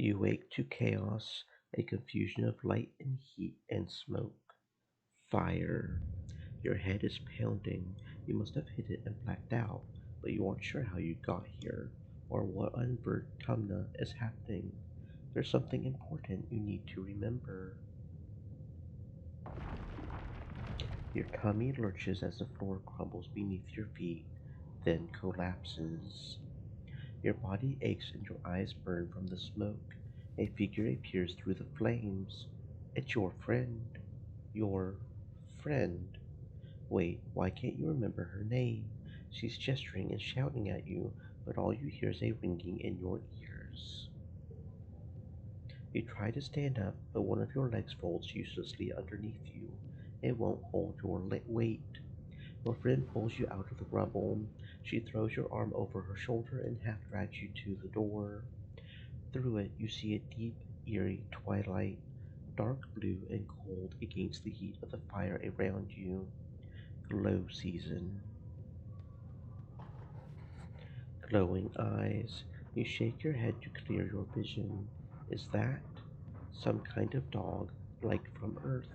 You wake to chaos, a confusion of light and heat and smoke. Fire. Your head is pounding. You must have hit it and blacked out, but you aren't sure how you got here or what on Tumna is happening. There's something important you need to remember. Your tummy lurches as the floor crumbles beneath your feet, then collapses. Your body aches and your eyes burn from the smoke. A figure appears through the flames. It's your friend. Your friend. Wait, why can't you remember her name? She's gesturing and shouting at you, but all you hear is a ringing in your ears. You try to stand up, but one of your legs folds uselessly underneath you. It won't hold your weight. Your friend pulls you out of the rubble. She throws your arm over her shoulder and half drags you to the door. Through it, you see a deep, eerie twilight, dark blue and cold against the heat of the fire around you. Glow season. Glowing eyes. You shake your head to clear your vision. Is that some kind of dog, like from Earth?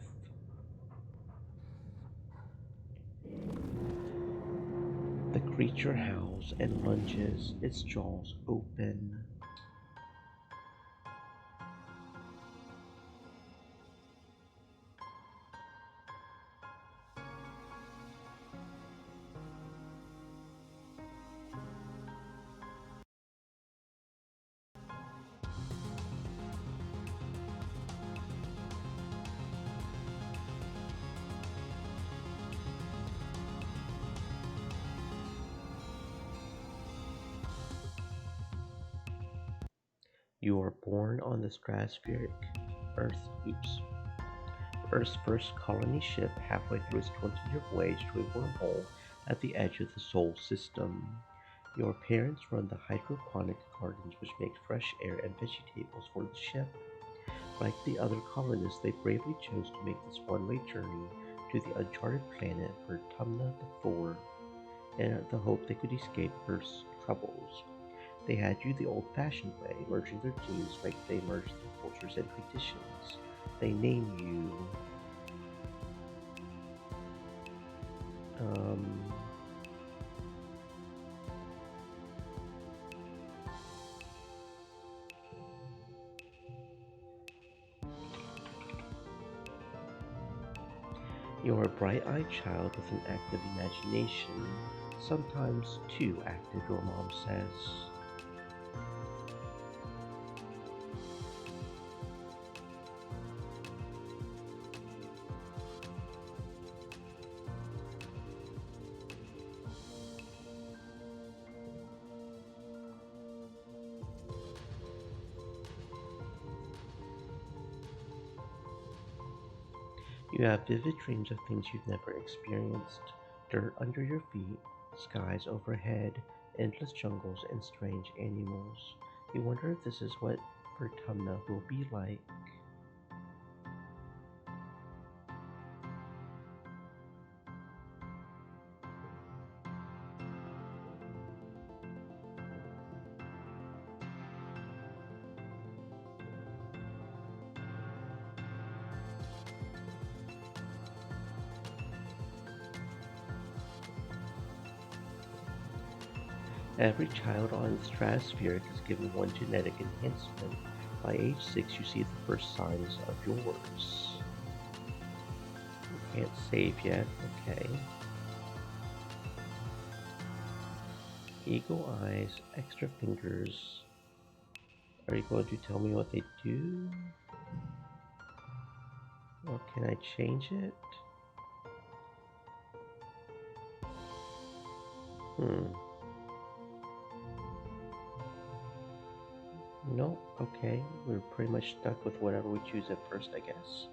The creature howls and lunges, its jaws open. You are born on the stratospheric Earth. Earth's first colony ship halfway through its 20-year voyage to a wormhole at the edge of the Sol system. Your parents run the hydroponic gardens which make fresh air and vegetables for the ship. Like the other colonists, they bravely chose to make this one-way journey to the uncharted planet for Tumna the Four, in the hope they could escape Earth's troubles. They had you the old-fashioned way, merging their genes like they merged their cultures and traditions. They name you... Um... You're a bright-eyed child with an active imagination, sometimes too active, your mom says. You have vivid dreams of things you've never experienced. Dirt under your feet, skies overhead, endless jungles, and strange animals. You wonder if this is what Vertumna will be like. Every child on the stratospheric is given one genetic enhancement. By age 6, you see the first signs of yours. You can't save yet, okay. Eagle eyes, extra fingers. Are you going to tell me what they do? Or can I change it? Hmm. No, okay. We're pretty much stuck with whatever we choose at first, I guess.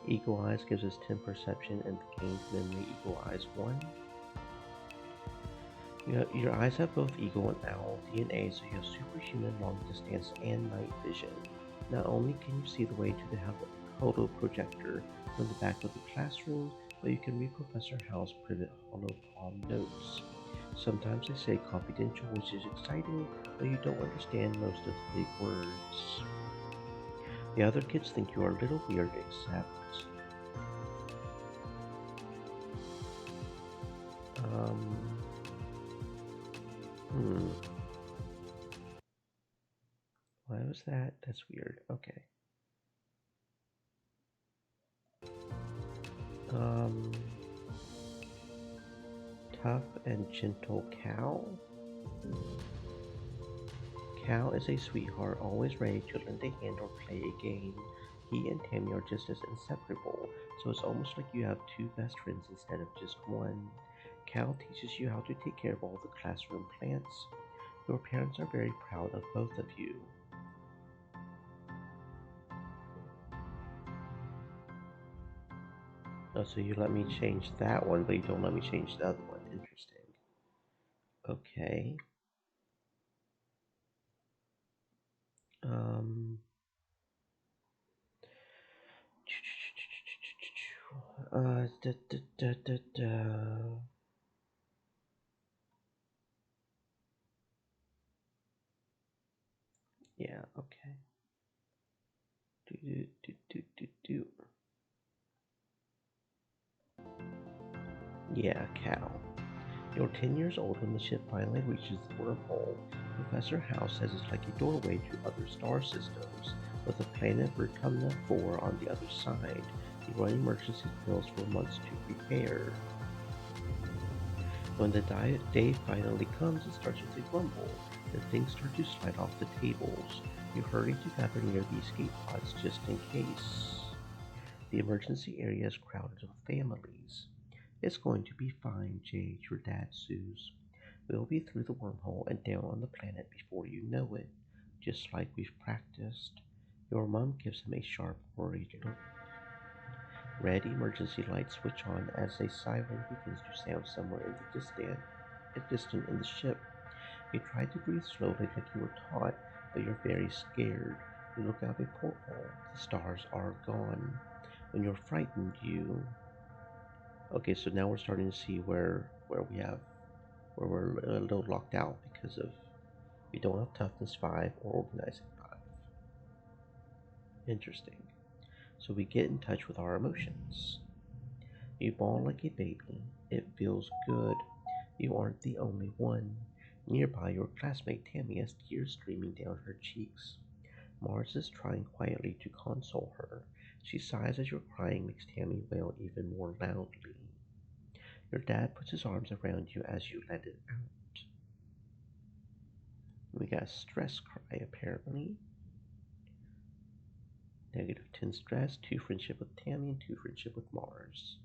Eagle eyes gives us 10 perception and gained memory eagle eyes 1. Your eyes have both eagle and owl DNA, so you have superhuman long distance and night vision. Not only can you see the way to the holo projector from the back of the classroom, but you can read Professor Howe's private holopalm notes. Sometimes they say confidential, which is exciting, but you don't understand most of the big words. The other kids think you are a little weird, except, um, hmm, why was that? That's weird. Okay. Um, tough and gentle cow. Cal is a sweetheart, always ready to lend a hand or play a game. He and Tammy are just as inseparable, so it's almost like you have two best friends instead of just one. Cal teaches you how to take care of all the classroom plants. Your parents are very proud of both of you. Oh, so you let me change that one, but you don't let me change the other one. Interesting. Okay. Um. Da, da, da, da, da. Yeah. Okay. Do, do, do, do, do, do. Yeah, Cal. You're 10 years old when the ship finally reaches the wormhole. Professor House says it's like a doorway to other star systems, with a planet Vertumna 4 on the other side. You run emergency drills for months to prepare. When the day finally comes, it starts with a rumble, and things start to slide off the tables. You hurry to gather near the escape pods just in case. The emergency area is crowded with families. It's going to be fine, Jade, your dad soothes. We'll be through the wormhole and down on the planet before you know it, just like we've practiced. Your mom gives him a sharp, worried look. Red emergency lights switch on as a siren begins to sound somewhere in the distant in the ship. You try to breathe slowly like you were taught, but you're very scared. You look out a porthole. The stars are gone. When you're frightened, you. Okay, so now we're starting to see where we have where we're a little locked out because of we don't have toughness 5 or organizing 5. Interesting. So we get in touch with our emotions. You bawl like a baby. It feels good. You aren't the only one. Nearby, your classmate Tammy has tears streaming down her cheeks. Mars is trying quietly to console her. She sighs as your crying makes Tammy wail even more loudly. Your dad puts his arms around you as you let it out. We got a stress cry apparently. Negative 10 stress, 2 friendship with Tammy, and 2 friendship with Mars.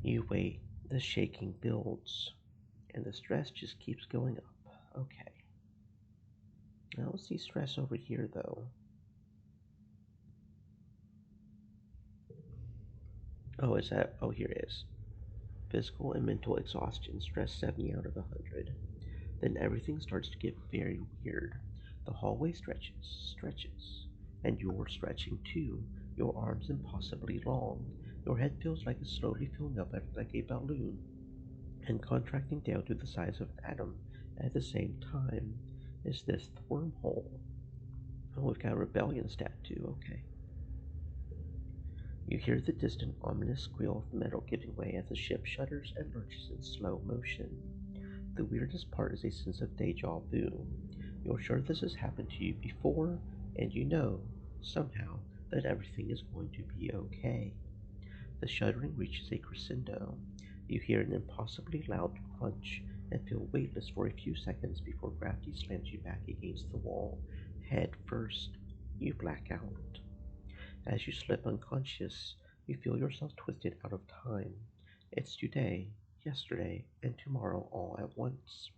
You wait. The shaking builds, and the stress just keeps going up. Okay. I don't see stress over here though. Oh, is that? Oh, here it is. Physical and mental exhaustion, stress 70 out of 100. Then everything starts to get very weird. The hallway stretches, and you're stretching too, your arms impossibly long. Your head feels like it's slowly filling up like a balloon and contracting down to the size of an atom at the same time. Is this the wormhole? Oh, we've got a rebellion stat too, okay. You hear the distant ominous squeal of metal giving way as the ship shudders and lurches in slow motion. The weirdest part is a sense of deja vu. You're sure this has happened to you before, and you know, somehow, that everything is going to be okay. The shuddering reaches a crescendo. You hear an impossibly loud crunch and feel weightless for a few seconds before gravity slams you back against the wall, head first. You black out. As you slip unconscious, you feel yourself twisted out of time. It's today, yesterday, and tomorrow all at once.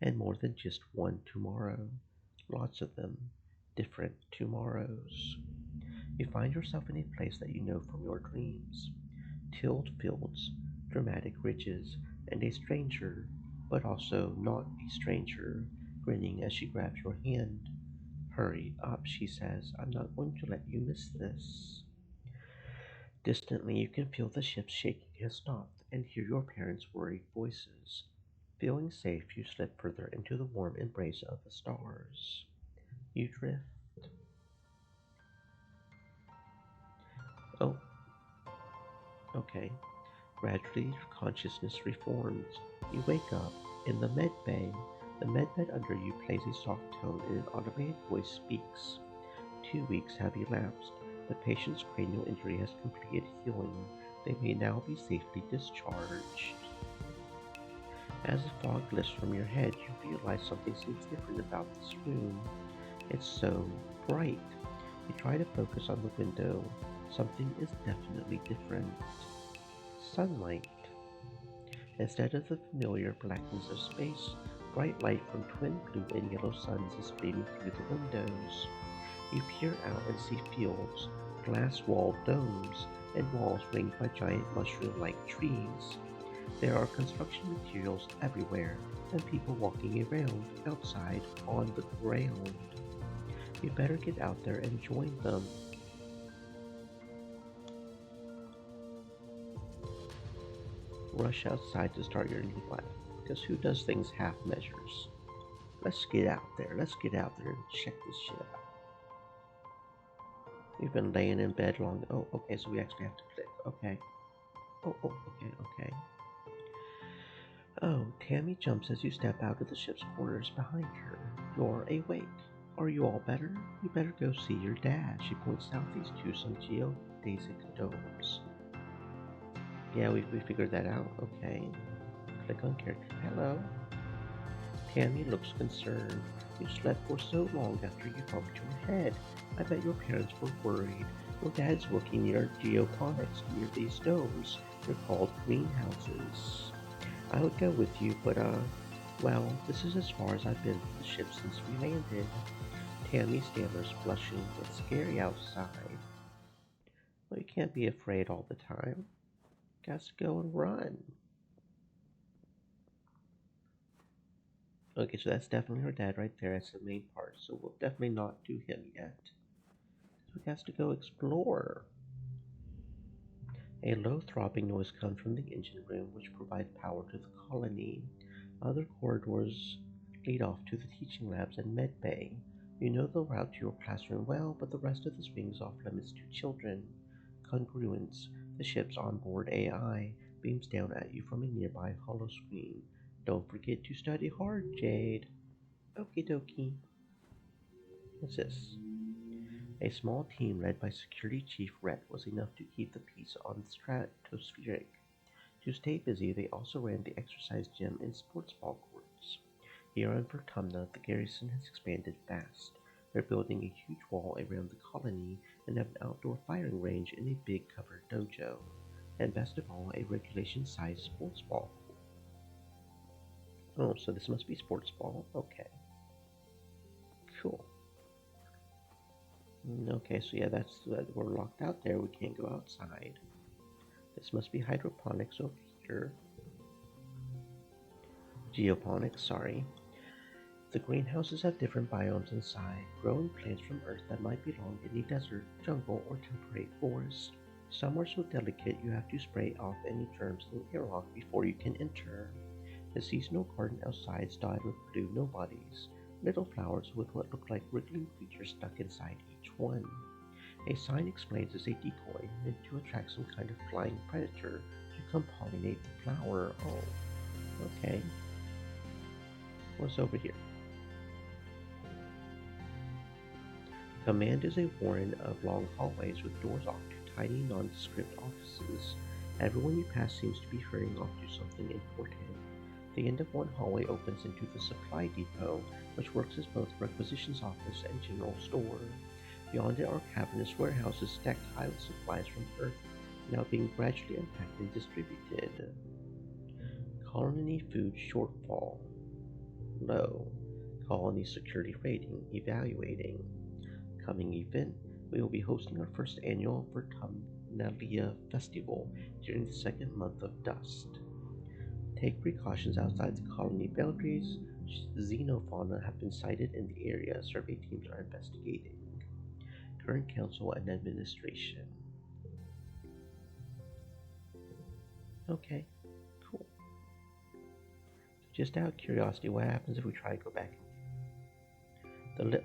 And more than just one tomorrow. Lots of them. Different tomorrows. You find yourself in a place that you know from your dreams. Tilled fields, dramatic ridges, and a stranger, but also not a stranger, grinning as she grabs your hand. Hurry up, she says. I'm not going to let you miss this. Distantly, you can feel the ship's shaking has stopped. and hear your parents' worried voices. Feeling safe, you slip further into the warm embrace of the stars. You drift. Oh, okay. Gradually, your consciousness reforms. You wake up in the med bay. The med bed under you plays a soft tone and an automated voice speaks. 2 weeks have elapsed. The patient's cranial injury has completed healing. They may now be safely discharged. As the fog lifts from your head, you realize something seems different about this room. It's so bright. You try to focus on the window. Something is definitely different. Sunlight. Instead of the familiar blackness of space, bright light from twin blue and yellow suns is streaming through the windows. You peer out and see fields, glass-walled domes, and walls ringed by giant mushroom-like trees. There are construction materials everywhere, and people walking around outside on the ground. You better get out there and join them. Rush outside to start your new life, because who does things half measures? Let's get out there. Let's get out there and check this shit out. We've been laying in bed long. Oh, okay, so we actually have to click. Okay. Okay. Oh, Tammy jumps as you step out of the ship's quarters behind her. You're awake. Are you all better? You better go see your dad. She points southeast to some geodesic domes. Yeah, we figured that out. Okay. Click on character. Hello. Tammy looks concerned. You slept for so long after you bumped your head. I bet your parents were worried. Your dad's working near geoponics near these domes. They're called greenhouses. I would go with you, but well, this is as far as I've been from the ship since we landed. Tammy stammers, blushing. It's scary outside. Well, you can't be afraid all the time. Got to go and run. Okay, so that's definitely her dad right there. That's the main part. So we'll definitely not do him yet. So he has to go explore. A low throbbing noise comes from the engine room, which provides power to the colony. Other corridors lead off to the teaching labs and med bay. You know the route to your classroom well, but the rest of the swing is off limits to children. Congruence, the ship's onboard AI, beams down at you from a nearby holoscreen. Don't forget to study hard, Jade. Okie dokie. What's this? A small team led by Security Chief Rhett was enough to keep the peace on the stratospheric. To stay busy, they also ran the exercise gym and sports ball courts. Here on Vertumna, the garrison has expanded fast. They're building a huge wall around the colony and have an outdoor firing range and a big covered dojo. And best of all, a regulation-sized sports ball. Oh, so this must be sports ball. Okay. Cool. Okay, so yeah, we're locked out there. We can't go outside. This must be hydroponics over here. Geoponics, sorry. The greenhouses have different biomes inside, growing plants from Earth that might belong in a desert, jungle, or temperate forest. Some are so delicate you have to spray off any germs in the airlock before you can enter. The seasonal garden outside is dotted with blue nobodies, little flowers with what look like wriggling creatures stuck inside each one. A sign explains it's a decoy meant to attract some kind of flying predator to come pollinate the flower. Oh, okay. What's over here? Command is a warren of long hallways with doors off to tiny nondescript offices. Everyone you pass seems to be hurrying off to something important. The end of one hallway opens into the supply depot, which works as both requisitions office and general store. Beyond it are cavernous warehouses stacked high with supplies from Earth, now being gradually unpacked and distributed. Colony food shortfall. Low. Colony security rating evaluating. Coming event, we will be hosting our first annual Vertumnalia Festival during the second month of Dust. Take precautions outside the colony boundaries. Xenofauna have been sighted in the area. Survey teams are investigating. Current council and administration. Okay, Just out of curiosity, what happens if we try to go back?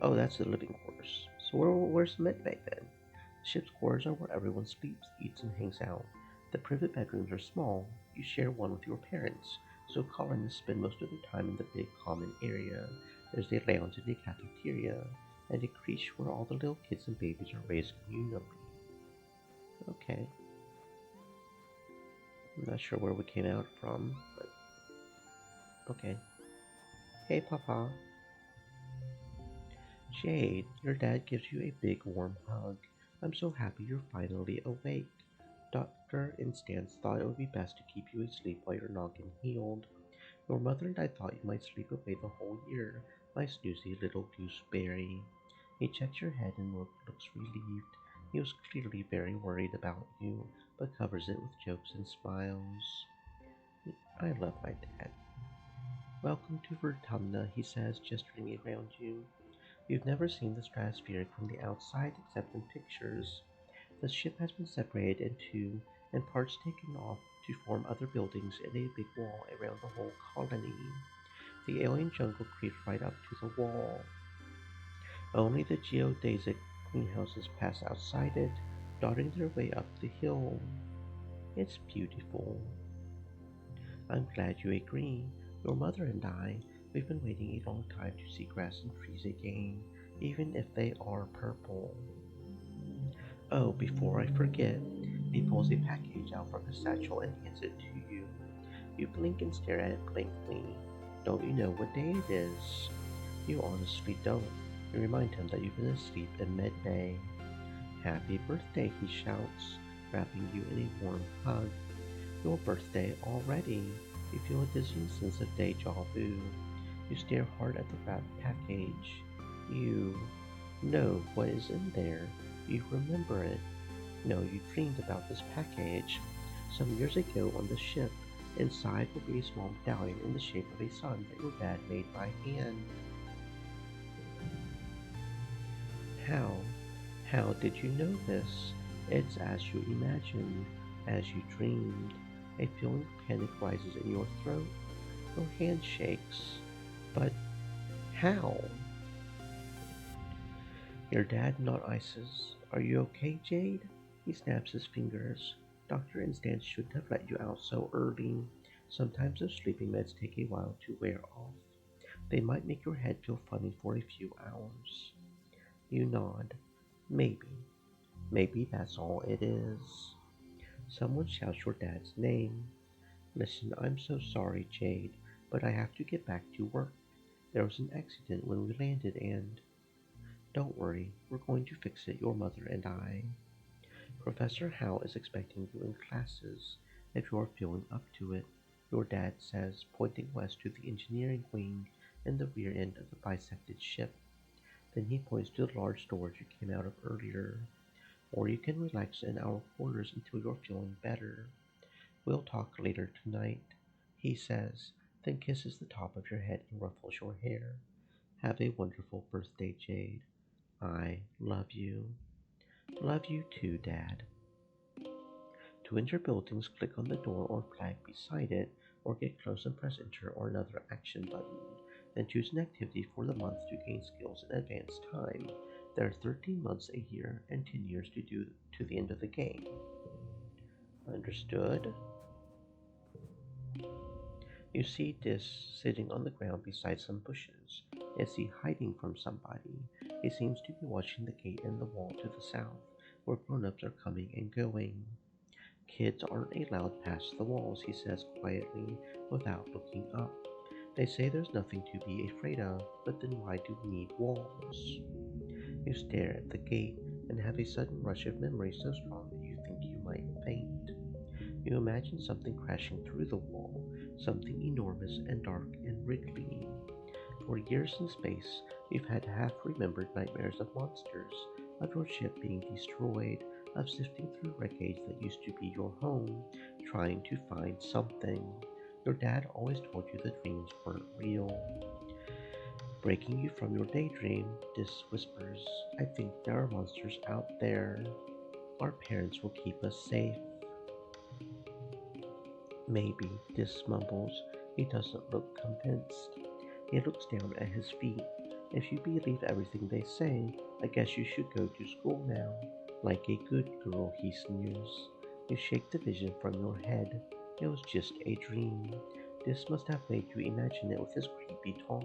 Oh, that's the living quarters. So where's the med bay then? The ship's quarters are where everyone sleeps, eats, and hangs out. The private bedrooms are small. You share one with your parents, so colonists spend most of their time in the big common area. There's a lounge and a cafeteria, and a creche where all the little kids and babies are raised communally. Okay, I'm not sure where we came out from, but okay. Hey, Papa. Jade, your dad gives you a big warm hug. I'm so happy you're finally awake. Doctor Instance thought it would be best to keep you asleep while you're not getting healed. Your mother and I thought you might sleep away the whole year, my snoozy little gooseberry. He checks your head and looks relieved. He was clearly very worried about you, but covers it with jokes and smiles. I love my dad. Welcome to Vertumna, he says, gesturing around you. You've never seen the stratosphere from the outside except in pictures. The ship has been separated in two and parts taken off to form other buildings in a big wall around the whole colony. The alien jungle creeps right up to the wall. Only the geodesic greenhouses pass outside it, dotting their way up the hill. It's beautiful. I'm glad you agree. Your mother and we've been waiting a long time to see grass and trees again, even if they are purple. Oh, before I forget, he pulls a package out from his satchel and hands it to you. You blink and stare at it blankly. Don't you know what day it is? You honestly don't. You remind him that you've been asleep in mid-May. Happy birthday, he shouts, wrapping you in a warm hug. Your birthday already. You feel a dizzying sense of deja vu. You stare hard at the wrapped package. You know what is in there. You remember it. No, you dreamed about this package. Some years ago on the ship, inside will be a small medallion in the shape of a sun that your dad made by hand. How? How did you know this? It's as you imagined, as you dreamed. A feeling of panic rises in your throat. Your hand shakes. But how? Your dad not ices. Are you okay, Jade? He snaps his fingers. Dr. Instance shouldn't have let you out so early. Sometimes those sleeping meds take a while to wear off. They might make your head feel funny for a few hours. You nod. Maybe. Maybe that's all it is. Someone shouts your dad's name. Listen, I'm so sorry, Jade, but I have to get back to work. There was an accident when we landed and... Don't worry, we're going to fix it, your mother and I. Professor Howe is expecting you in classes, if you're feeling up to it, your dad says, pointing west to the engineering wing and the rear end of the bisected ship. Then he points to the large doors you came out of earlier. Or you can relax in our quarters until you're feeling better. We'll talk later tonight, he says, then kisses the top of your head and ruffles your hair. Have a wonderful birthday, Jade. I love you. Love you too, Dad. To enter buildings, click on the door or flag beside it, or get close and press enter or another action button. Then choose an activity for the month to gain skills in advance time. There are 13 months a year and 10 years to do to the end of the game. Understood? You see Dis sitting on the ground beside some bushes. Is he hiding from somebody? He seems to be watching the gate in the wall to the south, where grown-ups are coming and going. Kids aren't allowed past the walls, he says quietly, without looking up. They say there's nothing to be afraid of, but then why do we need walls? You stare at the gate and have a sudden rush of memory so strong that you think you might faint. You imagine something crashing through the wall, something enormous and dark and wriggly. For years in space, you've had half-remembered nightmares of monsters, of your ship being destroyed, of sifting through wreckage that used to be your home, trying to find something. Your dad always told you the dreams weren't real. Breaking you from your daydream, Dis whispers, I think there are monsters out there. Our parents will keep us safe. Maybe, Dis mumbles, He doesn't look convinced. He looks down at his feet. If you believe everything they say, I guess you should go to school now. Like a good girl, he sneers. You shake the vision from your head. It was just a dream. This must have made you imagine it with his creepy talk.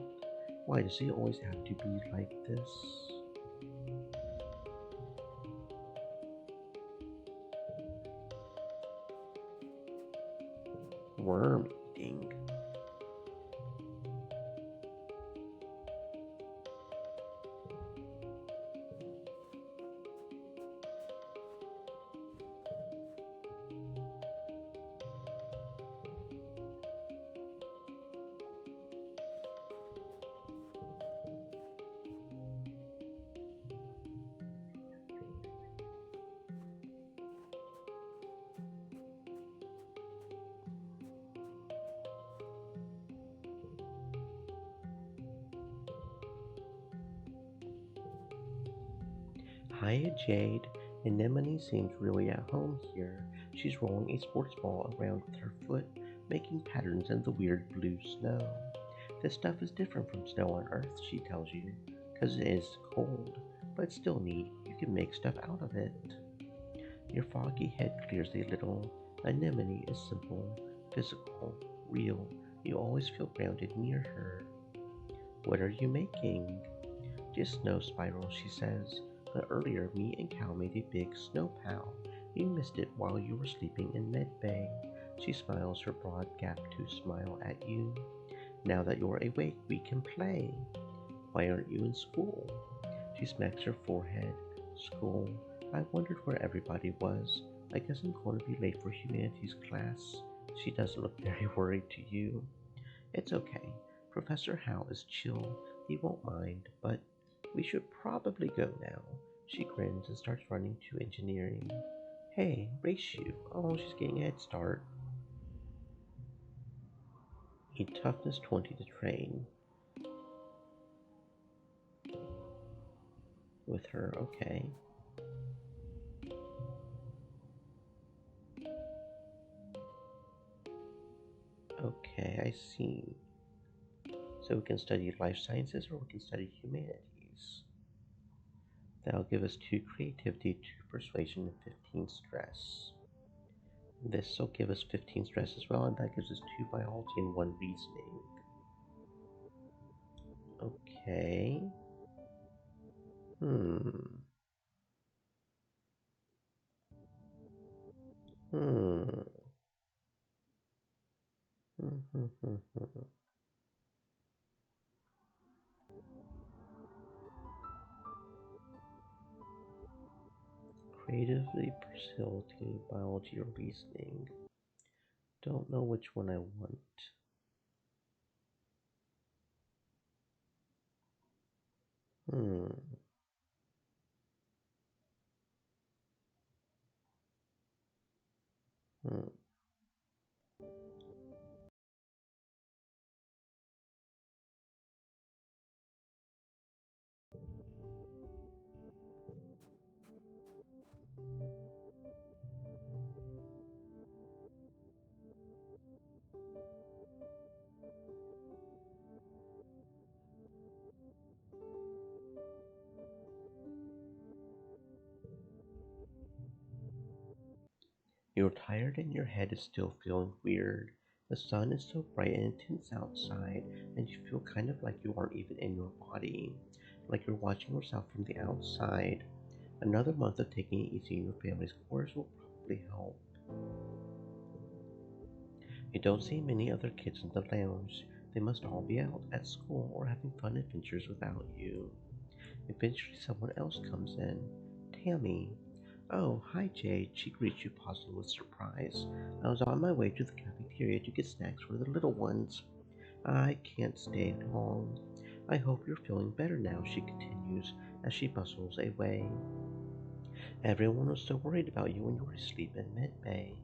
Why does he always have to be like this? Worm eating. Hiya, Jade. Anemone seems really at home here. She's rolling a sports ball around with her foot, making patterns in the weird blue snow. This stuff is different from snow on Earth, she tells you, 'cause it is cold, but it's still neat. You can make stuff out of it. Your foggy head clears a little. Anemone is simple, physical, real. You always feel grounded near her. What are you making? Just snow spirals, she says. But earlier, me and Cal made a big snow pal. You missed it while you were sleeping in medbay. She smiles her broad gap to smile at you. Now that you're awake, we can play. Why aren't you in school? She smacks her forehead. School. I wondered where everybody was. I guess I'm going to be late for humanities class. She doesn't look very worried to you. It's okay. Professor Howe is chill. He won't mind, but we should probably go now. She grins and starts running to engineering. Hey, race you. Oh, she's getting a head start. A toughness 20 to train with her. Okay. Okay, I see. So we can study life sciences or we can study humanities. That'll give us 2 creativity, 2 persuasion, and 15 stress. This will give us 15 stress as well, and that gives us 2 biology and 1 reasoning. Okay. Hmm. Hmm. Creatively, facility, biology, or reasoning. Don't know which one I want. Hmm. Hmm. You're tired and your head is still feeling weird. The sun is so bright and intense outside, and you feel kind of like you aren't even in your body, like you're watching yourself from the outside. Another month of taking it easy in your family's course will probably help. You don't see many other kids in the lounge. They must all be out at school or having fun adventures without you. Eventually, someone else comes in. Tammy. Oh, hi, Jade. She greets you positively with surprise. I was on my way to the cafeteria to get snacks for the little ones. I can't stay long. I hope you're feeling better now, she continues as she bustles away. Everyone was so worried about you when you were asleep in mid-bay.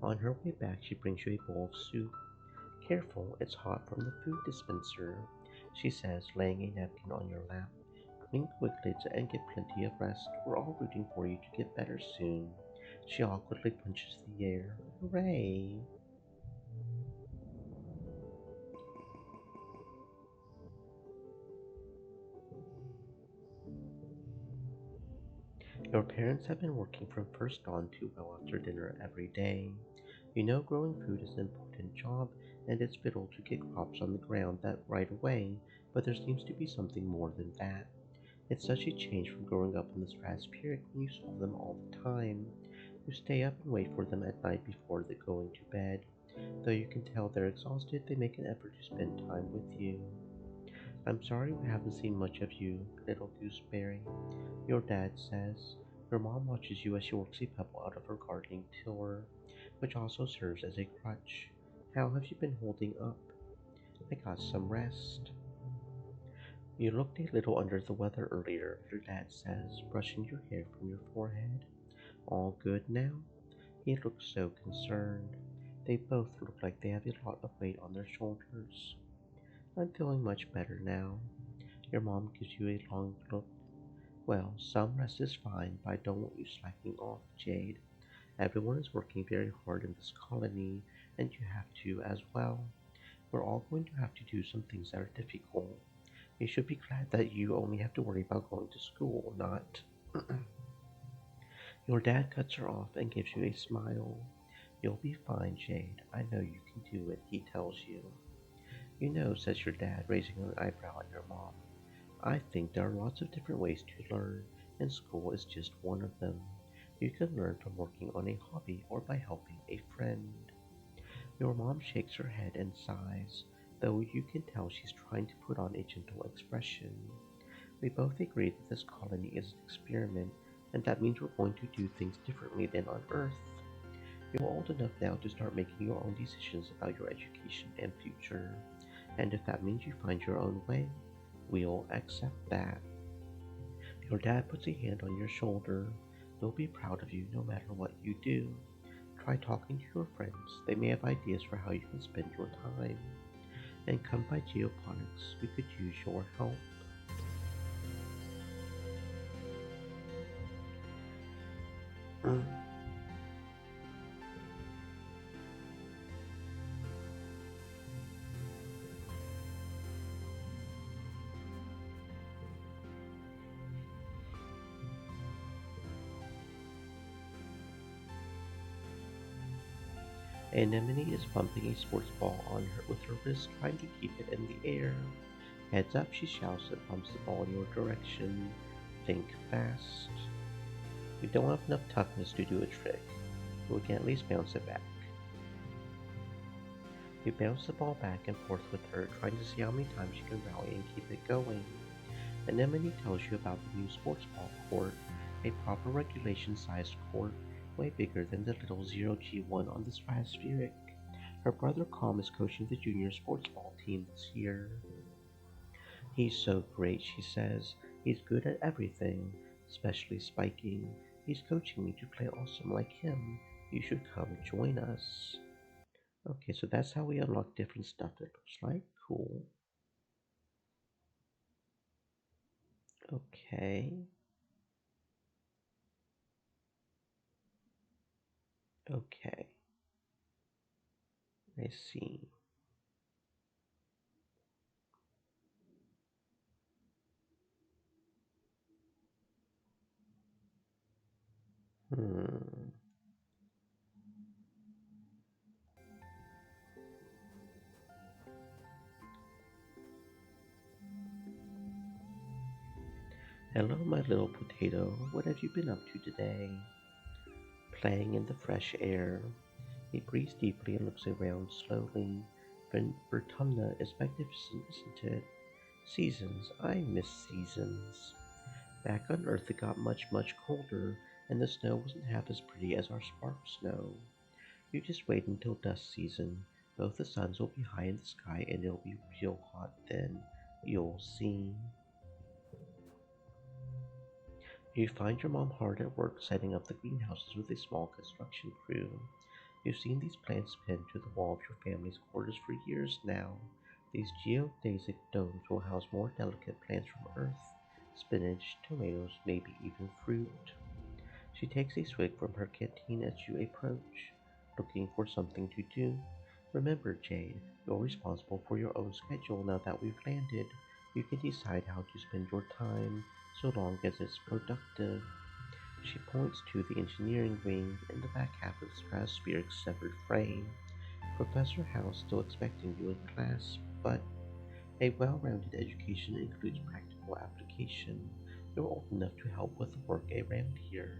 On her way back, she brings you a bowl of soup. Careful, it's hot from the food dispenser, she says, laying a napkin on your lap. Blink quickly and get plenty of rest. We're all rooting for you to get better soon. She awkwardly punches the air. Hooray! Your parents have been working from first dawn to well after dinner every day. You know growing food is an important job, and it's vital to get crops on the ground that right away, but there seems to be something more than that. It's such a change from growing up in the stratospheric when you saw them all the time. You stay up and wait for them at night before they going to bed. Though you can tell they're exhausted, they make an effort to spend time with you. I'm sorry we haven't seen much of you, little gooseberry. Your dad says. Your mom watches you as she works a pebble out of her gardening tiller, which also serves as a crutch. How have you been holding up? I got some rest. You looked a little under the weather earlier, your dad says, brushing your hair from your forehead. All good now? He looks so concerned. They both look like they have a lot of weight on their shoulders. I'm feeling much better now. Your mom gives you a long look. Well, some rest is fine, but I don't want you slacking off, Jade. Everyone is working very hard in this colony, and you have to as well. We're all going to have to do some things that are difficult. You should be glad that you only have to worry about going to school, not. Your dad cuts her off and gives you a smile. You'll be fine, Jade. I know you can do it, he tells you. You know, says your dad, raising an eyebrow at your mom. I think there are lots of different ways to learn, and school is just one of them. You can learn from working on a hobby or by helping a friend. Your mom shakes her head and sighs, though you can tell she's trying to put on a gentle expression. We both agree that this colony is an experiment, and that means we're going to do things differently than on Earth. You're old enough now to start making your own decisions about your education and future, and if that means you find your own way, we'll accept that. Your dad puts a hand on your shoulder. They'll be proud of you no matter what you do. Try talking to your friends. They may have ideas for how you can spend your time. And come by geoponics. We could use your help. Mm. Anemone is bumping a sports ball on her with her wrist, trying to keep it in the air. Heads up, she shouts and bumps the ball in your direction. Think fast. We don't have enough toughness to do a trick, but we can at least bounce it back. You bounce the ball back and forth with her, trying to see how many times you can rally and keep it going. Anemone tells you about the new sports ball court, a proper regulation-sized court, way bigger than the little zero-G1 on the stratospheric. Her brother Calm is coaching the junior sports ball team this year. He's so great, she says. He's good at everything, especially spiking. He's coaching me to play awesome like him. You should come join us. Okay, so that's how we unlock different stuff, it looks like. Cool. Okay. Okay. I see. Hmm. Hello, my little potato. What have you been up to today? Playing in the fresh air. He breathes deeply and looks around slowly. Vertumna is magnificent, isn't it? Seasons. I miss seasons. Back on Earth it got much, much colder, and the snow wasn't half as pretty as our spark snow. You just wait until dust season. Both the suns will be high in the sky and it'll be real hot then. You'll see. You find your mom hard at work setting up the greenhouses with a small construction crew. You've seen these plants pinned to the wall of your family's quarters for years now. These geodesic domes will house more delicate plants from Earth spinach, tomatoes, maybe even fruit. She takes a swig from her canteen as you approach, looking for something to do. Remember, Jade, you're responsible for your own schedule now that we've landed. You can decide how to spend your time, so long as it's productive. She points to the engineering wing in the back half of the stratospheric severed frame. Professor Howe's still expecting you in class, but a well-rounded education includes practical application. You're old enough to help with the work around here.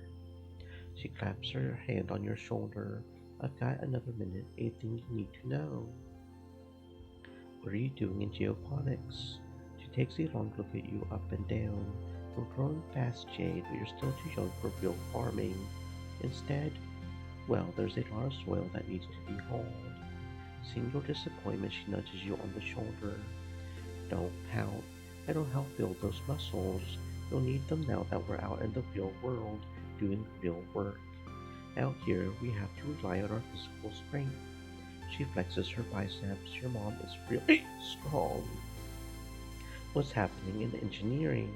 She claps her hand on your shoulder. I've got another minute. Anything you need to know? What are you doing in geoponics? She takes a long look at you up and down. You're growing fast, Jade, but you're still too young for real farming. Instead, well, there's a lot of soil that needs to be hauled. Seeing your disappointment, she nudges you on the shoulder. Don't pout. It'll help build those muscles. You'll need them now that we're out in the real world doing real work. Out here, we have to rely on our physical strength. She flexes her biceps. Your mom is really strong. What's happening in engineering?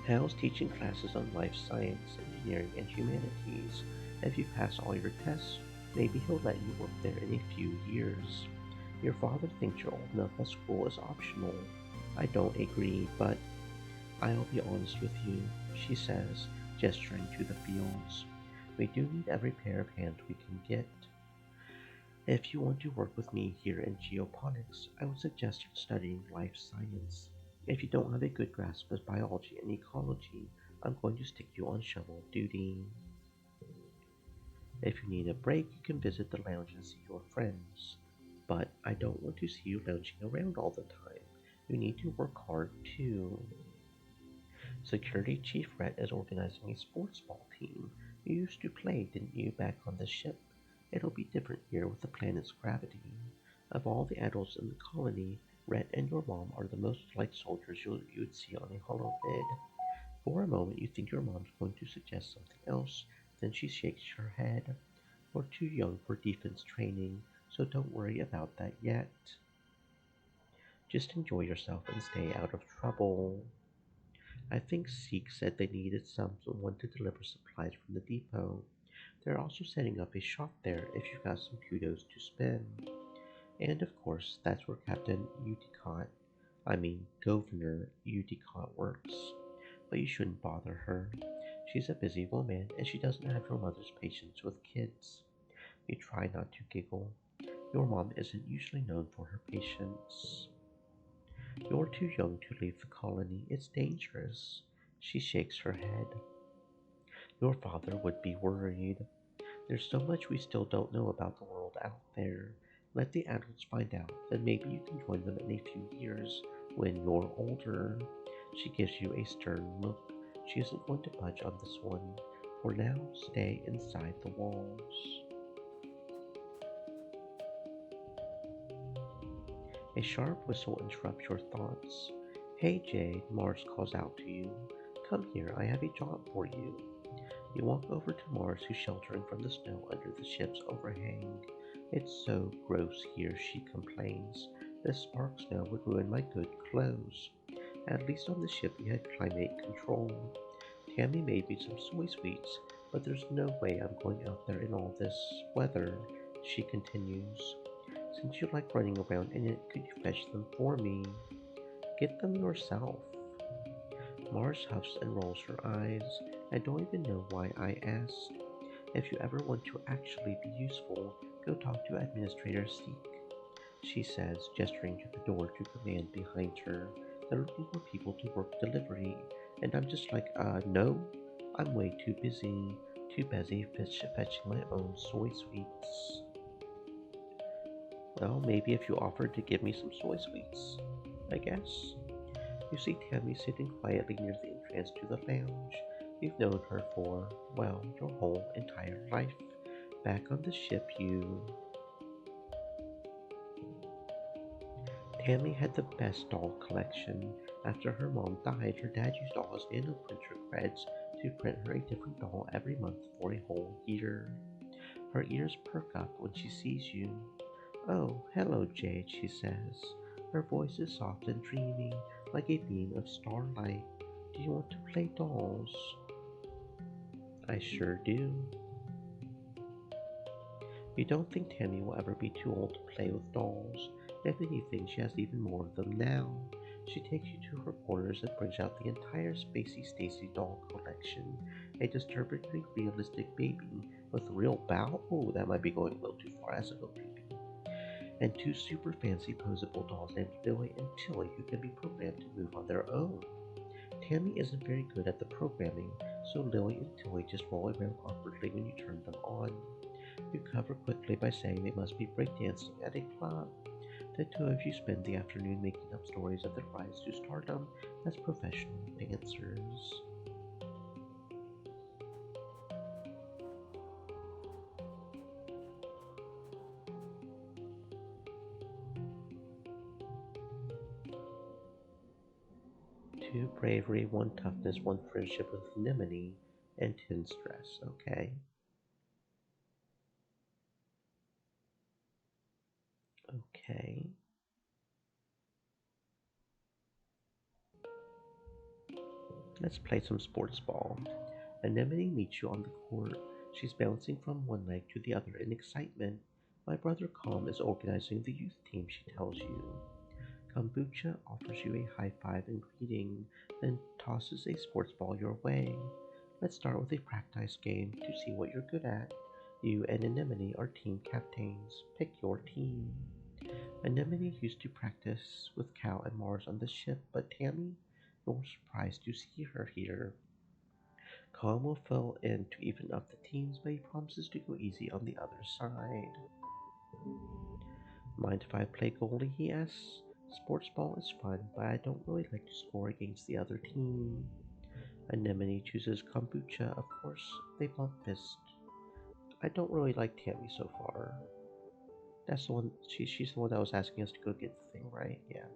Hal's teaching classes on life science, engineering, and humanities. If you pass all your tests, maybe he'll let you work there in a few years. Your father thinks you're old enough that school is optional. I don't agree, but I'll be honest with you, she says, gesturing to the fields. We do need every pair of hands we can get. If you want to work with me here in geoponics, I would suggest studying life science. If you don't have a good grasp of biology and ecology, I'm going to stick you on shovel duty. If you need a break, you can visit the lounge and see your friends. But I don't want to see you lounging around all the time. You need to work hard too. Security Chief Rhett is organizing a sports ball team. You used to play, didn't you, back on the ship? It'll be different here with the planet's gravity. Of all the adults in the colony, Rhett and your mom are the most like soldiers you'd see on a holovid. For a moment, you think your mom's going to suggest something else, then she shakes her head. You're too young for defense training, so don't worry about that yet. Just enjoy yourself and stay out of trouble. I think Seek said they needed someone to deliver supplies from the depot. They're also setting up a shop there if you've got some kudos to spend. And of course, that's where Captain Governor Uticott works. But you shouldn't bother her. She's a busy woman, and she doesn't have your mother's patience with kids. You try not to giggle. Your mom isn't usually known for her patience. You're too young to leave the colony. It's dangerous. She shakes her head. Your father would be worried. There's so much we still don't know about the world out there. Let the adults find out, then maybe you can join them in a few years when you're older. She gives you a stern look. She isn't going to budge on this one. For now, stay inside the walls. A sharp whistle interrupts your thoughts. Hey Jade, Mars calls out to you. Come here, I have a job for you. You walk over to Mars, who's sheltering from the snow under the ship's overhang. It's so gross here, she complains. This spark snow would ruin my good clothes. At least on the ship we had climate control. Tammy made me some soy sweets, but there's no way I'm going out there in all this weather, she continues. Since you like running around in it, could you fetch them for me? Get them yourself. Mars huffs and rolls her eyes. I don't even know why I asked. If you ever want to actually be useful, go talk to Administrator Seek, she says, gesturing to the door to command behind her. They're looking for people to work delivery, and I'm just like, no, I'm way too busy fetching my own soy sweets. Well, maybe if you offered to give me some soy sweets, I guess. You see Tammy sitting quietly near the entrance to the lounge. You've known her for, well, your whole entire life. Back on the ship, Tammy had the best doll collection. After her mom died, her dad used all his nano printer creds to print her a different doll every month for a whole year. Her ears perk up when she sees you. Oh, hello, Jade, she says. Her voice is soft and dreamy, like a beam of starlight. Do you want to play dolls? I sure do. You don't think Tammy will ever be too old to play with dolls. If anything, she has even more of them now. She takes you to her quarters and brings out the entire Spacey Stacy doll collection. A disturbingly realistic baby with real bow. Oh, that might be going a little too far. That's a little creepy. And two super fancy posable dolls named Lily and Tilly who can be programmed to move on their own. Tammy isn't very good at the programming, so Lily and Tilly just roll around awkwardly when you turn them on. You cover quickly by saying they must be breakdancing at a club. The two of you spend the afternoon making up stories of their rise to stardom as professional dancers. Two bravery, one toughness, one friendship with anemone, and 10 stress. Okay. Okay. Let's play some sports ball. Anemone meets you on the court. She's bouncing from one leg to the other in excitement. My brother Calm is organizing the youth team, she tells you. Kombucha offers you a high five and greeting, then tosses a sports ball your way. Let's start with a practice game to see what you're good at. You and Anemone are team captains. Pick your team. Anemone used to practice with Cal and Mars on the ship, but Tammy, you're surprised to see her here. Khan will fill in to even up the teams, but he promises to go easy on the other side. Mind if I play goalie? He asks. Sports ball is fun, but I don't really like to score against the other team. Anemone chooses kombucha, of course. They bump fist. I don't really like Tammy so far. That's the one. She's the one that was asking us to go get the thing, right? Yeah.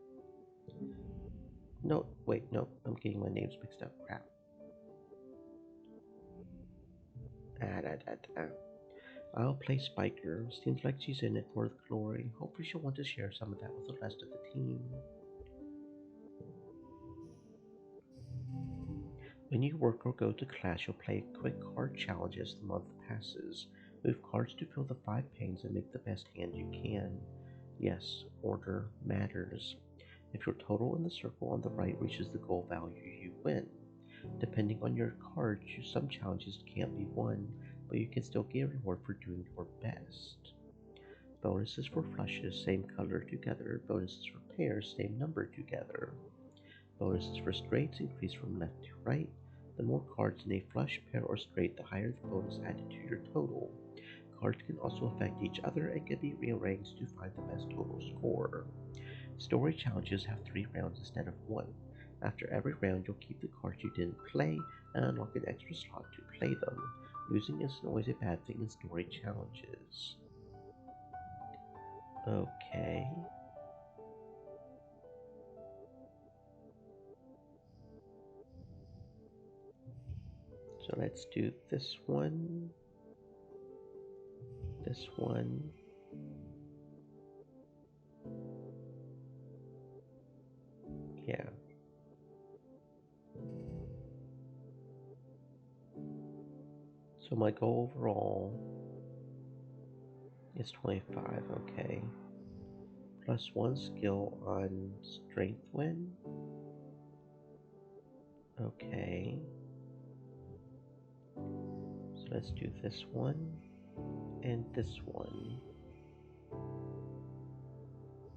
No, wait, no. I'm getting my names mixed up. Crap. Ah. I'll play Spiker. Seems like she's in it for the glory. Hopefully she'll want to share some of that with the rest of the team. When you work or go to class, you'll play quick card challenge as the month passes. Move cards to fill the 5 panes and make the best hand you can. Yes, order matters. If your total in the circle on the right reaches the goal value, you win. Depending on your cards, some challenges can't be won, but you can still get a reward for doing your best. Bonuses for flushes, same color together. Bonuses for pairs, same number together. Bonuses for straights increase from left to right. The more cards in a flush, pair, or straight, the higher the bonus added to your total. Cards can also affect each other and can be rearranged to find the best total score. Story challenges have 3 rounds instead of one. After every round, you'll keep the cards you didn't play and unlock an extra slot to play them. Losing isn't always a bad thing in story challenges. Okay. So let's do this one, this one. Yeah. So my goal overall is 25, okay. Plus 1 skill on strength win. Okay. So let's do this one and this one.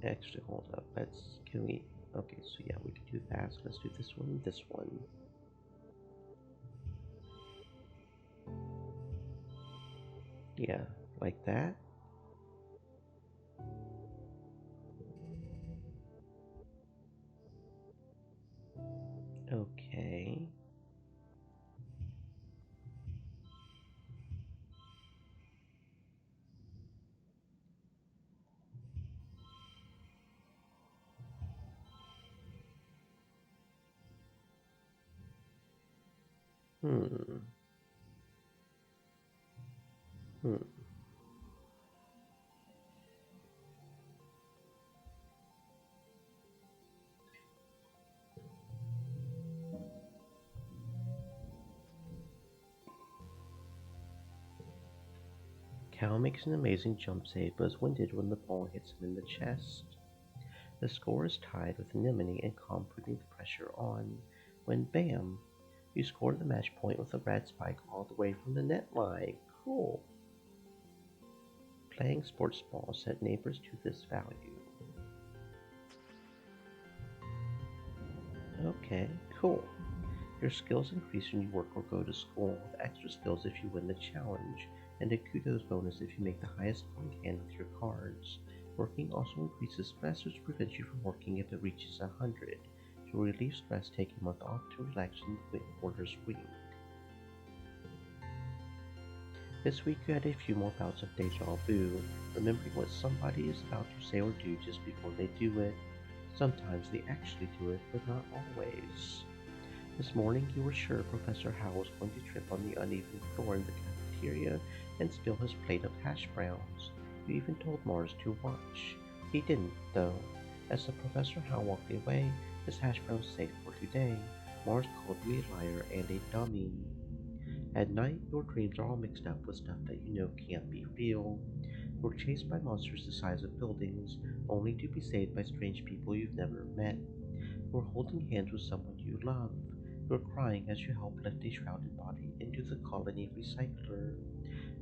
Actually, hold up. Can we, okay, so yeah, we can do that. So let's do this one and this one. Yeah, like that. Okay. Hmm. Hmm. Cal makes an amazing jump save, but is winded when the ball hits him in the chest. The score is tied with Anemone and Calm putting the pressure on, when bam! You score the match point with a red spike all the way from the net line. Cool. Playing sports ball set neighbors to this value. Okay, cool. Your skills increase when you work or go to school, with extra skills if you win the challenge, and a kudos bonus if you make the highest point hand with your cards. Working also increases stress, which prevents you from working if it reaches 100. To relieve stress, take a month off to relax in the quarters wing. This week you had a few more bouts of deja vu, remembering what somebody is about to say or do just before they do it. Sometimes they actually do it, but not always. This morning you were sure Professor Howe was going to trip on the uneven floor in the cafeteria and spill his plate of hash browns. You even told Mars to watch. He didn't, though. As the Professor Howe walked away, his hash browns safe for today. Mars called you a liar and a dummy. At night, your dreams are all mixed up with stuff that you know can't be real. You're chased by monsters the size of buildings, only to be saved by strange people you've never met. You're holding hands with someone you love. You're crying as you help lift a shrouded body into the colony recycler.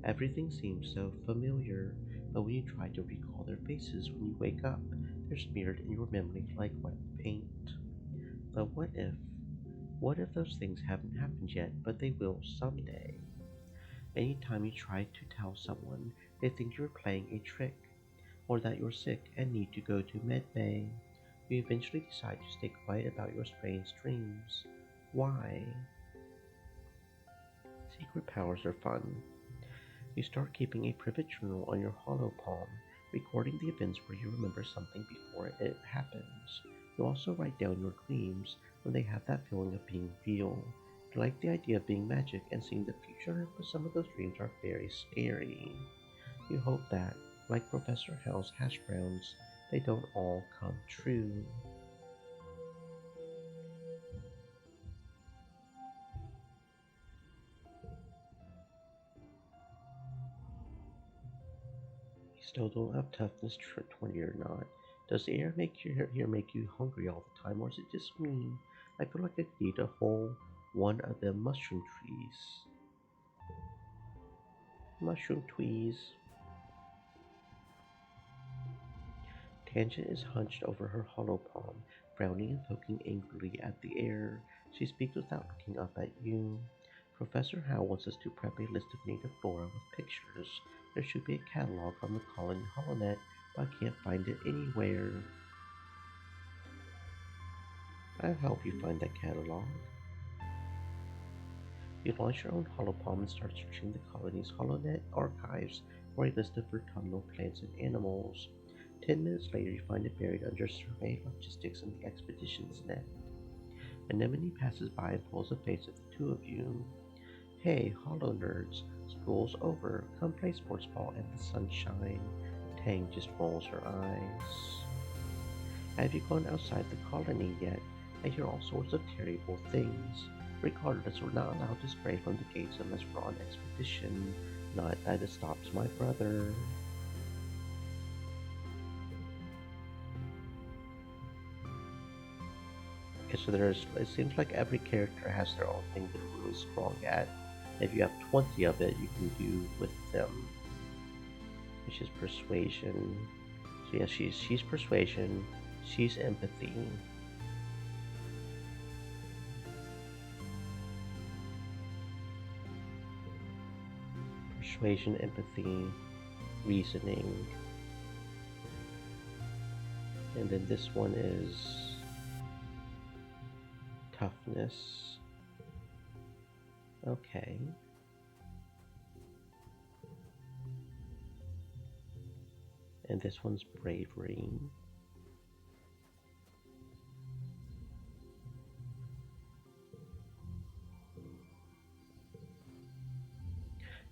Everything seems so familiar, but when you try to recall their faces when you wake up, they're smeared in your memory like wet paint. But what if? What if those things haven't happened yet, but they will someday? Anytime you try to tell someone, they think you're playing a trick, or that you're sick and need to go to medbay. You eventually decide to stay quiet about your strange dreams. Why? Secret powers are fun. You start keeping a private journal on your hollow palm, recording the events where you remember something before it happens. You also write down your dreams when they have that feeling of being real. You like the idea of being magic and seeing the future, but some of those dreams are very scary. You hope that, like Professor Howe's hash browns, they don't all come true. You still don't have toughness 20 or not. Does the air make your here make you hungry all the time, or is it just me? I feel like I could eat a whole one of them mushroom trees. Mushroom trees. Tangent is hunched over her hollow palm, frowning and poking angrily at the air. She speaks without looking up at you. Professor Howe wants us to prep a list of native flora with pictures. There should be a catalog on the Colony HoloNet, but I can't find it anywhere. I'll help you find that catalog. You launch your own holopalm and start searching the colony's HoloNet archives for a list of autumnal plants and animals. 10 minutes later, you find it buried under survey logistics in the expedition's net. Anemone passes by and pulls a face at the two of you. Hey, holo nerds, school's over. Come play sports ball in the sunshine. Tang just rolls her eyes. Have you gone outside the colony yet? I hear all sorts of terrible things. Regardless, we're not allowed to stray from the gates unless we're on expedition. Not that it stops my brother. Okay, so it seems like every character has their own thing they're really strong at. If you have 20 of it, you can do with them. Which is persuasion. So yeah, she's persuasion. She's empathy. Persuasion, empathy, reasoning. And then this one is toughness. Okay. And this one's bravery.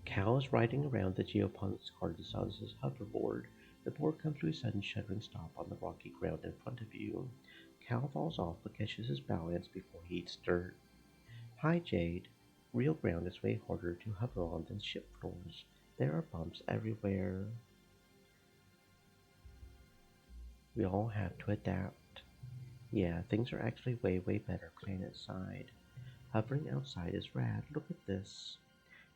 Cal is riding around the geoponics Cardizon's hoverboard. The board comes to a sudden shuddering stop on the rocky ground in front of you. Cal falls off but catches his balance before he hits dirt. Hi, Jade. Real ground is way harder to hover on than ship floors. There are bumps everywhere. We all have to adapt. Yeah, things are actually way, way better playing inside. Hovering outside is rad. Look at this.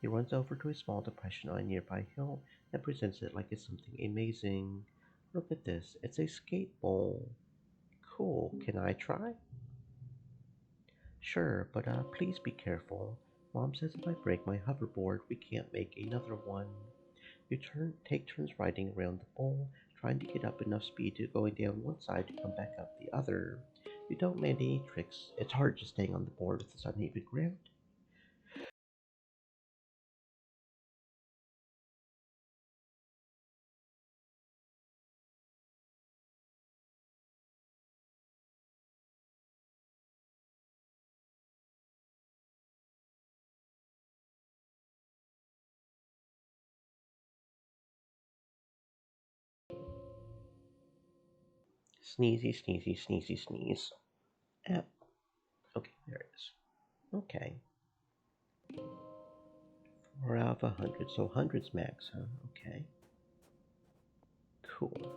He runs over to a small depression on a nearby hill and presents it like it's something amazing. Look at this. It's a skate bowl. Cool. Can I try? Sure, but please be careful. Mom says if I break my hoverboard, we can't make another one. Take turns riding around the bowl, trying to get up enough speed to going down one side to come back up the other. You don't land any tricks. It's hard just staying on the board with this uneven ground. Sneezy, sneezy, sneezy, sneeze. Ah, okay, there it is. Okay. 4 out of 100, so hundreds max, huh? Okay. Cool.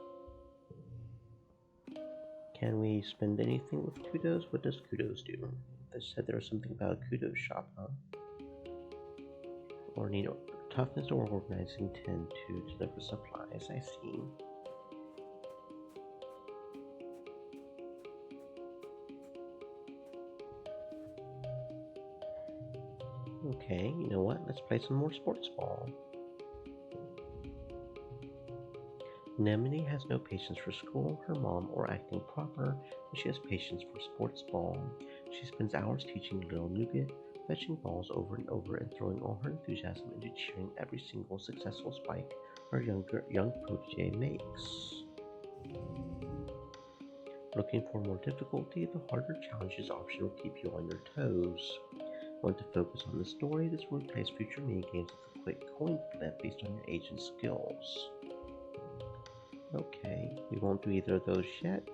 Can we spend anything with kudos? What does kudos do? They said there was something about a kudos shop, huh? Or need toughness or organizing 10 to deliver supplies. I see. Okay, you know what? Let's play some more sports ball. Nemini has no patience for school, her mom, or acting proper, but she has patience for sports ball. She spends hours teaching little nougat, fetching balls over and over and throwing all her enthusiasm into cheering every single successful spike her young protege makes. Looking for more difficulty, the harder challenges option will keep you on your toes. Want to focus on the story? This will replace future minigames with a quick coin flip based on your age and skills. Okay, we won't do either of those yet.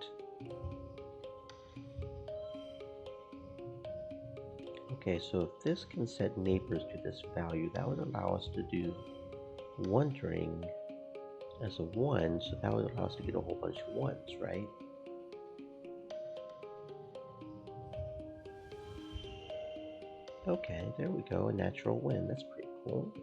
Okay, so if this can set neighbors to this value, that would allow us to do wondering as a 1, so that would allow us to get a whole bunch of 1s, right? Okay, there we go, a natural win, that's pretty cool.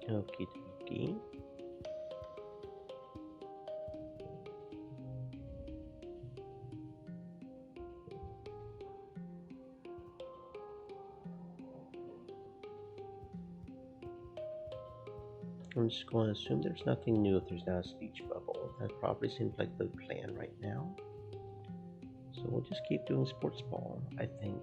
Okie dokie. I'm just going to assume there's nothing new if there's not a speech bubble. That probably seems like the plan right now. So we'll just keep doing sports ball, I think.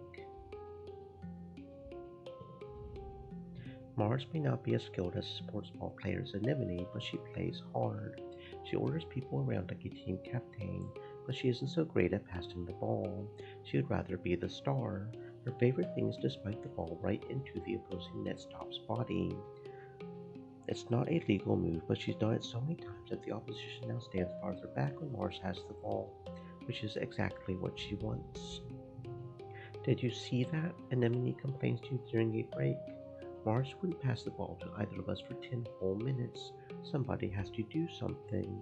Mars may not be as skilled as a sports ball player as Anemone, but she plays hard. She orders people around like a team captain, but she isn't so great at passing the ball. She would rather be the star. Her favorite thing is to spike the ball right into the opposing net stop's body. It's not a legal move, but she's done it so many times that the opposition now stands farther back when Mars has the ball, which is exactly what she wants. Did you see that? Anemone complains to you during a break. Mars wouldn't pass the ball to either of us for 10 whole minutes. Somebody has to do something.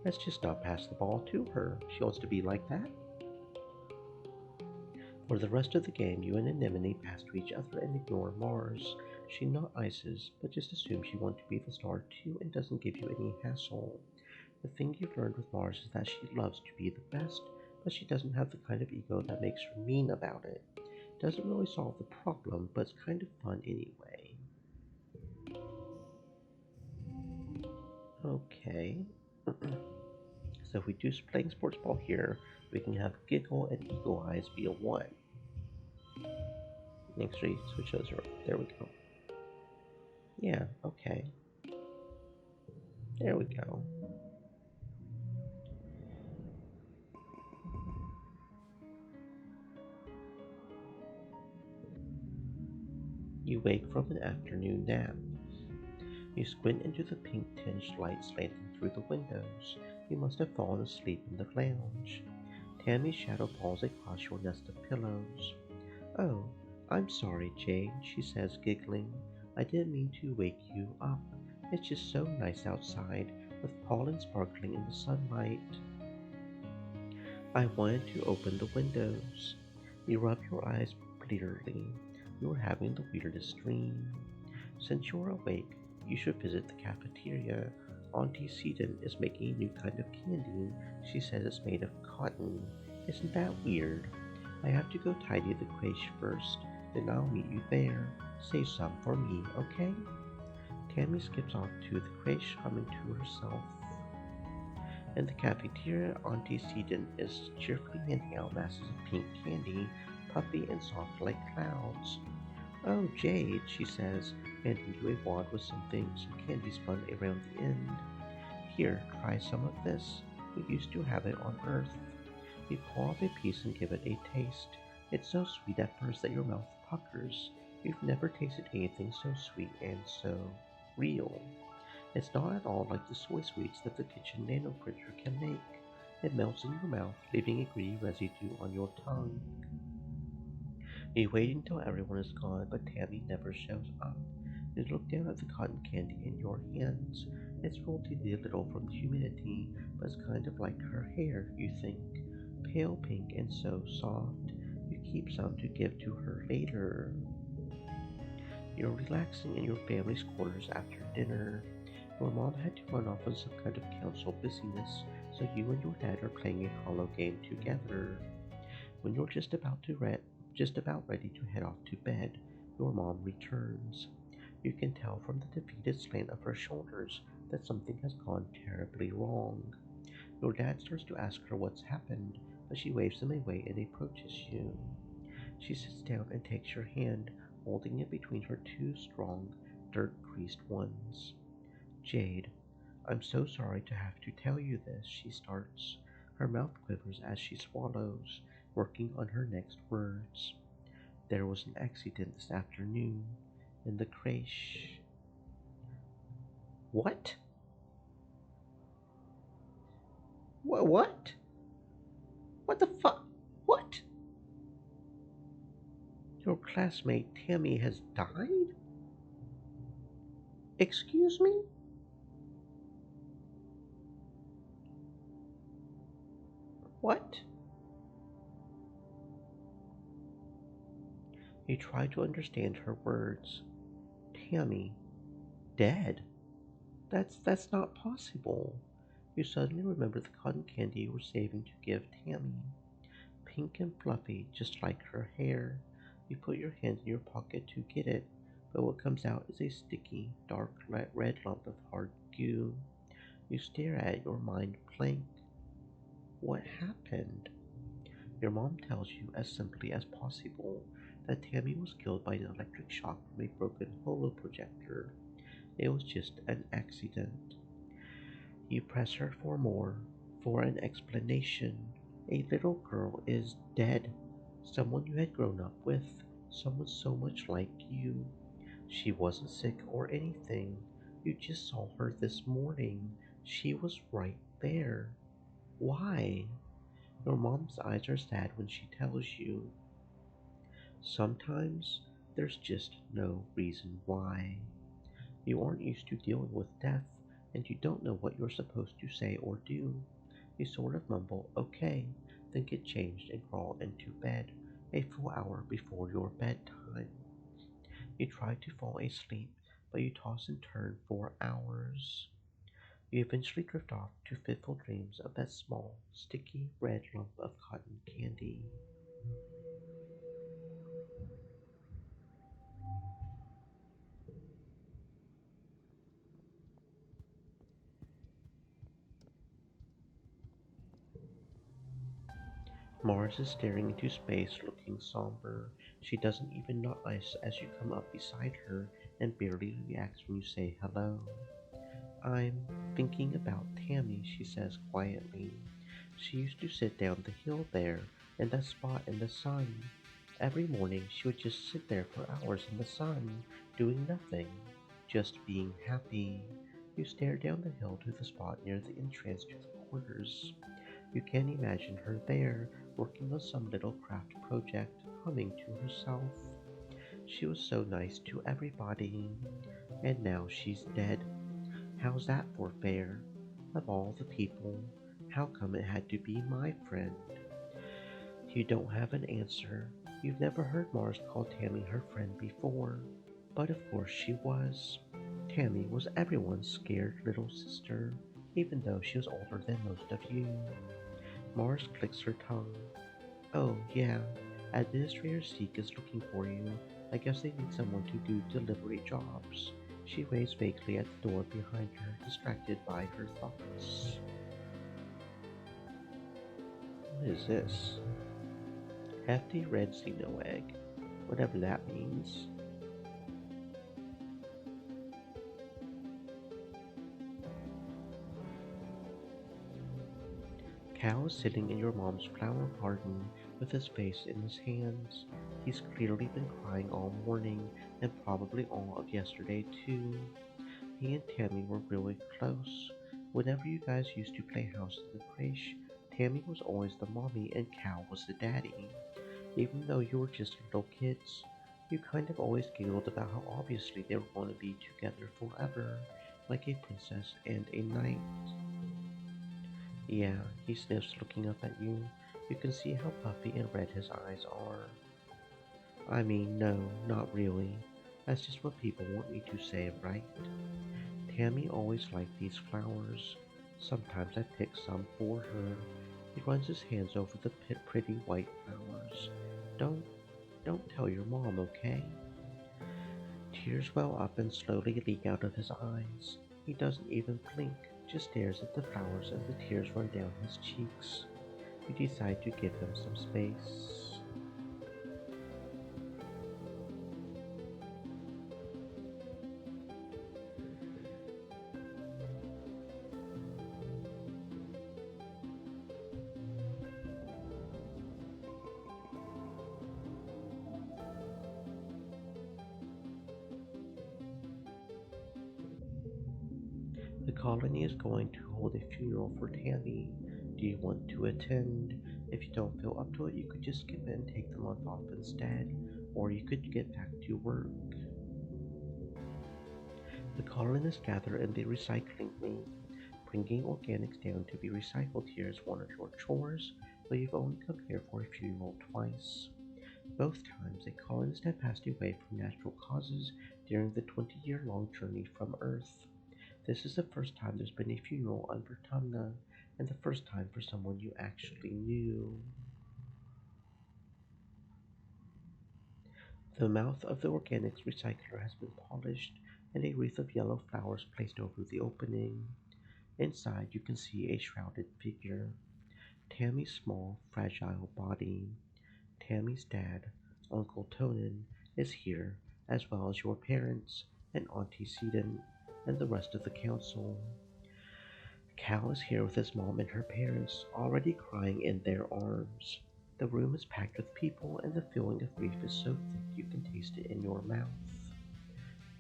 Let's just not pass the ball to her. She wants to be like that. For the rest of the game, you and Anemone pass to each other and ignore Mars. She not ices, but just assumes you want to be the star too and doesn't give you any hassle. The thing you've learned with Mars is that she loves to be the best, but she doesn't have the kind of ego that makes her mean about it. Doesn't really solve the problem, but it's kind of fun anyway. Okay. So if we do playing sports ball here, we can have Giggle and Eagle Eyes be a 1. Next we switch those around. There we go. Yeah, okay. There we go. You wake from an afternoon nap. You squint into the pink tinged light slanting through the windows. You must have fallen asleep in the lounge. Tammy's shadow falls across your nest of pillows. Oh, I'm sorry, Jane, she says, giggling. I didn't mean to wake you up. It's just so nice outside, with pollen sparkling in the sunlight. I wanted to open the windows. You rub your eyes blearily. You're having the weirdest dream. Since you're awake, you should visit the cafeteria. Auntie Seaton is making a new kind of candy. She says it's made of cotton. Isn't that weird? I have to go tidy the creche first, then I'll meet you there. Save some for me, okay? Tammy skips off to the creche, humming to herself. In the cafeteria, Auntie Seaton is cheerfully handing out masses of pink candy, puffy and soft like clouds. Oh, Jade, she says, handing you a wad with some candy spun around the end. Here, try some of this. We used to have it on Earth. You pull off a piece and give it a taste. It's so sweet at first that your mouth puckers. You've never tasted anything so sweet and so real. It's not at all like the soy sweets that the kitchen nano printer can make. It melts in your mouth, leaving a gritty residue on your tongue. You wait until everyone is gone, but Tammy never shows up. You look down at the cotton candy in your hands. It's wilted a little from the humidity, but it's kind of like her hair, you think. Pale pink and so soft. You keep some to give to her later. You're relaxing in your family's quarters after dinner. Your mom had to run off on some kind of council busyness, so you and your dad are playing a hollow game together. When you're just about ready to head off to bed, your mom returns. You can tell from the defeated slant of her shoulders that something has gone terribly wrong. Your dad starts to ask her what's happened, but she waves him away and approaches you. She sits down and takes your hand, holding it between her two strong, dirt-greased ones. Jade, I'm so sorry to have to tell you this, she starts. Her mouth quivers as she swallows, working on her next words. There was an accident this afternoon in the creche. What? What? What the fuck? What? Your classmate Tammy has died? Excuse me? What? You try to understand her words. Tammy, dead? That's not possible. You suddenly remember the cotton candy you were saving to give Tammy. Pink and fluffy, just like her hair. You put your hand in your pocket to get it, but what comes out is a sticky, dark red lump of hard goo. You stare at it, your mind blank. What happened? Your mom tells you as simply as possible that Tammy was killed by an electric shock from a broken holo projector. It was just an accident. You press her for more, for an explanation. A little girl is dead. Someone you had grown up with. Someone so much like you. She wasn't sick or anything. You just saw her this morning. She was right there. Why? Your mom's eyes are sad when she tells you. Sometimes there's just no reason why. You aren't used to dealing with death, and you don't know what you're supposed to say or do. You sort of mumble, okay, then get changed and crawl into bed a full hour before your bedtime. You try to fall asleep, but you toss and turn for hours. You eventually drift off to fitful dreams of that small, sticky red lump of cotton candy. Mars is staring into space, looking somber. She doesn't even notice as you come up beside her and barely reacts when you say hello. I'm thinking about Tammy, she says quietly. She used to sit down the hill there, in that spot in the sun. Every morning she would just sit there for hours in the sun, doing nothing, just being happy. You stare down the hill to the spot near the entrance to the quarters. You can imagine her there, working on some little craft project, humming to herself. She was so nice to everybody, and now she's dead. How's that for fair? Of all the people, how come it had to be my friend? You don't have an answer. You've never heard Mars call Tammy her friend before. But of course she was. Tammy was everyone's scared little sister, even though she was older than most of you. Mars clicks her tongue. Oh, yeah. Administrator Seek is looking for you. I guess they need someone to do delivery jobs. She waves vaguely at the door behind her, distracted by her thoughts. What is this? Hefty red Xeno egg. Whatever that means. Cal is sitting in your mom's flower garden with his face in his hands. He's clearly been crying all morning and probably all of yesterday too. He and Tammy were really close. Whenever you guys used to play house in the creche, Tammy was always the mommy and Cal was the daddy. Even though you were just little kids, you kind of always giggled about how obviously they were going to be together forever, like a princess and a knight. Yeah, he sniffs, looking up at you. You can see how puffy and red his eyes are. I mean, no, not really. That's just what people want me to say, right? Tammy always liked these flowers. Sometimes I pick some for her. He runs his hands over the pretty white flowers. Don't, don't tell your mom, okay? Tears well up and slowly leak out of his eyes. He doesn't even blink, just stares at the flowers and the tears run down his cheeks. You decide to give him some space. The colony is going to hold a funeral for Tammy. Do you want to attend? If you don't feel up to it, you could just skip it and take the month off instead, or you could get back to work. The colonists gather in the recycling room. Bringing organics down to be recycled here is one of your chores, though you've only come here for a funeral twice. Both times, a colonist had passed away from natural causes during the 20-year-long journey from Earth. This is the first time there's been a funeral on Vertumna, and the first time for someone you actually knew. The mouth of the organics recycler has been polished, and a wreath of yellow flowers placed over the opening. Inside, you can see a shrouded figure. Tammy's small, fragile body. Tammy's dad, Uncle Tonin, is here, as well as your parents and Auntie Seaton and the rest of the council. Cal is here with his mom and her parents, already crying in their arms. The room is packed with people, and the feeling of grief is so thick you can taste it in your mouth.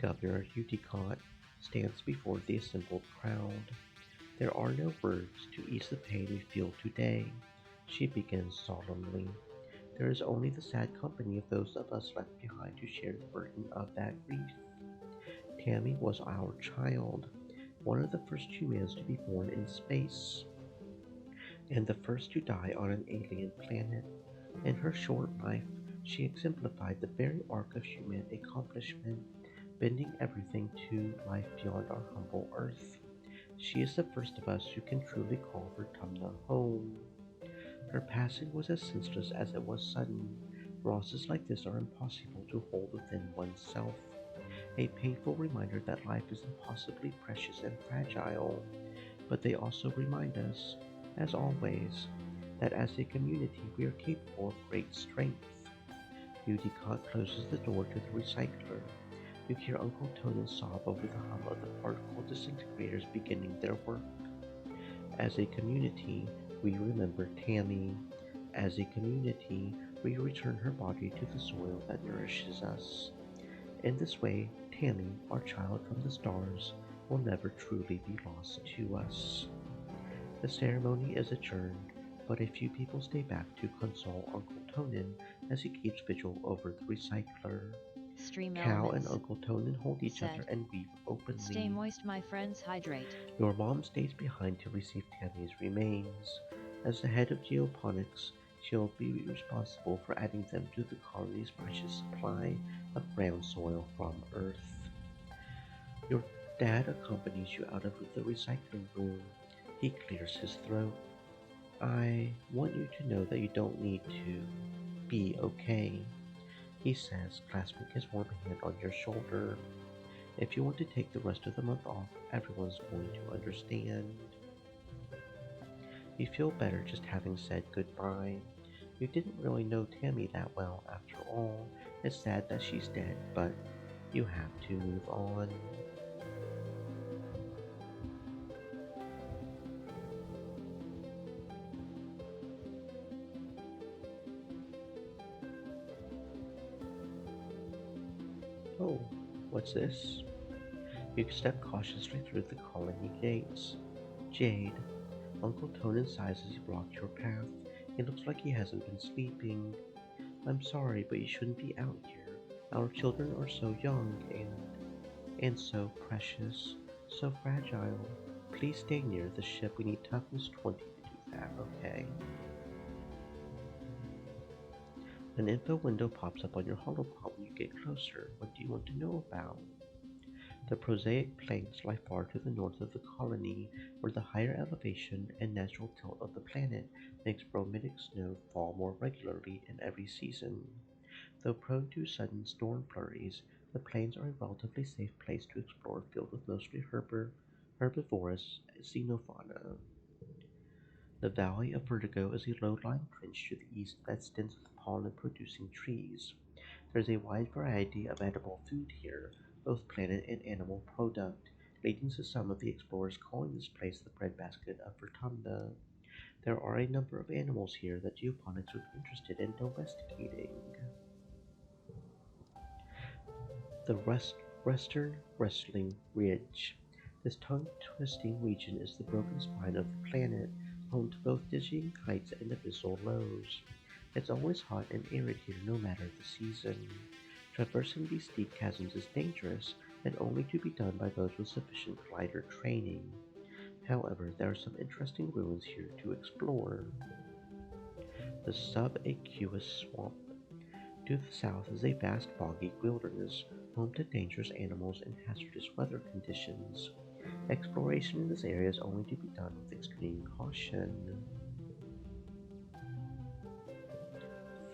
Governor Uticott stands before the assembled crowd. There are no words to ease the pain we feel today. She begins solemnly. There is only the sad company of those of us left behind to share the burden of that grief. Tammy was our child, one of the first humans to be born in space, and the first to die on an alien planet. In her short life, she exemplified the very arc of human accomplishment, bending everything to life beyond our humble Earth. She is the first of us who can truly call Vertumna home. Her passing was as senseless as it was sudden. Losses like this are impossible to hold within oneself. A painful reminder that life is impossibly precious and fragile, but they also remind us, as always, that as a community we are capable of great strength. Udicott closes the door to the recycler. You hear Uncle Tonin sob over the hum of the particle disintegrators beginning their work. As a community, we remember Tammy. As a community, we return her body to the soil that nourishes us. In this way, Tammy, our child from the stars, will never truly be lost to us. The ceremony is adjourned, but a few people stay back to console Uncle Tonin as he keeps vigil over the recycler. Stream Cal and Elements Uncle Tonin hold each other said, and weep "Stay openly. moist, my friends, hydrate." Your mom stays behind to receive Tammy's remains. As the head of geoponics, she'll be responsible for adding them to the colony's precious supply of ground soil from Earth. Your dad accompanies you out of the recycling room. He clears his throat. I want you to know that you don't need to be okay, he says, clasping his warm hand on your shoulder. If you want to take the rest of the month off, everyone's going to understand. You feel better just having said goodbye. You didn't really know Tammy that well after all. It's sad that she's dead, but you have to move on. Oh, what's this? You step cautiously through the colony gates. Jade, Uncle Tonin sighs as he blocks your path. He looks like he hasn't been sleeping. I'm sorry, but you shouldn't be out here. Our children are so young and so precious, so fragile. Please stay near the ship. We need toughness 20 to do that, okay? An info window pops up on your holopod when you get closer. What do you want to know about? The prosaic plains lie far to the north of the colony, where the higher elevation and natural tilt of the planet makes bromidic snow fall more regularly in every season. Though prone to sudden storm flurries, the plains are a relatively safe place to explore, filled with mostly herbivorous xenofauna. The Valley of Vertigo is a low-lying fringe to the east that stems with pollen-producing trees. There is a wide variety of edible food here, both plant and animal product, leading to some of the explorers calling this place the breadbasket of Vertumda. There are a number of animals here that geoponics are interested in domesticating. The Western Wrestling Ridge. This tongue-twisting region is the broken spine of the planet, home to both dizzying heights and abyssal lows. It's always hot and arid here no matter the season. Traversing these steep chasms is dangerous, and only to be done by those with sufficient glider training. However, there are some interesting ruins here to explore. The subaqueous swamp. To the south is a vast boggy wilderness, home to dangerous animals and hazardous weather conditions. Exploration in this area is only to be done with extreme caution.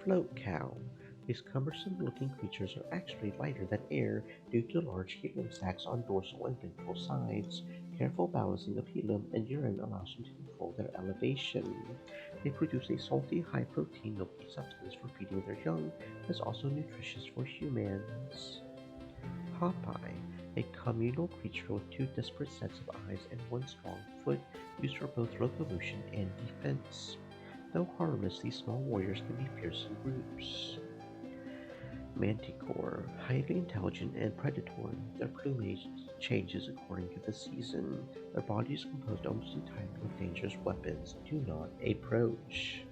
Float cow. These cumbersome looking creatures are actually lighter than air due to large helium sacs on dorsal and ventral sides. Careful balancing of helium and urine allows them to control their elevation. They produce a salty, high protein milky substance for feeding their young, that's also nutritious for humans. Popeye, a communal creature with two disparate sets of eyes and one strong foot, used for both locomotion and defense. Though harmless, these small warriors can be fierce in groups. Manticore, highly intelligent and predatory. Their plumage changes according to the season. Their body is composed almost entirely of dangerous weapons. Do not approach.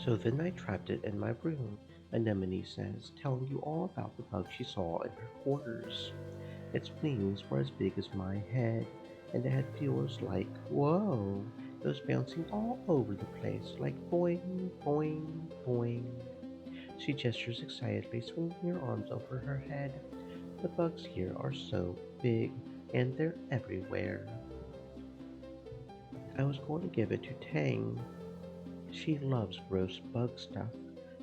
So then I trapped it in my room, Anemone says, telling you all about the bug she saw in her quarters. Its wings were as big as my head, and it had feelers like, whoa, it was bouncing all over the place, like boing, boing, boing. She gestures excitedly, swinging her arms over her head. The bugs here are so big and they're everywhere. I was going to give it to Tang. She loves gross bug stuff,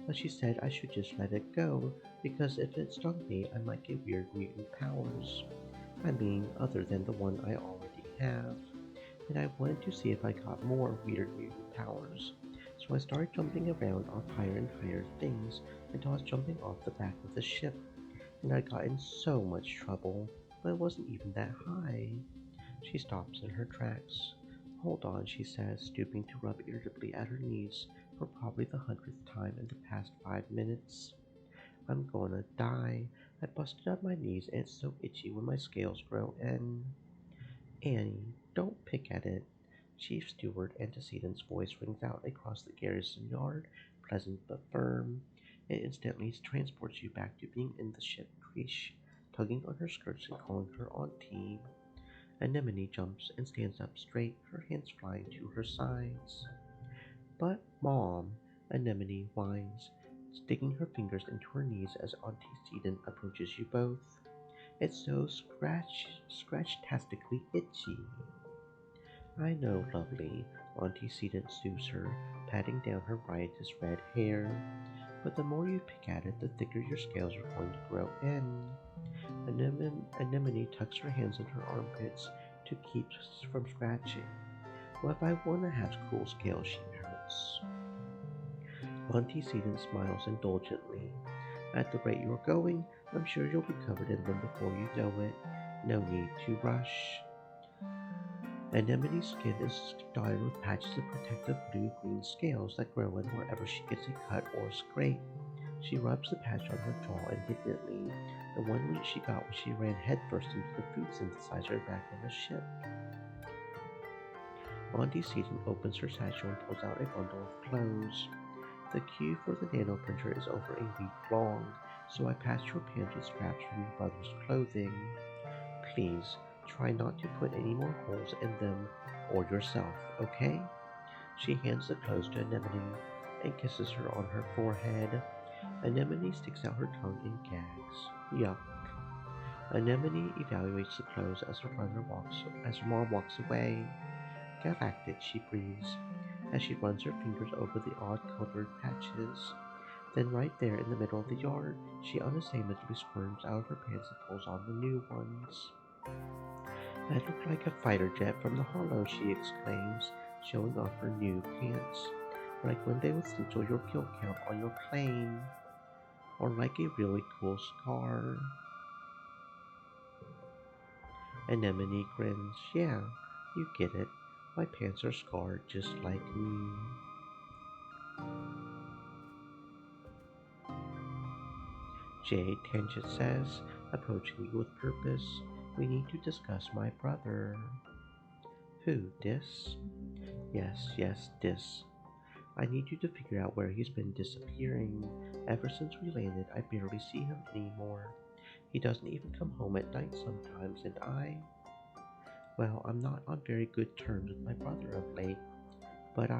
but she said I should just let it go because if it stung me, I might get weird mutant powers. I mean, other than the one I already have. And I wanted to see if I got more weird mutant powers. So I started jumping around off higher and higher things until I was jumping off the back of the ship, and I got in so much trouble, but it wasn't even that high. She stops in her tracks. Hold on, she says, stooping to rub irritably at her knees for probably the 100th time in the past 5 minutes. I'm gonna die. I busted up my knees and it's so itchy when my scales grow in. Annie, don't pick at it. Chief Steward Antecedent's voice rings out across the garrison yard, pleasant but firm. It instantly transports you back to being in the ship Krish, tugging on her skirts and calling her auntie. Anemone jumps and stands up straight, her hands flying to her sides. But, Mom, Anemone whines, sticking her fingers into her knees as Antecedent approaches you both. It's so scratch-tastically itchy. I know, lovely, Antecedent soothes her, patting down her riotous red hair. But the more you pick at it, the thicker your scales are going to grow in. Anemone tucks her hands in her armpits to keep from scratching. Well, if I want to have cool scales, she pouts. Antecedent smiles indulgently. At the rate you're going, I'm sure you'll be covered in them before you know it. No need to rush. Anemone's skin is dotted with patches of protective blue-green scales that grow in wherever she gets a cut or scrape. She rubs the patch on her jaw indignantly, the one which she got when she ran headfirst into the food synthesizer back on the ship. Antecedent opens her satchel and pulls out a bundle of clothes. The queue for the nanoprinter is over a week long, so I patched your pants with scraps from your brother's clothing. Please, try not to put any more holes in them or yourself, okay? She hands the clothes to Anemone and kisses her on her forehead. Anemone sticks out her tongue and gags. Yuck. Anemone evaluates the clothes as her mom walks away. Galactic, she breathes, as she runs her fingers over the odd-colored patches. Then right there in the middle of the yard, she unashamedly squirms out of her pants and pulls on the new ones. I look like a fighter jet from the hollow, she exclaims, showing off her new pants. Like when they would stencil your kill count on your plane. Or like a really cool scar. Anemone grins. Yeah, you get it. My pants are scarred just like me. Jade, Tangent says, approaching you with purpose. We need to discuss my brother. Who, Dis? Yes, yes, Dis. I need you to figure out where he's been disappearing. Ever since we landed, I barely see him anymore. He doesn't even come home at night sometimes, and well, I'm not on very good terms with my brother of late, but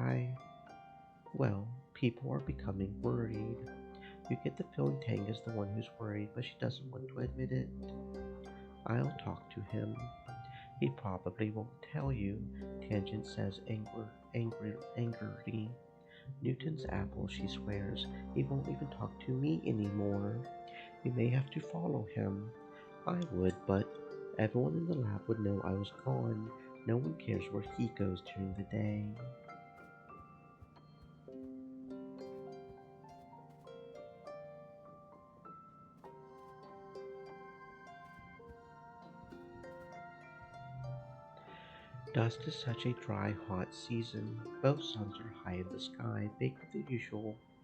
well, people are becoming worried. You get the feeling Tang is the one who's worried, but she doesn't want to admit it. I'll talk to him. He probably won't tell you, Tangent says angrily. Newton's apple, she swears. He won't even talk to me anymore. We may have to follow him. I would, but everyone in the lab would know I was gone. No one cares where he goes during the day. Dust is such a dry, hot season. Both suns are high in the sky, baked with the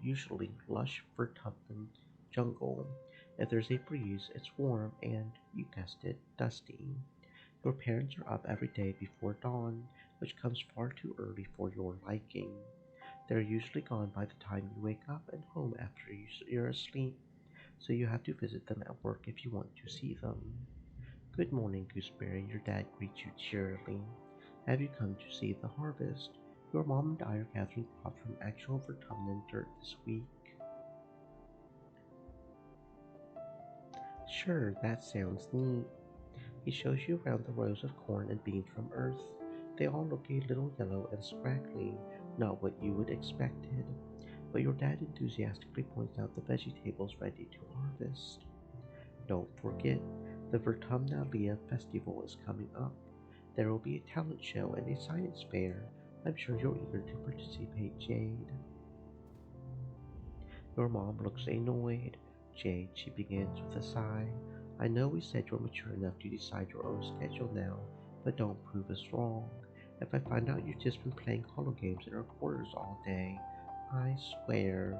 usually lush, verdant jungle. If there's a breeze, it's warm and, you guessed it, dusty. Your parents are up every day before dawn, which comes far too early for your liking. They're usually gone by the time you wake up and home after you're asleep, so you have to visit them at work if you want to see them. Good morning, Gooseberry, your dad greets you cheerily. Have you come to see the harvest? Your mom and I are gathering crops from actual vertumnant dirt this week. Sure, that sounds neat. He shows you around the rows of corn and beans from Earth. They all look a little yellow and scraggly, not what you would expected. But your dad enthusiastically points out the vegetables ready to harvest. Don't forget, the Vertumnalia Festival is coming up. There will be a talent show and a science fair. I'm sure you're eager to participate, Jade. Your mom looks annoyed. Jade, she begins with a sigh. I know we said you're mature enough to decide your own schedule now, but don't prove us wrong. If I find out you've just been playing holo games in our quarters all day, I swear.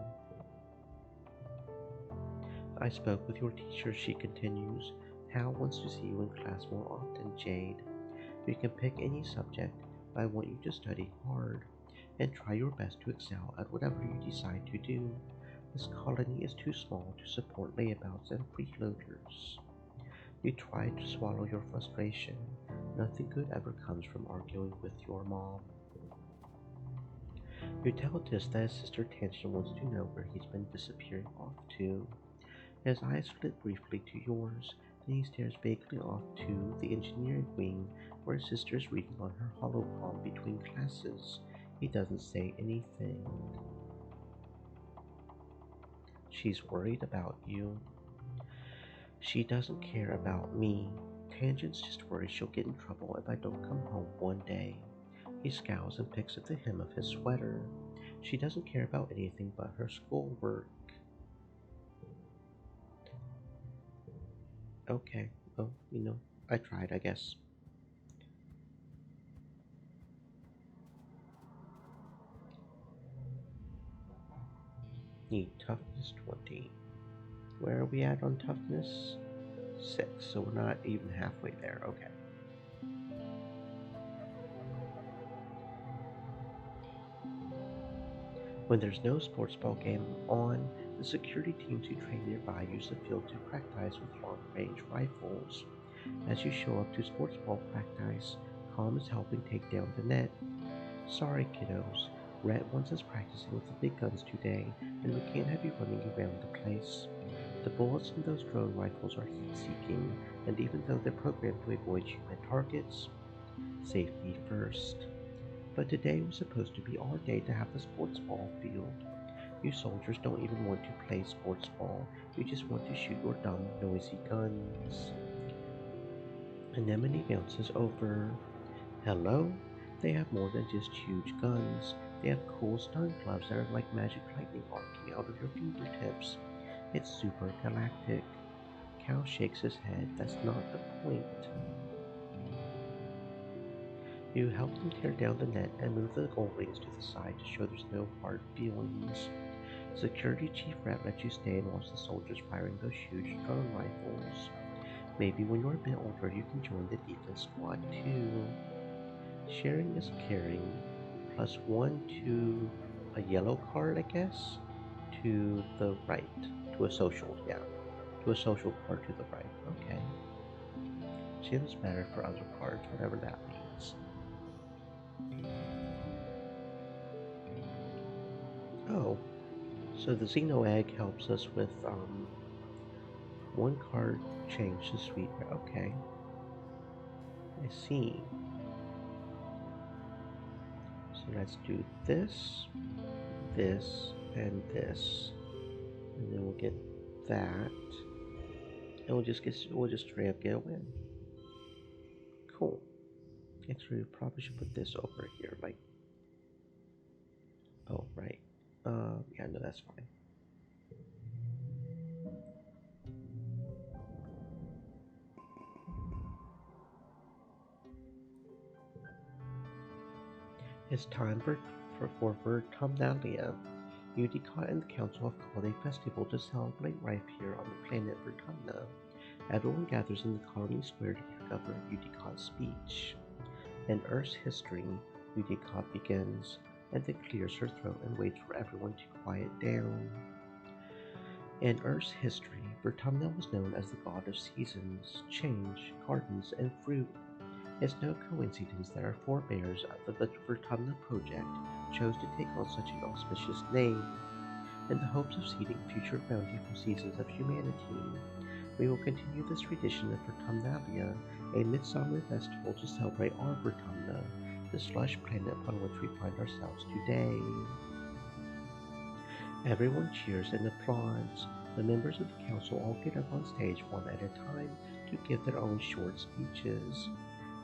I spoke with your teacher, she continues. Hal wants to see you in class more often, Jade. You can pick any subject, but I want you to study hard and try your best to excel at whatever you decide to do. This colony is too small to support layabouts and freeloaders. You try to swallow your frustration. Nothing good ever comes from arguing with your mom. You tell Tis that his sister Tangent wants to know where he's been disappearing off to. His eyes flit briefly to yours, then he stares vaguely off to the engineering wing where his sister is reading on her holopalm between classes. He doesn't say anything. She's worried about you. She doesn't care about me. Tangent's just worried she'll get in trouble if I don't come home one day. He scowls and picks at the hem of his sweater. She doesn't care about anything but her schoolwork. Okay, well, I tried, I guess. Need toughness 20. Where are we at on toughness? 6, so we're not even halfway there. Okay. When there's no sports ball game on, the security teams who train nearby use the field to practice with long-range rifles. As you show up to sports ball practice, Calm is helping take down the net. Sorry, kiddos. Rhett wants us practicing with the big guns today, and we can't have you running around the place. The bullets in those drone rifles are heat-seeking, and even though they're programmed to avoid human targets, safety first. But today was supposed to be our day to have the sports ball field. You soldiers don't even want to play sports ball, you just want to shoot your dumb, noisy guns. Anemone bounces over. Hello? They have more than just huge guns. They have cool stun gloves that are like magic lightning arcing out of your fingertips. It's super galactic. Cal shakes his head. That's not the point. You help them tear down the net and move the gold rings to the side to show there's no hard feelings. Security Chief Rat lets you stay and watch the soldiers firing those huge drone rifles. Maybe when you're a bit older you can join the defense squad too. Sharing is caring. +1 to a yellow card, I guess? To the right. To a social, yeah. To a social card to the right. Okay. Gems matter for other cards, whatever that means. Oh, so the Xeno Egg helps us with one card change to sweet. Okay, I see. So let's do this, this, and this, and then we'll get that, and we'll just straight up get a win. Cool. Actually, we probably should put this over here. Like, oh right. Yeah, no, that's fine. It's time for Vertumnalia. Utica and the Council have called a festival to celebrate life here on the planet Vertumna. Everyone gathers in the colony square to hear Governor Udica's speech. In Earth's history, Udica begins, and then clears her throat and waits for everyone to quiet down. In Earth's history, Vertumna was known as the god of seasons, change, gardens, and fruit. It's no coincidence that our forebears of the Vertumna project chose to take on such an auspicious name, in the hopes of seeding future bountiful seasons of humanity. We will continue this tradition of Vertumnalia, a midsummer festival to celebrate our Vertumna, the slush planet upon which we find ourselves today. Everyone cheers and applauds. The members of the council all get up on stage one at a time to give their own short speeches.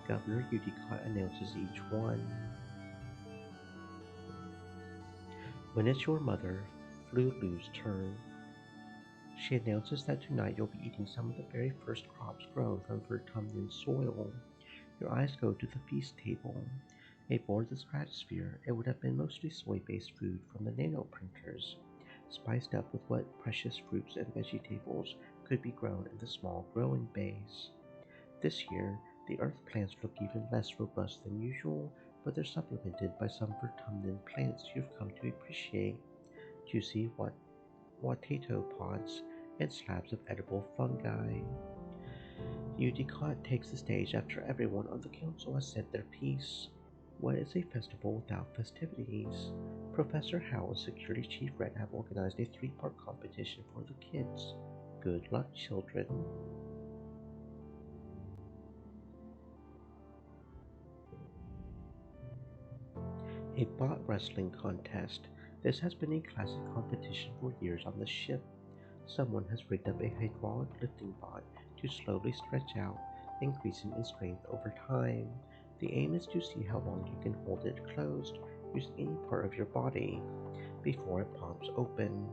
Governor Udicott announces each one. When it's your mother, Flulu's turn, she announces that tonight you'll be eating some of the very first crops grown from Vertumnan's soil. Your eyes go to the feast table. Aboard the stratosphere, it would have been mostly soy-based food from the nanoprinters, spiced up with what precious fruits and vegetables could be grown in the small growing bays. This year, the earth plants look even less robust than usual, but they're supplemented by some Vertumnan plants you've come to appreciate: juicy potato pods and slabs of edible fungi. Udicott takes the stage after everyone on the council has said their piece. What is a festival without festivities? Professor Howe, security chief Red, have organized a three-part competition for the kids. Good luck, children. A bot wrestling contest. This has been a classic competition for years on the ship. Someone has rigged up a hydraulic lifting bot to slowly stretch out, increasing in strength over time. The aim is to see how long you can hold it closed using any part of your body before it pops open.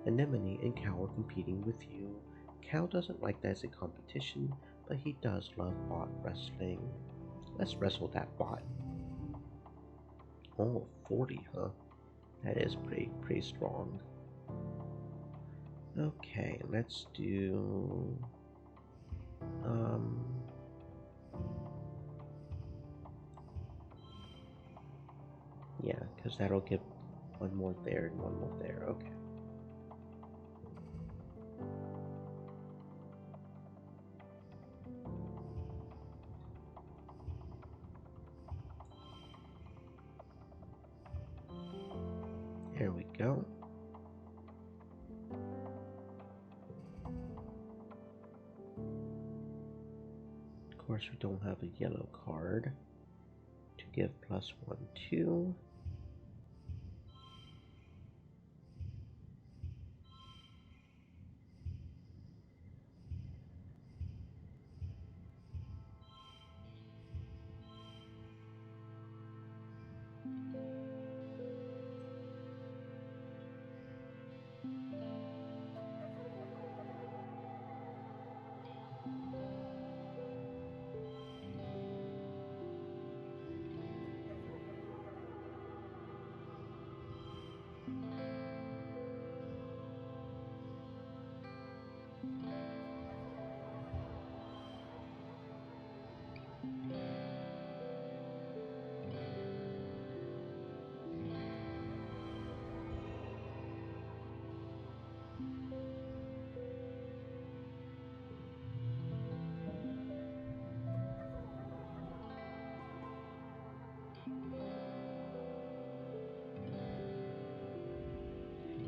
Anemone and Cow are competing with you. Cow doesn't like that as a competition, but he does love bot wrestling. Let's wrestle that bot. Oh, 40, huh? That is pretty strong. Okay, let's do um yeah, because that'll give one more there and one more there. Okay. There we go. Of course, we don't have a yellow card to give +1, 2.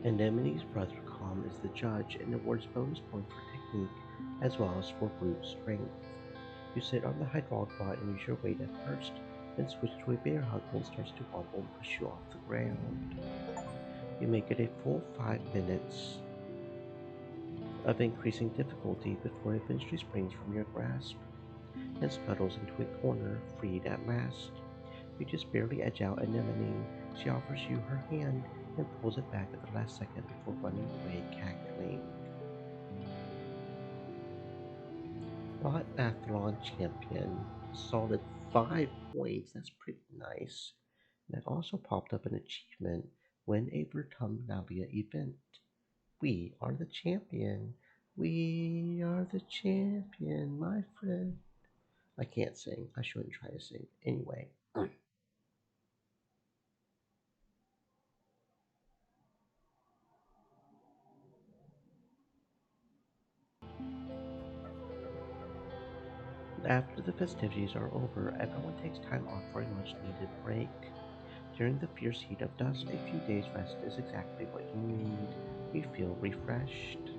Anemone's brother Calm is the judge and awards bonus points for technique as well as for brute strength. You sit on the hydraulic bot and use your weight at first, then switch to a bear hug when it starts to wobble and push you off the ground. You make it a full 5 minutes of increasing difficulty before it eventually springs from your grasp and scuttles into a corner, freed at last. You just barely edge out Anemone. She offers you her hand and pulls it back at the last second before running away, cackling. Bot-athlon champion. Solid 5 points. That's pretty nice. That also popped up an achievement. Win a Vertumnalia event. We are the champion. We are the champion, my friend. I can't sing. I shouldn't try to sing. Anyway. After the festivities are over, everyone takes time off for a much needed break. During the fierce heat of dust, a few days' rest is exactly what you need. You feel refreshed.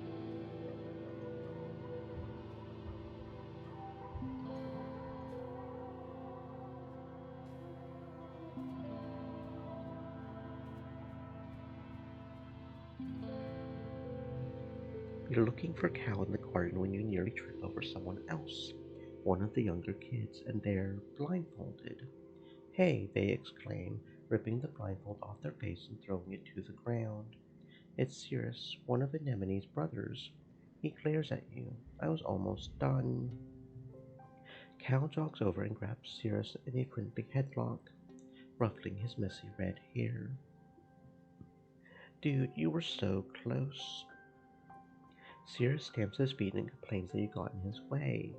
You're looking for Cal in the garden when you nearly trip over someone else, one of the younger kids, and they're blindfolded. Hey, they exclaim, ripping the blindfold off their face and throwing it to the ground. It's Cirrus, one of Anemone's brothers. He glares at you. I was almost done. Cal jogs over and grabs Cirrus in a friendly headlock, ruffling his messy red hair. Dude, you were so close. Cirrus stamps his feet and complains that you got in his way.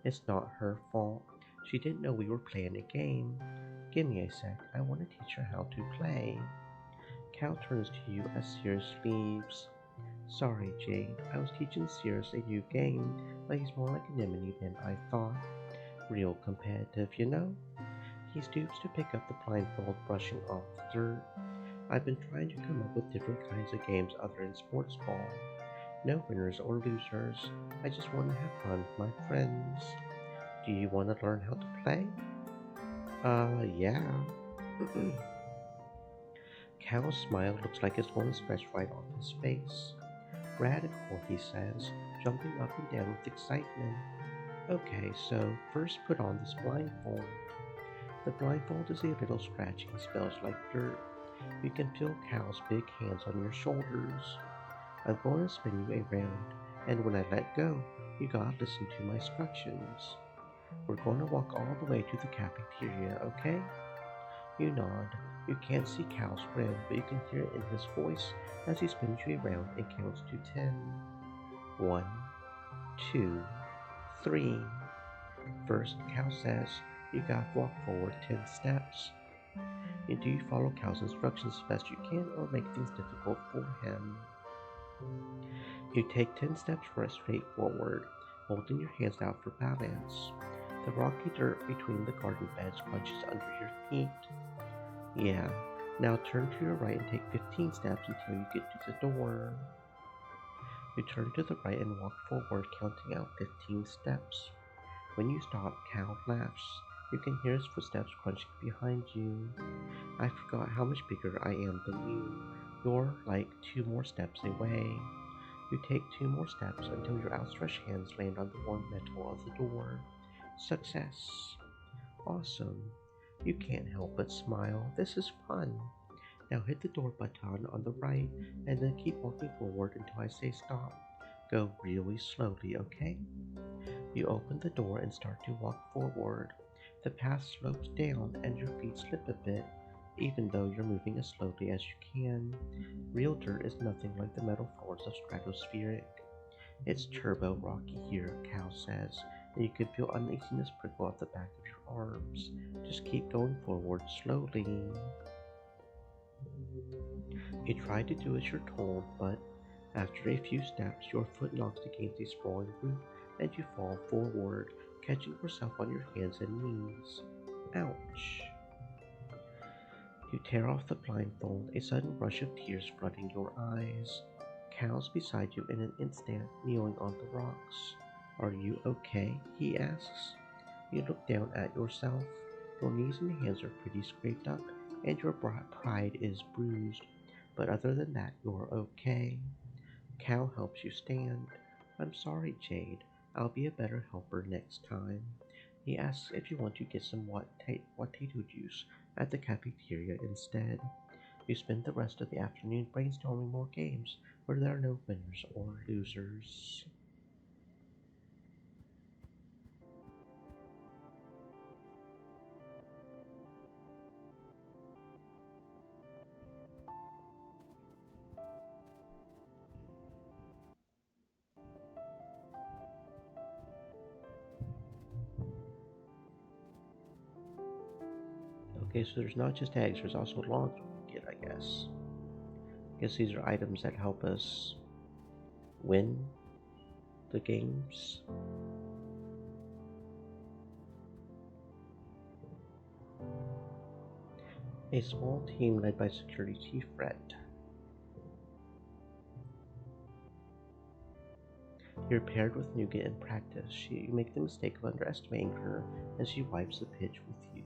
It's not her fault. She didn't know we were playing a game. Give me a sec. I want to teach her how to play. Cal turns to you as Cirrus leaves. Sorry, Jade. I was teaching Cirrus a new game, but he's more like Anemone than I thought. Real competitive, you know? He stoops to pick up the blindfold, brushing off the dirt. I've been trying to come up with different kinds of games other than sports ball. No winners or losers. I just want to have fun with my friends. Do you want to learn how to play? Yeah. Cal's smile looks like it's going to splash right on his face. Radical, he says, jumping up and down with excitement. Okay, so first put on this blindfold. The blindfold is a little scratchy and smells like dirt. You can feel Cal's big hands on your shoulders. I'm going to spin you around, and when I let go, you gotta listen to my instructions. We're going to walk all the way to the cafeteria, okay? You nod. You can't see Cal's grin, but you can hear it in his voice as he spins you around and counts to 10. 1, 2, 3. First, Cal says, you gotta walk forward 10 steps. And do you follow Cal's instructions as best you can or make things difficult for him? You take 10 steps straight forward, holding your hands out for balance. The rocky dirt between the garden beds crunches under your feet. Yeah, now turn to your right and take 15 steps until you get to the door. You turn to the right and walk forward, counting out 15 steps. When you stop, Cal laughs. You can hear his footsteps crunching behind you. I forgot how much bigger I am than you. You're like 2 more steps away. You take 2 more steps until your outstretched hands land on the warm metal of the door. Success. Awesome. You can't help but smile. This is fun. Now hit the door button on the right and then keep walking forward until I say stop. Go really slowly, okay? You open the door and start to walk forward. The path slopes down and your feet slip a bit, even though you're moving as slowly as you can. Real dirt is nothing like the metal floors of Stratospheric. It's turbo rocky here, Cal says, and you can feel uneasiness prickle up the back of your arms. Just keep going forward slowly. You try to do as you're told, but after a few steps, your foot knocks against a sprawling root and you fall forward, catching yourself on your hands and knees. Ouch. You tear off the blindfold, a sudden rush of tears flooding your eyes. Cal's beside you in an instant, kneeling on the rocks. Are you okay? He asks. You look down at yourself. Your knees and hands are pretty scraped up, and your pride is bruised. But other than that, you're okay. Cal helps you stand. I'm sorry, Jade. I'll be a better helper next time. He asks if you want to get some potato juice at the cafeteria instead. You spend the rest of the afternoon brainstorming more games where there are no winners or losers. Okay, so there's not just eggs, there's also logs we can get, I guess. I guess these are items that help us win the games. A small team led by Security Chief Fred. You're paired with Nougat in practice. You make the mistake of underestimating her as she wipes the pitch with you.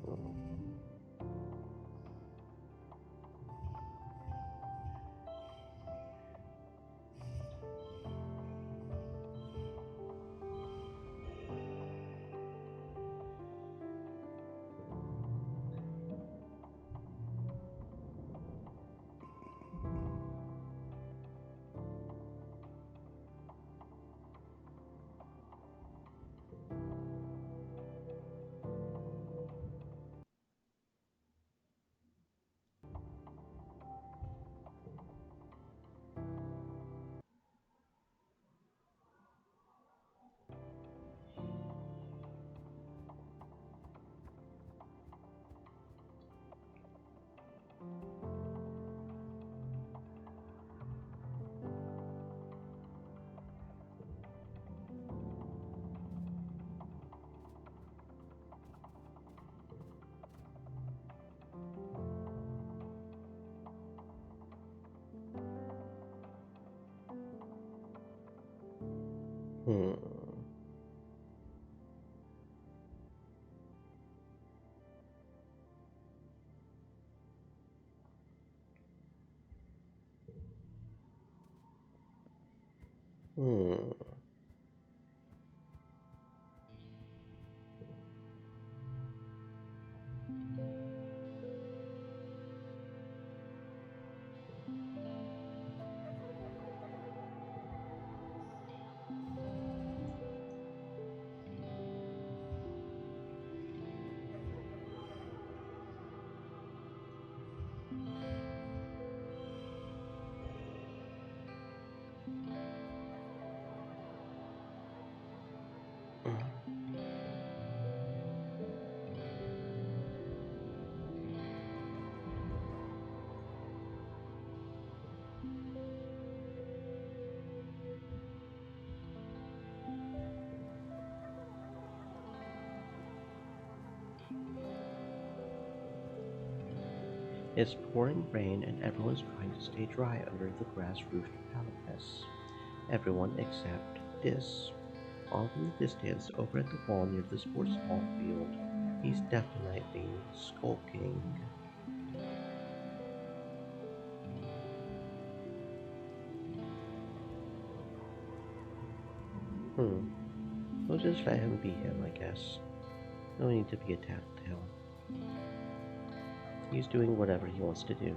Hmm. Hmm. It's pouring rain and everyone's trying to stay dry under the grass-roofed palace. Everyone except this. Off in the distance, over at the wall near the sports ball field, he's definitely skulking. Hmm. We'll just let him be him, I guess. No need to be a tattletale. He's doing whatever he wants to do.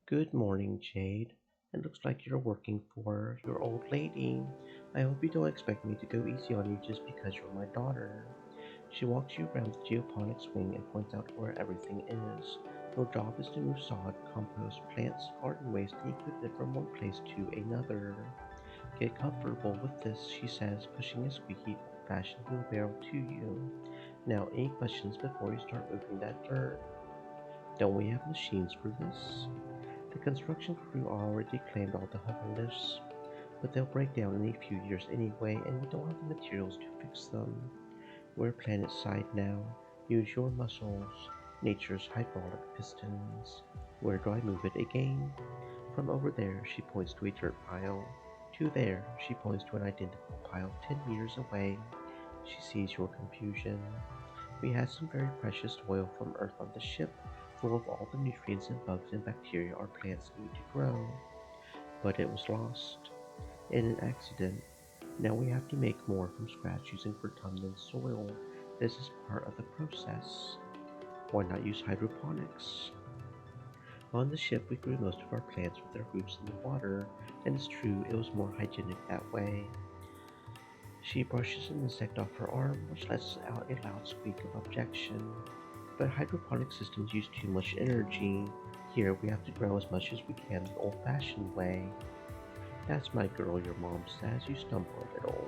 Good morning, Jade. It looks like you're working for your old lady. I hope you don't expect me to go easy on you just because you're my daughter. She walks you around the geoponics wing and points out where everything is. Your job is to move sod, compost, plants, garden waste, and equipment from one place to another. Get comfortable with this, she says, pushing a squeaky, old-fashioned wheelbarrow to you. Now, any questions before you start moving that dirt? Don't we have machines for this? The construction crew already claimed all the hover lifts, but they'll break down in a few years anyway, and we don't have the materials to fix them. We're planet side now. Use your muscles, nature's hydraulic pistons. Where do I move it again? From over there, she points to a dirt pile. To there, she points to an identical pile 10 meters away. She sees your confusion. We had some very precious oil from Earth on the ship, full of all the nutrients and bugs and bacteria our plants need to grow. But it was lost in an accident. Now we have to make more from scratch using Vertumnus soil. This is part of the process. Why not use hydroponics? On the ship, we grew most of our plants with their roots in the water, and it's true it was more hygienic that way. She brushes an insect off her arm, which lets out a loud squeak of objection. But hydroponic systems use too much energy. Here we have to grow as much as we can the old-fashioned way. That's my girl, your mom says. You stumble a little.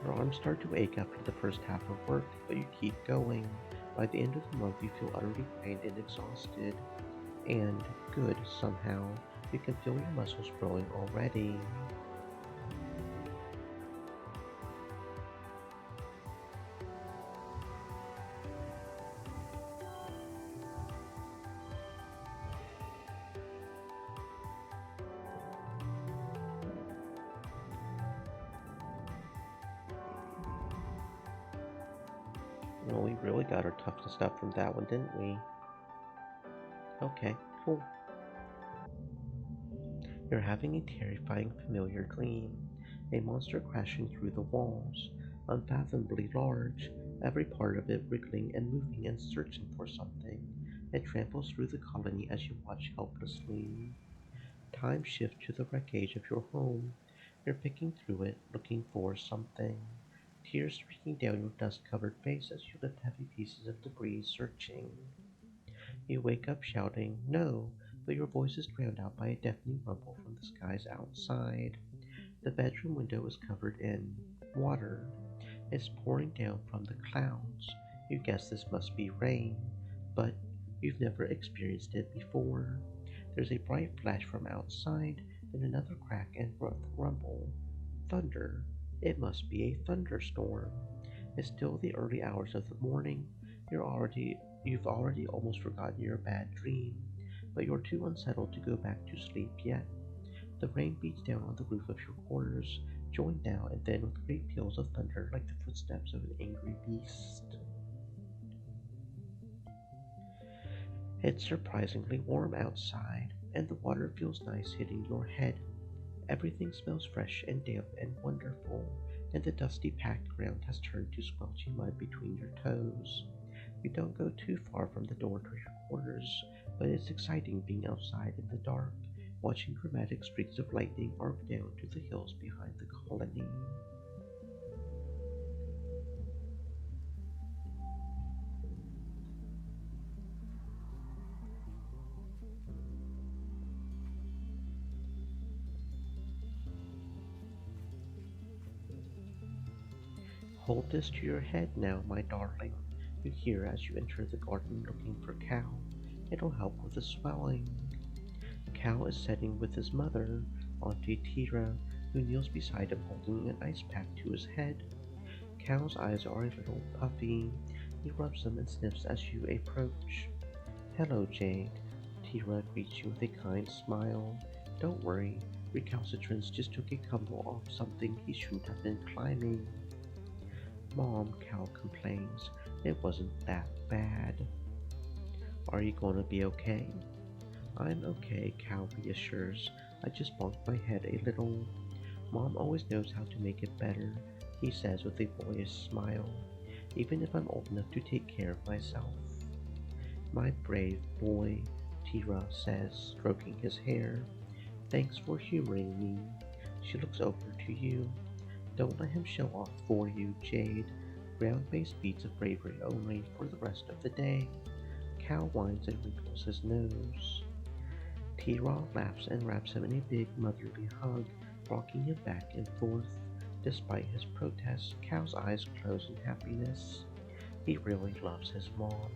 Your arms start to ache after the first half of work, but you keep going. By the end of the month, you feel utterly drained and exhausted. And good, somehow. You can feel your muscles growing already. Well, we really got our toughness up from that one, didn't we? Okay, cool. You're having a terrifying familiar dream. A monster crashing through the walls, unfathomably large, every part of it wriggling and moving and searching for something. It tramples through the colony as you watch helplessly. Time shifts to the wreckage of your home. You're picking through it, looking for something. Tears streaking down your dust-covered face as you lift heavy pieces of debris, searching. You wake up shouting, "No!" but your voice is drowned out by a deafening rumble from the skies outside. The bedroom window is covered in water. It's pouring down from the clouds. You guess this must be rain, but you've never experienced it before. There's a bright flash from outside, then another crack and rumble. Thunder. It must be a thunderstorm. It's still the early hours of the morning. You've already almost forgotten your bad dream, but you're too unsettled to go back to sleep yet. The rain beats down on the roof of your quarters, joined now and then with great peals of thunder like the footsteps of an angry beast. It's surprisingly warm outside, and the water feels nice hitting your head. Everything smells fresh and damp and wonderful, and the dusty packed ground has turned to squelchy mud between your toes. You don't go too far from the door to your quarters, but it's exciting being outside in the dark, watching dramatic streaks of lightning arc down to the hills behind the colony. Hold this to your head now, my darling, you hear as you enter the garden looking for Cal. It'll help with the swelling. Cal is sitting with his mother, Auntie Tira, who kneels beside him holding an ice pack to his head. Cal's eyes are a little puffy. He rubs them and sniffs as you approach. "Hello, Jade." Tira greets you with a kind smile. "Don't worry, recalcitrance just took a tumble off something he shouldn't have been climbing." "Mom," Cal complains, "it wasn't that bad." "Are you gonna be okay?" "I'm okay," Cal reassures. "I just bonked my head a little." "Mom always knows how to make it better," he says with a boyish smile, "even if I'm old enough to take care of myself." "My brave boy," Tira says, stroking his hair. "Thanks for humoring me." She looks over to you. "Don't let him show off for you, Jade. Ground-based beats of bravery only for the rest of the day." Cal whines and wrinkles his nose. Tira laughs and wraps him in a big motherly hug, rocking him back and forth. Despite his protests, Cal's eyes close in happiness. He really loves his mom.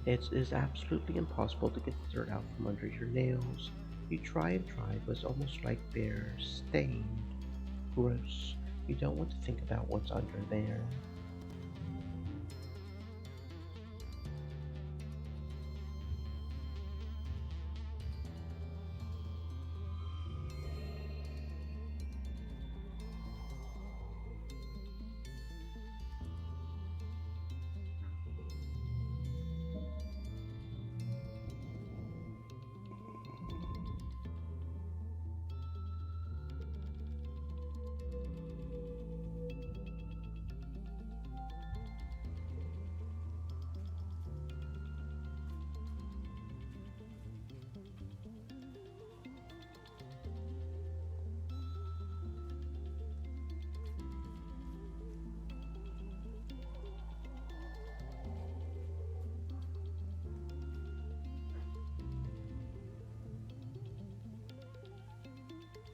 It is absolutely impossible to get the dirt out from under your nails. You try and try, but it's almost like they're stained. Gross. You don't want to think about what's under there.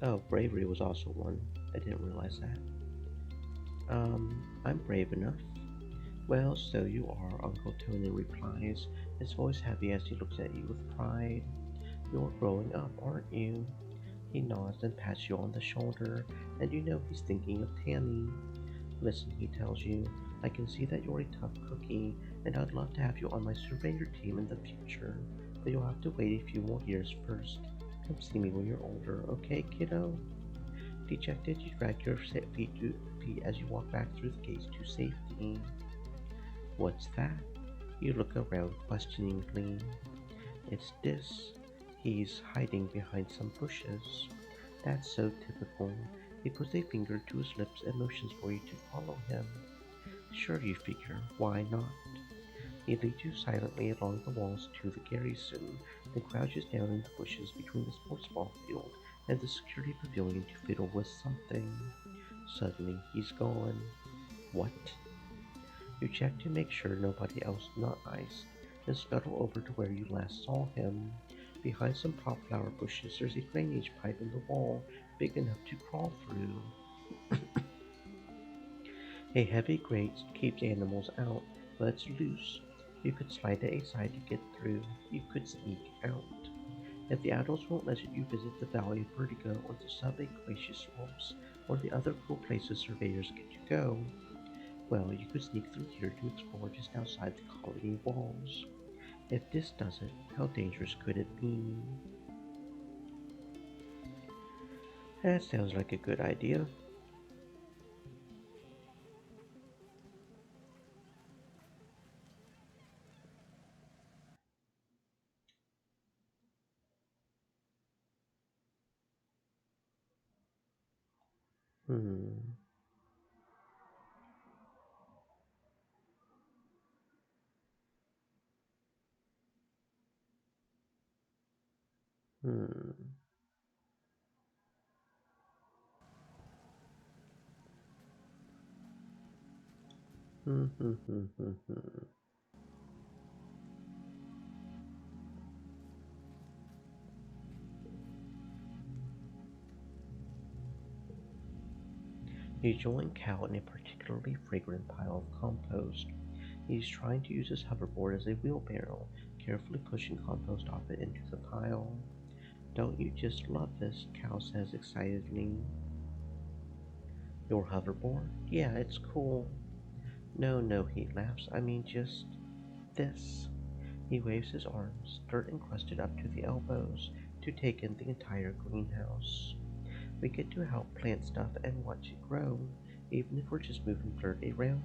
Oh, bravery was also one. I didn't realize that. I'm brave enough. Well, so you are, Uncle Tony replies, his voice heavy as he looks at you with pride. You're growing up, aren't you? He nods and pats you on the shoulder, and you know he's thinking of Tammy. Listen, he tells you, I can see that you're a tough cookie, and I'd love to have you on my surveyor team in the future, but you'll have to wait a few more years first. Come see me when you're older, okay, kiddo? Dejected, you drag your feet as you walk back through the gates to safety. What's that? You look around questioningly. It's this. He's hiding behind some bushes. That's so typical. He puts a finger to his lips and motions for you to follow him. Sure, you figure, why not? He leads you silently along the walls to the garrison, then crouches down in the bushes between the sports ball field and the security pavilion to fiddle with something. Suddenly, he's gone. What? You check to make sure nobody else noticed, then scuttle over to where you last saw him. Behind some poplar bushes, there's a drainage pipe in the wall big enough to crawl through. A heavy grate keeps animals out, but it's loose. You could slide it aside to get through. You could sneak out. If the adults won't let you visit the Valley of Vertigo or the subaqueous swamps or the other cool places surveyors get to go, well, you could sneak through here to explore just outside the colony walls. If this does it, how dangerous could it be? That sounds like a good idea. Hmm. Hmm. Hmm. Hmm. Hmm. Hmm. Hmm. You join Cal in a particularly fragrant pile of compost. He's trying to use his hoverboard as a wheelbarrow, carefully pushing compost off it into the pile. Don't you just love this? Cal says excitedly. Your hoverboard? Yeah, it's cool. No, no, he laughs. I mean, just this. He waves his arms, dirt encrusted up to the elbows, to take in the entire greenhouse. We get to help plant stuff and watch it grow. Even if we're just moving dirt around,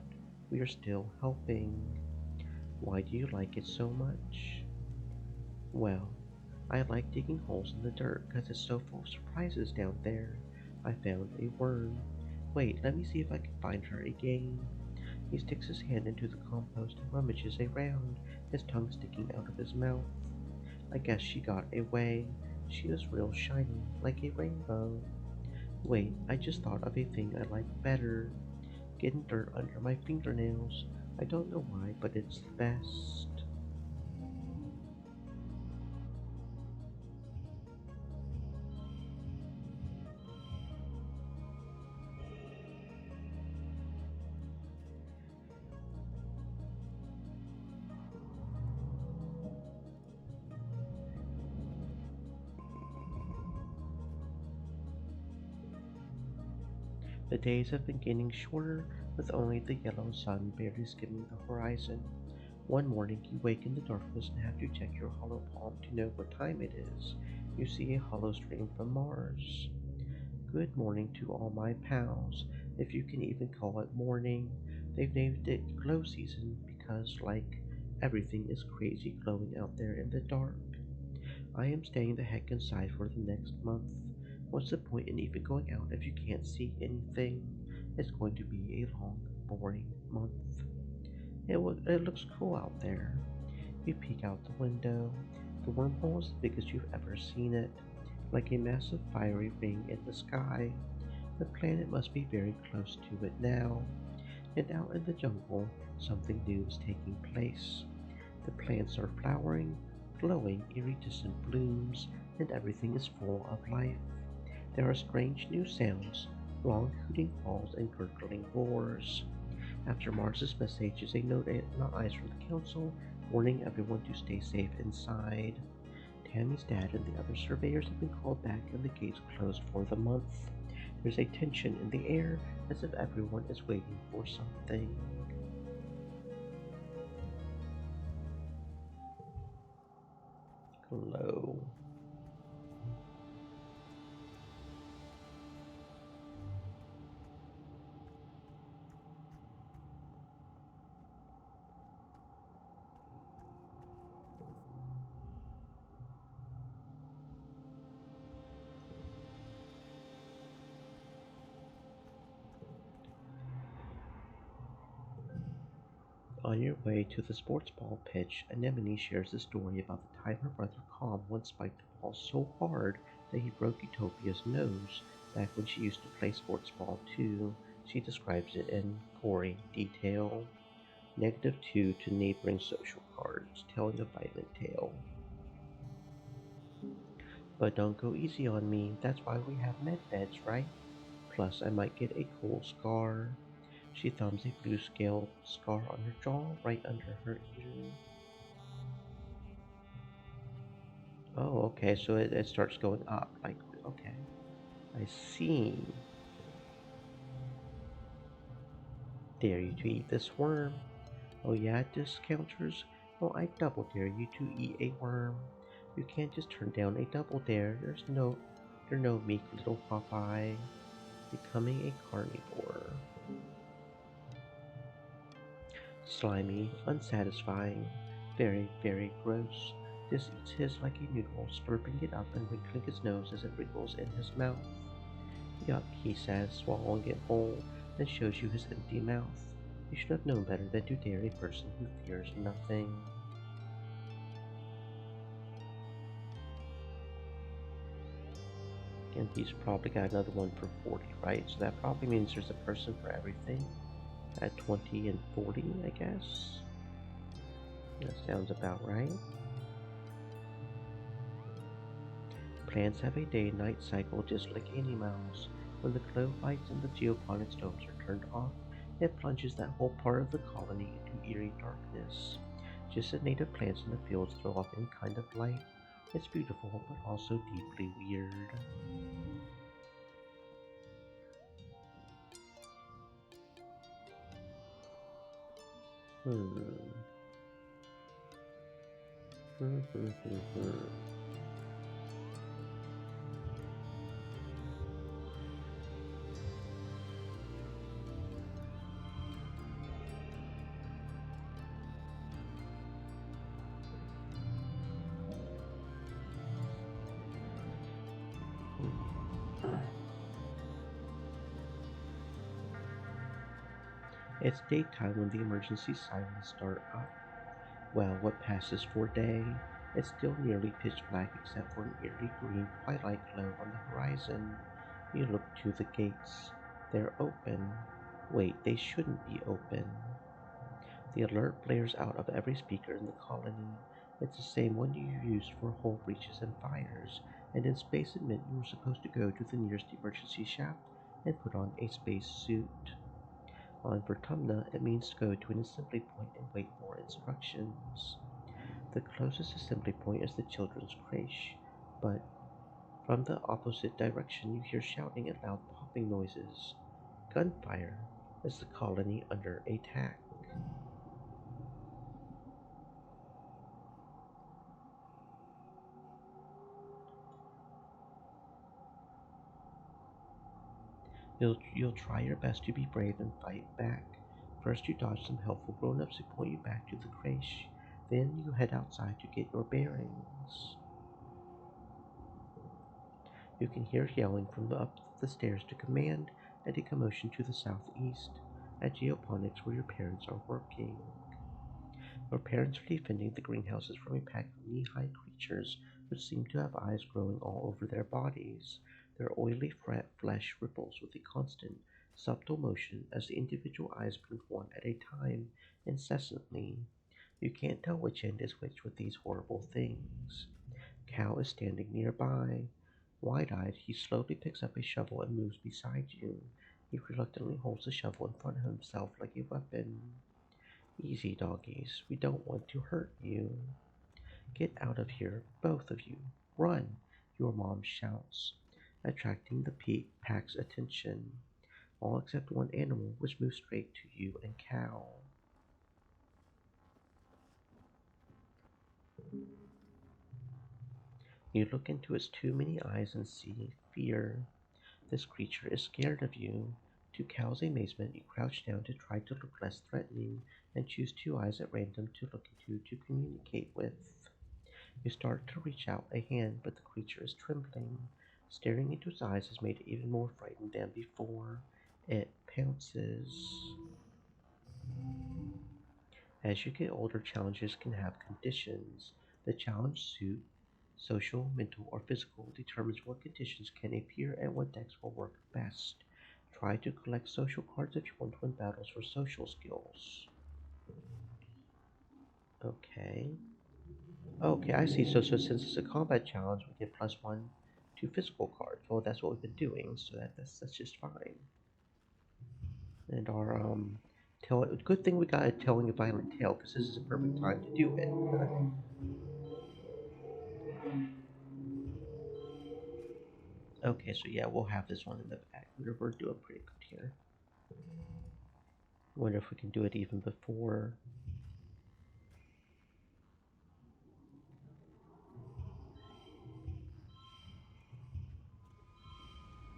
we are still helping. Why do you like it so much? Well, I like digging holes in the dirt because it's so full of surprises down there. I found a worm. Wait, let me see if I can find her again. He sticks his hand into the compost and rummages around, his tongue sticking out of his mouth. I guess she got away. She is real shiny, like a rainbow. Wait, I just thought of a thing I like better. Getting dirt under my fingernails. I don't know why, but it's the best. The days have been getting shorter, with only the yellow sun barely skimming the horizon. One morning you wake in the darkness and have to check your hollow palm to know what time it is. You see a hollow stream from Mars. Good morning to all my pals, if you can even call it morning. They've named it glow season because, like, everything is crazy glowing out there in the dark. I am staying the heck inside for the next month. What's the point in even going out if you can't see anything? It's going to be a long, boring month. It looks cool out there. You peek out the window. The wormhole is the biggest you've ever seen it, like a massive fiery ring in the sky. The planet must be very close to it now. And out in the jungle, something new is taking place. The plants are flowering, glowing iridescent blooms, and everything is full of life. There are strange new sounds, long hooting calls and gurgling roars. After Mars's message is a note on the ice from the council, warning everyone to stay safe inside. Tammy's dad and the other surveyors have been called back and the gates closed for the month. There's a tension in the air as if everyone is waiting for something. Glow. On your way to the sports ball pitch, Anemone shares the story about the time her brother Calm once spiked the ball so hard that he broke Utopia's nose. Back when she used to play sports ball too, she describes it in gory detail. -2 to neighboring social cards, telling a violent tale. But don't go easy on me, that's why we have med beds, right? Plus, I might get a cool scar. She thumbs a blue scale scar on her jaw, right under her ear. Oh, okay, so it starts going up. Like, okay, I see. Dare you to eat this worm? Oh, yeah, discounters? Well, I double dare you to eat a worm. You can't just turn down a double dare. You're no meek little Popeye. Becoming a carnivore. Slimy, unsatisfying, very, very gross. This eats his like a noodle, slurping it up and wrinkling his nose as it wriggles in his mouth. Yuck, he says, swallowing it whole, then shows you his empty mouth. You should have known better than to dare a person who fears nothing. And he's probably got another one for 40, right? So that probably means there's a person for everything at 20 and 40, I guess. That sounds about right. Plants have a day-night cycle just like animals. When the glow lights in the geoponics domes are turned off, it plunges that whole part of the colony into eerie darkness. Just as native plants in the fields throw off any kind of light, it's beautiful but also deeply weird. Hmm. Hmm. Hmm. Hmm. Hmm. It's daytime when the emergency sirens start up. Well, what passes for day? It's still nearly pitch black except for an eerie green twilight glow on the horizon. You look to the gates. They're open. Wait, they shouldn't be open. The alert blares out of every speaker in the colony. It's the same one you used for hull breaches and fires, and in space it meant you were supposed to go to the nearest emergency shaft and put on a space suit. On Vertumna, it means to go to an assembly point and wait for instructions. The closest assembly point is the children's creche, but from the opposite direction you hear shouting and loud popping noises. Gunfire. Is the colony under attack? You'll try your best to be brave and fight back. First, you dodge some helpful grown-ups who point you back to the creche. Then you head outside to get your bearings. You can hear yelling from up the stairs to command and a commotion to the southeast at Geoponics where your parents are working. Your parents are defending the greenhouses from a pack of knee-high creatures which seem to have eyes growing all over their bodies. Their oily flesh ripples with a constant, subtle motion as the individual eyes blink one at a time, incessantly. You can't tell which end is which with these horrible things. Cal is standing nearby. Wide-eyed, he slowly picks up a shovel and moves beside you. He reluctantly holds the shovel in front of himself like a weapon. Easy, doggies. We don't want to hurt you. Get out of here, both of you. Run, your mom shouts, attracting the pack's attention. All except one animal, which moves straight to you and Cow. You look into its too many eyes and see fear. This creature is scared of you. To Cow's amazement, you crouch down to try to look less threatening and choose two eyes at random to look into to communicate with. You start to reach out a hand, but the creature is trembling. Staring into its eyes has made it even more frightened than before. It pounces. As you get older, challenges can have conditions. The challenge suit, social, mental, or physical, determines what conditions can appear and what decks will work best. Try to collect social cards if you want to win battles for social skills. Okay. Okay, I see. So since it's a combat challenge, we get +1 to physical cards. Well, that's what we've been doing, so that's just fine. And our tell good thing we got a telling a violent tale because this is a perfect time to do it. Okay, so yeah, we'll have this one in the back. We're doing pretty good here. Wonder if we can do it even before.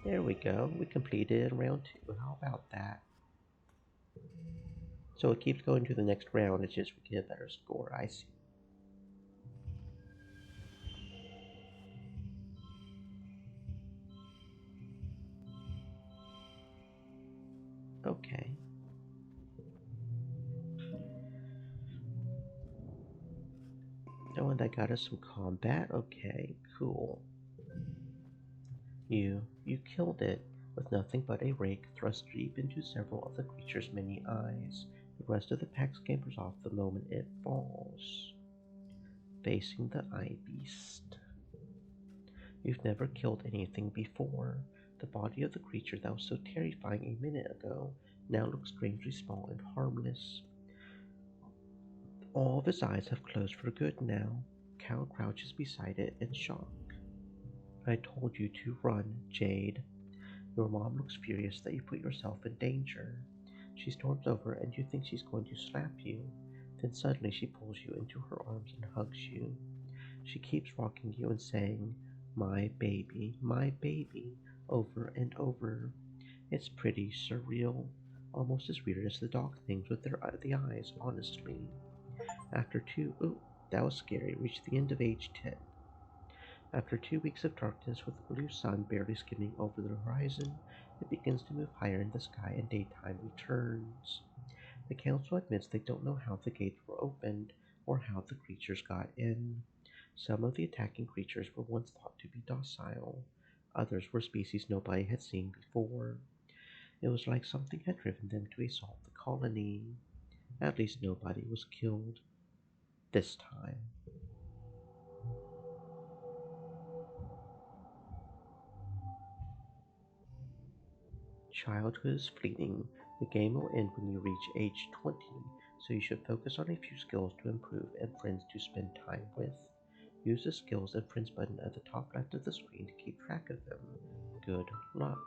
There we go. We completed round 2. How about that? So it keeps going to the next round. It's just we get a better score. I see. Okay. Oh, and I got us some combat. Okay, cool. You killed it with nothing but a rake thrust deep into several of the creature's many eyes. The rest of the pack scampers off the moment it falls, facing the eye beast. You've never killed anything before. The body of the creature that was so terrifying a minute ago now looks strangely small and harmless. All of its eyes have closed for good now. Cow crouches beside it in shock. I told you to run, Jade. Your mom looks furious that you put yourself in danger. She storms over and you think she's going to slap you. Then suddenly she pulls you into her arms and hugs you. She keeps rocking you and saying, my baby, over and over. It's pretty surreal, almost as weird as the dog things with the eyes, honestly. After ooh, that was scary, reached the end of age 10. After 2 weeks of darkness with the blue sun barely skimming over the horizon, it begins to move higher in the sky and daytime returns. The council admits they don't know how the gates were opened or how the creatures got in. Some of the attacking creatures were once thought to be docile. Others were species nobody had seen before. It was like something had driven them to assault the colony. At least nobody was killed this time. Childhood is fleeting. The game will end when you reach age 20, so you should focus on a few skills to improve and friends to spend time with. Use the skills and friends button at the top left of the screen to keep track of them. Good luck.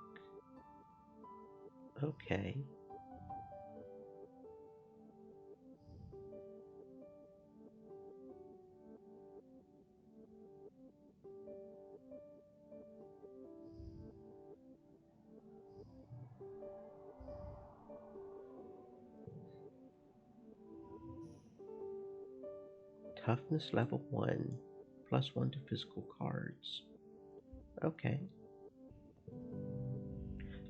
Okay. Toughness level 1, +1 to physical cards. Okay.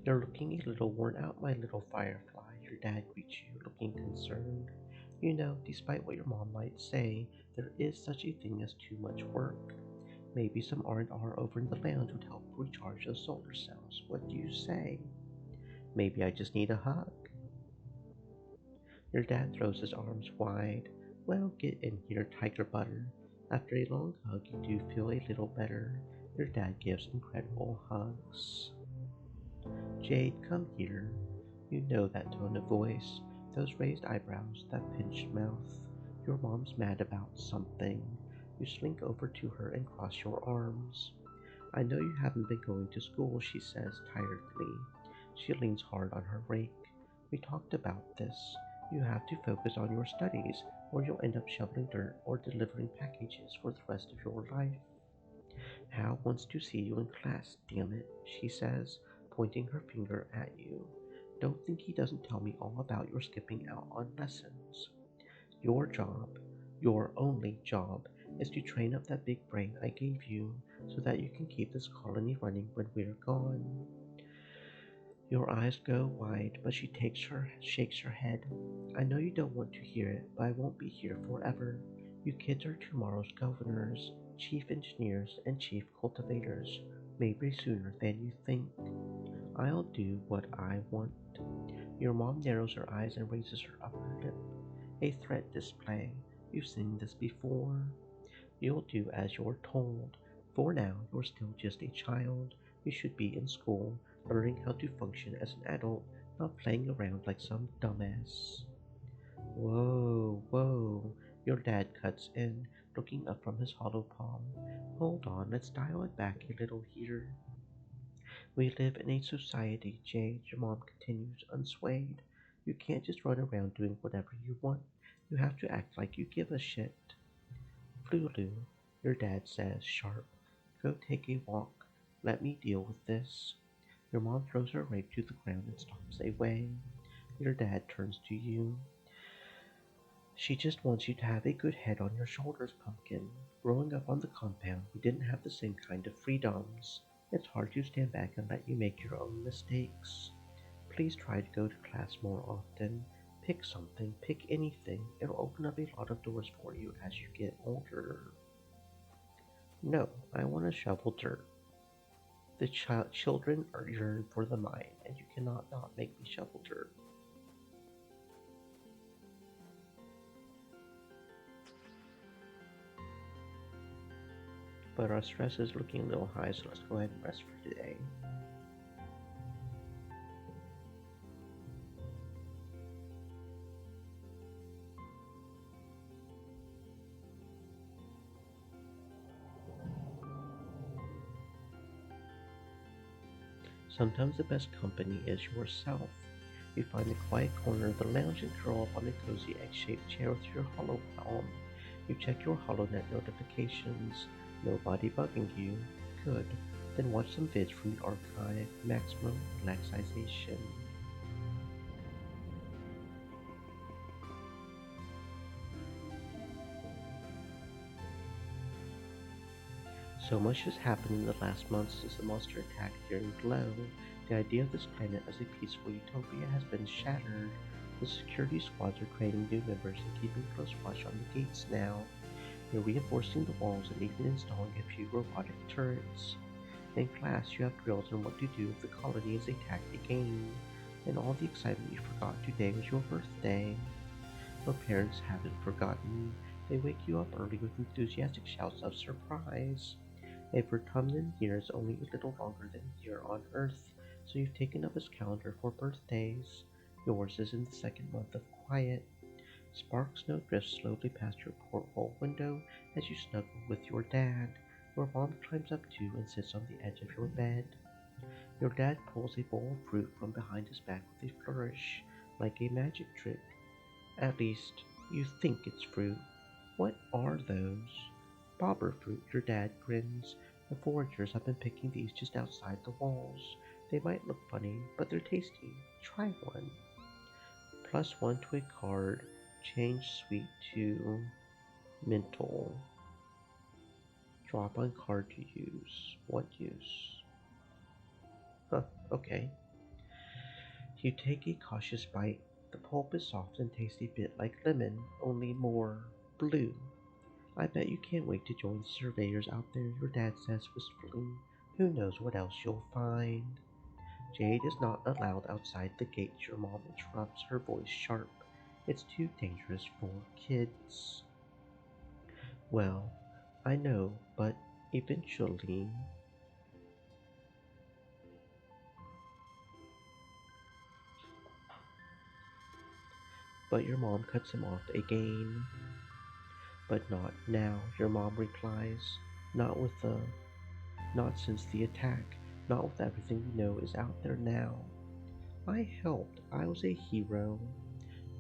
You're looking a little worn out, my little firefly. Your dad greets you, looking concerned. You know, despite what your mom might say, there is such a thing as too much work. Maybe some R&R over in the lounge would help recharge those solar cells. What do you say? Maybe I just need a hug. Your dad throws his arms wide. Well, get in here, tiger butter. After a long hug, you do feel a little better. Your dad gives incredible hugs. Jade, come here. You know that tone of voice, those raised eyebrows, that pinched mouth. Your mom's mad about something. You slink over to her and cross your arms. I know you haven't been going to school, she says tiredly. She leans hard on her rake. We talked about this. You have to focus on your studies, or you'll end up shoveling dirt or delivering packages for the rest of your life. Hal wants to see you in class, damn it, she says, pointing her finger at you. Don't think he doesn't tell me all about your skipping out on lessons. Your job, your only job, is to train up that big brain I gave you so that you can keep this colony running when we're gone. Your eyes go wide, but shakes her head. I know you don't want to hear it, but I won't be here forever. You kids are tomorrow's governors, chief engineers, and chief cultivators, maybe sooner than you think. I'll do what I want. Your mom narrows her eyes and raises her upper lip. A threat display. You've seen this before. You'll do as you're told. For now, you're still just a child. You should be in school, learning how to function as an adult, not playing around like some dumbass. Whoa, whoa, your dad cuts in, looking up from his hollow palm. Hold on, let's dial it back a little here. We live in a society, Jade, your mom continues, unswayed. You can't just run around doing whatever you want. You have to act like you give a shit. Lulu, your dad says, sharp. Go take a walk. Let me deal with this. Your mom throws her rake to the ground and stomps away. Your dad turns to you. She just wants you to have a good head on your shoulders, Pumpkin. Growing up on the compound, we didn't have the same kind of freedoms. It's hard to stand back and let you make your own mistakes. Please try to go to class more often. Pick something, pick anything. It'll open up a lot of doors for you as you get older. No, I want to shovel dirt. The children are yearn for the mine, and you cannot not make me shovel dirt. But our stress is looking a little high, so let's go ahead and rest for today. Sometimes the best company is yourself. You find a quiet corner of the lounge and curl up on a cozy egg-shaped chair with your hollow palm. You check your HoloNet notifications. Nobody bugging you. Good. Then watch some vids from the archive. Maximum relaxation. So much has happened in the last month since the monster attack here below. The idea of this planet as a peaceful utopia has been shattered. The security squads are creating new members and keeping close watch on the gates now. They're reinforcing the walls and even installing a few robotic turrets. In class, you have drills on what to do if the colony is attacked again. And all the excitement you forgot today was your birthday. Your parents haven't forgotten. They wake you up early with enthusiastic shouts of surprise. A Vertumnan year is only a little longer than a year on Earth, so you've taken up his calendar for birthdays. Yours is in the second month of quiet. Spark snow drifts slowly past your porthole window as you snuggle with your dad. Your mom climbs up too and sits on the edge of your bed. Your dad pulls a bowl of fruit from behind his back with a flourish, like a magic trick. At least, you think it's fruit. What are those? Bobber fruit, your dad grins. The foragers have been picking these just outside the walls. They might look funny, but they're tasty. Try one. +1 to a card. Change sweet to mental. Drop on card to use. What use? Huh, okay. You take a cautious bite. The pulp is soft and tastes a bit like lemon, only more blue. I bet you can't wait to join the surveyors out there, your dad says wistfully. Who knows what else you'll find? Jade is not allowed outside the gates, your mom interrupts, her voice sharp. It's too dangerous for kids. Well, I know, but eventually. But your mom cuts him off again. But not now, your mom replies. Not with the Not since the attack. Not with everything we know is out there now. I helped. I was a hero.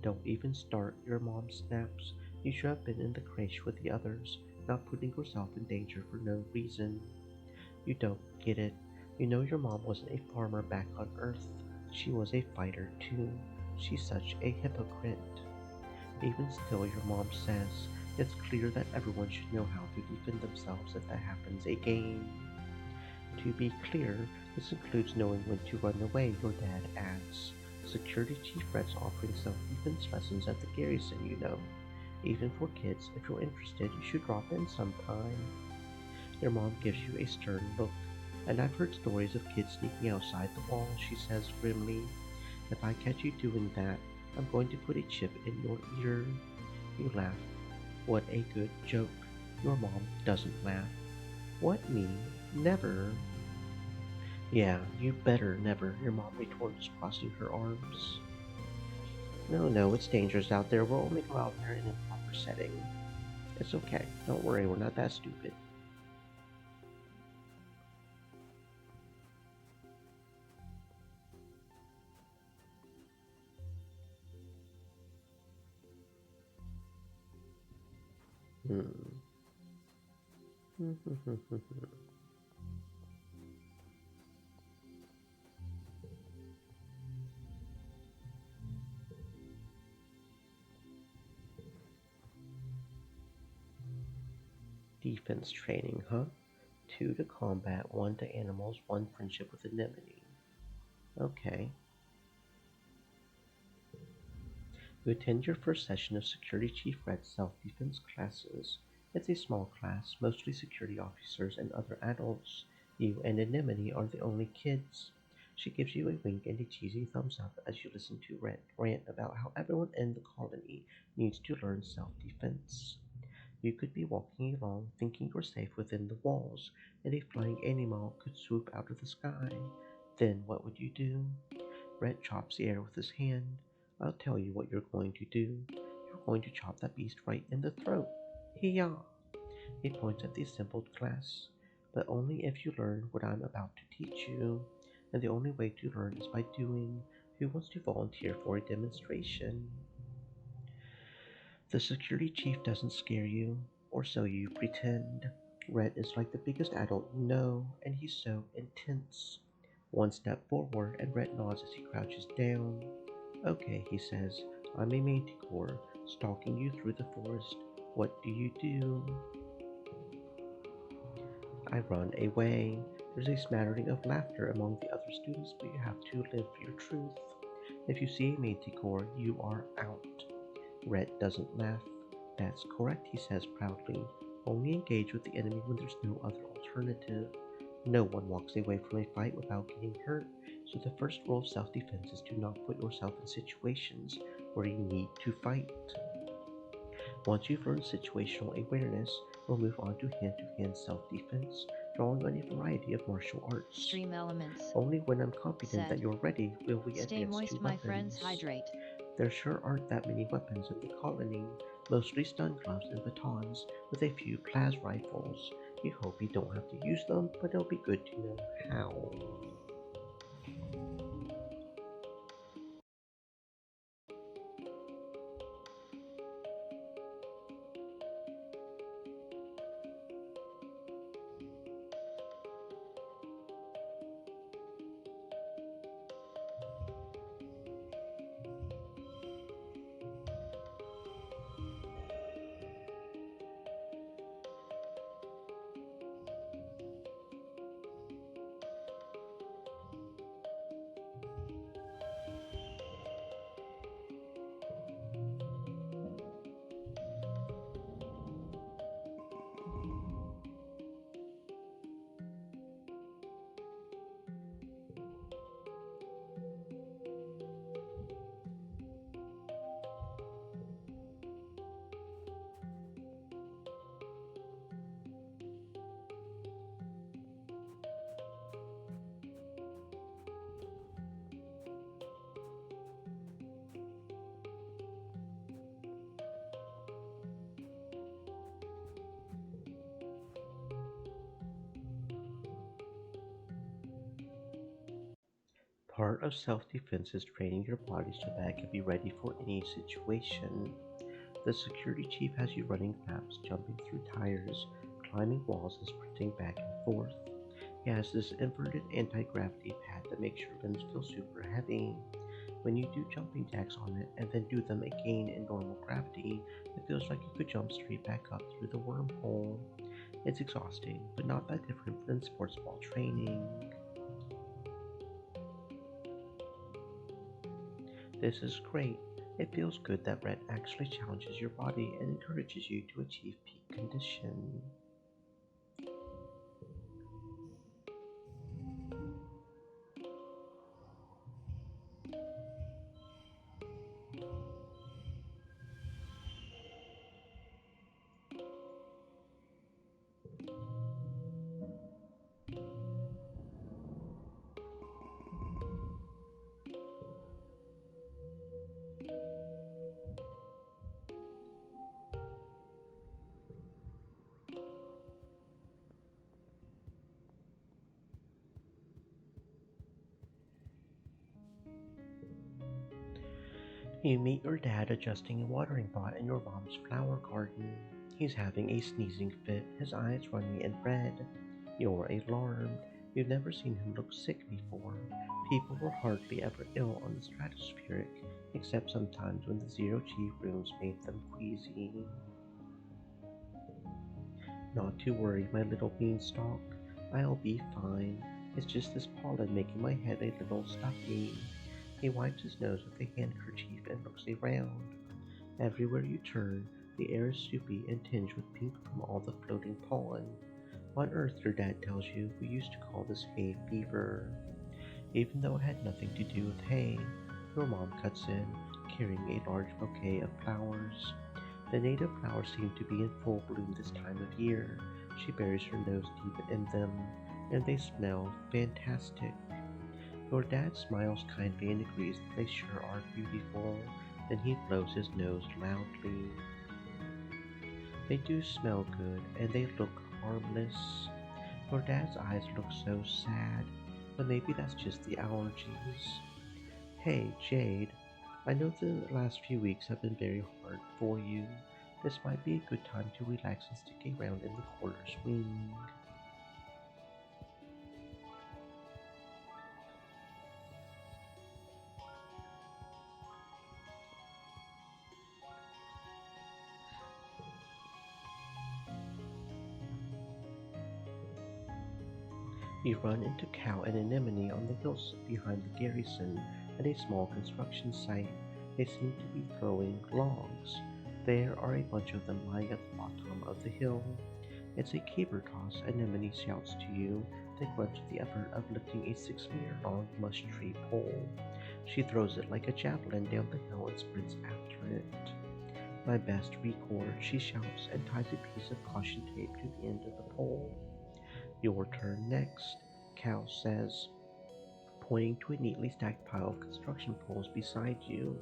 Don't even start, your mom snaps. You should have been in the creche with the others, not putting yourself in danger for no reason. You don't get it. You know your mom wasn't a farmer back on Earth. She was a fighter too. She's such a hypocrite. Even still, your mom says, it's clear that everyone should know how to defend themselves if that happens again. To be clear, this includes knowing when to run away, your dad adds. Security Chief Red's offering self-defense lessons at the garrison, you know. Even for kids, if you're interested, you should drop in sometime. Your mom gives you a stern look. And I've heard stories of kids sneaking outside the wall, she says grimly. If I catch you doing that, I'm going to put a chip in your ear. You laugh. What a good joke. Your mom doesn't laugh. What me? Never. Yeah, you better never, your mom retorts, crossing her arms. No, no, it's dangerous out there. We'll only go out there in a proper setting. It's okay. Don't worry, we're not that stupid. Hmm. Defense training, huh? Two to combat, one to animals, one friendship with anemone. Okay. You attend your first session of Security Chief Red's self-defense classes. It's a small class, mostly security officers and other adults. You and Anemone are the only kids. She gives you a wink and a cheesy thumbs up as you listen to Red rant about how everyone in the colony needs to learn self-defense. You could be walking along thinking you're safe within the walls, and a flying animal could swoop out of the sky. Then what would you do? Red chops the air with his hand. I'll tell you what you're going to do. You're going to chop that beast right in the throat. Hee-yah! He points at the assembled class. But only if you learn what I'm about to teach you. And the only way to learn is by doing. Who wants to volunteer for a demonstration? The security chief doesn't scare you, or so you pretend. Red is like the biggest adult you know, and he's so intense. One step forward, and Red nods as he crouches down. Okay, he says, I'm a manticore, stalking you through the forest. What do you do? I run away. There's a smattering of laughter among the other students, but you have to live your truth. If you see a manticore, you are out. Red doesn't laugh. That's correct, he says proudly. Only engage with the enemy when there's no other alternative. No one walks away from a fight without getting hurt, so the first rule of self-defense is to not put yourself in situations where you need to fight. Once you've learned situational awareness, we'll move on to hand-to-hand self-defense, drawing on a variety of martial arts. Stream elements. Only when I'm confident that Said. you're ready will we Stay advance to moist, my friends, weapons. hydrate. There sure aren't that many weapons in the colony, mostly stun gloves and batons, with a few plas rifles. You hope you don't have to use them, but it'll be good to know how. Part of self-defense is training your body so that it can be ready for any situation. The security chief has you running laps, jumping through tires, climbing walls, and sprinting back and forth. He has this inverted anti-gravity pad that makes your limbs feel super heavy. When you do jumping jacks on it and then do them again in normal gravity, it feels like you could jump straight back up through the wormhole. It's exhausting, but not that different than sports ball training. This is great. It feels good that red actually challenges your body and encourages you to achieve peak condition. You meet your dad adjusting a watering pot in your mom's flower garden. He's having a sneezing fit, his eyes running in red. You're alarmed. You've never seen him look sick before. People were hardly ever ill on the stratospheric, except sometimes when the zero-G rooms made them queasy. Not to worry, my little beanstalk. I'll be fine. It's just this pollen making my head a little stuffy. He wipes his nose with a handkerchief and looks around. Everywhere you turn, the air is soupy and tinged with pink from all the floating pollen. On Earth, your dad tells you, we used to call this hay fever. Even though it had nothing to do with hay, your mom cuts in, carrying a large bouquet of flowers. The native flowers seem to be in full bloom this time of year. She buries her nose deep in them, and they smell fantastic. Your dad smiles kindly and agrees that they sure are beautiful. Then he blows his nose loudly. They do smell good, and they look harmless. Your dad's eyes look so sad, but maybe that's just the allergies. Hey, Jade, I know the last few weeks have been very hard for you. This might be a good time to relax and stick around in the corner swing. You run into Cal and Anemone on the hills behind the garrison at a small construction site. They seem to be throwing logs. There are a bunch of them lying at the bottom of the hill. It's a caber toss, Anemone shouts to you, then grunts with the effort of lifting a 6-meter long mush tree pole. She throws it like a javelin down the hill and sprints after it. My best record, she shouts and ties a piece of caution tape to the end of the pole. Your turn next, Cal says, pointing to a neatly stacked pile of construction poles beside you.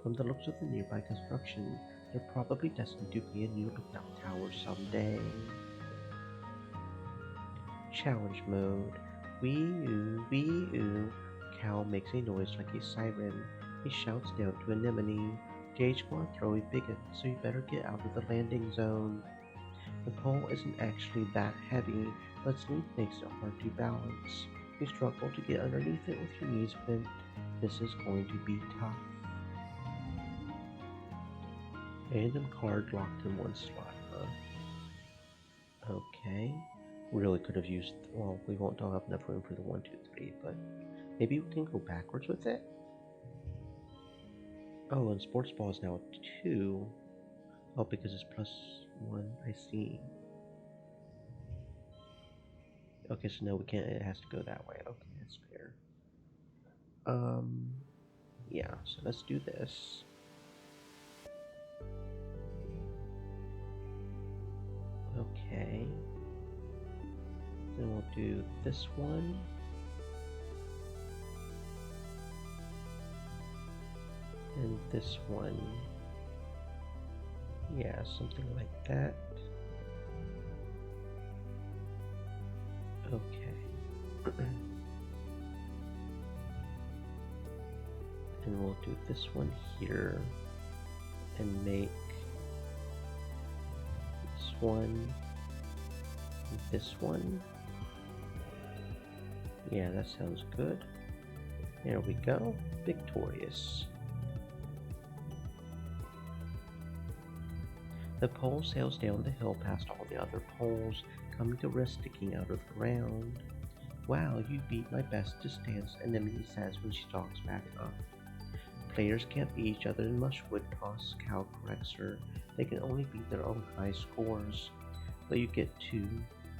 From the looks of the nearby construction, they're probably destined to be a new lookout tower someday. Challenge mode. Wee oo. Cal makes a noise like a siren. He shouts down to Anemone. Jade's gonna throw a big one, so you better get out of the landing zone. The pole isn't actually that heavy, but sleep makes it hard to balance. You struggle to get underneath it with your knees bent. This is going to be tough. Random card locked in one slot, huh? Okay. Really could have used, well, we don't have enough room for the 1, 2, 3, but maybe we can go backwards with it? Oh, and sports ball is now 2. Oh, because it's +1, I see. Okay, so no, we can't, it has to go that way. Okay, that's fair. Yeah, so let's do this. Okay. Then we'll do this one. And this one. Yeah, something like that. Okay. And we'll do this one here and make this one and this one. Yeah, that sounds good. There we go. Victorious. The pole sails down the hill past all the other poles, coming to rest sticking out of the ground. Wow, you beat my bestest dance, Anemone says when she stalks back up. Players can't beat each other in mushwood toss, Cal corrects her. They can only beat their own high scores. But you get 2,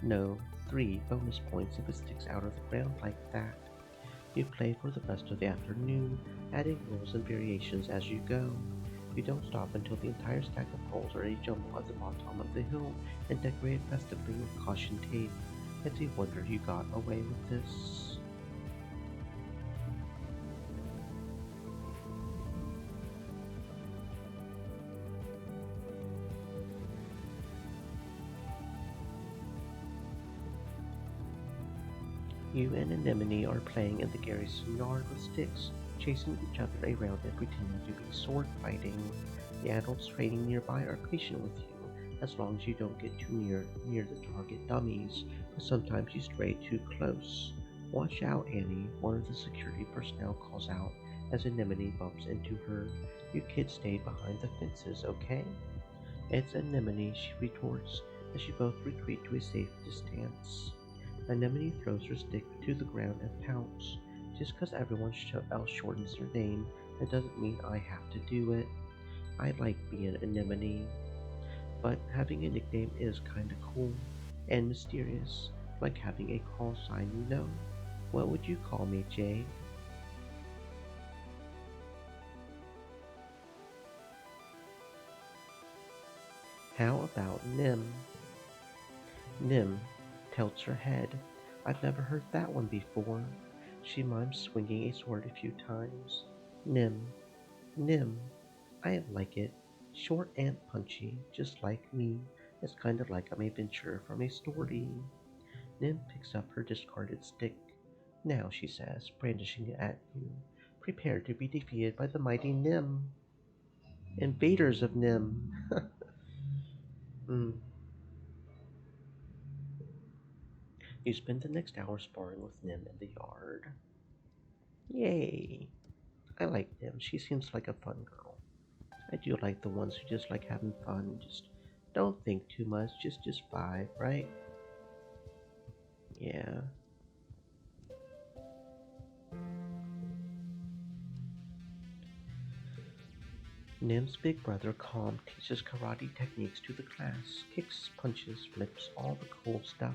no, 3 bonus points if it sticks out of the ground like that. You play for the rest of the afternoon, adding rules and variations as you go. You don't stop until the entire stack of poles are a jumble at the bottom of the hill and decorated festively with caution tape. It's a wonder you got away with this. You and Anemone are playing in the garrison yard with sticks, chasing each other around and pretending to be sword fighting. The adults training nearby are patient with you, as long as you don't get too near the target dummies, but sometimes you stray too close. Watch out, Annie, one of the security personnel calls out as Anemone bumps into her. You kids stay behind the fences, okay? It's Anemone, she retorts, as she both retreat to a safe distance. Anemone throws her stick to the ground and pouts. Just 'cause everyone else shortens their name, that doesn't mean I have to do it. I like being Anemone, but having a nickname is kinda cool and mysterious, like having a call sign, you know? What would you call me, Jay? How about Nim? Nim tilts her head. I've never heard that one before. She mimes swinging a sword a few times. Nim, Nim. I like it. Short and punchy, just like me. It's kind of like I'm a venture from a story. Nim picks up her discarded stick. Now, she says, brandishing it at you. Prepare to be defeated by the mighty Nim. Invaders of Nim. mm. You spend the next hour sparring with Nim in the yard. Yay! I like Nim. She seems like a fun girl. I do like the ones who just like having fun. Just don't think too much. Just vibe, right? Yeah. Nim's big brother Calm teaches karate techniques to the class. Kicks, punches, flips, all the cool stuff.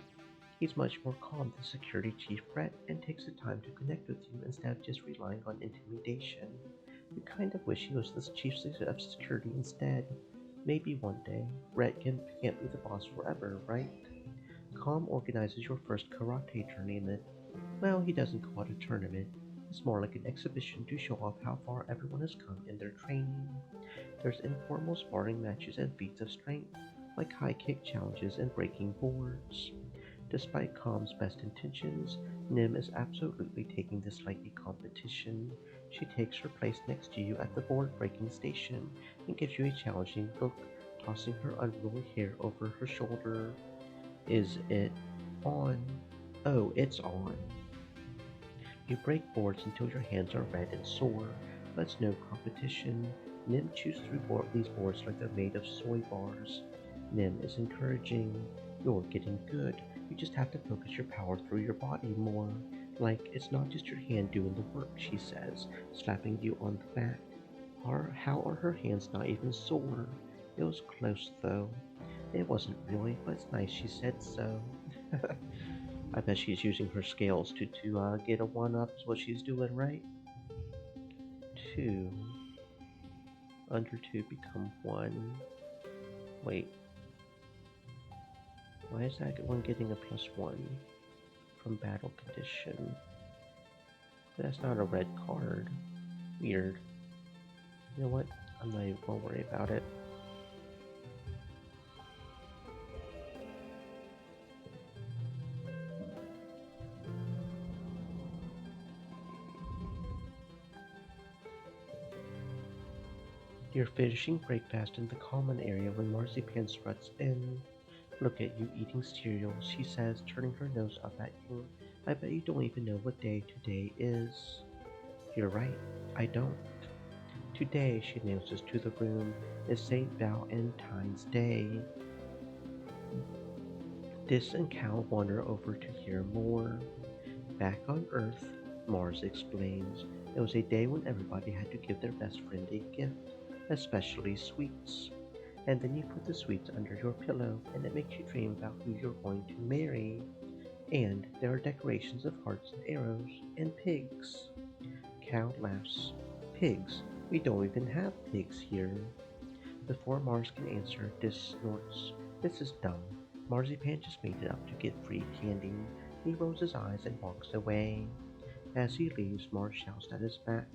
He's much more calm than Security Chief Brett and takes the time to connect with you instead of just relying on intimidation. You kind of wish he was the chief of security instead. Maybe one day. Brett can't be the boss forever, right? Calm organizes your first karate tournament. Well, he doesn't call it a tournament. It's more like an exhibition to show off how far everyone has come in their training. There's informal sparring matches and feats of strength, like high kick challenges and breaking boards. Despite Calm's best intentions, Nim is absolutely taking this like a competition. She takes her place next to you at the board breaking station and gives you a challenging look, tossing her unruly hair over her shoulder. Is it on? Oh, it's on. You break boards until your hands are red and sore, but it's no competition. Nim chews through these boards like they're made of soy bars. Nim is encouraging. You're getting good. You just have to focus your power through your body more. Like, it's not just your hand doing the work, she says, slapping you on the back. How are her hands not even sore? It was close, though. It wasn't really, but it's nice she said so. I bet she's using her scales to get a one-up is what she's doing, right? 2. Under 2 become 1. Wait. Why is that one getting a +1 from battle condition? That's not a red card. Weird. You know what? I'm not even gonna worry about it. You're finishing breakfast in the common area when Marzipan struts in. Look at you eating cereal, she says, turning her nose up at you. I bet you don't even know what day today is. You're right, I don't. Today, she announces to the room, is St. Valentine's Day. Dis and Cal wander over to hear more. Back on Earth, Mars explains, it was a day when everybody had to give their best friend a gift, especially sweets. And then you put the sweets under your pillow, and it makes you dream about who you're going to marry. And there are decorations of hearts and arrows, and pigs. Cal laughs. Pigs? We don't even have pigs here. Before Mars can answer, Dis snorts. This is dumb. Marzipan just made it up to get free candy. He rolls his eyes and walks away. As he leaves, Mars shouts at his back.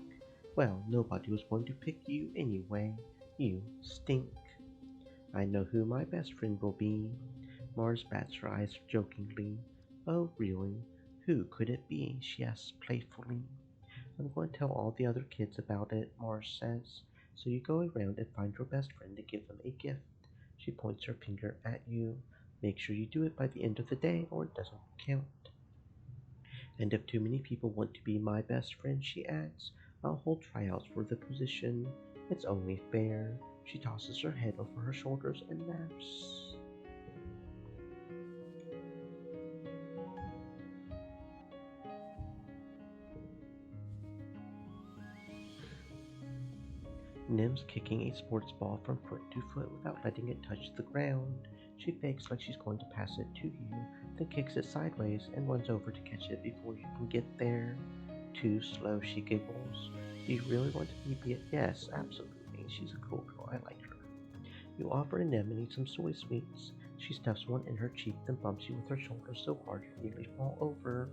Well, nobody was going to pick you anyway. You stink. I know who my best friend will be. Mars bats her eyes jokingly. Oh, really? Who could it be? She asks playfully. I'm going to tell all the other kids about it, Mars says. So you go around and find your best friend and give them a gift. She points her finger at you. Make sure you do it by the end of the day or it doesn't count. And if too many people want to be my best friend, she adds, I'll hold tryouts for the position. It's only fair. She tosses her head over her shoulders and laughs. Nim's kicking a sports ball from foot to foot without letting it touch the ground. She fakes like she's going to pass it to you, then kicks it sideways and runs over to catch it before you can get there. Too slow, she giggles. Do you really want to be it? Yes, absolutely. She's a cool girl. I like her. You offer Anemone some soy sweets. She stuffs one in her cheek, then bumps you with her shoulder so hard you nearly fall over.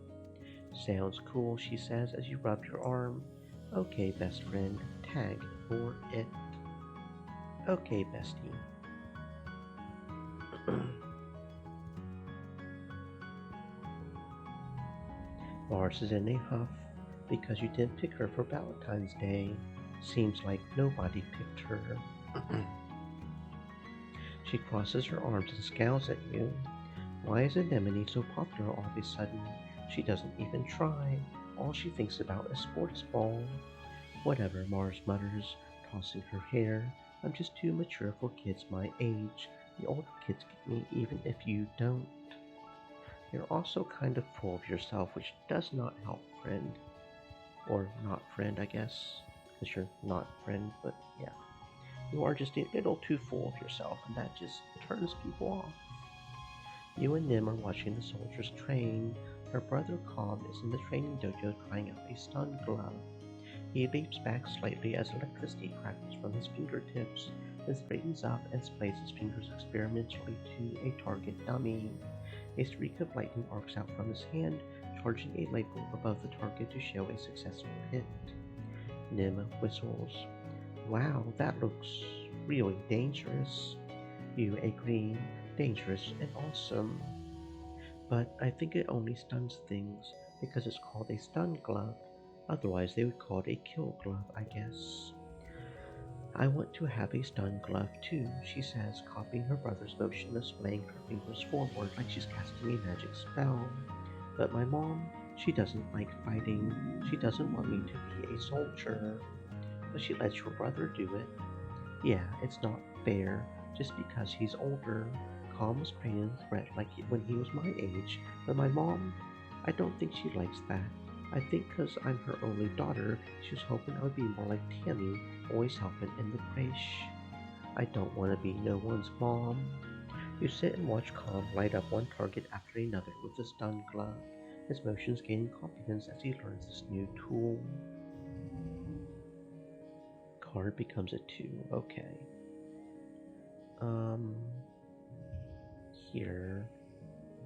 Sounds cool, she says as you rub your arm. Okay, best friend, tag for it. Okay, bestie. Mars is in a huff because you didn't pick her for Valentine's Day. Seems like nobody picked her. She crosses her arms and scowls at you. Why is Anemone so popular all of a sudden? She doesn't even try. All she thinks about is sports ball. Whatever, Mars mutters, tossing her hair. I'm just too mature for kids my age. The older kids get me even if you don't. You're also kind of full of yourself, which does not help, friend. Or not friend, I guess. Because you're not friend, but yeah. You are just a little too full of yourself, and that just turns people off. You and Nim are watching the soldiers train. Her brother Cobb is in the training dojo trying out a stun glove. He leaps back slightly as electricity crackles from his fingertips, then straightens up and sprays his fingers experimentally to a target dummy. A streak of lightning arcs out from his hand, charging a light bulb above the target to show a successful hit. Nim whistles. Wow, that looks really dangerous. You agree, dangerous and awesome. But I think it only stuns things because it's called a stun glove. Otherwise, they would call it a kill glove, I guess. I want to have a stun glove too, she says, copying her brother's motion of swaying her fingers forward like she's casting a magic spell. But my mom, she doesn't like fighting. She doesn't want me to be a soldier. But she lets your brother do it. Yeah, it's not fair, just because he's older. Calm was craning with threat like when he was my age, but my mom, I don't think she likes that. I think 'cause I'm her only daughter, she was hoping I would be more like Tammy, always helping in the creche. I don't want to be no one's mom. You sit and watch Calm light up one target after another with the stun glove, his motions gaining confidence as he learns this new tool. Card becomes a 2, okay. Um, here,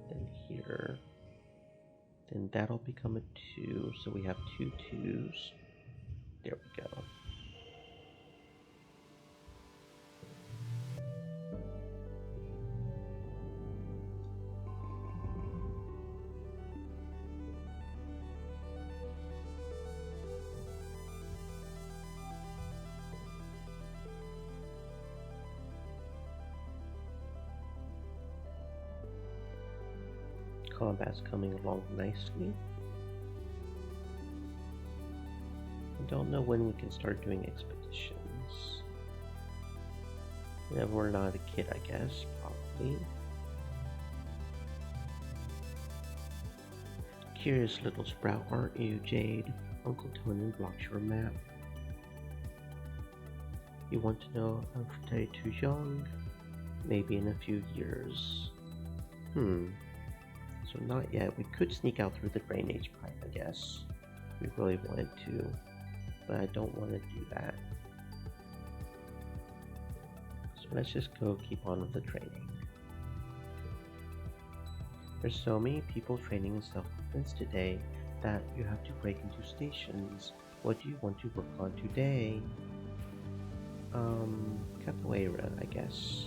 then here, then that'll become a 2, so we have two twos. There we go. Combat's coming along nicely. I don't know when we can start doing expeditions. Whenever we're not a kid, I guess, probably. Curious little sprout, aren't you, Jade? Uncle Tony blocks your map. You want to know if they're too young? Maybe in a few years. So not yet. We could sneak out through the drainage pipe, I guess. We really wanted to, but I don't want to do that. So let's just go keep on with the training. There's so many people training in self-defense today that you have to break into stations. What do you want to work on today? Capoeira, I guess.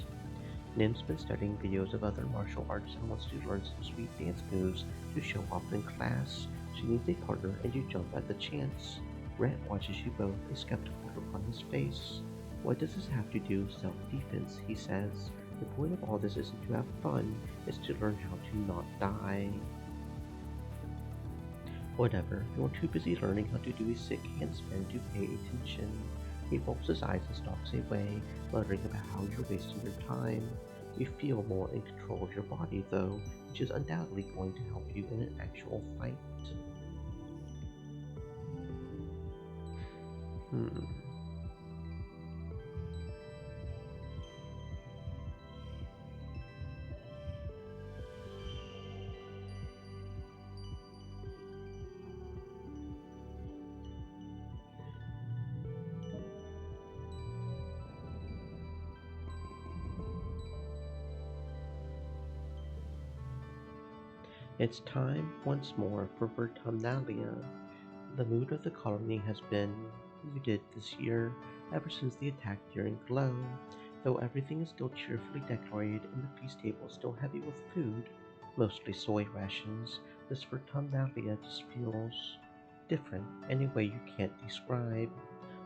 Nim's been studying videos of other martial arts and wants to learn some sweet dance moves to show off in class. She needs a partner and you jump at the chance. Rhett watches you both, a skeptical look on his face. What does this have to do with self-defense, he says. The point of all this isn't to have fun, it's to learn how to not die. Whatever, you're too busy learning how to do a sick handspin to pay attention. He rolls his eyes and stalks away, muttering about how you're wasting your time. You feel more in control of your body, though, which is undoubtedly going to help you in an actual fight. It's time once more for Vertumnalia. The mood of the colony has been muted this year ever since the attack during Glow. Though everything is still cheerfully decorated and the feast table is still heavy with food, mostly soy rations, this Vertumnalia just feels different in a way you can't describe.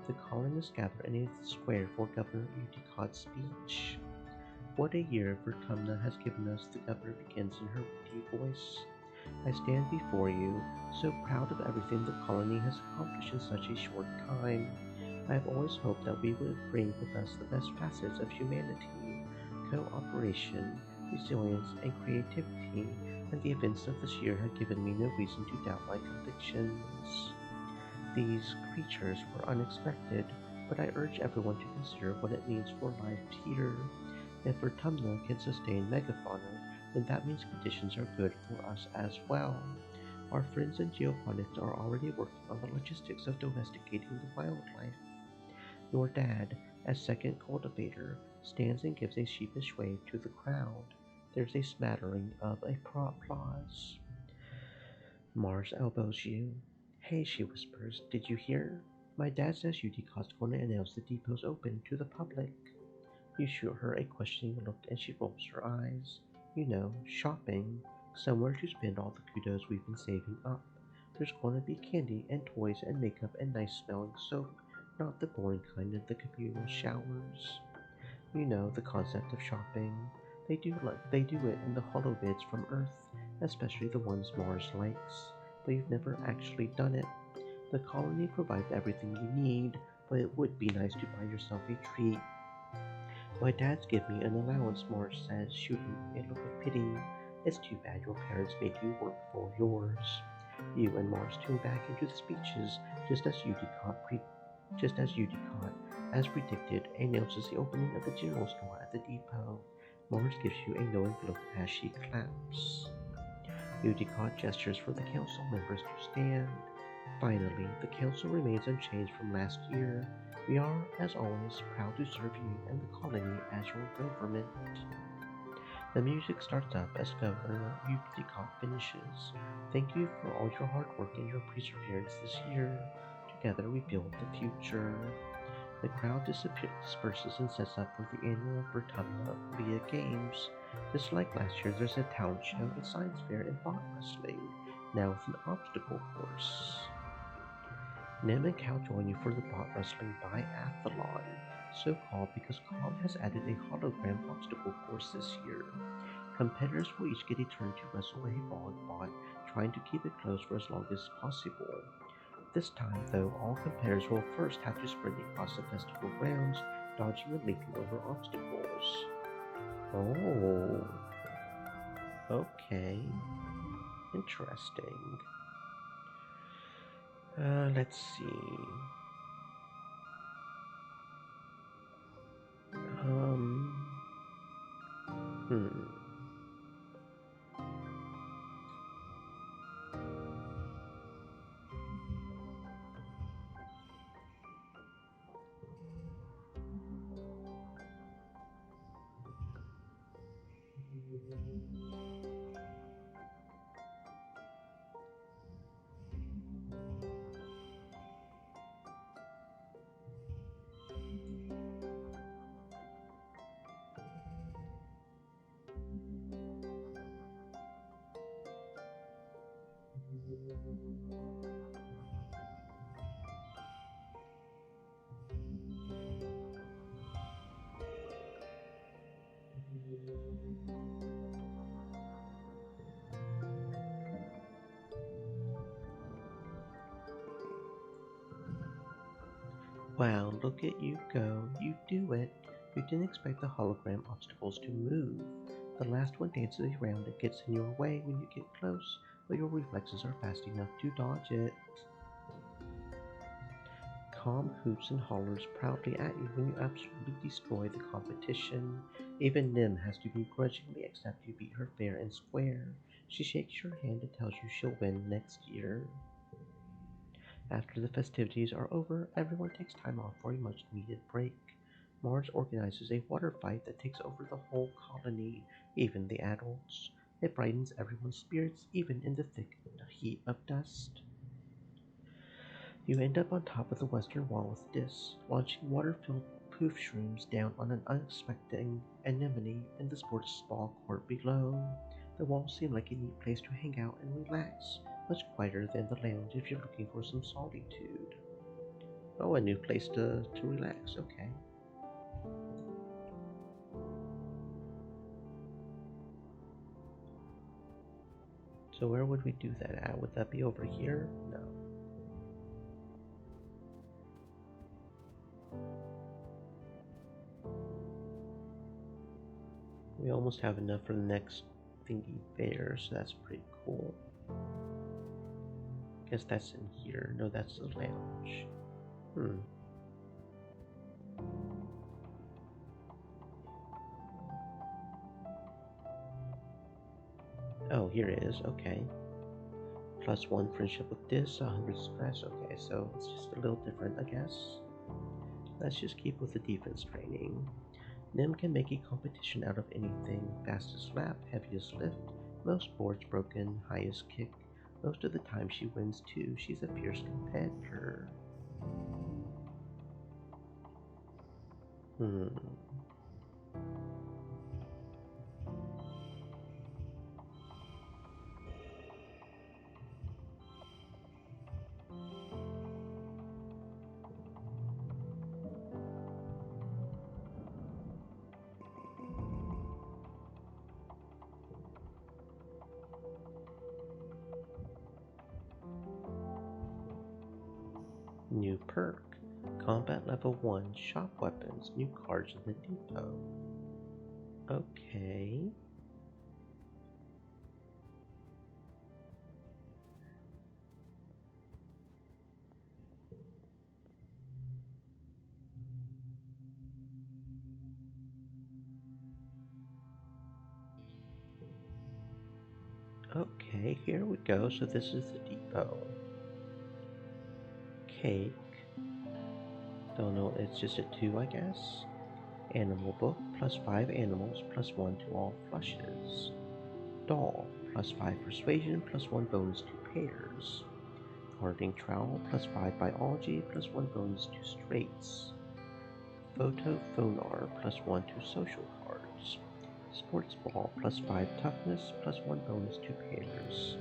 The colonists gather in a square for Governor Uticott's speech. What a year Vertumna has given us, the governor begins in her witty voice. I stand before you, so proud of everything the colony has accomplished in such a short time. I have always hoped that we would bring with us the best facets of humanity, cooperation, resilience, and creativity, and the events of this year have given me no reason to doubt my convictions. These creatures were unexpected, but I urge everyone to consider what it means for life here. If Vertumna can sustain megafauna, then that means conditions are good for us as well. Our friends in geoponics are already working on the logistics of domesticating the wildlife. Your dad, as second cultivator, stands and gives a sheepish wave to the crowd. There's a smattering of applause. Mars elbows you. Hey, she whispers, did you hear? My dad says UTCO's going to announce the depot's open to the public. You shoot her a questioning look and she rolls her eyes. You know, shopping. Somewhere to spend all the kudos we've been saving up. There's going to be candy and toys and makeup and nice smelling soap, not the boring kind of the communal showers. You know the concept of shopping. They do it in the hollow bids from Earth, especially the ones Mars likes. But you've never actually done it. The colony provides everything you need, but it would be nice to buy yourself a treat. My dad's give me an allowance, Mars says, shooting a look of pity. It's too bad your parents made you work for yours. You and Mars tune back into the speeches, just as Udicott, as predicted, announces the opening of the general store at the depot. Mars gives you a knowing look as she claps. Udicott gestures for the council members to stand. Finally, the council remains unchanged from last year. We are, as always, proud to serve you and the colony as your government. The music starts up as Governor Udicott finishes. Thank you for all your hard work and your perseverance this year. Together we build the future. The crowd disperses and sets up for the annual Vertumnalia Games. Just like last year, there's a talent show, a science fair, and bot wrestling, now with an obstacle course. Nim and Cal join you for the bot wrestling biathlon, so called because Calm has added a hologram obstacle course this year. Competitors will each get a turn to wrestle a volleyball, trying to keep it close for as long as possible. This time, though, all competitors will first have to sprint across the festival grounds, dodging and leaping over obstacles. Oh, okay. Interesting. Let's see. Um, hmm. Wow, look at you go. You do it. You didn't expect the hologram obstacles to move. The last one dances around and gets in your way when you get close, but your reflexes are fast enough to dodge it. Calm hoots and hollers proudly at you when you absolutely destroy the competition. Even Nim has to begrudgingly accept you beat her fair and square. She shakes your hand and tells you she'll win next year. After the festivities are over, everyone takes time off for a much needed break. Mars organizes a water fight that takes over the whole colony, even the adults. It brightens everyone's spirits, even in the thick heat of dust. You end up on top of the western wall with Dis, launching water-filled poof shrooms down on an unsuspecting anemone in the sports ball court below. The walls seem like a neat place to hang out and relax, much quieter than the lounge if you're looking for some solitude. Oh, a new place to relax, okay. So where would we do that at? Would that be over here? No. We almost have enough for the next thingy there, so that's pretty cool. Guess that's in here. No, that's the lounge. Hmm. Oh, here it is. Okay. +1 friendship with this, 100 stress. Okay, so it's just a little different, I guess. Let's just keep with the defense training. Nim can make a competition out of anything. Fastest lap, heaviest lift, most boards broken, highest kick. Most of the time she wins too. She's a fierce competitor. Hmm. New perk. Combat level 1. Shop weapons. New cards in the depot. Okay. Okay, here we go. So this is the depot. Cake. Don't know, it's just a 2, I guess. Animal book, +5 animals, +1 to all flushes. Doll, +5 persuasion, +1 bonus to pairs. Gardening trowel, +5 biology, +1 bonus to straights. Photo phonar, +1 to social cards. Sports ball, +5 toughness, +1 bonus to pairs.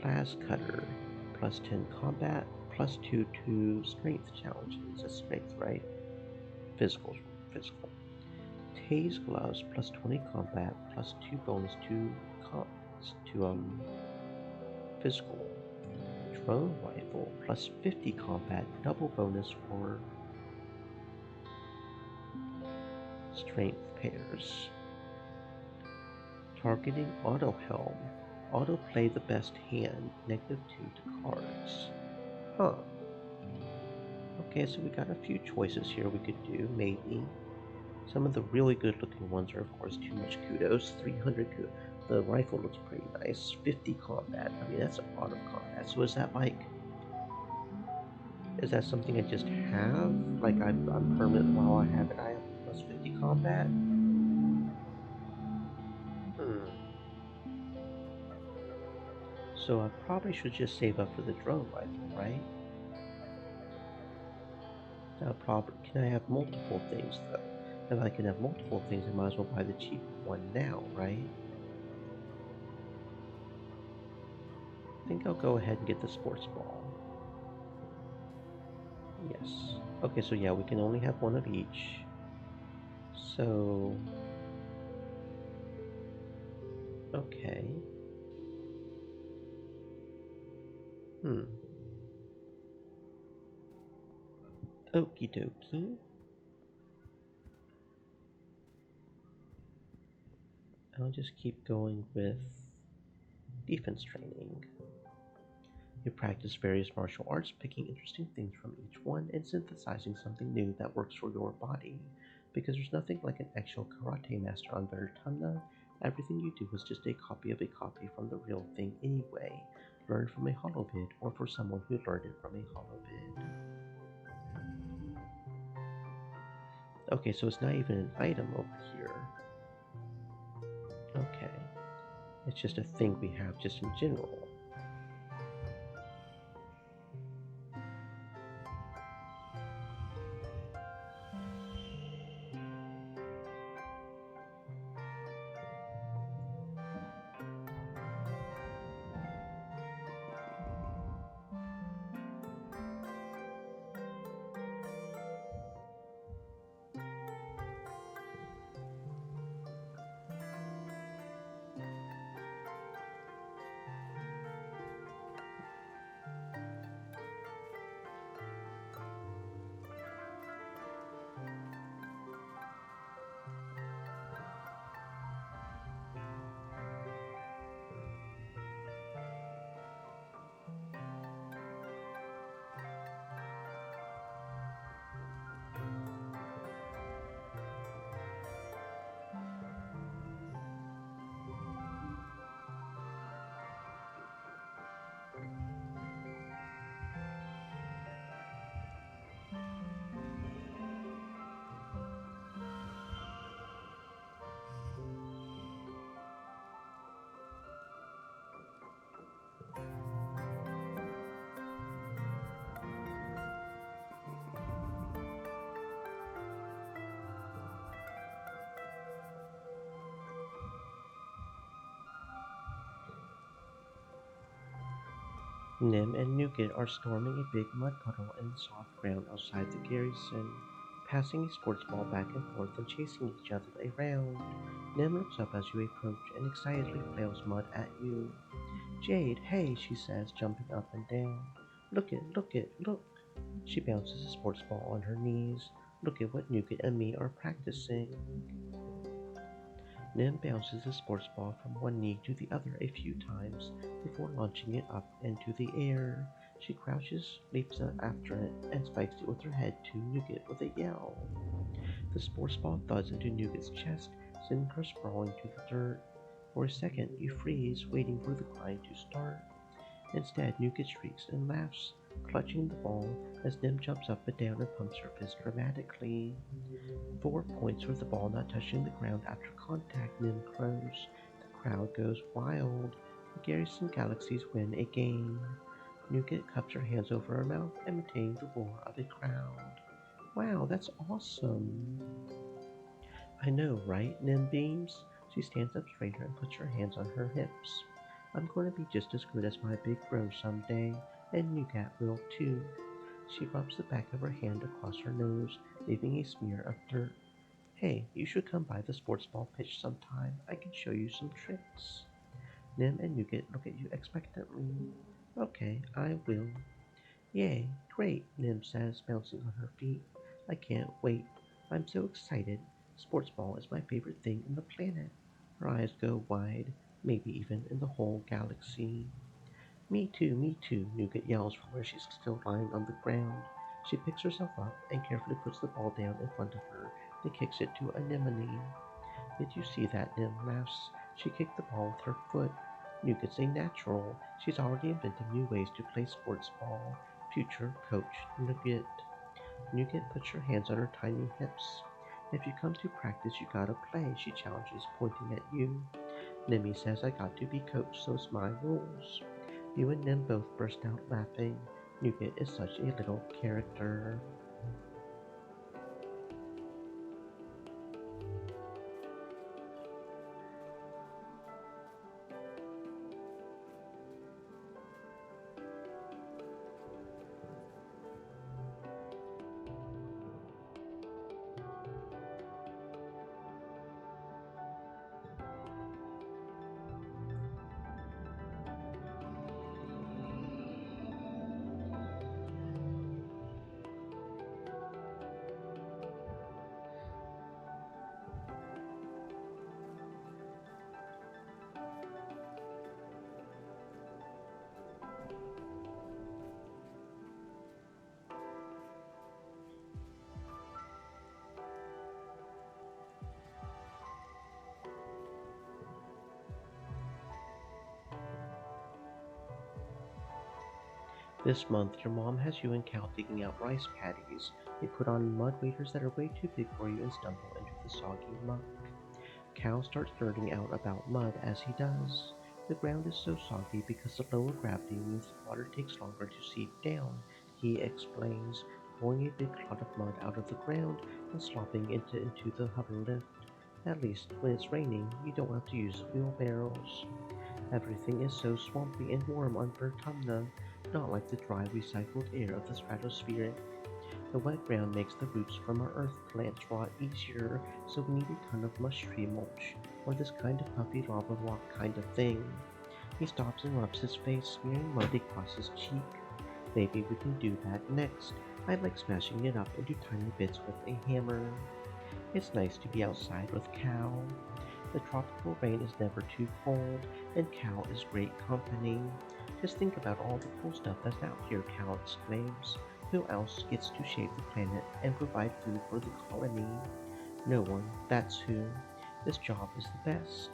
Plas cutter, +10 combat, +2 to strength challenges. That's strength, right? Physical. Haze gloves plus 20 combat plus 2 bonus to physical. Drone rifle plus 50 combat, double bonus for strength pairs. Targeting auto helm. Auto play the best hand, -2 to cards. Huh. Okay, so we got a few choices here we could do, maybe. Some of the really good looking ones are, of course, too much kudos. 300 kudos. The rifle looks pretty nice. 50 combat. I mean, that's a lot of combat. So is that like. Is that something I just have? Like I'm permanent while I have it, I have plus 50 combat? Hmm. So I probably should just save up for the drone rifle, right? Can I have multiple things though? If I can have multiple things, I might as well buy the cheaper one now, right? I think I'll go ahead and get the sports ball. Yes. Okay, so yeah, we can only have one of each. So, okay. Hmm. Okie dokie. I'll just keep going with defense training. You practice various martial arts, picking interesting things from each one and synthesizing something new that works for your body. Because there's nothing like an actual karate master on Veritana, everything you do is just a copy of a copy from the real thing anyway, learned from a holobid or for someone who learned it from a holobid. Okay, so it's not even an item over here. Okay, it's just a thing we have just in general. Nim and Nougat are storming a big mud puddle in the soft ground outside the garrison, passing a sports ball back and forth and chasing each other around. Nim looks up as you approach and excitedly flails mud at you. Jade, hey, she says, jumping up and down. Look it, look. She bounces a sports ball on her knees. Look at what Nougat and me are practicing. Nim bounces the sports ball from one knee to the other a few times before launching it up into the air. She crouches, leaps after it, and spikes it with her head to Nougat with a yell. The sports ball thuds into Nougat's chest, sending her sprawling to the dirt. For a second, you freeze, waiting for the grind to start. Instead, Nougat shrieks and laughs, clutching the ball as Nim jumps up and down and pumps her fist dramatically. 4 points for the ball not touching the ground after contact, Nim crows. The crowd goes wild. The Garrison Galaxies win a game. Nougat cups her hands over her mouth, imitating the roar of a crowd. Wow, that's awesome. I know, right? Nim beams. She stands up straighter and puts her hands on her hips. I'm going to be just as good as my big bro someday, and Nougat will too. She rubs the back of her hand across her nose, leaving a smear of dirt. Hey, you should come by the sports ball pitch sometime. I can show you some tricks. Nim and Nougat look at you expectantly. Okay, I will. Yay, great, Nim says, bouncing on her feet. I can't wait. I'm so excited. Sports ball is my favorite thing in the planet. Her eyes go wide, maybe even in the whole galaxy. Me too, Nougat yells from where she's still lying on the ground. She picks herself up and carefully puts the ball down in front of her, then kicks it to Anemone. Did you see that? Nim laughs. She kicked the ball with her foot. Nougat's a natural. She's already inventing new ways to play sports ball. Future coach Nougat. Nougat puts her hands on her tiny hips. If you come to practice, you gotta play, she challenges, pointing at you. Nimmy says I got to be coach, so it's my rules. You and Nim both burst out laughing. Nougat is such a little character. This month, your mom has you and Cal digging out rice paddies. They put on mud waders that are way too big for you and stumble into the soggy muck. Cal starts nerding out about mud as he does. The ground is so soggy because of lower gravity means the water takes longer to seep down, he explains, pouring a big clod of mud out of the ground and slopping it into the hover lift. At least when it's raining, you don't have to use wheelbarrows. Everything is so swampy and warm on Vertumna, not like the dry recycled air of the stratosphere. The wet ground makes the roots from our earth plants rot easier, so we need a ton of mush tree mulch, or this kind of puffy lava rock kind of thing. He stops and rubs his face, smearing mud across his cheek. Maybe we can do that next. I like smashing it up into tiny bits with a hammer. It's nice to be outside with Cal. The tropical rain is never too cold, and Cal is great company. Just think about all the cool stuff that's out here, Cal exclaims. Who else gets to shape the planet and provide food for the colony? No one, that's who. This job is the best.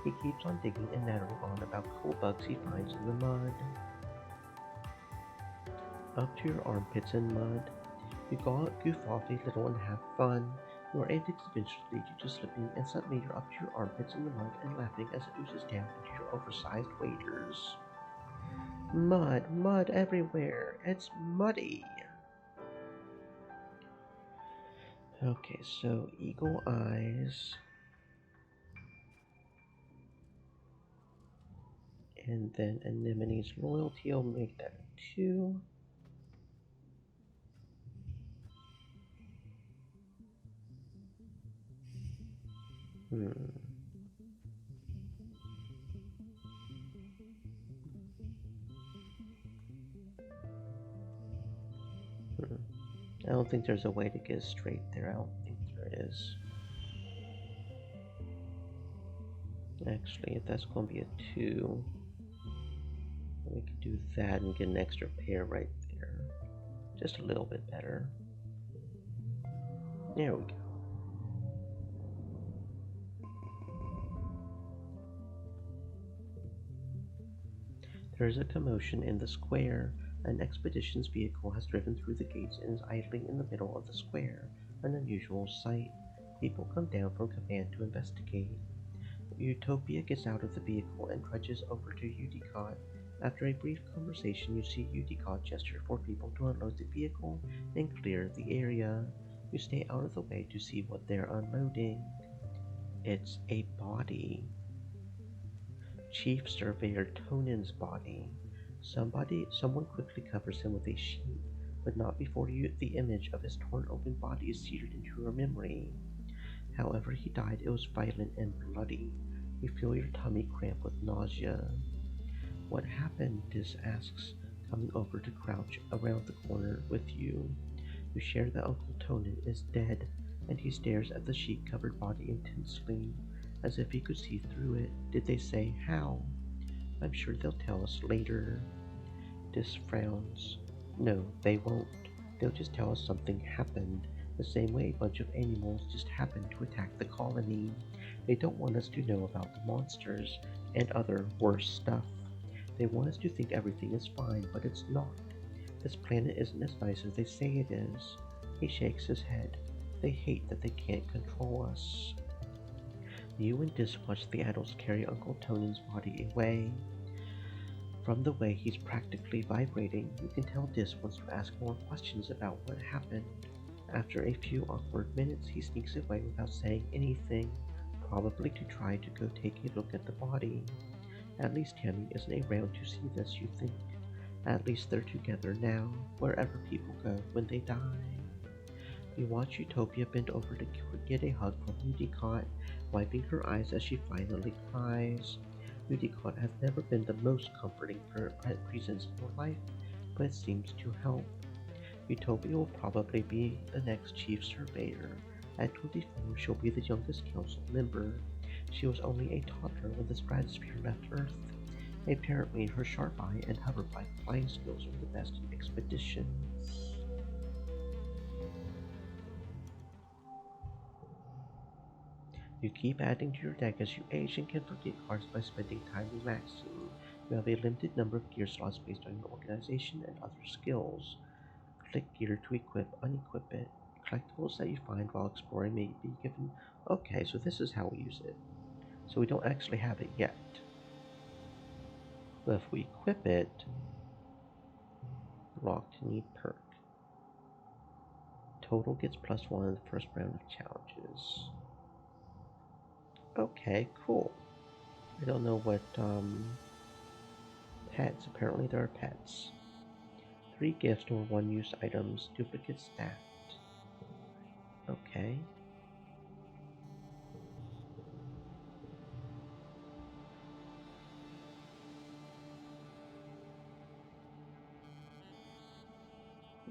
He keeps on digging and nattering on about cool bugs he finds in the mud. Up to your armpits in mud. You goof off a little and have fun. Your antics eventually lead you to slipping, and suddenly you're up to your armpits in the mud and laughing as it oozes down into your oversized waders. Mud, mud everywhere. It's muddy. Okay, so eagle eyes. And then anemone's loyalty will make that a 2. Hmm. Hmm. I don't think there's a way to get straight there. I don't think there is. Actually, if that's going to be a 2, we could do that and get an extra pair right there. Just a little bit better. There we go. There is a commotion in the square. An expedition's vehicle has driven through the gates and is idling in the middle of the square, an unusual sight. People come down from command to investigate. Utopia gets out of the vehicle and trudges over to Udicott. After a brief conversation, you see Udicott gesture for people to unload the vehicle and clear the area. You stay out of the way to see what they're unloading. It's a body. Chief Surveyor Tonin's body. Someone quickly covers him with a sheet, but not before the image of his torn open body is seared into your memory. However he died, it was violent and bloody. You feel your tummy cramp with nausea. What happened? Dis asks, coming over to crouch around the corner with you. You share that Uncle Tonin is dead, and he stares at the sheet-covered body intensely, as if he could see through it. Did they say how? I'm sure they'll tell us later. Dis frowns. No, they won't. They'll just tell us something happened, the same way a bunch of animals just happened to attack the colony. They don't want us to know about the monsters and other worse stuff. They want us to think everything is fine, but it's not. This planet isn't as nice as they say it is. He shakes his head. They hate that they can't control us. You and Dis watch the adults carry Uncle Tonin's body away. From the way he's practically vibrating, you can tell Dis wants to ask more questions about what happened. After a few awkward minutes, he sneaks away without saying anything, probably to try to go take a look at the body. At least Tammy isn't around to see this, you think. At least they're together now, wherever people go when they die. You watch Utopia bend over to get a hug from Udicott, wiping her eyes as she finally cries. Udicott has never been the most comforting presence in your life, but it seems to help. Utopia will probably be the next chief surveyor. At 24, she'll be the youngest council member. She was only a toddler when the stratosphere left Earth. Apparently, her sharp eye and hoverglide flying skills are the best in expeditions. You keep adding to your deck as you age and can forget cards by spending time relaxing. You have a limited number of gear slots based on your organization and other skills. Click gear to equip, unequip it. Collectibles that you find while exploring may be given. Okay, so this is how we use it. So we don't actually have it yet. But if we equip it, lock to need perk. Total gets +1 in the first round of challenges. Okay, cool. I don't know what, pets. Apparently there are pets. 3 gifts or 1 used items. Duplicate stat. Okay.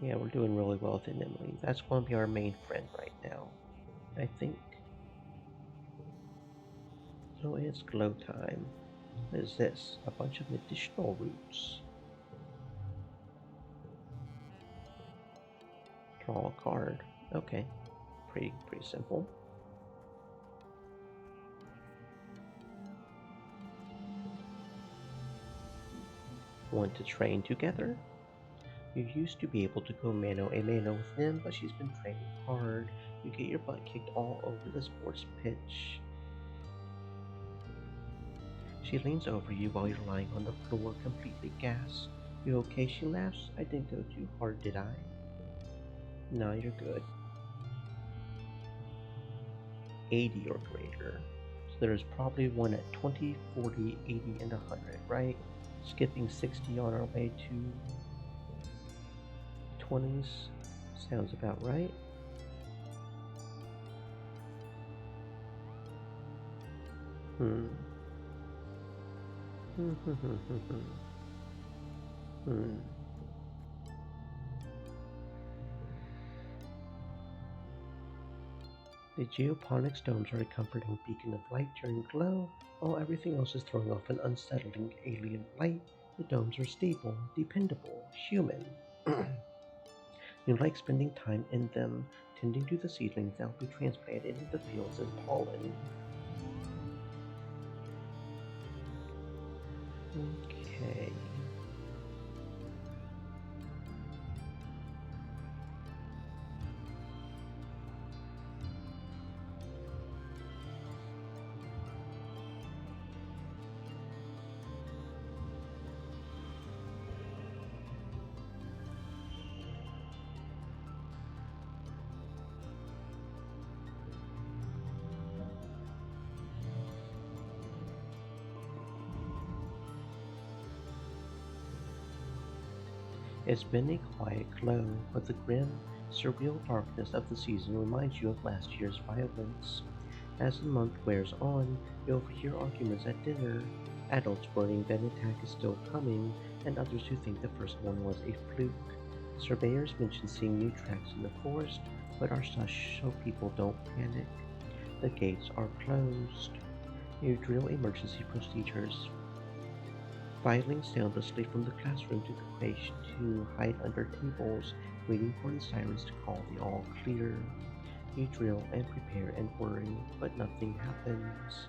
Yeah, we're doing really well with Emily. That's going to be our main friend right now, I think. So it's glow time. What is this? A bunch of additional routes. Draw a card. Okay. Pretty simple. Want to train together? You used to be able to go mano a mano with them, but she's been training hard. You get your butt kicked all over the sports pitch. She leans over you while you're lying on the floor, completely gassed. You okay? She laughs. I didn't go too hard, did I? No, you're good. 80 or greater. So there's probably one at 20, 40, 80, and 100, right? Skipping 60 on our way to 20s. Sounds about right. Hmm. The geoponics domes are a comforting beacon of light during glow, while everything else is throwing off an unsettling alien light. The domes are stable, dependable, human. You like spending time in them, tending to the seedlings that will be transplanted into the fields as pollen. Okay. It's been a quiet glow, but the grim, surreal darkness of the season reminds you of last year's violence. As the month wears on, you overhear arguments at dinner, adults worrying that an attack is still coming, and others who think the first one was a fluke. Surveyors mention seeing new tracks in the forest, but are sush so people don't panic. The gates are closed. You drill emergency procedures, filing soundlessly from the classroom to the creche to hide under tables, waiting for the sirens to call the all clear. You drill and prepare and worry, but nothing happens.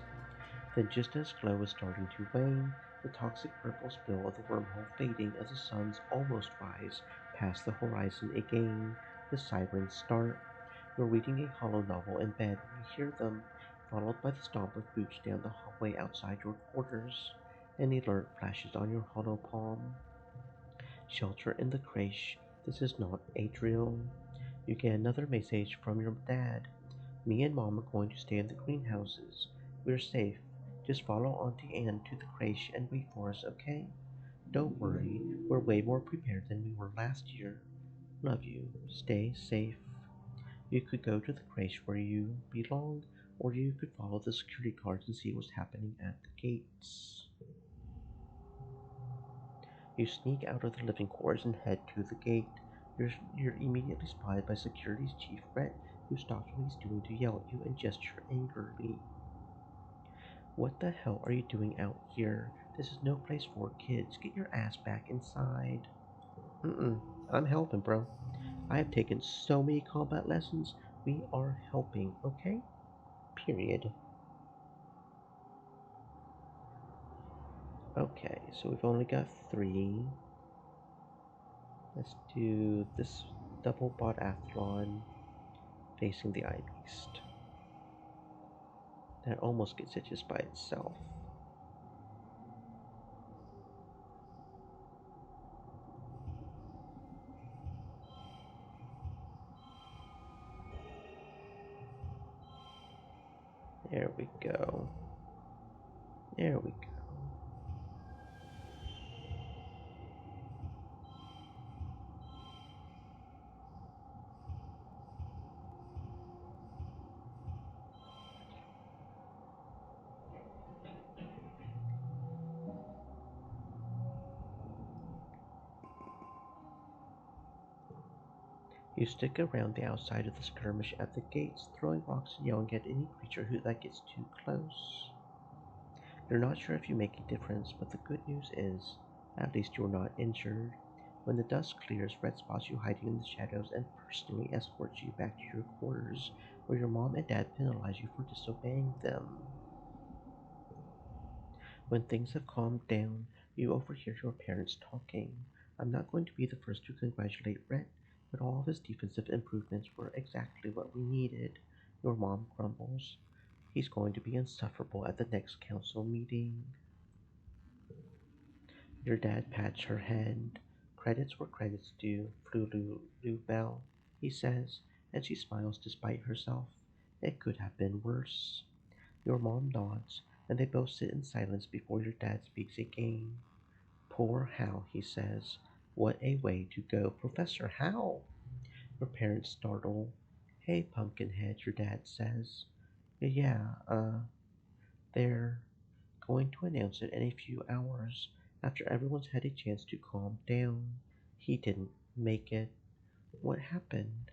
Then, just as glow is starting to wane, the toxic purple spill of the wormhole fading as the suns almost rise past the horizon again, the sirens start. You're reading a hollow novel in bed when you hear them, followed by the stomp of boots down the hallway outside your quarters. An alert flashes on your hollow palm. Shelter in the creche. This is not a drill. You get another message from your dad. Me and Mom are going to stay in the greenhouses. We're safe. Just follow Auntie Anne to the creche and wait for us, okay? Don't worry, we're way more prepared than we were last year. Love you. Stay safe. You could go to the creche where you belong, or you could follow the security guards and see what's happening at the gates. You sneak out of the living quarters and head to the gate. You're immediately spotted by security's chief, Brett, who stops what he's doing to yell at you and gesture angrily. What the hell are you doing out here? This is no place for kids. Get your ass back inside. Mm-mm. I'm helping, bro. I have taken so many combat lessons. We are helping, okay? Period. Okay, so we've only got three. Let's do this double athlon facing the eye beast. That almost gets it just by itself. There we go. There we go. You stick around the outside of the skirmish at the gates, throwing rocks and yelling at any creature that gets too close. You're not sure if you make a difference, but the good news is, at least you're not injured. When the dust clears, Red spots you hiding in the shadows and personally escorts you back to your quarters, where your mom and dad penalize you for disobeying them. When things have calmed down, you overhear your parents talking. I'm not going to be the first to congratulate Rhett, but all of his defensive improvements were exactly what we needed. Your mom grumbles. He's going to be insufferable at the next council meeting. Your dad pats her hand. Credits where credits due, Lulu Bell, he says, and she smiles despite herself. It could have been worse. Your mom nods, and they both sit in silence before your dad speaks again. Poor Hal, he says. What a way to go, Professor Hal! Your parents startle. Hey, Pumpkinhead, your dad says. Yeah, they're going to announce it in a few hours, after everyone's had a chance to calm down. He didn't make it. What happened?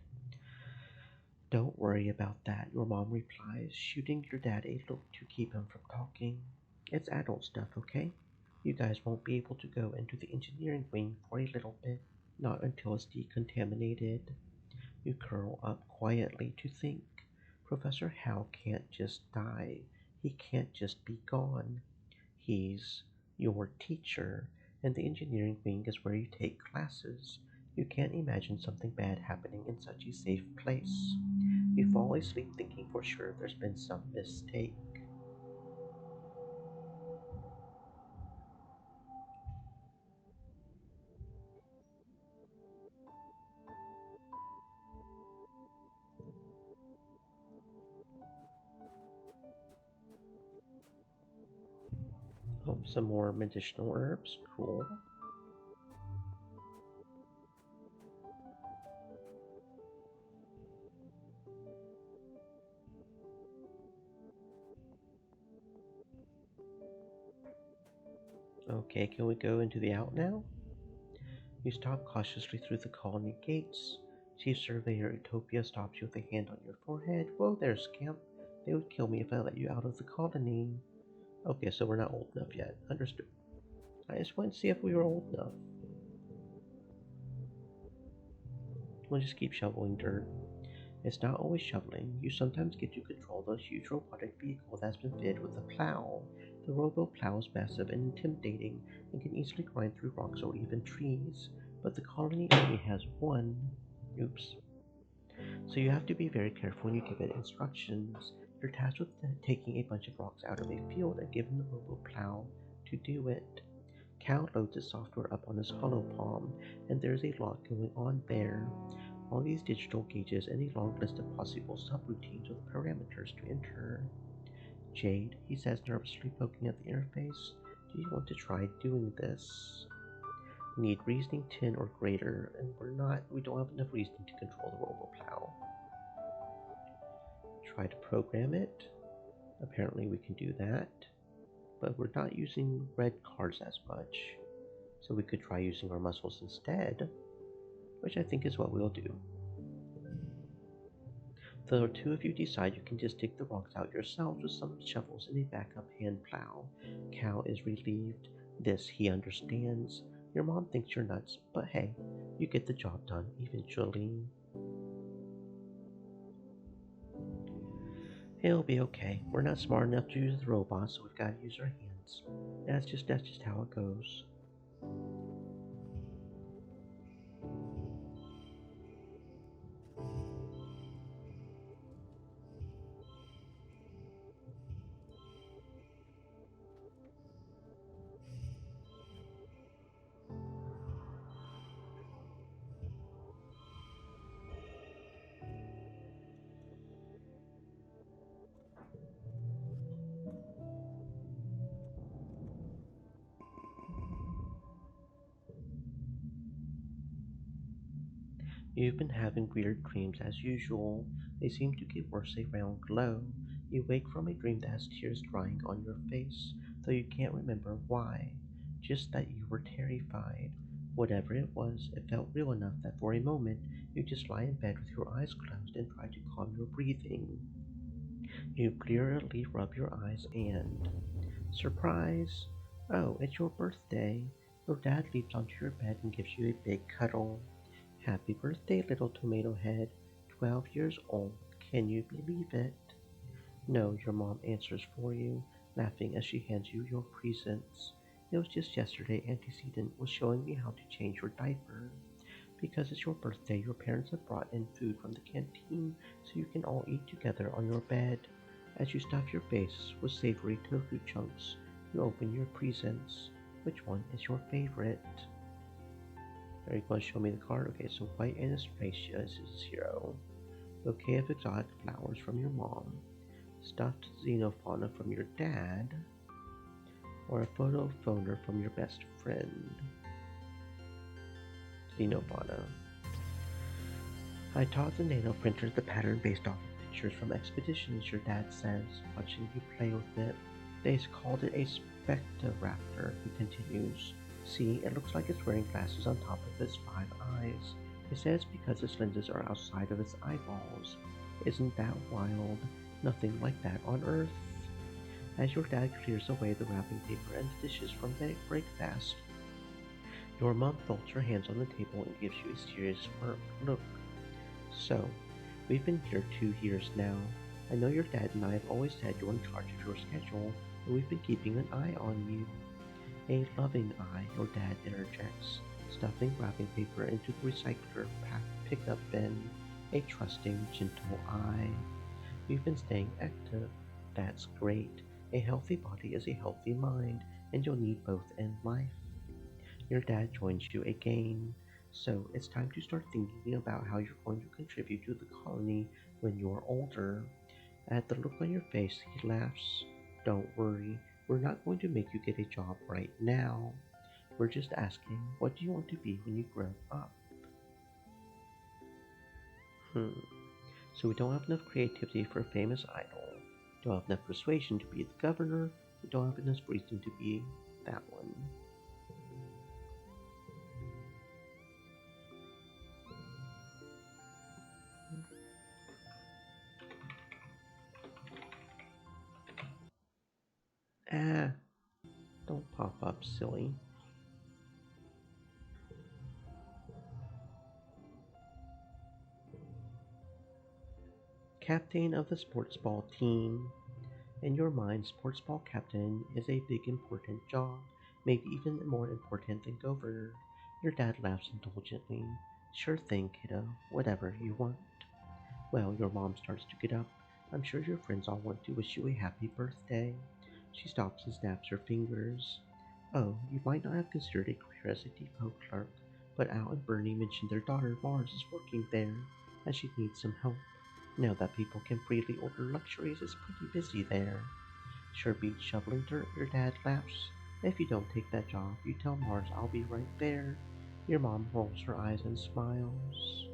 Don't worry about that, your mom replies, shooting your dad a look to keep him from talking. It's adult stuff, okay? You guys won't be able to go into the engineering wing for a little bit. Not until it's decontaminated. You curl up quietly to think. Professor Hal can't just die. He can't just be gone. He's your teacher, and the engineering wing is where you take classes. You can't imagine something bad happening in such a safe place. You fall asleep thinking for sure there's been some mistake. Oh, some more medicinal herbs. Cool. Okay, can we go into the out now? You stop cautiously through the colony gates. Chief Surveyor Utopia stops you with a hand on your forehead. Whoa there, scamp. They would kill me if I let you out of the colony. Okay, so we're not old enough yet. Understood. I just wanted to see if we were old enough. We'll just keep shoveling dirt. It's not always shoveling. You sometimes get to control the huge robotic vehicle that's been fitted with a plow. The robo plow is massive and intimidating and can easily grind through rocks or even trees. But the colony only has one. Oops. So you have to be very careful when you give it instructions. You're tasked with taking a bunch of rocks out of a field and giving the robo plow to do it. Cal loads his software up on his hollow palm, and there's a lot going on there. All these digital gauges and a long list of possible subroutines with parameters to enter. Jade, he says nervously poking at the interface, do you want to try doing this? We need reasoning 10 or greater, and we don't have enough reasoning to control the RoboPlow. Try to program it. Apparently we can do that, but we're not using red cards as much, so we could try using our muscles instead, which I think is what we'll do. The two of you decide you can just dig the rocks out yourselves with some shovels and a backup hand plow. Cal is relieved. This he understands. Your mom thinks you're nuts, but hey, you get the job done eventually. It'll be okay. We're not smart enough to use the robot, so we've got to use our hands. That's just how it goes. You've been having weird dreams as usual. They seem to get worse around glow. You wake from a dream that has tears drying on your face, though you can't remember why. Just that you were terrified. Whatever it was, it felt real enough that for a moment you just lie in bed with your eyes closed and try to calm your breathing. You clearly rub your eyes and surprise! Oh, it's your birthday. Your dad leaps onto your bed and gives you a big cuddle. Happy birthday, little tomato head. 12 years old. Can you believe it? No, your mom answers for you, laughing as she hands you your presents. It was just yesterday Antecedent was showing me how to change your diaper. Because it's your birthday, your parents have brought in food from the canteen so you can all eat together on your bed. As you stuff your face with savory tofu chunks, you open your presents. Which one is your favorite? Are you going to show me the card? Okay, so white and Astrasia is 0. Bouquet of exotic flowers from your mom. Stuffed xenofauna from your dad. Or a photo phoner from your best friend. Xenofauna. I taught the nano printer the pattern based off of pictures from expeditions, your dad says, watching you play with it. They called it a spectroraptor, he continues. See, it looks like it's wearing glasses on top of its 5 eyes. It says because its lenses are outside of its eyeballs. Isn't that wild? Nothing like that on Earth. As your dad clears away the wrapping paper and the dishes from breakfast, your mom folds her hands on the table and gives you a serious look. So, we've been here 2 years now. I know your dad and I have always said you're in charge of your schedule, and we've been keeping an eye on you. A loving eye, your dad interjects, stuffing wrapping paper into the recycler pickup bin. A trusting, gentle eye. We've been staying active. That's great. A healthy body is a healthy mind, and you'll need both in life. Your dad joins you again. So it's time to start thinking about how you're going to contribute to the colony when you're older. At the look on your face, he laughs. Don't worry, we're not going to make you get a job right now. We're just asking, what do you want to be when you grow up? So we don't have enough creativity for a famous idol. Don't have enough persuasion to be the governor. We don't have enough reason to be that one. cough up, silly. Captain of the sports ball team. In your mind, sports ball captain is a big important job, maybe even more important than governor. Your dad laughs indulgently. Sure thing, kiddo, whatever you want. Well, your mom starts to get up. I'm sure your friends all want to wish you a happy birthday. She stops and snaps her fingers. Oh, you might not have considered a career as a depot clerk, but Al and Bernie mentioned their daughter Mars is working there, and she needs some help. Now that people can freely order luxuries, it's pretty busy there. Sure beats shoveling dirt, your dad laughs. If you don't take that job, you tell Mars I'll be right there. Your mom rolls her eyes and smiles.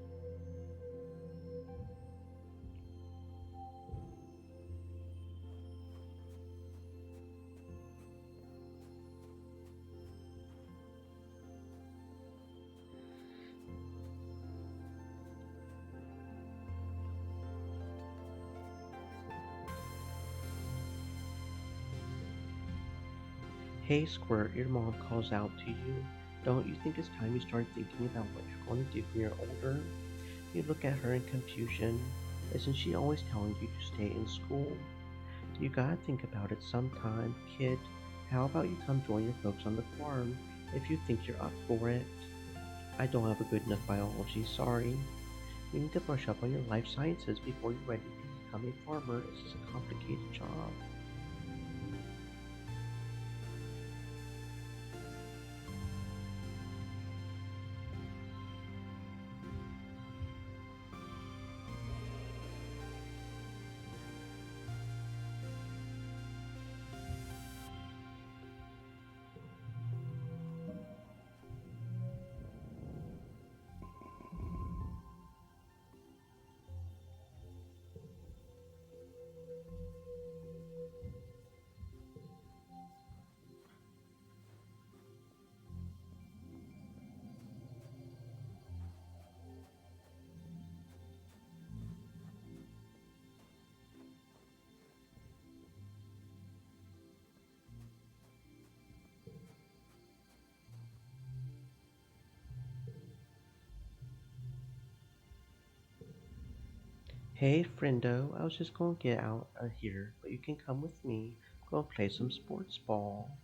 Hey, Squirt, your mom calls out to you. Don't you think it's time you start thinking about what you're going to do when you're older? You look at her in confusion. Isn't she always telling you to stay in school? You gotta think about it sometime, kid. How about you come join your folks on the farm if you think you're up for it? I don't have a good enough biology, sorry. You need to brush up on your life sciences before you're ready to become a farmer. It's a complicated job. Hey, friendo, I was just gonna get out of here, but you can come with me. Go play some sports ball.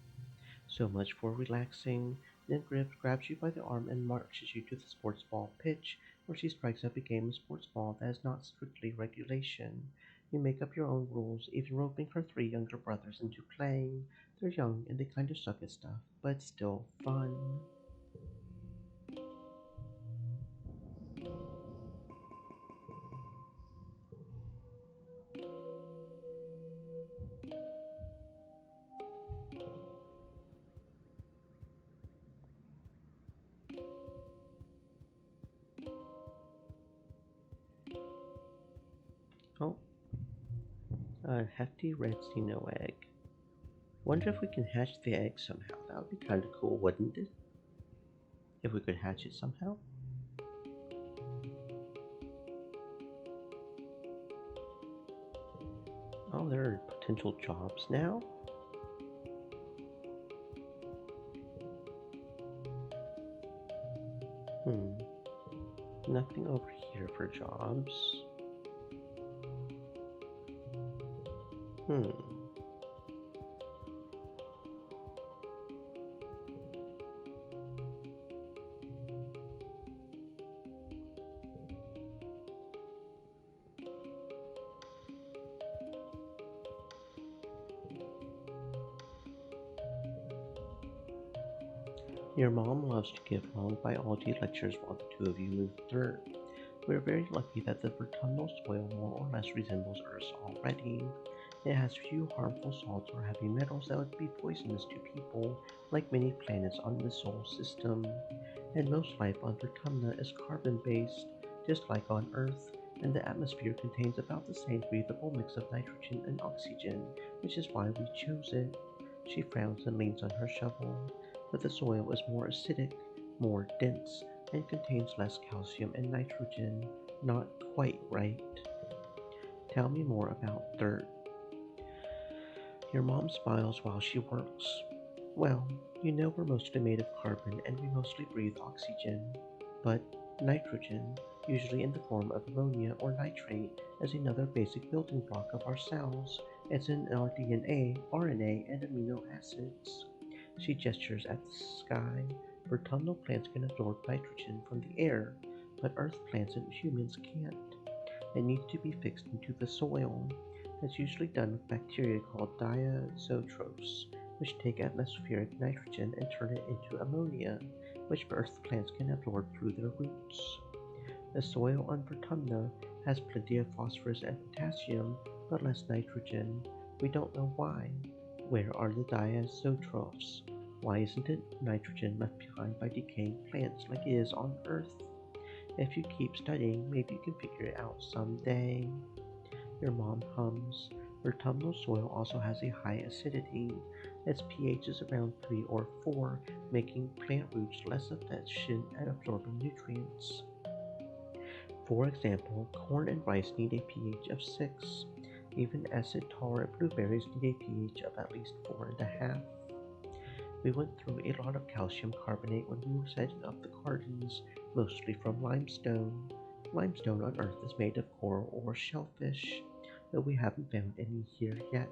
So much for relaxing. Then Griff grabs you by the arm and marches you to the sports ball pitch, where she strikes up a game of sports ball that is not strictly regulation. You make up your own rules, even roping her three younger brothers into playing. They're young and they kind of suck at stuff, but still fun. Oh, a hefty red Xeno egg. Wonder if we can hatch the egg somehow. That would be kind of cool, wouldn't it? If we could hatch it somehow. Oh, there are potential jobs now? Hmm, nothing over here for jobs. Hmm, your mom loves to give long biology lectures while the two of you move dirt. We're very lucky that the autumnal soil more or less resembles Earth's already. It has few harmful salts or heavy metals that would be poisonous to people, like many planets on the Sol system. And most life on Vertumna is carbon based, just like on Earth, and the atmosphere contains about the same breathable mix of nitrogen and oxygen, which is why we chose it. She frowns and leans on her shovel, but the soil is more acidic, more dense, and contains less calcium and nitrogen. Not quite right. Tell me more about dirt. Your mom smiles while she works. Well, you know we're mostly made of carbon and we mostly breathe oxygen, but nitrogen, usually in the form of ammonia or nitrate, is another basic building block of our cells. It's in our DNA, RNA, and amino acids. She gestures at the sky. Autumnal plants can absorb nitrogen from the air, but earth plants and humans can't. It needs to be fixed into the soil. It's usually done with bacteria called diazotrophs, which take atmospheric nitrogen and turn it into ammonia, which earth plants can absorb through their roots. The soil on Vertumna has plenty of phosphorus and potassium, but less nitrogen. We don't know why. Where are the diazotrophs? Why isn't it nitrogen left behind by decaying plants like it is on Earth? If you keep studying, maybe you can figure it out someday. Your mom hums. Autumnal soil also has a high acidity. Its pH is around 3 or 4, making plant roots less efficient at absorbing nutrients. For example, corn and rice need a pH of 6. Even acid-tolerant blueberries need a pH of at least 4.5. We went through a lot of calcium carbonate when we were setting up the gardens, mostly from limestone. Limestone on Earth is made of coral or shellfish, though we haven't found any here yet.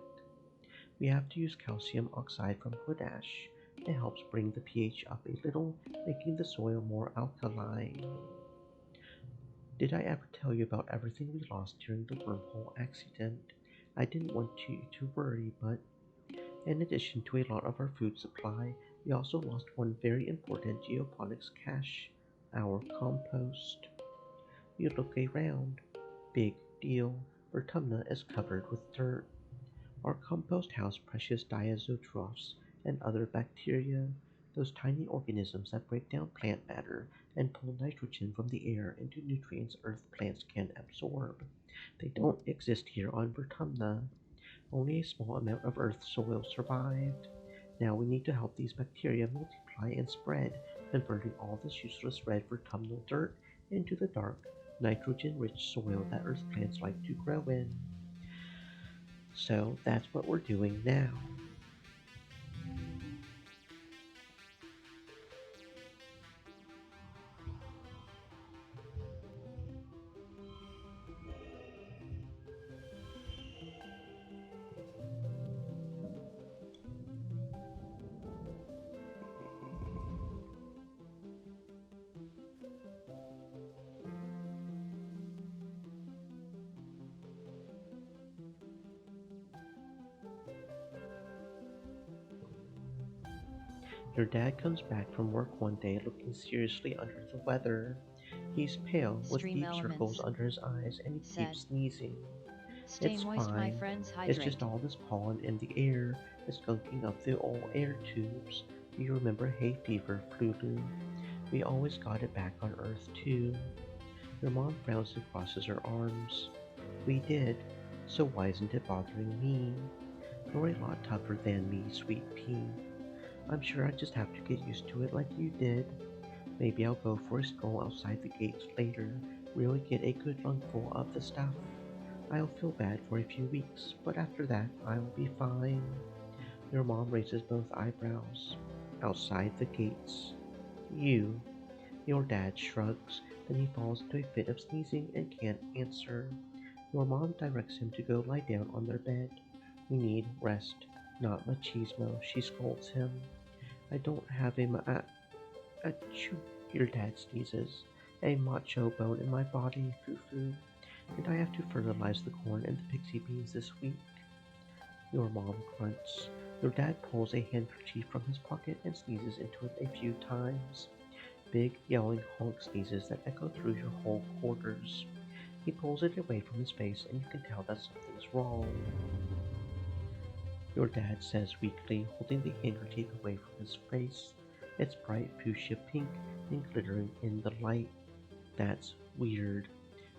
We have to use calcium oxide from wood ash. It helps bring the pH up a little, making the soil more alkaline. Did I ever tell you about everything we lost during the wormhole accident? I didn't want you to worry, but in addition to a lot of our food supply, we also lost one very important geoponics cache, our compost. You look around. Big deal. Vertumna is covered with dirt. Our compost house precious diazotrophs and other bacteria, those tiny organisms that break down plant matter and pull nitrogen from the air into nutrients Earth plants can absorb. They don't exist here on Vertumna. Only a small amount of Earth's soil survived. Now we need to help these bacteria multiply and spread, converting all this useless red autumnal dirt into the dark, nitrogen-rich soil that Earth plants like to grow in. So that's what we're doing now. Your dad comes back from work one day looking seriously under the weather. He's pale, with Stream deep circles elements. under his eyes, and he Said. keeps sneezing. Stay It's moist, my fine. friends, It's just hydrate. all this pollen in the air. It's gunking up the old air tubes. You remember hay fever, flu? We always got it back on Earth, too. Your mom frowns and crosses her arms. We did. So why isn't it bothering me? You're a lot tougher than me, sweet pea. I'm sure I just have to get used to it like you did. Maybe I'll go for a stroll outside the gates later, really get a good lungful of the stuff. I'll feel bad for a few weeks, but after that I'll be fine. Your mom raises both eyebrows. Outside the gates. You. Your dad shrugs, then he falls into a fit of sneezing and can't answer. Your mom directs him to go lie down on their bed. We need rest, not machismo, she scolds him. I don't have achoo, your dad sneezes. A macho bone in my body, foo-foo, and I have to fertilize the corn and the pixie beans this week. Your mom grunts. Your dad pulls a handkerchief from his pocket and sneezes into it a few times. Big, yelling honk sneezes that echo through your whole quarters. He pulls it away from his face and you can tell that something's wrong. Your dad says weakly, holding the handkerchief away from his face. It's bright fuchsia pink and glittering in the light. That's weird.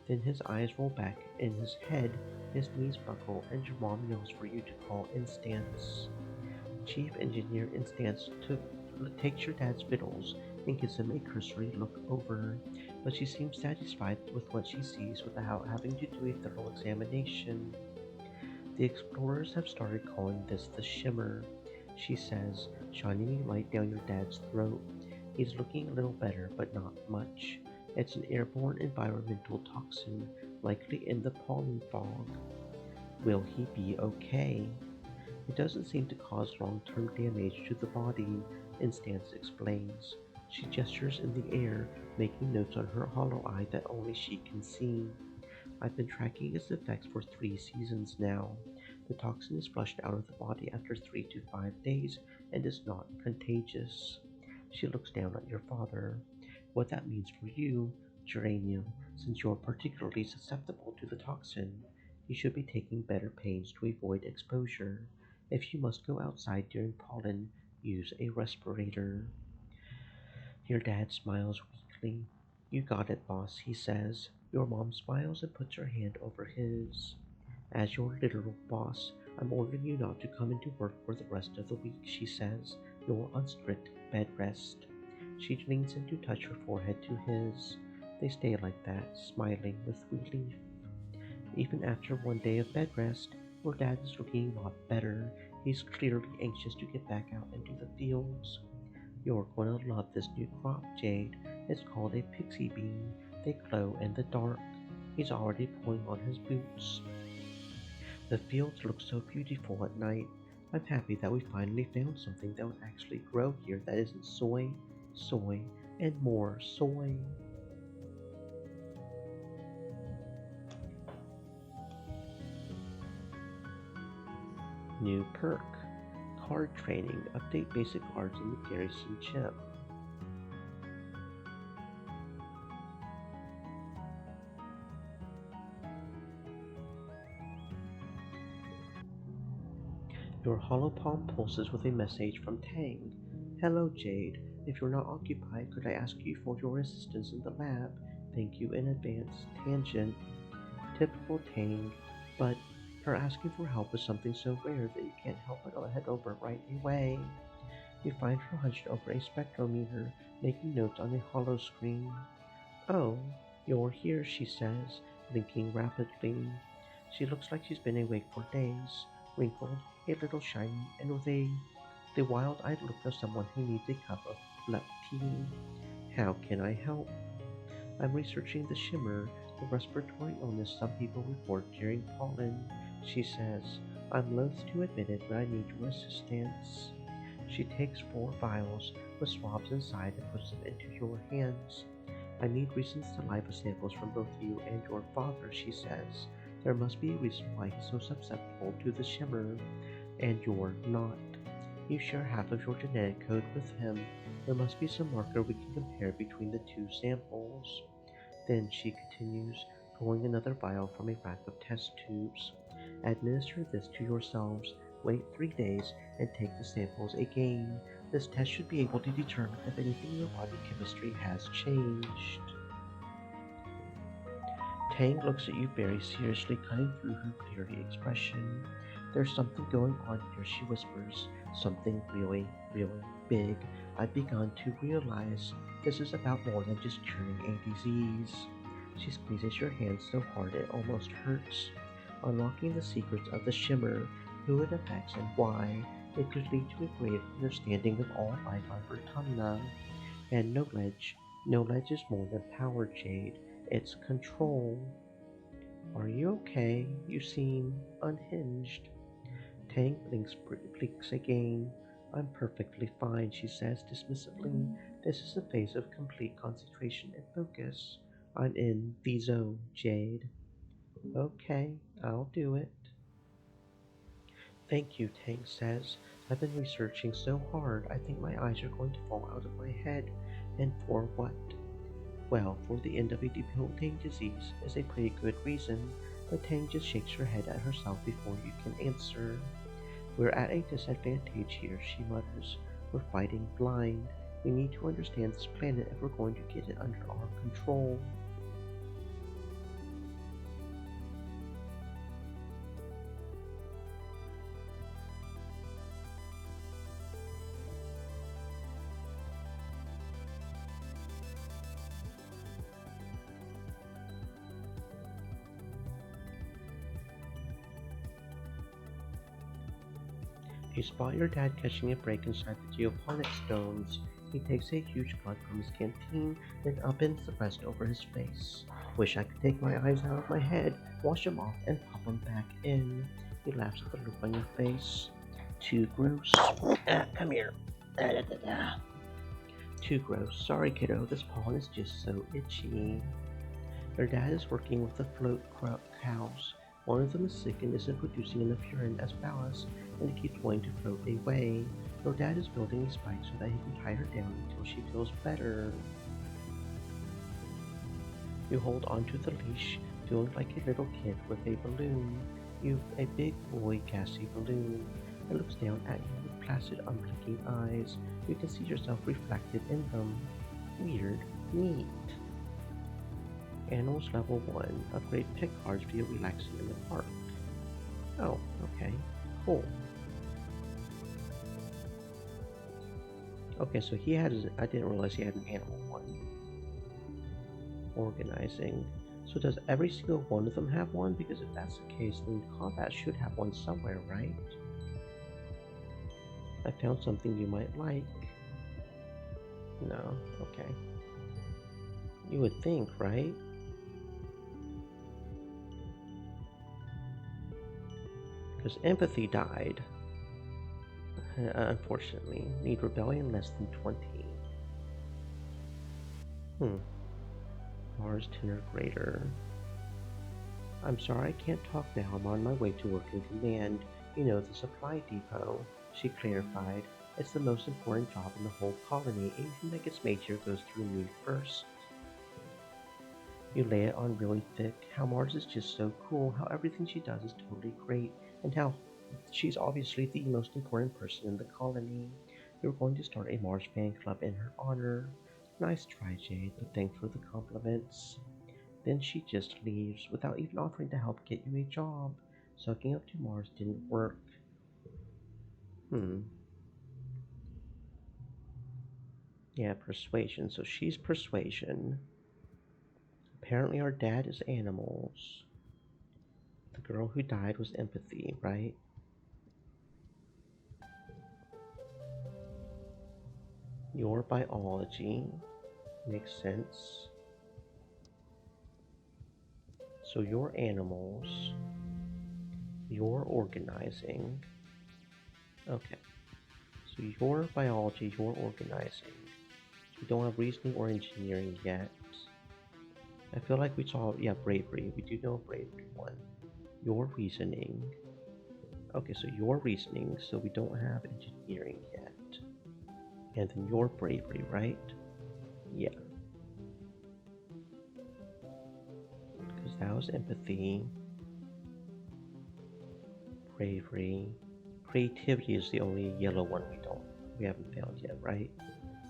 Then his eyes roll back in his head, his knees buckle, and your mom yells for you to call Instance. Chief Engineer Instance takes your dad's vittles and gives him a cursory look over, but she seems satisfied with what she sees without having to do a thorough examination. The explorers have started calling this the Shimmer, she says, shining a light down your dad's throat. He's looking a little better, but not much. It's an airborne environmental toxin, likely in the pollen fog. Will he be okay? It doesn't seem to cause long-term damage to the body, Instance explains. She gestures in the air, making notes on her hollow eye that only she can see. I've been tracking its effects for 3 seasons now. The toxin is flushed out of the body after 3 to 5 days and is not contagious. She looks down at your father. What that means for you, Geranium, since you're particularly susceptible to the toxin, you should be taking better pains to avoid exposure. If you must go outside during pollen, use a respirator. Your dad smiles weakly. You got it, boss, he says. Your mom smiles and puts her hand over his. As your literal boss, I'm ordering you not to come into work for the rest of the week, she says. You're on strict bed rest. She leans in to touch her forehead to his. They stay like that, smiling with relief. Even after one day of bed rest, your dad is looking a lot better. He's clearly anxious to get back out into the fields. You're going to love this new crop, Jade. It's called a pixie bean. They glow in the dark. He's already pulling on his boots. The fields look so beautiful at night. I'm happy that we finally found something that would actually grow here that isn't soy, soy, and more soy. New perk. Card training. Update basic cards in the garrison chip. Your hollow palm pulses with a message from Tang. Hello, Jade. If you're not occupied, could I ask you for your assistance in the lab? Thank you in advance. Tangent. Typical Tang. But her asking for help is something so rare that you can't help but head over right away. You find her hunched over a spectrometer, making notes on a hollow screen. Oh, you're here, she says, blinking rapidly. She looks like she's been awake for days, wrinkled, a little shiny, and with the wild-eyed look of someone who needs a cup of black tea. How can I help? I'm researching the shimmer, the respiratory illness some people report during pollen, she says. I'm loath to admit it, but I need your assistance. She takes 4 vials with swabs inside and puts them into your hands. I need recent saliva samples from both you and your father, she says. There must be a reason why he's so susceptible to the shimmer, and you're not. You share half of your genetic code with him. There must be some marker we can compare between the two samples. Then she continues, pulling another vial from a rack of test tubes. Administer this to yourselves, wait 3 days, and take the samples again. This test should be able to determine if anything in your body chemistry has changed. Tang looks at you very seriously, cutting through her bleary expression. There's something going on here, she whispers. Something really, really big. I've begun to realize this is about more than just curing a disease. She squeezes your hand so hard it almost hurts. Unlocking the secrets of the shimmer, who it affects and why, it could lead to a greater understanding of all life on Vertumna. And knowledge is more than power, Jade. It's control. Are you okay? You seem unhinged. Tang blinks again. I'm perfectly fine, she says dismissively. This is a phase of complete concentration and focus. I'm in the zone, Jade. Okay, I'll do it. Thank you, Tang says. I've been researching so hard, I think my eyes are going to fall out of my head. And for what? Well, for the end of a debilitating disease is a pretty good reason, but Tang just shakes her head at herself before you can answer. We're at a disadvantage here, she mutters. We're fighting blind. We need to understand this planet if we're going to get it under our control. You spot your dad catching a break inside the geoponic stones. He takes a huge glug from his canteen, then upends the rest over his face. Wish I could take my eyes out of my head, wash them off, and pop them back in. He laughs at the look on your face. Too gross. Come here. Too gross. Sorry, kiddo. This pollen is just so itchy. Their dad is working with the float cows. One of them is sick and isn't producing enough urine as ballast, and it keeps wanting to float away. Their dad is building a spike so that he can tie her down until she feels better. You hold onto the leash, feeling like a little kid with a balloon. You've a big boy gassy balloon. It looks down at you with placid, unblinking eyes. You can see yourself reflected in them. Weird. Neat. Animals level 1. Upgrade pet cards via relaxing in the park. Oh, okay. Cool. Okay, so he had, I didn't realize he had an animal one. Organizing. So does every single one of them have one? Because if that's the case, then combat should have one somewhere, right? I found something you might like. No, okay. You would think, right? Because empathy died. Unfortunately. Need rebellion less than 20. Mars 10 or greater. I'm sorry I can't talk now. I'm on my way to work in command. You know, the supply depot. She clarified. It's the most important job in the whole colony. Anything that gets made here goes through me first. You lay it on really thick. How Mars is just so cool. How everything she does is totally great. And how she's obviously the most important person in the colony. You're going to start a Mars fan club in her honor. Nice try, Jade, but thanks for the compliments. Then she just leaves without even offering to help get you a job. Sucking up to Mars didn't work. Yeah, persuasion. So she's persuasion. Apparently our dad is animals. The girl who died was empathy, right? Your biology makes sense. So you're animals. You're organizing. Okay. So your biology, you're organizing. We don't have reasoning or engineering yet. I feel like we saw, yeah, bravery. We do know bravery one. Your reasoning. Okay, so your reasoning, so we don't have engineering yet. And then your bravery, right? Yeah. Because that was empathy. Bravery. Creativity is the only yellow one we haven't found yet, right?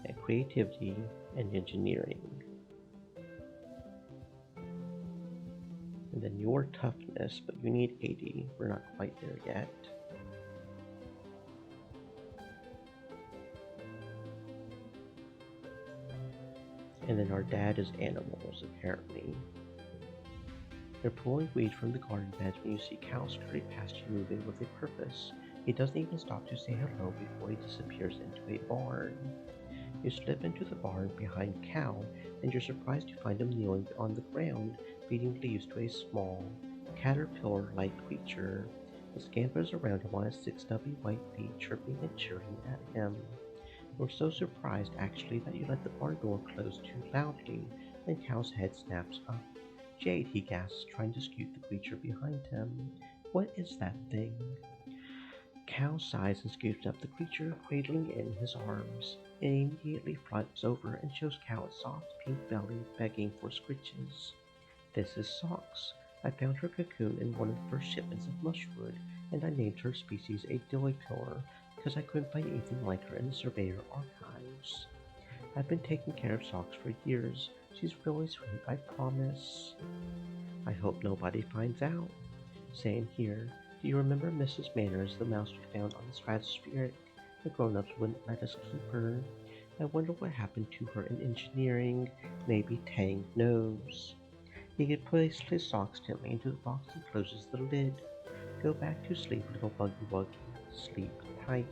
And creativity and engineering. And then your toughness, but you need 80. We're not quite there yet. And then our dad is animals, apparently. You're pulling weed from the garden beds when you see Cal scurry past you moving with a purpose. He doesn't even stop to say hello before he disappears into a barn. You slip into the barn behind Cal, and you're surprised to find him kneeling on the ground, feeding leaves to a small, caterpillar-like creature. It scampers around him on its 6 stubby white feet, chirping and cheering at him. You're so surprised, actually, that you let the barn door close too loudly, and Cal's head snaps up. Jade, he gasps, trying to scoot the creature behind him. What is that thing? Cal sighs and scoops up the creature, cradling it in his arms. It immediately flips over and shows Cal its soft pink belly, begging for scritches. This is Socks. I found her cocoon in one of the first shipments of mushwood, and I named her species a dilly pillar because I couldn't find anything like her in the Surveyor archives. I've been taking care of Socks for years. She's really sweet, I promise. I hope nobody finds out. Same here. Do you remember Mrs. Manners, the mouse we found on the stratospheric? The grown-ups wouldn't let us keep her. I wonder what happened to her in engineering. Maybe Tang knows. He could place his socks gently into the box and closes the lid. Go back to sleep, little buggy wuggy. Sleep tight.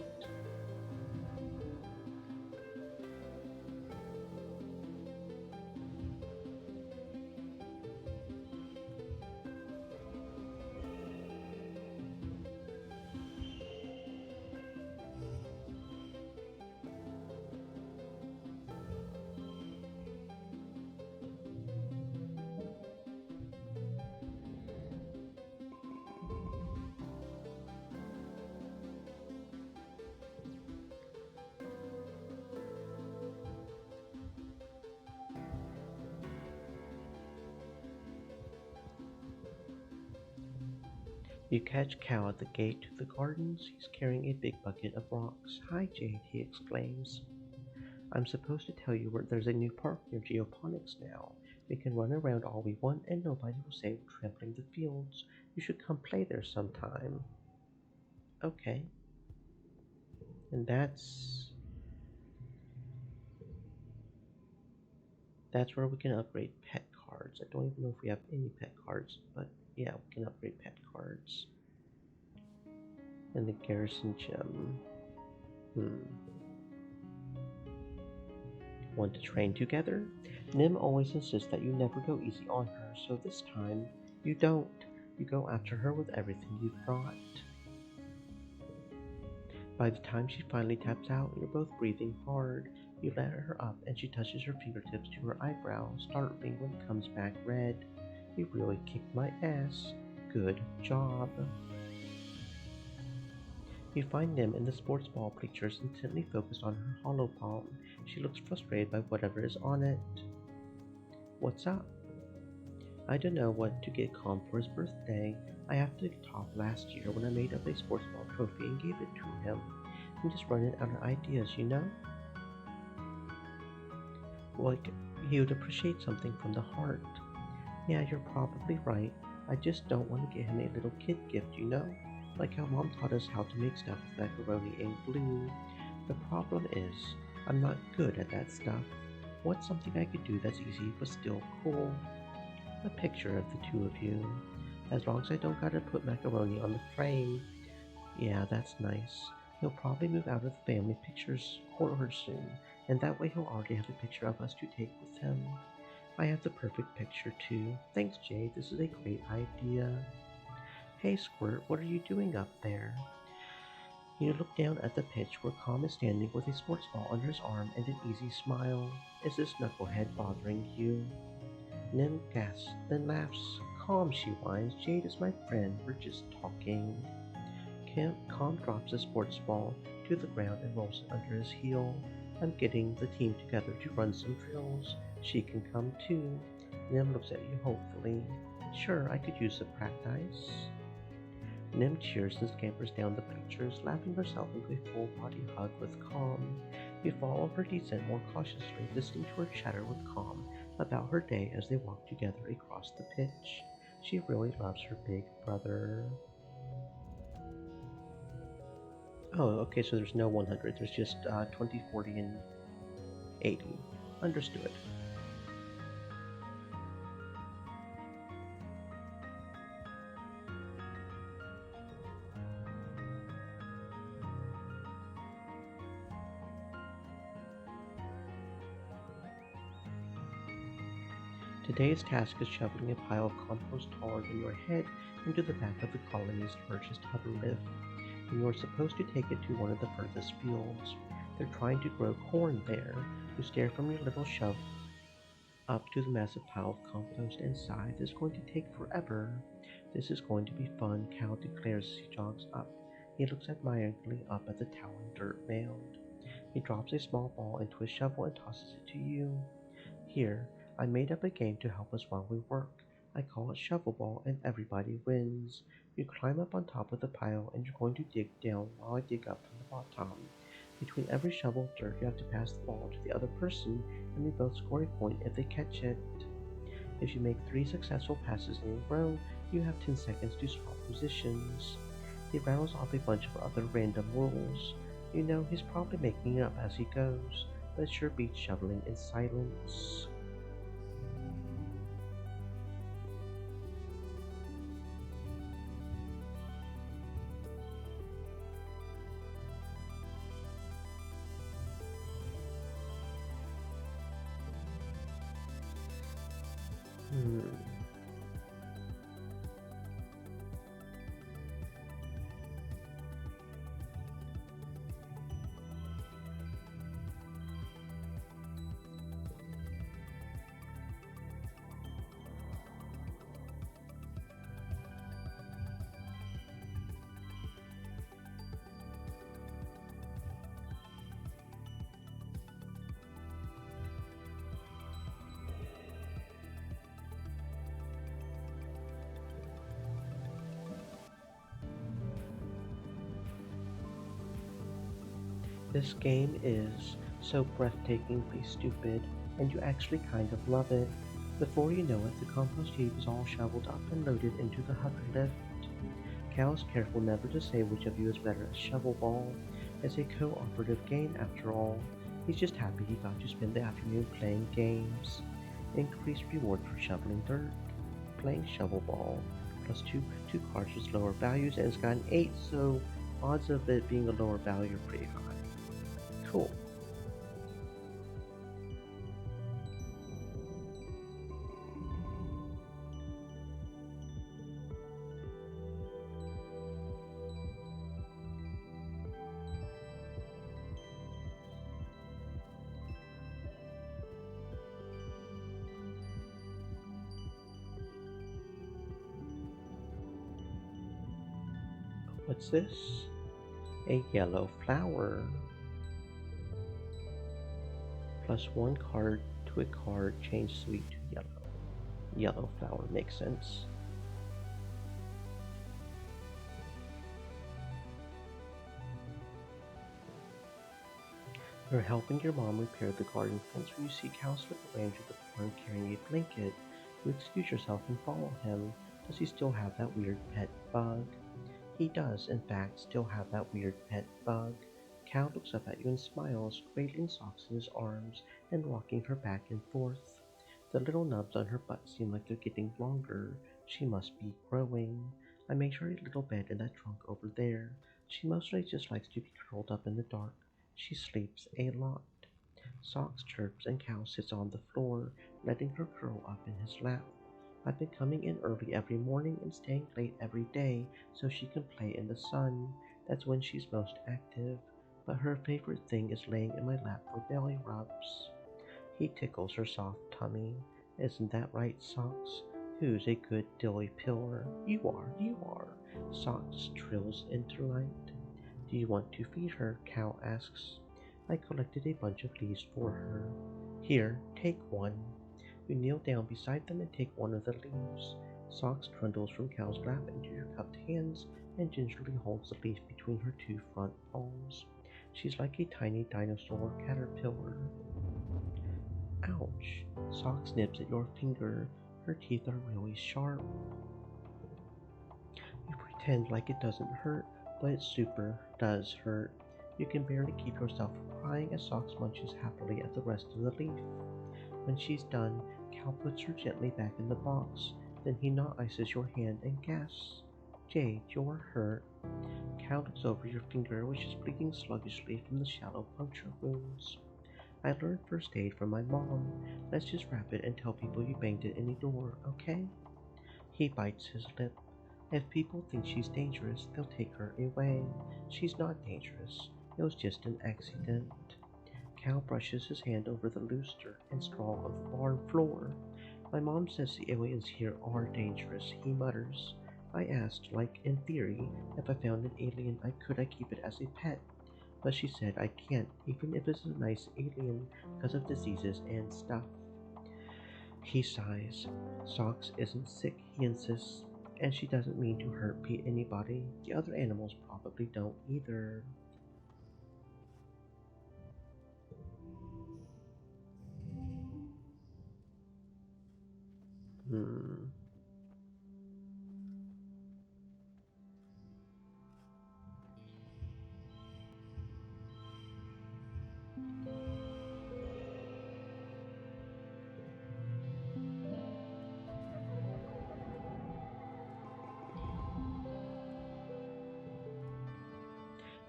You catch Cal at the gate to the gardens. He's carrying a big bucket of rocks. "Hi, Jade," he exclaims. "I'm supposed to tell you where there's a new park near Geoponics now. We can run around all we want and nobody will say we're trampling the fields. You should come play there sometime." Okay. And that's where we can upgrade pet cards. I don't even know if we have any pet cards, but yeah, we can upgrade pet cards. And the Garrison Gem. Want to train together? Nim always insists that you never go easy on her, so this time you don't. You go after her with everything you've got. By the time she finally taps out, you're both breathing hard. You let her up and she touches her fingertips to her eyebrow, startling when it comes back red. "You really kicked my ass. Good job." You find Nim in the sports ball bleachers, intently focused on her hollow palm. She looks frustrated by whatever is on it. "What's up?" "I don't know what to get Calm for his birthday. I have to top last year when I made up a sports ball trophy and gave it to him. I'm just running out of ideas, you know?" "Like, he would appreciate something from the heart." "Yeah, you're probably right. I just don't want to get him a little kid gift, you know? Like how Mom taught us how to make stuff with macaroni and glue. The problem is, I'm not good at that stuff. What's something I could do that's easy but still cool?" "A picture of the two of you. As long as I don't gotta put macaroni on the frame." "Yeah, that's nice. He'll probably move out of the family pictures corner soon, and that way he'll already have a picture of us to take with him. I have the perfect picture too. Thanks, Jade. This is a great idea." "Hey, Squirt, what are you doing up there?" You look down at the pitch where Calm is standing with a sports ball under his arm and an easy smile. "Is this knucklehead bothering you?" Nim gasps, then laughs. "Calm," she whines. "Jade is my friend. We're just talking." Calm drops the sports ball to the ground and rolls it under his heel. "I'm getting the team together to run some drills. She can come too." Nim looks at you hopefully. "Sure, I could use the practice." Nim cheers and scampers down the bleachers, laughing herself into a full body hug with Calm. You follow her descent more cautiously, listening to her chatter with Calm about her day as they walk together across the pitch. She really loves her big brother. Oh, okay, so there's no 100. There's just 20, 40, and 80. Understood. Today's task is shoveling a pile of compost taller than your head into the back of the colony's largest hippogriff, and you are supposed to take it to one of the furthest fields. They're trying to grow corn there. You stare from your little shove up to the massive pile of compost inside. "This is going to take forever." "This is going to be fun," Cal declares as he jogs up. He looks admiringly up at the towering dirt mound. He drops a small ball into a shovel and tosses it to you. "Here, I made up a game to help us while we work. I call it shovel ball and everybody wins. You climb up on top of the pile and you're going to dig down while I dig up from the bottom. Between every shovel of dirt you have to pass the ball to the other person and we both score a point if they catch it. If you make 3 successful passes in a row, you have 10 seconds to swap positions." He rattles off a bunch of other random rules. You know he's probably making it up as he goes, but it sure beats shoveling in silence. Hmm. This game is so breathtakingly stupid, and you actually kind of love it. Before you know it, the compost heap is all shoveled up and loaded into the hover lift. Cal is careful never to say which of you is better at shovel ball. It's a cooperative game after all. He's just happy he got to spend the afternoon playing games. Increased reward for shoveling dirt. Playing shovel ball. Plus two cards with lower values, and it's got an 8, so odds of it being a lower value are pretty high. Cool. What's this? A yellow flower. Plus one card to a card, change sweet to yellow. Yellow flower makes sense. You're helping your mom repair the garden fence when you see Cal slip away into the barn carrying a blanket. You excuse yourself and follow him. Does he still have that weird pet bug? He does, in fact, still have that weird pet bug. Cal looks up at you and smiles, cradling Socks in his arms and rocking her back and forth. The little nubs on her butt seem like they're getting longer. She must be growing. I made her a little bed in that trunk over there. She mostly just likes to be curled up in the dark. She sleeps a lot. Socks chirps and Cal sits on the floor, letting her curl up in his lap. I've been coming in early every morning and staying late every day so she can play in the sun. That's when she's most active. But her favorite thing is laying in my lap for belly rubs. He tickles her soft tummy. Isn't that right, Socks? Who's a good dilly piller? You are. Socks trills into light. Do you want to feed her? Cal asks. I collected a bunch of leaves for her. Here, take one. You kneel down beside them and take one of the leaves. Socks trundles from Cal's lap into your cupped hands and gingerly holds the leaf between her two front palms. She's like a tiny dinosaur caterpillar. Ouch! Socks nips at your finger. Her teeth are really sharp. You pretend like it doesn't hurt, but it super does hurt. You can barely keep yourself from crying as Socks munches happily at the rest of the leaf. When she's done, Cal puts her gently back in the box. Then he not ices your hand and gasps, Jade, you're hurt. Cal looks over your finger, which is bleeding sluggishly from the shallow puncture wounds. I learned first aid from my mom. Let's just wrap it and tell people you banged it in a door, okay? He bites his lip. If people think she's dangerous, they'll take her away. She's not dangerous. It was just an accident. Cal brushes his hand over the loose dirt and straw of the barn floor. My mom says the aliens here are dangerous, he mutters. I asked, like, in theory, if I found an alien, could I keep it as a pet? But she said I can't, even if it's a nice alien, because of diseases and stuff. He sighs. Socks isn't sick, he insists, and she doesn't mean to hurt anybody. The other animals probably don't either. Hmm.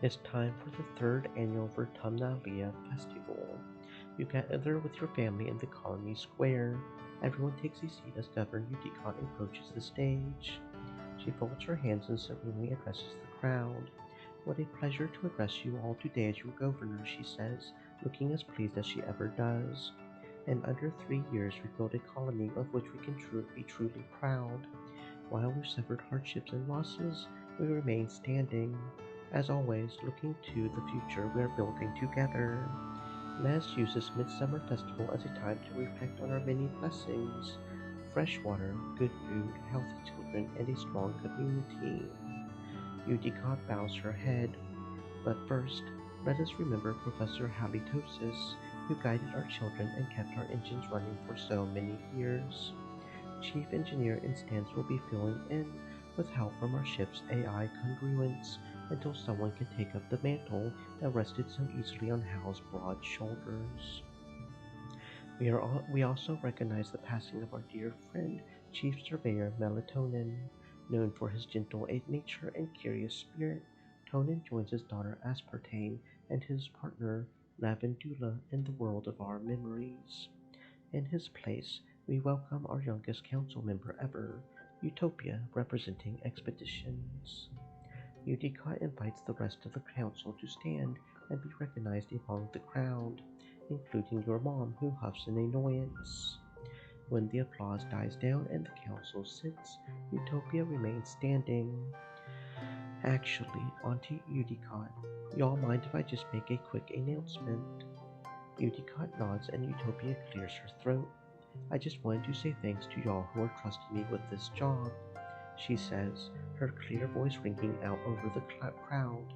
It's time for the third annual Vertumnalia Festival. You gather with your family in the colony square. Everyone takes a seat as Governor Udicott approaches the stage. She folds her hands and serenely addresses the crowd. What a pleasure to address you all today as your governor, she says, looking as pleased as she ever does. In under 3 years, we built a colony of which we can be truly proud. While we've suffered hardships and losses, we remain standing. As always, looking to the future we are building together. Let's use this midsummer festival as a time to reflect on our many blessings: fresh water, good food, healthy children, and a strong community. Udicott bows her head. But first, let us remember Professor Halitosis, who guided our children and kept our engines running for so many years. Chief Engineer Instance will be filling in with help from our ship's AI congruence until someone can take up the mantle that rested so easily on Hal's broad shoulders. We also recognize the passing of our dear friend, Chief Surveyor Melatonin. Known for his gentle nature and curious spirit, Tonin joins his daughter Aspartame and his partner Lavendula in the world of our memories. In his place, we welcome our youngest council member ever, Utopia, representing expeditions. Udicott invites the rest of the council to stand and be recognized among the crowd, including your mom, who huffs in annoyance. When the applause dies down and the council sits, Utopia remains standing. Actually, Auntie Udicott, y'all mind if I just make a quick announcement? Udicott nods and Utopia clears her throat. I just wanted to say thanks to y'all who are trusting me with this job, she says, her clear voice ringing out over the crowd.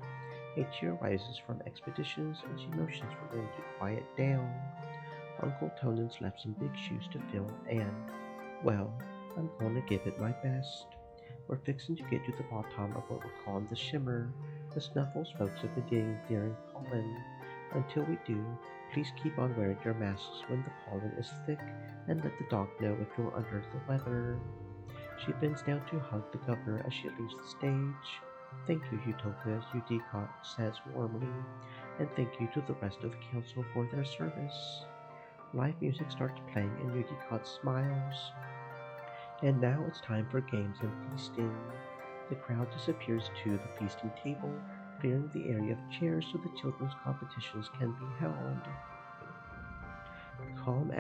A cheer rises from expeditions and she motions for them to quiet down. Uncle Tonan's left some big shoes to fill and, well, I'm going to give it my best. We're fixing to get to the bottom of what we're calling the shimmer, the snuffles folks have been getting during pollen. Until we do, please keep on wearing your masks when the pollen is thick and let the dog know if you're under the weather. She bends down to hug the governor as she leaves the stage. Thank you, Utopia, Udicott says warmly, and thank you to the rest of the council for their service. Live music starts playing and Udicott smiles. And now it's time for games and feasting. The crowd disappears to the feasting table, clearing the area of chairs so the children's competitions can be held. Calm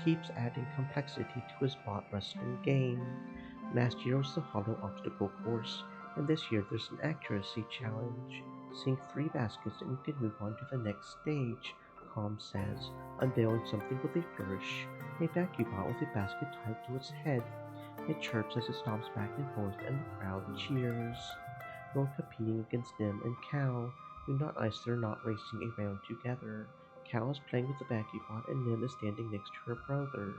keeps adding complexity to his bot wrestling game. Last year was the hollow obstacle course, and this year there's an accuracy challenge. Sink 3 baskets and you can move on to the next stage, Calm says, unveiling something with a flourish, a vacuum bot with a basket tied to its head. It chirps as it stomps back and forth and the crowd cheers. You're competing against Nim and Cal. Do not ice they're not racing around together. Cal is playing with the vacuum bot and Nim is standing next to her brother.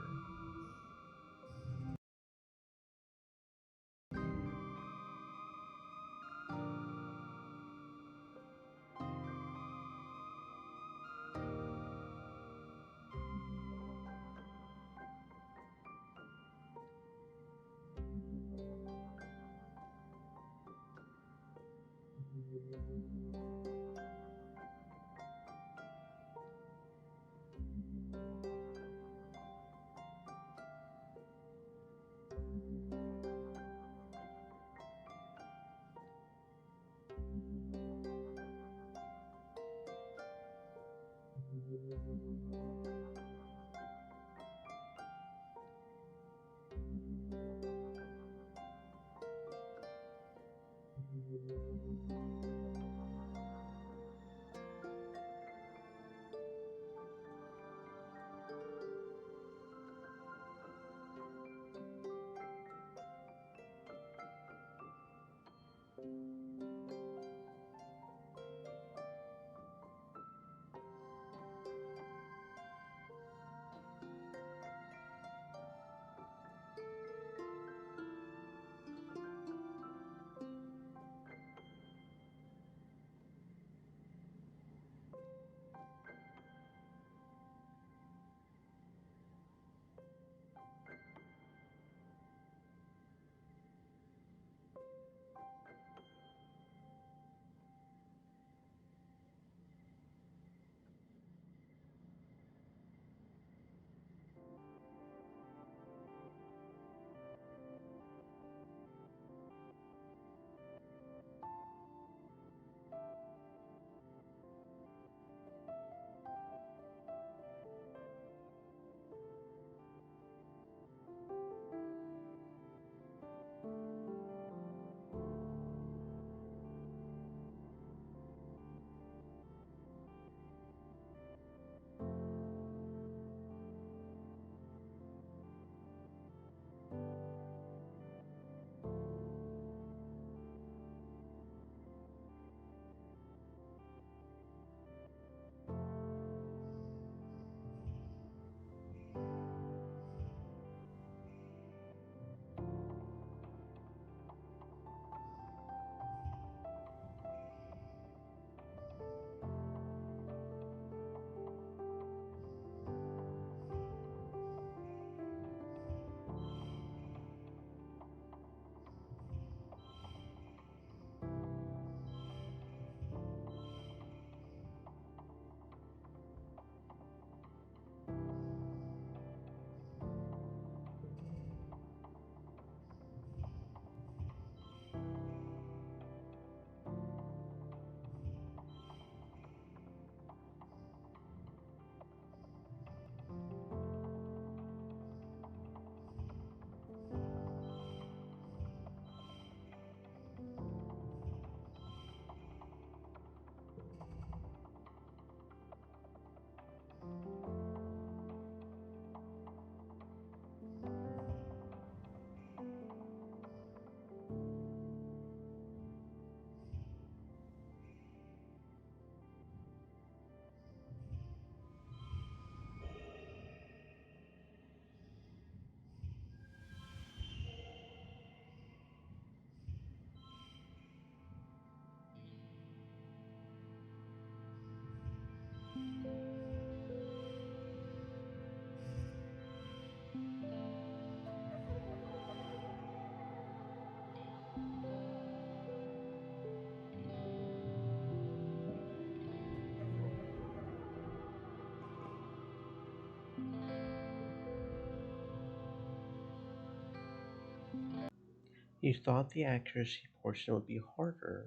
You thought the accuracy portion would be harder.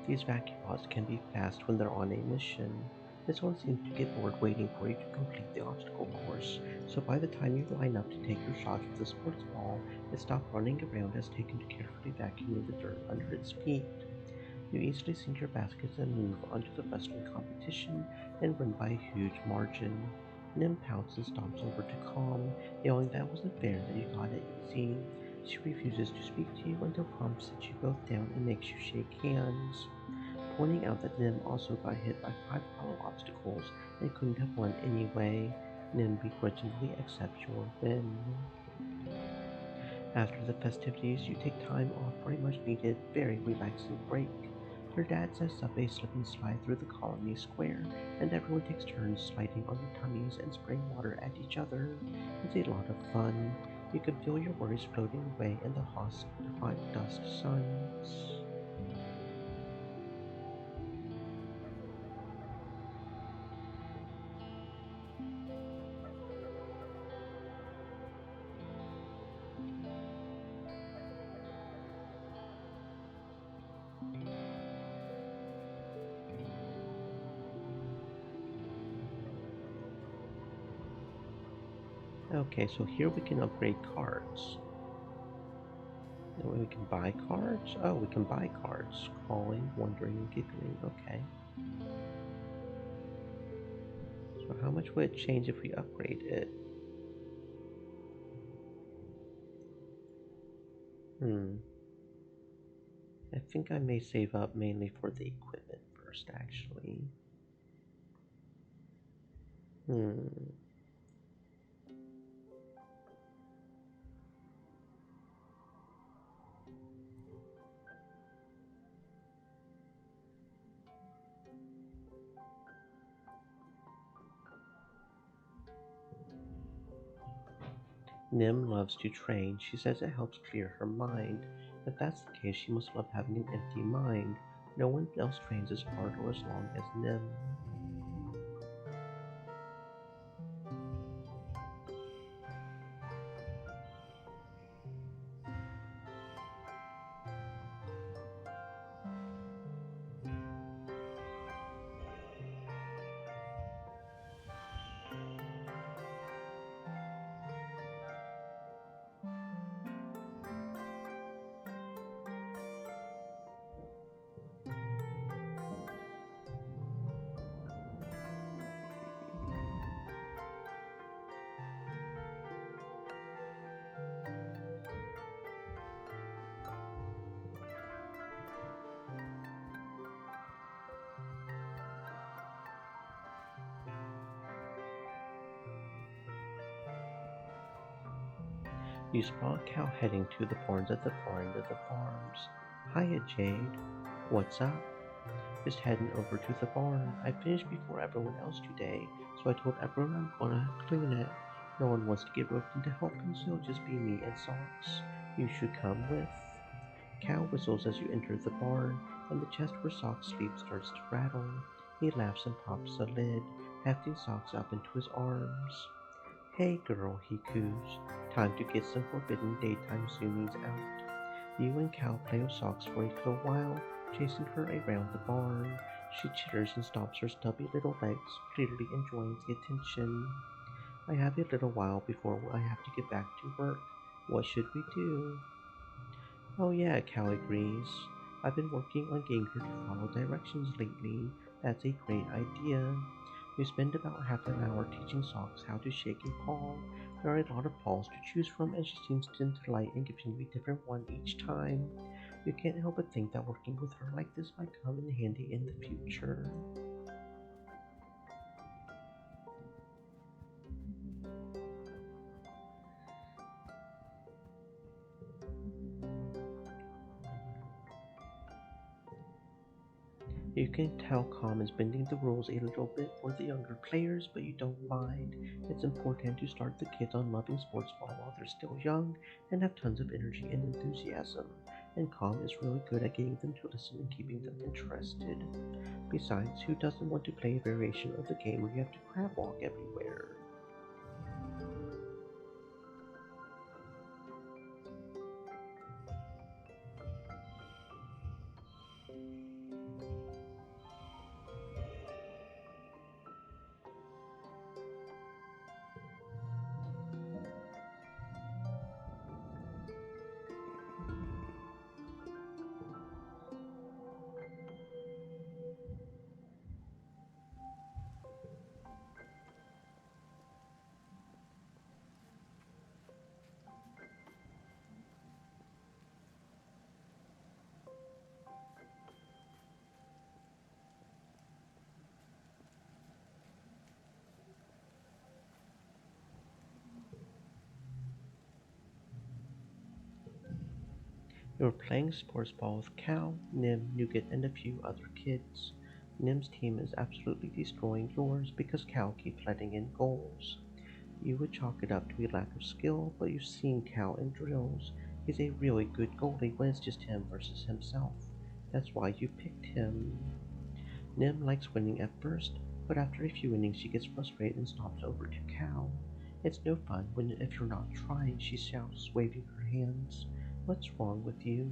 These vacuum pods can be fast when they're on a mission. This one seems to get bored waiting for you to complete the obstacle course, so by the time you line up to take your shots with the sports ball, it stopped running around as taken to carefully vacuuming the dirt under its feet. You easily sink your baskets and move on to the wrestling competition and win by a huge margin. Nim pouts and stomps over to Calm, yelling that it wasn't fair that you got it easy. She refuses to speak to you until Calm sits you both down and makes you shake hands, pointing out that Nim also got hit by 5 hollow obstacles and couldn't have won anyway. Nim begrudgingly accepts your win. After the festivities, you take time off for a much needed, very relaxing break. Your dad sets up a slip and slide through the colony square, and everyone takes turns sliding on their tummies and spraying water at each other. It's a lot of fun. You can feel your worries floating away in the hot dust suns. Okay, so here we can upgrade cards. And we can buy cards? Oh, we can buy cards. Calling, wondering, and giggling. Okay. So how much would it change if we upgrade it? Hmm. I think I may save up mainly for the equipment first, actually. Hmm. Nim loves to train. She says it helps clear her mind. If that's the case, she must love having an empty mind. No one else trains as hard or as long as Nim. You spot Cal heading to the barns at the far end of the farms. Hiya, Jade. What's up? Just heading over to the barn. I finished before everyone else today, so I told everyone I'm gonna clean it. No one wants to get roped into helping, so it'll just be me and Socks. You should come with. Cal whistles as you enter the barn, and the chest where Socks sleeps starts to rattle. He laughs and pops the lid, hefting Socks up into his arms. Hey girl, he coos. Time to get some forbidden daytime zoomies out. You and Cal play with Socks for a little while, chasing her around the barn. She chitters and stomps her stubby little legs, clearly enjoying the attention. I have a little while before I have to get back to work. What should we do? Oh yeah, Cal agrees. I've been working on getting her to follow directions lately. That's a great idea. We spend about half an hour teaching Socks how to shake a paw. There are a lot of paws to choose from, and she seems to delight in giving me a different one each time. You can't help but think that working with her like this might come in handy in the future. You can tell Calm is bending the rules a little bit for the younger players, but you don't mind. It's important to start the kids on loving sports ball while they're still young and have tons of energy and enthusiasm. And Calm is really good at getting them to listen and keeping them interested. Besides, who doesn't want to play a variation of the game where you have to crab walk everywhere? You're playing sports ball with Cal, Nim, Nougat, and a few other kids. Nim's team is absolutely destroying yours because Cal keeps letting in goals. You would chalk it up to a lack of skill, but you've seen Cal in drills. He's a really good goalie when it's just him versus himself. That's why you picked him. Nim likes winning at first, but after a few innings she gets frustrated and stops over to Cal. It's no fun when if you're not trying, she shouts, waving her hands. What's wrong with you?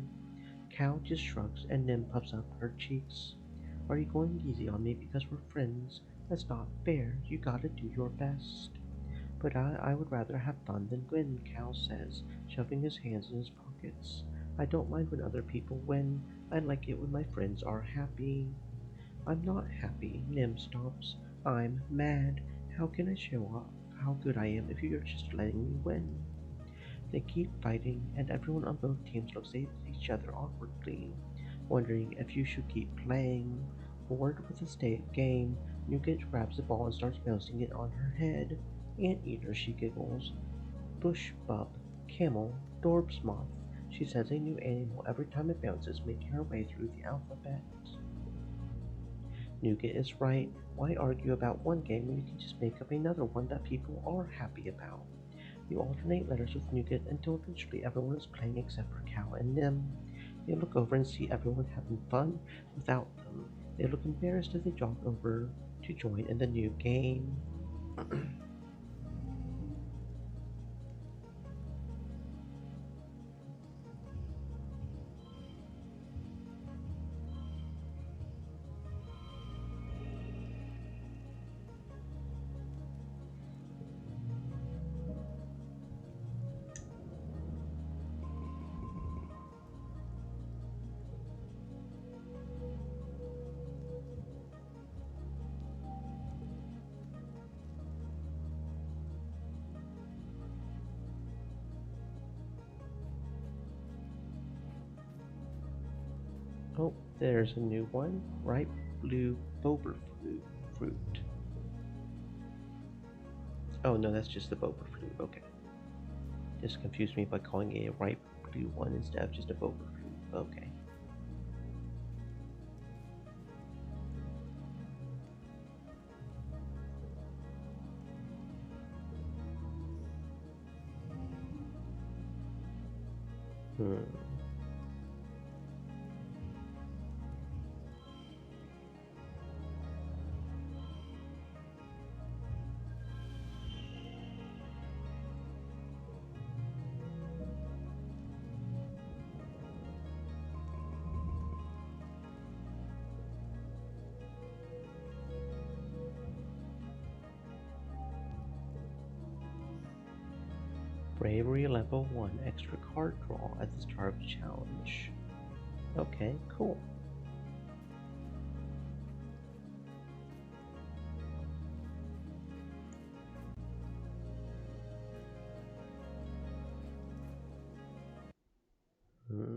Cal just shrugs and Nim puffs up her cheeks. Are you going easy on me because we're friends? That's not fair. You gotta do your best. But I would rather have fun than win, Cal says, shoving his hands in his pockets. I don't mind when other people win. I like it when my friends are happy. I'm not happy, Nim stomps. I'm mad. How can I show off how good I am if you're just letting me win? They keep fighting, and everyone on both teams looks at each other awkwardly, wondering if you should keep playing. Bored with the state game, Nougat grabs the ball and starts bouncing it on her head. Anteater, she giggles. Bush bub, camel, Dorb's moth. She says a new animal every time it bounces, making her way through the alphabet. Nougat is right. Why argue about one game when you can just make up another one that people are happy about? You alternate letters with Nougat until eventually everyone is playing except for Cal and Nim. They look over and see everyone having fun without them. They look embarrassed as they jog over to join in the new game. Oh, there's a new one. Ripe blue bober fruit. Oh no, that's just the bober fruit. Okay. Just confused me by calling it a ripe blue one instead of just a bober fruit. Okay. Hmm. Bravery level 1 extra card draw at the start of the challenge. Okay, cool. Hmm.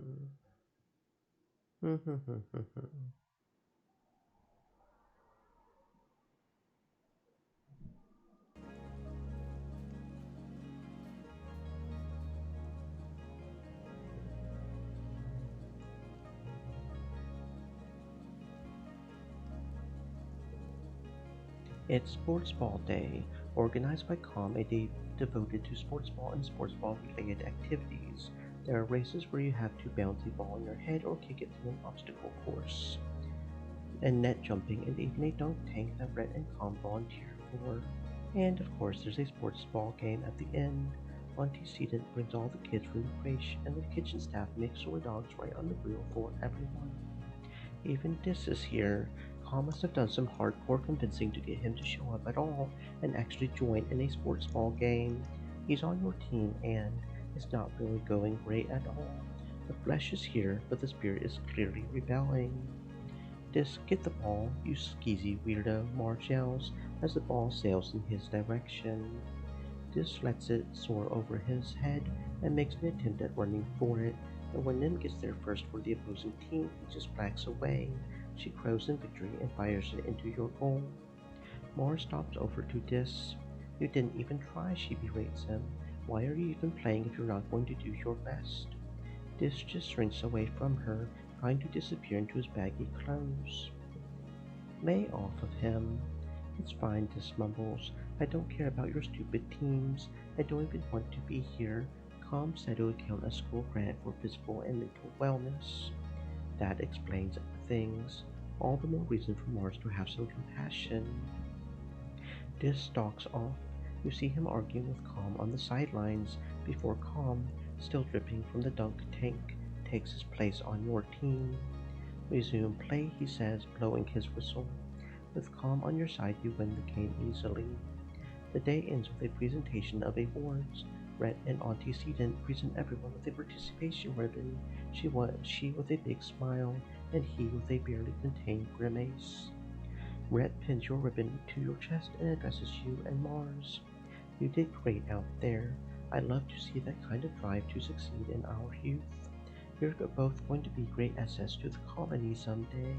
It's Sports Ball Day, organized by COM, a day devoted to sports ball and sports ball related activities. There are races where you have to bounce a ball on your head or kick it through an obstacle course, and net jumping, and even a dunk tank that Rhett and Com volunteer for. And of course, there's a sports ball game at the end. Antecedent brings all the kids from the creche, and the kitchen staff makes soy dogs right on the grill for everyone. Even Dis is here. Carl must have done some hardcore convincing to get him to show up at all and actually join in a sports ball game. He's on your team and it's not really going great at all. The flesh is here, but the spirit is clearly rebelling. Dis, get the ball, you skeezy weirdo, Marge yells as the ball sails in his direction. Dis lets it soar over his head and makes an attempt at running for it, and when Nim gets there first for the opposing team, he just backs away. She crows in victory and fires it into your goal. Mars stops over to Dis. You didn't even try, she berates him. Why are you even playing if you're not going to do your best? Dish just shrinks away from her, trying to disappear into his baggy clothes. Lay off of him. It's fine, Dish mumbles. I don't care about your stupid teams. I don't even want to be here. Com said it would count a school grant for physical and mental wellness. That explains things. All the more reason for Mars to have some compassion. Dish stalks off. You see him arguing with Com on the sidelines before Com, still dripping from the dunk tank, takes his place on your team. Resume play, he says, blowing his whistle. With Com on your side, you win the game easily. The day ends with a presentation of awards. Rhett and Antecedent present everyone with a participation ribbon. She with a big smile, and he with a barely contained grimace. Rhett pins your ribbon to your chest and addresses you and Mars. You did great out there. I love to see that kind of drive to succeed in our youth. You're both going to be great assets to the colony someday.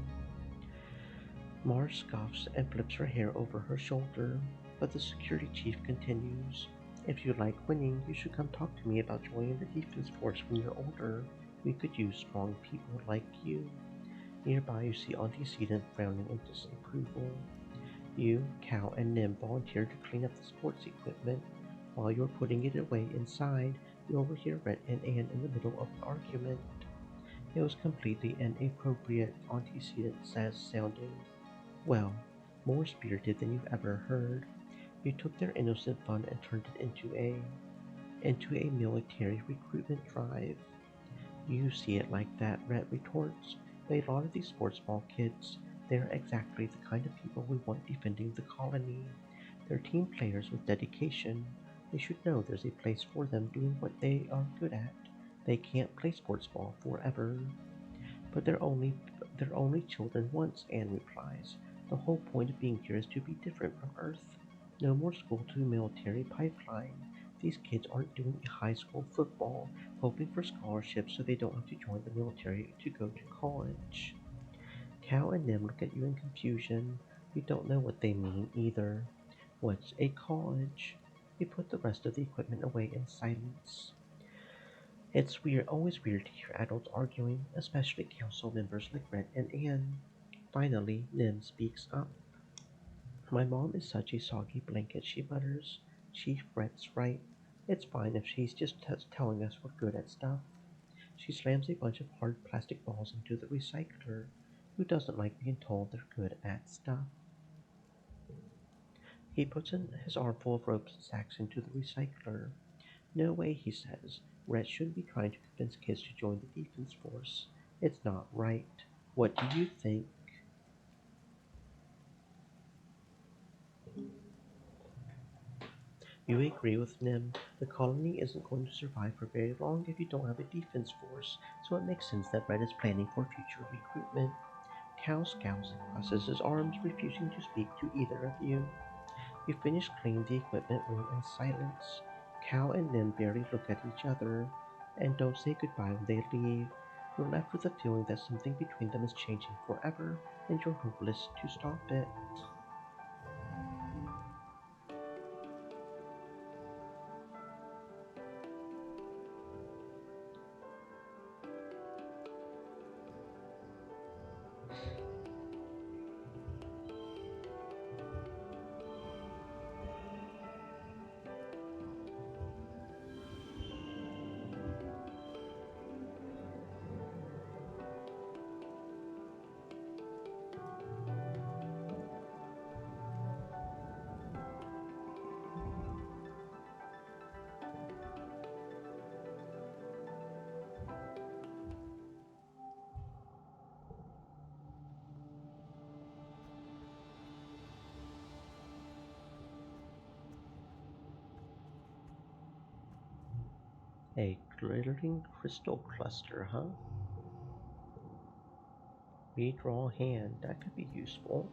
Mars scoffs and flips her hair over her shoulder, but the security chief continues. If you like winning, you should come talk to me about joining the defense force when you're older. We could use strong people like you. Nearby, you see Antecedent frowning in disapproval. You, Cal, and Nim volunteer to clean up the sports equipment. While you're putting it away inside, you overhear Rhett and Anne in the middle of the argument. It was completely inappropriate, Antecedent says, sounding, well, more spirited than you've ever heard. You took their innocent fun and turned it into a military recruitment drive. You see it like that, Rhett retorts. But a lot of these sports ball kids, they're exactly the kind of people we want defending the colony. They're team players with dedication. They should know there's a place for them doing what they are good at. They can't play sports ball forever. But they're only children once, Anne replies. The whole point of being here is to be different from Earth. No more school to military pipeline. These kids aren't doing high school football, hoping for scholarships so they don't have to join the military to go to college. Cal and Nim look at you in confusion. You don't know what they mean either. What's a college? You put the rest of the equipment away in silence. It's always weird to hear adults arguing, especially council members like Brent and Anne. Finally, Nim speaks up. My mom is such a soggy blanket, she mutters. Chief Brett's right. It's fine if she's just telling us we're good at stuff. She slams a bunch of hard plastic balls into the recycler. Who doesn't like being told they're good at stuff? He puts in his armful of ropes and sacks into the recycler. No way, he says. Rhett shouldn't be trying to convince kids to join the defense force. It's not right. What do you think? You agree with Nim. The colony isn't going to survive for very long if you don't have a defense force, so it makes sense that Red is planning for future recruitment. Cal scowls and crosses his arms, refusing to speak to either of you. You finish cleaning the equipment room in silence. Cal and Nim barely look at each other, and don't say goodbye when they leave. You're left with the feeling that something between them is changing forever, and you're hopeless to stop it. A glittering crystal cluster, huh? Redraw hand, that could be useful.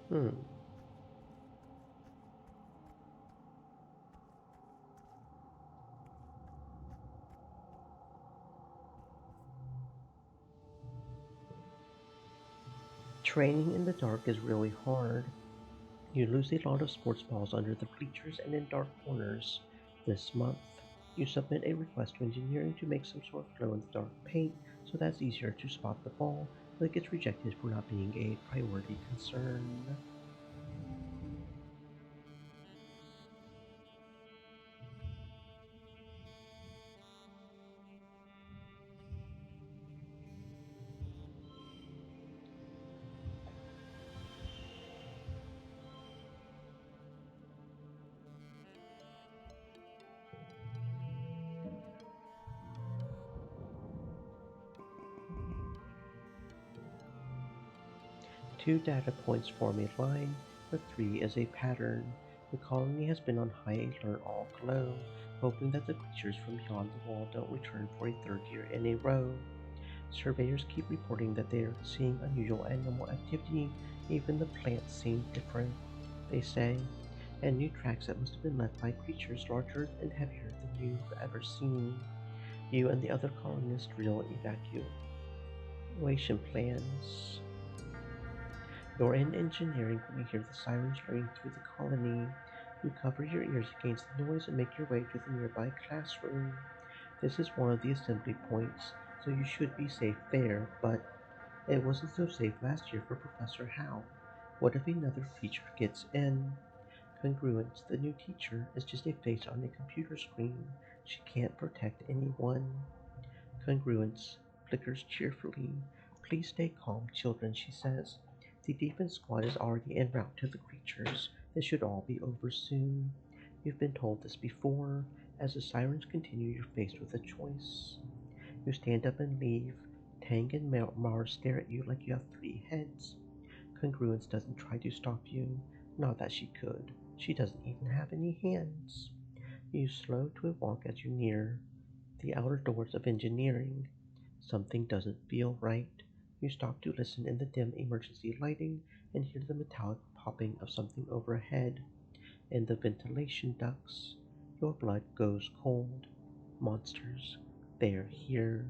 Hmm. Training in the dark is really hard. You lose a lot of sports balls under the bleachers and in dark corners this month. You submit a request to engineering to make some sort of glow in the dark paint so that's easier to spot the ball, but it gets rejected for not being a priority concern. Two data points form a line, but three is a pattern. The colony has been on high alert all glow, hoping that the creatures from beyond the wall don't return for a third year in a row. Surveyors keep reporting that they are seeing unusual animal activity, even the plants seem different, they say, and new tracks that must have been left by creatures larger and heavier than you've ever seen. You and the other colonists drill evacuation plans. You're in engineering when you hear the sirens ring through the colony. You cover your ears against the noise and make your way to the nearby classroom. This is one of the assembly points, so you should be safe there, but it wasn't so safe last year for Professor Howe. What if another teacher gets in? Congruence, the new teacher, is just a face on a computer screen. She can't protect anyone. Congruence flickers cheerfully. Please stay calm, children, she says. The defense squad is already en route to the creatures. This should all be over soon. You've been told this before. As the sirens continue, you're faced with a choice. You stand up and leave. Tang and Mars stare at you like you have three heads. Congruence doesn't try to stop you. Not that she could. She doesn't even have any hands. You slow to a walk as you near the outer doors of engineering. Something doesn't feel right. You stop to listen in the dim emergency lighting and hear the metallic popping of something overhead. In the ventilation ducts, your blood goes cold. Monsters. They're here.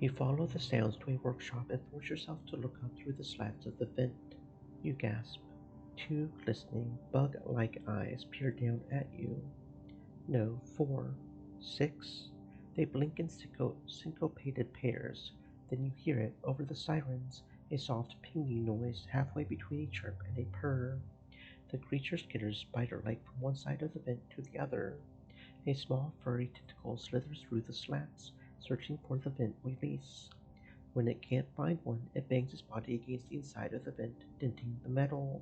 You follow the sounds to a workshop and force yourself to look up through the slats of the vent. You gasp. Two glistening, bug like eyes peer down at you. No, four. Six. They blink in syncopated pairs. Then you hear it over the sirens, a soft pinging noise halfway between a chirp and a purr. The creature skitters spider like from one side of the vent to the other. A small furry tentacle slithers through the slats, searching for the vent release. When it can't find one, it bangs its body against the inside of the vent, denting the metal.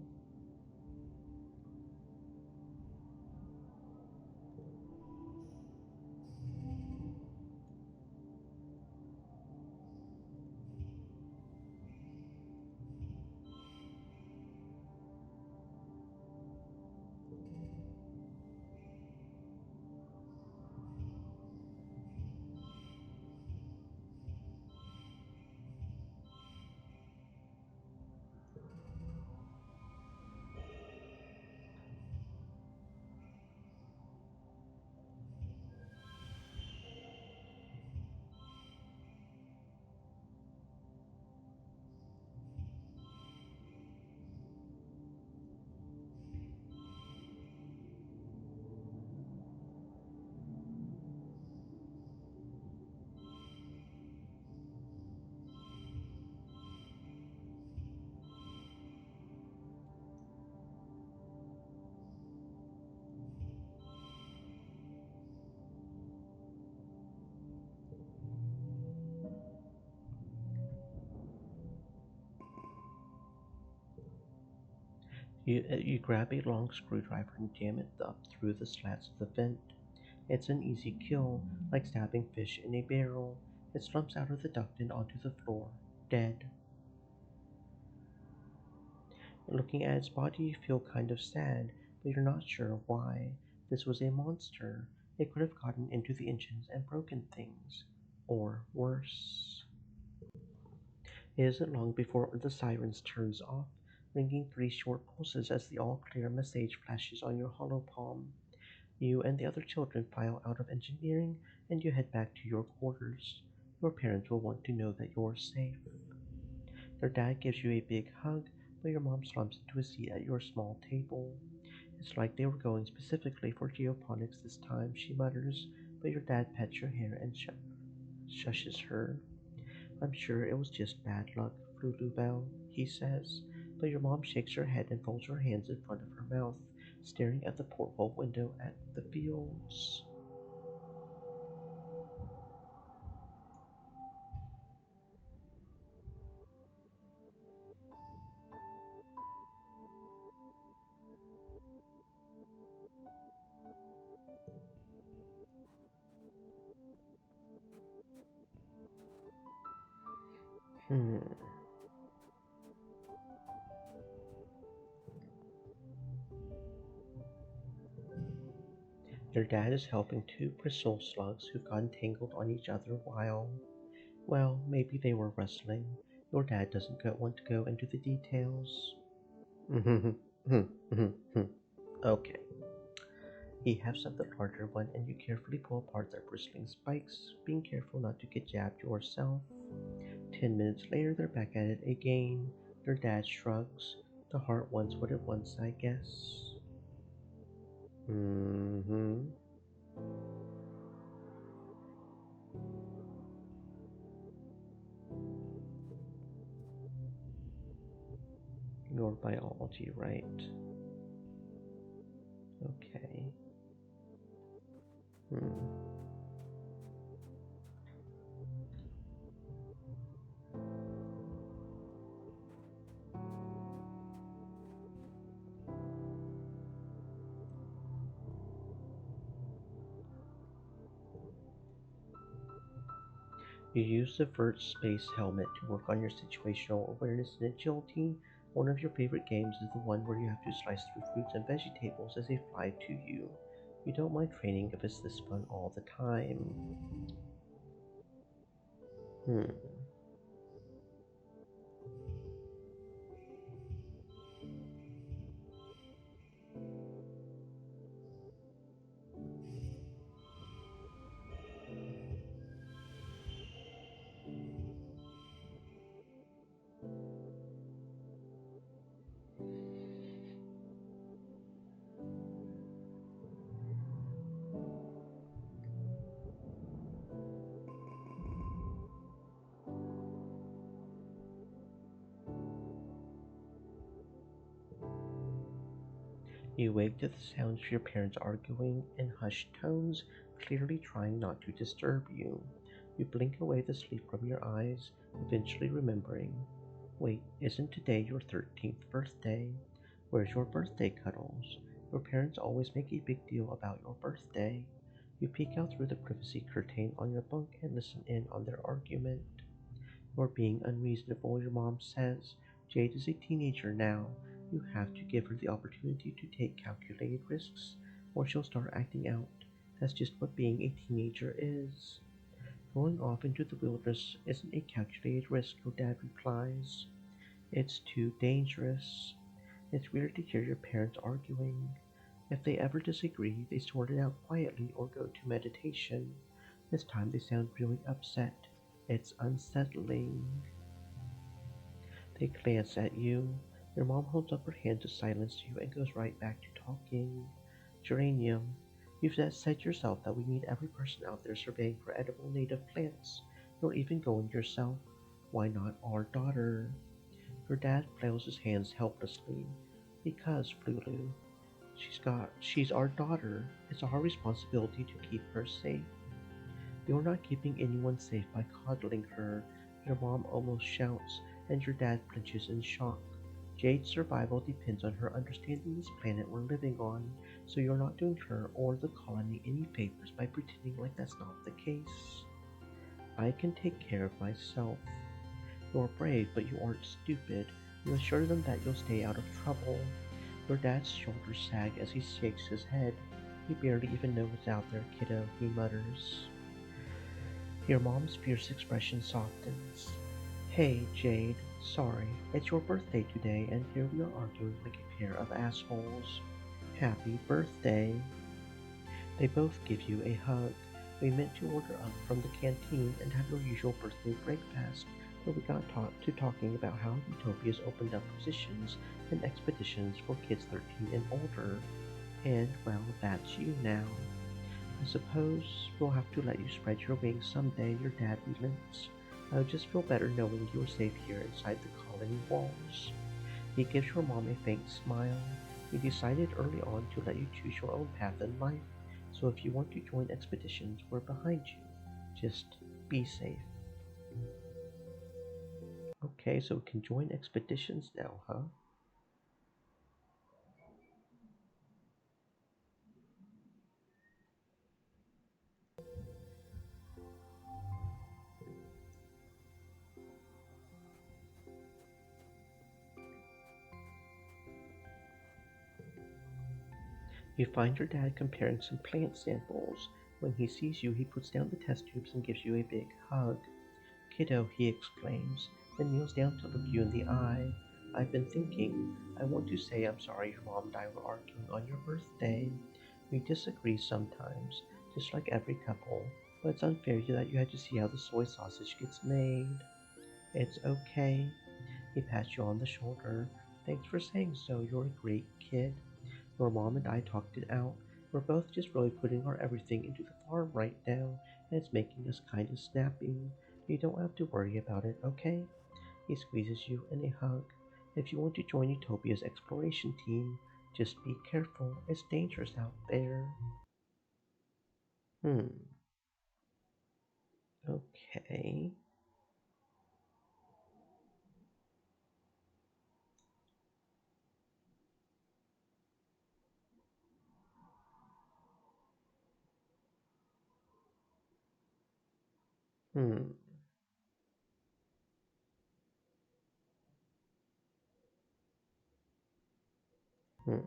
You grab a long screwdriver and jam it up through the slats of the vent. It's an easy kill, like stabbing fish in a barrel. It slumps out of the duct and onto the floor, dead. Looking at its body, you feel kind of sad, but you're not sure why. This was a monster. It could have gotten into the engines and broken things. Or worse. It isn't long before the sirens turns off, ringing three short pulses as the all-clear message flashes on your hollow palm. You and the other children file out of engineering and you head back to your quarters. Your parents will want to know that you're safe. Your dad gives you a big hug, but your mom slumps into a seat at your small table. It's like they were going specifically for geoponics this time, she mutters, but your dad pets your hair and shushes her. I'm sure it was just bad luck, Lulubelle, he says, but your mom shakes her head and folds her hands in front of her mouth, staring at the porthole window at the fields. Hmm. Your dad is helping two bristle slugs who've gotten tangled on each other while, well, maybe they were wrestling. Your dad doesn't want to go into the details. Okay. He hefts up the larger one and you carefully pull apart their bristling spikes, being careful not to get jabbed yourself. 10 minutes later, they're back at it again. Your dad shrugs. The heart wants what it wants, I guess. Mm-hmm. Your biology, right? Okay. Hmm. You use the Vert Space Helmet to work on your situational awareness and agility. One of your favorite games is the one where you have to slice through fruits and vegetables as they fly to you. You don't mind training if it's this fun all the time. Hmm. You wake to the sounds of your parents arguing in hushed tones, clearly trying not to disturb you. You blink away the sleep from your eyes, eventually remembering. Wait, isn't today your 13th birthday? Where's your birthday cuddles? Your parents always make a big deal about your birthday. You peek out through the privacy curtain on your bunk and listen in on their argument. You're being unreasonable, your mom says. Jade is a teenager now. You have to give her the opportunity to take calculated risks, or she'll start acting out. That's just what being a teenager is. Going off into the wilderness isn't a calculated risk, your dad replies. It's too dangerous. It's weird to hear your parents arguing. If they ever disagree, they sort it out quietly or go to meditation. This time they sound really upset. It's unsettling. They glance at you. Your mom holds up her hand to silence you and goes right back to talking. Geranium, you've said yourself that we need every person out there surveying for edible native plants. You're even going yourself. Why not our daughter? Your dad flails his hands helplessly. Because, Flulu, she's our daughter. It's our responsibility to keep her safe. You're not keeping anyone safe by coddling her, your mom almost shouts, and your dad flinches in shock. Jade's survival depends on her understanding this planet we're living on, so you're not doing her or the colony any favors by pretending like that's not the case. I can take care of myself. You're brave, but you aren't stupid. You assure them that you'll stay out of trouble. Your dad's shoulders sag as he shakes his head. You barely even know what's out there, kiddo, he mutters. Your mom's fierce expression softens. Hey, Jade, sorry, it's your birthday today, and here we are arguing like a pair of assholes. Happy birthday. They both give you a hug. We meant to order up from the canteen and have your usual birthday breakfast, but we got to talking about how Utopia's opened up positions and expeditions for kids 13 and older. And well, that's you now. I suppose we'll have to let you spread your wings someday, your dad relents. I would just feel better knowing you are safe here inside the colony walls. He gives your mom a faint smile. He decided early on to let you choose your own path in life, so if you want to join expeditions, we're behind you. Just be safe. Okay, so we can join expeditions now, huh? You find your dad comparing some plant samples. When he sees you, he puts down the test tubes and gives you a big hug. Kiddo, he exclaims, then kneels down to look you in the eye. I've been thinking. I want to say I'm sorry your mom and I were arguing on your birthday. We disagree sometimes, just like every couple, but it's unfair that you had to see how the soy sausage gets made. It's okay. He pats you on the shoulder. Thanks for saying so. You're a great kid. Your mom and I talked it out. We're both just really putting our everything into the farm right now, and it's making us kind of snappy. You don't have to worry about it, okay? He squeezes you in a hug. If you want to join Utopia's exploration team, just be careful. It's dangerous out there. Hmm. Okay. Hmm. Hmm.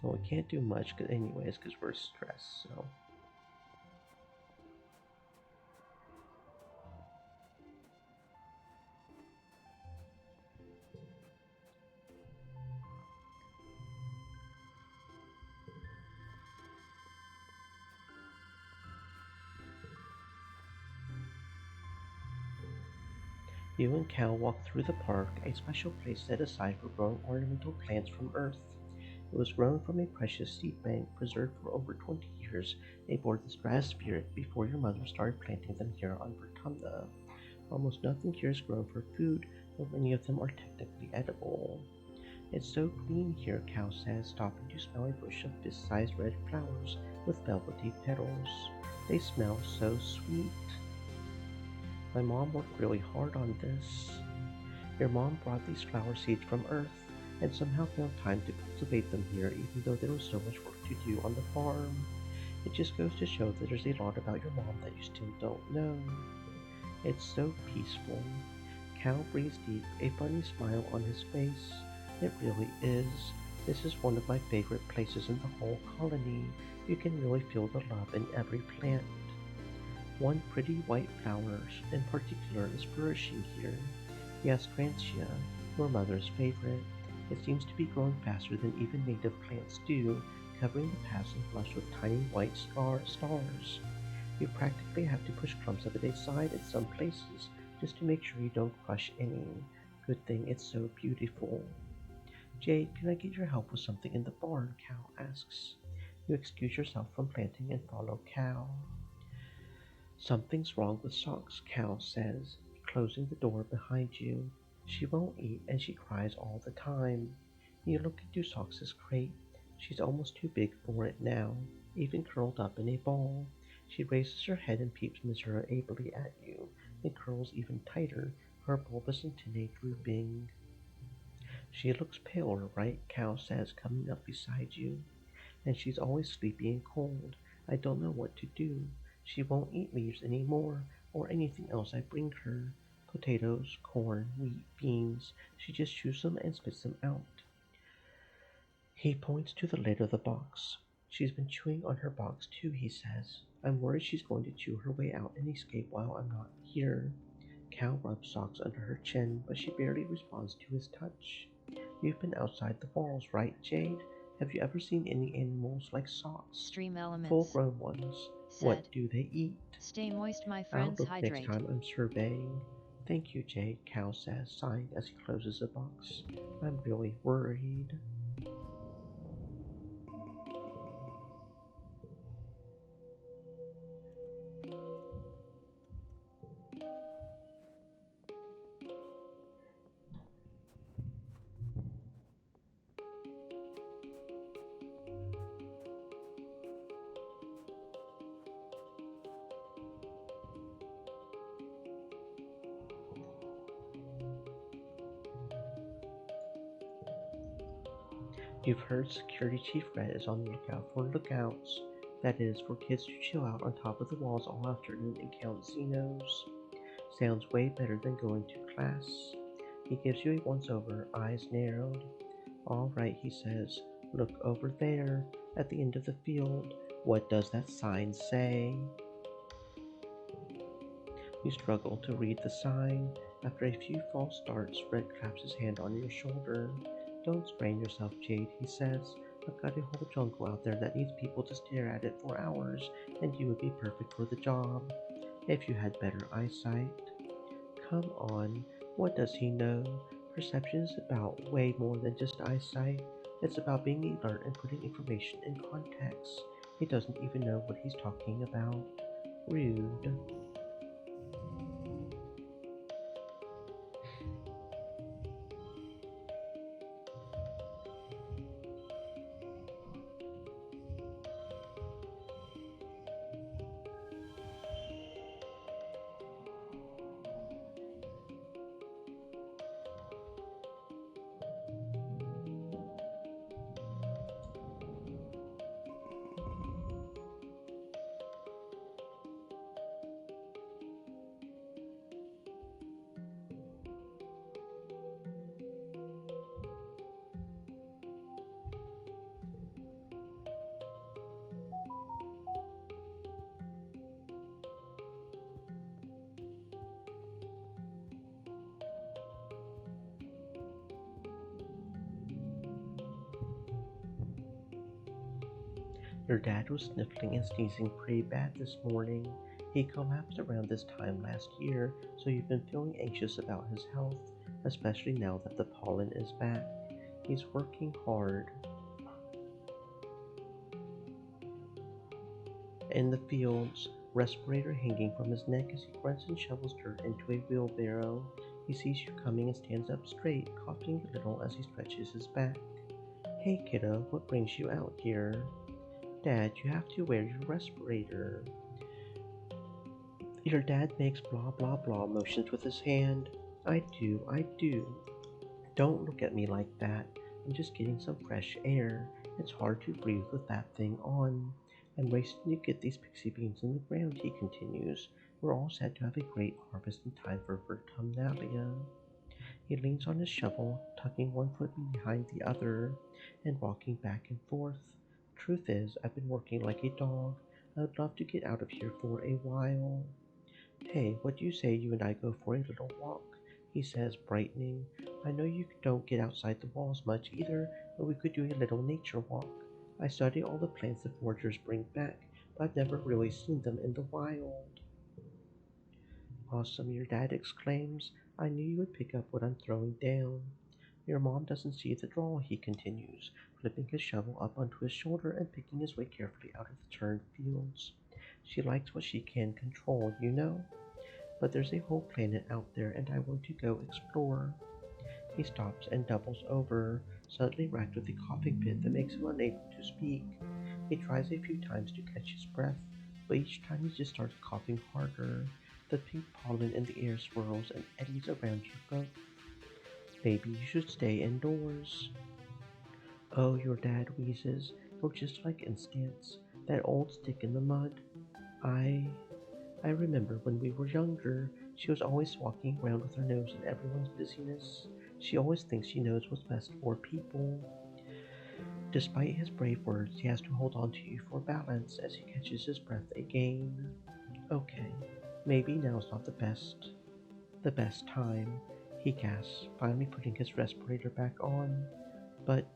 Well, we can't do much, anyways, because we're stressed. So you and Cal walk through the park, a special place set aside for growing ornamental plants from Earth. It was grown from a precious seed bank preserved for over 20 years aboard the stratosphere before your mother started planting them here on Vertumna. Almost nothing here is grown for food, though many of them are technically edible. It's so green here, Cal says, stopping to smell a bush of fist-sized red flowers with velvety petals. They smell so sweet. My mom worked really hard on this. Your mom brought these flower seeds from Earth and somehow found time to cultivate them here even though there was so much work to do on the farm. It just goes to show that there's a lot about your mom that you still don't know. It's so peaceful. Cal breathes deep, a funny smile on his face. It really is. This is one of my favorite places in the whole colony. You can really feel the love in every plant. One pretty white flower in particular is flourishing here. The astrantia, your mother's favorite. It seems to be growing faster than even native plants do, covering the paths and flush with tiny white stars. You practically have to push clumps of it aside in some places just to make sure you don't crush any. Good thing it's so beautiful. Jade, can I get your help with something in the barn? Cal asks. You excuse yourself from planting and follow Cal. Something's wrong with Socks, Cal says, closing the door behind you. She won't eat and she cries all the time. You look into Socks's crate. She's almost too big for it now, even curled up in a ball. She raises her head and peeps miserably at you, and curls even tighter, her bulbous antennae drooping. She looks paler, right? Cal says, coming up beside you. And she's always sleepy and cold. I don't know what to do. She won't eat leaves any more, or anything else I bring her. Potatoes, corn, wheat, beans. She just chews them and spits them out. He points to the lid of the box. She's been chewing on her box too, he says. I'm worried she's going to chew her way out and escape while I'm not here. Cal rubs Socks under her chin, but she barely responds to his touch. You've been outside the walls, right, Jade? Have you ever seen any animals like Socks? Stream elements. Full-grown ones. Said. What do they eat? Stay moist, my I'll friends, look next hydrate. time I'm surveying. Thank you, Jake, Cal says, sighing as he closes the box. I'm really worried. You've heard Security Chief Red is on the lookout for lookouts. That is, for kids to chill out on top of the walls all afternoon and count Xenos. Sounds way better than going to class. He gives you a once-over, eyes narrowed. All right, he says. Look over there, at the end of the field. What does that sign say? You struggle to read the sign. After a few false starts, Red claps his hand on your shoulder. Don't sprain yourself, Jade, he says. I've got a whole jungle out there that needs people to stare at it for hours, and you would be perfect for the job. If you had better eyesight. Come on, what does he know? Perception is about way more than just eyesight. It's about being alert and putting information in context. He doesn't even know what he's talking about. Rude. Your dad was sniffling and sneezing pretty bad this morning. He collapsed around this time last year, so you've been feeling anxious about his health, especially now that the pollen is back. He's working hard. In the fields, respirator hanging from his neck as he grunts and shovels dirt into a wheelbarrow. He sees you coming and stands up straight, coughing a little as he stretches his back. Hey kiddo, what brings you out here? Dad, you have to wear your respirator. Your dad makes blah blah blah motions with his hand. I do. Don't look at me like that. I'm just getting some fresh air. It's hard to breathe with that thing on. I'm racing to get these pixie beans in the ground, he continues. We're all set to have a great harvest in time for Vertumnalia. He leans on his shovel, tucking one foot behind the other, and walking back and forth. Truth is, I've been working like a dog. I would love to get out of here for a while. Hey, what do you say you and I go for a little walk? He says, brightening. I know you don't get outside the walls much either, but we could do a little nature walk. I study all the plants the foragers bring back, but I've never really seen them in the wild. Awesome, your dad exclaims. I knew you would pick up what I'm throwing down. Your mom doesn't see the draw, he continues, flipping his shovel up onto his shoulder and picking his way carefully out of the turned fields. She likes what she can control, you know? But there's a whole planet out there and I want to go explore. He stops and doubles over, suddenly racked with a coughing fit that makes him unable to speak. He tries a few times to catch his breath, but each time he just starts coughing harder. The pink pollen in the air swirls and eddies around you both. Maybe you should stay indoors. Oh, your dad wheezes. You're just like Instance, that old stick in the mud. I I remember when we were younger, she was always walking around with her nose in everyone's busyness. She always thinks she knows what's best for people. Despite his brave words, he has to hold on to you for balance as he catches his breath again. Okay, maybe now's not the best time, he gasps, finally putting his respirator back on. But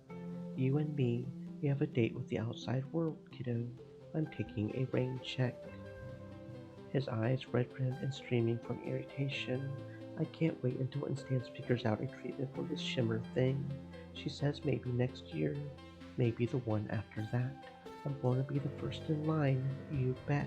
you and me, we have a date with the outside world, kiddo. I'm taking a rain check. His eyes red-rimmed and streaming from irritation. I can't wait until Instance figures out a treatment for this shimmer thing. She says maybe next year, maybe the one after that. I'm going to be the first in line, you bet.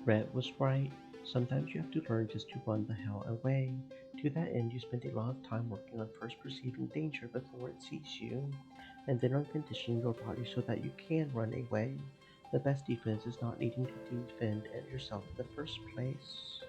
Red was right. Sometimes you have to learn just to run the hell away. To that end, you spend a lot of time working on first perceiving danger before it sees you, and then on conditioning your body so that you can run away. The best defense is not needing to defend yourself in the first place.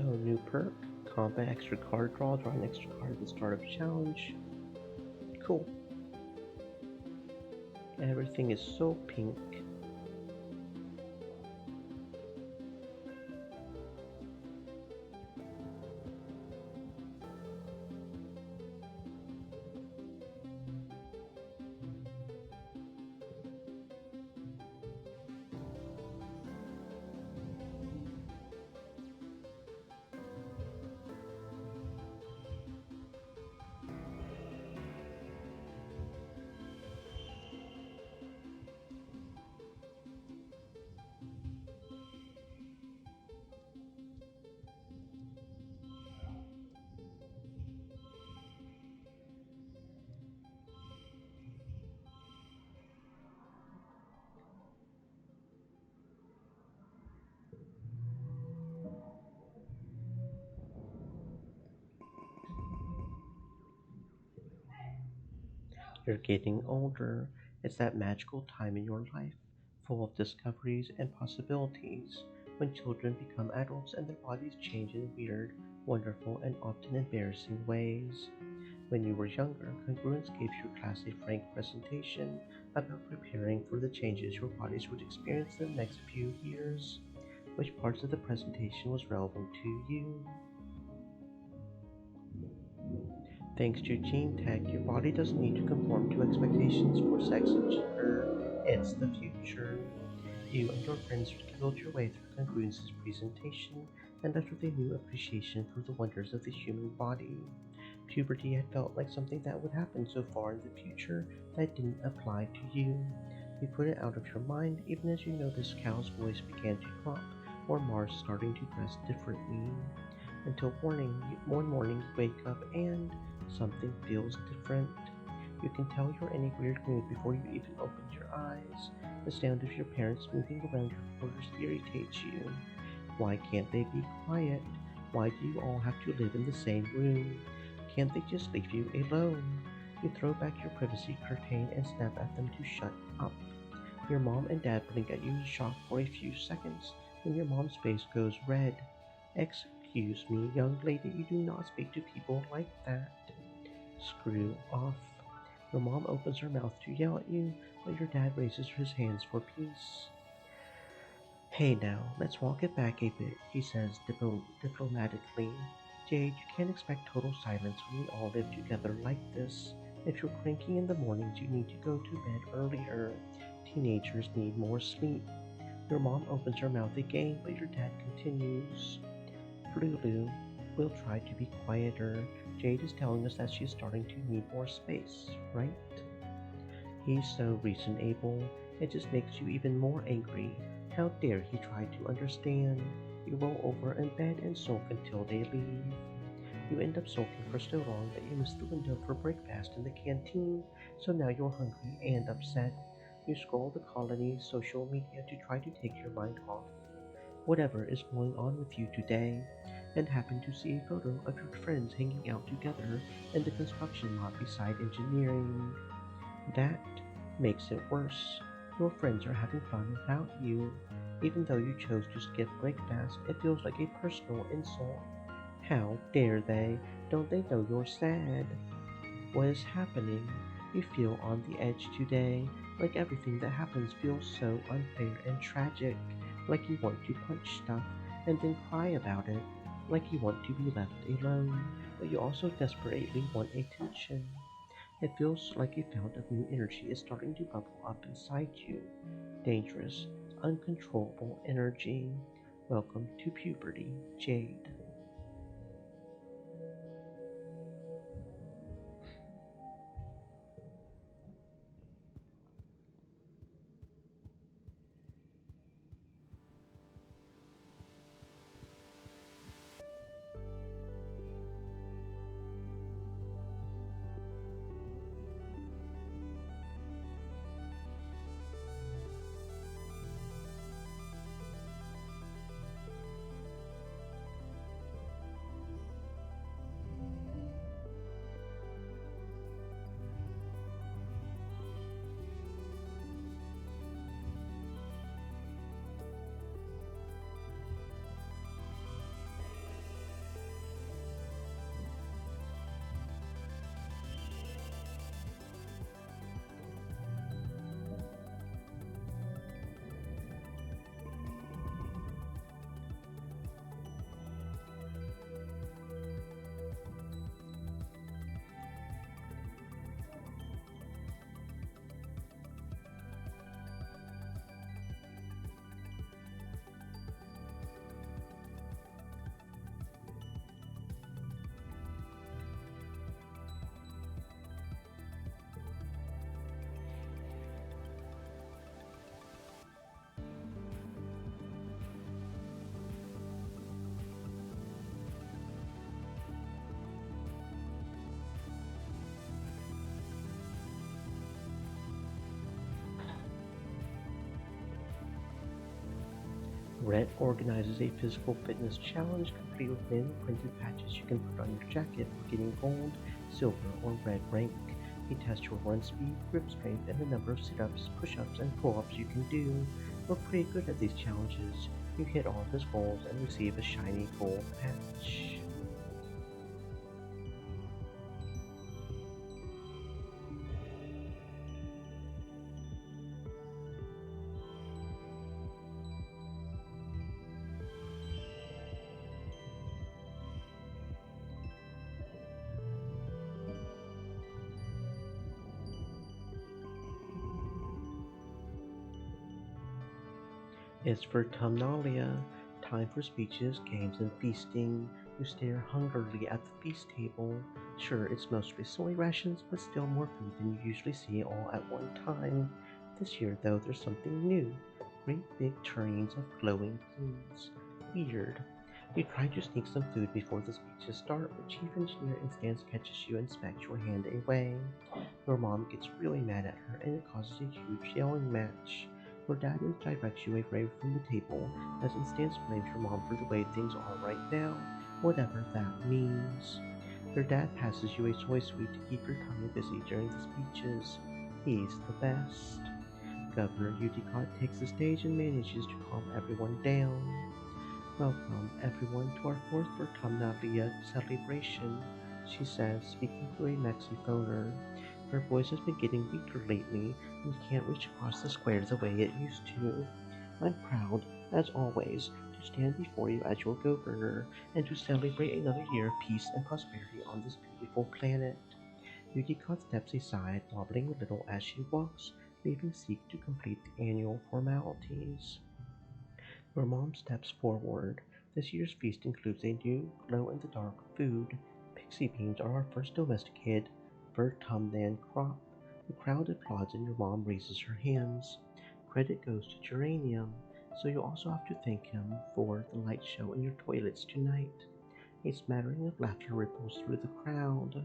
Oh, new perk. Combat extra card draw. Draw an extra card at the start of challenge. Cool. Everything is so pink. You're getting older. It's that magical time in your life, full of discoveries and possibilities, when children become adults and their bodies change in weird, wonderful, and often embarrassing ways. When you were younger, Congruence gave your class a frank presentation about preparing for the changes your bodies would experience in the next few years. Which parts of the presentation was relevant to you? Thanks to gene tech, your body doesn't need to conform to expectations for sex and gender. It's the future. You and your friends giggled your way through Congruence's presentation and left with a new appreciation for the wonders of the human body. Puberty had felt like something that would happen so far in the future that didn't apply to you. You put it out of your mind even as you noticed Cal's voice began to drop or Mars starting to dress differently. Until one morning you wake up and something feels different. You can tell you're in a weird mood before you even open your eyes. The sound of your parents moving around your quarters irritates you. Why can't they be quiet? Why do you all have to live in the same room? Can't they just leave you alone? You throw back your privacy curtain and snap at them to shut up. Your mom and dad blink at you in shock for a few seconds, then your mom's face goes red. Excuse me, young lady, you do not speak to people like that. Screw off. Your mom opens her mouth to yell at you, but your dad raises his hands for peace. Hey now, let's walk it back a bit, he says diplomatically. Jade, you can't expect total silence when we all live together like this. If you're cranky in the mornings, you need to go to bed earlier. Teenagers need more sleep. Your mom opens her mouth again, but your dad continues. Lulu, we'll try to be quieter. Jade is telling us that she's starting to need more space, right? He's so reasonable, it just makes you even more angry. How dare he try to understand? You roll over in bed and sulk until they leave. You end up sulking for so long that you miss the window for breakfast in the canteen, so now you're hungry and upset. You scroll the colony's social media to try to take your mind off whatever is going on with you today. and happen to see a photo of your friends hanging out together in the construction lot beside engineering. That makes it worse. Your friends are having fun without you. Even though you chose to skip breakfast, it feels like a personal insult. How dare they? Don't they know you're sad? What is happening? You feel on the edge today, like everything that happens feels so unfair and tragic, like you want to punch stuff and then cry about it, like you want to be left alone, but you also desperately want attention. It feels like you found a new energy is starting to bubble up inside you. Dangerous, uncontrollable energy. Welcome to puberty, Jade. Red organizes a physical fitness challenge complete with many printed patches you can put on your jacket for getting gold, silver, or red rank. They test your run speed, grip strength, and the number of sit-ups, push-ups, and pull-ups you can do. You're pretty good at these challenges. You hit all of his goals and receive a shiny gold patch. It's for Tumnalia, time for speeches, games, and feasting. You stare hungrily at the feast table. Sure, it's mostly soy rations, but still more food than you usually see all at one time. This year, though, there's something new. Great big tureen's of glowing foods. Weird. You try to sneak some food before the speeches start, but Chief Engineer Instance catches you and smacks your hand away. Your mom gets really mad at her, and it causes a huge yelling match. Your dad directs you away from the table, as Instance blames your mom for the way things are right now, whatever that means. Your dad passes you a soy sweet to keep your tummy busy during the speeches. He's the best. Governor Udicott takes the stage and manages to calm everyone down. Welcome, everyone, to our fourth Vertumnavia celebration, she says, speaking through a Mexiphoner. Her voice has been getting weaker lately and can't reach across the square the way it used to. I'm proud, as always, to stand before you as your governor and to celebrate another year of peace and prosperity on this beautiful planet. Yukiko steps aside, wobbling a little as she walks, leaving Seek to complete the annual formalities. Your mom steps forward. This year's feast includes a new glow-in-the-dark food. Pixie beans are our first domesticated Vertumnan crop. The crowd applauds and your mom raises her hands. Credit goes to Geranium, so you also have to thank him for the light show in your toilets tonight. A smattering of laughter ripples through the crowd.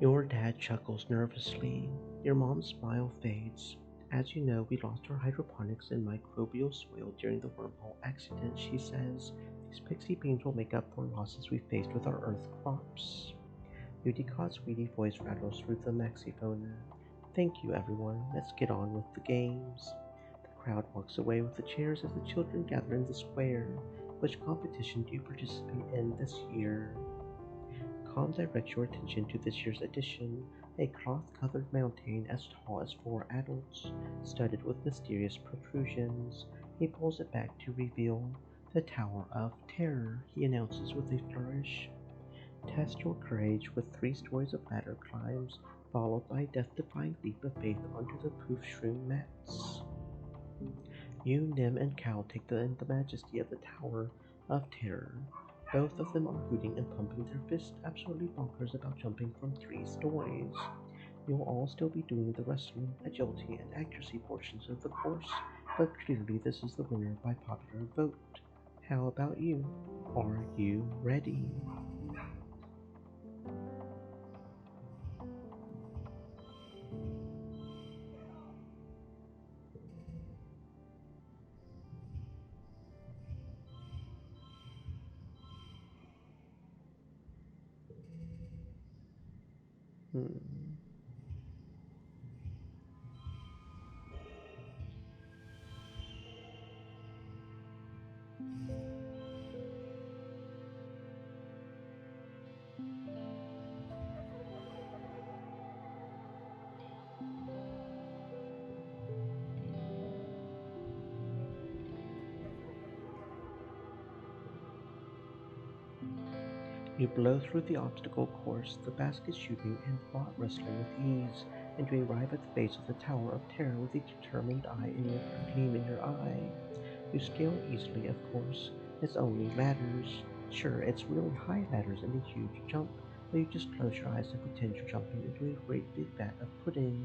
Your dad chuckles nervously. Your mom's smile fades. As you know, we lost our hydroponics and microbial soil during the wormhole accident, she says. These pixie beans will make up for losses we faced with our earth crops. Udicott's weedy voice rattles through the maxiphone. Thank you, everyone. Let's get on with the games. The crowd walks away with the chairs as the children gather in the square. Which competition do you participate in this year? Com directs your attention to this year's edition, a cloth-covered mountain as tall as 4 adults, studded with mysterious protrusions. He pulls it back to reveal the Tower of Terror, he announces with a flourish. Test your courage with 3 stories of ladder climbs, followed by a death-defying leap of faith onto the poof shroom mats. You, Nim, and Cal take in the majesty of the Tower of Terror. Both of them are hooting and pumping their fists, absolutely bonkers about jumping from 3 stories. You'll all still be doing the wrestling, agility, and accuracy portions of the course, but clearly this is the winner by popular vote. How about you? Are you ready? Hmm. You blow through the obstacle course, the basket shooting and bot wrestling with ease, and you arrive at the base of the Tower of Terror with a determined gleam in your eye. You scale easily, of course. It's only ladders. Sure, it's really high ladders and a huge jump, but you just close your eyes and pretend you're jumping into a great big vat of pudding.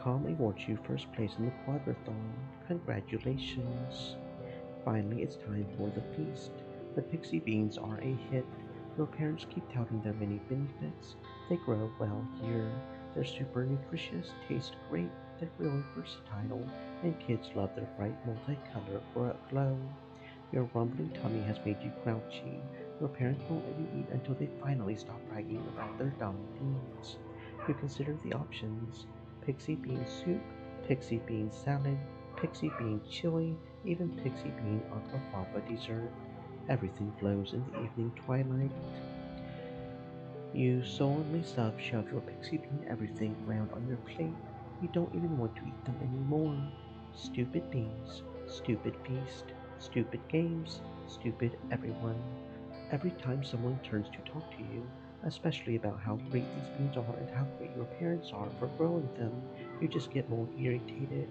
Calm awards you first place in the quadrathon. Congratulations. Finally, it's time for the feast. The pixie beans are a hit. Your parents keep touting their many benefits. They grow well here. They're super nutritious, taste great, they're really versatile, and kids love their bright multicolor glow. Your rumbling tummy has made you grouchy. Your parents won't let you eat until they finally stop bragging about their dumb beans. You consider the options: pixie bean soup, pixie bean salad, pixie bean chili, even pixie bean aquafaba dessert. Everything glows in the evening twilight. You sullenly shove your pixie bean everything around on your plate. You don't even want to eat them anymore. Stupid beans, stupid feast, stupid games, stupid everyone. Every time someone turns to talk to you, especially about how great these beans are and how great your parents are for growing them, you just get more irritated.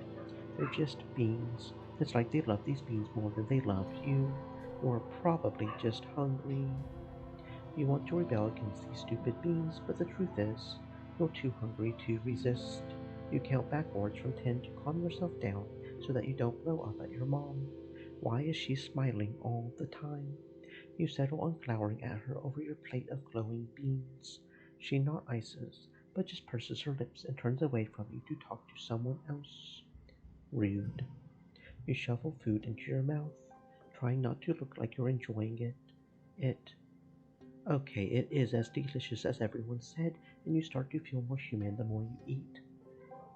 They're just beans. It's like they love these beans more than they love you. You're probably just hungry. You want to rebel against these stupid beans, but the truth is, you're too hungry to resist. You count backwards from 10 to calm yourself down so that you don't blow up at your mom. Why is she smiling all the time? You settle on glowering at her over your plate of glowing beans. She not ices, but just purses her lips and turns away from you to talk to someone else. Rude. You shovel food into your mouth, trying not to look like you're enjoying it. It Okay, it is as delicious as everyone said, and you start to feel more human the more you eat.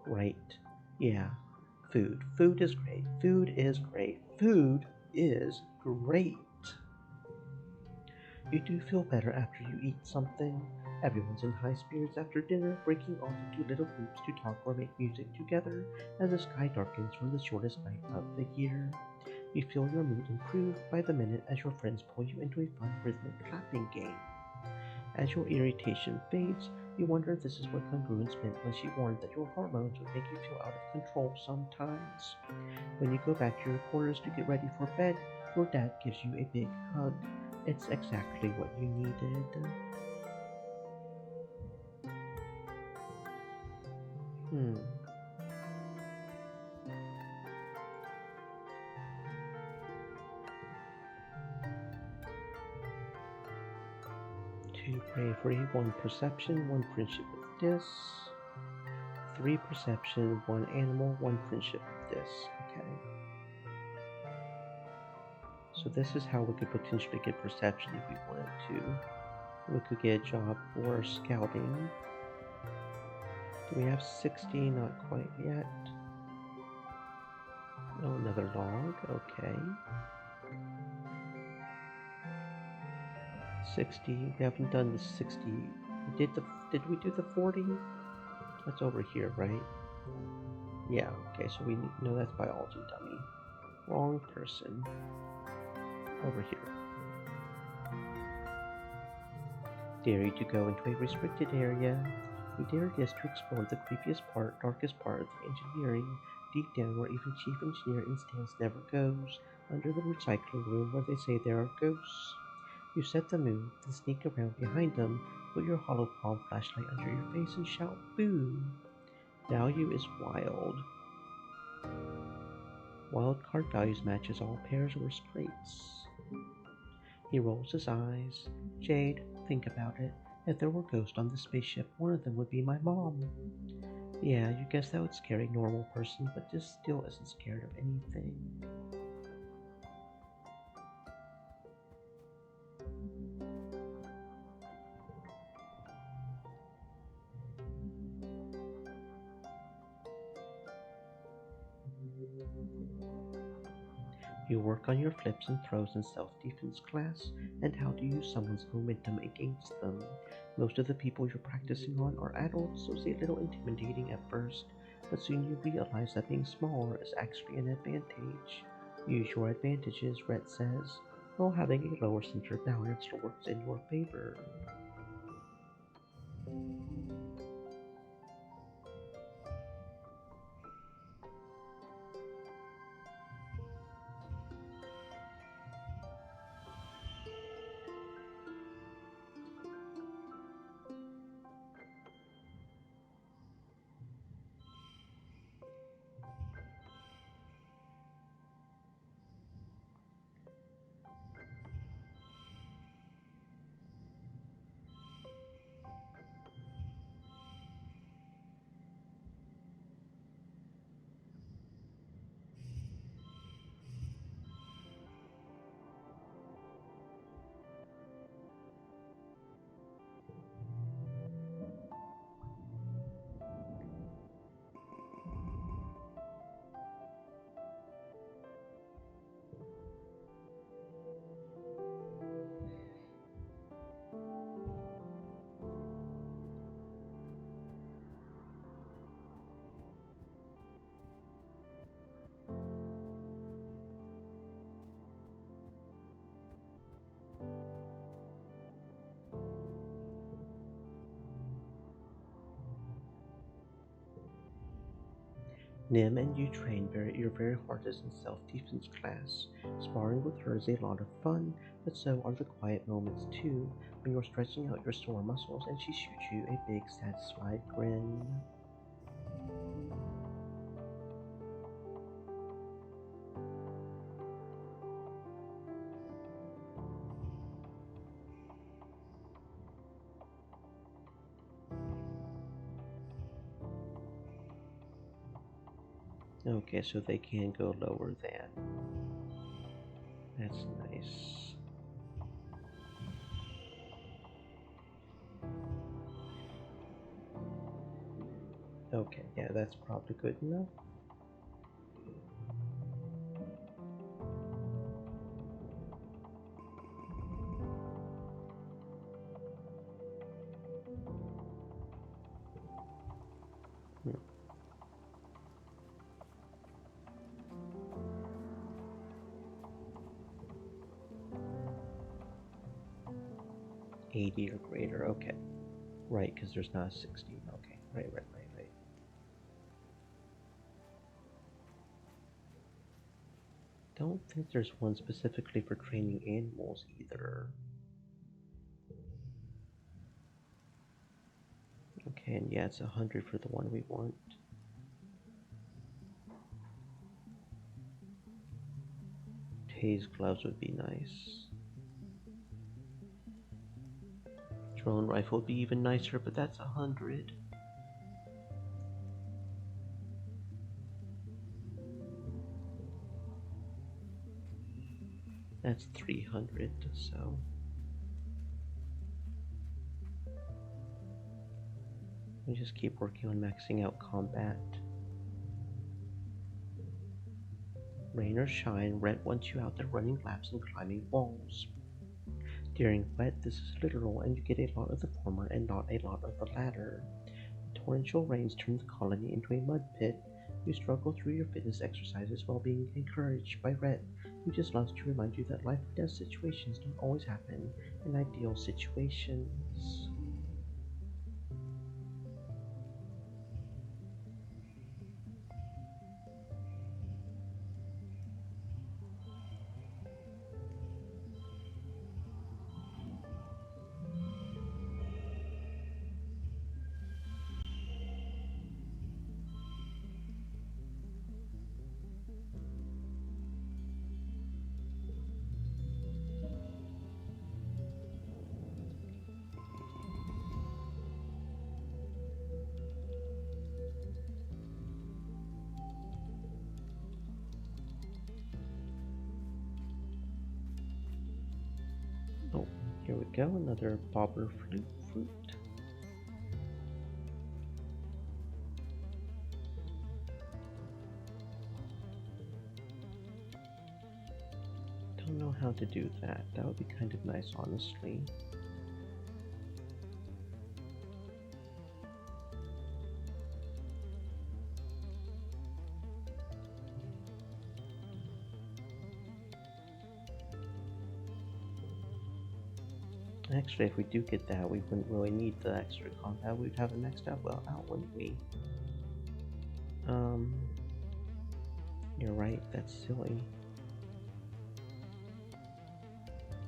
Right. Yeah. Food. Food is great. Food is great. Food is great. You do feel better after you eat something. Everyone's in high spirits after dinner, breaking off into little groups to talk or make music together as the sky darkens for the shortest night of the year. You feel your mood improve by the minute as your friends pull you into a fun rhythmic clapping game. As your irritation fades, you wonder if this is what congruence meant when she warned that your hormones would make you feel out of control sometimes. When you go back to your quarters to get ready for bed, your dad gives you a big hug. It's exactly what you needed. Hmm. bravery, 1 perception, 1 friendship with this. 3 perception, 1 animal, 1 friendship with this. Okay. So this is how we could potentially get perception if we wanted to. We could get a job for scouting. Do we have 60? Not quite yet. Oh, another log. Okay. 60. We haven't done the 60. Did we do the 40? That's over here, right? Yeah, okay, so we need, no, that's biology dummy. Wrong person. Over here. Dare you to go into a restricted area. We dare guests to explore the creepiest part, darkest part of the engineering, deep down where even Chief Engineer Instance never goes, under the recycling room where they say there are ghosts. You set the move, then sneak around behind them, put your hollow palm flashlight under your face and shout boo. Value is wild. Wild card values matches all pairs or straights. He rolls his eyes. Jade, think about it. If there were ghosts on the spaceship, one of them would be my mom. Yeah, you guess that would scare a normal person, but this still isn't scared of anything. You work on your flips and throws in self-defense class, and how to use someone's momentum against them. Most of the people you're practicing on are adults, so it's a little intimidating at first, but soon you realize that being smaller is actually an advantage. Use your advantages, Rhett says, while having a lower center balance works in your favor. Nim and you train your very hardest in self-defense class. Sparring with her is a lot of fun, but so are the quiet moments too, when you're stretching out your sore muscles and she shoots you a big satisfied grin. Okay, so they can go lower than. That's nice. Okay, yeah, that's probably good enough. Hmm. 80 or greater, okay. Right, because there's not a 60. Okay, right. Don't think there's one specifically for training animals either. Okay, and yeah, it's 100 for the one we want. Tase gloves would be nice. Drone rifle would be even nicer, but that's 100. That's 300, so we just keep working on maxing out combat. Rain or shine, Rhett wants you out there running laps and climbing walls. During wet, this is literal, and you get a lot of the former and not a lot of the latter. Torrential rains turn the colony into a mud pit. You struggle through your fitness exercises while being encouraged by Rhett, who just loves to remind you that life or death situations don't always happen in ideal situations. Oh, here we go, another bobber fruit. Don't know how to do that. That would be kind of nice, honestly. Actually, if we do get that, we wouldn't really need the extra combat. We'd have it maxed out well out, wouldn't we? Um, you're right, that's silly.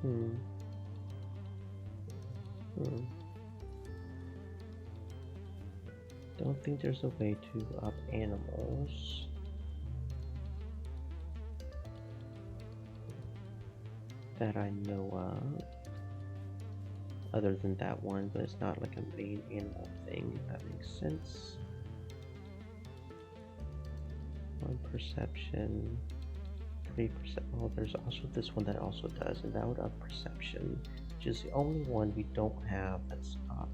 Hmm. Don't think there's a way to up animals. That I know of. Other than that one, but it's not like a main animal thing, if that makes sense. One perception, 3%. Well, there's also this one that also does, and that would up perception, which is the only one we don't have that's up.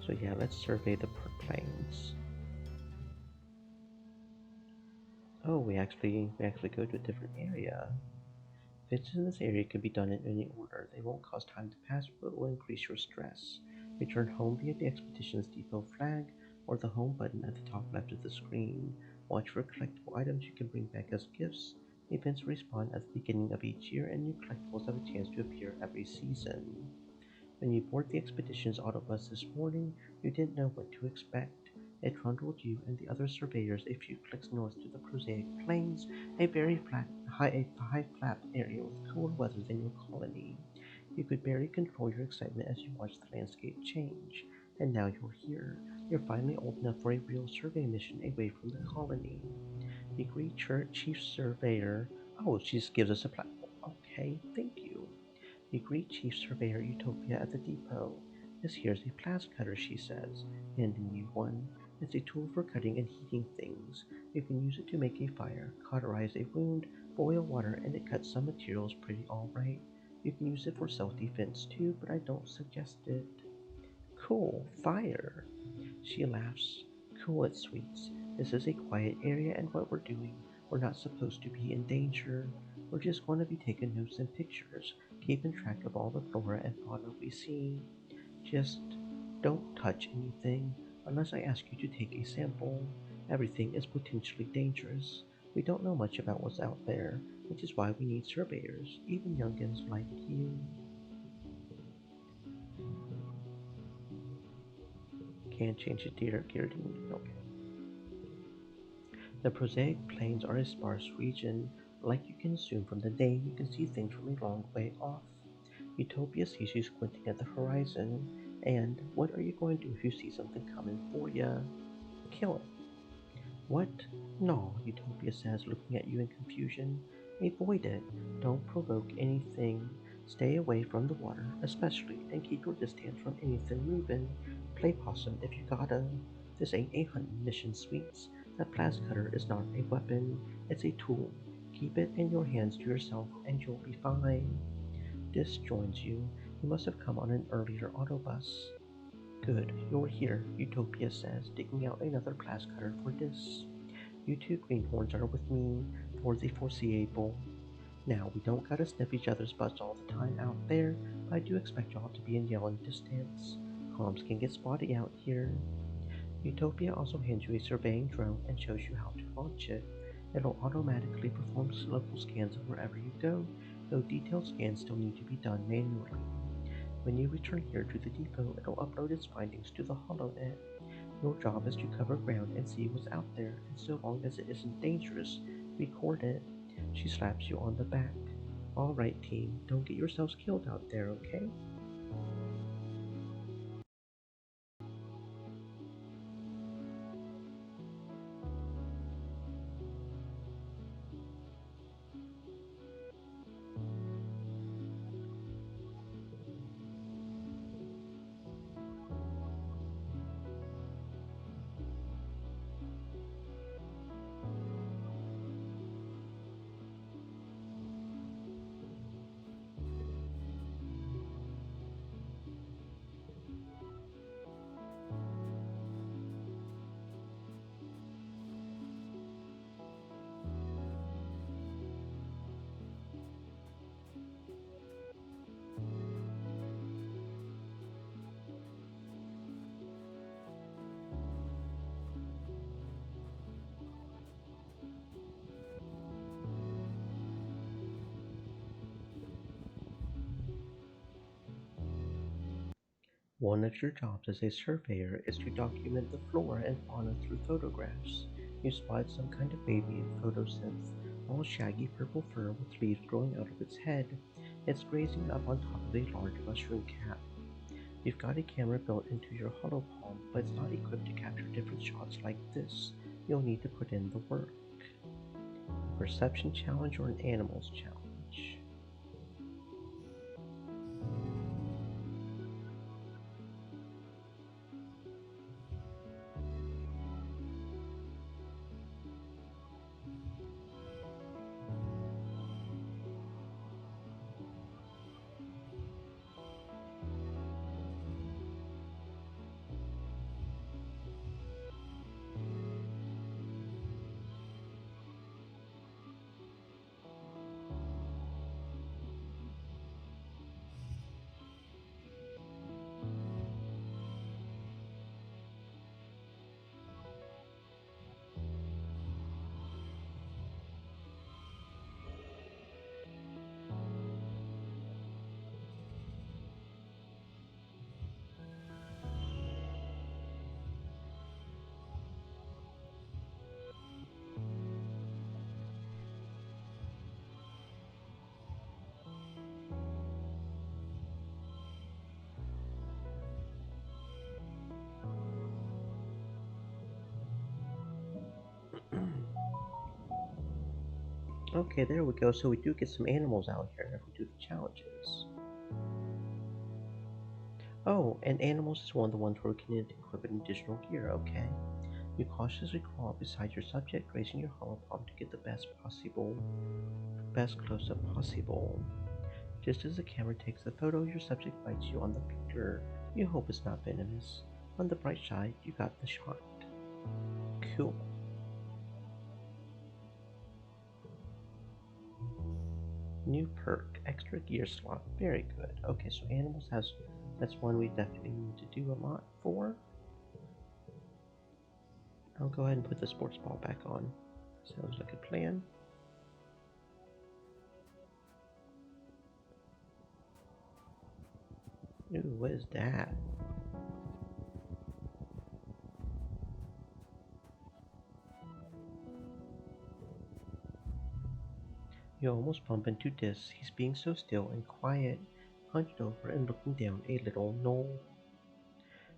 So yeah, let's survey the plains. Oh, we actually go to a different area. Visits in this area can be done in any order. They won't cause time to pass, but will increase your stress. Return home via the Expedition's depot flag or the home button at the top left of the screen. Watch for collectible items you can bring back as gifts. Events respawn at the beginning of each year, and new collectibles have a chance to appear every season. When you board the Expedition's autobus this morning, you didn't know what to expect. It trundled you and the other surveyors a few clicks north to the prosaic plains, a very high flat area with cooler weather than your colony. You could barely control your excitement as you watched the landscape change. And now you're here. You're finally old enough for a real survey mission away from the colony. You greet Chief Surveyor. Oh, she just gives us a platform. Okay, thank you. You greet Chief Surveyor Utopia at the depot. This here's a blast cutter, she says, handing you one. It's a tool for cutting and heating things. You can use it to make a fire, cauterize a wound, boil water, and it cuts some materials pretty alright. You can use it for self-defense too, but I don't suggest it. Cool, fire. She laughs. Cool it, sweets. This is a quiet area, and what we're doing, we're not supposed to be in danger. We're just going to be taking notes and pictures, keeping track of all the flora and fauna we see. Just don't touch anything unless I ask you to take a sample. Everything is potentially dangerous. We don't know much about what's out there, which is why we need surveyors, even youngins like you. Can't change it, dear Gyrdine. Okay. The prosaic plains are a sparse region. Like you can assume from the name, you can see things from a long way off. Utopia sees you squinting at the horizon, and what are you going to do if you see something coming for you? Kill it. What? No, Utopia says, looking at you in confusion. Avoid it. Don't provoke anything. Stay away from the water, especially, and keep your distance from anything moving. Play possum if you gotta. This ain't a hunting mission, sweets. That blast cutter is not a weapon, it's a tool. Keep it in your hands to yourself, and you'll be fine. Dis joins you. You must have come on an earlier autobus. Good, you're here, Utopia says, digging out another blast cutter for Dis. You two greenhorns are with me for the foreseeable. Now, we don't gotta sniff each other's butts all the time out there, but I do expect y'all to be in yelling distance. Comms can get spotty out here. Utopia also hands you a surveying drone and shows you how to launch it. It'll automatically perform local scans of wherever you go, though detailed scans still need to be done manually. When you return here to the depot, it'll upload its findings to the HoloNet. Your job is to cover ground and see what's out there, and so long as it isn't dangerous, record it. She slaps you on the back. Alright, team, don't get yourselves killed out there, okay? One of your jobs as a surveyor is to document the flora and fauna through photographs. You spotted some kind of baby photosynth, all shaggy purple fur with leaves growing out of its head. It's grazing up on top of a large mushroom cap. You've got a camera built into your holopalm, but it's not equipped to capture different shots like this. You'll need to put in the work. A perception challenge or an animals challenge? Okay, there we go. So we do get some animals out here if we do the challenges. Oh, and animals is one of the ones where we can equip additional gear, okay? You cautiously crawl beside your subject, raising your holopalm to get the best close-up possible. Just as the camera takes the photo, your subject bites you on the finger. You hope it's not venomous. On the bright side, you got the shot. Cool. New perk, extra gear slot. Very good. Okay, so animals has that's one we definitely need to do a lot for. I'll go ahead and put the sports ball back on. Sounds like a plan. Ooh, what is that? You almost bump into Dis. He's being so still and quiet, hunched over and looking down a little knoll.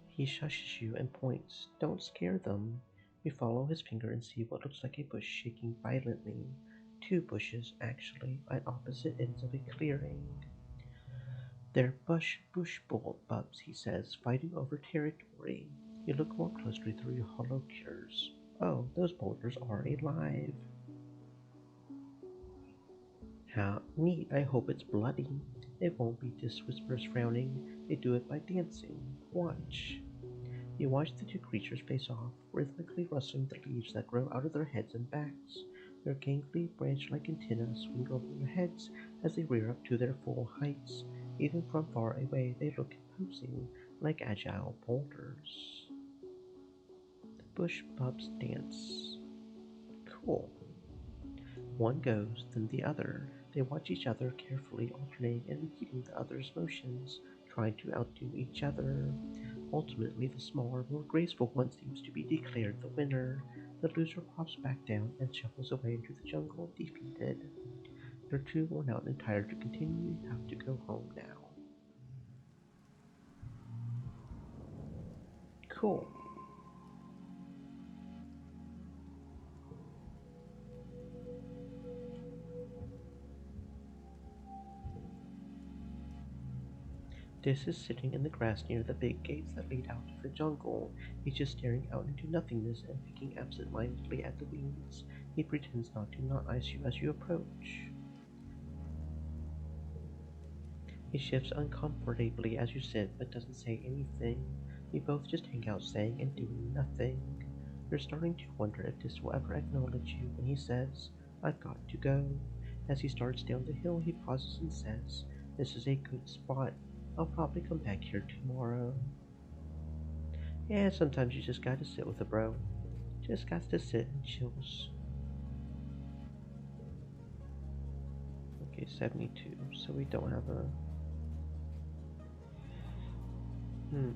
He shushes you and points. Don't scare them. You follow his finger and see what looks like a bush shaking violently. Two bushes, actually, at opposite ends of a clearing. They're bush bulbs, he says, fighting over territory. You look more closely through your hollow cures. Oh, those boulders are alive. How neat, I hope it's bloody. It won't be, Dis whispers, frowning. They do it by dancing. Watch. You watch the two creatures face off, rhythmically rustling the leaves that grow out of their heads and backs. Their gangly, branch-like antennae swing over their heads as they rear up to their full heights. Even from far away, they look imposing, like agile boulders. The bush bubs dance. Cool. One goes, then the other. They watch each other carefully, alternating and repeating the other's motions, trying to outdo each other. Ultimately, the smaller, more graceful one seems to be declared the winner. The loser pops back down and shuffles away into the jungle, defeated. You're too worn out and tired to continue. You have to go home now. Cool. Dis is sitting in the grass near the big gates that lead out to the jungle. He's just staring out into nothingness and picking absent-mindedly at the weeds. He pretends not to notice you as you approach. He shifts uncomfortably as you sit, but doesn't say anything. You both just hang out saying and doing nothing. You're starting to wonder if Dis will ever acknowledge you when he says, I've got to go. As he starts down the hill, he pauses and says, This is a good spot. I'll probably come back here tomorrow. Yeah, sometimes you just gotta sit with a bro. Just got to sit and chills. Okay, 72. So we don't have a. Hmm.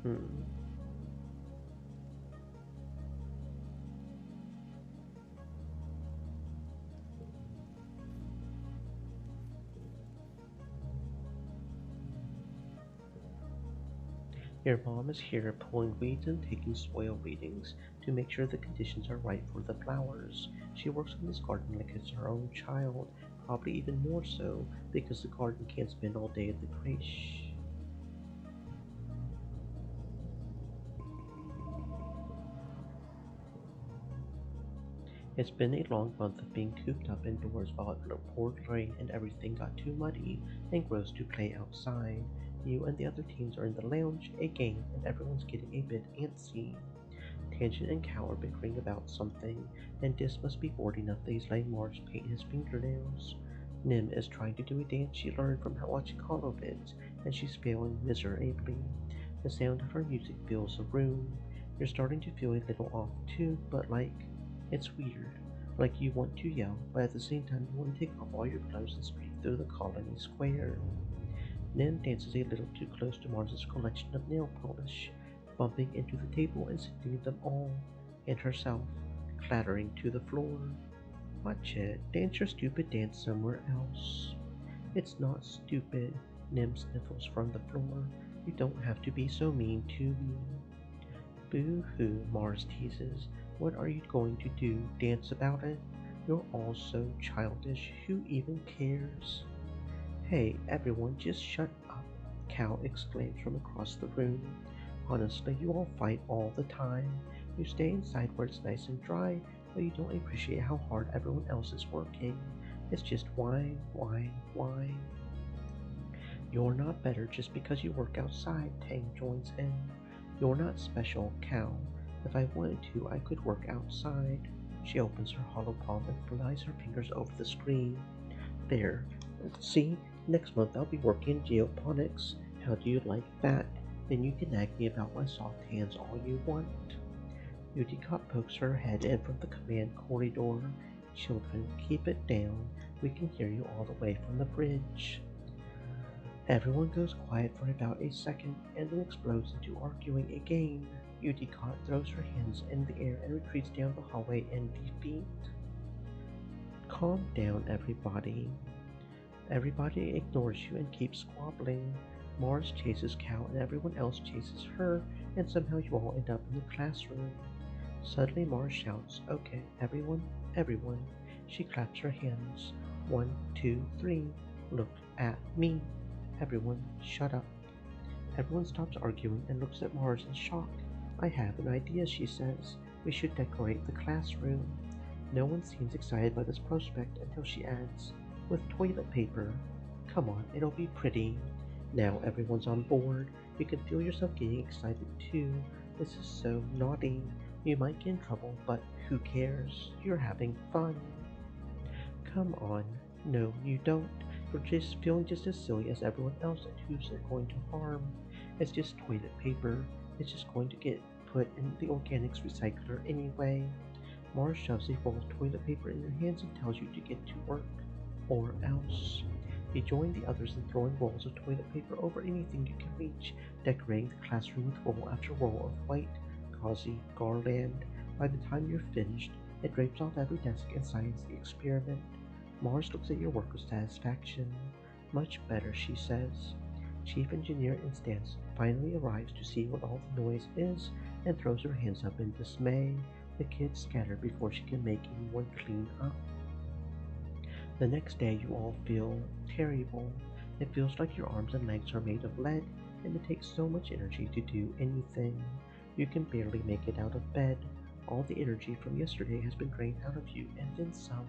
Hmm. Your mom is here pulling weeds and taking soil readings to make sure the conditions are right for the flowers. She works on this garden like it's her own child, probably even more so because the garden can't spend all day at the creche. It's been a long month of being cooped up indoors while it poured rain and everything got too muddy and gross to play outside. You and the other teens are in the lounge, a game, and everyone's getting a bit antsy. Tangent and Cal are bickering about something, and Dis must be bored enough that he's letting Mars paint his fingernails. Nim is trying to do a dance she learned from her watching holovids, and she's failing miserably. The sound of her music fills the room. You're starting to feel a little off too, but it's weird. Like you want to yell, but at the same time you want to take off all your clothes and streak through the colony square. Nim dances a little too close to Mars's collection of nail polish, bumping into the table and sending them all, and herself, clattering to the floor. Watch it. Dance your stupid dance somewhere else. It's not stupid. Nim sniffles from the floor. You don't have to be so mean to me. Boo-hoo, Mars teases. What are you going to do? Dance about it? You're all so childish. Who even cares? Hey, everyone, just shut up, Cal exclaims from across the room. Honestly, you all fight all the time. You stay inside where it's nice and dry, but you don't appreciate how hard everyone else is working. It's just whine, whine, whine. You're not better just because you work outside, Tang joins in. You're not special, Cal. If I wanted to, I could work outside. She opens her hollow palm and flies her fingers over the screen. There. See, next month I'll be working in geoponics. How do you like that? Then you can nag me about my soft hands all you want. Udicott pokes her head in from the command corridor. Children, keep it down. We can hear you all the way from the bridge. Everyone goes quiet for about a second and then explodes into arguing again. Udicott throws her hands in the air and retreats down the hallway in defeat. Calm down, everybody. Everybody ignores you and keeps squabbling. Mars chases Cal and everyone else chases her, and somehow you all end up in the classroom. Suddenly Mars shouts, "Okay, everyone, everyone." She claps her hands. One, two, three. Look at me. Everyone, shut up. Everyone stops arguing and looks at Mars in shock. "I have an idea," she says. "We should decorate the classroom." No one seems excited by this prospect until she adds, "With toilet paper." "Come on, it'll be pretty." Now everyone's on board. You can feel yourself getting excited too. This is so naughty. You might get in trouble, but who cares? You're having fun. Come on. No, you don't. You're just feeling just as silly as everyone else, and who's it going to harm? It's just toilet paper. It's just going to get put in the organics recycler anyway. Mars shoves a roll of toilet paper in your hands and tells you to get to work. Or else. You join the others in throwing rolls of toilet paper over anything you can reach, decorating the classroom with roll after roll of white, gauzy garland. By the time you're finished, it drapes off every desk and signs the experiment. Mars looks at your work with satisfaction. "Much better," she says. Chief Engineer Instance finally arrives to see what all the noise is and throws her hands up in dismay. The kids scatter before she can make anyone clean up. The next day you all feel terrible. It feels like your arms and legs are made of lead, and it takes so much energy to do anything. You can barely make it out of bed. All the energy from yesterday has been drained out of you, and then some.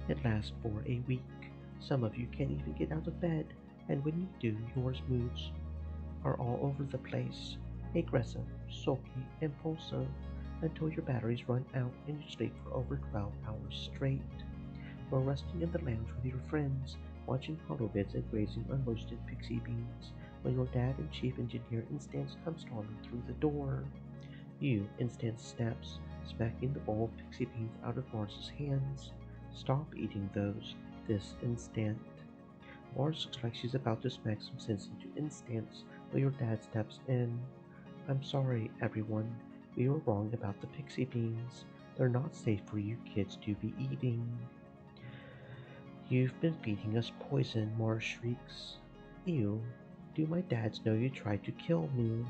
It lasts for a week. Some of you can't even get out of bed, and when you do, your moods are all over the place. Aggressive, sulky, impulsive, until your batteries run out and you sleep for over 12 hours straight. While resting in the lounge with your friends, watching holovids and grazing on roasted pixie beans, when your dad and chief engineer Instance come storming through the door. "You," Instance snaps, smacking the bowl of pixie beans out of Mars's hands. "Stop eating those this instant." Mars looks like she's about to smack some sense into Instance, but your dad steps in. "I'm sorry, everyone. We were wrong about the pixie beans. They're not safe for you kids to be eating." "You've been feeding us poison," Mars shrieks. "Ew. Do my dads know you tried to kill me?"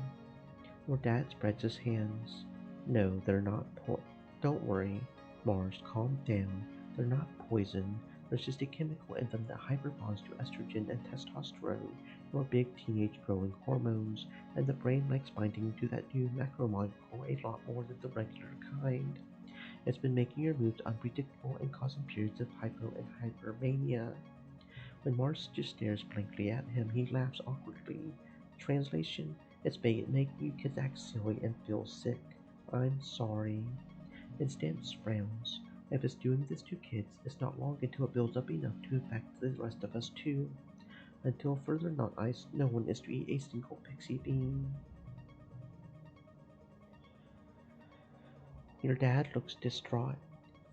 Your dad spreads his hands. "No, they're not Don't worry, Mars, calm down. They're not poison. There's just a chemical in them that hyperbonds to estrogen and testosterone, your big teenage growing hormones, and the brain likes binding to that new macromolecule a lot more than the regular kind. It's been making your moods unpredictable and causing periods of hypo and hypermania." When Mars just stares blankly at him, he laughs awkwardly. Translation: "It's making you kids act silly and feel sick. I'm sorry." Instance frowns. If it's doing this to kids, it's not long until it builds up enough to affect the rest of us too. Until further notice, no one is to eat a single pixie bean. Your dad looks distraught.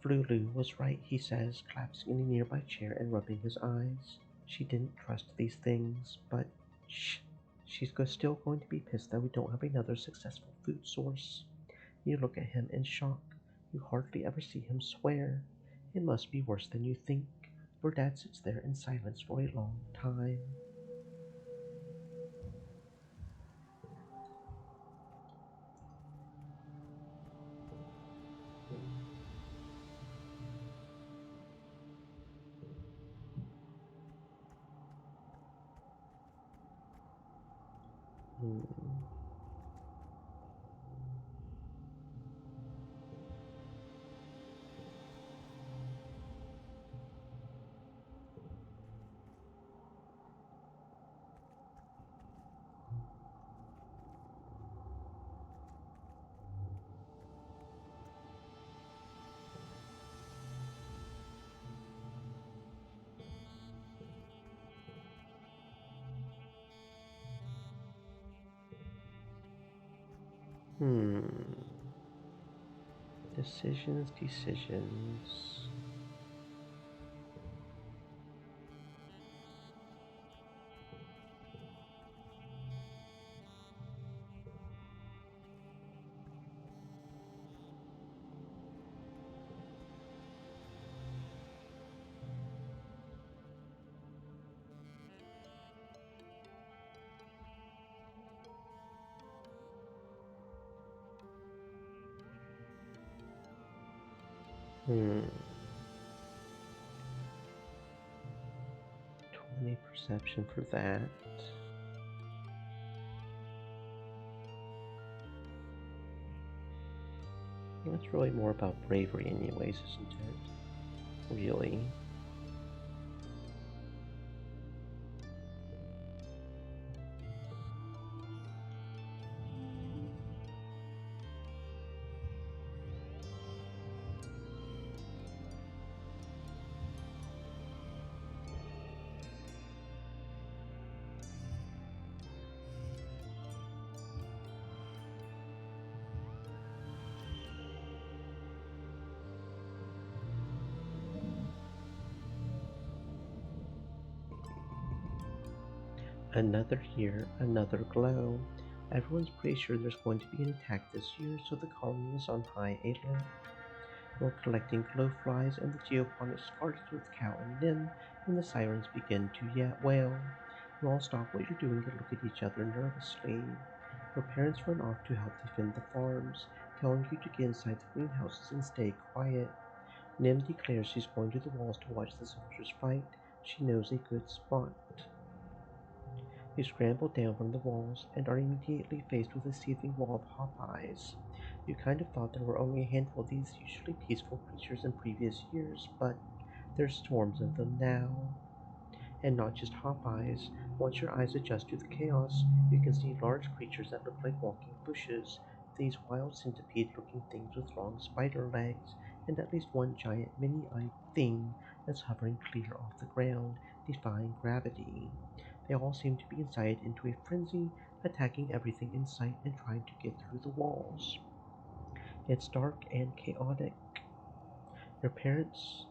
"Flulu was right," he says, collapsing in a nearby chair and rubbing his eyes. "She didn't trust these things, but shh, she's still going to be pissed that we don't have another successful food source." You look at him in shock. You hardly ever see him swear. It must be worse than you think. Your dad sits there in silence for a long time. Hmm. Hmm. Decisions, decisions. Hmm. 20 perception for that. That's really more about bravery, anyways, isn't it? Really. Another year, another glow. Everyone's pretty sure there's going to be an attack this year, so the colony is on high alert. You're collecting glowflies, and the geoponics starts with Cal and Nim, and the sirens begin to wail. You all stop what you're doing and look at each other nervously. Your parents run off to help defend the farms, telling you to get inside the greenhouses and stay quiet. Nim declares she's going to the walls to watch the soldiers fight. She knows a good spot. You scramble down from the walls and are immediately faced with a seething wall of hop eyes. You kind of thought there were only a handful of these usually peaceful creatures in previous years, but there's swarms of them now. And not just hop eyes. Once your eyes adjust to the chaos, you can see large creatures that look like walking bushes. These wild centipede looking things with long spider legs, and at least one giant mini eyed thing that's hovering clear off the ground, defying gravity. They all seem to be incited into a frenzy, attacking everything in sight and trying to get through the walls. It's dark and chaotic. Your parents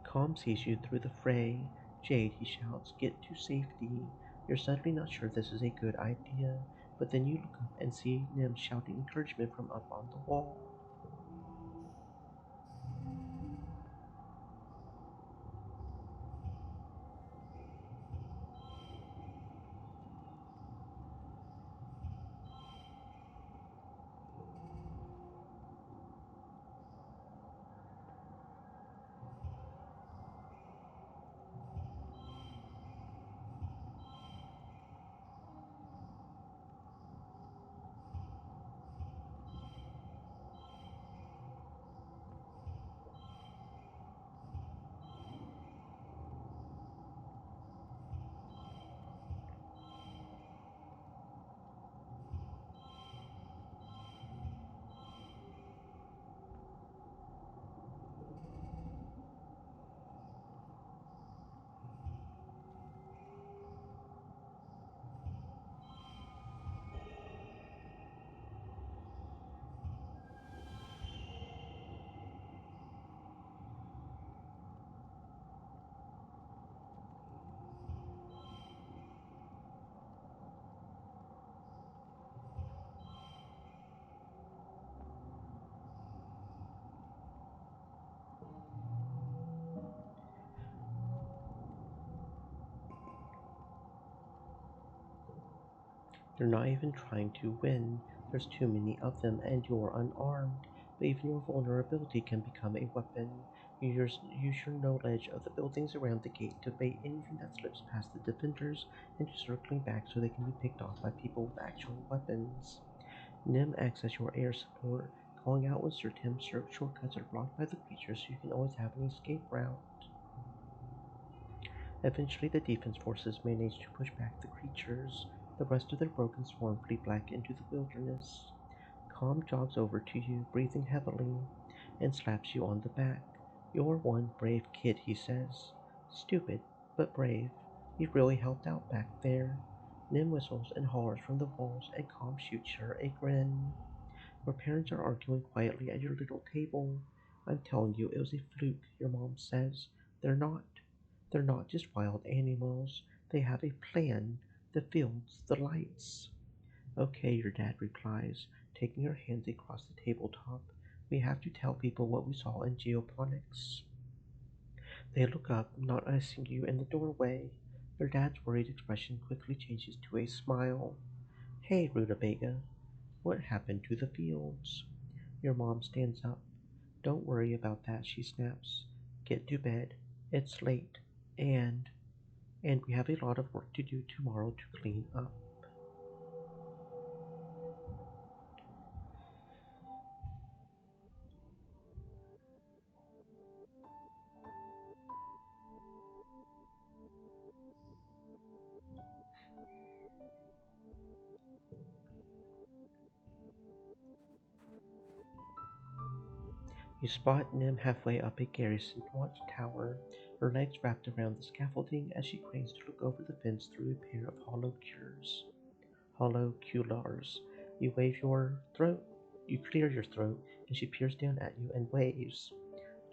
Calm sees you through the fray. Jade, he shouts, get to safety. You're suddenly not sure this is a good idea, but then you look up and see Nim shouting encouragement from up on the wall. You're not even trying to win. There's too many of them, and you're unarmed. But even your vulnerability can become a weapon. Use your knowledge of the buildings around the gate to bait anything that slips past the defenders into circling back so they can be picked off by people with actual weapons. Nim acts as your air support, calling out when certain shortcuts are blocked by the creatures so you can always have an escape route. Eventually, the defense forces manage to push back the creatures. The rest of their broken swarm flee back into the wilderness. Calm jogs over to you, breathing heavily, and slaps you on the back. You're one brave kid, he says. Stupid, but brave. You've really helped out back there. Nim whistles and hollers from the walls, and Calm shoots her a grin. Your parents are arguing quietly at your little table. I'm telling you, it was a fluke, your mom says. They're not. They're not just wild animals. They have a plan. The fields, the lights. Okay, your dad replies, taking her hands across the tabletop. We have to tell people what we saw in geoponics. They look up, not noticing you in the doorway. Your dad's worried expression quickly changes to a smile. Hey, Rutabaga, what happened to the fields? Your mom stands up. Don't worry about that, she snaps. Get to bed. It's late. And and we have a lot of work to do tomorrow to clean up. You spot Nim halfway up a garrison watch tower, her legs wrapped around the scaffolding as she cranes to look over the fence through a pair of hollow culars. You wave your throat. You clear your throat, and she peers down at you and waves.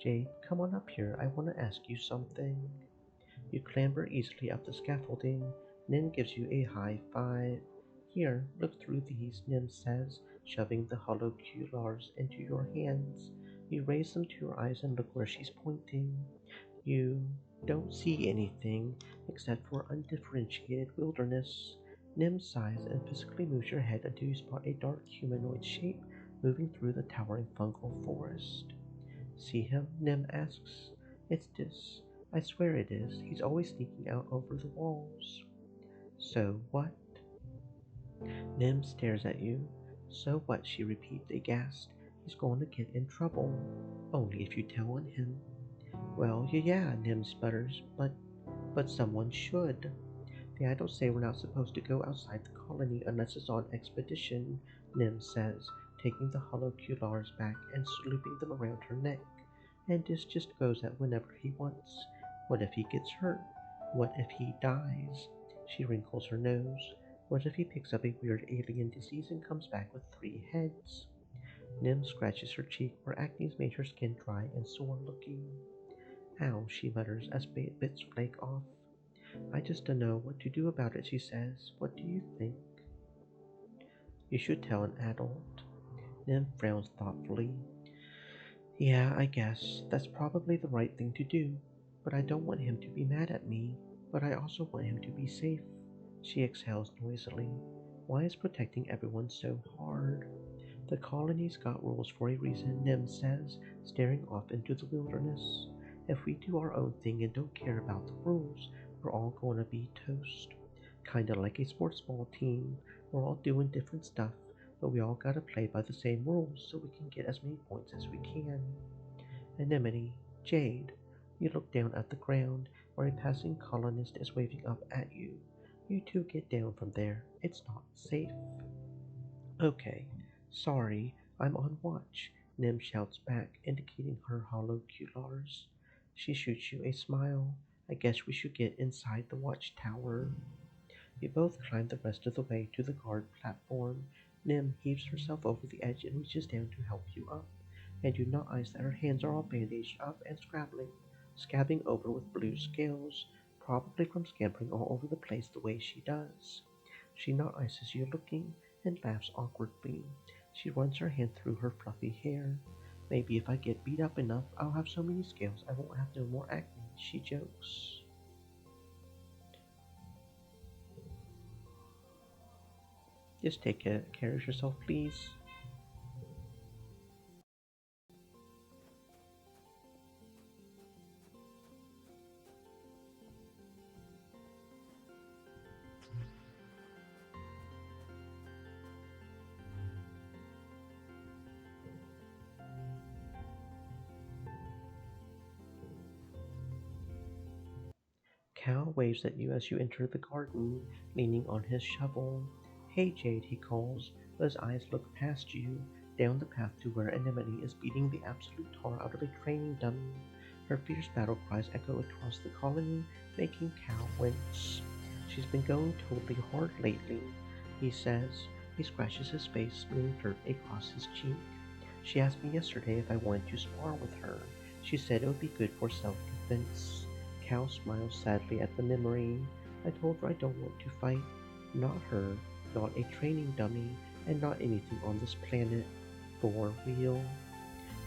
Jade, come on up here. I want to ask you something. You clamber easily up the scaffolding. Nim gives you a high five. Here, look through these, Nim says, shoving the hollow culars into your hands. You raise them to your eyes and look where she's pointing. You don't see anything except for undifferentiated wilderness. Nim sighs and physically moves your head until you spot a dark humanoid shape moving through the towering fungal forest. See him? Nim asks. It's this. I swear it is. He's always sneaking out over the walls. So what? Nim stares at you. So what? She repeats, aghast. He's going to get in trouble. Only if you tell on him. Well, yeah, Nim sputters, but someone should. The adults say we're not supposed to go outside the colony unless it's on expedition, Nim says, taking the hollow culars back and looping them around her neck. And this just goes at whenever he wants. What if he gets hurt? What if he dies? She wrinkles her nose. What if he picks up a weird alien disease and comes back with 3 heads? Nim scratches her cheek where acne's made her skin dry and sore looking. Ow, she mutters as bits flake off. I just don't know what to do about it, she says. What do you think? You should tell an adult. Nim frowns thoughtfully. Yeah, I guess that's probably the right thing to do, but I don't want him to be mad at me, but I also want him to be safe. She exhales noisily. Why is protecting everyone so hard? The colony's got rules for a reason, Nim says, staring off into the wilderness. If we do our own thing and don't care about the rules, we're all going to be toast. Kinda like a sports ball team. We're all doing different stuff, but we all gotta play by the same rules so we can get as many points as we can. Anemone, Jade, you look down at the ground where a passing colonist is waving up at you. You two get down from there. It's not safe. Okay, sorry, I'm on watch, Nim shouts back, indicating her hollow culars. She shoots you a smile. I guess we should get inside the watchtower. You both climb the rest of the way to the guard platform. Nim heaves herself over the edge and reaches down to help you up, and you notice that her hands are all bandaged up and scabbing over with blue scales, probably from scampering all over the place the way she does. She notices you looking and laughs awkwardly. She runs her hand through her fluffy hair. Maybe if I get beat up enough, I'll have so many scales I won't have no more acne, she jokes. Just take care of yourself, please. Cal waves at you as you enter the garden, leaning on his shovel. Hey Jade, he calls, but his eyes look past you, down the path to where Anemone is beating the absolute tar out of a training dummy. Her fierce battle cries echo across the colony, making Cal wince. She's been going totally hard lately, he says. He scratches his face, smearing dirt across his cheek. She asked me yesterday if I wanted to spar with her. She said it would be good for self-defense. Cal smiles sadly at the memory. I told her I don't want to fight. Not her, not a training dummy, and not anything on this planet. For real.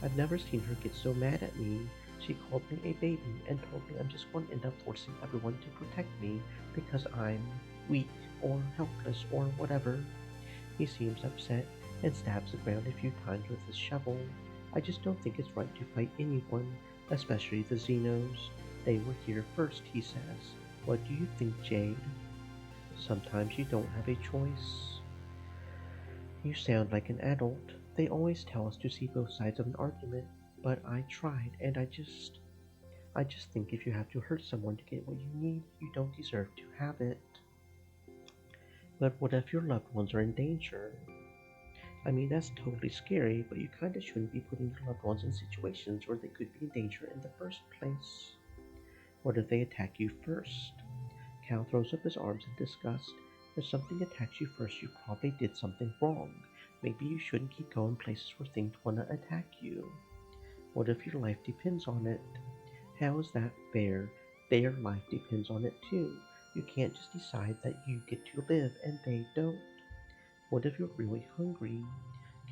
I've never seen her get so mad at me. She called me a baby and told me I'm just going to end up forcing everyone to protect me because I'm weak or helpless or whatever. He seems upset. and stabs the ground a few times with his shovel. I just don't think it's right to fight anyone, especially the Xenos. They were here first, he says. What do you think, Jade? Sometimes you don't have a choice. You sound like an adult. They always tell us to see both sides of an argument, but I tried, and I just think if you have to hurt someone to get what you need, you don't deserve to have it. But what if your loved ones are in danger? I mean, that's totally scary, but you kinda shouldn't be putting your loved ones in situations where they could be in danger in the first place. What if they attack you first? Cal throws up his arms in disgust. If something attacks you first, you probably did something wrong. Maybe you shouldn't keep going places where things wanna attack you. What if your life depends on it? How is that fair? Their life depends on it too. You can't just decide that you get to live and they don't. What if you're really hungry?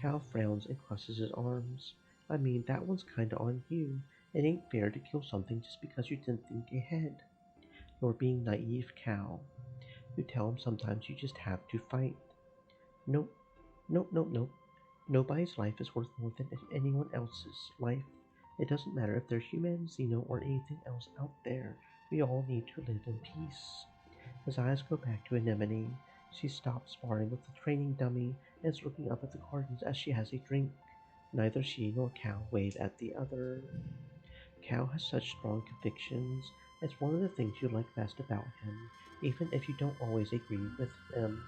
Cal frowns and crosses his arms. I mean, that one's kinda on you. It ain't fair to kill something just because you didn't think ahead. You're being naive, Cal. You tell him sometimes you just have to fight. Nope, nope, nope, nope. Nobody's life is worth more than anyone else's life. It doesn't matter if they're human, xeno, or anything else out there. We all need to live in peace. His eyes go back to Anemone. She stops sparring with the training dummy and is looking up at the gardens as she has a drink. Neither she nor Cal wave at the other. Cal has such strong convictions. It's one of the things you like best about him, even if you don't always agree with him.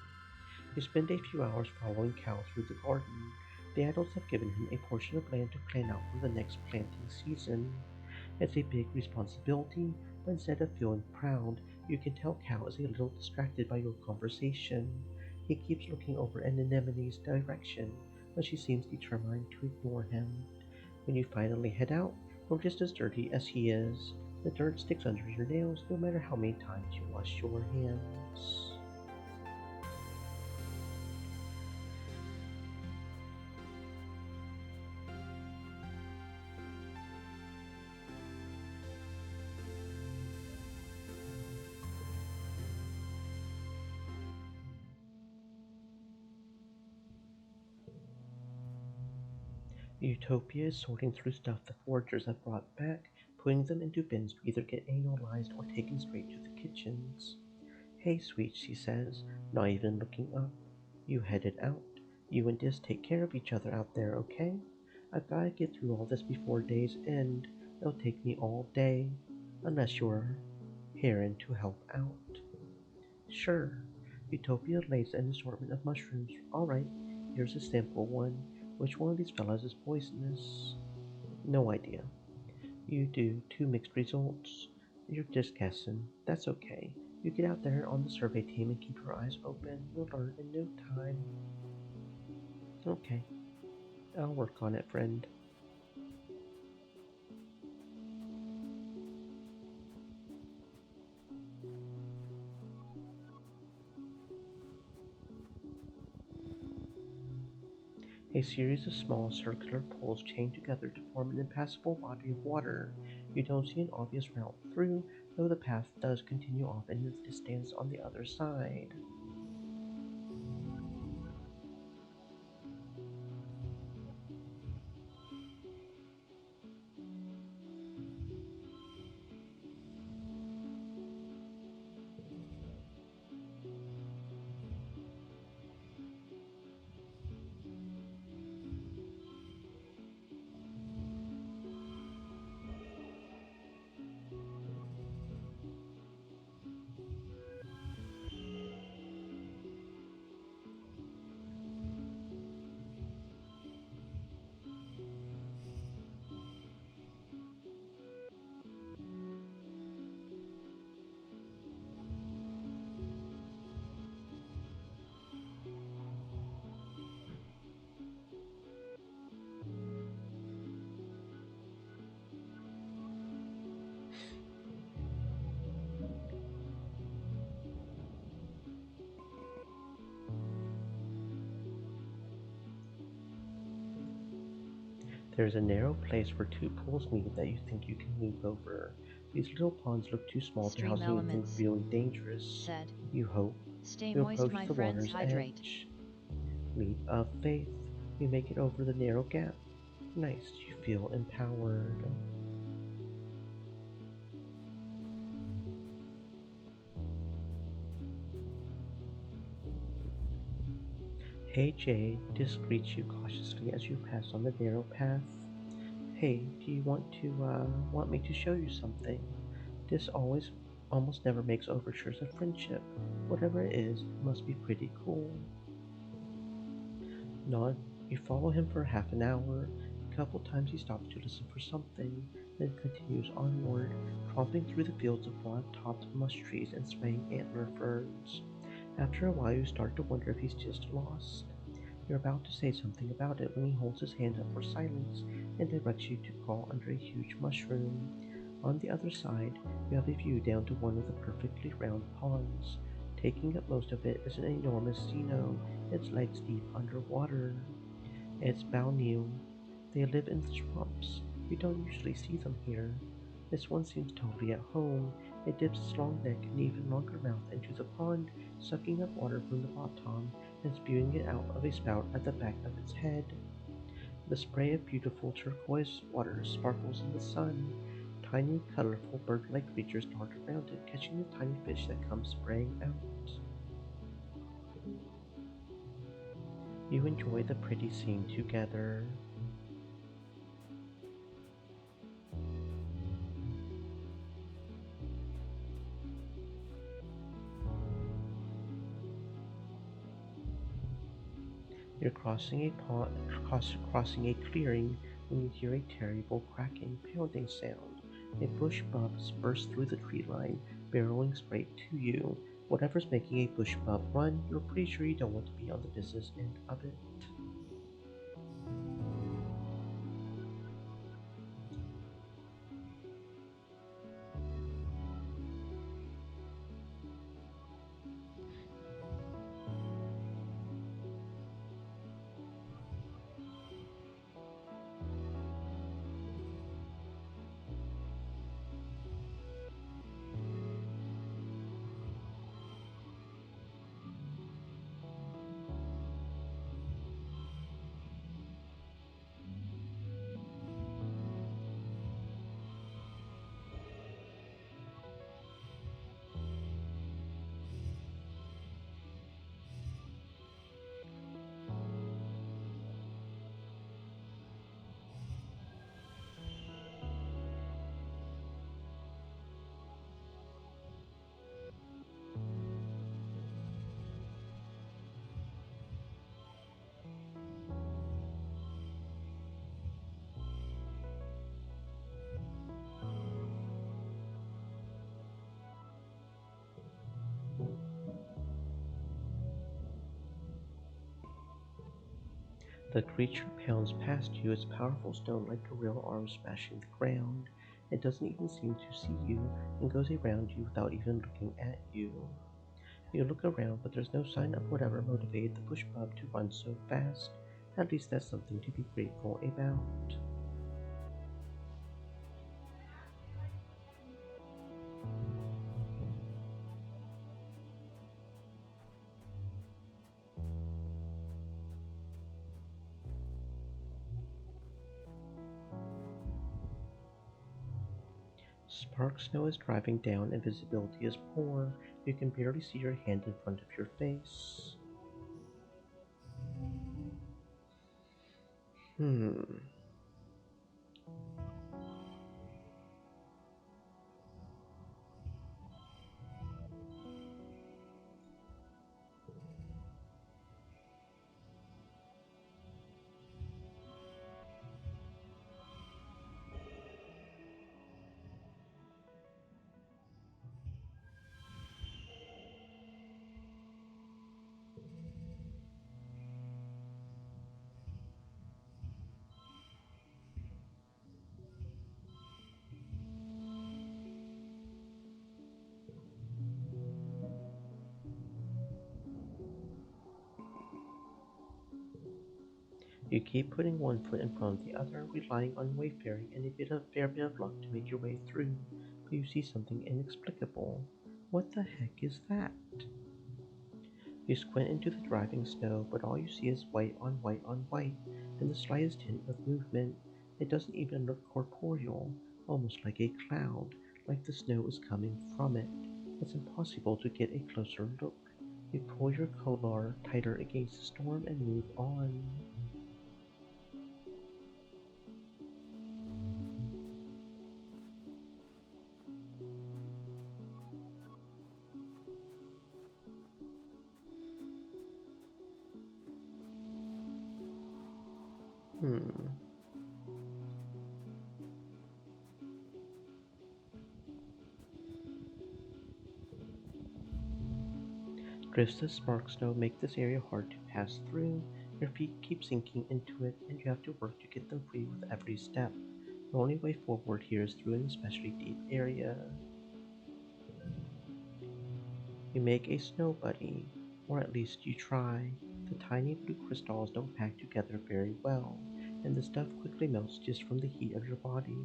You spend a few hours following Cal through the garden. The adults have given him a portion of land to plan out for the next planting season. It's a big responsibility, but instead of feeling proud, you can tell Cal is a little distracted by your conversation. He keeps looking over in Anemone's direction, but she seems determined to ignore him. When you finally head out, you're just as dirty as he is. The dirt sticks under your nails no matter how many times you wash your hands. Utopia is sorting through stuff the foragers have brought back, putting them into bins to either get analyzed or taken straight to the kitchens. Hey, sweet, she says, not even looking up. You headed out. You and Dis take care of each other out there, okay? I've got to get through all this before day's end. It'll take me all day. Unless you're Heron to help out. Sure. Utopia lays an assortment of mushrooms. All right, here's a simple one. Which one of these fellas is poisonous? No idea. You do two mixed results. You're just guessing. That's okay. You get out there on the survey team and keep your eyes open. You'll learn in no time. Okay, I'll work on it, friend. A series of small circular pools chain together to form an impassable body of water. You don't see an obvious route through, though the path does continue off into the distance on the other side. There's a narrow place where two pools meet that you think you can leap over. These little ponds look too small to Stream house anything elements. really dangerous. Said. You hope. Stay You moist, approach my the friends, water's hydrate. edge. Leap of faith. You make it over the narrow gap. Nice, you feel empowered. Hey Jay, Disc greets you cautiously as you pass on the narrow path. Hey, do you want me to show you something? This always almost never makes overtures of friendship. Whatever it is, it must be pretty cool. Nod. You follow him for half an hour. A couple times he stops to listen for something, then continues onward, tromping through the fields of broad-topped mush trees and swaying antler ferns. After a while, you start to wonder if he's just lost. You're about to say something about it when he holds his hand up for silence and directs you to crawl under a huge mushroom. On the other side, you have a view down to one of the perfectly round ponds. Taking up most of it is an enormous Xeno, its legs deep underwater. It's Balneum. They live in the swamps. You don't usually see them here. This one seems totally at home. It dips its long neck and even longer mouth into the pond, sucking up water from the bottom and spewing it out of a spout at the back of its head. The spray of beautiful turquoise water sparkles in the sun. Tiny, colorful bird-like creatures dart around it, catching the tiny fish that come spraying out. You enjoy the pretty scene together. You're crossing a clearing when you hear a terrible cracking, pounding sound. A bush bub bursts through the tree line, barreling straight to you. Whatever's making a bush bub run, you're pretty sure you don't want to be on the business end of it. The creature pounds past you, its powerful stone like gorilla arms smashing the ground. It doesn't even seem to see you and goes around you without even looking at you. You look around, but there's no sign of whatever motivated the bush bub to run so fast. At least that's something to be grateful about. Spark snow is driving down and visibility is poor. You can barely see your hand in front of your face. Hmm. You keep putting one foot in front of the other, relying on wayfaring and fair bit of luck to make your way through, but you see something inexplicable. What the heck is that? You squint into the driving snow, but all you see is white on white, and the slightest hint of movement. It doesn't even look corporeal, almost like a cloud, like the snow is coming from it. It's impossible to get a closer look. You pull your collar tighter against the storm and move on. Hmm. Drifts of spark snow make this area hard to pass through. Your feet keep sinking into it, and you have to work to get them free with every step. The only way forward here is through an especially deep area. You make a snow buddy, or at least you try. The tiny blue crystals don't pack together very well, and the stuff quickly melts just from the heat of your body.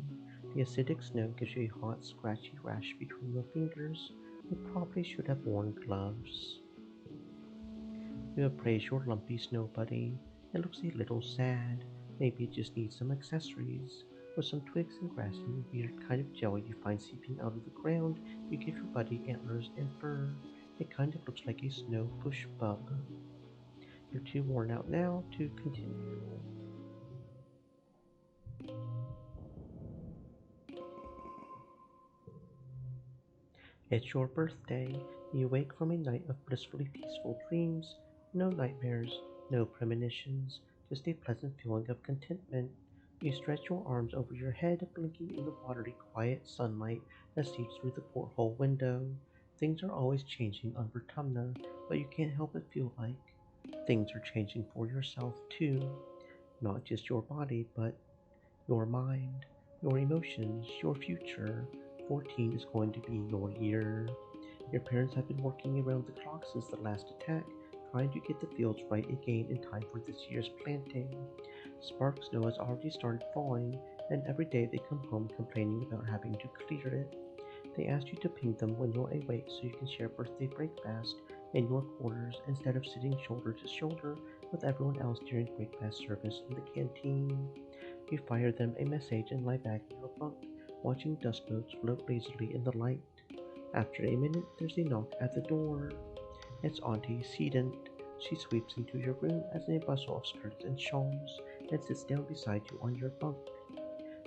The acidic snow gives you a hot, scratchy rash between your fingers. You probably should have worn gloves. You appraise your lumpy snow buddy. It looks a little sad. Maybe it just needs some accessories. With some twigs and grass and a weird kind of jelly you find seeping out of the ground, you give your buddy antlers and fur. It kind of looks like a snow bush bub. You're too worn out now to continue. It's your birthday. You wake from a night of blissfully peaceful dreams. No nightmares, no premonitions, just a pleasant feeling of contentment. You stretch your arms over your head, blinking in the watery, quiet sunlight that seeps through the porthole window. Things are always changing on Vertumna, but you can't help but feel like things are changing for yourself too. Not just your body, but your mind, your emotions, your future. 14 is going to be your year. Your parents have been working around the clock since the last attack, trying to get the fields right again in time for this year's planting. Spark snow has already started falling, and every day they come home complaining about having to clear it. They ask you to ping them when you're awake so you can share birthday breakfast in your quarters instead of sitting shoulder to shoulder with everyone else during breakfast service in the canteen. You fire them a message and lie back in your bunk, watching dust motes float lazily in the light. After a minute, there's a knock at the door. It's Auntie Sedent. She sweeps into your room as in a bustle of skirts and shawls and sits down beside you on your bunk.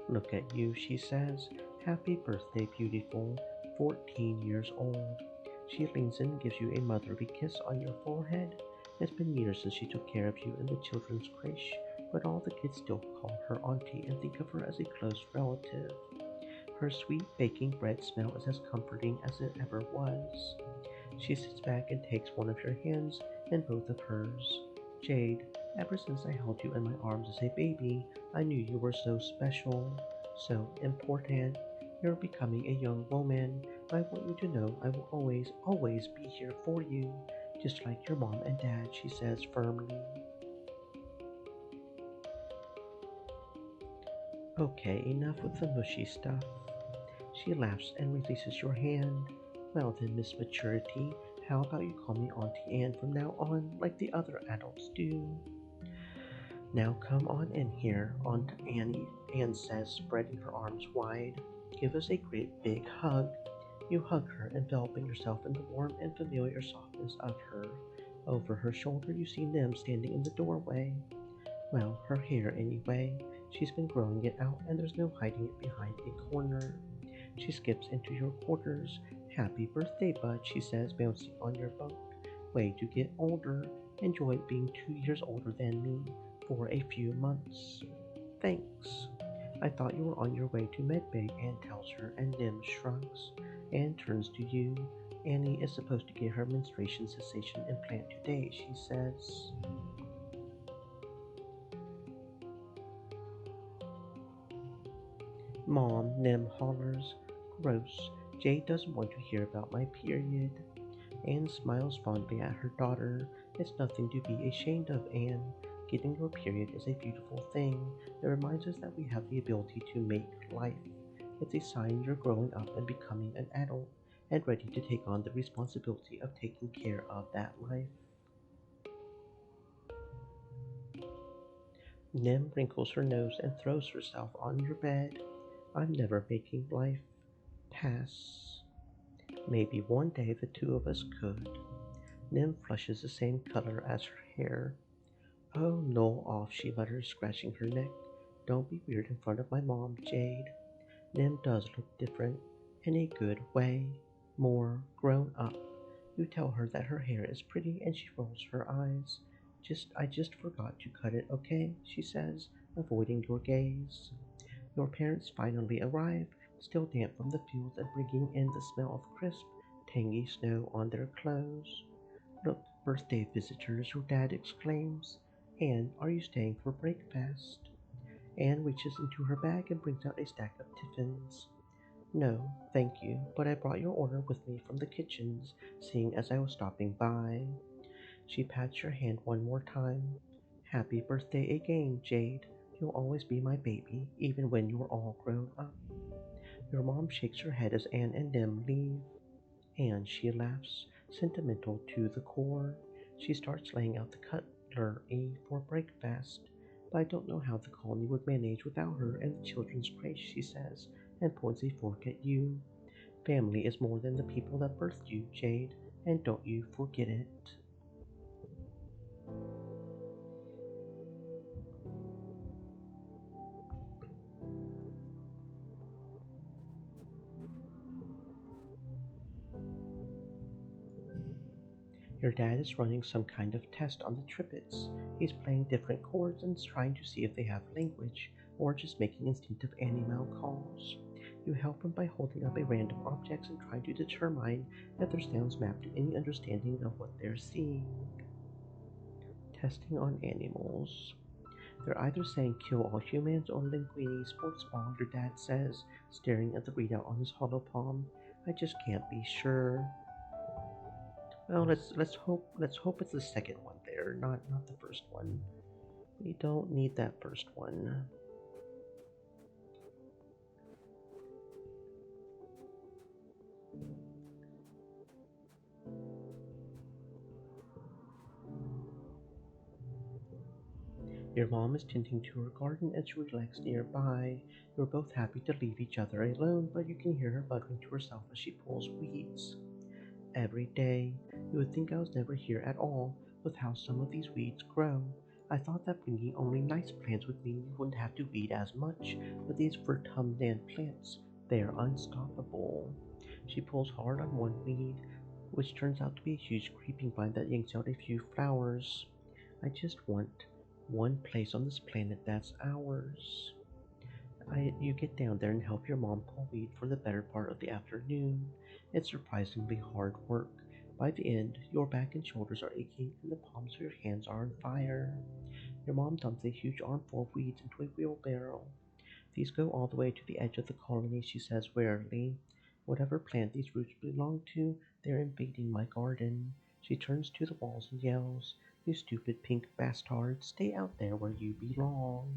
Look at you, she says. Happy birthday, beautiful. 14 years old. She leans in and gives you a motherly kiss on your forehead. It's been years since she took care of you in the children's creche, but all the kids still call her auntie and think of her as a close relative. Her sweet baking bread smell is as comforting as it ever was. She sits back and takes one of your hands and both of hers. Jade, ever since I held you in my arms as a baby, I knew you were so special, so important. You're becoming a young woman. I want you to know I will always, always be here for you, just like your mom and dad, she says firmly. Okay, enough with the mushy stuff. She laughs and releases your hand. Well then, Miss Maturity, how about you call me Auntie Anne from now on, like the other adults do? Now come on in here, Aunt Annie, Anne says, spreading her arms wide. Give us a great big hug. You hug her, enveloping yourself in the warm and familiar softness of her. Over her shoulder, you see Nim standing in the doorway. Well, her hair anyway. She's been growing it out, and there's no hiding it behind a corner. She skips into your quarters. Happy birthday, bud, she says, bouncing on your bunk. Way to get older. Enjoy being 2 years older than me for a few months. Thanks. I thought you were on your way to medbay, Anne tells her, and Nim shrugs. Anne turns to you. Annie is supposed to get her menstruation cessation implant today, she says. Mom, Nim hollers. Gross. Jade doesn't want to hear about my period. Anne smiles fondly at her daughter. It's nothing to be ashamed of, Anne. Getting your period is a beautiful thing. It reminds us that we have the ability to make life. It's a sign you're growing up and becoming an adult and ready to take on the responsibility of taking care of that life. Nim wrinkles her nose and throws herself on your bed. I'm never making life pass. Maybe one day the two of us could. Nim flushes the same color as her hair. Oh, no off, she mutters, scratching her neck. Don't be weird in front of my mom, Jade. Nim does look different, in a good way, more grown up. You tell her that her hair is pretty and she rolls her eyes. I just forgot to cut it, okay? She says, avoiding your gaze. Your parents finally arrive, still damp from the fields and bringing in the smell of crisp, tangy snow on their clothes. Look, birthday visitors, your dad exclaims. Anne, are you staying for breakfast? Anne reaches into her bag and brings out a stack of tiffins. No, thank you, but I brought your order with me from the kitchens, seeing as I was stopping by. She pats your hand one more time. Happy birthday again, Jade. You'll always be my baby, even when you're all grown up. Your mom shakes her head as Anne and Nim leave. And she laughs, sentimental to the core. She starts laying out the cutlery for breakfast. But I don't know how the colony would manage without her and the children's grace, she says, and points a fork at you. Family is more than the people that birthed you, Jade, and don't you forget it. Your dad is running some kind of test on the tripits. He's playing different chords and trying to see if they have language, or just making instinctive animal calls. You help him by holding up a random objects and trying to determine if their sounds map to any understanding of what they're seeing. Testing on animals. They're either saying kill all humans or linguini sports ball, your dad says, staring at the readout on his hollow palm. I just can't be sure. Well, let's hope it's the second one there, not the first one. We don't need that first one. Your mom is tending to her garden as you relax nearby. You're both happy to leave each other alone, but you can hear her muttering to herself as she pulls weeds. Every day, you would think I was never here at all, with how some of these weeds grow. I thought that bringing only nice plants would mean you wouldn't have to weed as much, but these vertumnant plants, they're unstoppable. She pulls hard on one weed, which turns out to be a huge creeping vine that yanks out a few flowers. I just want one place on this planet that's ours. You get down there and help your mom pull weed for the better part of the afternoon. It's surprisingly hard work. By the end, your back and shoulders are aching and the palms of your hands are on fire. Your mom dumps a huge armful of weeds into a wheelbarrow. These go all the way to the edge of the colony, she says wearily. Whatever plant these roots belong to, they're invading my garden. She turns to the walls and yells, You stupid pink bastards, stay out there where you belong.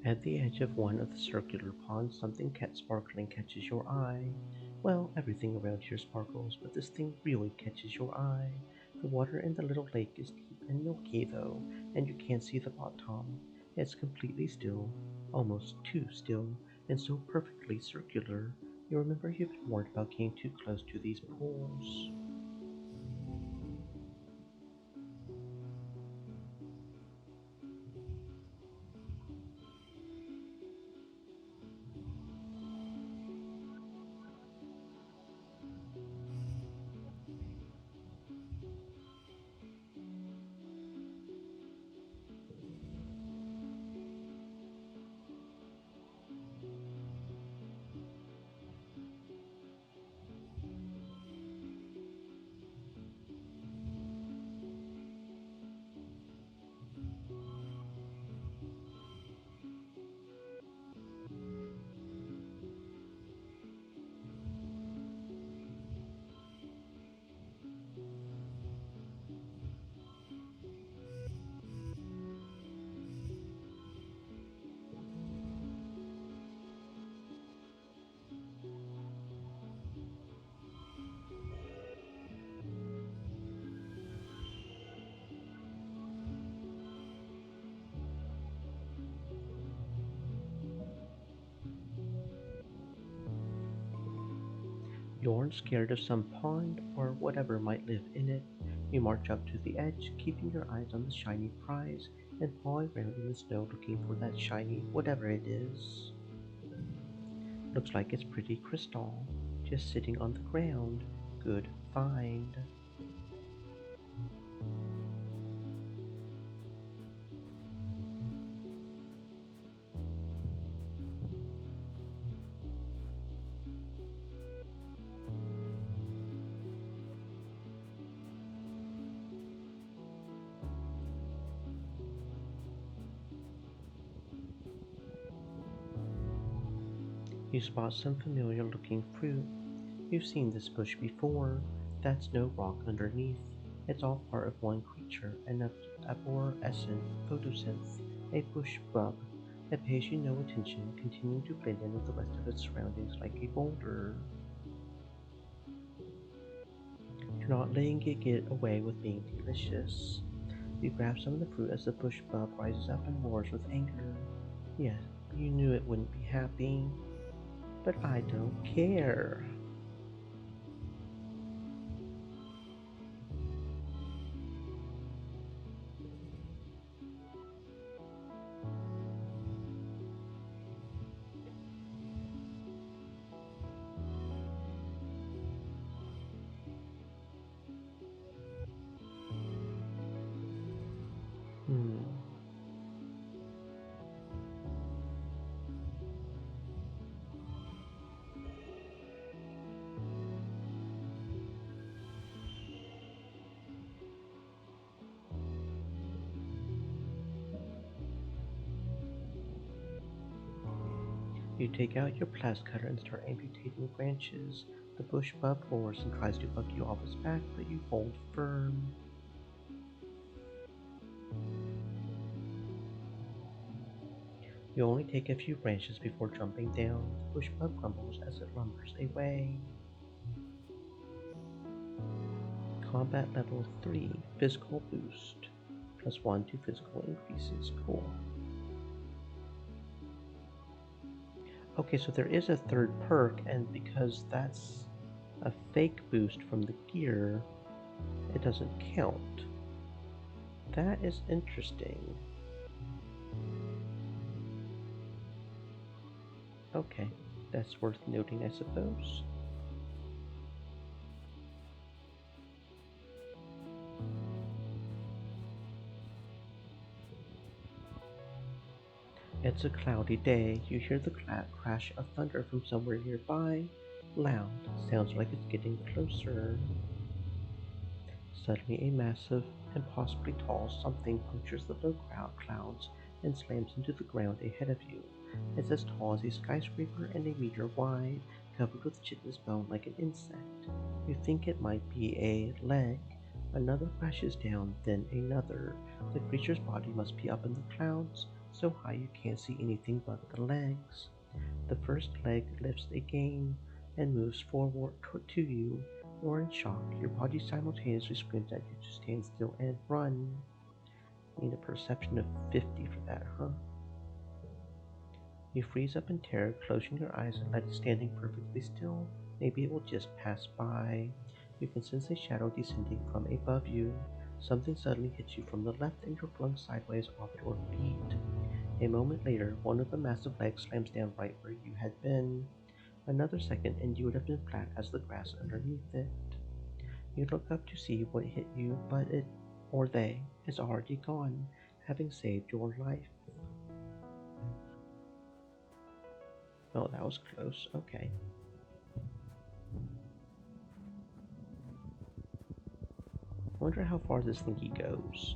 At the edge of one of the circular ponds, something sparkling catches your eye. Well, everything around here sparkles, but this thing really catches your eye. The water in the little lake is deep and milky, though, and you can't see the bottom. It's completely still, almost too still, and so perfectly circular. You remember you've been warned about getting too close to these pools. You aren't scared of some pond or whatever might live in it. You march up to the edge, keeping your eyes on the shiny prize, and paw around in the snow looking for that shiny whatever it is. Looks like it's pretty crystal, just sitting on the ground. Good find. You spot some familiar looking fruit. You've seen this bush before. That's no rock underneath. It's all part of one creature, an arborescent photosynth, a bush bug that pays you no attention, continuing to blend in with the rest of its surroundings like a boulder. You're not letting it get away with being delicious. You grab some of the fruit as the bush bug rises up and roars with anger. Yes, you knew it wouldn't be happy, but I don't care. Hmm. You take out your plastic cutter and start amputating branches. The bush bug roars and tries to bug you off its back, but you hold firm. You only take a few branches before jumping down. The bush bug grumbles as it lumbers away. Combat level 3, physical boost. Plus 1 to physical increases. Cool. Okay, so there is a third perk, and because that's a fake boost from the gear, it doesn't count. That is interesting. Okay, that's worth noting, I suppose. It's a cloudy day. You hear the crash of thunder from somewhere nearby. Loud. Sounds like it's getting closer. Suddenly, a massive and possibly tall something punctures the low clouds and slams into the ground ahead of you. It's as tall as a skyscraper and a meter wide, covered with chitinous bone like an insect. You think it might be a leg. Another crashes down, then another. The creature's body must be up in the clouds, so high you can't see anything but the legs. The first leg lifts again. and moves forward to you. You are in shock. Your body simultaneously screams at you to stand still and run. Need a perception of 50 for that, huh? You freeze up in terror, closing your eyes and let it standing perfectly still. Maybe it will just pass by. You can sense a shadow descending from above you. Something suddenly hits you from the left and you're flung sideways off your feet. A moment later, one of the massive legs slams down right where you had been. Another second and you would have been flat as the grass underneath it. You look up to see what hit you, but it, or they, is already gone, having saved your life. Oh, that was close. Okay. I wonder how far this thingy goes.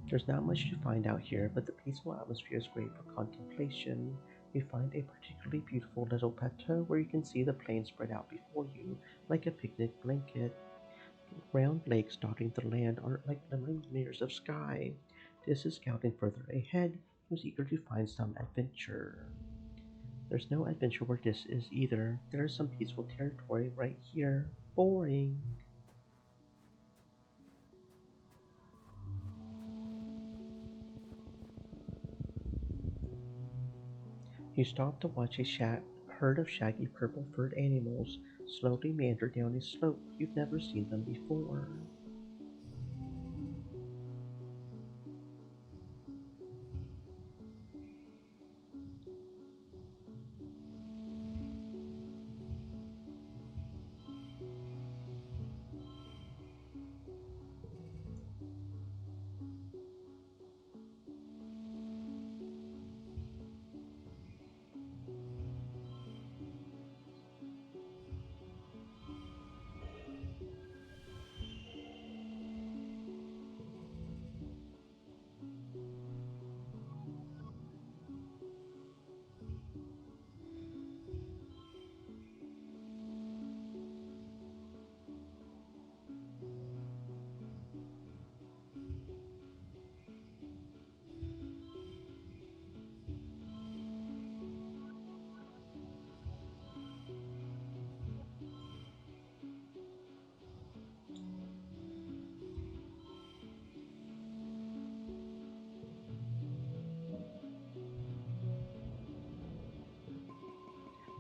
There's not much to find out here, but the peaceful atmosphere is great for contemplation. You find a particularly beautiful little plateau where you can see the plain spread out before you like a picnic blanket. Round lakes dotting the land are like glimmering layers of sky. This is scouting further ahead, who's eager to find some adventure. There's no adventure where this is either. There is some peaceful territory right here. Boring. You stop to watch a herd of shaggy purple furred animals slowly meander down a slope. You've never seen them before.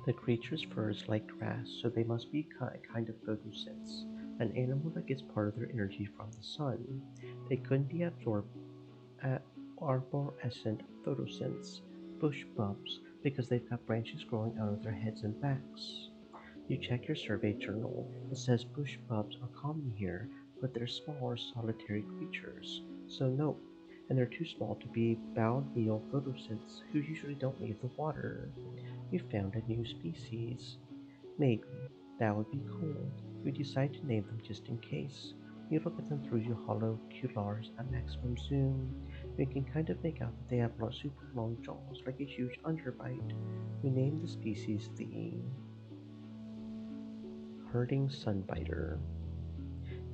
The creature's fur is like grass, so they must be a kind of photosynths, an animal that gets part of their energy from the sun. They couldn't be absorbed at arborescent photosynths, bush bumps, because they've got branches growing out of their heads and backs. You check your survey journal. It says bush bubs are common here, but they're smaller, solitary creatures. So nope, and they're too small to be bow meal photosynths who usually don't leave the water. You found a new species. Maybe. That would be cool. You decide to name them just in case. You look at them through your holoculars at maximum zoom. You can kind of make out that they have super long jaws like a huge underbite. You name the species the herding sunbiter.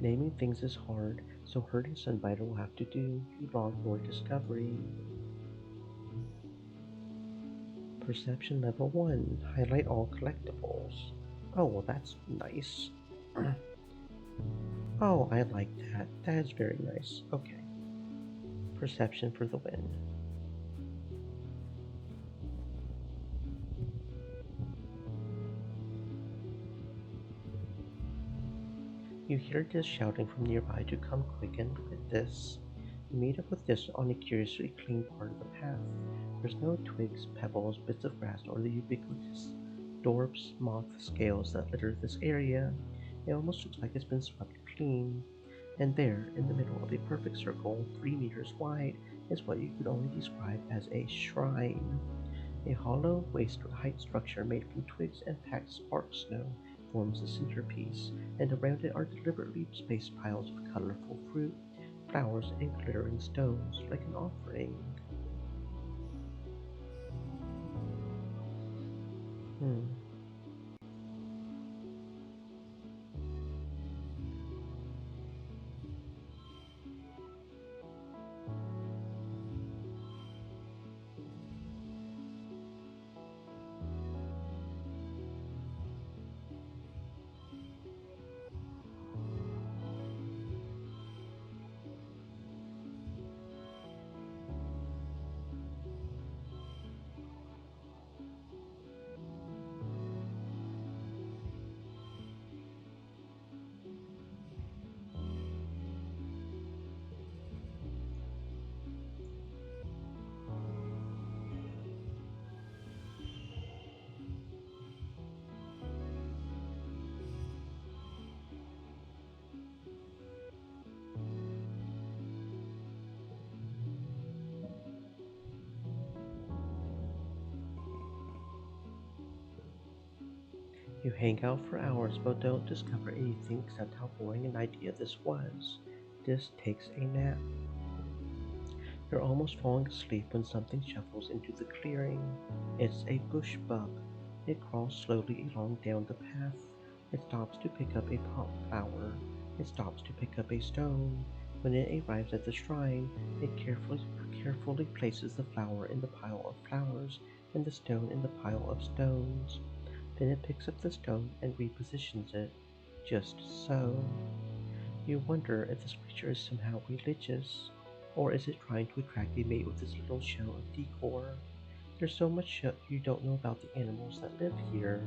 Naming things is hard, so herding sunbiter will have to do. You log your discovery. Perception level 1. Highlight all collectibles. Oh, well, that's nice. Oh, I like that. That is very nice. Okay. Perception for the win. You hear Dis shouting from nearby to come quick and look at this. You meet up with Dis on a curiously clean part of the path. There's no twigs, pebbles, bits of grass, or the ubiquitous dorbs, moth scales that litter this area. It almost looks like it's been swept clean. And there, in the middle of a perfect circle, 3 meters wide, is what you could only describe as a shrine. A hollow, waist-height structure made from twigs and packed spark snow forms the centerpiece, and around it are deliberately spaced piles of colorful fruit, flowers, and glittering stones, like an offering. Hmm. You hang out for hours but don't discover anything except how boring an idea this was. This takes a nap. You're almost falling asleep when something shuffles into the clearing. It's a bush bug. It crawls slowly along down the path. It stops to pick up a pot flower. It stops to pick up a stone. When it arrives at the shrine, it carefully places the flower in the pile of flowers and the stone in the pile of stones. Then it picks up the stone and repositions it. Just so. You wonder if this creature is somehow religious, or is it trying to attract a mate with this little show of decor? There's so much you don't know about the animals that live here.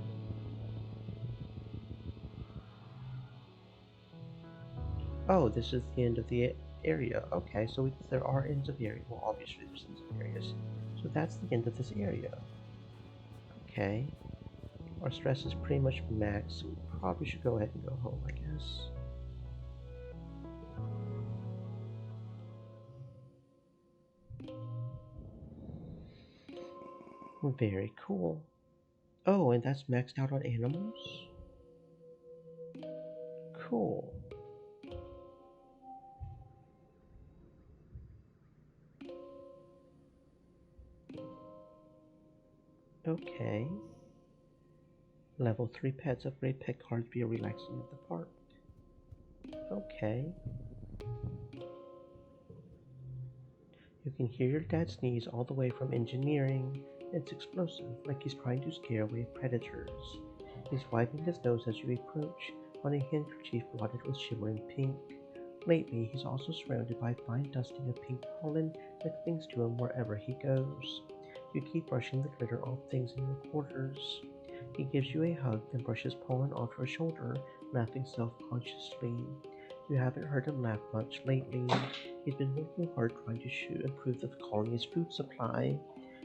Oh, this is the end of the area. Okay, so there are ends of area. Well, obviously there's ends of areas. So that's the end of this area. Okay, our stress is pretty much max, so we probably should go ahead and go home, I guess. Very cool. Oh, and that's maxed out on animals? Cool. Okay. Level 3 pets upgrade pet cards via relaxing at the park. Okay. You can hear your dad sneeze all the way from engineering. It's explosive, like he's trying to scare away predators. He's wiping his nose as you approach on a handkerchief blotted with shimmering pink. Lately, he's also surrounded by fine dusting of pink pollen that clings to him wherever he goes. You keep brushing the glitter off things in your quarters. He gives you a hug, then brushes pollen off your shoulder, laughing self-consciously. You haven't heard him laugh much lately. He's been working hard trying to improve the colony's food supply.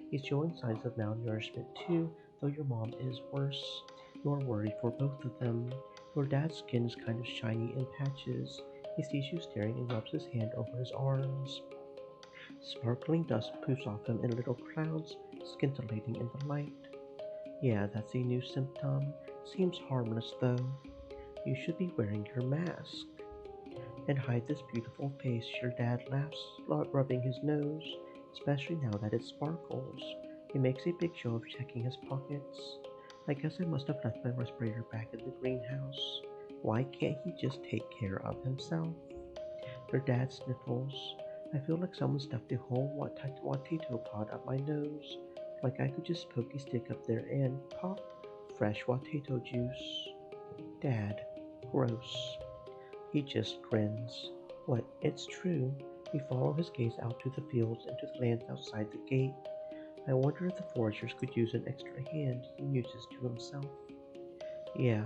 He's showing signs of malnourishment too, though your mom is worse. You're worried for both of them. Your dad's skin is kind of shiny in patches. He sees you staring and rubs his hand over his arms. Sparkling dust poofs off him in little clouds, scintillating in the light. Yeah, that's a new symptom. Seems harmless though. You should be wearing your mask. And hide this beautiful face, your dad laughs, rubbing his nose, especially now that it sparkles. He makes a big show of checking his pockets. I guess I must have left my respirator back in the greenhouse. Why can't he just take care of himself? Your dad sniffles. I feel like someone stuffed a whole potato pod up my nose, like I could just poke a stick up there and pop fresh potato juice. Dad, gross. He just grins. What? It's true. We follow his gaze out to the fields and to the lands outside the gate. I wonder if the foragers could use an extra hand, he muses to himself. Yeah,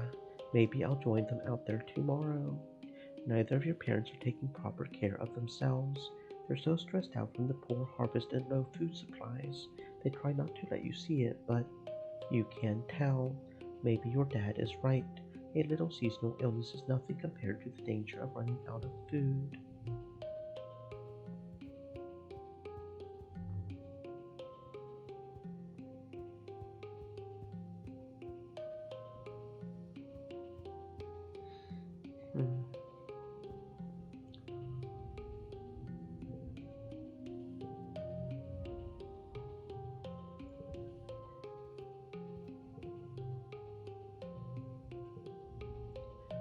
maybe I'll join them out there tomorrow. Neither of your parents are taking proper care of themselves. They're so stressed out from the poor harvest and low food supplies. They try not to let you see it, but you can tell. Maybe your dad is right. A little seasonal illness is nothing compared to the danger of running out of food. Hmm.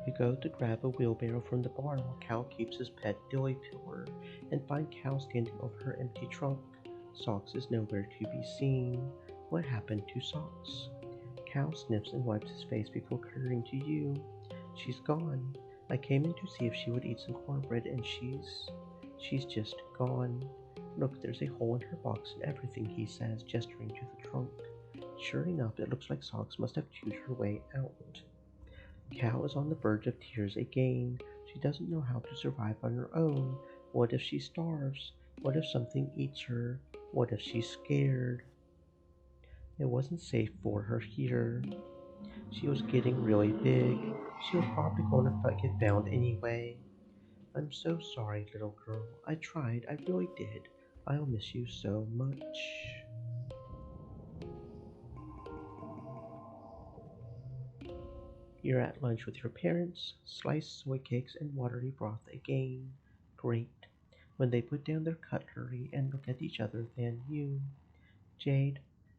You go to grab a wheelbarrow from the barn where Cal keeps his pet dilly pillar and find Cal standing over her empty trunk. Socks is nowhere to be seen. What happened to Socks? Cal sniffs and wipes his face before hurrying to you. She's gone. I came in to see if she would eat some cornbread and she's just gone. Look, there's a hole in her box and everything, he says, gesturing to the trunk. Sure enough, it looks like Socks must have chewed her way out. Cal is on the verge of tears again. She doesn't know how to survive on her own. What if she starves? What if something eats her? What if she's scared? It wasn't safe for her here. She was getting really big. She was probably going to get found anyway. I'm so sorry, little girl. I tried. I really did. I'll miss you so much. You're at lunch with your parents, sliced soy cakes and watery broth again. Great. When they put down their cutlery and look at each other, then you. Jade,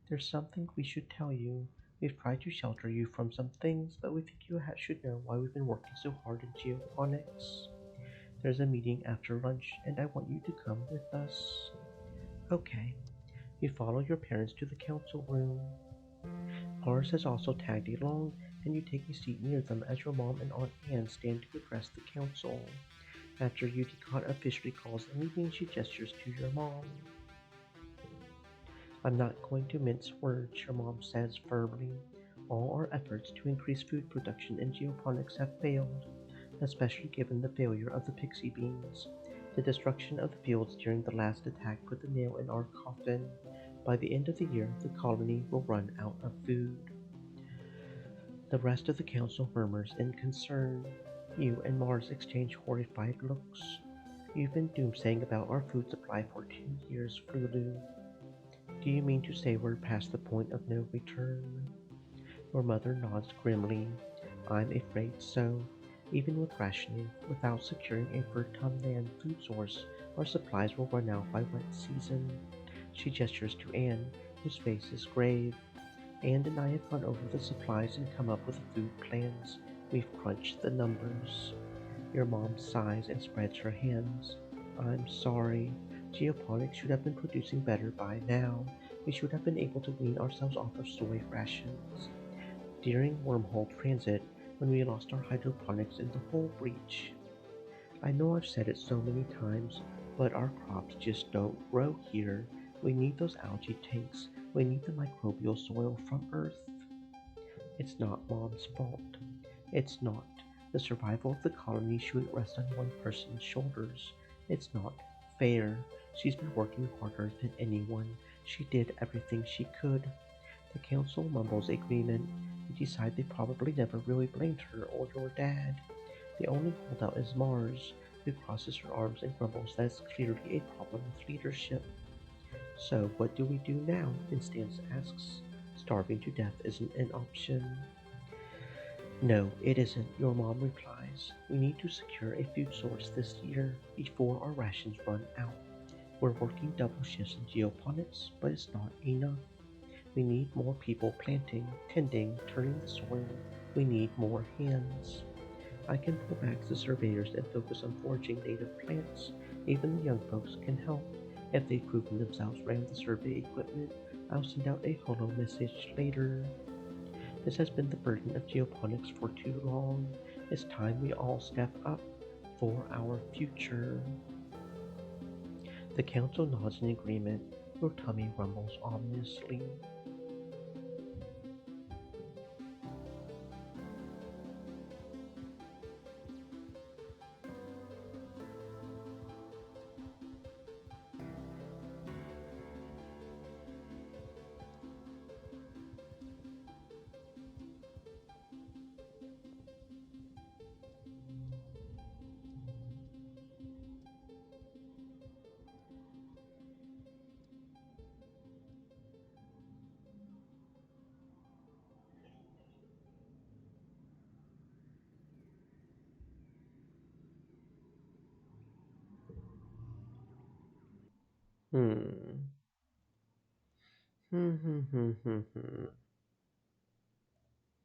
there's something we should tell you. We've tried to shelter you from some things, but we think you should know why we've been working so hard in geoponics. There's a meeting after lunch, and I want you to come with us. Okay. You follow your parents to the council room. Lars has also tagged along, and you take a seat near them as your mom and Aunt Anne stand to address the council. After Uticott officially calls the meeting, she gestures to your mom. I'm not going to mince words, your mom says firmly. All our efforts to increase food production in geoponics have failed, especially given the failure of the pixie beans. The destruction of the fields during the last attack put the nail in our coffin. By the end of the year, the colony will run out of food. The rest of the council murmurs in concern. You and Mars exchange horrified looks. You've been doomsaying about our food supply for 2 years, Flulu. Do you mean to say we're past the point of no return? Your mother nods grimly. I'm afraid so. Even with rationing, without securing a per-ton-land food source, our supplies will run out by wet season. She gestures to Anne, whose face is grave. Anne and I have gone over the supplies and come up with food plans. We've crunched the numbers. Your mom sighs and spreads her hands. I'm sorry. Geoponics should have been producing better by now. We should have been able to wean ourselves off of soy rations. During wormhole transit, when we lost our hydroponics in the whole breach. I know I've said it so many times, but our crops just don't grow here. We need those algae tanks. We need the microbial soil from Earth. It's not Mom's fault. It's not. The survival of the colony shouldn't rest on one person's shoulders. It's not fair. She's been working harder than anyone. She did everything she could. The council mumbles agreement. You decide they probably never really blamed her or your dad. The only holdout is Mars, who crosses her arms and grumbles that it's clearly a problem with leadership. So what do we do now? Instance asks. Starving to death isn't an option. No, it isn't, your mom replies. We need to secure a food source this year before our rations run out. We're working double shifts in geoponics, but it's not enough. We need more people planting, tending, turning the soil. We need more hands. I can pull back the surveyors and focus on foraging native plants. Even the young folks can help. If they've proven themselves around the survey equipment, I'll send out a holo message later. This has been the burden of geoponics for too long. It's time we all step up for our future. The council nods in agreement. Your tummy rumbles ominously. Hmm. Hmm. Hmm. Hmm. Hmm. Hmm.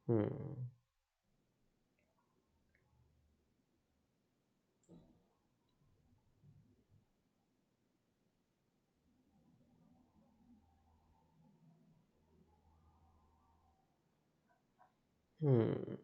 Hmm. Hmm.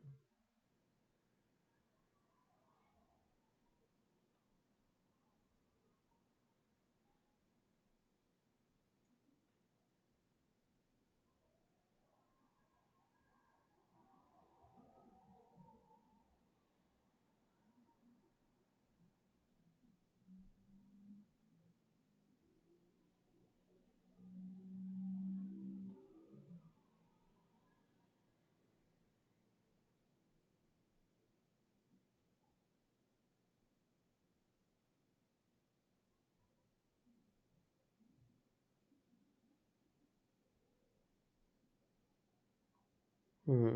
Hmm.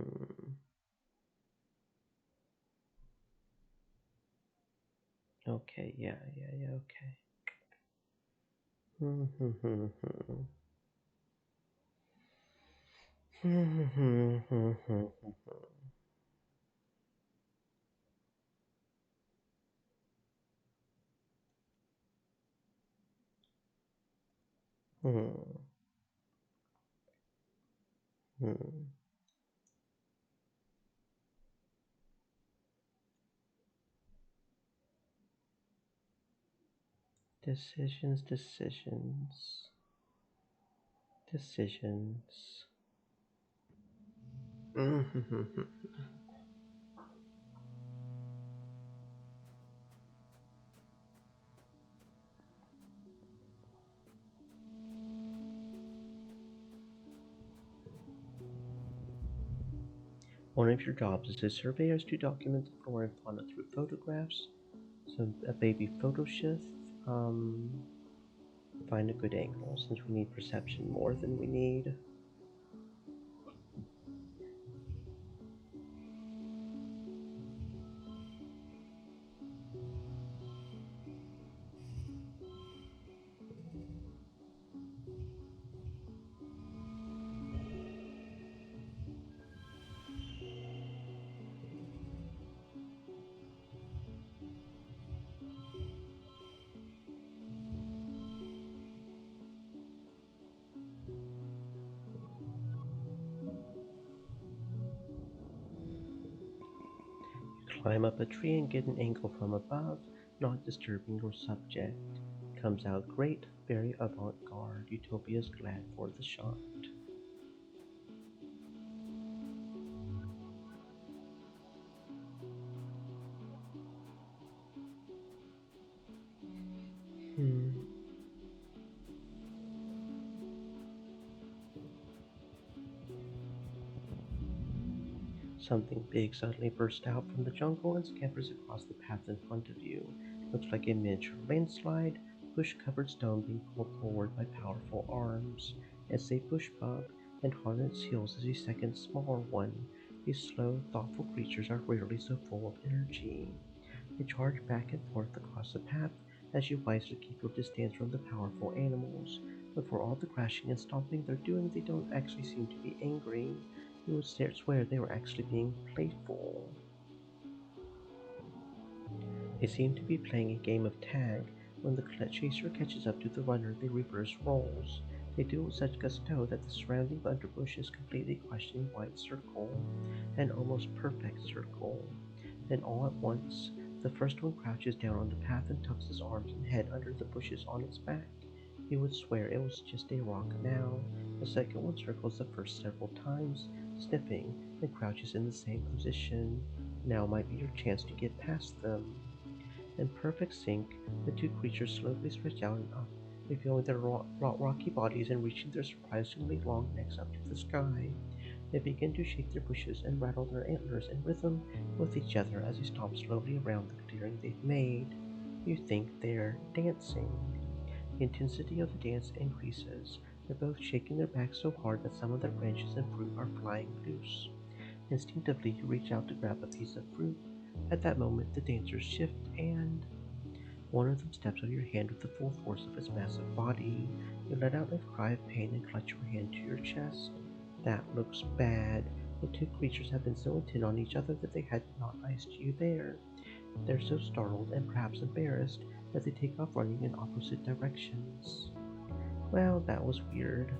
Okay, yeah, okay. Hmm, hmm, hmm, hmm. Hmm, hmm, hmm, hmm, hmm, hmm. Decisions, decisions, decisions. Hmm, hmm, hmm, hmm. One of your jobs is as surveyors to document the flora and fauna through photographs. So a baby photo shift. Um, Find a good angle since we need perception more than we need. Climb up a tree and get an angle from above, not disturbing your subject. Comes out great, very avant-garde. Utopia's glad for the shot. Hmm. Something big suddenly bursts out from the jungle and scampers across the path in front of you. Looks like a miniature landslide, bush-covered stone being pulled forward by powerful arms. It's a bush bug, and on its heels is a second smaller one. These slow, thoughtful creatures are rarely so full of energy. They charge back and forth across the path as you wisely keep your distance from the powerful animals. But for all the crashing and stomping they're doing, they don't actually seem to be angry. You would swear they were actually being playful. They seem to be playing a game of tag. When the chaser catches up to the runner, they reverse roles. They do it with such gusto that the surrounding underbrush is completely crushed in a wide circle, an almost perfect circle. Then all at once, the first one crouches down on the path and tucks his arms and head under the bushes on its back. You would swear it was just a rock now. The second one circles the first several times, sniffing, and crouches in the same position. Now might be your chance to get past them. In perfect sync, the two creatures slowly stretch out and up, revealing their rocky bodies and reaching their surprisingly long necks up to the sky. They begin to shake their bushes and rattle their antlers in rhythm with each other as they stomp slowly around the clearing they've made. You think they're dancing. The intensity of the dance increases. They're both shaking their backs so hard that some of their branches and fruit are flying loose. Instinctively, you reach out to grab a piece of fruit. At that moment, the dancers shift and one of them steps on your hand with the full force of his massive body. You let out a cry of pain and clutch your hand to your chest. That looks bad. The two creatures have been so intent on each other that they had not iced you there. They're so startled and perhaps embarrassed that they take off running in opposite directions. Well, that was weird.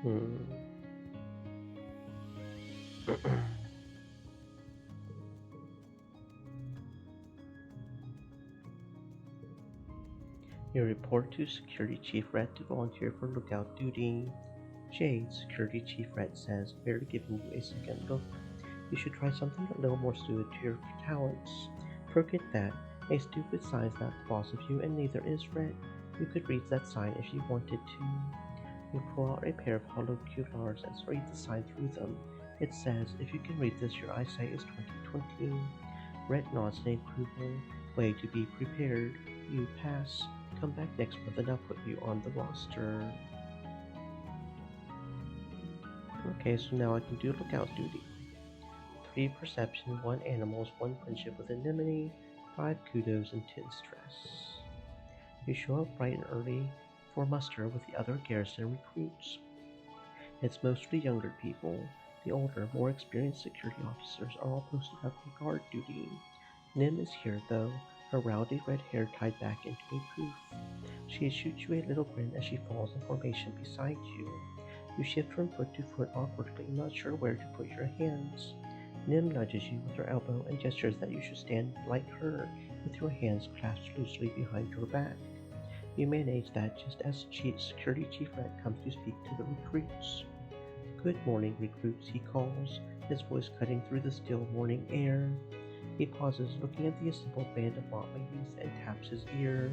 Hmm. You report to Security Chief Red to volunteer for lookout duty. Jade, Security Chief Red says, barely giving you a second look. You should try something a little more suited to your talents. Forget that. A stupid sign's not the boss of you, and neither is Red. You could read that sign if you wanted to. You pull out a pair of hollow culars and read the sign through them. It says, if you can read this, your eyesight is 20/20. Red nods in approval. Way to be prepared. You pass. Come back next month and I'll put you on the roster. Okay, so now I can do lookout duty. 3 perception, 1 animals, 1 friendship with anemone, 5 kudos, and 10 stress. You show up bright and early for muster with the other garrison recruits. It's mostly younger people. The older, more experienced security officers are all posted up for guard duty. Nim is here, though, her rowdy red hair tied back into a poof. She shoots you a little grin as she falls in formation beside you. You shift from foot to foot awkwardly, not sure where to put your hands. Nim nudges you with her elbow and gestures that you should stand like her, with your hands clasped loosely behind your back. You manage that just as Security Chief Red comes to speak to the recruits. Good morning, recruits, he calls, his voice cutting through the still morning air. He pauses, looking at the assembled band of motley youth, and taps his ear.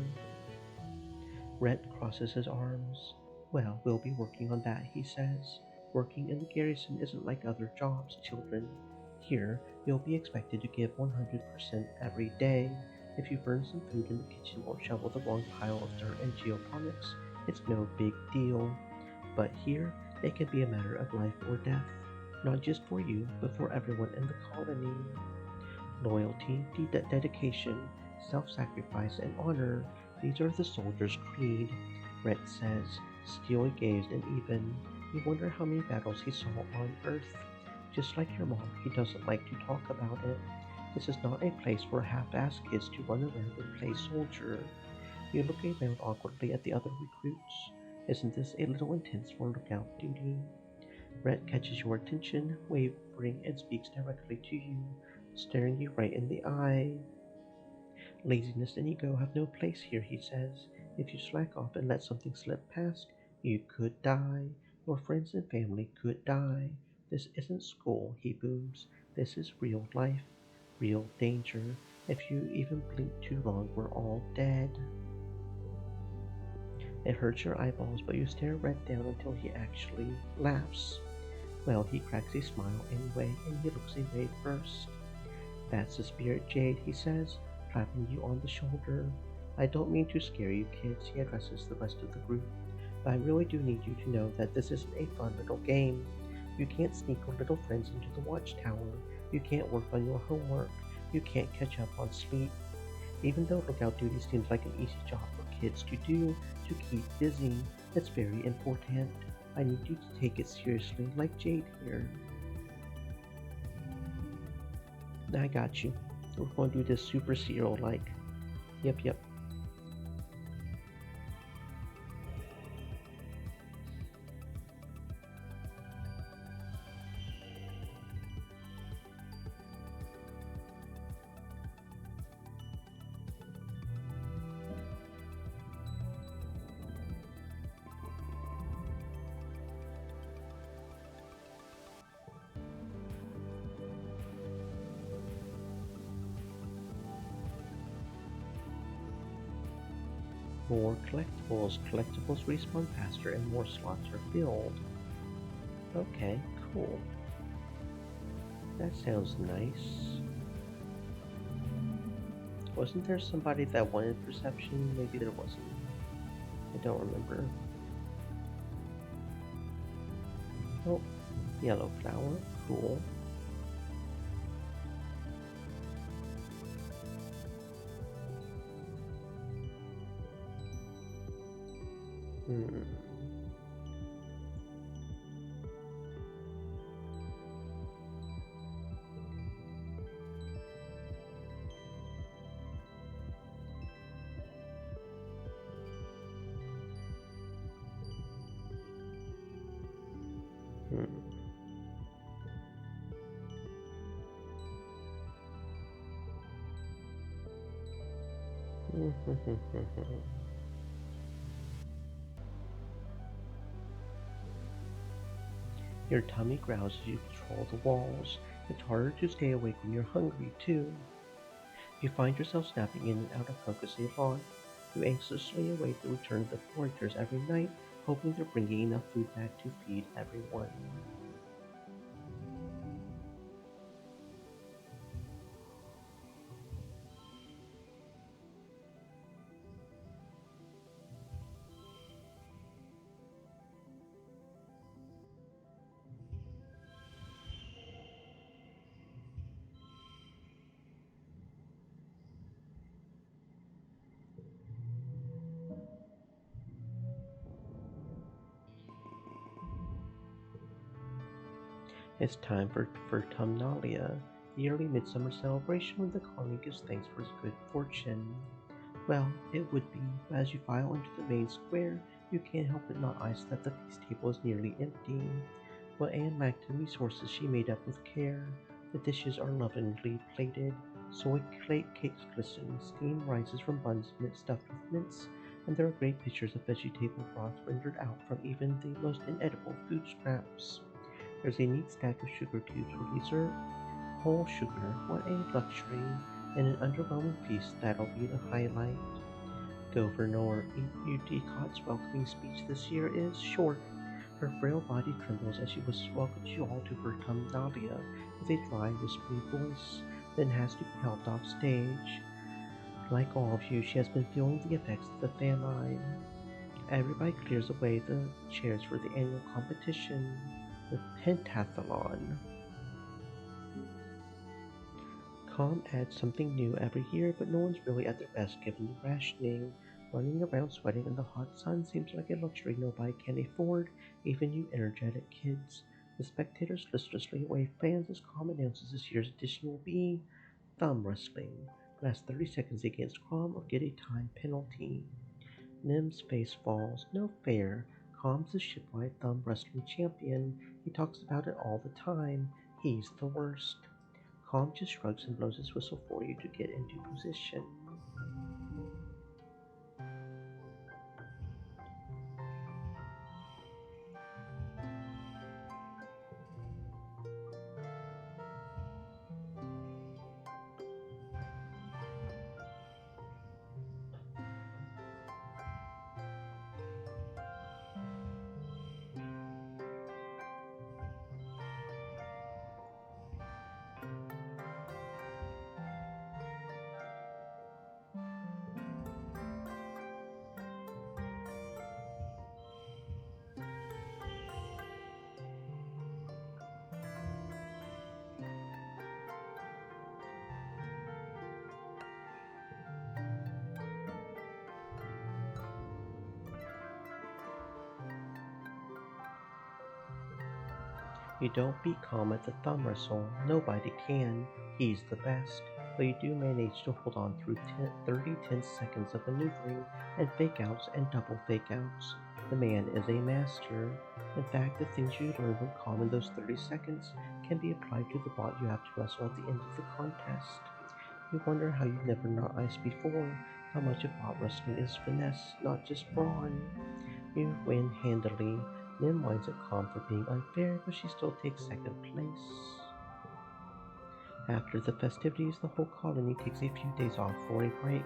Red crosses his arms. Well, we'll be working on that, he says. Working in the garrison isn't like other jobs, children. Here, you'll be expected to give 100% every day. If you burn some food in the kitchen or shovel the wrong pile of dirt in geoponics, it's no big deal. But here, it can be a matter of life or death. Not just for you, but for everyone in the colony. Loyalty, dedication, self-sacrifice, and honor. These are the soldier's creed. Red says, steel-gazed and even. You wonder how many battles he saw on Earth. Just like your mom, he doesn't like to talk about it. This is not a place for half-assed kids to run around and play soldier. You look around awkwardly at the other recruits. Isn't this a little intense for lookout duty? Red catches your attention, wavering, and speaks directly to you, staring you right in the eye. Laziness and ego have no place here, he says. If you slack off and let something slip past, you could die. Your friends and family could die. This isn't school, he booms. This is real life, real danger. If you even blink too long, we're all dead. It hurts your eyeballs, but you stare Red down until he actually laughs. Well, he cracks a smile anyway, and he looks away first. That's the spirit, Jade, he says, clapping you on the shoulder. I don't mean to scare you, kids, he addresses the rest of the group, but I really do need you to know that this isn't a fun little game. You can't sneak your little friends into the watchtower. You can't work on your homework. You can't catch up on sleep. Even though lookout duty seems like an easy job for kids to do, to keep busy, it's very important. I need you to take it seriously, like Jade here. I got you. We're going to do this super serial like. Yep. More collectibles. Collectibles respawn faster and more slots are filled. Okay, cool. That sounds nice. Wasn't there somebody that wanted perception? Maybe there wasn't. I don't remember. Oh, yellow flower. Cool. Hmm. Your tummy growls as you patrol the walls. It's harder to stay awake when you're hungry, too. You find yourself snapping in and out of focus a lot. You anxiously await the return of the foragers every night, hoping they're bringing enough food back to feed everyone. It's time for Tumnalia, the yearly midsummer celebration when the colony gives thanks for its good fortune. Well, it would be, but as you file into the main square, you can't help but notice that the feast table is nearly empty. What Anne lacked in resources she made up with care. The dishes are lovingly plated. Soy cakes glisten, steam rises from buns stuffed with mince, and there are great pictures of vegetable broth rendered out from even the most inedible food scraps. There's a neat stack of sugar cubes for dessert. Whole sugar, what a luxury, and an underwhelming feast that'll be the highlight. Governor Udicott's welcoming speech this year is short. Her frail body trembles as she welcomes you all to Vertumnalia with a dry, whispery voice, then has to be helped off stage. Like all of you, she has been feeling the effects of the famine. Everybody clears away the chairs for the annual competition, the pentathlon. Com adds something new every year, but no one's really at their best given the rationing. Running around sweating in the hot sun seems like a luxury nobody can afford, even you energetic kids. The spectators listlessly wave fans as Com announces this year's edition will be thumb wrestling. Last 30 seconds against Com or get a time penalty. Nim's face falls. No fair. Com's the shipwide thumb wrestling champion. He talks about it all the time. He's the worst. Com just shrugs and blows his whistle for you to get into position. You don't beat Com at the thumb wrestle. Nobody can. He's the best. But you do manage to hold on through 30 tense seconds of maneuvering and fake outs and double fake outs. The man is a master. In fact, the things you learn from Com in those 30 seconds can be applied to the bot you have to wrestle at the end of the contest. You wonder how you've never not iced before, how much of bot wrestling is finesse, not just brawn. You win handily. Nim whines at Com for being unfair, but she still takes second place. After the festivities, the whole colony takes a few days off for a break.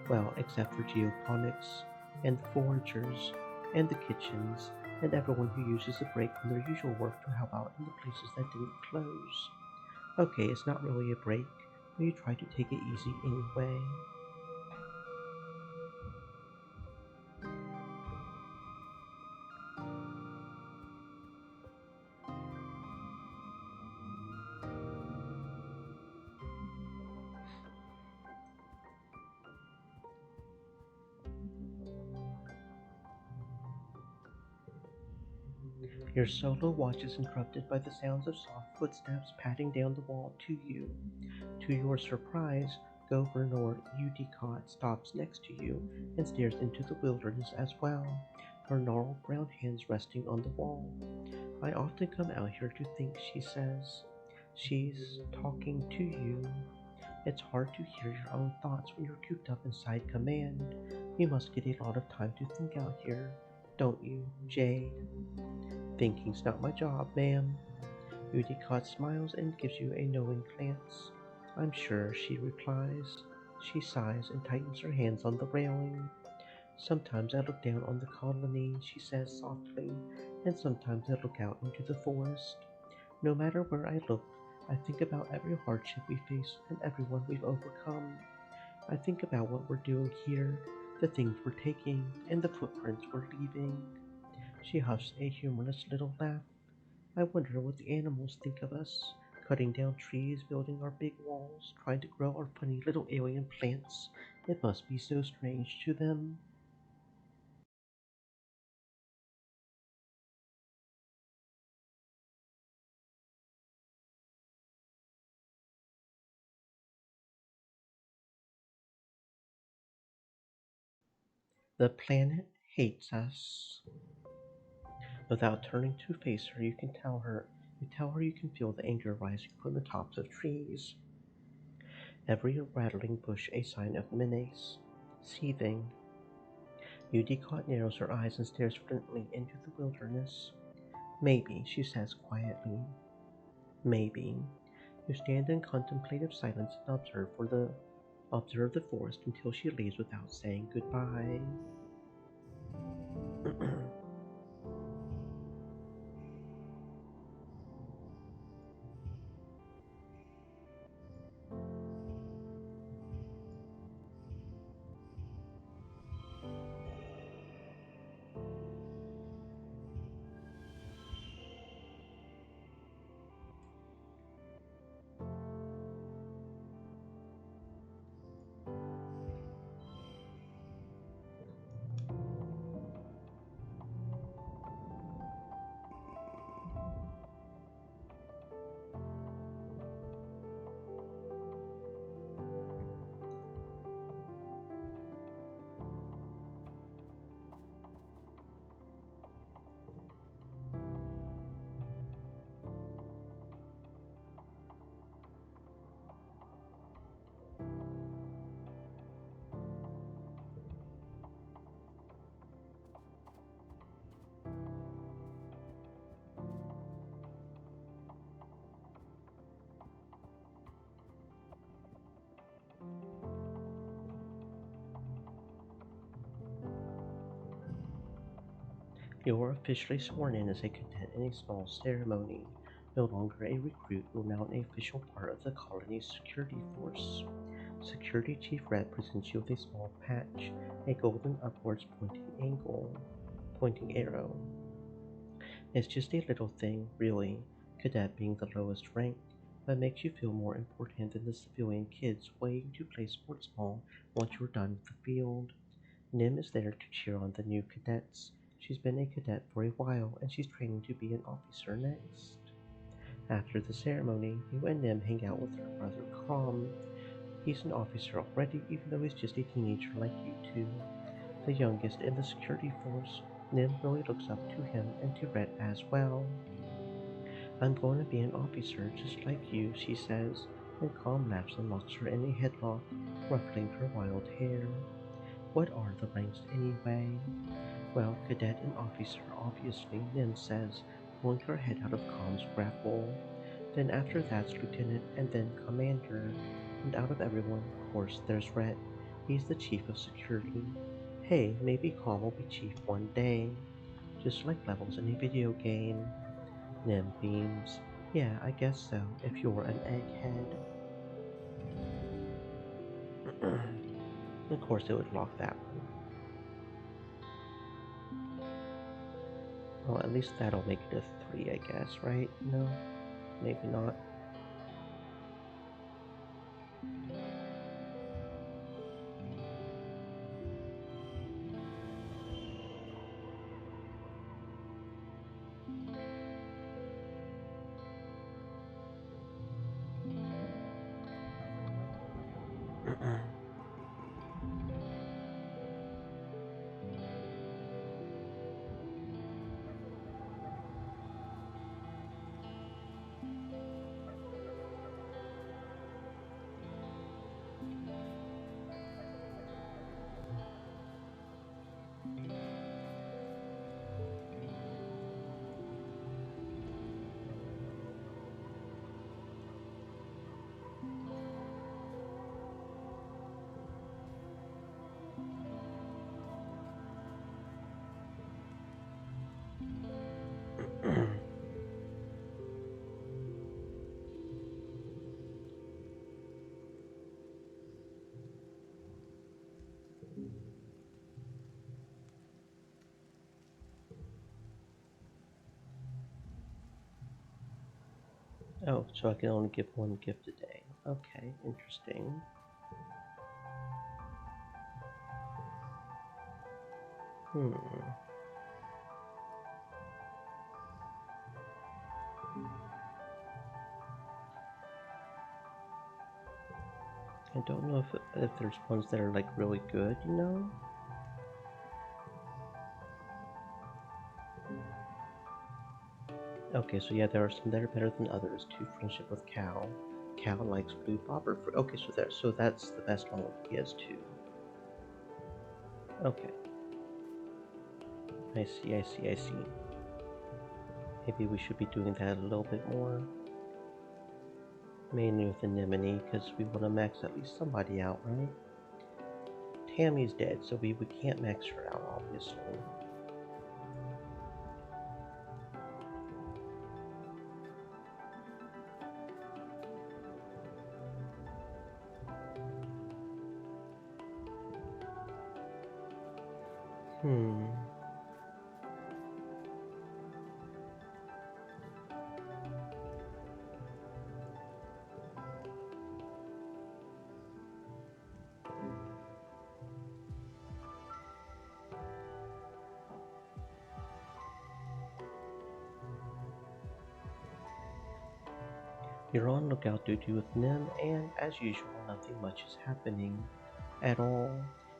Well, except for geoponics, and the foragers, and the kitchens, and everyone who uses the break from their usual work to help out in the places that didn't close. Okay, it's not really a break, but you try to take it easy anyway. Your solo watch is interrupted by the sounds of soft footsteps padding down the wall to you. To your surprise, Governor Udicott stops next to you and stares into the wilderness as well, her gnarled brown hands resting on the wall. I often come out here to think, she says. She's talking to you. It's hard to hear your own thoughts when you're cooped up inside command. You must get a lot of time to think out here, don't you, Jade? Thinking's not my job, ma'am. Udicott smiles and gives you a knowing glance. I'm sure, she replies. She sighs and tightens her hands on the railing. Sometimes I look down on the colony, she says softly, and sometimes I look out into the forest. No matter where I look, I think about every hardship we face and everyone we've overcome. I think about what we're doing here, the things we're taking, and the footprints we're leaving. She huffs a humorless little laugh. I wonder what the animals think of us, cutting down trees, building our big walls, trying to grow our funny little alien plants. It must be so strange to them. The planet hates us. Without turning to face her, you can tell her. You tell her you can feel the anger rising from the tops of trees. Every rattling bush a sign of menace. Seething. Udicott narrows her eyes and stares flintly into the wilderness. Maybe, she says quietly. Maybe. You stand in contemplative silence and observe the forest until she leaves without saying goodbye. You're officially sworn in as a cadet in a small ceremony. No longer a recruit, you're now an official part of the colony's security force. Security Chief Red presents you with a small patch, a golden upwards pointing arrow. It's just a little thing, really, cadet being the lowest rank, but makes you feel more important than the civilian kids waiting to play sports ball once you're done with the field. Nim is there to cheer on the new cadets. She's been a cadet for a while and she's training to be an officer next. After the ceremony, you and Nim hang out with her brother Crom. He's an officer already, even though he's just a teenager like you two. The youngest in the security force, Nim really looks up to him and to Rhett as well. I'm going to be an officer just like you, she says, and Calm laughs and locks her in a headlock, ruffling her wild hair. What are the ranks anyway? Well, cadet and officer, obviously, Nim says, pulling her head out of Calm's grapple. Then after that's lieutenant and then commander. And out of everyone, of course, there's Rhett. He's the chief of security. Hey, maybe Calm will be chief one day. Just like levels in a video game. Nim beams. Yeah, I guess so, if you're an egghead. Of course, it would lock that one. Well, at least that'll make it a 3, I guess, right? No? Maybe not. Oh, so I can only give one gift a day. Okay, interesting. Hmm. I don't know if there's ones that are like really good, you know? Okay, so yeah, there are some that are better than others. To friendship with Cal. Cal likes blue bobber fruit. Okay, so that's the best one. He has two. Okay, I see. Maybe we should be doing that a little bit more. Mainly with Anemone, because we want to max at least somebody out, right? Tammy's dead, so we can't max her out, obviously. Hmm. You're on lookout duty with Nim, and as usual, nothing much is happening at all.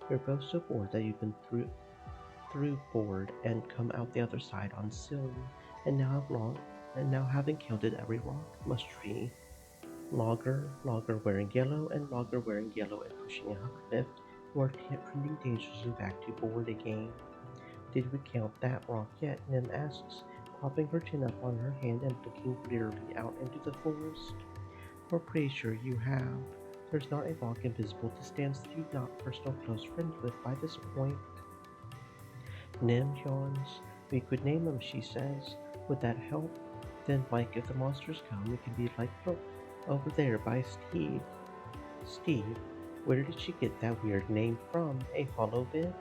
You're both so bored that you've been through board and come out the other side on silly, and now having counted every rock tree. Logger wearing yellow, and Logger wearing yellow and pushing a huckleberry, who are trending dangerously back to board again. Did we count that rock yet? Nim asks, propping her chin up on her hand and looking blearily out into the forest. We're pretty sure you have. There's not a rock invisible to stands that you've not personal close friend with by this point. Nim yawns. We could name them, she says. Would that help? Then, like, if the monsters come, we can be like, look, over there by Steve. Steve, where did she get that weird name from? A hollow bit?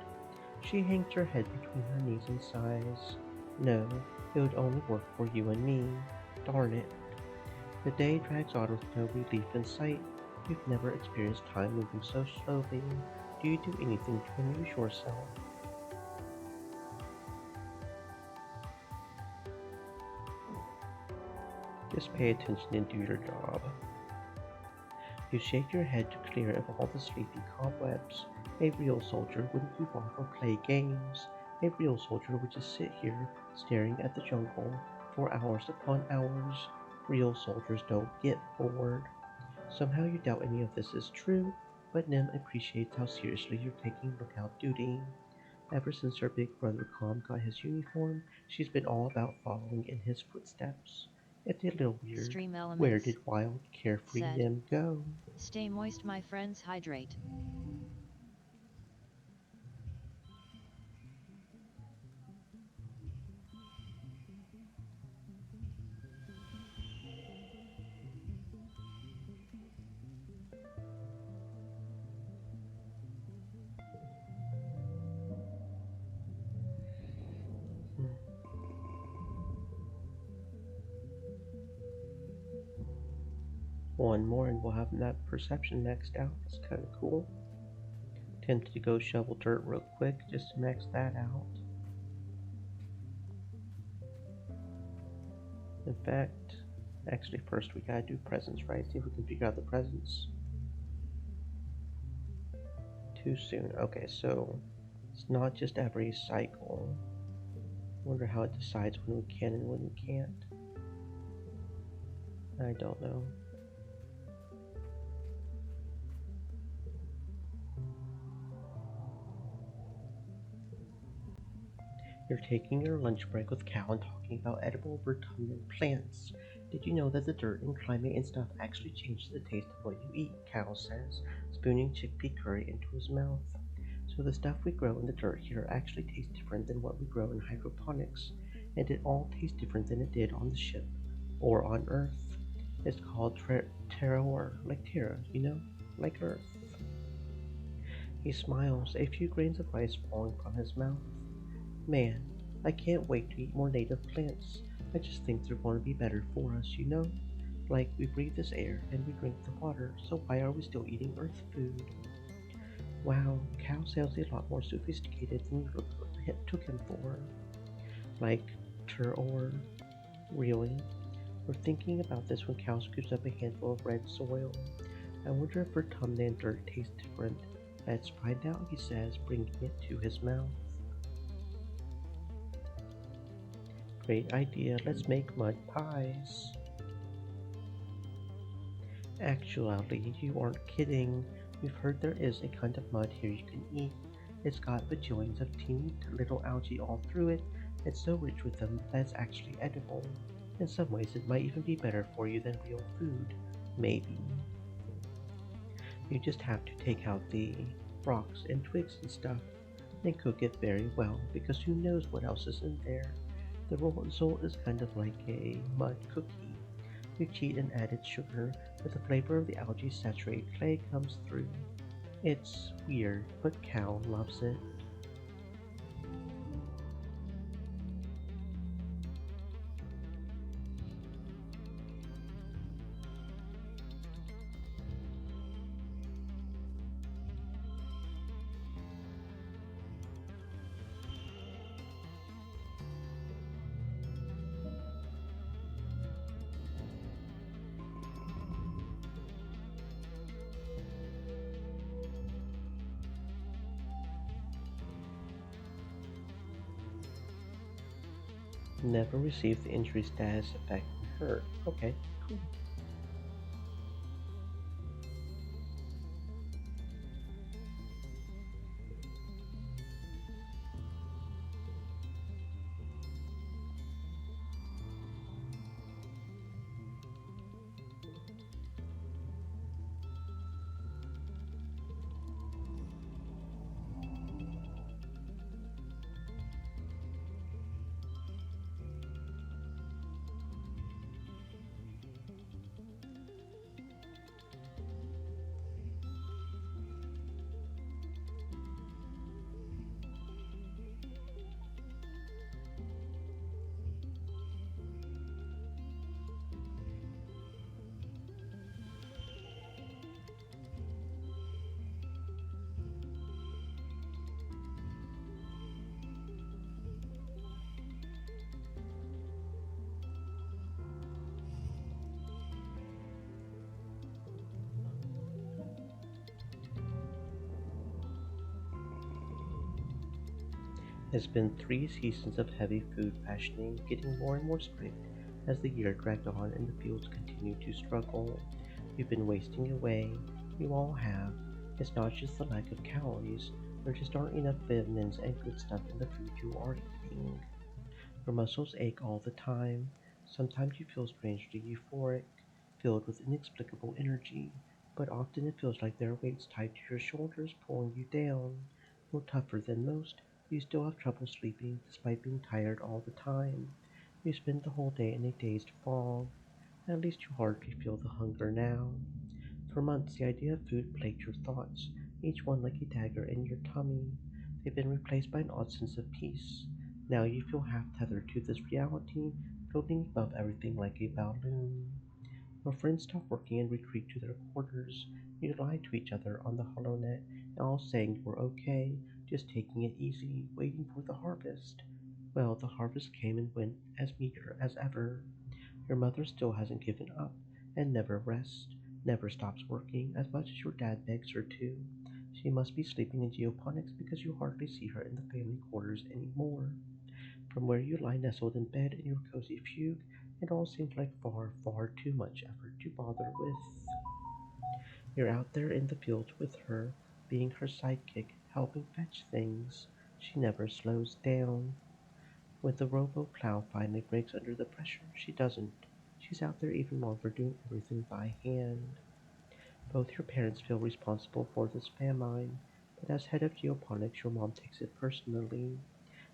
She hangs her head between her knees and sighs. No, it would only work for you and me. Darn it. The day drags on with no relief in sight. You've never experienced time moving so slowly. Do you do anything to amuse yourself? Just pay attention and do your job. You shake your head to clear of all the sleepy cobwebs. A real soldier wouldn't be walk or play games. A real soldier would just sit here staring at the jungle for hours upon hours. Real soldiers don't get bored. Somehow you doubt any of this is true, but Nim appreciates how seriously you're taking lookout duty. Ever since her big brother Com got his uniform, she's been all about following in his footsteps. It's a little weird. Stream Where elements. did wild, carefree Said. Nim go? Stay moist, my friends, hydrate. Hmm. One more and we'll have that perception maxed out. That's kind of cool. Tempted to go shovel dirt real quick just to max that out. In fact, actually first we gotta do presents, right? See if we can figure out the presents. Too soon. Okay, so it's not just every cycle. Wonder how it decides when we can and when we can't. I don't know. You're taking your lunch break with Cal and talking about edible recumbent plants. Did you know that the dirt and climate and stuff actually changes the taste of what you eat? Cal says, spooning chickpea curry into his mouth. So the stuff we grow in the dirt here actually tastes different than what we grow in hydroponics, and it all tastes different than it did on the ship or on Earth. It's called terroir, like terra, you know, like Earth. He smiles, a few grains of rice falling from his mouth. Man, I can't wait to eat more native plants. I just think they're going to be better for us, you know? Like, we breathe this air and we drink the water, so why are we still eating earth food? Wow, cow sounds a lot more sophisticated than took him for. Like, or really? We're thinking about this when Cal scoops up a handful of red soil. I wonder if her tum and dirt taste different. Let's find out, he says, bringing it to his mouth. Great idea, let's make mud pies. Actually, you aren't kidding. We've heard there is a kind of mud here you can eat. It's got bajillions of teeny little algae all through it. It's so rich with them that it's actually edible. In some ways, it might even be better for you than real food. Maybe. You just have to take out the rocks and twigs and stuff and cook it very well because who knows what else is in there. The result is kind of like a mud cookie. You cheat and added sugar, but the flavor of the algae saturated clay comes through. It's weird, but Cal loves it. Never received the injury status effect from her. Okay, cool. It's been 3 seasons of heavy food rationing, getting more and more strict as the year dragged on and the fields continued to struggle. We've been wasting away. You all have. It's not just the lack of calories, there just aren't enough vitamins and good stuff in the food you are eating. Your muscles ache all the time. Sometimes you feel strangely euphoric, filled with inexplicable energy, but often it feels like there are weights tied to your shoulders pulling you down. You're tougher than most. You still have trouble sleeping despite being tired all the time. You spend the whole day in a dazed fog. At least you hardly feel the hunger now. For months, the idea of food plagued your thoughts, each one like a dagger in your tummy. They've been replaced by an odd sense of peace. Now you feel half tethered to this reality, floating above everything like a balloon. Your friends stop working and retreat to their quarters. You lie to each other on the HoloNet, all saying you were okay, just taking it easy, waiting for the harvest. Well, the harvest came and went as meager as ever. Your mother still hasn't given up, and never rests, never stops working, as much as your dad begs her to. She must be sleeping in geoponics because you hardly see her in the family quarters anymore. From where you lie nestled in bed in your cozy fugue, it all seems like far, far too much effort to bother with. You're out there in the fields with her, being her sidekick, helping fetch things. She never slows down. When the robo-plow finally breaks under the pressure, she doesn't. She's out there even longer doing everything by hand. Both your parents feel responsible for this famine, but as head of geoponics, your mom takes it personally.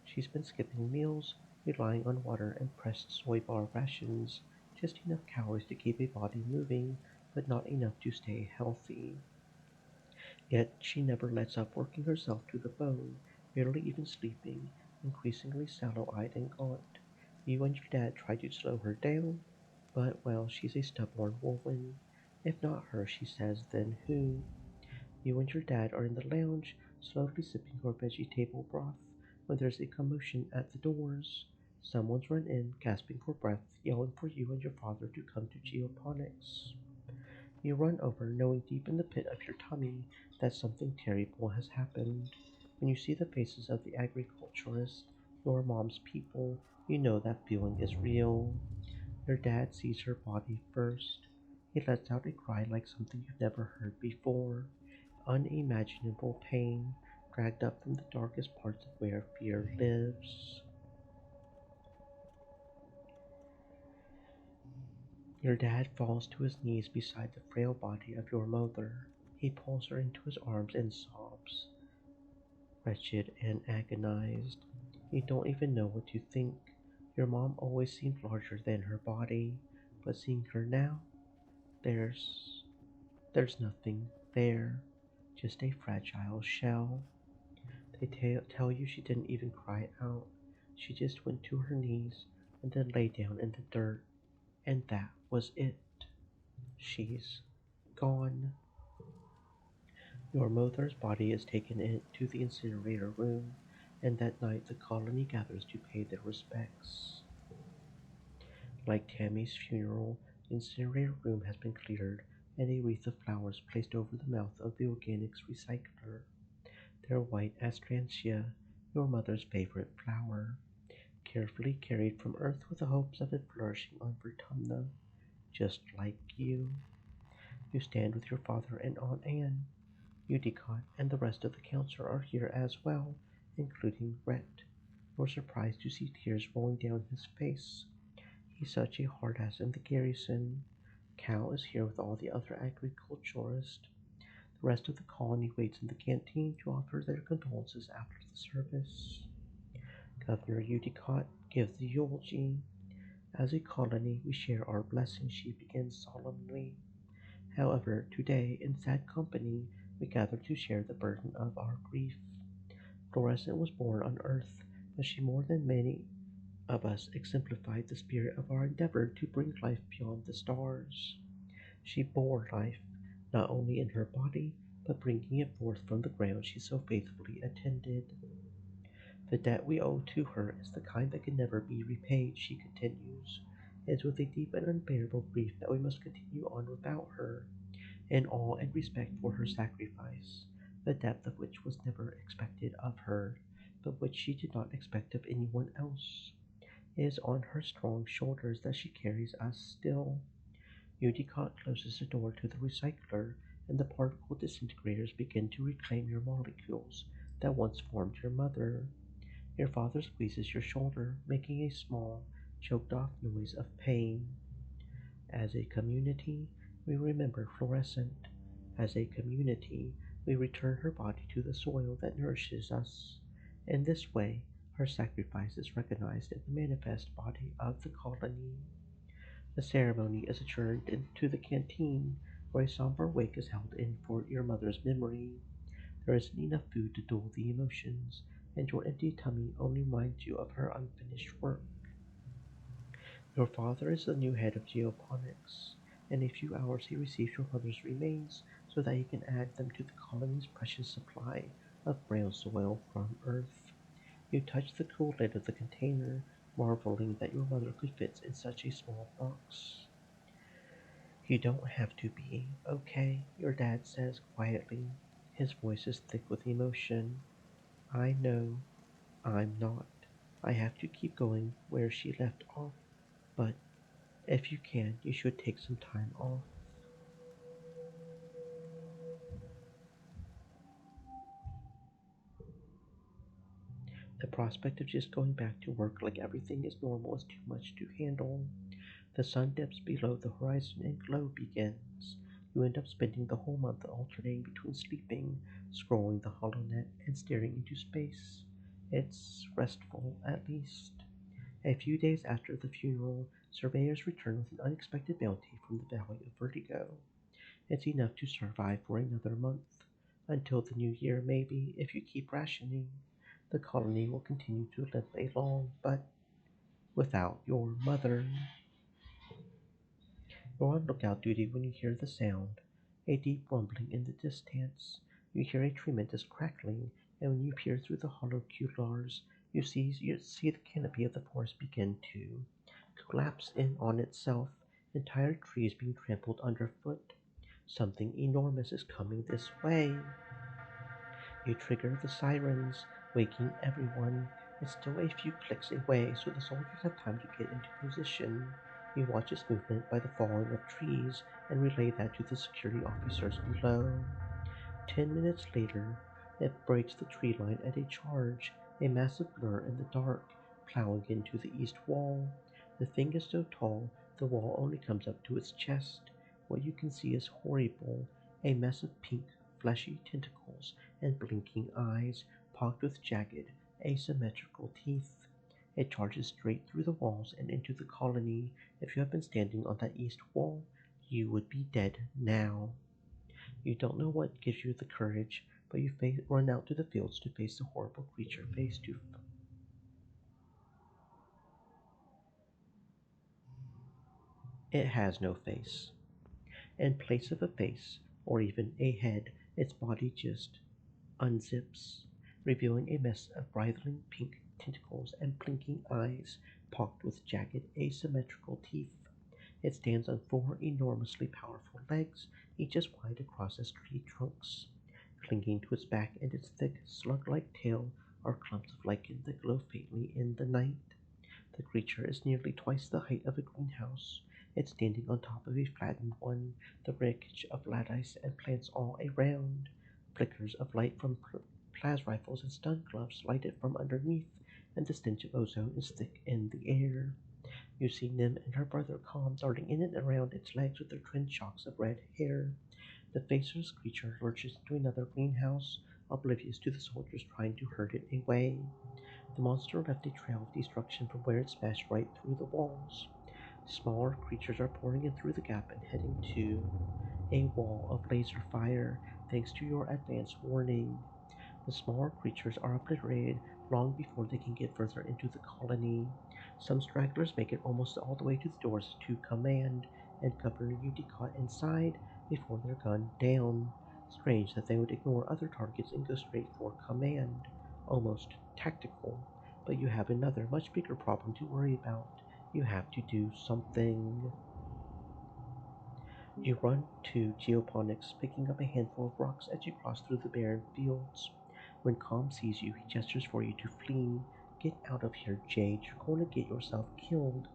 She's been skipping meals, relying on water and pressed soy bar rations, just enough calories to keep a body moving, but not enough to stay healthy. Yet she never lets up working herself to the bone, barely even sleeping, increasingly sallow eyed and gaunt. You and your dad try to slow her down. But, well, she's a stubborn woman. If not her, she says, then who? You and your dad are in the lounge, slowly sipping your vegetable broth, when there's a commotion at the doors. Someone's run in, gasping for breath, yelling for you and your father to come to geoponics. You run over, knowing deep in the pit of your tummy that something terrible has happened. When you see the faces of the agriculturists, your mom's people, you know that feeling is real. Your dad sees her body first. He lets out a cry like something you've never heard before. Unimaginable pain, dragged up from the darkest parts of where fear lives. Your dad falls to his knees beside the frail body of your mother. He pulls her into his arms and sobs, wretched and agonized. You don't even know what to think. Your mom always seemed larger than her body, but seeing her now, there's there's nothing there, just a fragile shell. They tell you she didn't even cry out. She just went to her knees and then lay down in the dirt, and that was it. She's gone. Your mother's body is taken into the incinerator room, and that night the colony gathers to pay their respects. Like Tammy's funeral, the incinerator room has been cleared and a wreath of flowers placed over the mouth of the organics recycler. They're white astrantia, your mother's favorite flower, carefully carried from Earth with the hopes of it flourishing on Vertumna, just like you. You stand with your father and Aunt Anne. Udicott and the rest of the council are here as well, including Rhett. You're surprised to see tears rolling down his face. He's such a hard ass in the garrison. Cal is here with all the other agriculturists. The rest of the colony waits in the canteen to offer their condolences after the service. Governor Udicott gives the eulogy. As a colony, we share our blessings, she begins solemnly. However, today, in sad company, we gather to share the burden of our grief. Fluorescent was born on Earth, but she more than many of us exemplified the spirit of our endeavor to bring life beyond the stars. She bore life, not only in her body, but bringing it forth from the ground she so faithfully attended. The debt we owe to her is the kind that can never be repaid, she continues. It is with a deep and unbearable grief that we must continue on without her, in awe and respect for her sacrifice, the depth of which was never expected of her, but which she did not expect of anyone else. It is on her strong shoulders that she carries us still. Udicott closes the door to the recycler, and the particle disintegrators begin to reclaim your molecules that once formed your mother. Your father squeezes your shoulder, making a small, choked off noise of pain. As a community, we remember Fluorescent. As a community, we return her body to the soil that nourishes us. In this way, her sacrifice is recognized in the manifest body of the colony. The ceremony is adjourned into the canteen, where a somber wake is held in for your mother's memory. There isn't enough food to dull the emotions, and your empty tummy only reminds you of her unfinished work. Your father is the new head of geoponics. In a few hours he receives your mother's remains so that he can add them to the colony's precious supply of brown soil from Earth. You touch the cool lid of the container, marveling that your mother could fit in such a small box. You don't have to be, okay? Your dad says quietly. His voice is thick with emotion. I know I'm not. I have to keep going where she left off, but if you can, you should take some time off. The prospect of just going back to work like everything is normal is too much to handle. The sun dips below the horizon and glow begins. You end up spending the whole month alternating between sleeping, scrolling the HoloNet, and staring into space. It's restful, at least. A few days after the funeral, surveyors return with an unexpected bounty from the Valley of Vertigo. It's enough to survive for another month. Until the new year, maybe, if you keep rationing. The colony will continue to live a long, but without your mother. You're on lookout duty when you hear the sound, a deep rumbling in the distance. You hear a tremendous crackling, and when you peer through the hollow culars, you see the canopy of the forest begin to collapse in on itself, entire trees being trampled underfoot. Something enormous is coming this way. You trigger the sirens, waking everyone. It's still a few clicks away, so the soldiers have time to get into position. You watch its movement by the falling of trees and relay that to the security officers below. 10 minutes later, it breaks the tree line at a charge, a massive blur in the dark, plowing into the east wall. The thing is so tall, the wall only comes up to its chest. What you can see is horrible, a mess of pink, fleshy tentacles and blinking eyes, pocked with jagged, asymmetrical teeth. It charges straight through the walls and into the colony. If you had been standing on that east wall, you would be dead now. You don't know what gives you the courage, but run out to the fields to face the horrible creature face to. It has no face. In place of a face, or even a head, its body just unzips, revealing a mess of writhing pink tentacles and blinking eyes, pocked with jagged, asymmetrical teeth. It stands on four enormously powerful legs, each as wide across as tree trunks. Clinging to its back and its thick, slug-like tail are clumps of lichen that glow faintly in the night. The creature is nearly twice the height of a greenhouse. It's standing on top of a flattened one, the wreckage of lattice and plants all around. Flickers of light from plas rifles and stun gloves light it from underneath, and the stench of ozone is thick in the air. You see Nim and her brother Calm darting in and around its legs with their twin shocks of red hair. The faceless creature lurches into another greenhouse, oblivious to the soldiers trying to herd it away. The monster left a trail of destruction from where it smashed right through the walls. Smaller creatures are pouring in through the gap and heading to a wall of laser fire, thanks to your advance warning. The smaller creatures are obliterated long before they can get further into the colony. Some stragglers make it almost all the way to the doors to command, and Governor Udicott inside before they're gunned down. Strange that they would ignore other targets and go straight for command. Almost tactical. But you have another, much bigger problem to worry about. You have to do something. You run to geoponics, picking up a handful of rocks as you cross through the barren fields. When Calm sees you, he gestures for you to flee. Get out of here, Jade. You're going to get yourself killed.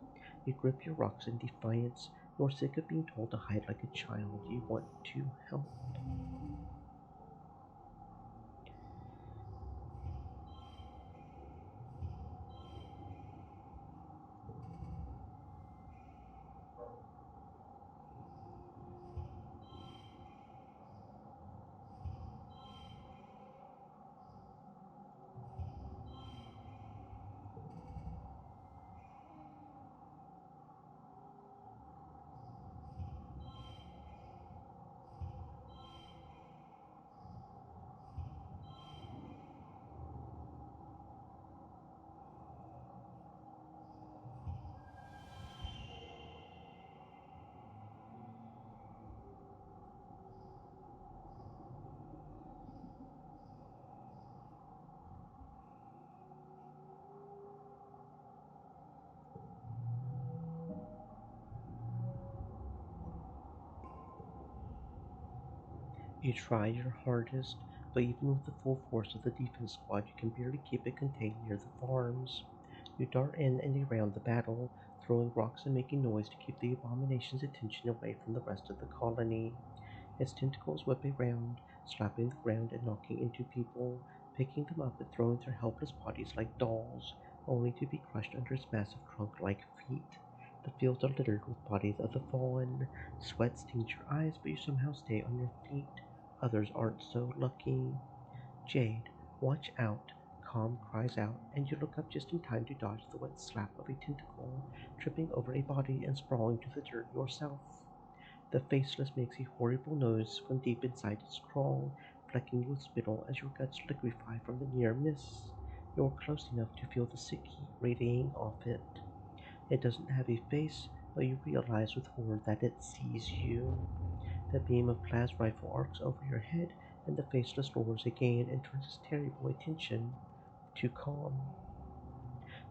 You grip your rocks in defiance. You're sick of being told to hide like a child. You want to help. You try your hardest, but even with the full force of the defense squad, you can barely keep it contained near the farms. You dart in and around the battle, throwing rocks and making noise to keep the abomination's attention away from the rest of the colony. Its tentacles whip around, slapping the ground and knocking into people, picking them up and throwing their helpless bodies like dolls, only to be crushed under its massive trunk like feet. The fields are littered with bodies of the fallen. Sweat stings your eyes, but you somehow stay on your feet. Others aren't so lucky. Jade, watch out! Calm cries out, and you look up just in time to dodge the wet slap of a tentacle, tripping over a body and sprawling to the dirt yourself. The faceless makes a horrible noise from deep inside its crawl, flecking you with spittle as your guts liquefy from the near miss. You're close enough to feel the sick heat radiating off it. It doesn't have a face, but you realize with horror that it sees you. The beam of glass rifle arcs over your head, and the faceless roars again and turns its terrible attention to calm.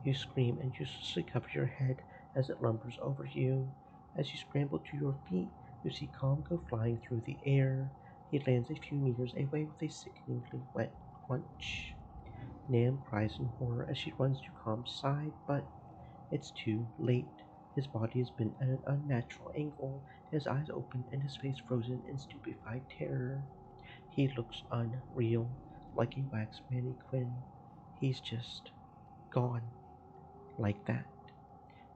You scream and uselessly cover your head as it lumbers over you. As you scramble to your feet, you see Calm go flying through the air. He lands a few meters away with a sickeningly wet crunch. Nam cries in horror as she runs to Calm's side, but it's too late. His body has been at an unnatural angle, his eyes open and his face frozen in stupefied terror. He looks unreal, like a wax mannequin. He's just gone, like that.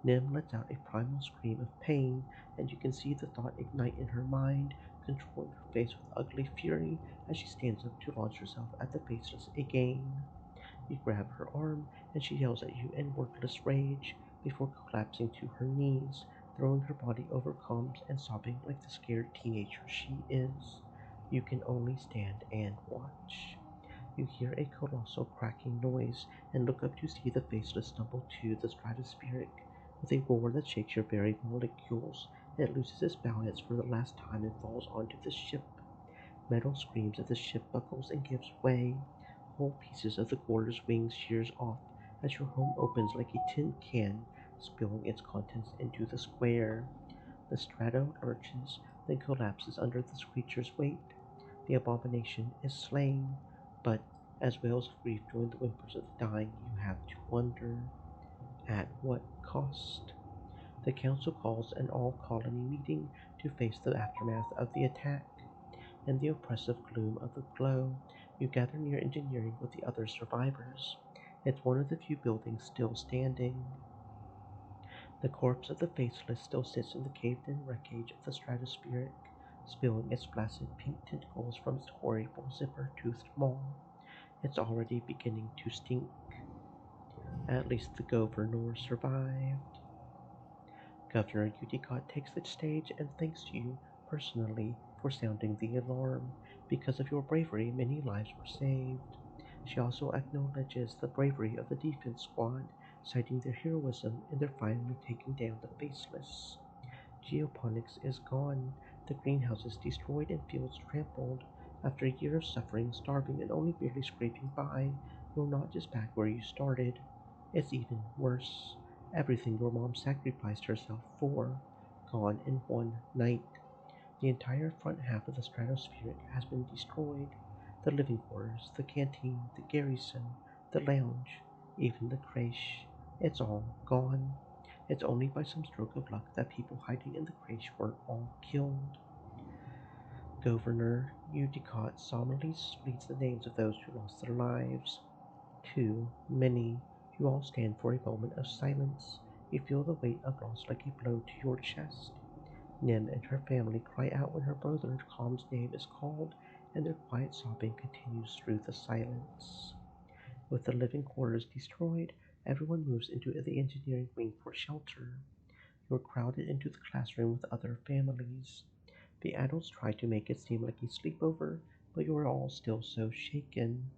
Nim lets out a primal scream of pain, and you can see the thought ignite in her mind, controlling her face with ugly fury as she stands up to launch herself at the faceless again. You grab her arm, and she yells at you in wordless rage before collapsing to her knees, throwing her body over Combs and sobbing like the scared teenager she is. You can only stand and watch. You hear a colossal cracking noise and look up to see the faceless stumble to the stratospheric. With a roar that shakes your very molecules, it loses its balance for the last time and falls onto the ship. Metal screams as the ship buckles and gives way. Whole pieces of the Gorder's wings shears off as your home opens like a tin can, spilling its contents into the square. The strato lurches, then collapses under the creature's weight. The abomination is slain, but as wails of grief join the whimpers of the dying, you have to wonder at what cost. The council calls an all colony meeting to face the aftermath of the attack. In the oppressive gloom of the glow, you gather near engineering with the other survivors. It's one of the few buildings still standing. The corpse of the faceless still sits in the caved in wreckage of the stratospheric, spilling its flaccid pink tentacles from its horrible zipper toothed maw. It's already beginning to stink. At least the governor survived. Governor Udicott takes the stage and thanks you personally for sounding the alarm. Because of your bravery, many lives were saved. She also acknowledges the bravery of the defense squad, citing their heroism in their finally taking down the faceless. Geoponics is gone, the greenhouses destroyed and fields trampled. After a year of suffering, starving, and only barely scraping by, you're not just back where you started. It's even worse. Everything your mom sacrificed herself for, gone in one night. The entire front half of the stratospheric has been destroyed. The living quarters, the canteen, the garrison, the lounge, even the creche. It's all gone. It's only by some stroke of luck that people hiding in the creche weren't all killed. Governor Udicott solemnly reads the names of those who lost their lives. Too many. You all stand for a moment of silence. You feel the weight of loss like a blow to your chest. Nim and her family cry out when her brother Calm's name is called, and their quiet sobbing continues through the silence. With the living quarters destroyed, everyone moves into the engineering wing for shelter. You're crowded into the classroom with other families. The adults try to make it seem like a sleepover, but you're all still so shaken.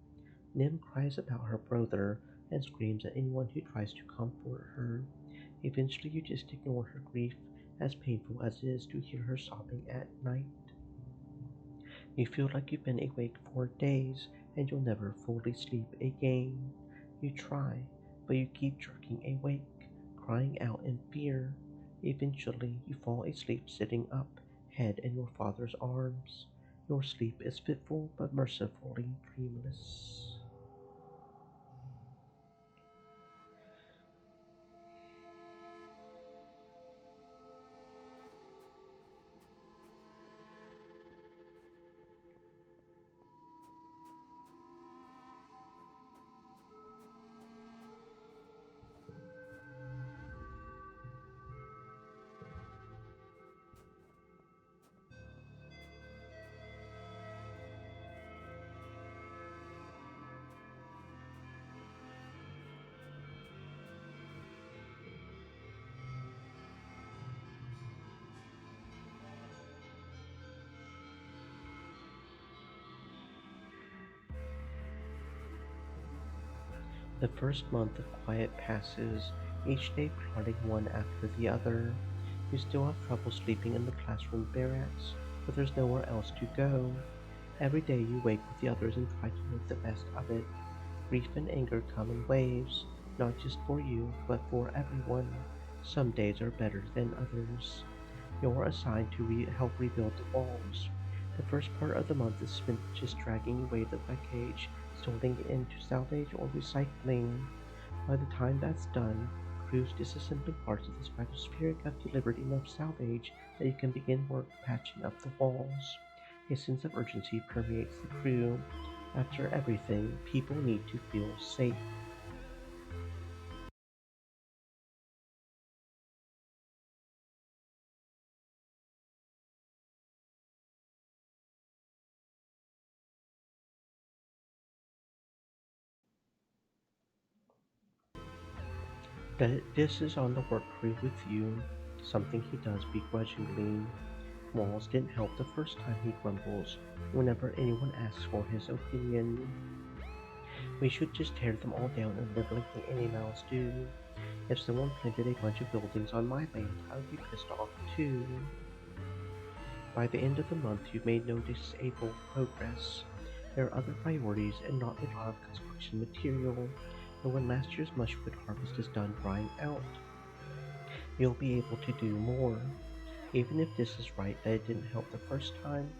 Nim cries about her brother and screams at anyone who tries to comfort her. Eventually, you just ignore her grief, as painful as it is to hear her sobbing at night. You feel like you've been awake for days and you'll never fully sleep again. You try, but you keep jerking awake, crying out in fear. Eventually, you fall asleep sitting up, head in your father's arms. Your sleep is fitful but mercifully dreamless. The first month of quiet passes, each day plodding one after the other. You still have trouble sleeping in the classroom barracks, but there's nowhere else to go. Every day you wake with the others and try to make the best of it. Grief and anger come in waves, not just for you, but for everyone. Some days are better than others. You're assigned to help rebuild the walls. The first part of the month is spent just dragging away the wreckage, sorting it into salvage or recycling. By the time that's done, crews disassembling parts of the stratosphere have delivered enough salvage that you can begin work patching up the walls. A sense of urgency permeates the crew. After everything, people need to feel safe. This is on the work crew with you, something he does begrudgingly. Walls didn't help the first time, he grumbles whenever anyone asks for his opinion. We should just tear them all down and live like the animals do. If someone planted a bunch of buildings on my land, I would be pissed off too. By the end of the month, you've made noticeable progress. There are other priorities and not a lot of construction material, but when last year's mushroot harvest is done drying out, you'll be able to do more. Even if this is right that it didn't help the first time,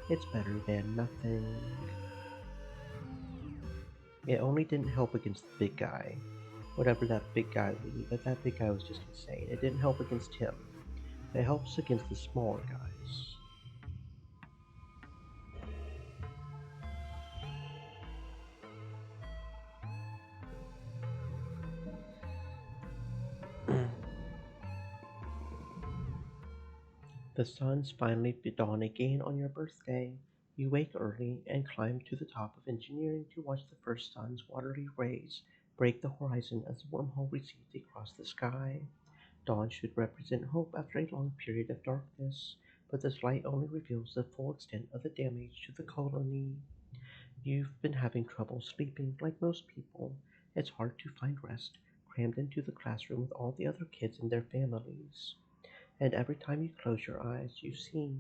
it's better than nothing. It only didn't help against the big guy. Whatever that big guy was, that big guy was just insane. It didn't help against him. It helps against the smaller guys. The sun's finally dawned again on your birthday. You wake early and climb to the top of engineering to watch the first sun's watery rays break the horizon as the wormhole recedes across the sky. Dawn should represent hope after a long period of darkness, but this light only reveals the full extent of the damage to the colony. You've been having trouble sleeping like most people. It's hard to find rest, crammed into the classroom with all the other kids and their families. And every time you close your eyes, you see.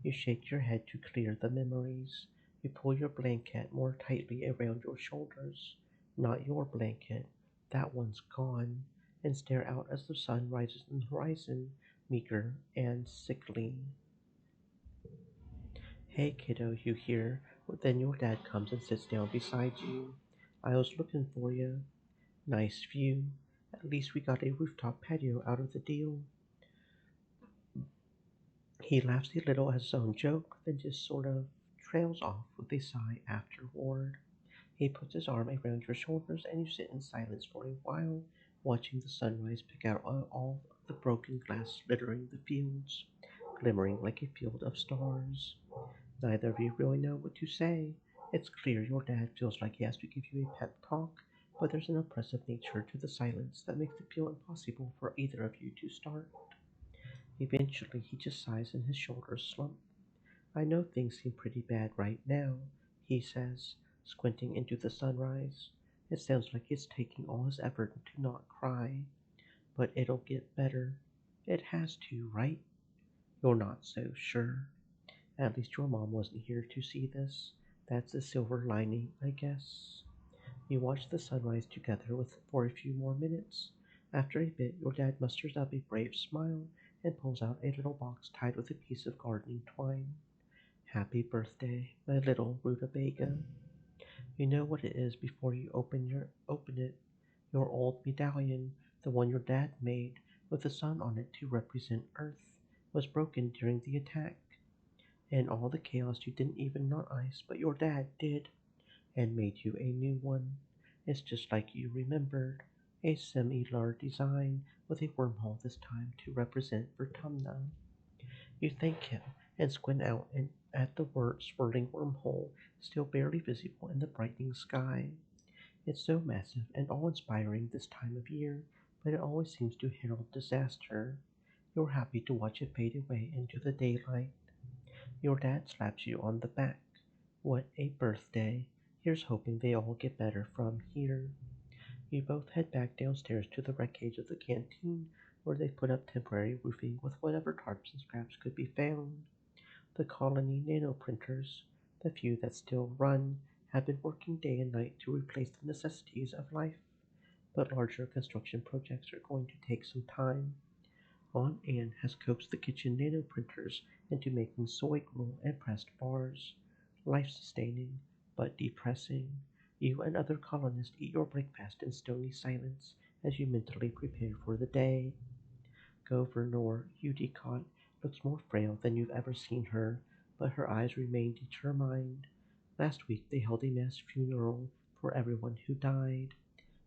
You shake your head to clear the memories. You pull your blanket more tightly around your shoulders. Not your blanket. That one's gone. And stare out as the sun rises on the horizon, meager and sickly. Hey kiddo, you hear? Then your dad comes and sits down beside you. I was looking for you. Nice view. At least we got a rooftop patio out of the deal. He laughs a little at his own joke, then just sort of trails off with a sigh afterward. He puts his arm around your shoulders and you sit in silence for a while, watching the sunrise pick out all the broken glass littering the fields, glimmering like a field of stars. Neither of you really know what to say. It's clear your dad feels like he has to give you a pep talk, but there's an oppressive nature to the silence that makes it feel impossible for either of you to start. Eventually, he just sighs and his shoulders slump. I know things seem pretty bad right now, he says, squinting into the sunrise. It sounds like it's taking all his effort to not cry, but it'll get better. It has to, right? You're not so sure. At least your mom wasn't here to see this. That's a silver lining, I guess. You watch the sunrise together for a few more minutes. After a bit, your dad musters up a brave smile and pulls out a little box tied with a piece of gardening twine. Happy birthday, my little rutabaga. You know what it is before you open it. Your old medallion, the one your dad made, with the sun on it to represent Earth, was broken during the attack. And all the chaos you didn't even not ice, but your dad did, and made you a new one. It's just like you remembered. A similar design with a wormhole this time to represent Vertumna. You thank him and squint out at the swirling wormhole still barely visible in the brightening sky. It's so massive and awe-inspiring this time of year, but it always seems to herald disaster. You're happy to watch it fade away into the daylight. Your dad slaps you on the back. What a birthday. Here's hoping they all get better from here. You both head back downstairs to the wreckage of the canteen where they put up temporary roofing with whatever tarps and scraps could be found. The colony nanoprinters, the few that still run, have been working day and night to replace the necessities of life, but larger construction projects are going to take some time. Aunt Anne has coaxed the kitchen nanoprinters into making soy gruel and pressed bars. Life sustaining, but depressing. You and other colonists eat your breakfast in stony silence as you mentally prepare for the day. Governor Udicott looks more frail than you've ever seen her, but her eyes remain determined. Last week they held a mass funeral for everyone who died.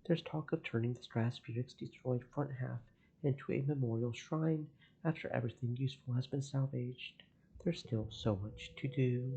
There's talk of turning the Strasburg's destroyed front half into a memorial shrine after everything useful has been salvaged. There's still so much to do.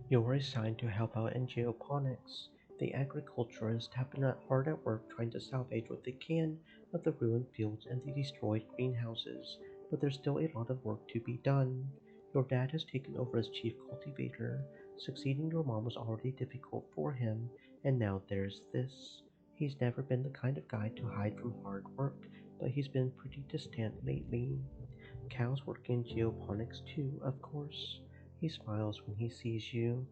You're assigned to help out in geoponics. The agriculturists have been hard at work trying to salvage what they can of the ruined fields and the destroyed greenhouses, but there's still a lot of work to be done. Your dad has taken over as chief cultivator. Succeeding your mom was already difficult for him, and now there's this. He's never been the kind of guy to hide from hard work, but he's been pretty distant lately. Cows work in geoponics too, of course. He smiles when he sees you.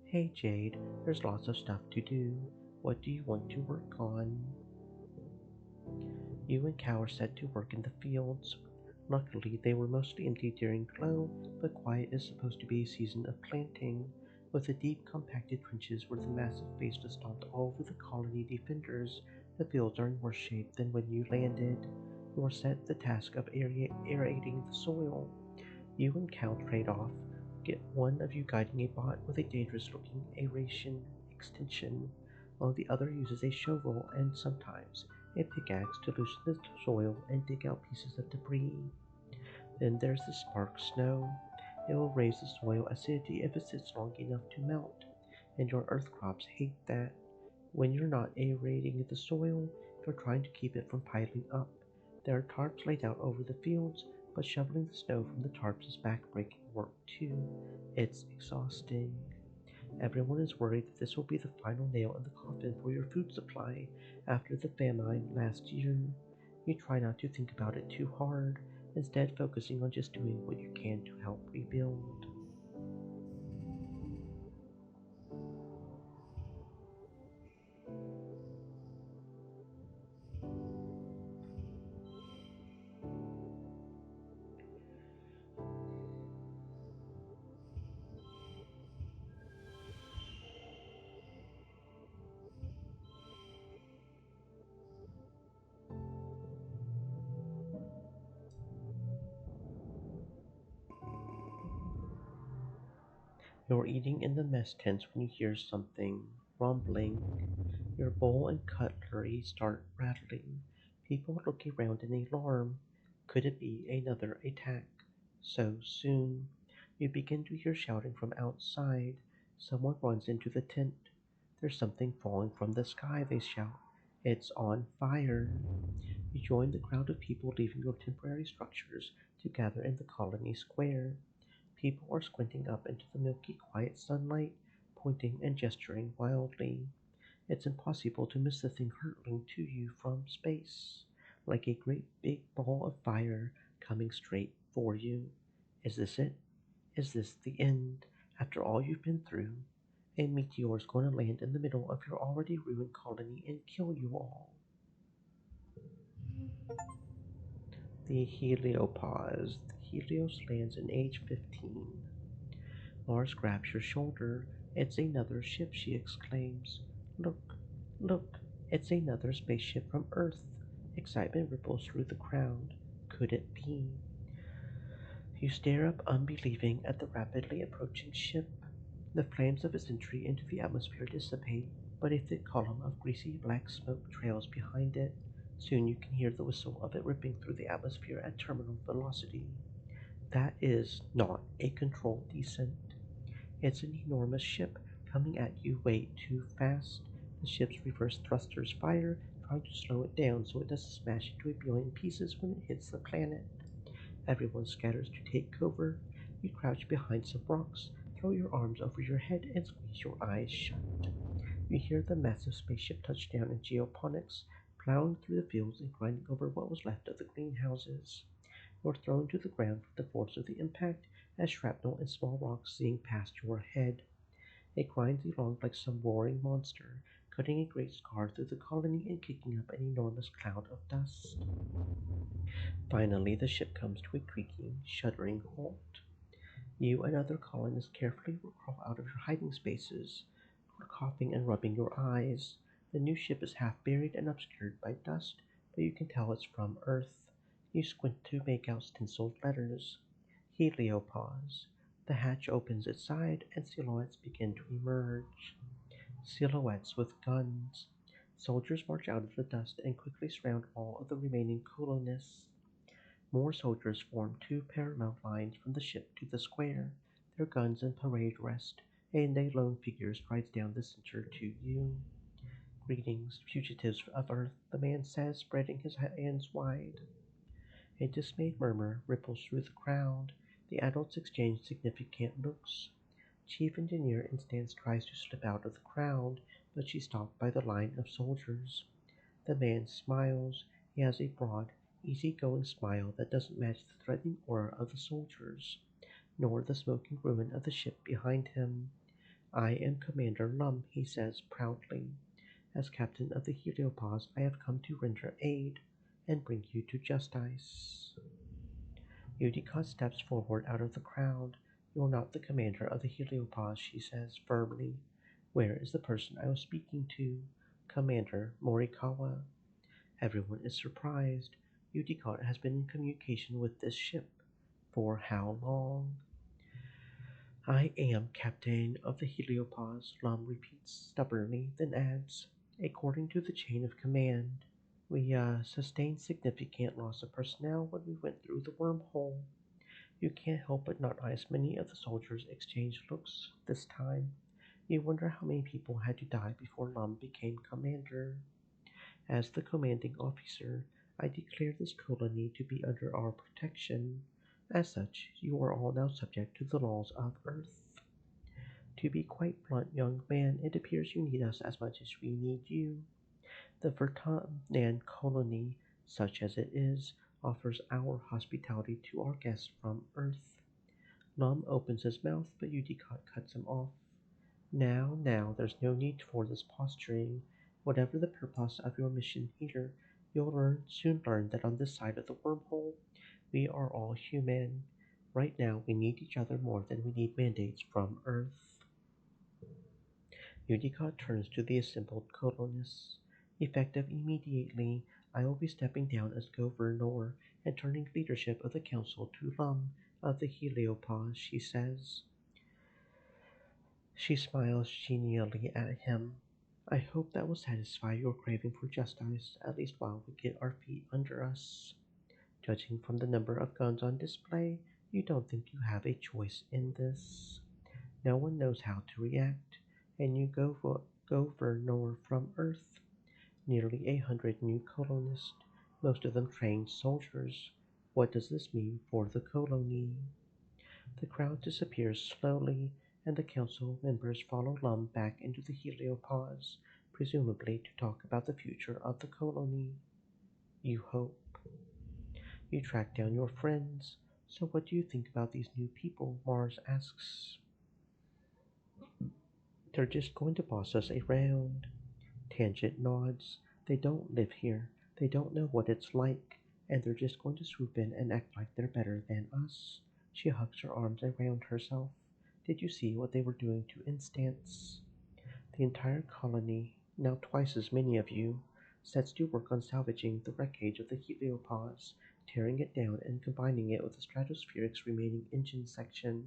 Hey Jade, there's lots of stuff to do. What do you want to work on? You and Cow are set to work in the fields. Luckily, they were mostly empty during glow, but quiet is supposed to be a season of planting. With the deep, compacted trenches where the massive base was stomped all over the colony defenders, the fields are in worse shape than when you landed. You are set the task of aerating the soil. You and Cal trade off, get one of you guiding a bot with a dangerous looking aeration extension, while the other uses a shovel and sometimes a pickaxe to loosen the soil and dig out pieces of debris. Then there's the spark snow. It will raise the soil acidity if it sits long enough to melt, and your earth crops hate that. When you're not aerating the soil, you're trying to keep it from piling up. There are tarps laid out over the fields, but shoveling the snow from the tarps is backbreaking work too. It's exhausting. Everyone is worried that this will be the final nail in the coffin for your food supply after the famine last year. You try not to think about it too hard, instead focusing on just doing what you can to help rebuild. You're eating in the mess tents when you hear something rumbling. Your bowl and cutlery start rattling. People look around in alarm. Could it be another attack? So soon. You begin to hear shouting from outside. Someone runs into the tent. There's something falling from the sky, they shout. It's on fire. You join the crowd of people leaving your temporary structures to gather in the colony square. People are squinting up into the milky quiet sunlight, pointing and gesturing wildly. It's impossible to miss the thing hurtling to you from space, like a great big ball of fire coming straight for you. Is this it? Is this the end? After all you've been through, a meteor's going to land in the middle of your already ruined colony and kill you all. The Heliopause. The Helios lands in age 15. Mars grabs your shoulder. It's another ship, she exclaims. Look, look, it's another spaceship from Earth. Excitement ripples through the crowd. Could it be? You stare up unbelieving at the rapidly approaching ship. The flames of its entry into the atmosphere dissipate, but a thick column of greasy black smoke trails behind it. Soon you can hear the whistle of it ripping through the atmosphere at terminal velocity. That is not a controlled descent. It's an enormous ship coming at you way too fast. The ship's reverse thrusters fire, trying to slow it down so it doesn't smash into a billion pieces when it hits the planet. Everyone scatters to take cover. You crouch behind some rocks, throw your arms over your head, and squeeze your eyes shut. You hear the massive spaceship touch down in geoponics, plowing through the fields and grinding over what was left of the greenhouses. You're thrown to the ground from the force of the impact as shrapnel and small rocks zing past your head. It grinds along like some roaring monster, cutting a great scar through the colony and kicking up an enormous cloud of dust. Finally, the ship comes to a creaking, shuddering halt. You and other colonists carefully crawl out of your hiding spaces, coughing and rubbing your eyes. The new ship is half buried and obscured by dust, but you can tell it's from Earth. You squint to make out stenciled letters. Heliopause. The hatch opens its side, and silhouettes begin to emerge. Silhouettes with guns. Soldiers march out of the dust and quickly surround all of the remaining colonists. More soldiers form two parallel lines from the ship to the square, their guns in parade rest, and a lone figure strides down the center to you. Greetings, fugitives of Earth, the man says, spreading his hands wide. A dismayed murmur ripples through the crowd. The adults exchange significant looks. Chief Engineer Instance tries to slip out of the crowd, but she's stopped by the line of soldiers. The man smiles. He has a broad, easy-going smile that doesn't match the threatening aura of the soldiers, nor the smoking ruin of the ship behind him. I am Commander Lum, he says proudly. As captain of the Heliopause, I have come to render aid and bring you to justice. Utica steps forward out of the crowd. You're not the commander of the Heliopause, she says firmly. Where is the person I was speaking to? Commander Morikawa. Everyone is surprised. Utica has been in communication with this ship. For how long? I am captain of the Heliopause, Lum repeats stubbornly, then adds, according to the chain of command. We sustained significant loss of personnel when we went through the wormhole. You can't help but notice many of the soldiers exchange looks this time. You wonder how many people had to die before Lum became commander. As the commanding officer, I declare this colony to be under our protection. As such, you are all now subject to the laws of Earth. To be quite blunt, young man, it appears you need us as much as we need you. The Vertanan colony, such as it is, offers our hospitality to our guests from Earth. Lum opens his mouth, but Udicott cuts him off. Now, there's no need for this posturing. Whatever the purpose of your mission here, you'll soon learn that on this side of the wormhole, we are all human. Right now, we need each other more than we need mandates from Earth. Udicott turns to the assembled colonists. Effective immediately, I will be stepping down as governor and turning leadership of the council to Lum of the Heliopause, she says. She smiles genially at him. I hope that will satisfy your craving for justice, at least while we get our feet under us. Judging from the number of guns on display, you don't think you have a choice in this. No one knows how to react, and you governor from Earth. Nearly 100 new colonists, most of them trained soldiers. What does this mean for the colony? The crowd disappears slowly, and the council members follow Lum back into the heliopause, presumably to talk about the future of the colony. You hope. You track down your friends. So what do you think about these new people? Mars asks. They're just going to boss us around. Tangent nods. They don't live here. They don't know what it's like, and they're just going to swoop in and act like they're better than us. She hugs her arms around herself. Did you see what they were doing to Instance? The entire colony, now twice as many of you, sets to work on salvaging the wreckage of the heliopause, tearing it down and combining it with the stratospheric's remaining engine section.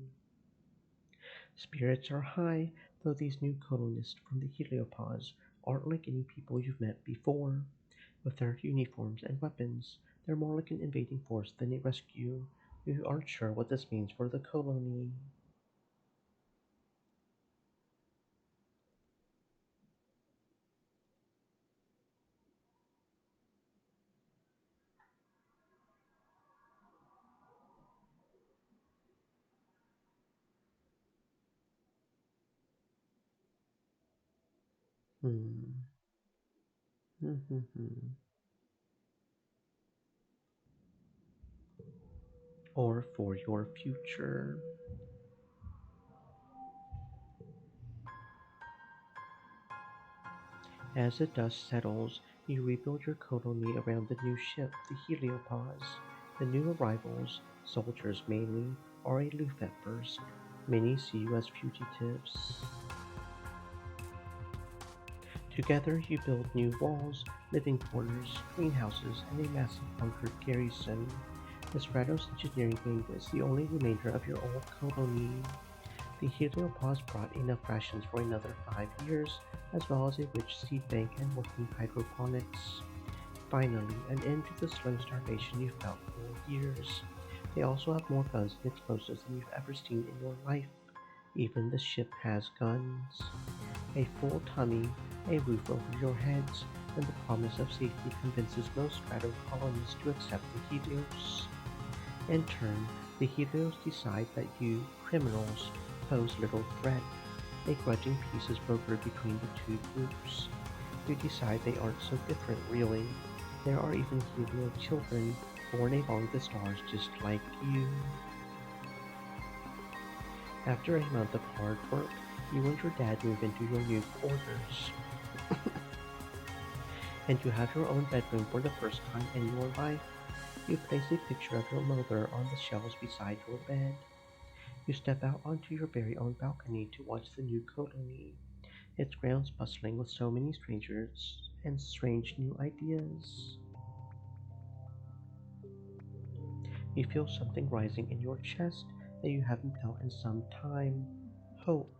Spirits are high, though these new colonists from the heliopause aren't like any people you've met before. With their uniforms and weapons, they're more like an invading force than a rescue. You aren't sure what this means for the colony. Hmm. Or for your future. As the dust settles, you rebuild your colony around the new ship, the heliopause. The new arrivals, soldiers mainly, are aloof at first. Many see you as fugitives. Together you build new walls, living quarters, greenhouses, and a massive bunker garrison. The Stratos engineering wing is the only remainder of your old colony. The heliopause brought enough rations for another 5 years, as well as a rich seed bank and working hydroponics. Finally, an end to the slow starvation you felt for years. They also have more guns and explosives than you've ever seen in your life. Even the ship has guns. A full tummy, a roof over your heads, and the promise of safety convinces most Strato colonists to accept the Helios. In turn, the Helios decide that you, criminals, pose little threat. A grudging peace is brokered between the two groups. You decide they aren't so different, really. There are even Helio children born among the stars just like you. After a month of hard work, you and your dad move into your new quarters, and you have your own bedroom for the first time in your life. You place a picture of your mother on the shelves beside your bed. You step out onto your very own balcony to watch the new colony, its grounds bustling with so many strangers and strange new ideas. You feel something rising in your chest that you haven't felt in some time. Hope,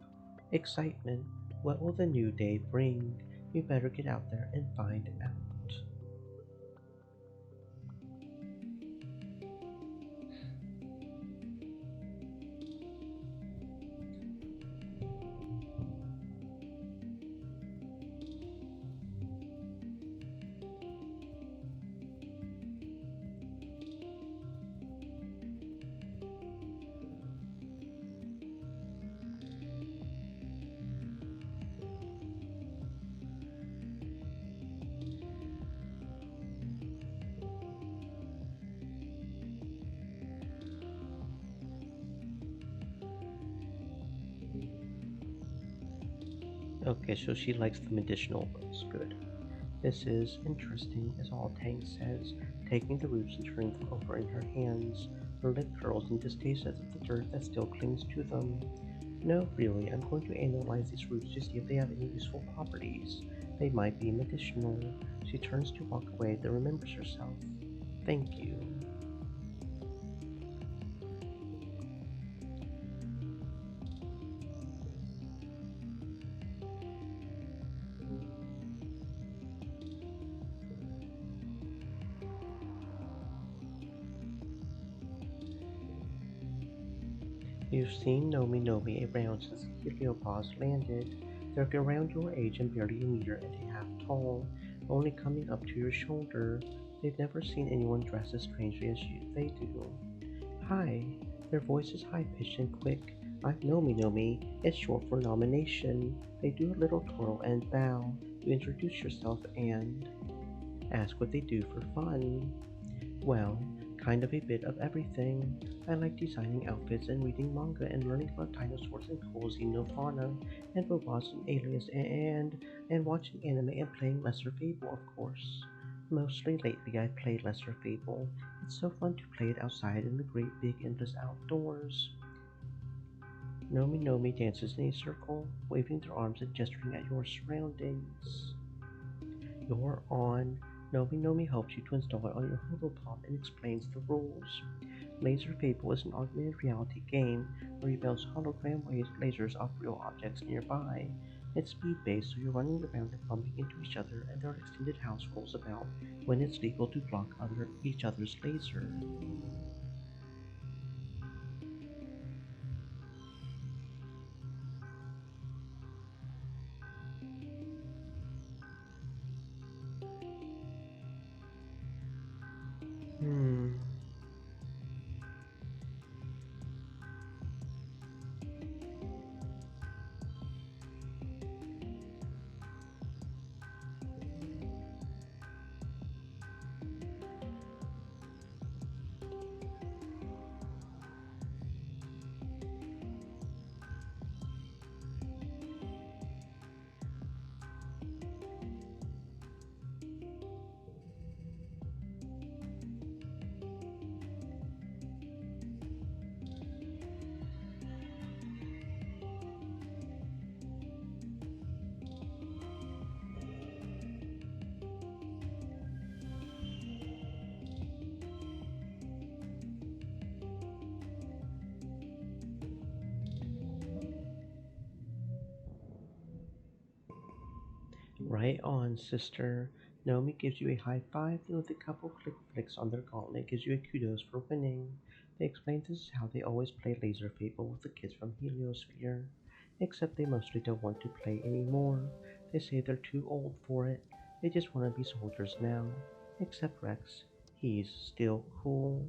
excitement. What will the new day bring? You better get out there and find out. Okay, so she likes the medicinal oils. Good. This is interesting, as all Tang says, taking the roots and turning them over in her hands. Her lip curls in distaste at the dirt that still clings to them. No, really, I'm going to analyze these roots to see if they have any useful properties. They might be medicinal. She turns to walk away, then remembers herself. Thank you. You've seen Nomi Nomi around since the Heliopause landed. They're around your age and barely a meter and a half tall, only coming up to your shoulder. They've never seen anyone dressed as strangely as they do. Hi. Their voice is high pitched and quick. I'm Nomi Nomi. It's short for nomination. They do a little twirl and bow. You introduce yourself and ask what they do for fun. Well, kind of a bit of everything. I like designing outfits and reading manga and learning about dinosaurs and cool xenofauna and robots and aliens and watching anime and playing Lesser Fable, of course. Mostly lately I play Lesser Fable. It's so fun to play it outside in the great big endless outdoors. Nomi Nomi dances in a circle, waving their arms and gesturing at your surroundings. You're on. Nomi Nomi helps you to install it on your Holopop and explains the rules. Laser Fable is an augmented reality game where you bounce hologram lasers off real objects nearby. It's speed based, so you're running around and bumping into each other, and there are extended house rules about when it's legal to block each other's laser. Right on, sister. Naomi gives you a high five, then with a couple flicks on their gauntlet gives you a kudos for winning. They explain this is how they always play Laser Fable with the kids from Heliosphere. Except they mostly don't want to play anymore. They say they're too old for it. They just want to be soldiers now. Except Rex. He's still cool.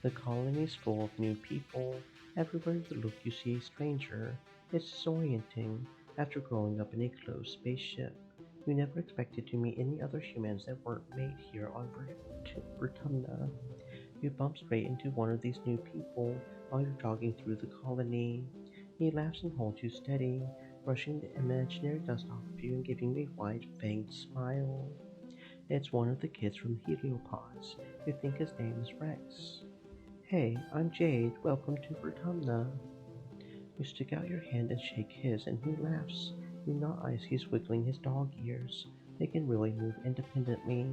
The colony is full of new people. Everywhere you look, you see a stranger. It's disorienting after growing up in a closed spaceship. You never expected to meet any other humans that weren't made here on Vertumna. You bump straight into one of these new people while you're jogging through the colony. He laughs and holds you steady, brushing the imaginary dust off of you and giving you a wide, fanged smile. It's one of the kids from the Heliopods. You think his name is Rex. Hey, I'm Jade. Welcome to Vertumna. You stick out your hand and shake his, and he laughs. You not eyes he's wiggling his dog ears. They can really move independently.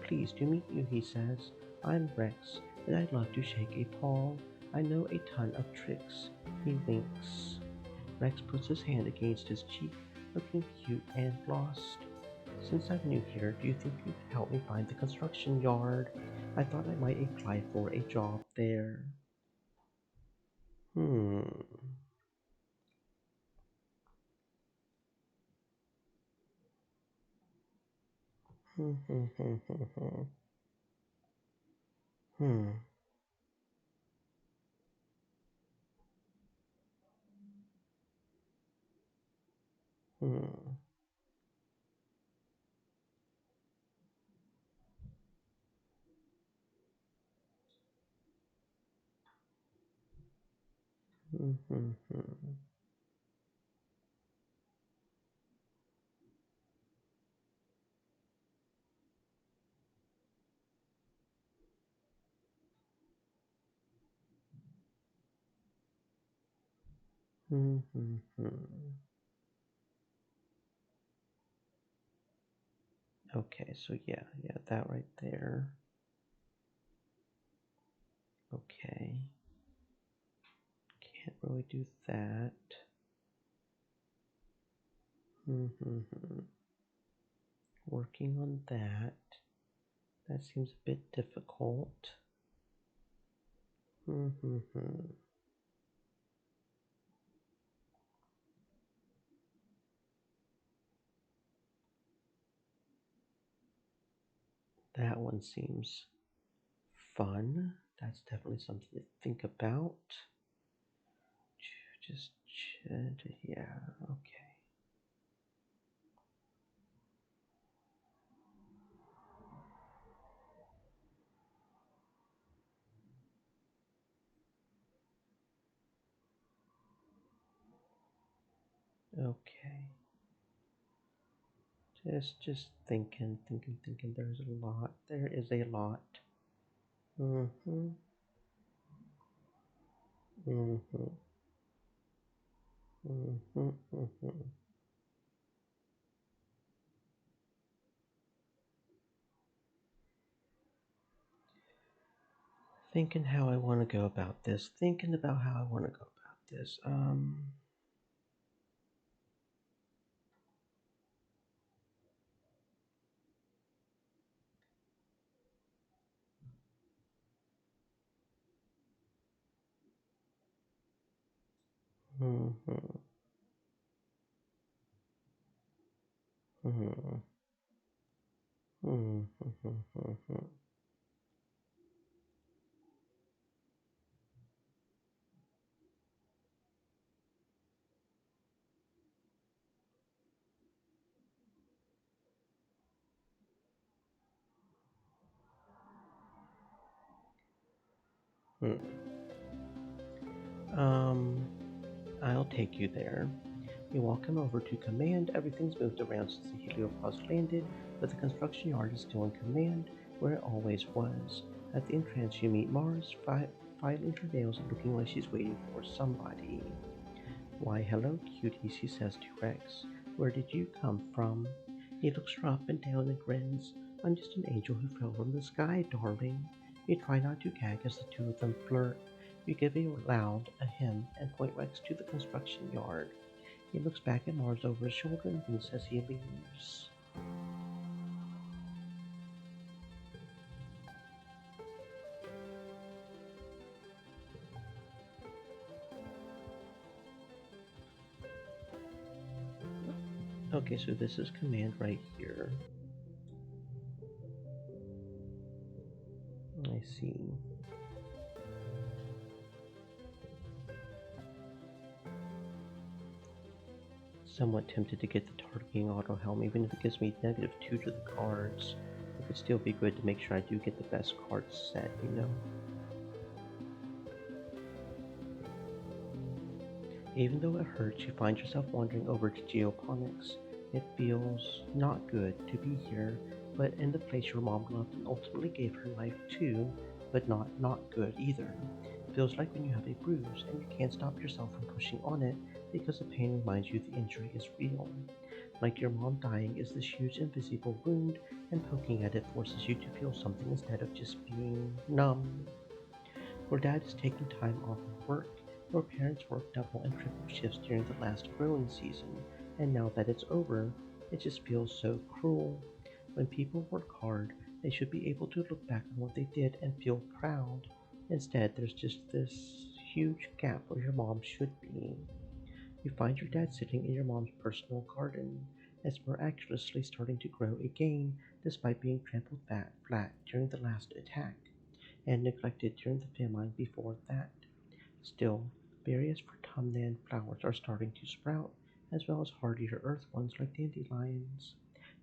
Pleased to meet you, he says. I'm Rex, and I'd love to shake a paw. I know a ton of tricks. He winks. Rex puts his hand against his cheek, looking cute and lost. Since I'm new here, do you think you could help me find the construction yard? I thought I might apply for a job there. Hmm. Hmm. Hmm. Hmm. Hmm. Hmm. Hmm. Hmm. Hmm. Hmm. Hmm. Hmm. Hmm. Hmm. Okay, so yeah, that right there. Okay, can't really do that. Hmm. Hmm. Hmm. Working on that. That seems a bit difficult. Hmm. Hmm. Hmm. That one seems fun. That's definitely something to think about. Just, yeah, okay. Okay. Just thinking. There's a lot. There is a lot. Mm-hmm. Mm-hmm. Mm-hmm. Mm-hmm. Thinking how I want to go about this. Thinking about how I want to go about this. Mm-hmm. Mm-hmm. Mm-hmm. Mm-hmm. Um, I'll take you there. You walk him over to command. Everything's moved around since the heliopause landed, but the construction yard is still in command, where it always was. At the entrance, you meet Mars, filing her nails and looking like she's waiting for somebody. Why, hello, cutie, she says to Rex. Where did you come from? He looks her up and down and grins. I'm just an angel who fell from the sky, darling. You try not to gag as the two of them flirt. You give a loud ahem and point Rex to the construction yard. He looks back at Mars over his shoulder and winks as he leaves. Okay, so this is command right here. I see. Somewhat tempted to get the targeting auto helm, even if it gives me -2 to the cards. It would still be good to make sure I do get the best card set, you know? Even though it hurts, you find yourself wandering over to geoponics. It feels not good to be here, but in the place your mom loved and ultimately gave her life to, but not good either. It feels like when you have a bruise and you can't stop yourself from pushing on it because the pain reminds you the injury is real. Like your mom dying is this huge invisible wound, and poking at it forces you to feel something instead of just being numb. Your dad is taking time off of work. Your parents worked double and triple shifts during the last growing season, and now that it's over, it just feels so cruel. When people work hard, they should be able to look back on what they did and feel proud. Instead, there's just this huge gap where your mom should be. You find your dad sitting in your mom's personal garden. It's miraculously starting to grow again despite being trampled flat during the last attack and neglected during the famine before that. Still, various autumnland flowers are starting to sprout, as well as hardier earth ones like dandelions.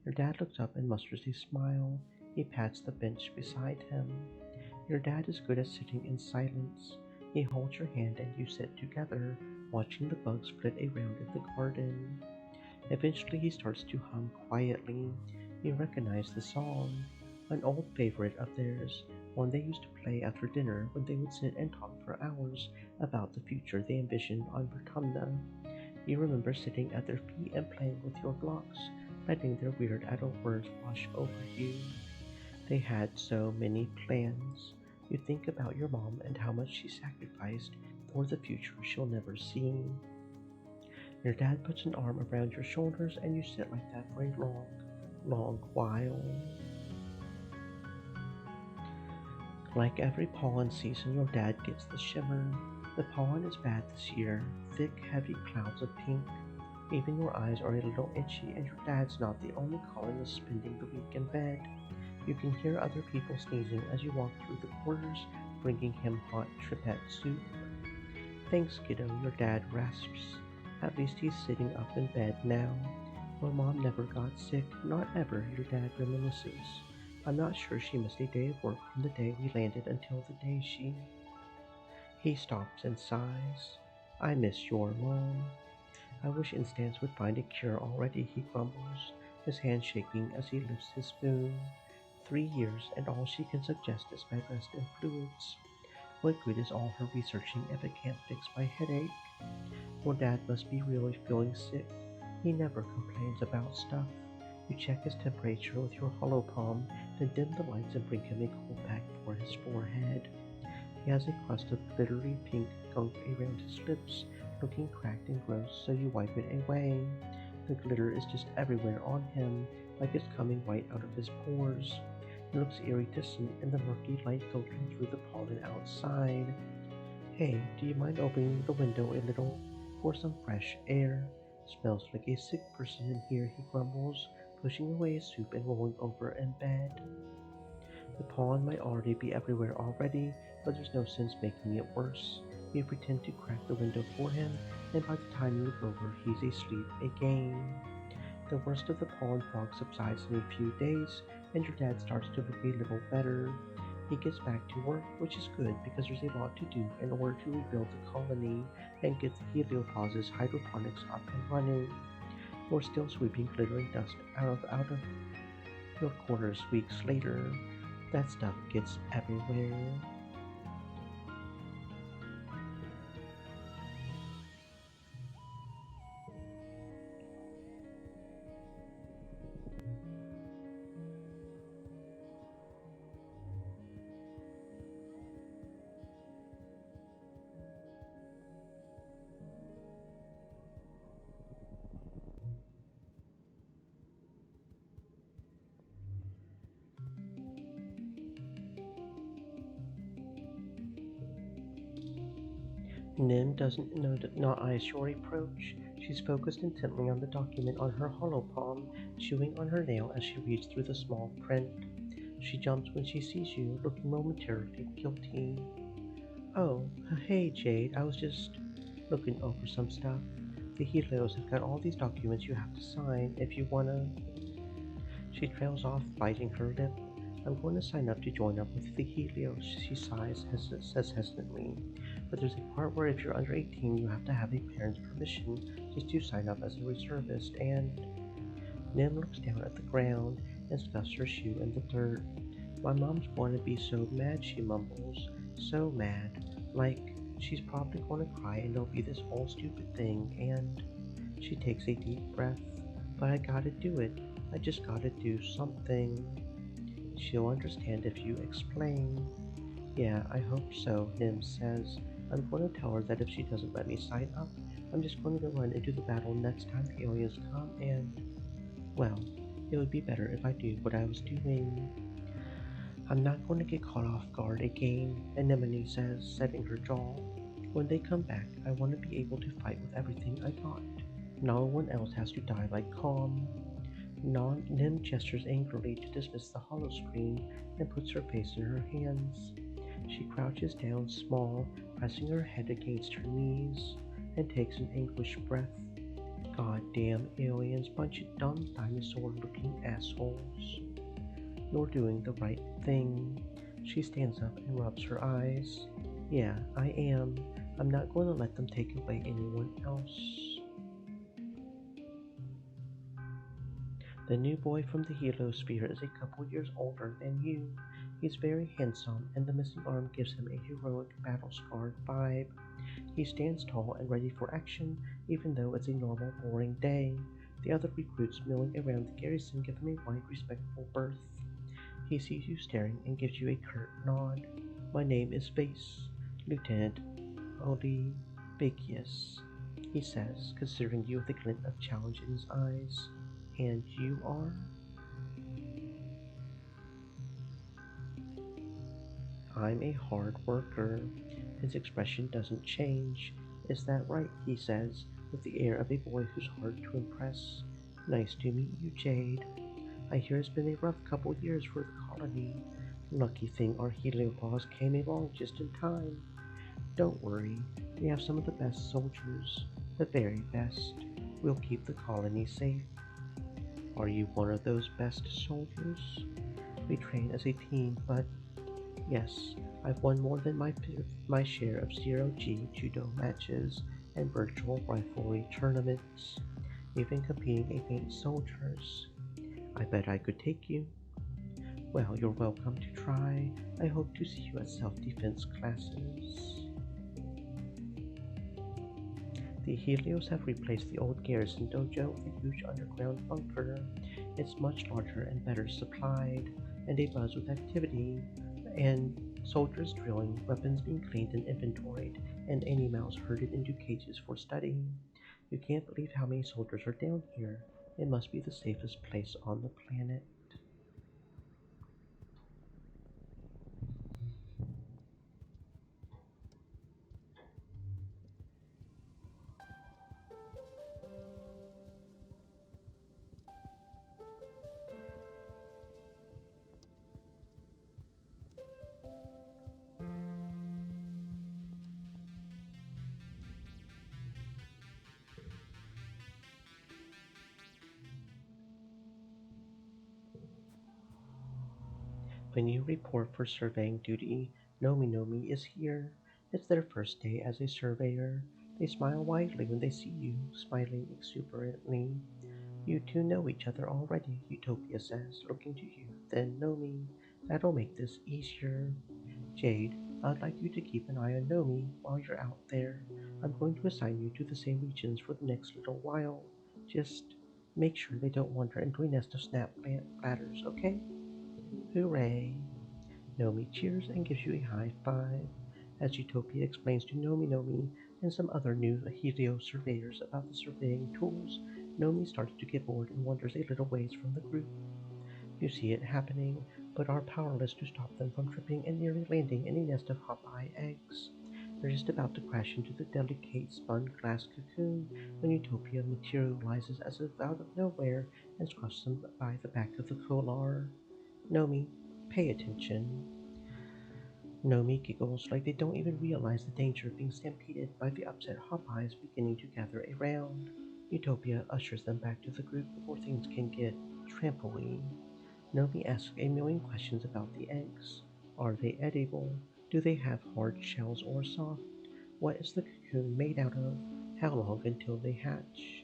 Your dad looks up and musters a smile. He pats the bench beside him. Your dad is good at sitting in silence. He holds your hand and you sit together, watching the bugs flit around in the garden. Eventually he starts to hum quietly. You recognize the song, an old favorite of theirs, one they used to play after dinner when they would sit and talk for hours about the future they envisioned on Vertumna. You remember sitting at their feet and playing with your blocks, letting their weird adult words wash over you. They had so many plans. You think about your mom and how much she sacrificed for the future she'll never see. Your dad puts an arm around your shoulders and you sit like that for a long while. Like every pollen season, your dad gets the shimmer. The pollen is bad this year, thick, heavy clouds of pink. Even your eyes are a little itchy, and your dad's not the only colonist spending the week in bed. You can hear other people sneezing as you walk through the quarters, bringing him hot tripet soup. Thanks, kiddo, your dad rasps. At least he's sitting up in bed now. Your mom never got sick, not ever, your dad reminisces. I'm not sure she missed a day of work from the day we landed until the day she. He stops and sighs. I miss your mom. I wish Instance would find a cure already, he grumbles, his hand shaking as he lifts his spoon. 3 years, and all she can suggest is bed rest and fluids. What good is all her researching if it can't fix my headache? Your dad must be really feeling sick. He never complains about stuff. You check his temperature with your hollow palm, then dim the lights and bring him a cold pack for his forehead. He has a crust of glittery pink gunk around his lips, looking cracked and gross, so you wipe it away. The glitter is just everywhere on him, like it's coming right out of his pores. He looks iridescent in the murky light filtering through the pollen outside. Hey, do you mind opening the window a little for some fresh air? Smells like a sick person in here, he grumbles, pushing away his soup and rolling over in bed. The pollen might already be everywhere already, but there's no sense making it worse. You pretend to crack the window for him, and by the time you look over, he's asleep again. The worst of the pollen fog subsides in a few days, and your dad starts to look a little better. He gets back to work, which is good because there's a lot to do in order to rebuild the colony and get the heliopause's hydroponics up and running. You're still sweeping glittering dust out of your quarters weeks later. That stuff gets everywhere. Nim doesn't not eyes your approach. She's focused intently on the document on her hollow palm, chewing on her nail as she reads through the small print. She jumps when she sees you, looking momentarily guilty. Oh, hey Jade, I was just looking over some stuff. The Helios have got all these documents you have to sign if you wanna. She trails off, biting her lip. I'm going to sign up to join up with the Helios, she says hesitantly. But there's a part where if you're under 18, you have to have a parent's permission just to sign up as a reservist, and Nim looks down at the ground and scuffs her shoe in the dirt. My mom's going to be so mad, she mumbles. So mad. Like, she's probably going to cry and there'll be this whole stupid thing, and she takes a deep breath. But I gotta do it. I just gotta do something. She'll understand if you explain. Yeah, I hope so, Nim says. I'm going to tell her that if she doesn't let me sign up, I'm just going to run into the battle next time the aliens come and, well, it would be better if I do what I was doing. I'm not going to get caught off guard again, Anemone says, setting her jaw. When they come back, I want to be able to fight with everything I got. No one else has to die like Calm. Nim gestures angrily to dismiss the hollow screen and puts her face in her hands. She crouches down small, pressing her head against her knees, and takes an anguished breath. Goddamn aliens, bunch of dumb dinosaur-looking assholes. You're doing the right thing. She stands up and rubs her eyes. Yeah, I am. I'm not going to let them take away anyone else. The new boy from the heliosphere is a couple years older than you. He's very handsome, and the missing arm gives him a heroic, battle-scarred vibe. He stands tall and ready for action, even though it's a normal, boring day. The other recruits milling around the garrison give him a wide, respectful berth. He sees you staring and gives you a curt nod. My name is Base, Lieutenant Oli Bakius, he says, considering you with a glint of challenge in his eyes. And you are? I'm a hard worker. His expression doesn't change. Is that right? He says, with the air of a boy who's hard to impress. Nice to meet you, Jade. I hear it's been a rough couple years for the colony. Lucky thing our Helio boss came along just in time. Don't worry, we have some of the best soldiers. The very best. We'll keep the colony safe. Are you one of those best soldiers? We train as a team, but yes, I've won more than my share of zero-G judo matches and virtual riflery tournaments, even competing against soldiers. I bet I could take you. Well, you're welcome to try. I hope to see you at self-defense classes. The Helios have replaced the old garrison dojo with a huge underground bunker. It's much larger and better supplied, and a buzz with activity, and soldiers drilling, weapons being cleaned and inventoried, and animals herded into cages for studying. You can't believe how many soldiers are down here. It must be the safest place on the planet. When you report for surveying duty, Nomi Nomi is here. It's their first day as a surveyor. They smile widely when they see you, smiling exuberantly. You two know each other already, Utopia says, looking to you. Then Nomi. That'll make this easier. Jade, I'd like you to keep an eye on Nomi while you're out there. I'm going to assign you to the same regions for the next little while. Just make sure they don't wander into a nest of snap bladders, okay? Hooray! Nomi cheers and gives you a high five. As Utopia explains to Nomi Nomi and some other new Helio surveyors about the surveying tools, Nomi starts to get bored and wanders a little ways from the group. You see it happening, but are powerless to stop them from tripping and nearly landing in a nest of hot eye eggs. They're just about to crash into the delicate spun glass cocoon when Utopia materializes as if out of nowhere and squashes them by the back of the collar. Nomi, pay attention. Nomi giggles like they don't even realize the danger of being stampeded by the upset Hawkeyes beginning to gather around. Utopia ushers them back to the group before things can get trampoline. Nomi asks a million questions about the eggs. Are they edible? Do they have hard shells or soft? What is the cocoon made out of? How long until they hatch?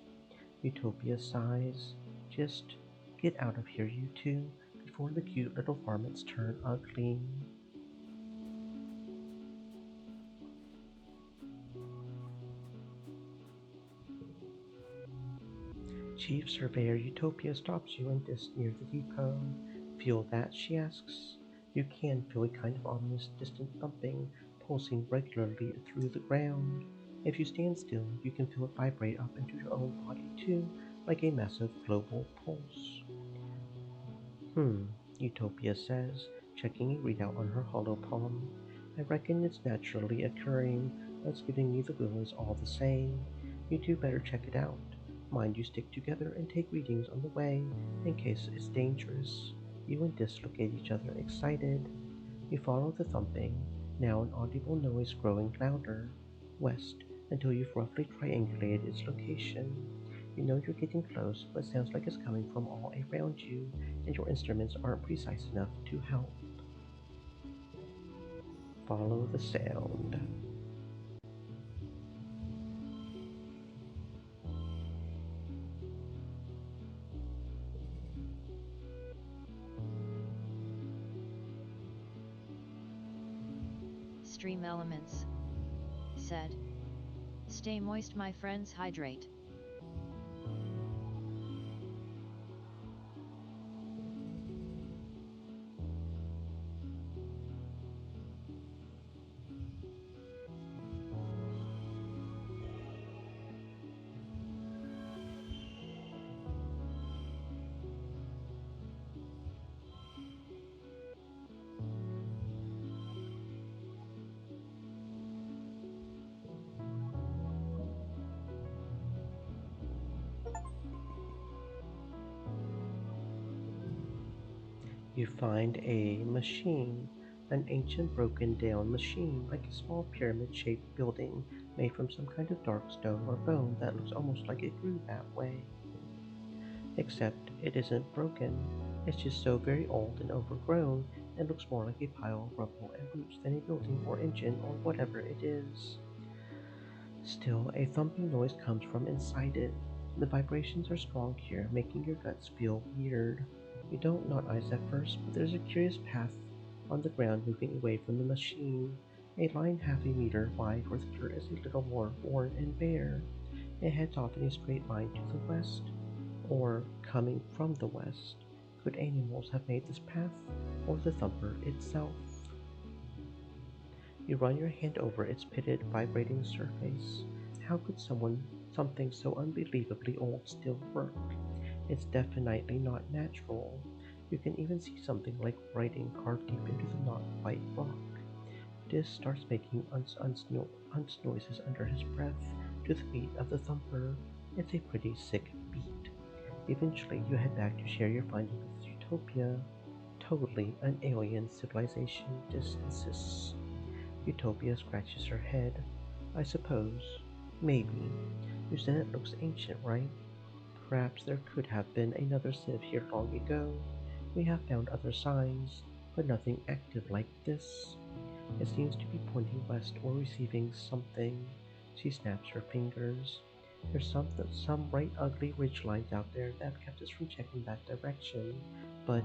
Utopia sighs. Just get out of here, you two, before the cute little varmints turn ugly. Chief Surveyor Utopia stops you and is near the depot. Feel that? She asks. You can feel a kind of ominous, distant thumping pulsing regularly through the ground. If you stand still, you can feel it vibrate up into your own body too, like a massive global pulse. Hmm, Utopia says, checking a readout on her hollow palm. I reckon it's naturally occurring, but it's giving me the willies all the same. You two better check it out. Mind you stick together and take readings on the way, in case it's dangerous. You and Dis look at each other, excited. You follow the thumping, now an audible noise growing louder, west, until you've roughly triangulated its location. You know you're getting close, but it sounds like it's coming from all around you, and your instruments aren't precise enough to help. Follow the sound. Stream elements. Said. Stay moist, my friends, hydrate. You find a machine, an ancient broken down machine, like a small pyramid shaped building made from some kind of dark stone or bone that looks almost like it grew that way. Except it isn't broken, it's just so very old and overgrown and looks more like a pile of rubble and roots than a building or engine or whatever it is. Still, a thumping noise comes from inside it. The vibrations are strong here, making your guts feel weird. You don't knot eyes at first, but there's a curious path on the ground moving away from the machine. A line half a meter wide where the dirt is a little more worn and bare. It heads off in a straight line to the west, or coming from the west. Could animals have made this path, or the thumper itself? You run your hand over its pitted, vibrating surface. How could something so unbelievably old still work? It's definitely not natural. You can even see something like writing carved deep into the not white rock. Dis starts making uns noises under his breath to the beat of the thumper. It's a pretty sick beat. Eventually, you head back to share your findings with Utopia. Totally an alien civilization, Dis insists. Utopia scratches her head. I suppose. Maybe. You said it looks ancient, right? Perhaps there could have been another civ here long ago. We have found other signs, but nothing active like this. It seems to be pointing west or receiving something. She snaps her fingers. There's some right ugly ridge lines out there that have kept us from checking that direction, but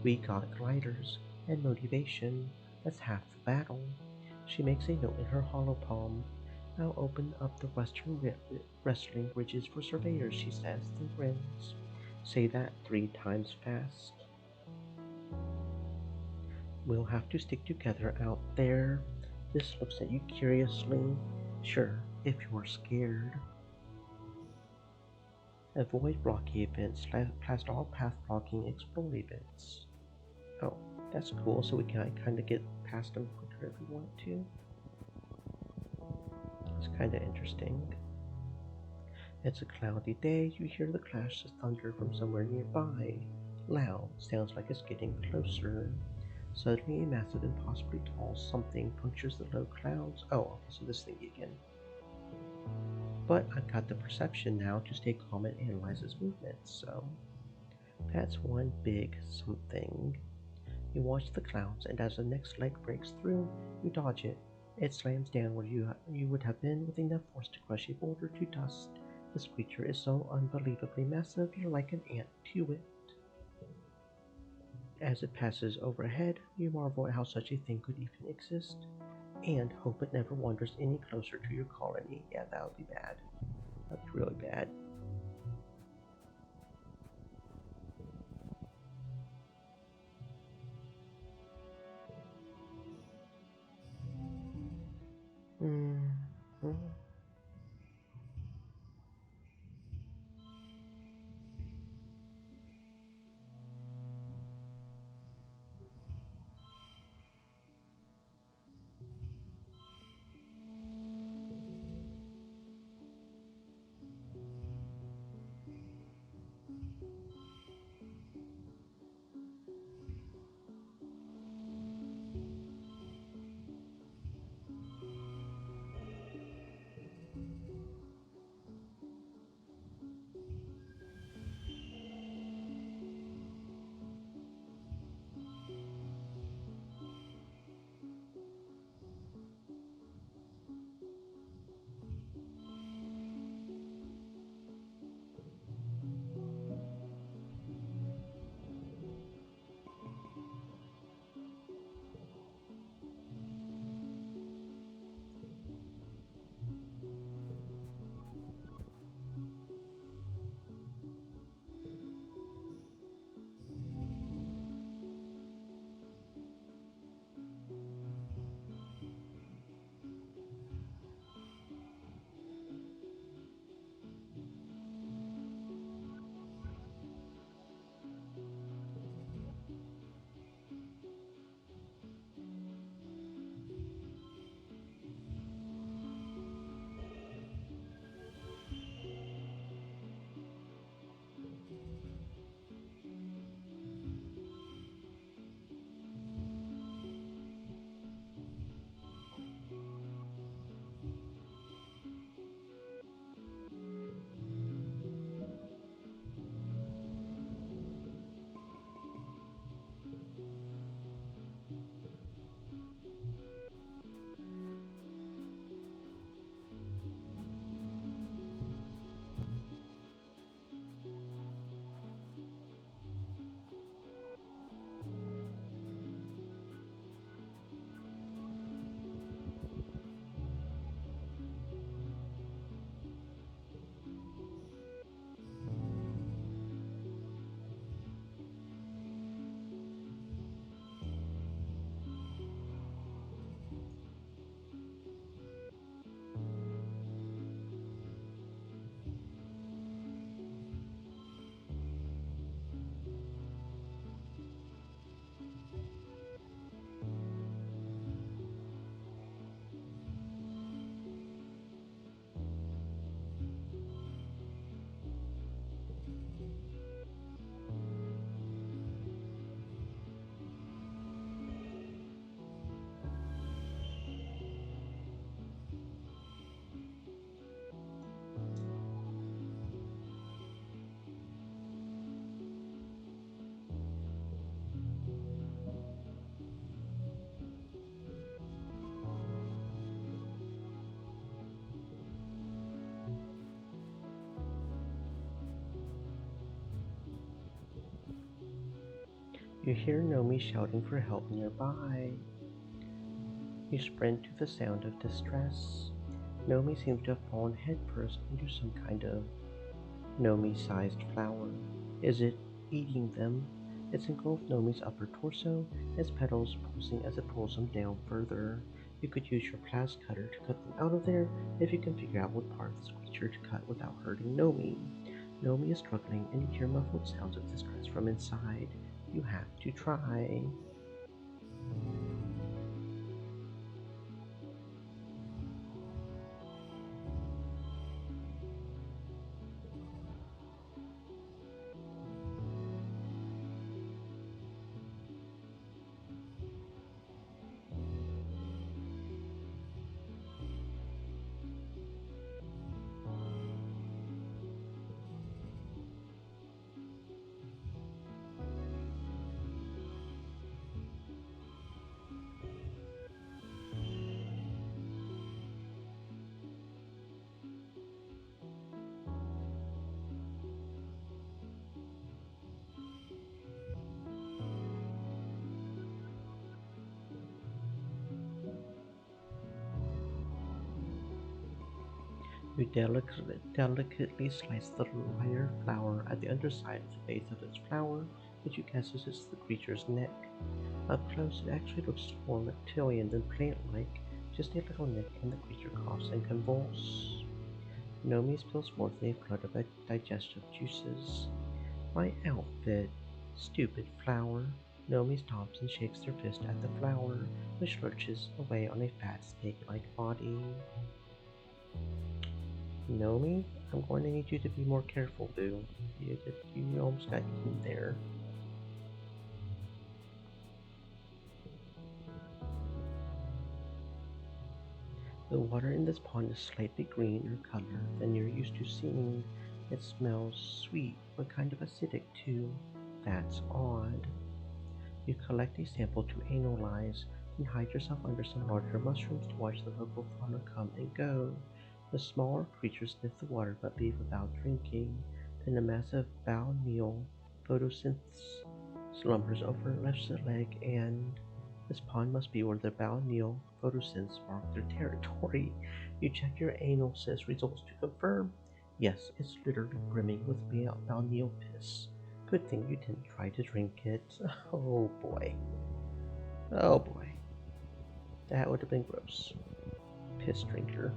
we got gliders and motivation. That's half the battle. She makes a note in her hollow palm. I'll open up the western wrestling ridges for surveyors, she says, then grins. Say that 3 times fast. We'll have to stick together out there. This looks at you curiously. Sure, if you're scared. Avoid blocky events, past all path blocking explore events. Oh, that's cool, so we can kind of get past them quicker if we want to. It's kind of interesting. It's a cloudy day. You hear the clash of thunder from somewhere nearby. Loud, sounds like it's getting closer. Suddenly, a massive, impossibly tall something punctures the low clouds. Oh, okay, so this thing again. But I've got the perception now to stay calm and analyze its movements, so that's one big something. You watch the clouds, and as the next leg breaks through, you dodge it. It slams down where you would have been with enough force to crush a boulder to dust. This creature is so unbelievably massive, you're like an ant to it. As it passes overhead, you marvel at how such a thing could even exist, and hope it never wanders any closer to your colony. Yeah, that would be bad. That'd be really bad. Mm. You hear Nomi shouting for help nearby. You sprint to the sound of distress. Nomi seems to have fallen headfirst into some kind of Nomi-sized flower. Is it eating them? It's engulfed Nomi's upper torso, its petals pulsing as it pulls them down further. You could use your blast cutter to cut them out of there if you can figure out what part of this creature to cut without hurting Nomi. Nomi is struggling, and you hear muffled sounds of distress from inside. You have to try. You delicately slice the lighter flower at the underside of the base of its flower, which you guess is the creature's neck. Up close, it actually looks more reptilian than plant-like, just a little neck, and the creature coughs and convulses. Nomi spills forth a flood of digestive juices. My outfit. Stupid flower. Nomi stomps and shakes her fist at the flower, which lurches away on a fat snake-like body. Nomi, I'm going to need you to be more careful, boo. You almost got eaten there. The water in this pond is slightly greener color than you're used to seeing. It smells sweet, but kind of acidic too. That's odd. You collect a sample to analyze, then hide yourself under some larger mushrooms to watch the local fauna come and go. The smaller creatures sniff the water but leave without drinking. Then a massive baleen photosynthesis slumbers over left leg, and this pond must be where the baleen photosynths mark their territory. You check your anal says results to confirm. Yes, it's literally brimming with baleen piss. Good thing you didn't try to drink it. Oh boy. Oh boy. That would have been gross. Piss drinker.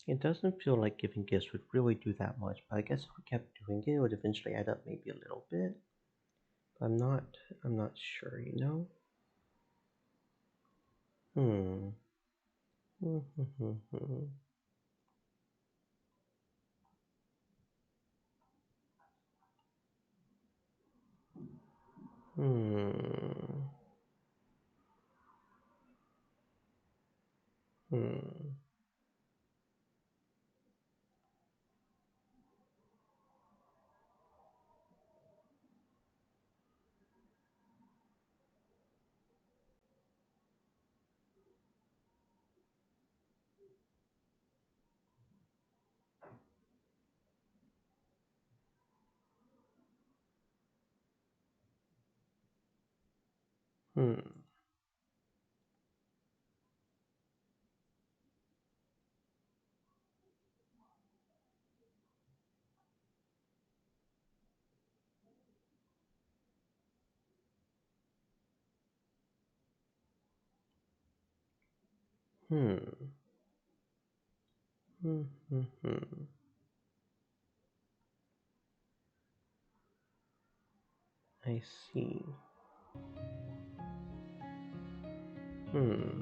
It doesn't feel like giving gifts would really do that much, but I guess if we kept doing it, it would eventually add up maybe a little bit. But I'm not sure, you know? Hmm. Hmm. Hmm. Hmm. Hmm. Hmm. Hmm. Hmm. I see. Hmm.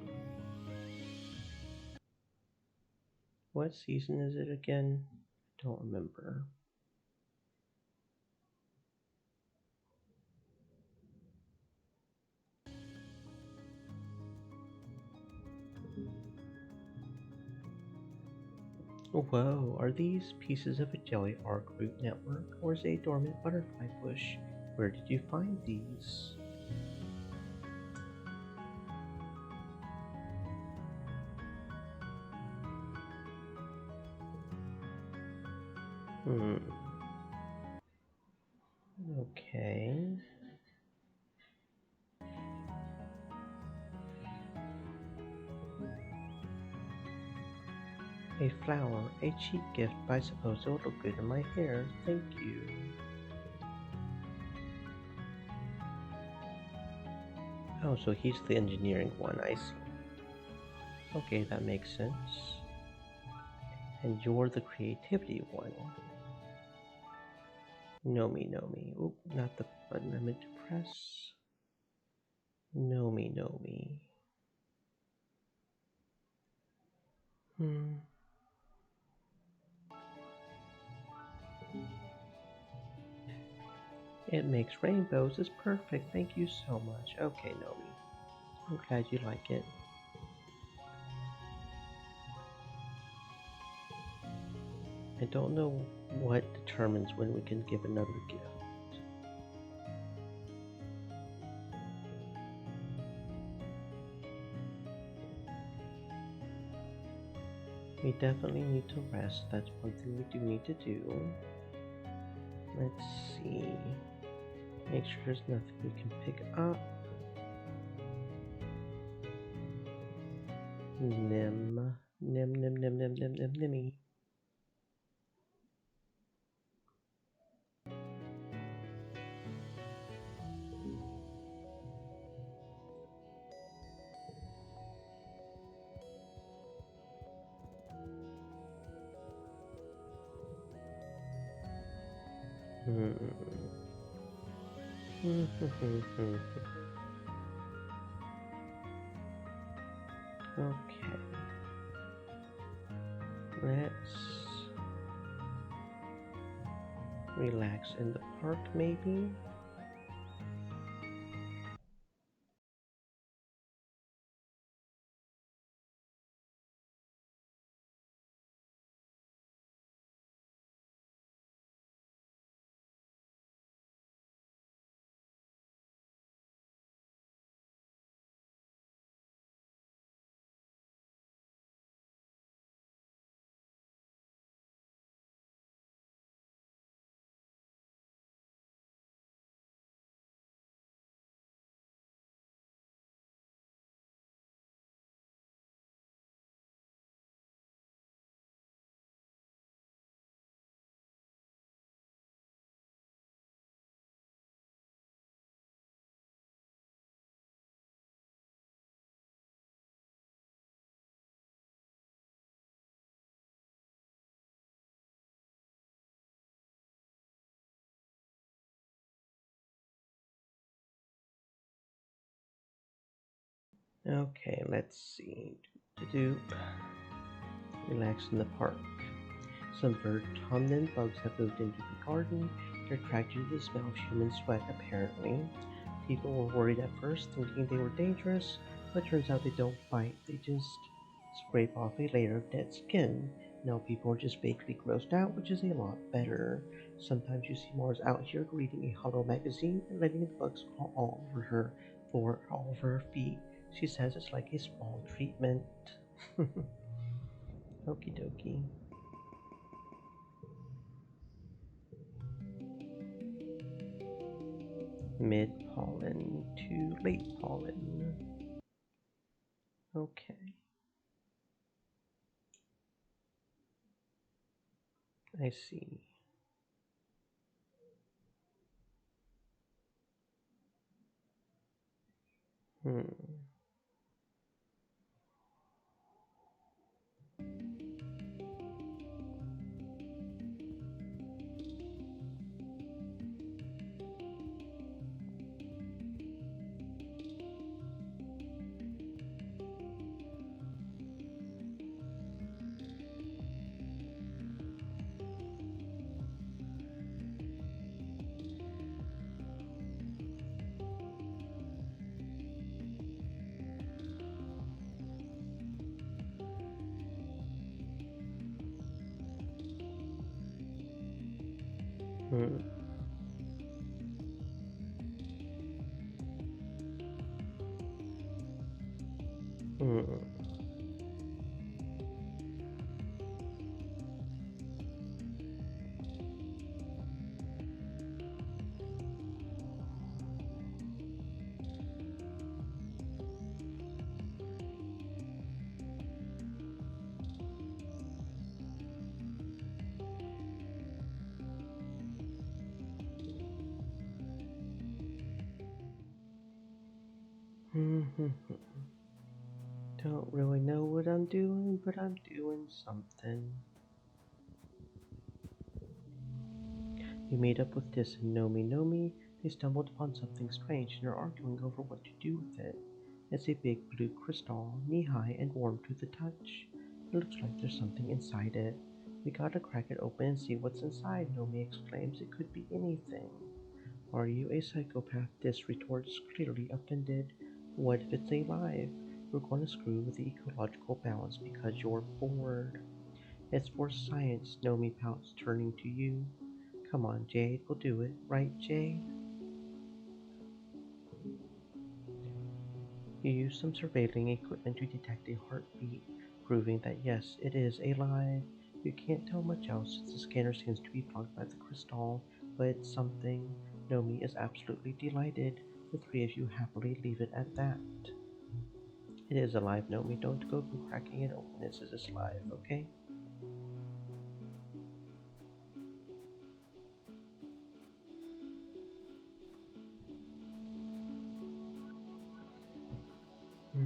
What season is it again? Don't remember. Whoa, are these pieces of a jelly arc root network or is it a dormant butterfly bush? Where did you find these? Hmm, okay. A flower, a cheap gift, but I suppose it'll look good in my hair. Thank you. Oh, so he's the engineering one, I see. Okay, that makes sense. And you're the creativity one. Know me, know me. Oop, not the button I meant to press. Know me, know me. Hmm. It makes rainbows. It's perfect. Thank you so much. Okay, Nomi. I'm glad you like it. I don't know what determines when we can give another gift. We definitely need to rest. That's one thing we do need to do. Let's see. Make sure there's nothing we can pick up. Nim. Nim, nim, nim, nim, nim, nim, nimmy. Okay. Let's relax in the park, maybe? Okay, let's see. Do relax in the park. Some bird and bugs have moved into the garden. They're attracted to the smell of human sweat, apparently. People were worried at first, thinking they were dangerous, but turns out they don't bite. They just scrape off a layer of dead skin. Now people are just vaguely grossed out, which is a lot better. Sometimes you see Mars out here reading a hollow magazine and letting the bugs crawl all over her floor, all over her feet. She says it's like a small treatment. Okie dokie. Mid pollen to late pollen. Okay, I see. Hmm. Hmm. Don't really know what I'm doing, but I'm doing something. You meet up with Dis and Nomi. Nomi, they stumbled upon something strange and are arguing over what to do with it. It's a big blue crystal, knee-high and warm to the touch. It looks like there's something inside it. We gotta crack it open and see what's inside, Nomi exclaims. It could be anything. Are you a psychopath? Dis retorts, clearly offended. What if it's alive? We're gonna screw with the ecological balance because you're bored. It's for science, Nomi pouts, turning to you. Come on, Jade, we'll do it. Right, Jade? You use some surveilling equipment to detect a heartbeat, proving that yes, it is alive. You can't tell much else since the scanner seems to be blocked by the crystal, but it's something. Nomi is absolutely delighted. The three of you happily leave it at that. It is alive, Nomi. Don't go cracking it open. This is alive, okay? Hmm.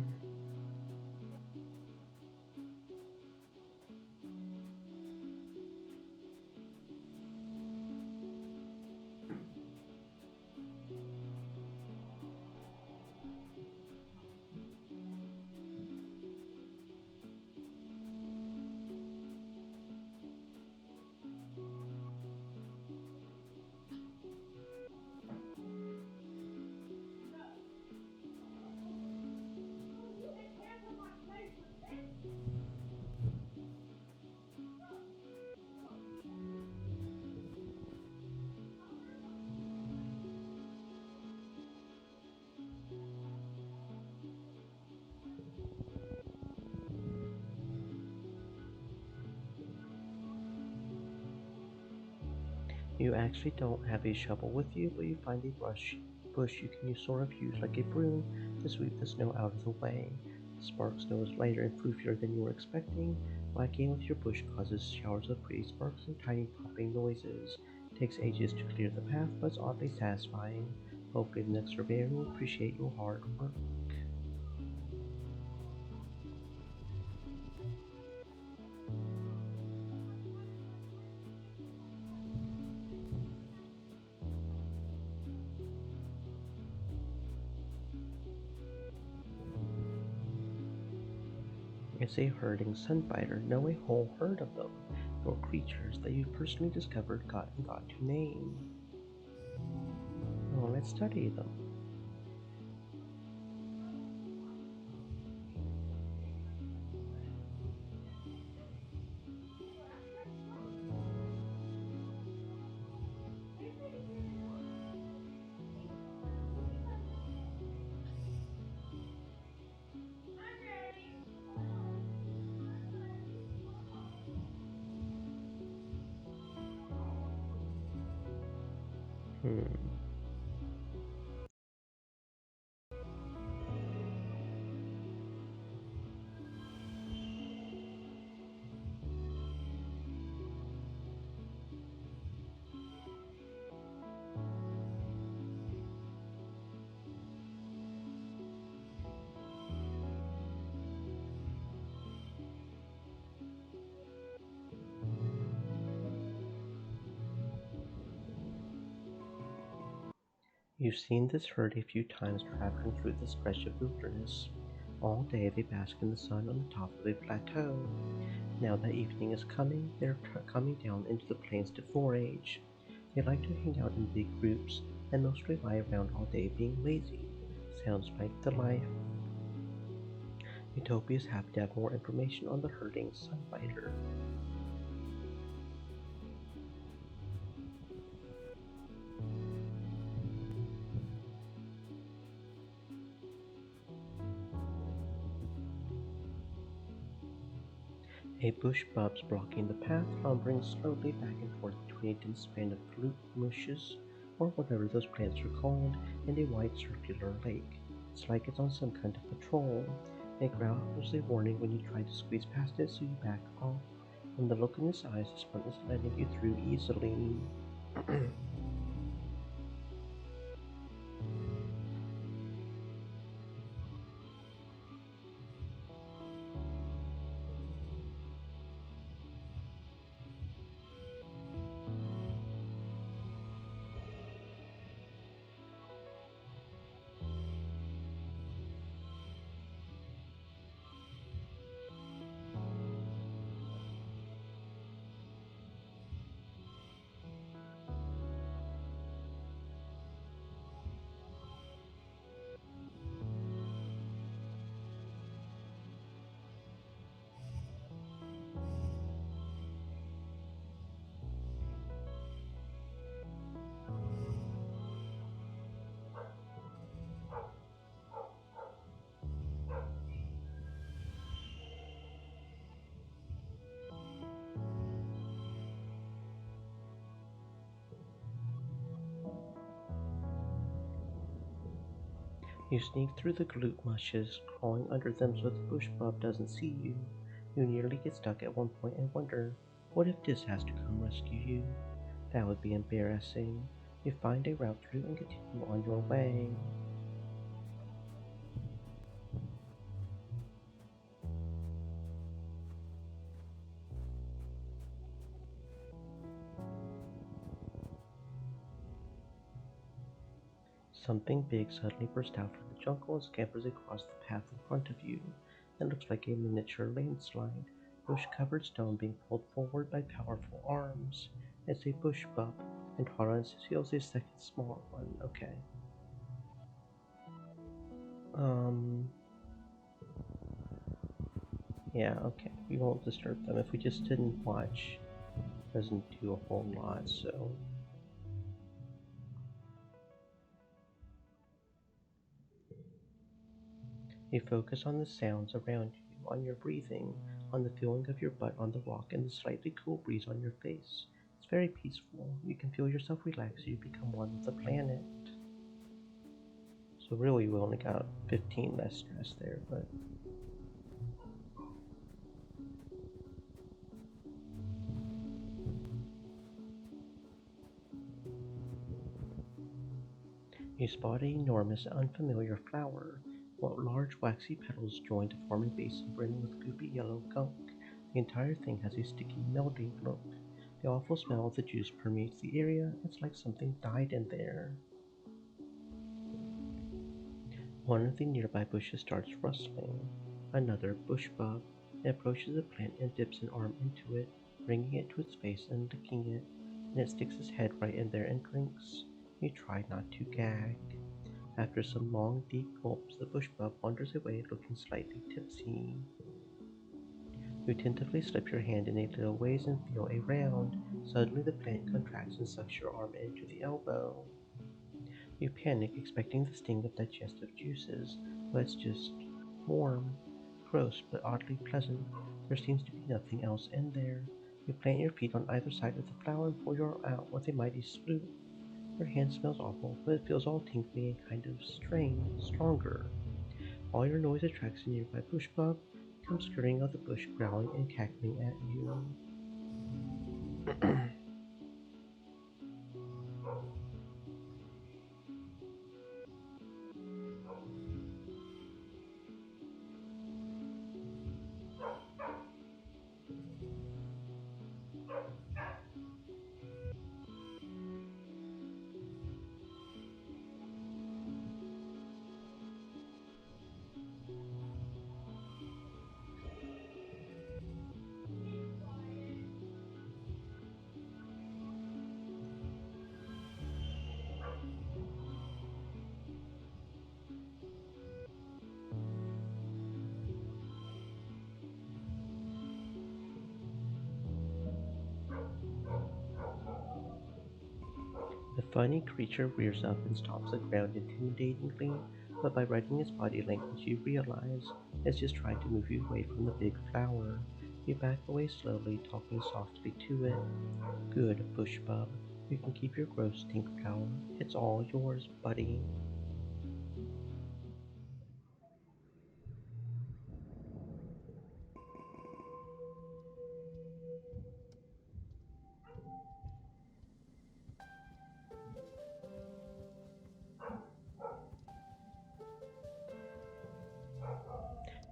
You actually don't have a shovel with you, but you find a bush you can sort of use like a broom to sweep the snow out of the way. The spark snow is lighter and floofier than you were expecting. Whacking with your bush causes showers of pretty sparks and tiny popping noises. It takes ages to clear the path, but it's oddly satisfying. Hopefully the next surveyor will appreciate your hard work. It's a herding sunbiter. Know a whole herd of them. Your creatures that you personally discovered got to name. Well, let's study them. Hmm. You've seen this herd a few times traveling through this stretch of wilderness. All day they bask in the sun on the top of a plateau. Now that evening is coming, they're coming down into the plains to forage. They like to hang out in big groups and mostly lie around all day being lazy. Sounds like the life. Utopia is happy to have more information on the herding sunfighter. A bush bubs blocking the path, lumbering slowly back and forth between a dense band of glute mushes, or whatever those plants are called, and a wide circular lake. It's like it's on some kind of patrol. It growls a warning when you try to squeeze past it, so you back off. And the look in its eyes is one is letting you through easily. You sneak through the glute mushes, crawling under them so the bush bub doesn't see you. You nearly get stuck at one point and wonder, what if Diz has to come rescue you? That would be embarrassing. You find a route through and continue on your way. Something big suddenly bursts out from the jungle and scampers across the path in front of you. It looks like a miniature landslide, bush-covered stone being pulled forward by powerful arms. It's a bush bub, and Torrance feels a second smaller one. Okay. Um, yeah, okay. We won't disturb them. If we just didn't watch, doesn't do a whole lot, so. You focus on the sounds around you, on your breathing, on the feeling of your butt on the rock, and the slightly cool breeze on your face. It's very peaceful. You can feel yourself relax as you become one with the planet. So really, we only got 15 less stress there, but you spot an enormous, unfamiliar flower. What large waxy petals join to form a basin brimming with goopy yellow gunk. The entire thing has a sticky, melting look. The awful smell of the juice permeates the area. It's like something died in there. One of the nearby bushes starts rustling. Another bush bug. It approaches the plant and dips an arm into it, bringing it to its face and licking it. Then it sticks its head right in there and drinks. You try not to gag. After some long, deep gulps, the bush bug wanders away looking slightly tipsy. You tentatively slip your hand in a little ways and feel around. Suddenly the plant contracts and sucks your arm into the elbow. You panic, expecting the sting of digestive juices, but it's just warm, gross, but oddly pleasant. There seems to be nothing else in there. You plant your feet on either side of the flower and pull your out with a mighty swoop. Your hand smells awful, but it feels all tingly and kind of stronger. All your noise attracts a nearby bush bug, comes scurrying out of the bush, growling and cackling at you. The funny creature rears up and stomps the ground intimidatingly, but by writing its body language, you realize it's just trying to move you away from the big flower. You back away slowly, talking softly to it. Good, bush bub. You can keep your gross stink flower. It's all yours, buddy.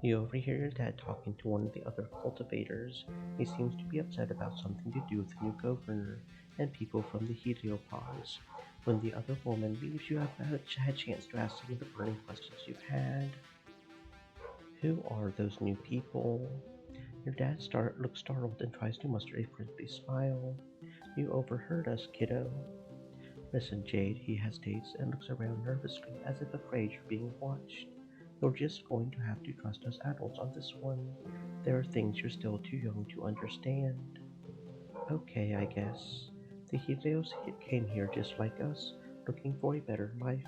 You overhear your dad talking to one of the other cultivators. He seems to be upset about something to do with the new governor and people from the heliopods. When the other woman leaves, you have had a chance to ask some of the burning questions you've had. Who are those new people? Your dad looks startled and tries to muster a friendly smile. You overheard us, kiddo. Listen, Jade, he hesitates and looks around nervously as if afraid you're being watched. You're just going to have to trust us adults on this one. There are things you're still too young to understand. Okay, I guess. The Helios came here just like us, looking for a better life.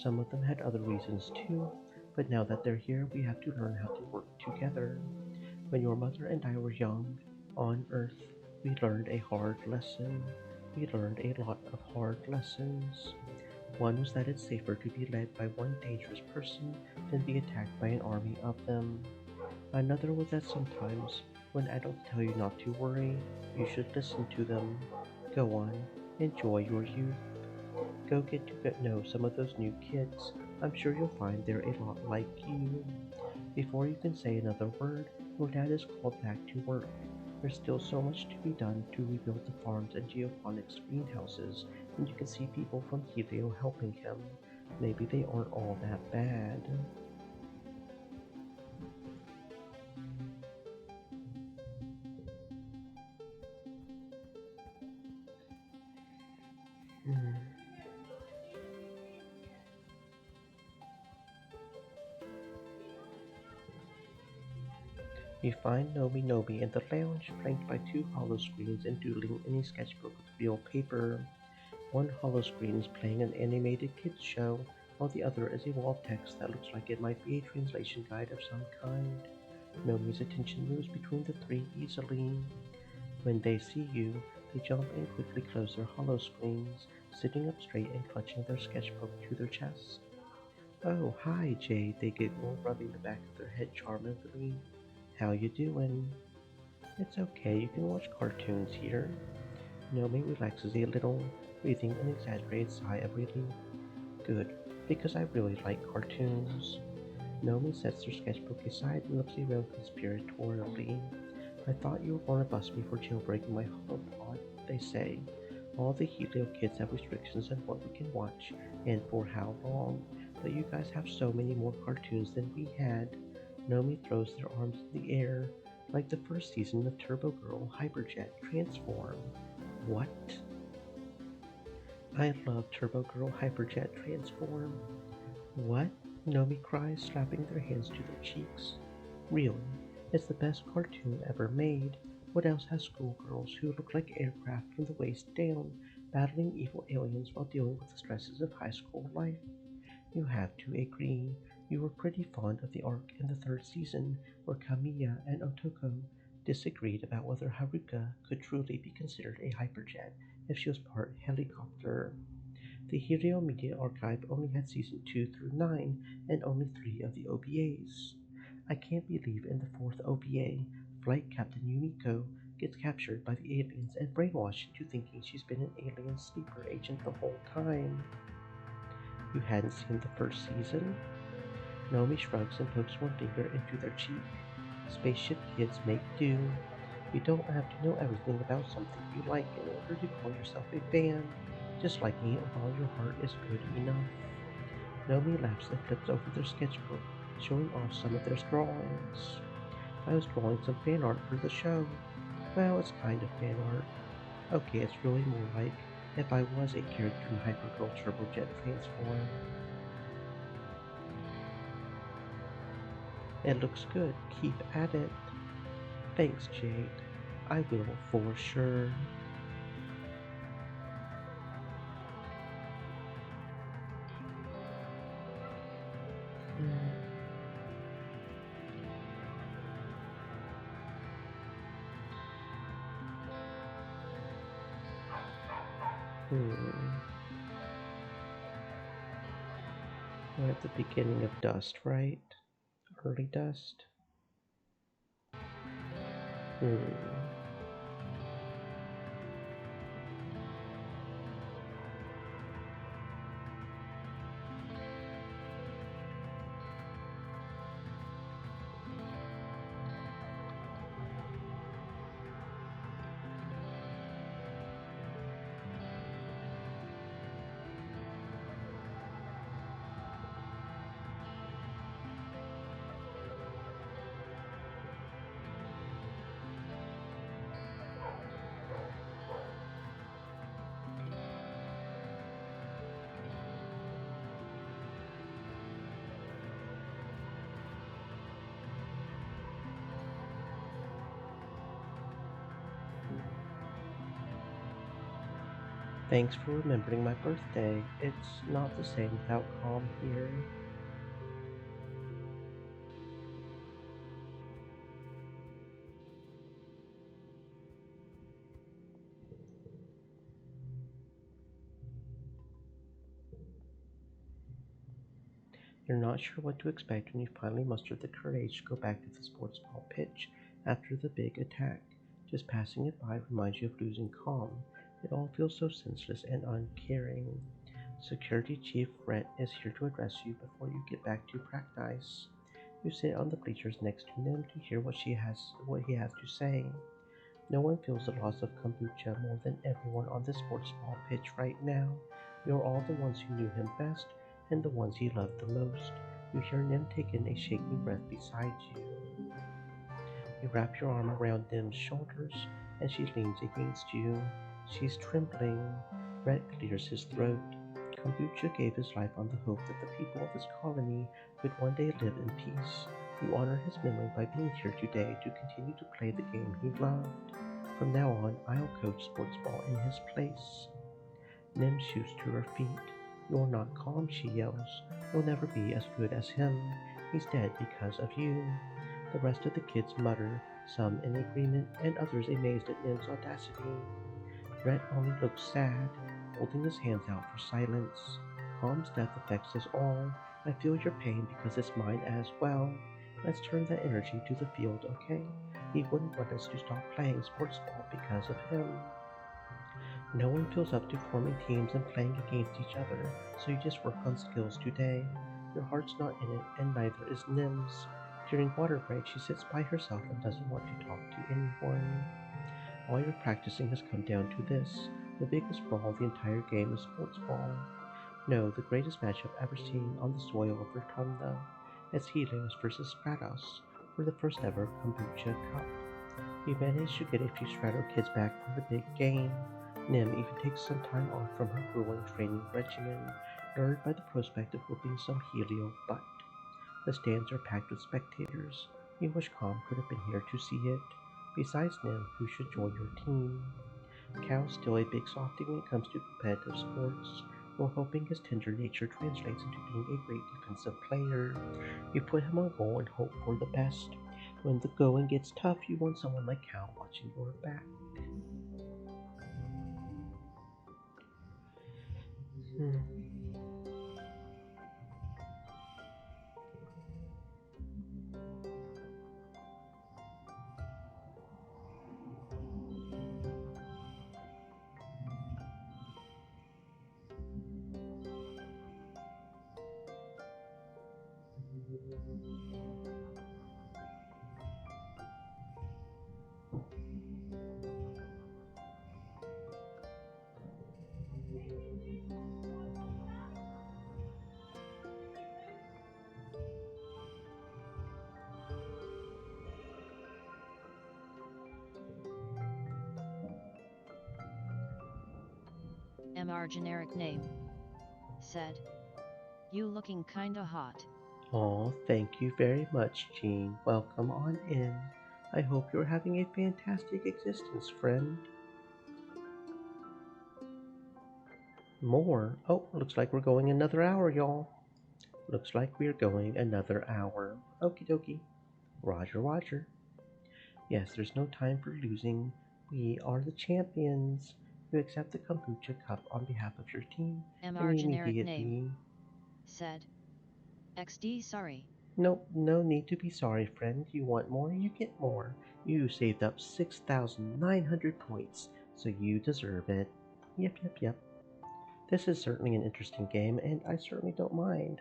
Some of them had other reasons too, but now that they're here, we have to learn how to work together. When your mother and I were young, on Earth, we learned a hard lesson. We learned a lot of hard lessons. One was that it's safer to be led by one dangerous person than be attacked by an army of them. Another was that sometimes, when adults tell you not to worry, you should listen to them. Go on, enjoy your youth. Go get to know some of those new kids. I'm sure you'll find they're a lot like you. Before you can say another word, your dad is called back to work. There's still so much to be done to rebuild the farms and geoponics greenhouses, and you can see people from Helio helping him. Maybe they aren't all that bad. Hmm. You find Nobi in the lounge, flanked by two hollow screens and doodling in a sketchbook with real paper. One hollow screen is playing an animated kids show, while the other is a wall text that looks like it might be a translation guide of some kind. Nomi's attention moves between the three easily. When they see you, they jump and quickly close their hollow screens, sitting up straight and clutching their sketchbook to their chest. Oh, hi, Jade, they giggle, rubbing the back of their head charmingly. How you doing? It's okay, you can watch cartoons here. Nomi relaxes a little, breathing an exaggerated sigh of relief. Good, because I really like cartoons. Nomi sets her sketchbook aside and looks around conspiratorially. I thought you were going to bust me for jailbreaking my holopod, they say. All the Helio kids have restrictions on what we can watch and for how long, but you guys have so many more cartoons than we had. Nomi throws their arms in the air, like the first season of Turbo Girl Hyperjet Transform. What? I love Turbo Girl Hyperjet Transform. What? Nomi cries, slapping their hands to their cheeks. Really, it's the best cartoon ever made. What else has schoolgirls who look like aircraft from the waist down, battling evil aliens while dealing with the stresses of high school life? You have to agree. You were pretty fond of the arc in the third season, where Kamiya and Otoko disagreed about whether Haruka could truly be considered a hyperjet if she was part helicopter. The Helio Media Archive only had season 2 through 9 and only 3 of the OVAs. I can't believe in the fourth OVA, Flight Captain Yumiko gets captured by the aliens and brainwashed into thinking she's been an alien sleeper agent the whole time. You hadn't seen the first season? Naomi shrugs and pokes one finger into their cheek. Spaceship kids make do. You don't have to know everything about something you like in order to call yourself a fan. Just liking it while your heart is good enough. Naomi laughs and flips over their sketchbook, showing off some of their drawings. I was drawing some fan art for the show. Well, it's kind of fan art. Okay, it's really more like if I was a character in Hypergirl Turbojet Transform. It looks good. Keep at it. Thanks, Jade. I will for sure. Hmm. Hmm. We're at the beginning of dust, right? Early dust? Hmm. Thanks for remembering my birthday. It's not the same without calm here. You're not sure what to expect when you finally muster the courage to go back to the sports ball pitch after the big attack. Just passing it by reminds you of losing calm. It all feels so senseless and uncaring. Security Chief Rhett is here to address you before you get back to practice. You sit on the bleachers next to Nim to hear what he has to say. No one feels the loss of kombucha more than everyone on the sports ball pitch right now. You're all the ones who knew him best and the ones he loved the most. You hear Nim take in a shaking breath beside you. You wrap your arm around Nim's shoulders and she leans against you. She's trembling. Red clears his throat. Kombucha gave his life on the hope that the people of his colony would one day live in peace. You honor his memory by being here today to continue to play the game he loved. From now on, I'll coach sports ball in his place. Nim shoots to her feet. You're not calm, she yells. You'll never be as good as him. He's dead because of you. The rest of the kids mutter, some in agreement and others amazed at Nim's audacity. Brett only looks sad, holding his hands out for silence. Calm's death affects us all. I feel your pain because it's mine as well. Let's turn that energy to the field, okay? He wouldn't want us to stop playing sports ball because of him. No one feels up to forming teams and playing against each other, so you just work on skills today. Your heart's not in it, and neither is Nim's. During water break, she sits by herself and doesn't want to talk to anyone. All your practicing has come down to this. The biggest brawl of the entire game is sports ball. No, the greatest match I've ever seen on the soil of Rotunda. It's Helios versus Stratos for the first ever Kombucha Cup. We managed to get a few Strato kids back for the big game. Nim even takes some time off from her grueling training regimen, lured by the prospect of whooping some Helio butt. The stands are packed with spectators. You wish Calm could have been here to see it. Besides Nim, who should join your team? Cal's still a big softy when it comes to competitive sports. You're hoping his tender nature translates into being a great defensive player. You put him on goal and hope for the best. When the going gets tough, you want someone like Cal watching your back. Hmm. MR generic name. Said. You looking kinda hot. Oh, thank you very much, Jean. Welcome on in. I hope you're having a fantastic existence, friend. More? Oh, looks like we're going another hour, y'all. Looks like we're going another hour. Okie dokie. Roger, Roger. Yes, there's no time for losing. We are the champions. You accept the kombucha cup on behalf of your team, and MR generic name, immediately... said. XD sorry. Nope, no need to be sorry, friend. You want more, you get more. You saved up 6,900 points, so you deserve it. Yep, yep, yep. This is certainly an interesting game, and I certainly don't mind,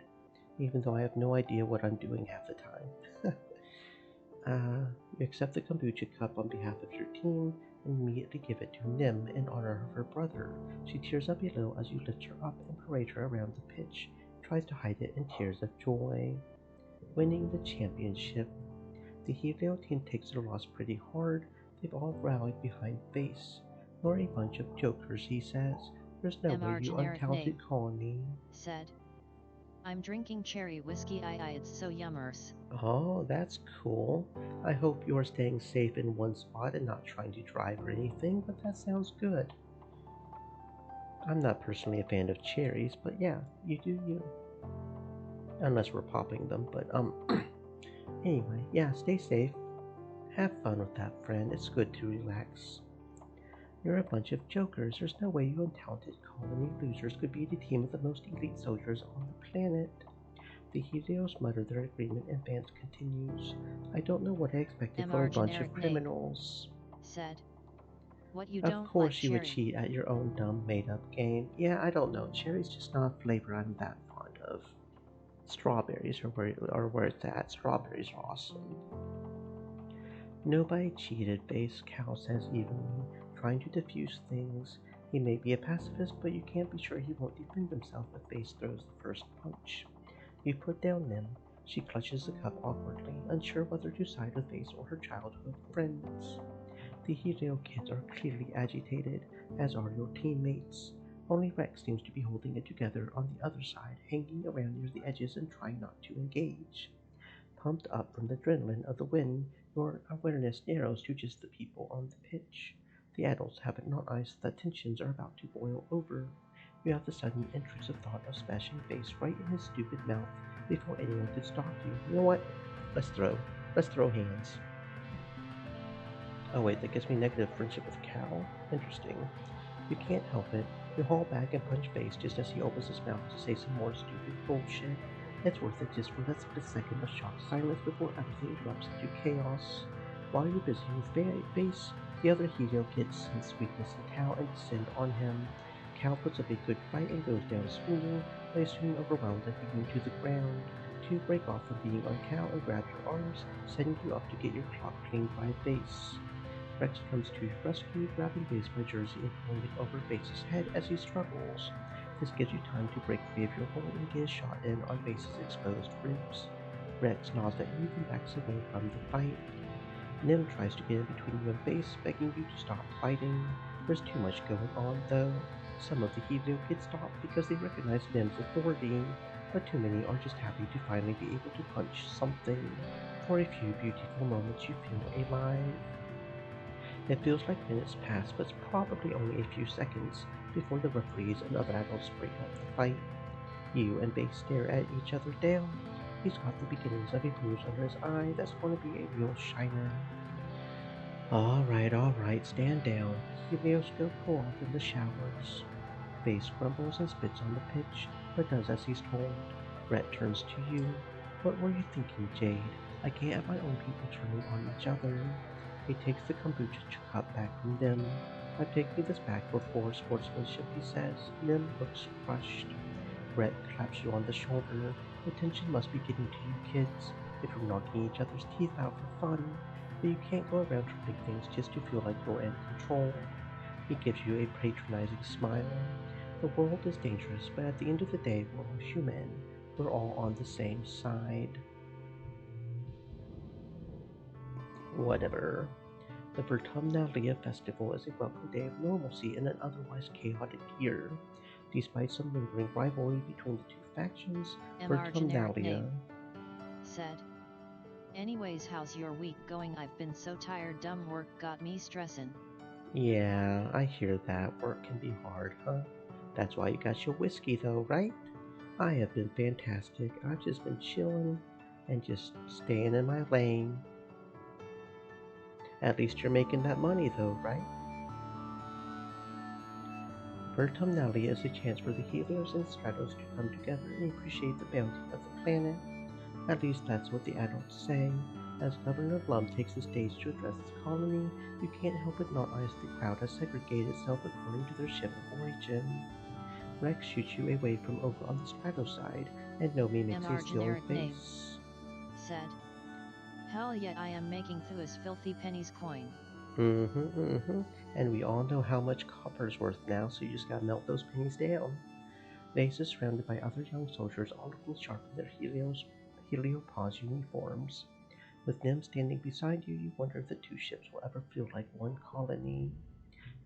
even though I have no idea what I'm doing half the time. You accept the kombucha cup on behalf of your team and immediately give it to Nim in honor of her brother. She tears up a little as you lift her up and parade her around the pitch, tries to hide it in tears of joy. Winning the championship. The Helio team takes their loss pretty hard. They've all rallied behind Face. You're a bunch of jokers, he says. There's no way, MR you generic untalented name, colony. said. I'm drinking cherry whiskey, it's so yummers. Oh, that's cool. I hope you're staying safe in one spot and not trying to drive or anything, but that sounds good. I'm not personally a fan of cherries, but yeah, you do you. Unless we're popping them, but anyway, yeah, stay safe. Have fun with that, friend. It's good to relax. You're a bunch of jokers. There's no way you untalented colony losers could beat a team of the most elite soldiers on the planet. The Helios mutter their agreement and Vance continues. I don't know what I expected from a MR bunch of generic name, criminals. said. What you Of don't like course you would cherry. cheat at your own dumb made-up game. Yeah, I don't know. Cherry's just not a flavor I'm that fond of. Strawberries are where it's at. Strawberries are awesome. Nobody cheated, Base, Cal says evenly, trying to diffuse things. He may be a pacifist, but you can't be sure he won't defend himself if Base throws the first punch. You put down Nim. She clutches the cup awkwardly, unsure whether to side with Base or her childhood friends. The Helio kids are clearly agitated, as are your teammates. Only Rex seems to be holding it together on the other side, hanging around near the edges and trying not to engage. Pumped up from the adrenaline of the win, your awareness narrows to just the people on the pitch. The adults haven't noticed that tensions are about to boil over. You have the sudden intrusive thought of smashing Face right in his stupid mouth before anyone could stop you. You know what? Let's throw. Let's throw hands. Oh wait, that gives me negative friendship with Cal? Interesting. You can't help it. You haul back and punch Face just as he opens his mouth to say some more stupid bullshit. It's worth it just for that split second of shocked silence before everything erupts into chaos. While you're busy with Face, the other Helio kids sense weakness in Cal and descend on him. Cal puts up a good fight and goes down swinging, but is soon overwhelmed and beaten to the ground. To break off from being on Cal and grab your arms, setting you up to get your clock cleaned by Face. Rex comes to your rescue, grabbing Base by jersey and pulling it over Base's head as he struggles. This gives you time to break free of your hold and get a shot in on Base's exposed ribs. Rex nods at you and backs away from the fight. Nim tries to get in between you and Base, begging you to stop fighting. There's too much going on, though. Some of the Helio kids stop because they recognize Nim's authority, but too many are just happy to finally be able to punch something. For a few beautiful moments you feel alive. It feels like minutes pass, but it's probably only a few seconds before the referees and other adults break up the fight. You and Base stare at each other down. He's got the beginnings of a bruise under his eye that's going to be a real shiner. Alright, stand down. Helios go cool off in the showers. Base grumbles and spits on the pitch, but does as he's told. Brett turns to you. What were you thinking, Jade? I can't have my own people turning on each other. He takes the kombucha cup back from Nim. I've taken this back before sportsmanship, he says. Nim looks crushed. Brett claps you on the shoulder. The tension must be getting to you kids if you're knocking each other's teeth out for fun, but you can't go around trying things just to feel like you're in control. He gives you a patronizing smile. The world is dangerous, but at the end of the day, we're all human. We're all on the same side. Whatever. The Vertumnalia Festival is a welcome day of normalcy in an otherwise chaotic year. Despite some lingering rivalry between the two factions, MR generic Vertumnalia... name, said. Anyways, how's your week going? I've been so tired, dumb work got me stressin'. Yeah, I hear that. Work can be hard, huh? That's why you got your whiskey though, right? I have been fantastic. I've just been chilling and just staying in my lane. At least you're making that money though, right? Vertumnality is a chance for the Helios and Stratos to come together and appreciate the bounty of the planet. At least that's what the adults say. As Governor Blum takes the stage to address the colony, you can't help but notice the crowd has segregated itself according to their ship of origin. Rex shoots you away from over on the Strato side, and Nomi makes a MR steely generic name, face. said. Hell yeah, I am making Thua's filthy pennies coin. And we all know how much copper's worth now, so you just gotta melt those pennies down. Lace is surrounded by other young soldiers, all looking sharp in their Heliopause uniforms. With Nim standing beside you, you wonder if the two ships will ever feel like one colony.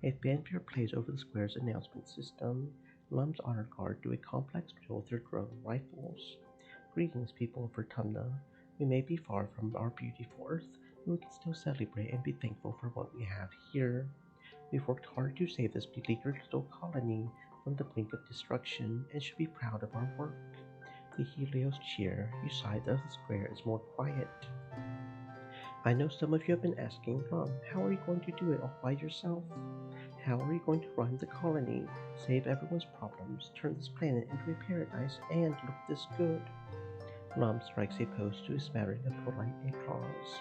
A fanfare plays over the square's announcement system. Lum's honor guard do a complex drill with their drone rifles. Greetings, people of Vertumna. We may be far from our beautiful Earth, but we can still celebrate and be thankful for what we have here. We've worked hard to save this beleaguered little colony from the brink of destruction and should be proud of our work. The Helios cheer. Each side of the square is more quiet. I know some of you have been asking, Mom, how are you going to do it all by yourself? How are you going to run the colony, save everyone's problems, turn this planet into a paradise, and look this good? Lum strikes a pose to a smattering of polite applause.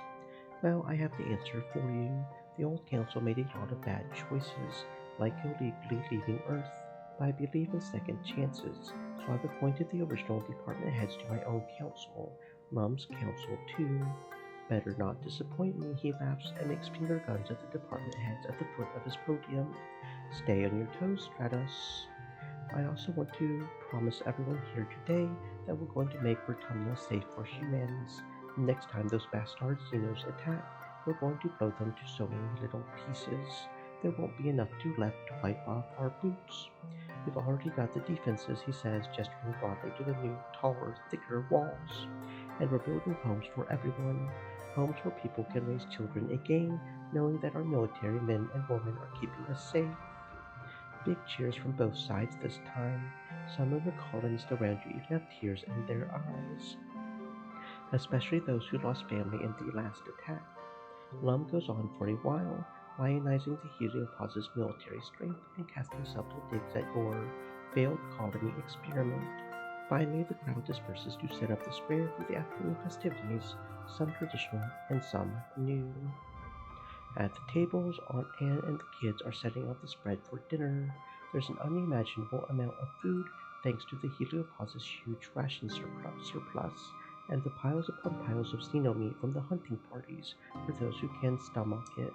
Well, I have the answer for you. The old council made a lot of bad choices, like illegally leaving Earth, but I believe in second chances, so I've appointed the original department heads to my own council, Lum's council too. Better not disappoint me, he laughs and makes finger guns at the department heads at the foot of his podium. Stay on your toes, Stratos. I also want to promise everyone here today that we're going to make Vertumna safe for humans. Next time those bastard Xenos attack, we're going to blow them to so many little pieces. There won't be enough left to wipe off our boots. We've already got the defenses, he says, gesturing broadly to the new, taller, thicker walls. And we're building homes for everyone. Homes where people can raise children again, knowing that our military men and women are keeping us safe. Big cheers from both sides this time. Some of the colonists around you even have tears in their eyes, especially those who lost family in the last attack. Lum goes on for a while, lionizing the Heliopause's military strength and casting subtle digs at your failed colony experiment. Finally, the crowd disperses to set up the square for the afternoon festivities, some traditional and some new. At the tables, Aunt Anne and the kids are setting up the spread for dinner. There's an unimaginable amount of food thanks to the Heliopause's huge ration surplus and the piles upon piles of xeno meat from the hunting parties for those who can stomach it.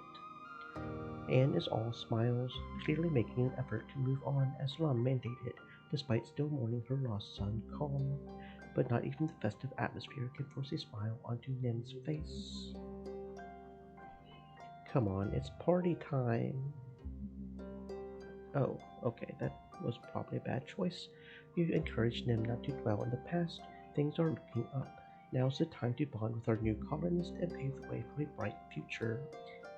Anne is all smiles, clearly making an effort to move on as Lum mandated, despite still mourning her lost son, Calm. But not even the festive atmosphere can force a smile onto Nim's face. Come on, it's party time. Oh, okay, that was probably a bad choice. You encouraged Nim not to dwell in the past. Things are looking up. Now's the time to bond with our new colonist and pave the way for a bright future.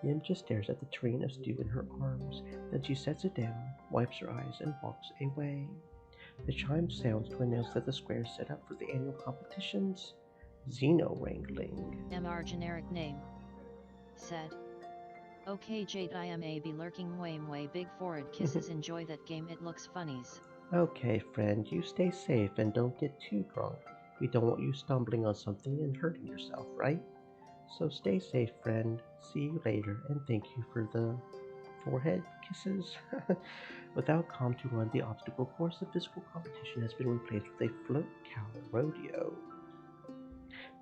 Nim just stares at the train of stew in her arms, then she sets it down, wipes her eyes, and walks away. The chime sounds to announce that the square is set up for the annual competitions. Xeno wrangling. MR generic name, said. Okay Jade, I am a be lurking way big forward kisses. Enjoy that game, it looks funnies. Okay, friend, you stay safe and don't get too drunk. We don't want you stumbling on something and hurting yourself, right? So stay safe, friend. See you later, and thank you for the forehead kisses. Without Calm to run the obstacle course, the physical competition has been replaced with a float cow rodeo.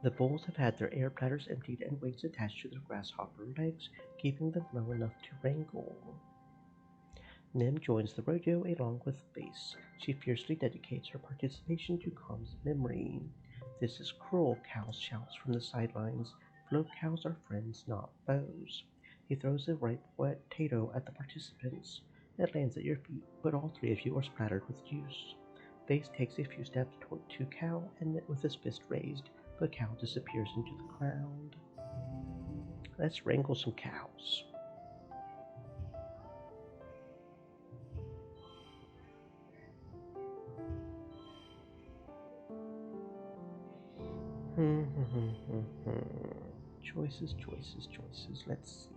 The bulls have had their air bladders emptied and weights attached to their grasshopper legs, keeping them low enough to wrangle. Nim joins the rodeo along with Base. She fiercely dedicates her participation to Calm's memory. This is cruel, Cal shouts from the sidelines. Float cows are friends, not foes. He throws a ripe potato at the participants. It lands at your feet, but all three of you are splattered with juice. Base takes a few steps to Cal, and with his fist raised, but Cal disappears into the crowd. Let's wrangle some cows. Choices. Let's see.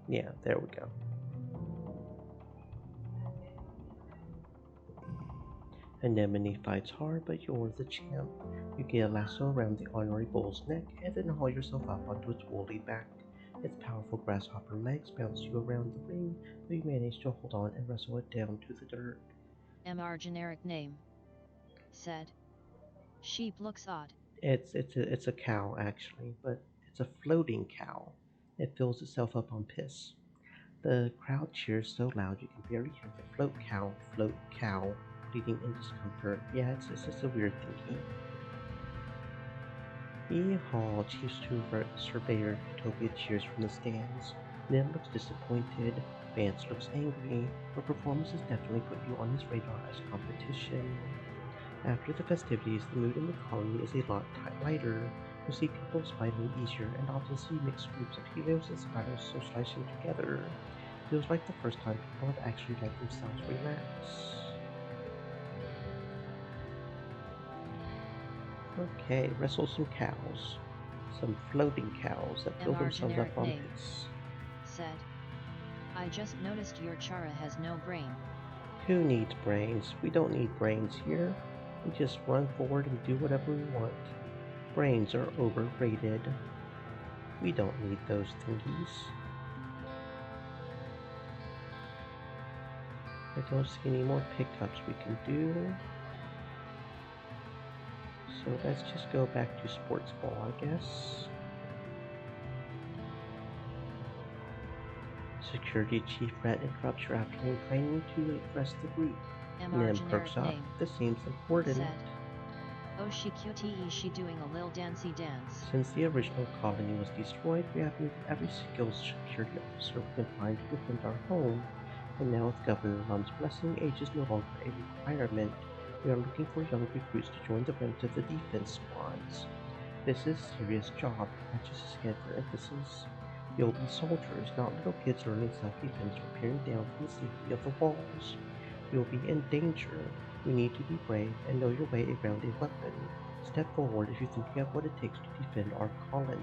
Yeah, there we go. Anemone fights hard, but you're the champ. You get a lasso around the ornery bull's neck and then haul yourself up onto its woolly back. Its powerful grasshopper legs bounce you around the ring, but you manage to hold on and wrestle it down to the dirt. MR generic name. Said. Sheep looks odd. It's a cow actually, but it's a floating cow. It fills itself up on piss. The crowd cheers so loud you can barely hear the float cow, bleeding in discomfort. Yeah, it's just a weird thingy. Yeehaw! Chief Surveyor Utopia cheers from the stands. Nim looks disappointed. Vance looks angry. Your performance has definitely put you on his radar as competition. After the festivities, the mood in the colony is a lot lighter. You see people spiraling easier and often see mixed groups of heroes and spirals socializing together. Feels like the first time people have actually let themselves relax. Okay, wrestle some cows. Some floating cows that fill MR themselves up generic on name. piss. Said. I just noticed your Chara has no brain. Who needs brains? We don't need brains here. We just run forward and do whatever we want. Brains are overrated. We don't need those thingies. I don't see any more pickups we can do. So let's just go back to sports ball, I guess. Security Chief Rat interrupts your afternoon training to address the group. Nim perks up. This seems important. Said. Oh she QTE she doing a lil dancey dance. Since the original colony was destroyed, we have nearly every skilled security officer we can find to defend our home. And now with Governor Lum's blessing, age is no longer a requirement. We are looking for young recruits to join the ranks of the defense squads. This is a serious job, patches his head for emphasis. You'll be soldiers, not little kids learning self-defense or peering down from the safety of the walls. You'll be in danger. You need to be brave and know your way around a weapon. Step forward if you think you have what it takes to defend our colony.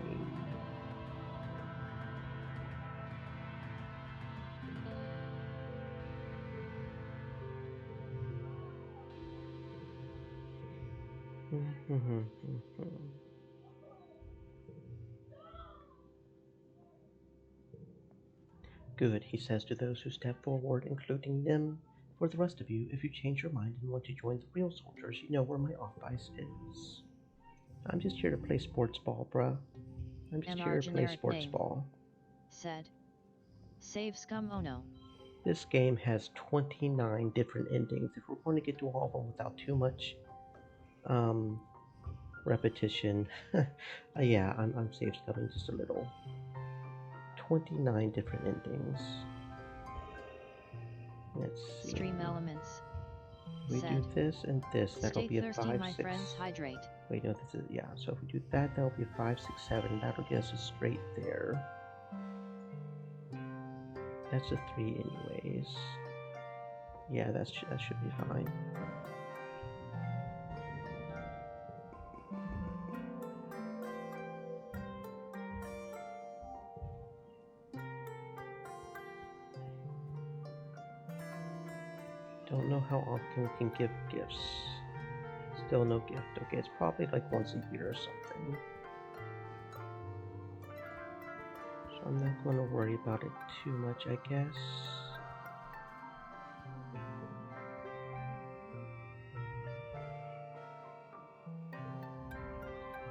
Good, he says to those who step forward, including them. For the rest of you, if you change your mind and want to join the real soldiers, you know where my office is. I'm just here to play sports ball, bruh. I'm just here to play sports ball. Said. Save scum oh no. This game has 29 different endings. If we're going to get to all of them without too much repetition, yeah, I'm save scumming just a little. 29 different endings. Let's see. Stream elements. We do this and this. That'll be a thirsty, 5, my 6. Friends, hydrate. Wait, no, this is yeah. So if we do that, that'll be a 5, 6, 7. That'll get us a straight there. That's a 3, anyways. Yeah, that should be fine. Don't know how often we can give gifts. Still no gift. Okay, it's probably like once a year or something. So I'm not going to worry about it too much, I guess.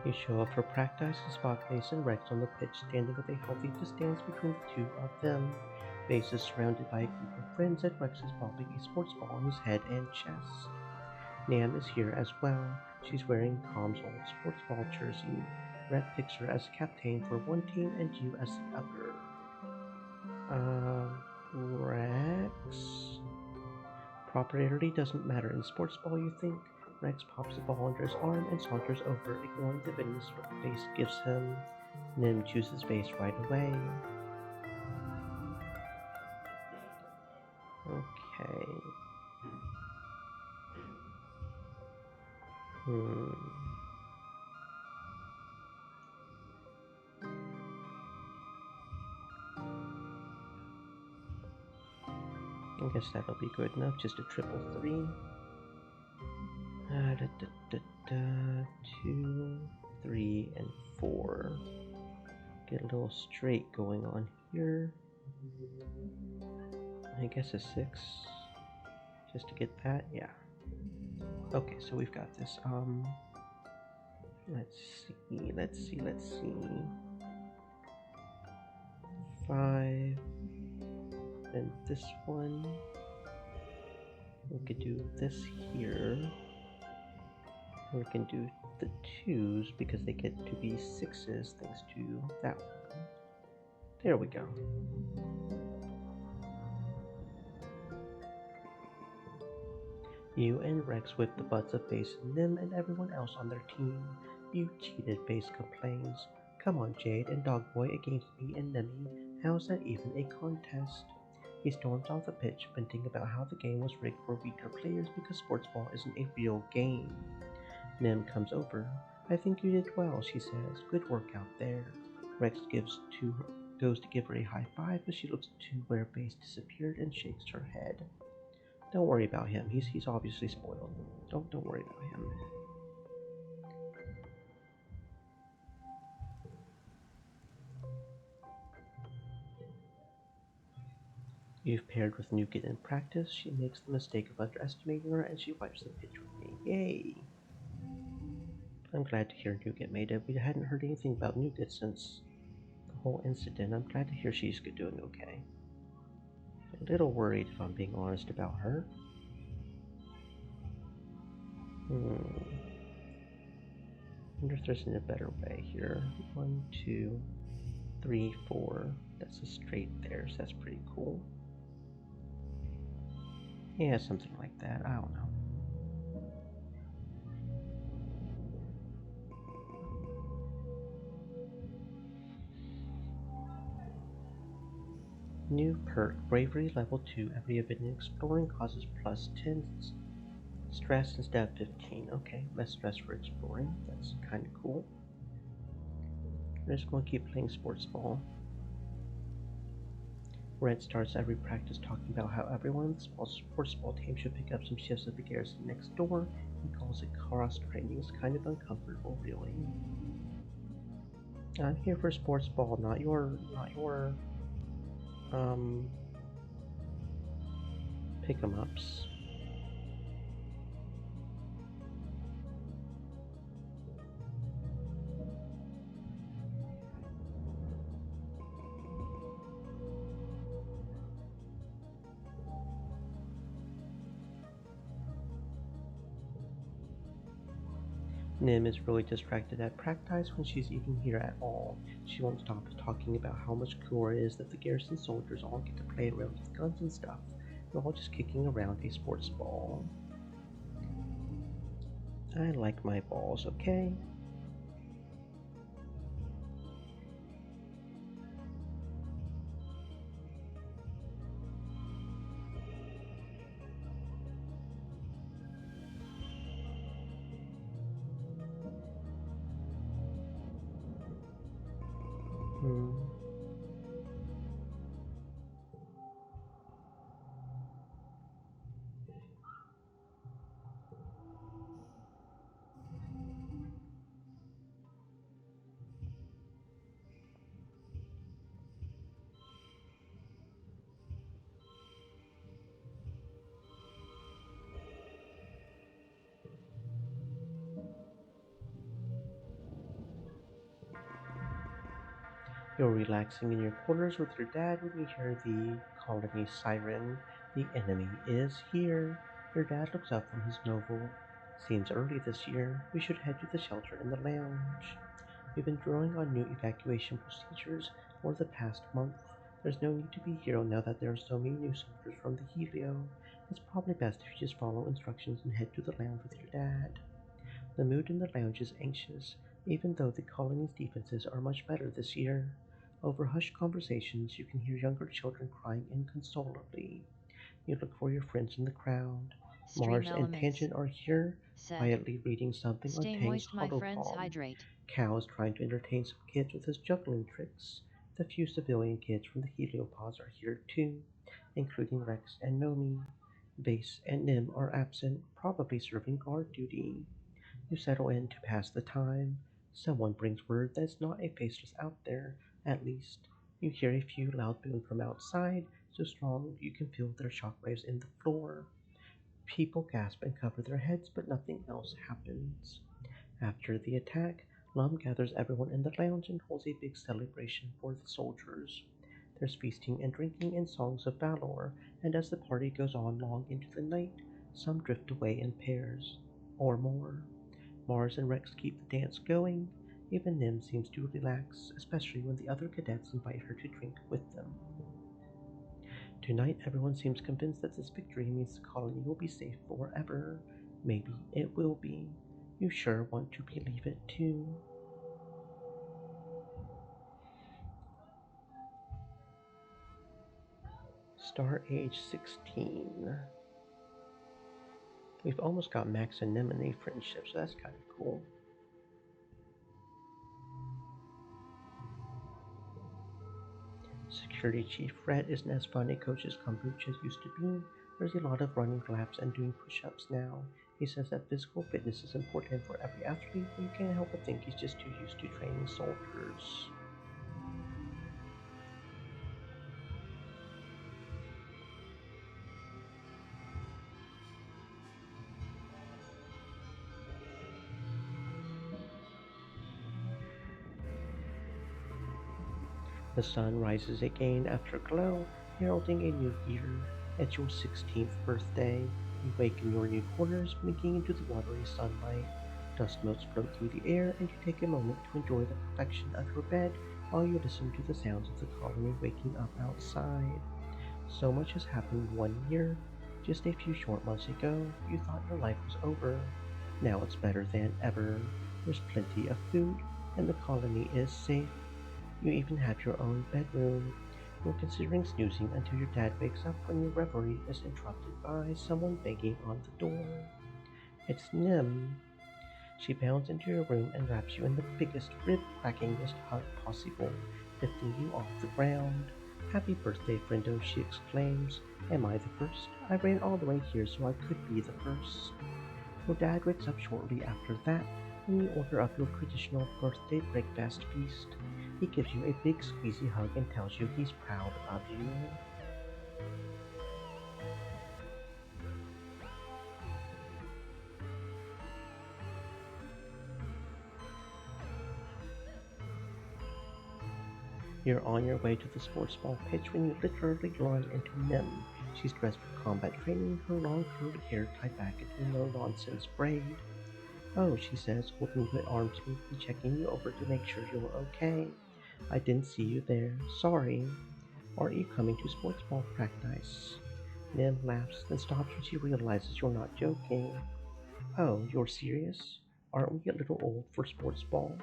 You show up for practice and spot Base and Rex on the pitch, standing with a healthy distance between the two of them. Base is surrounded by a group of friends, and Rex is bobbing a sports ball on his head and chest. Nam is here as well. She's wearing Tom's old sports ball jersey. Red picks her as captain for one team and you as the other. Rex? Propriety doesn't matter in sports ball, you think? Rex pops the ball under his arm and saunters over, ignoring the advice Base gives him. Nim chooses Base right away. Okay. I guess that'll be good enough. Just a triple three. 2, 3, and 4. Get a little straight going on here. I guess a 6. Just to get that, yeah. Okay, so we've got this. Let's see. 5. And this one. We could do this here. We can do the 2s because they get to be 6s thanks to that one. There we go. You and Rex whip the butts of Base and Nim and everyone else on their team. You cheated, Base complains. Come on, Jade and Dogboy against me and Nemi. How's that even a contest? He storms off the pitch, venting about how the game was rigged for weaker players because sports ball isn't a real game. Nim comes over. I think you did well, she says. Good work out there. Rex goes to give her a high five, but she looks to where Base disappeared and shakes her head. Don't worry about him. He's obviously spoiled. Don't worry about him. You've paired with Nougat in practice. She makes the mistake of underestimating her, and she wipes the pitch with me. Yay! I'm glad to hear Nougat made it. We hadn't heard anything about Nougat since the whole incident. I'm glad to hear she's doing okay. A little worried, if I'm being honest, about her. Wonder if there's a better way here. 1, 2, 3, 4. That's a straight there, so that's pretty cool. Yeah, something like that. I don't know. New perk, Bravery level 2. Every event exploring causes plus 10 stress instead of 15. Okay, less stress for exploring. That's kind of cool. We're just going to keep playing sports ball. Red starts every practice talking about how everyone in the sports ball team should pick up some shifts at the garrison next door. He calls it cross training. It's kind of uncomfortable, really. I'm here for sports ball, not your pick 'em ups. Nim is really distracted at practice when she's even here at all. She won't stop talking about how much cooler it is that the garrison soldiers all get to play around with guns and stuff. They're all just kicking around a sports ball. I like my balls, okay? You're relaxing in your quarters with your dad when you hear the colony siren. The enemy is here. Your dad looks up from his novel. Seems early this year. We should head to the shelter in the lounge. We've been drawing on new evacuation procedures for the past month. There's no need to be a hero now that there are so many new soldiers from the Helio. It's probably best if you just follow instructions and head to the lounge with your dad. The mood in the lounge is anxious, even though the colony's defenses are much better this year. Over hushed conversations, you can hear younger children crying inconsolably. You look for your friends in the crowd. Stream Mars and Elements, Tangent are here, said. quietly reading something on Stay Tang's moist, my hollow friends, palm. hydrate. Cal is trying to entertain some kids with his juggling tricks. The few civilian kids from the Heliopods are here too, including Rex and Nomi. Base and Nim are absent, probably serving guard duty. You settle in to pass the time. Someone brings word that it's not a faceless out there, at least. You hear a few loud booms from outside, so strong you can feel their shockwaves in the floor. People gasp and cover their heads, but nothing else happens. After the attack, Lum gathers everyone in the lounge and holds a big celebration for the soldiers. There's feasting and drinking and songs of valor, and as the party goes on long into the night, some drift away in pairs, or more. Mars and Rex keep the dance going. Even Nim seems to relax, especially when the other cadets invite her to drink with them. Tonight, everyone seems convinced that this victory means the colony will be safe forever. Maybe it will be. You sure want to believe it too. Star age 16. We've almost got Max and Nim in a friendship, so that's kind of cool. Security Chief Fred isn't as fun a coach as Kombucha used to be. There's a lot of running laps and doing push-ups now. He says that physical fitness is important for every athlete, but you can't help but think he's just too used to training soldiers. The sun rises again after a glow, heralding a new year. It's your 16th birthday. You wake in your new quarters, blinking into the watery sunlight. Dust motes float through the air, and you take a moment to enjoy the perfection of your bed while you listen to the sounds of the colony waking up outside. So much has happened in 1 year. Just a few short months ago, you thought your life was over. Now it's better than ever. There's plenty of food, and the colony is safe. You even have your own bedroom. You're considering snoozing until your dad wakes up when your reverie is interrupted by someone banging on the door. It's Nim. She bounds into your room and wraps you in the biggest, rib-crackingest hug possible, lifting you off the ground. Happy birthday, friendo, she exclaims. Am I the first? I ran all the way here so I could be the first. Your dad wakes up shortly after that, and you order up your traditional birthday breakfast feast. He gives you a big squeezy hug and tells you he's proud of you. You're on your way to the sports ball pitch when you literally run into Nim. She's dressed for combat training, her long curly hair tied back into a no-nonsense braid. Oh, she says, holding your arm smoothly, checking you over to make sure you're okay. I didn't see you there. Sorry. Aren't you coming to sports ball practice? Nim laughs, then stops when she realizes you're not joking. Oh, you're serious? Aren't we a little old for sports ball?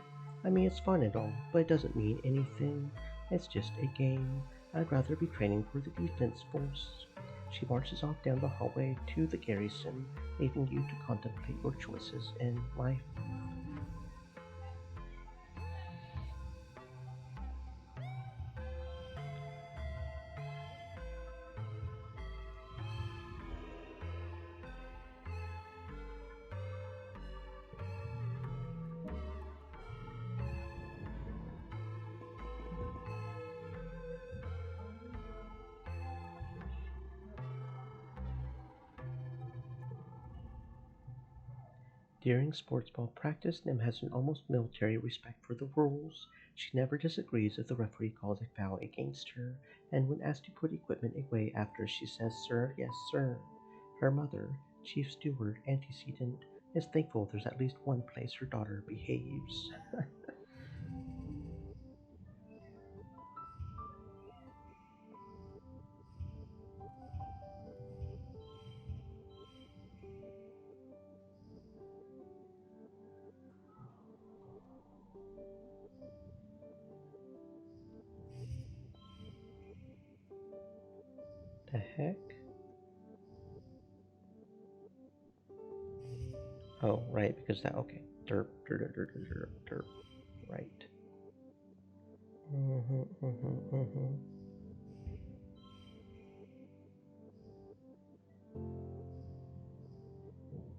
I mean, it's fun and all, but it doesn't mean anything. It's just a game. I'd rather be training for the defense force. She marches off down the hallway to the garrison, leaving you to contemplate your choices in life. During sports ball practice, Nim has an almost military respect for the rules. She never disagrees if the referee calls a foul against her, and when asked to put equipment away after, she says, "Sir, yes, sir." Her mother, Chief Steward Antecedent, is thankful there's at least one place her daughter behaves. The heck? Oh, right, because that, okay. Derp, derp, derp, derp, derp, derp. Right. Mm-hmm, mm-hmm, mm-hmm.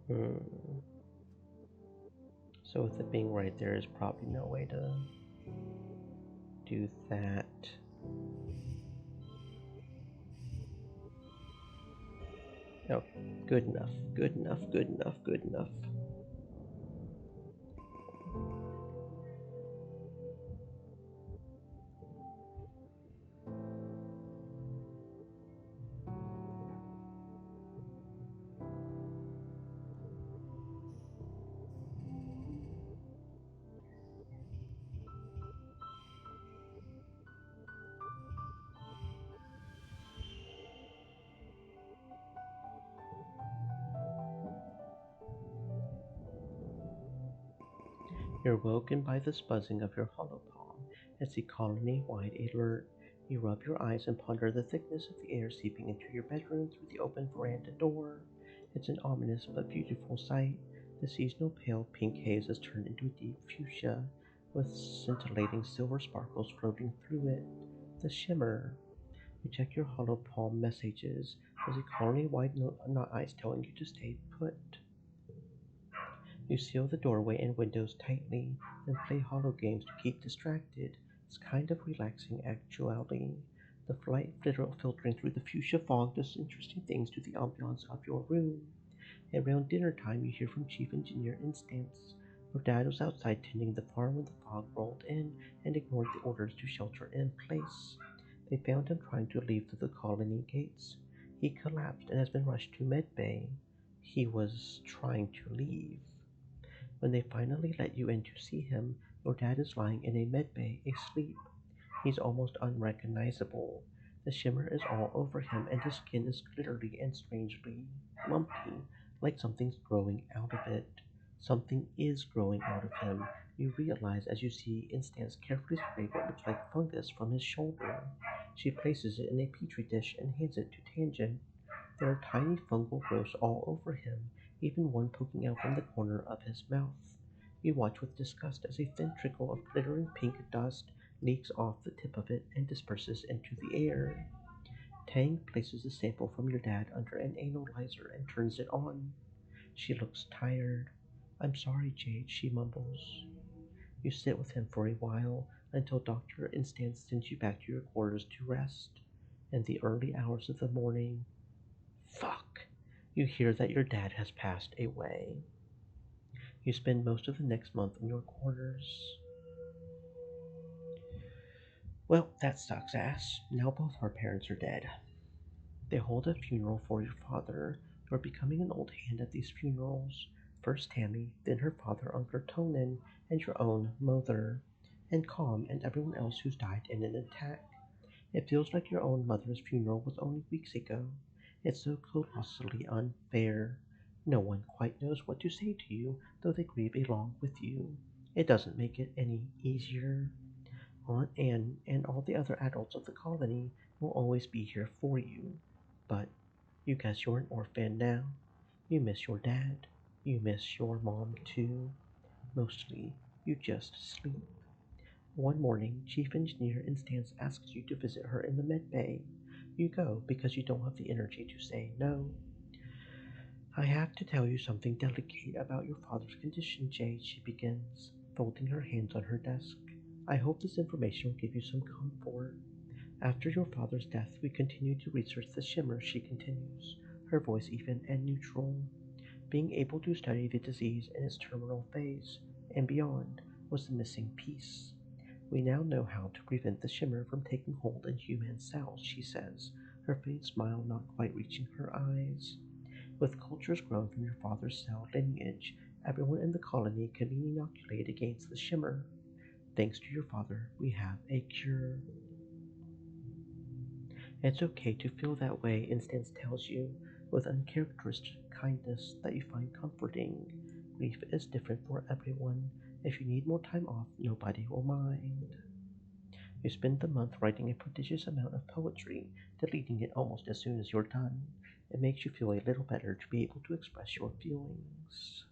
Hmm. So with it being right there is probably no way to do that. Oh, good enough, good enough, good enough, good enough. You're woken by the buzzing of your hollow palm. It's a colony-wide alert. You rub your eyes and ponder the thickness of the air seeping into your bedroom through the open veranda door. It's an ominous but beautiful sight. The seasonal pale pink haze has turned into a deep fuchsia, with scintillating silver sparkles floating through it. The shimmer. You check your hollow palm messages. There's a colony-wide note on the ice telling you to stay put. You seal the doorway and windows tightly, then play hollow games to keep distracted. It's kind of relaxing, actually. The light filtering through the fuchsia fog does interesting things to the ambiance of your room. Around dinner time, you hear from Chief Engineer Instance. Your dad was outside tending the farm when the fog rolled in and ignored the orders to shelter in place. They found him trying to leave through the colony gates. He collapsed and has been rushed to Med Bay. He was trying to leave. When they finally let you in to see him, your dad is lying in a med bay, asleep. He's almost unrecognizable. The shimmer is all over him, and his skin is glittery and strangely lumpy, like something's growing out of it. Something is growing out of him. You realize as you see Instance carefully scrape what looks like fungus from his shoulder. She places it in a petri dish and hands it to Tangent. There are tiny fungal growths all over him, even one poking out from the corner of his mouth. You watch with disgust as a thin trickle of glittering pink dust leaks off the tip of it and disperses into the air. Tang places the sample from your dad under an analyzer and turns it on. She looks tired. "I'm sorry, Jade," she mumbles. You sit with him for a while until Dr. Instance sends you back to your quarters to rest. In the early hours of the morning, fuck! You hear that your dad has passed away. You spend most of the next month in your quarters. Well, that sucks ass. Now both our parents are dead. They hold a funeral for your father. You're becoming an old hand at these funerals. First Tammy, then her father, Uncle Tonin, and your own mother, and Calm and everyone else who's died in an attack. It feels like your own mother's funeral was only weeks ago. It's so colossally unfair. No one quite knows what to say to you, though they grieve along with you. It doesn't make it any easier. Aunt Anne and all the other adults of the colony will always be here for you. But you guess you're an orphan now. You miss your dad. You miss your mom too. Mostly, you just sleep. One morning, Chief Engineer Instance asks you to visit her in the med bay. You go because you don't have the energy to say no. "I have to tell you something delicate about your father's condition, Jade," she begins, folding her hands on her desk. "I hope this information will give you some comfort. After your father's death, we continued to research the shimmer," she continues, her voice even and neutral. Being able to study the disease in its terminal phase and beyond was the missing piece. We now know how to prevent the shimmer from taking hold in human cells, she says, her faint smile not quite reaching her eyes. With cultures grown from your father's cell lineage, everyone in the colony can be inoculated against the shimmer. Thanks to your father, we have a cure. It's okay to feel that way, Instance tells you, with uncharacteristic kindness that you find comforting. Grief is different for everyone. If you need more time off, nobody will mind. You spend the month writing a prodigious amount of poetry, deleting it almost as soon as you're done. It makes you feel a little better to be able to express your feelings.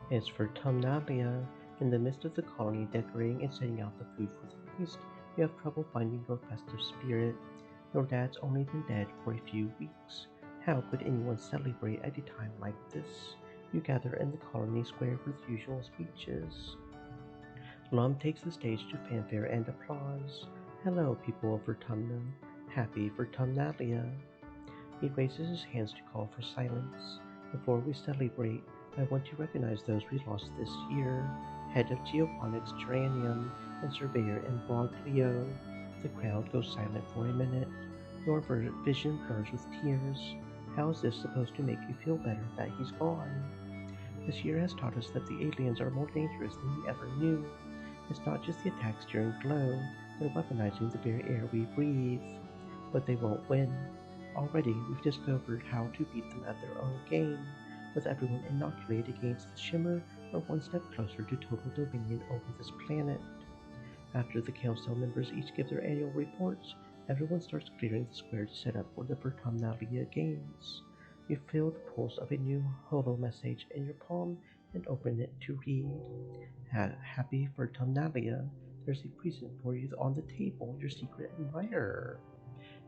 It's for Tumnalia. In the midst of the colony decorating and setting out the food for the feast, you have trouble finding your festive spirit. Your dad's only been dead for a few weeks. How could anyone celebrate at a time like this? You gather in the colony square for the usual speeches. Lum takes the stage to fanfare and applause. Hello, people of Vertumna. Happy Vertumnalia. He raises his hands to call for silence. Before we celebrate, I want to recognize those we lost this year. Head of Geoponics Geranium and Surveyor Imbroglio. The crowd goes silent for a minute. Your vision blurs with tears. How is this supposed to make you feel better that he's gone? This year has taught us that the aliens are more dangerous than we ever knew. It's not just the attacks during Glow, they're weaponizing the very air we breathe. But they won't win. Already, we've discovered how to beat them at their own game. With everyone inoculated against the Shimmer, we're one step closer to total dominion over this planet. After the council members each give their annual reports, everyone starts clearing the square to set up for the Vertumnalia Games. You feel the pulse of a new holo message in your palm and open it to read. Happy Vertumnalia. There's a present for you on the table, your secret admirer.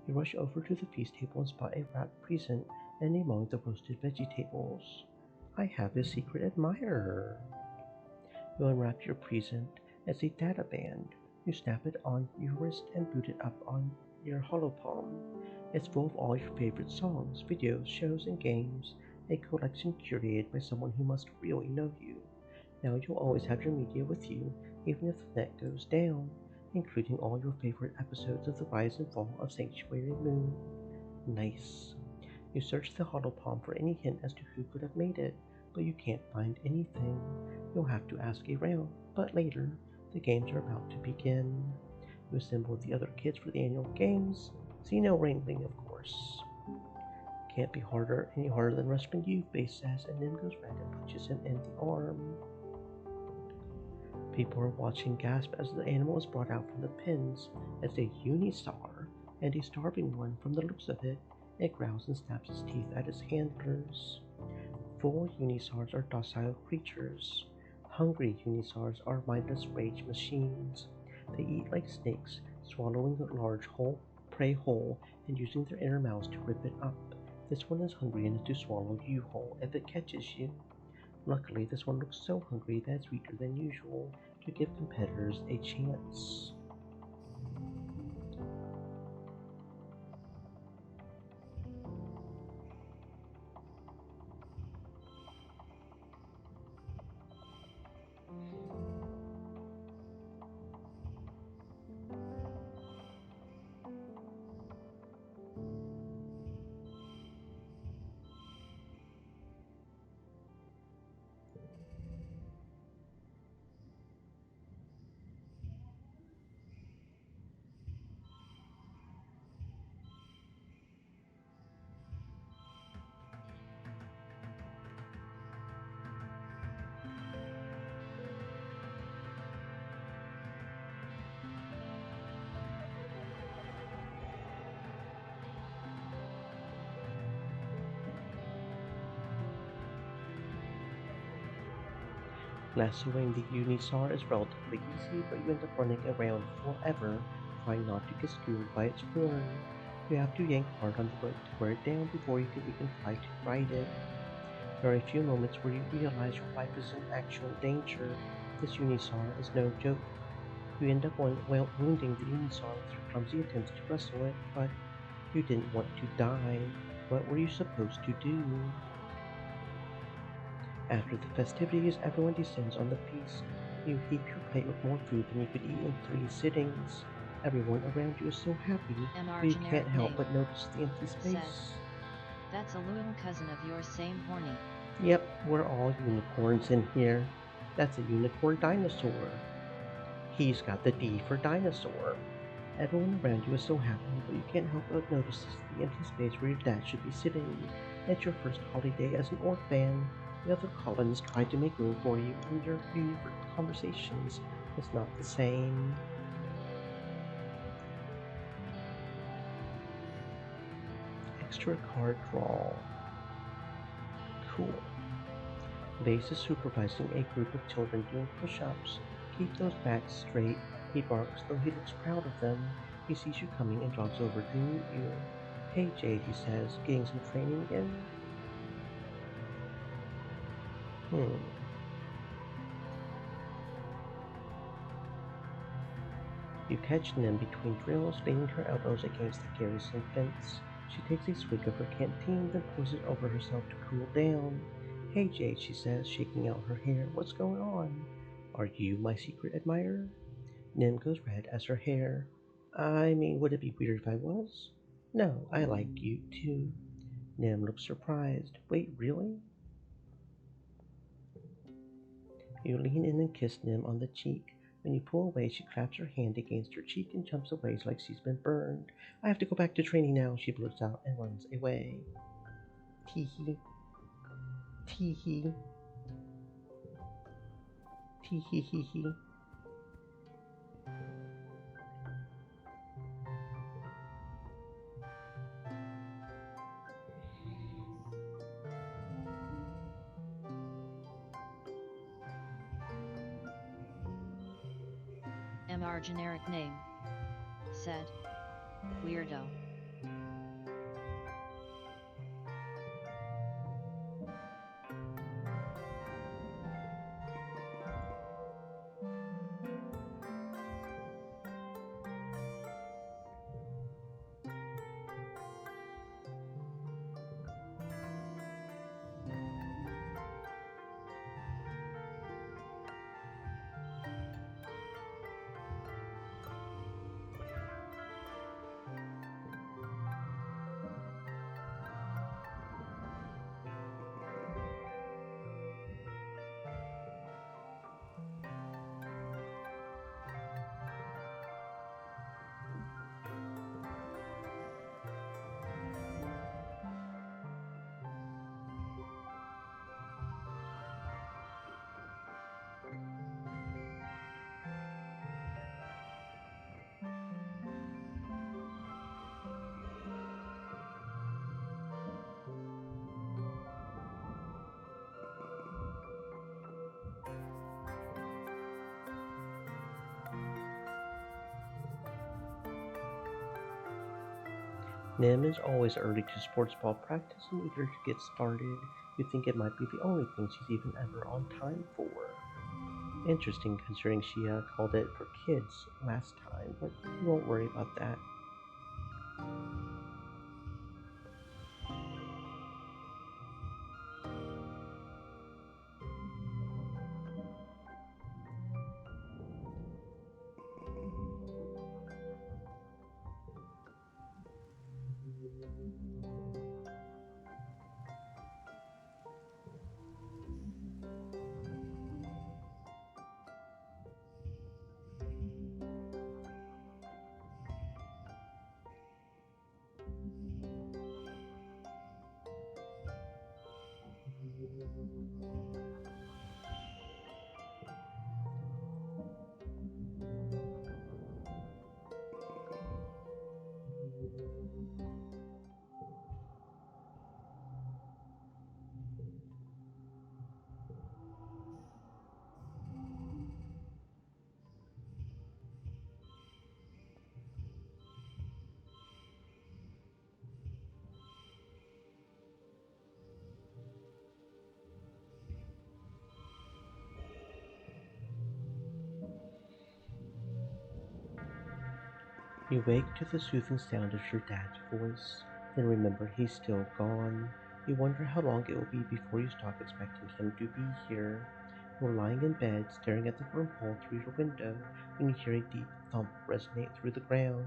You rush over to the feast table and spot a wrapped present and among the roasted vegetables. I have a secret admirer. You unwrap your present. It's a data band. You snap it on your wrist and boot it up on your holopalm. It's full of all your favorite songs, videos, shows, and games, a collection curated by someone who must really know you. Now you'll always have your media with you, even if the net goes down, including all your favorite episodes of The Rise and Fall of Sanctuary Moon. Nice. You search the holopalm for any hint as to who could have made it, but you can't find anything. You'll have to ask around, but later. The games are about to begin. You assemble the other kids for the annual games. See no wrangling, of course. Can't be any harder than wrestling you, Base says, and Nim goes red and punches him in the arm. People are watching gasp as the animal is brought out from the pens. It's a unisaur, and a starving one from the looks of it. It growls and snaps its teeth at its handlers. Full unisaurs are docile creatures. Hungry unisaurs are mindless rage machines. They eat like snakes, swallowing a large prey whole and using their inner mouths to rip it up. This one is hungry enough to swallow you whole if it catches you. Luckily, this one looks so hungry that it's weaker than usual to give competitors a chance. Lassoing the Unisaur is relatively easy, but you end up running around forever, trying not to get skewered by its horn. You have to yank hard on the rope to wear it down before you can even try to ride it. There are a few moments where you realize your life is in actual danger. This Unisaur is no joke. You end up wounding the Unisaur with your clumsy attempts to wrestle it, but you didn't want to die. What were you supposed to do? After the festivities, everyone descends on the feast. You heap your plate with more food than you could eat in 3 sittings. Everyone around you is so happy, MR but you can't generic help name, but notice the empty said. space. That's a little cousin of yours, same horny. Yep, we're all unicorns in here. That's a unicorn dinosaur. He's got the D for dinosaur. Everyone around you is so happy, but you can't help but notice the empty space where your dad should be sitting. It's your first holiday as an orphan. The other colonists try to make room for you, and your conversations is not the same. Extra card draw. Cool. Vase is supervising a group of children doing push-ups. Keep those backs straight, he barks, though he looks proud of them. He sees you coming and jogs over to meet you. Hey Jade, he says, getting some training again? Hmm. You catch Nim between drills, leaning her elbows against the garrison fence. She takes a swig of her canteen, then pours it over herself to cool down. Hey Jade, she says, shaking out her hair. What's going on? Are you my secret admirer? Nim goes red as her hair. I mean, would it be weird if I was? No, I like you too. Nim looks surprised. Wait, really? You lean in and kiss Nim on the cheek. When you pull away, she claps her hand against your cheek and jumps away like she's been burned. I have to go back to training now, she blurts out and runs away. Tee hee. Tee hee. Tee hee hee hee. MR generic name, said. Weirdo. Nim is always early to sports ball practice and eager to get started. You think it might be the only thing she's even ever on time for. Interesting considering she called it for kids last time, but we won't worry about that. You wake to the soothing sound of your dad's voice, then remember he's still gone. You wonder how long it will be before you stop expecting him to be here. You're lying in bed, staring at the wormhole through your window, when you hear a deep thump resonate through the ground.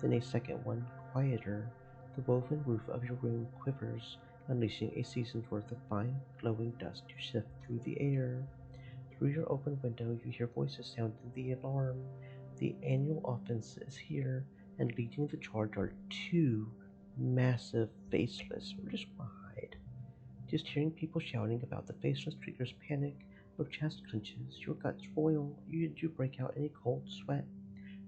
Then a second one, quieter. The woven roof of your room quivers, unleashing a season's worth of fine, glowing dust to sift through the air. Through your open window, you hear voices sounding the alarm. The annual offense is here, and leading the charge are two massive faceless. We're just gonna hide. Just hearing people shouting about the faceless triggers panic. Your chest clenches, your guts boil, you break out in a cold sweat.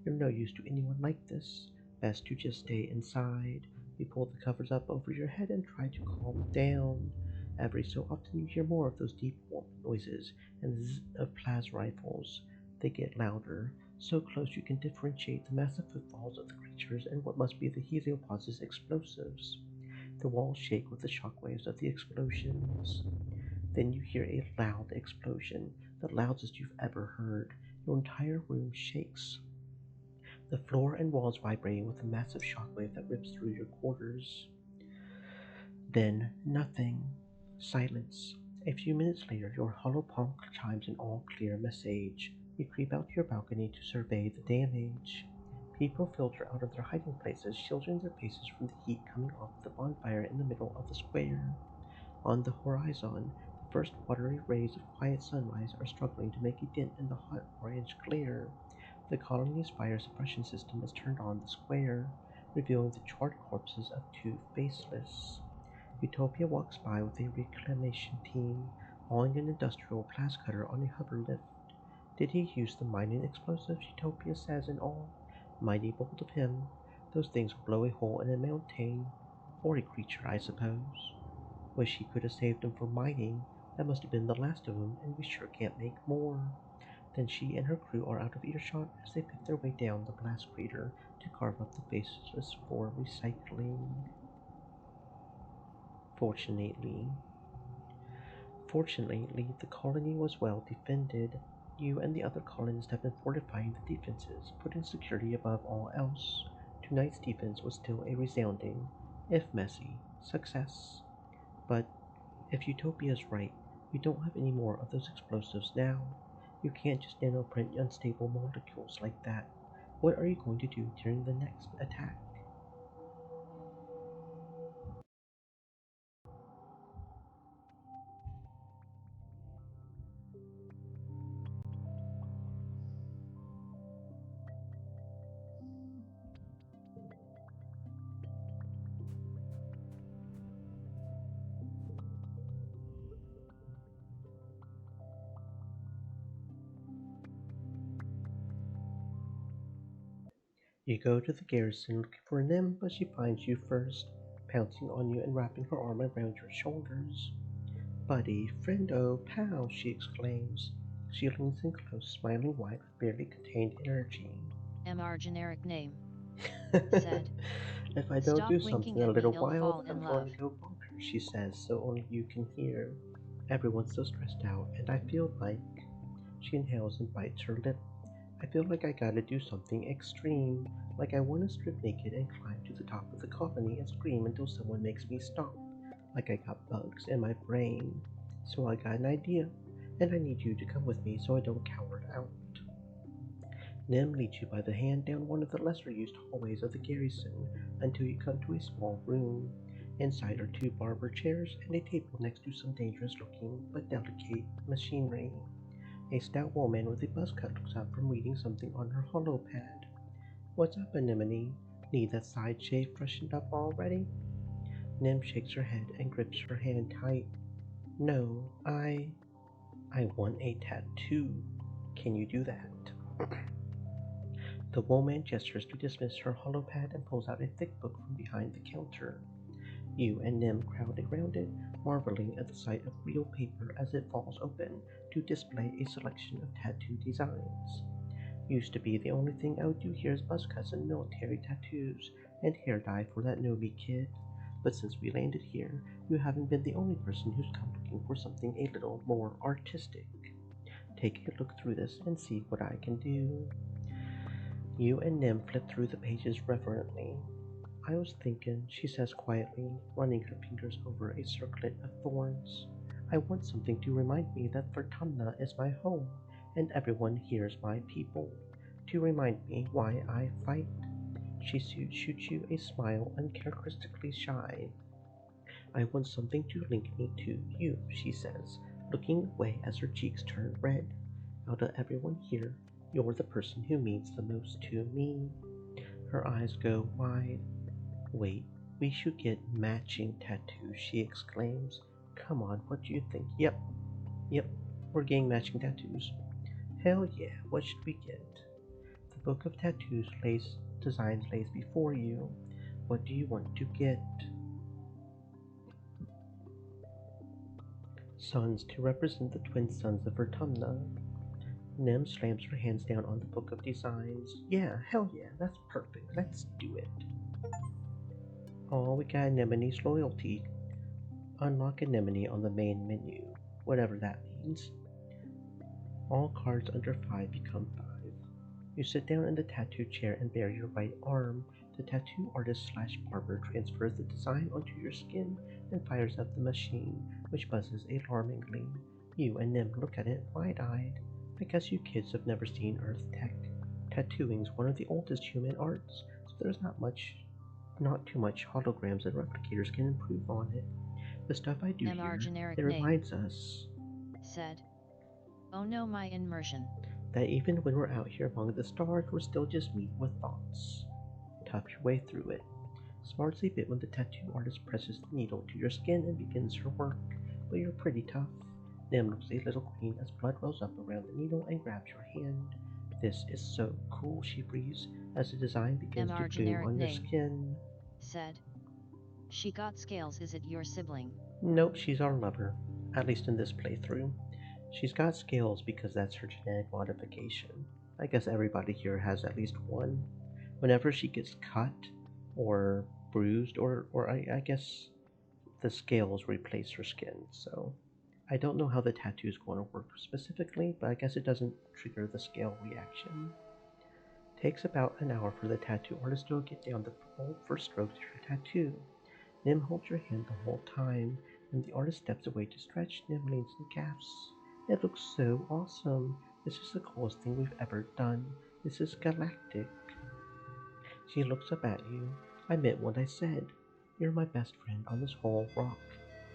You're no use to anyone like this. Best to just stay inside. You pull the covers up over your head and try to calm down. Every so often you hear more of those deep noises and the zzz of plas rifles. They get louder, so close you can differentiate the massive footfalls of the creatures and what must be the heliopause's explosives. The walls shake with the shockwaves of the explosions. Then you hear a loud explosion, the loudest you've ever heard. Your entire room shakes, the floor and walls vibrating with a massive shockwave that rips through your quarters. Then nothing. Silence. A few minutes later, your hollow palm chimes an all clear message. You creep out to your balcony to survey the damage. People filter out of their hiding places, shielding their faces from the heat coming off the bonfire in the middle of the square. On the horizon, the first watery rays of quiet sunrise are struggling to make a dent in the hot orange glare. The colony's fire suppression system is turned on the square, revealing the charred corpses of two faceless. Utopia walks by with a reclamation team, hauling an industrial glass cutter on a hover lift. Did he use the mining explosives? Utopia says in awe. Mighty bold of him. Those things will blow a hole in a mountain. Or a creature, I suppose. Wish he could have saved them from mining. That must have been the last of them, and we sure can't make more. Then she and her crew are out of earshot as they pick their way down the blast crater to carve up the faces for recycling. Fortunately, Fortunately, the colony was well defended. You and the other colonists have been fortifying the defenses, putting security above all else. Tonight's defense was still a resounding, if messy, success. But if Utopia's right, we don't have any more of those explosives now. You can't just nanoprint unstable molecules like that. What are you going to do during the next attack? You go to the garrison looking for Nim, but she finds you first, pouncing on you and wrapping her arm around your shoulders. Buddy, friendo, pal, she exclaims. She leans in close, smiling wide with barely contained energy. MR generic name, said. If I don't Stop do something winking in a at me, little you'll while, fall I'm in going love. to go bonkers, she says, so only you can hear. Everyone's so stressed out, and I feel like. She inhales and bites her lip. I feel like I gotta do something extreme, like I want to strip naked and climb to the top of the colony and scream until someone makes me stop, like I got bugs in my brain. So I got an idea, and I need you to come with me so I don't cower out. Nim leads you by the hand down one of the lesser used hallways of the garrison until you come to a small room. Inside are two barber chairs and a table next to some dangerous looking but delicate machinery. A stout woman with a buzz cut looks up from reading something on her holopad. What's up, Anemone? Need that side shave freshened up already? Nim shakes her head and grips her hand tight. No, I want a tattoo. Can you do that? The woman gestures to dismiss her holopad and pulls out a thick book from behind the counter. You and Nim crowd around it, marveling at the sight of real paper as it falls open to display a selection of tattoo designs. Used to be the only thing I would do here is buzz cuts and military tattoos and hair dye for that Nobi kid. But since we landed here, you haven't been the only person who's come looking for something a little more artistic. Take a look through this and see what I can do. You and Nim flip through the pages reverently. I was thinking, she says quietly, running her fingers over a circlet of thorns. I want something to remind me that Vertumna is my home, and everyone here is my people. To remind me why I fight. She shoots you a smile uncharacteristically shy. I want something to link me to you, she says, looking away as her cheeks turn red. Out of everyone here, you're the person who means the most to me. Her eyes go wide. Wait, we should get matching tattoos, she exclaims. Come on, what do you think? Yep, we're getting matching tattoos. Hell yeah, what should we get? The book of tattoos designs lays before you. What do you want to get? Sons to represent the twin sons of Vertumna. Nim slams her hands down on the book of designs. Yeah, hell yeah, that's perfect. Let's do it. Oh, we got Anemone's loyalty. Unlock Anemone on the main menu, whatever that means. All cards under 5 become 5. You sit down in the tattoo chair and bare your right arm. The tattoo artist slash barber transfers the design onto your skin and fires up the machine, which buzzes alarmingly. You and Nim look at it wide-eyed. I guess you kids have never seen Earth tech. Tattooing's one of the oldest human arts, so there's not too much holograms and replicators can improve on it. The stuff I do MR here, generic it name, reminds us said. Oh no, my immersion. that even when we're out here among the stars, we're still just meat with thoughts. Tough your way through it. Smart's a bit when the tattoo artist presses the needle to your skin and begins her work, but you're pretty tough. Nim looks a little green as blood wells up around the needle and grabs your hand. This is so cool, she breathes, as the design begins to MR bloom generic on your name, skin. said. She got scales, is it your sibling? Nope, she's our lover, at least in this playthrough. She's got scales because that's her genetic modification. I guess everybody here has at least one. Whenever she gets cut or bruised, or I guess the scales replace her skin, so I don't know how the tattoo is going to work specifically, but I guess it doesn't trigger the scale reaction. Takes about an hour for the tattoo artist to get down the full first strokes of your tattoo. Nim holds your hand the whole time. When the artist steps away to stretch, Nim leans and gasps. It looks so awesome. This is the coolest thing we've ever done. This is galactic. She looks up at you. I meant what I said. You're my best friend on this whole rock.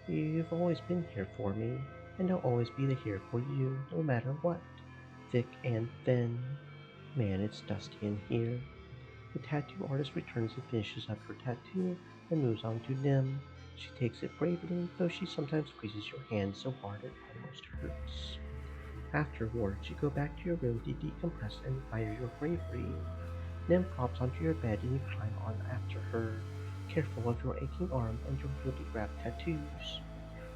You've always been here for me, and I'll always be here for you, no matter what. Thick and thin. Man, it's dusty in here. The tattoo artist returns and finishes up her tattoo and moves on to Nim. She takes it bravely, though she sometimes squeezes your hand so hard it almost hurts. Afterwards, you go back to your room to decompress and admire your bravery. Nim flops onto your bed and you climb on after her, careful of your aching arm and your newly grabbed tattoos.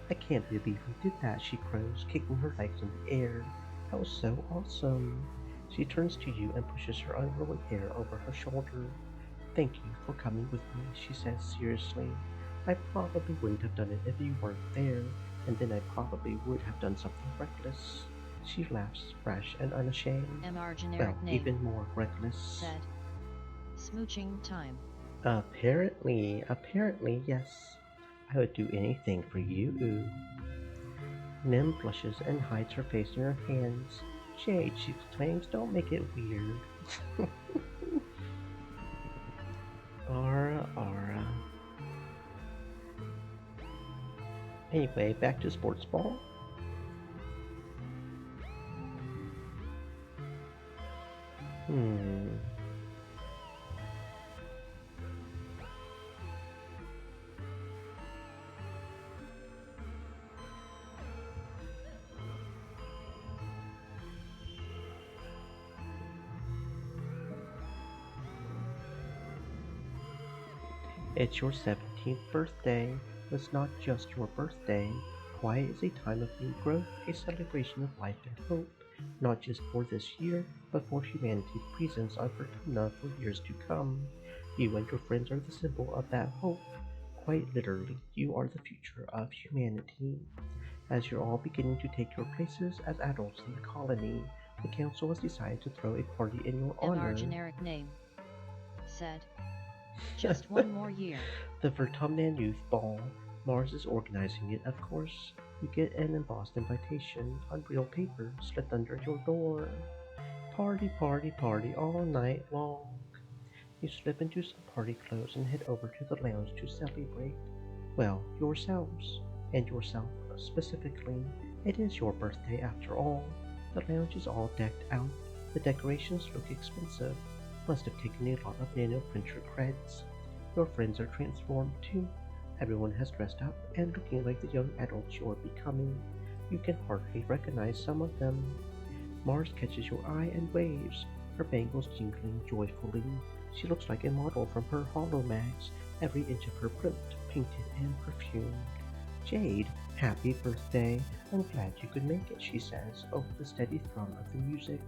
I can't believe we did that, she crows, kicking her legs in the air. That was so awesome. She turns to you and pushes her unruly hair over her shoulder. Thank you for coming with me, she says seriously. I probably wouldn't have done it if you weren't there, and then I probably would have done something reckless. She laughs, fresh and unashamed. MR Well, generic name, even more reckless. said. Smooching time. Apparently, yes. I would do anything for you. Nim blushes and hides her face in her hands. Jade, she exclaims, don't make it weird. Ara. Anyway, back to sports ball. Hmm. It's your 17th birthday. It's not just your birthday. Quiet is a time of new growth, a celebration of life and hope, not just for this year, but for humanity's presence on Fortuna for years to come. You and your friends are the symbol of that hope. Quite literally, you are the future of humanity. As you're all beginning to take your places as adults in the colony, the council has decided to throw a party in your MR honor. generic name, said. Just one more year. The Vertumnan Youth Ball. Mars is organizing it, of course. You get an embossed invitation on real paper slipped under your door. Party, party, party all night long. You slip into some party clothes and head over to the lounge to celebrate. Well, yourselves, and yourself specifically. It is your birthday after all. The lounge is all decked out. The decorations look expensive. Must have taken a lot of nano printer creds. Your friends are transformed too. Everyone has dressed up and looking like the young adults you're becoming. You can hardly recognize some of them. Mars catches your eye and waves, her bangles jingling joyfully. She looks like a model from her holomags, every inch of her primped, painted, and perfumed. Jade, happy birthday. I'm glad you could make it, she says, over the steady thrum of the music.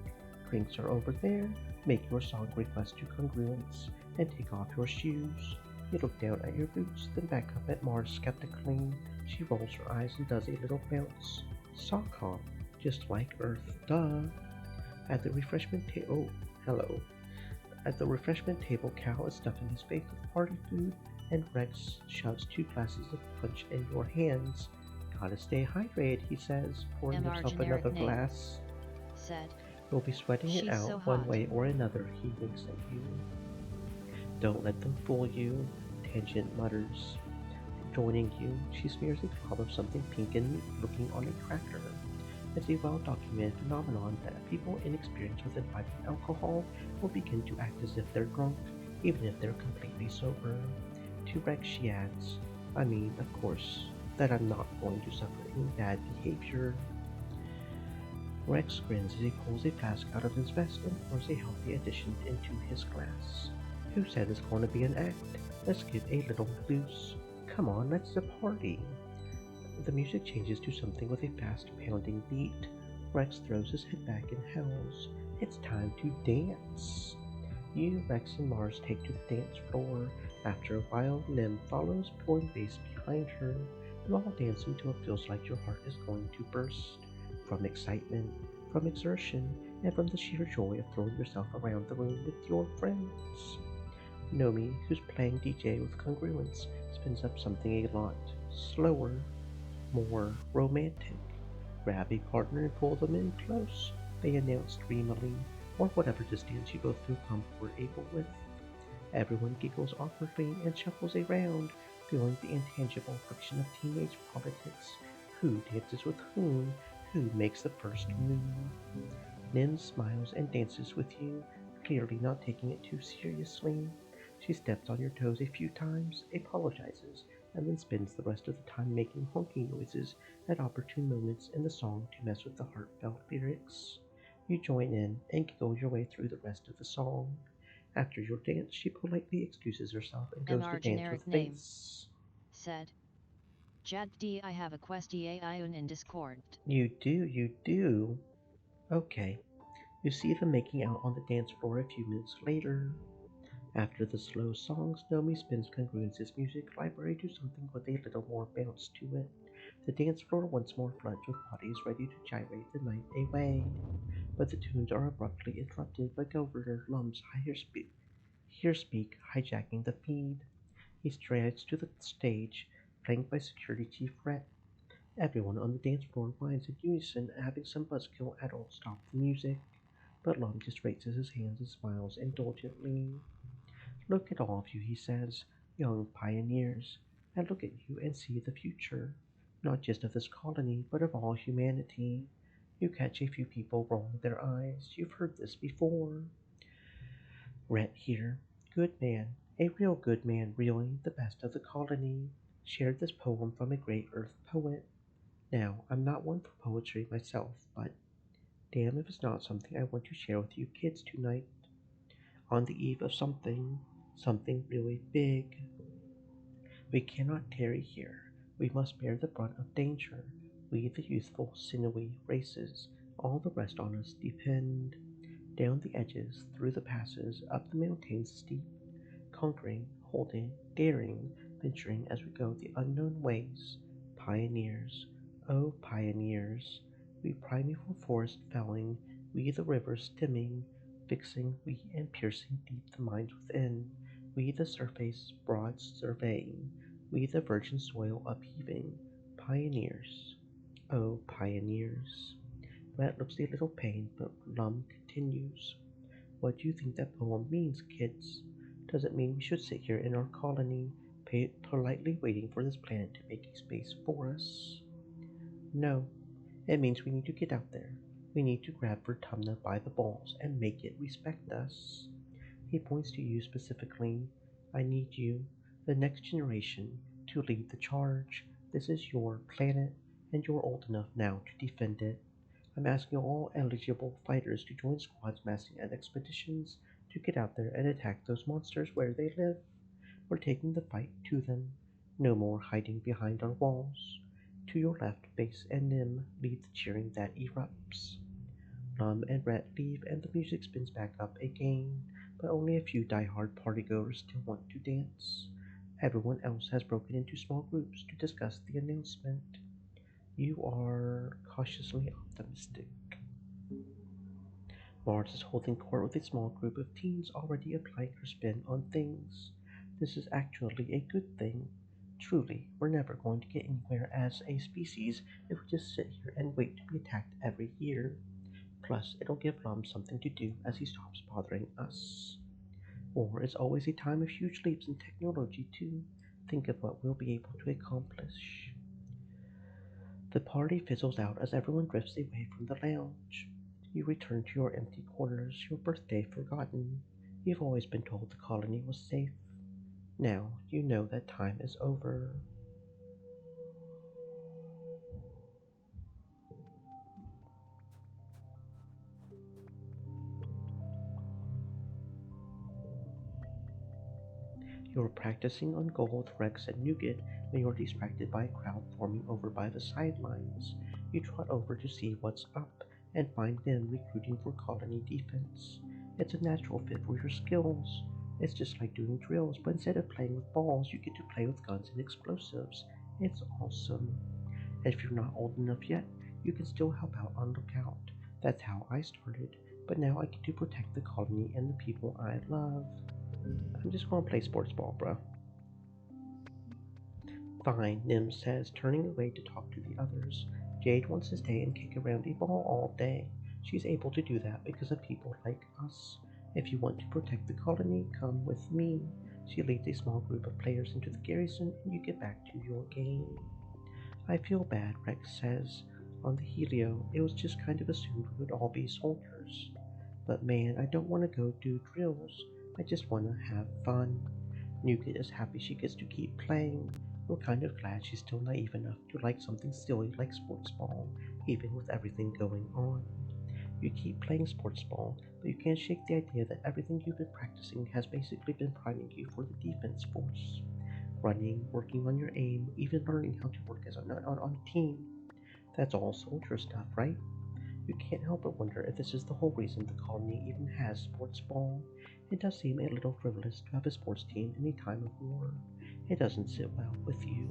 Drinks are over there. Make your song request to congruence, and take off your shoes. You look down at your boots, then back up at Mars skeptically. She rolls her eyes and does a little bounce. Sock hop, just like Earth, duh. At the refreshment table, oh, hello. At the refreshment table, Cal is stuffing his face with party food, and Rex shoves 2 glasses of punch in your hands. Gotta stay hydrated, he says, pouring MR himself generic another name, glass. said. You'll be sweating it She's out so one hot. way or another, he winks at you. Don't let them fool you, Tangent mutters. Joining you, she smears a cloud of something pink and neat looking on a cracker. It's a well-documented phenomenon that people inexperienced with imbibing alcohol will begin to act as if they're drunk, even if they're completely sober. To Rex she adds, I mean, of course, that I'm not going to suffer any bad behavior. Rex grins as he pulls a flask out of his vest and pours a healthy addition into his glass. Who said it's going to be an act? Let's get a little loose. Come on, let's party. The music changes to something with a fast pounding beat. Rex throws his head back and howls. It's time to dance. You, Rex, and Mars take to the dance floor. After a while, Nim follows, pulling bass behind her. You all dance until it feels like your heart is going to burst. From excitement, from exertion, and from the sheer joy of throwing yourself around the room with your friends. Nomi, who's playing DJ with congruence, spins up something a lot slower, more romantic. Grab a partner and pull them in close, they announce dreamily, or whatever distance you both feel comfortable with. Everyone giggles awkwardly and shuffles around, feeling the intangible friction of teenage politics. Who dances with whom? Who makes the first move? Nin smiles and dances with you, clearly not taking it too seriously. She steps on your toes a few times, apologizes, and then spends the rest of the time making honking noises at opportune moments in the song to mess with the heartfelt lyrics. You join in and giggle your way through the rest of the song. After your dance, she politely excuses herself and goes to MR dance with generic name, Face. said. Jad D I have a questi ion in Discord. You do. Okay. You see them making out on the dance floor a few minutes later. After the slow songs, Naomi spins Congruence's music library to something with a little more bounce to it. The dance floor once more floods with bodies ready to gyrate the night away. But the tunes are abruptly interrupted by Governor Lum's here speak, hijacking the feed. He strides to the stage, flanked by Security Chief Rhett. Everyone on the dance floor whines in unison, having some buzzkill adult stop the music. But Lum just raises his hands and smiles indulgently. Look at all of you, he says, young pioneers. I look at you and see the future, not just of this colony, but of all humanity. You catch a few people rolling their eyes. You've heard this before. Rhett here. Good man. A real good man, really, the best of the colony. Shared this poem from a great Earth poet. Now, I'm not one for poetry myself, but damn if it's not something I want to share with you kids tonight. On the eve of something really big. We cannot tarry here. We must bear the brunt of danger. We, the youthful, sinewy races, all the rest on us depend. Down the edges, through the passes, up the mountains steep, conquering, holding, daring, venturing as we go the unknown ways. Pioneers, oh pioneers, we primeval forest felling, we the rivers stemming, fixing, we and piercing deep the minds within, we the surface broad surveying, we the virgin soil upheaving, pioneers, oh pioneers. Rat looks a little pained, but Lum continues. What do you think that poem means, kids? Does it mean we should sit here in our colony, politely waiting for this planet to make a space for us? No, it means we need to get out there. We need to grab Vertumna by the balls and make it respect us. He points to you specifically. I need you, the next generation, to lead the charge. This is your planet, and you're old enough now to defend it. I'm asking all eligible fighters to join squads massing at expeditions to get out there and attack those monsters where they live. We're taking the fight to them. No more hiding behind our walls. To your left, Base and Nim lead the cheering that erupts. Lum and Rhett leave and the music spins back up again, but only a few die-hard partygoers still want to dance. Everyone else has broken into small groups to discuss the announcement. You are cautiously optimistic. Mars is holding court with a small group of teens already applying her spin on things. This is actually a good thing. Truly, we're never going to get anywhere as a species if we just sit here and wait to be attacked every year. Plus, it'll give Lum something to do as he stops bothering us. War is always a time of huge leaps in technology, too. Think of what we'll be able to accomplish. The party fizzles out as everyone drifts away from the lounge. You return to your empty quarters, your birthday forgotten. You've always been told the colony was safe. Now you know that time is over. You're practicing on gold, Rex, and Nougat when you're distracted by a crowd forming over by the sidelines. You trot over to see what's up and find them recruiting for colony defense. It's a natural fit for your skills. It's just like doing drills, but instead of playing with balls, you get to play with guns and explosives. It's awesome. And if you're not old enough yet, you can still help out on Lookout. That's how I started, but now I get to protect the colony and the people I love. I'm just gonna play sports ball, bro. Fine, Nim says, turning away to talk to the others. Jade wants to stay and kick around a ball all day. She's able to do that because of people like us. If you want to protect the colony, come with me. She leads a small group of players into the garrison and you get back to your game. I feel bad, Rex says. On the Helio, it was just kind of assumed we would all be soldiers. But man, I don't want to go do drills. I just want to have fun. Nougat is happy she gets to keep playing. We're kind of glad she's still naive enough to like something silly like sports ball, even with everything going on. You keep playing sports ball, but you can't shake the idea that everything you've been practicing has basically been priming you for the defense force. Running, working on your aim, even learning how to work as on a team. That's all soldier stuff, right? You can't help but wonder if this is the whole reason the colony even has sports ball. It does seem a little frivolous to have a sports team in a time of war. It doesn't sit well with you.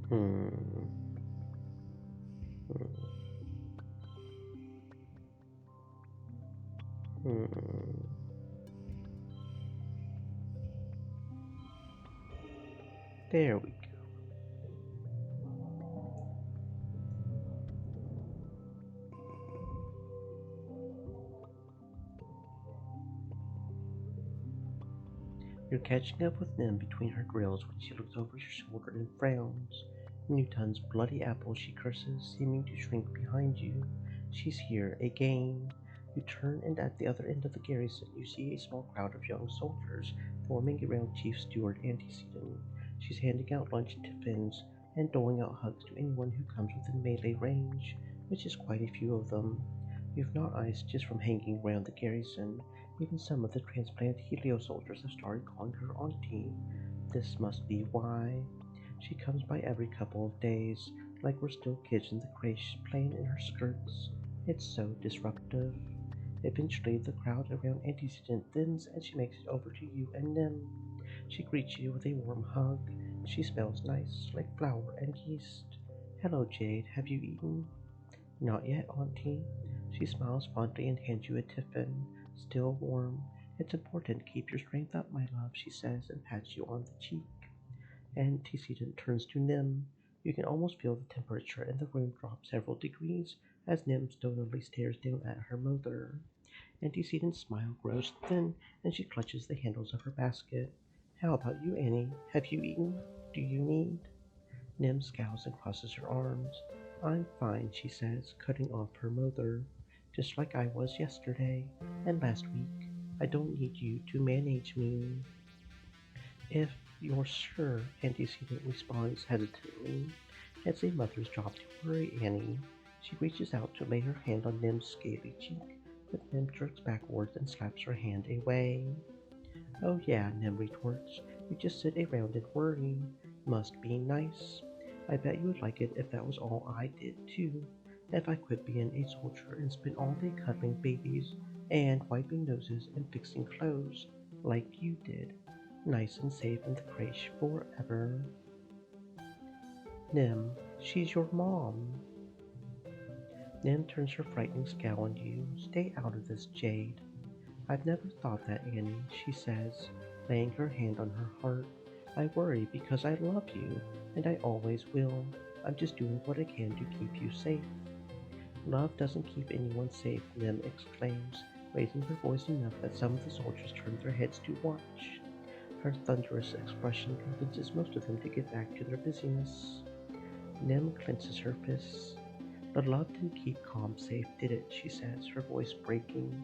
Hmm. Hmm. Hmm. There we go. You're catching up with Nim between her grills when she looks over your shoulder and frowns. Newton's bloody apple, she curses, seeming to shrink behind you. She's here again. You turn, and at the other end of the garrison, you see a small crowd of young soldiers forming around Chief Steward Antecedent. She's handing out lunch tiffins and doling out hugs to anyone who comes within melee range, which is quite a few of them. You've not iced just from hanging around the garrison. Even some of the transplant Helio soldiers have started calling her auntie. This must be why. She comes by every couple of days, like we're still kids in the creche playing in her skirts. It's so disruptive. Eventually, the crowd around Antecedent thins and she makes it over to you and Nim. She greets you with a warm hug. She smells nice, like flour and yeast. Hello, Jade. Have you eaten? Not yet, Auntie. She smiles fondly and hands you a tiffin, still warm. It's important to keep your strength up, my love, she says and pats you on the cheek. Antecedent turns to Nim. You can almost feel the temperature in the room drop several degrees as Nim stonily stares down at her mother. Antecedent's smile grows thin and she clutches the handles of her basket. How about you, Annie? Have you eaten? Do you need? Nim scowls and crosses her arms. I'm fine, she says, cutting off her mother. Just like I was yesterday and last week. I don't need you to manage me. If you're sure, Antecedent responds hesitantly. It's a mother's job to worry Annie. She reaches out to lay her hand on Nim's scaly cheek, but Nim jerks backwards and slaps her hand away. Oh yeah, Nim retorts. You just sit around and worry. Must be nice. I bet you would like it if that was all I did too. If I quit being a soldier and spent all day cuddling babies and wiping noses and fixing clothes like you did. Nice and safe in the creche forever. Nim, she's your mom. Nim turns her frightening scowl on you. Stay out of this, Jade. I've never thought that, Annie, she says, laying her hand on her heart. I worry because I love you, and I always will. I'm just doing what I can to keep you safe. Love doesn't keep anyone safe, Nim exclaims, raising her voice enough that some of the soldiers turn their heads to watch. Her thunderous expression convinces most of them to get back to their busyness. Nim clenches her fists. The love didn't keep calm safe, did it? She says, her voice breaking.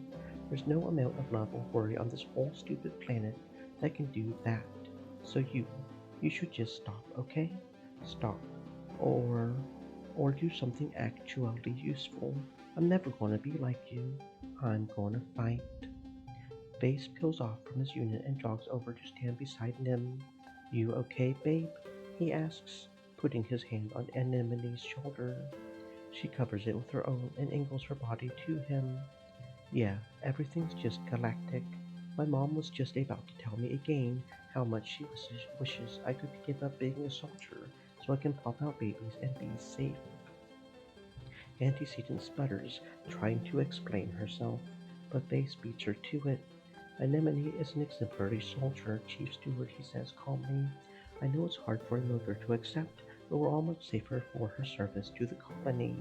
There's no amount of love or worry on this whole stupid planet that can do that. So you should just stop, okay? Stop. Or, or do something actually useful. I'm never gonna be like you. I'm gonna fight. Base peels off from his unit and jogs over to stand beside Nim. You okay, babe? He asks, putting his hand on Anemone's shoulder. She covers it with her own and angles her body to him. Yeah, everything's just galactic. My mom was just about to tell me again how much she wishes I could give up being a soldier so I can pop out babies and be safe. Antecedent sputters, trying to explain herself, but Face beats her to it. Anemone is an exemplary soldier, Chief Steward, he says calmly. I know it's hard for a Milker to accept, but we're all much safer for her service to the colony.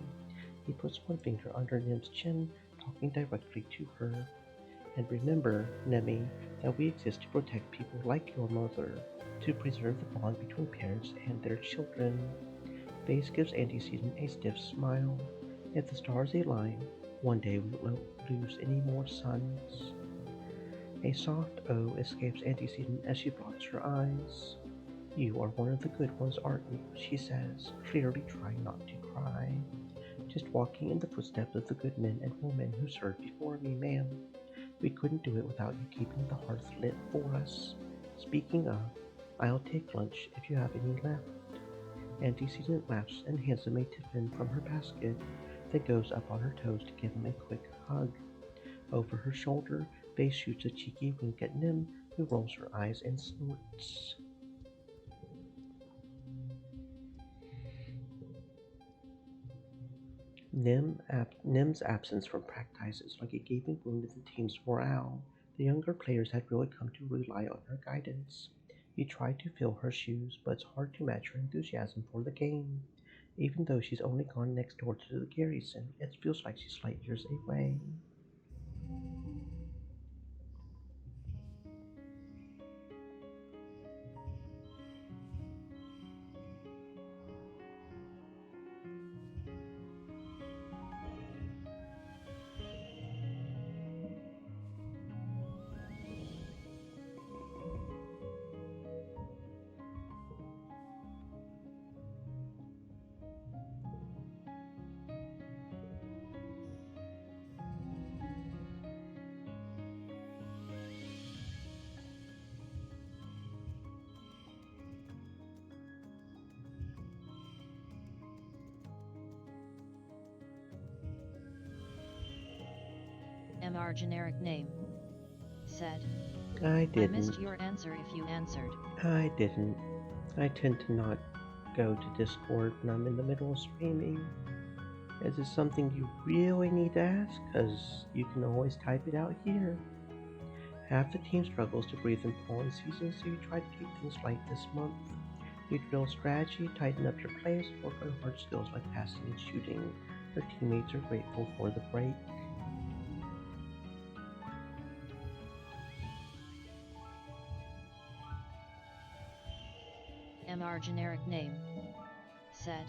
He puts one finger under Nim's chin, talking directly to her. And remember, Nemi, that we exist to protect people like your mother, to preserve the bond between parents and their children. Face gives Antecedent a stiff smile. If the stars align, one day we won't lose any more sons. A soft O escapes Antecedent as she blocks her eyes. You are one of the good ones, aren't you? She says, clearly trying not to cry. Just walking in the footsteps of the good men and women who served before me, ma'am. We couldn't do it without you keeping the hearth lit for us. Speaking of, I'll take lunch if you have any left. Antecedent laughs and hands him a tiffin from her basket, then goes up on her toes to give him a quick hug. Over her shoulder, Faye shoots a cheeky wink at Nim, who rolls her eyes and snorts. Nim's absence from practice is like a gaping wound in the team's morale. The younger players had really come to rely on her guidance. You try to fill her shoes, but it's hard to match her enthusiasm for the game. Even though she's only gone next door to the garrison, it feels like she's light years away. MR generic name. Said. I I didn't. missed your answer if you answered. I didn't. I tend to not go to Discord when I'm in the middle of streaming. Is this something you really need to ask? Because you can always type it out here. Half the team struggles to breathe in pollen season, so you try to keep things light this month. You drill strategy, tighten up your plays, work on hard skills like passing and shooting. Your teammates are grateful for the break. MR generic name. Said.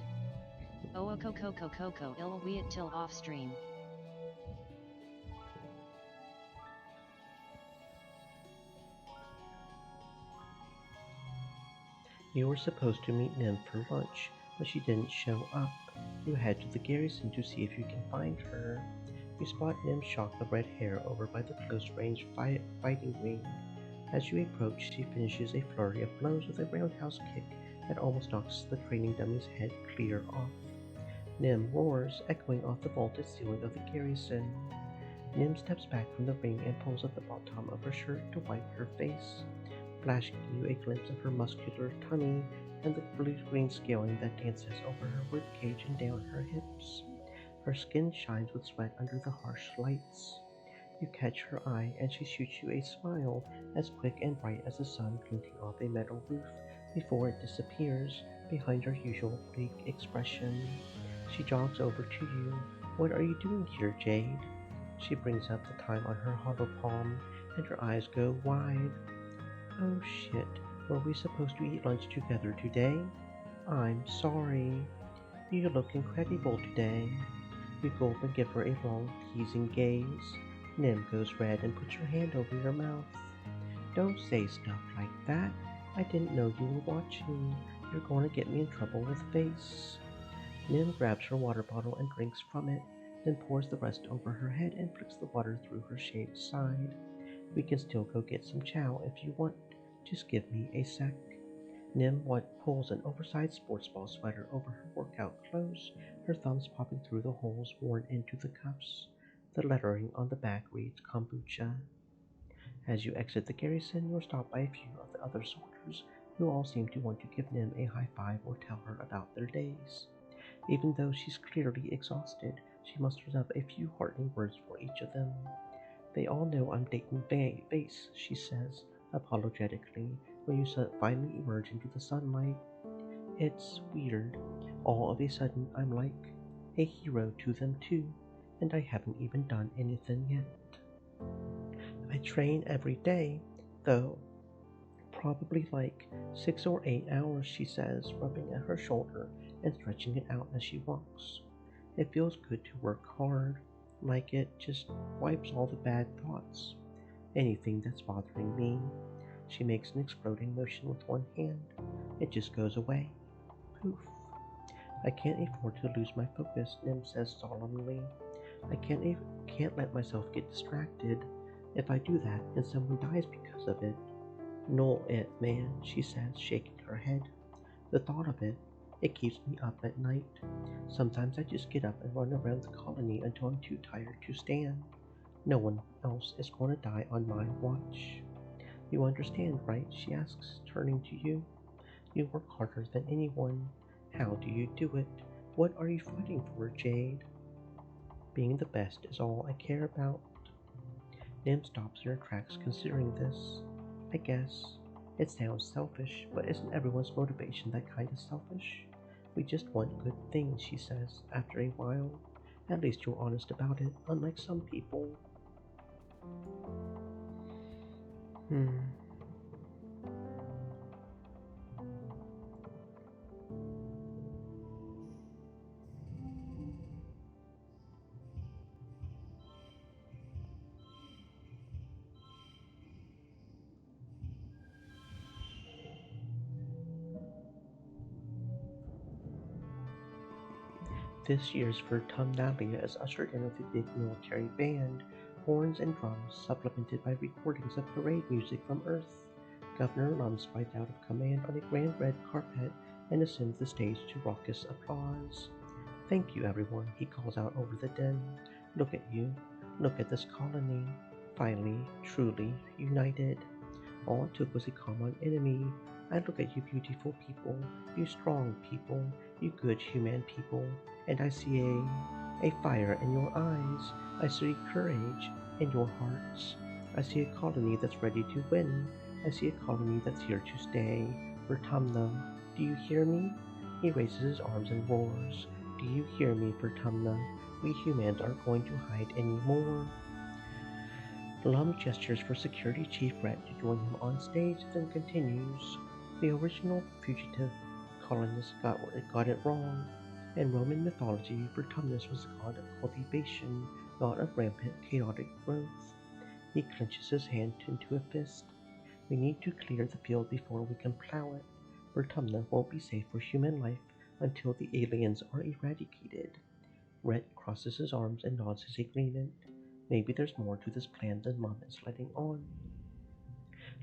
Coco ill we it till off stream. You were supposed to meet Nim for lunch, but she didn't show up. You head to the garrison to see if you can find her. You spot Nim's shock of red hair over by the close-range fighting ring. As you approach, she finishes a flurry of blows with a roundhouse kick that almost knocks the training dummy's head clear off. Nim roars, echoing off the vaulted ceiling of the garrison. Nim steps back from the ring and pulls up the bottom of her shirt to wipe her face, flashing you a glimpse of her muscular tummy and the blue-green scaling that dances over her ribcage and down her hips. Her skin shines with sweat under the harsh lights. You catch her eye, and she shoots you a smile as quick and bright as the sun glinting off a metal roof before it disappears behind her usual bleak expression. She jogs over to you. What are you doing here, Jade? She brings up the time on her hollow palm, and her eyes go wide. Oh shit, were we supposed to eat lunch together today? I'm sorry. You look incredible today. You gulp and give her a long, teasing gaze. Nim goes red and puts her hand over your mouth. Don't say stuff like that. I didn't know you were watching. You're going to get me in trouble with Face. Nim grabs her water bottle and drinks from it, then pours the rest over her head and flicks the water through her shaved side. We can still go get some chow if you want. Just give me a sec. Nim pulls an oversized sports ball sweater over her workout clothes, her thumbs popping through the holes worn into the cuffs. The lettering on the back reads kombucha. As you exit the garrison, you're stopped by a few of the other soldiers who all seem to want to give Nim a high five or tell her about their days. Even though she's clearly exhausted, she musters up a few heartening words for each of them. They all know I'm dating Base, she says, apologetically, when you finally emerge into the sunlight. It's weird. All of a sudden, I'm like a hero to them too, and I haven't even done anything yet. I train every day, though. Probably like 6 or 8 hours, she says, rubbing at her shoulder and stretching it out as she walks. It feels good to work hard, like it just wipes all the bad thoughts. Anything that's bothering me. She makes an exploding motion with one hand. It just goes away. Poof. I can't afford to lose my focus, Nim says solemnly. I can't let myself get distracted. If I do that, and someone dies because of it. No, it, man, she says, shaking her head. The thought of it keeps me up at night. Sometimes I just get up and run around the colony until I'm too tired to stand. No one else is going to die on my watch. You understand, right? She asks, turning to you. You work harder than anyone. How do you do it? What are you fighting for, Jade? Being the best is all I care about. Nim stops in her tracks considering this. I guess. It sounds selfish, but isn't everyone's motivation that kind of selfish? We just want good things, she says, after a while. At least you're honest about it, unlike some people. Hmm. This year's Vertumnalia is ushered in with a big military band, horns and drums, supplemented by recordings of parade music from Earth. Governor Lum slides out of command on a grand red carpet and ascends the stage to raucous applause. Thank you, everyone, he calls out over the din. Look at you. Look at this colony. Finally, truly united. All it took was a common enemy. I look at you beautiful people, you strong people, you good human people, and I see a fire in your eyes. I see courage in your hearts. I see a colony that's ready to win. I see a colony that's here to stay. Vertumna, do you hear me? He raises his arms and roars. Do you hear me, Vertumna? We humans aren't going to hide anymore. Lum gestures for Security Chief Rhett to join him on stage, then continues. The original fugitive colonists got it wrong. In Roman mythology, Vertumnus was the god of cultivation, not of rampant, chaotic growth. He clenches his hand into a fist. We need to clear the field before we can plow it. Vertumna won't be safe for human life until the aliens are eradicated. Rhett crosses his arms and nods his agreement. Maybe there's more to this plan than Lum is letting on.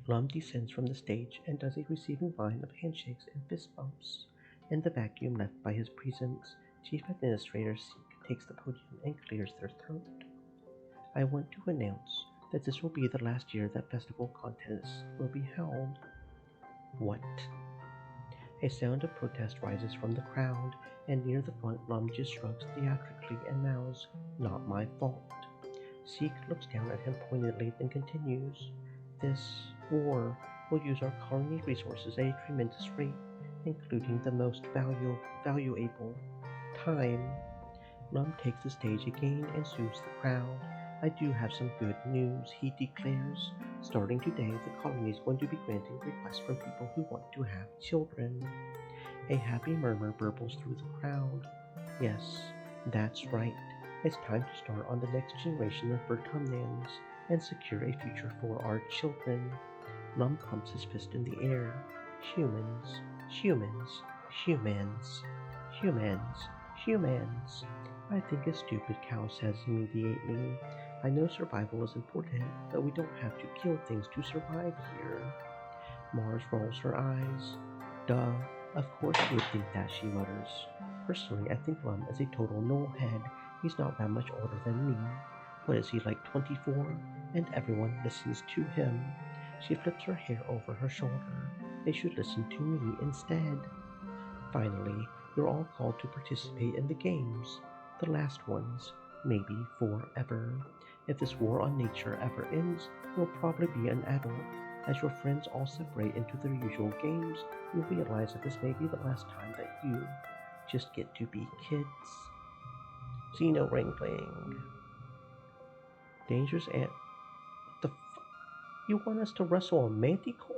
Lum descends from the stage and does a receiving line of handshakes and fist bumps. In the vacuum left by his presence, Chief Administrator Seek takes the podium and clears their throat. I want to announce that this will be the last year that festival contests will be held. What? A sound of protest rises from the crowd, and near the front Lum just shrugs theatrically and mouths, "Not my fault." Seek looks down at him pointedly, then continues, "This war will use our colony resources at a tremendous rate, including the most valuable time." Lum takes the stage again and soothes the crowd. "I do have some good news," he declares. "Starting today, the colony is going to be granting requests from people who want to have children." A happy murmur burbles through the crowd. Yes, that's right. It's time to start on the next generation of Vertumnians and secure a future for our children. Lum pumps his fist in the air. Humans, humans, humans, humans, humans. I think a stupid cow says immediately. I know survival is important, but we don't have to kill things to survive here. Mars rolls her eyes. Duh, of course you would think that, she mutters. Personally, I think Lum is a total nullhead. He's not that much older than me. What is he, like 24? And everyone listens to him. She flips her hair over her shoulder. They should listen to me instead. Finally, you're all called to participate in the games. The last ones, maybe forever. If this war on nature ever ends, you'll probably be an adult. As your friends all separate into their usual games, you'll realize that this may be the last time that you just get to be kids. Xeno wrangling. Dangerous ant. The You want us to wrestle a manticore?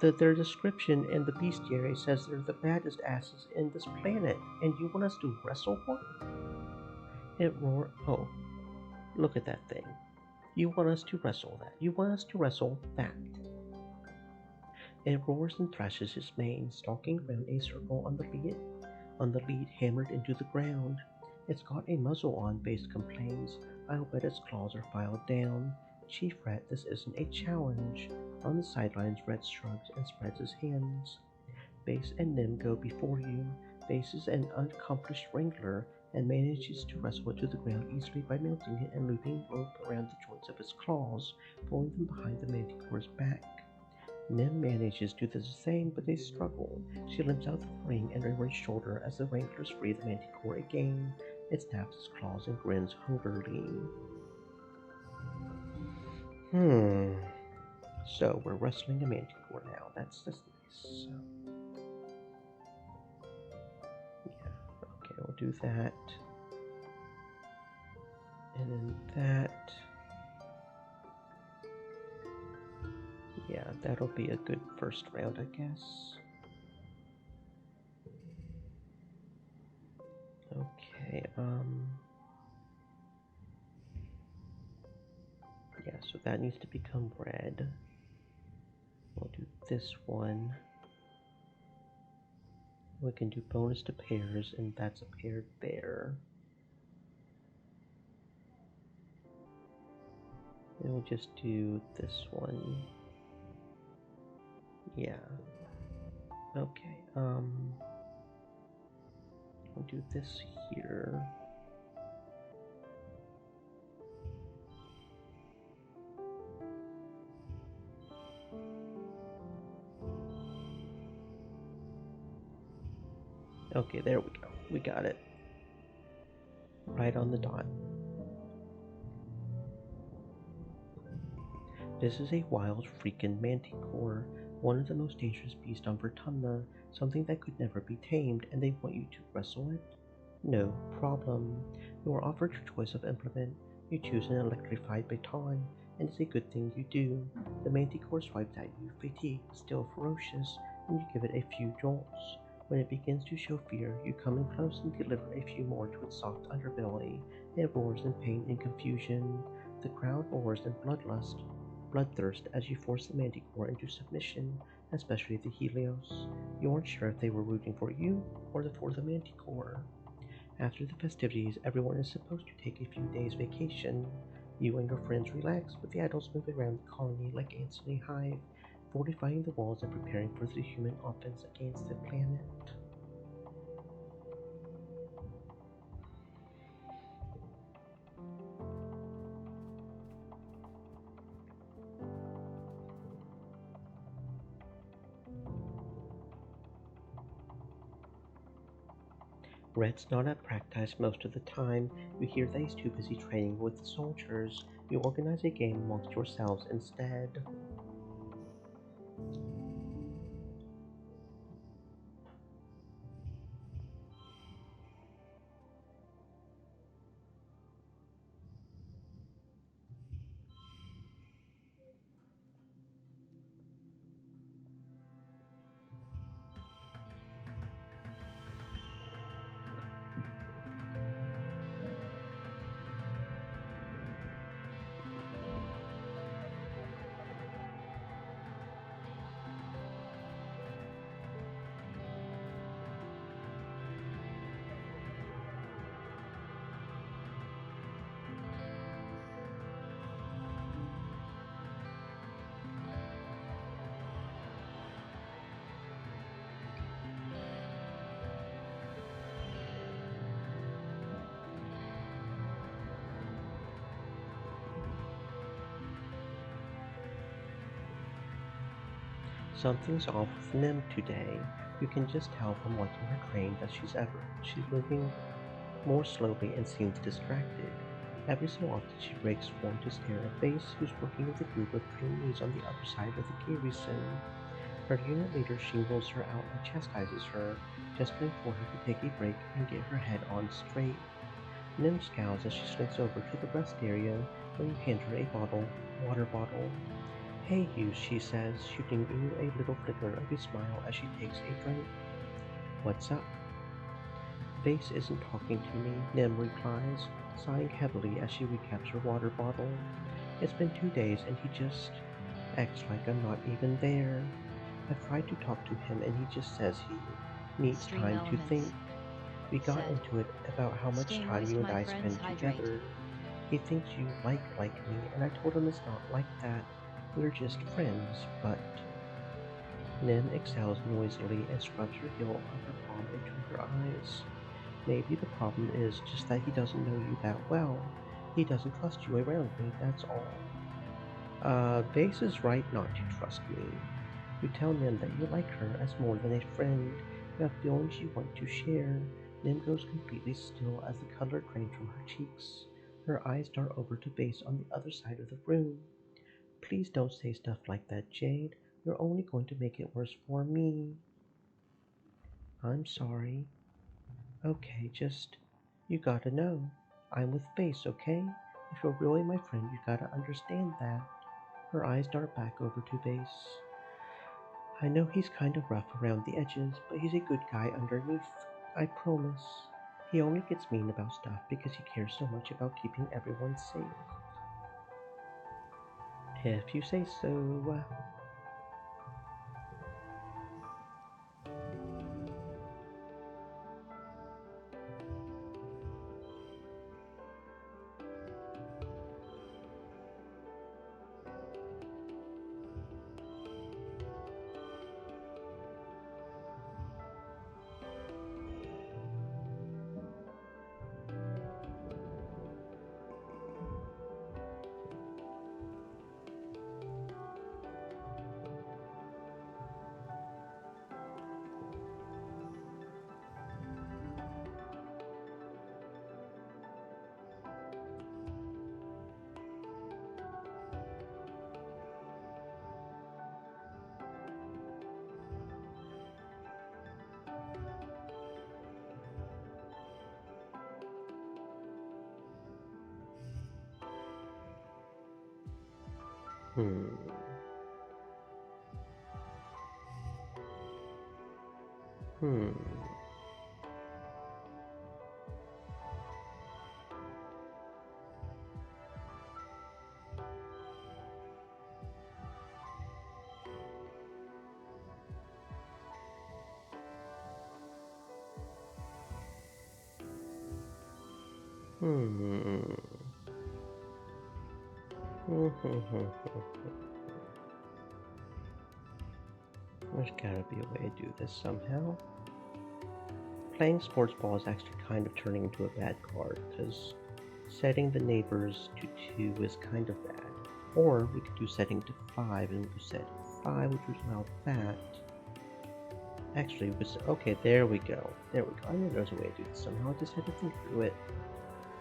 Their description in the bestiary says they're the baddest asses in this planet, and you want us to wrestle one? It roared. Oh, look at that thing. You want us to wrestle that. You want us to wrestle that. It roars and thrashes its mane, stalking round a circle on the lead hammered into the ground. It's got a muzzle on, Base complains. I'll bet its claws are filed down. Chief Rat, this isn't a challenge. On the sidelines, Red shrugs and spreads his hands. Base and Nim go before you. Base is an accomplished wrangler and manages to wrestle it to the ground easily by mounting it and looping rope around the joints of its claws, pulling them behind the manticore's back. Nim manages to do the same, but they struggle. She limps out the ring and over his shoulder as the wranglers free the manticore again. It snaps its claws and grins hungrily. So we're wrestling a manticore now. That's nice. So, yeah, okay, we'll do that. And then that. Yeah, that'll be a good first round, I guess. Okay, yeah, so that needs to become red. We'll do this one. We can do bonus to pairs, and that's a paired there. And we'll just do this one. Yeah. Okay, we'll do this here. Okay, there we go. We got it. Right on the dot. This is a wild freaking manticore, one of the most dangerous beasts on Vertumna, something that could never be tamed, and they want you to wrestle it? No problem. You are offered your choice of implement. You choose an electrified baton, and it's a good thing you do. The manticore swipes at you, fatigued, still ferocious, and you give it a few jolts. When it begins to show fear, you come in close and deliver a few more to its soft underbelly. It roars in pain and confusion. The crowd roars in bloodthirst as you force the manticore into submission, especially the Helios. You weren't sure if they were rooting for you or for the manticore. After the festivities, everyone is supposed to take a few days vacation. You and your friends relax, but the adults move around the colony like ants in a hive, fortifying the walls and preparing for the human offense against the planet. Red's not at practice most of the time. You hear that he's too busy training with the soldiers. You organize a game amongst yourselves instead. Something's off with Nim today. You can just tell from watching her crane that she's moving more slowly and seems distracted. Every so often she breaks form to stare at Vase, who's working with a group of trainees on the other side of the garrison. Her unit leader shingles her out and chastises her, gesturing for her to take a break and get her head on straight. Nim scowls as she slinks over to the rest area, where you hand her a water bottle. Hey you, she says, shooting you a little flicker of a smile as she takes a drink. What's up? Vase isn't talking to me, Nim replies, sighing heavily as she recaps her water bottle. It's been 2 days and he just acts like I'm not even there. I've tried to talk to him and he just says he needs Stream time to think. Elements, We got said. into it about how much Stay time moist, you and my I friends, spend hydrate. together. He thinks you like me, and I told him it's not like that. We're just friends, but Nim exhales noisily and scrubs her heel of her palm into her eyes. Maybe the problem is just that he doesn't know you that well. He doesn't trust you around me, that's all. Vase is right not to trust me. You tell Nim that you like her as more than a friend. You have feelings you want to share. Nim goes completely still as the color drains from her cheeks. Her eyes dart over to Vase on the other side of the room. Please don't say stuff like that, Jade. You're only going to make it worse for me. I'm sorry. Okay, just. You gotta know. I'm with Vase, okay? If you're really my friend, you gotta understand that. Her eyes dart back over to Vase. I know he's kind of rough around the edges, but he's a good guy underneath. I promise. He only gets mean about stuff because he cares so much about keeping everyone safe. If you say so. Hmm. Hmm. Hmm. There's gotta be a way to do this somehow. Playing sports ball is actually kind of turning into a bad card, because setting the neighbors to 2 is kind of bad. Or we could do setting to 5, and we set 5, which would allow that. Actually, it was okay. There we go. There we go. I knew there was a way to do this somehow. I just had to think through it.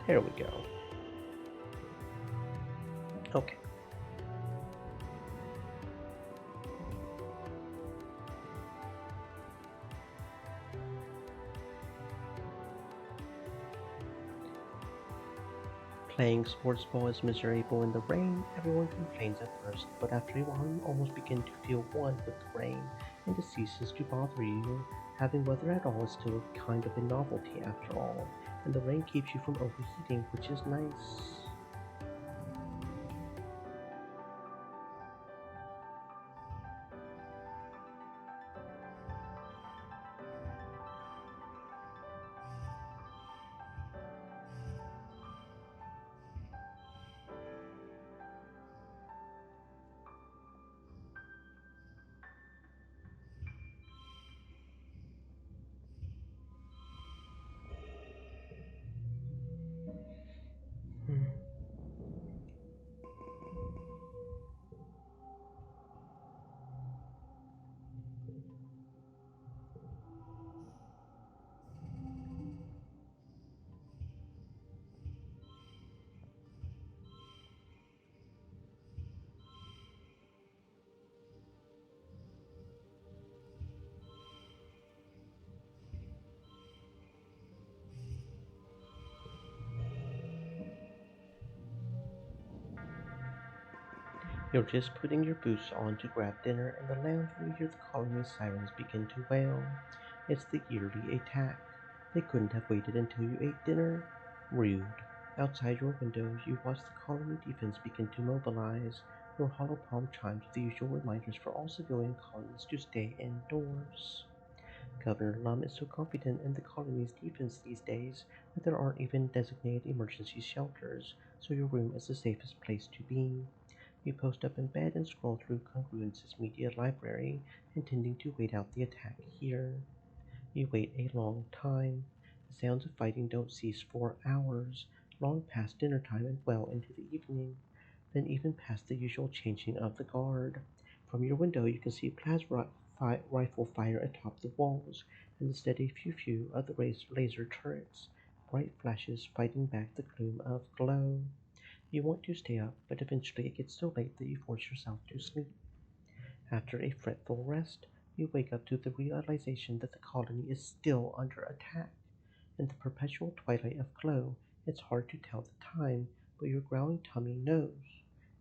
There we go. Okay. Playing sports ball is miserable in the rain. Everyone complains at first, but after a while you almost begin to feel one with the rain, and it ceases to bother you. Having weather at all is still kind of a novelty after all, and the rain keeps you from overheating, which is nice. You're just putting your boots on to grab dinner in the lounge when you hear the colony sirens begin to wail. It's the yearly attack. They couldn't have waited until you ate dinner. Rude. Outside your window, you watch the colony defense begin to mobilize. Your hollow palm chimes with the usual reminders for all civilian colonists to stay indoors. Governor Lum is so confident in the colony's defense these days that there aren't even designated emergency shelters, so your room is the safest place to be. You post up in bed and scroll through Congruence's media library, intending to wait out the attack here. You wait a long time. The sounds of fighting don't cease for hours, long past dinner time and well into the evening, then even past the usual changing of the guard. From your window you can see plasma rifle fire atop the walls, and the steady few of the laser turrets, bright flashes fighting back the gloom of glow. You want to stay up, but eventually it gets so late that you force yourself to sleep. After a fretful rest, you wake up to the realization that the colony is still under attack. In the perpetual twilight of glow, it's hard to tell the time, but your growling tummy knows.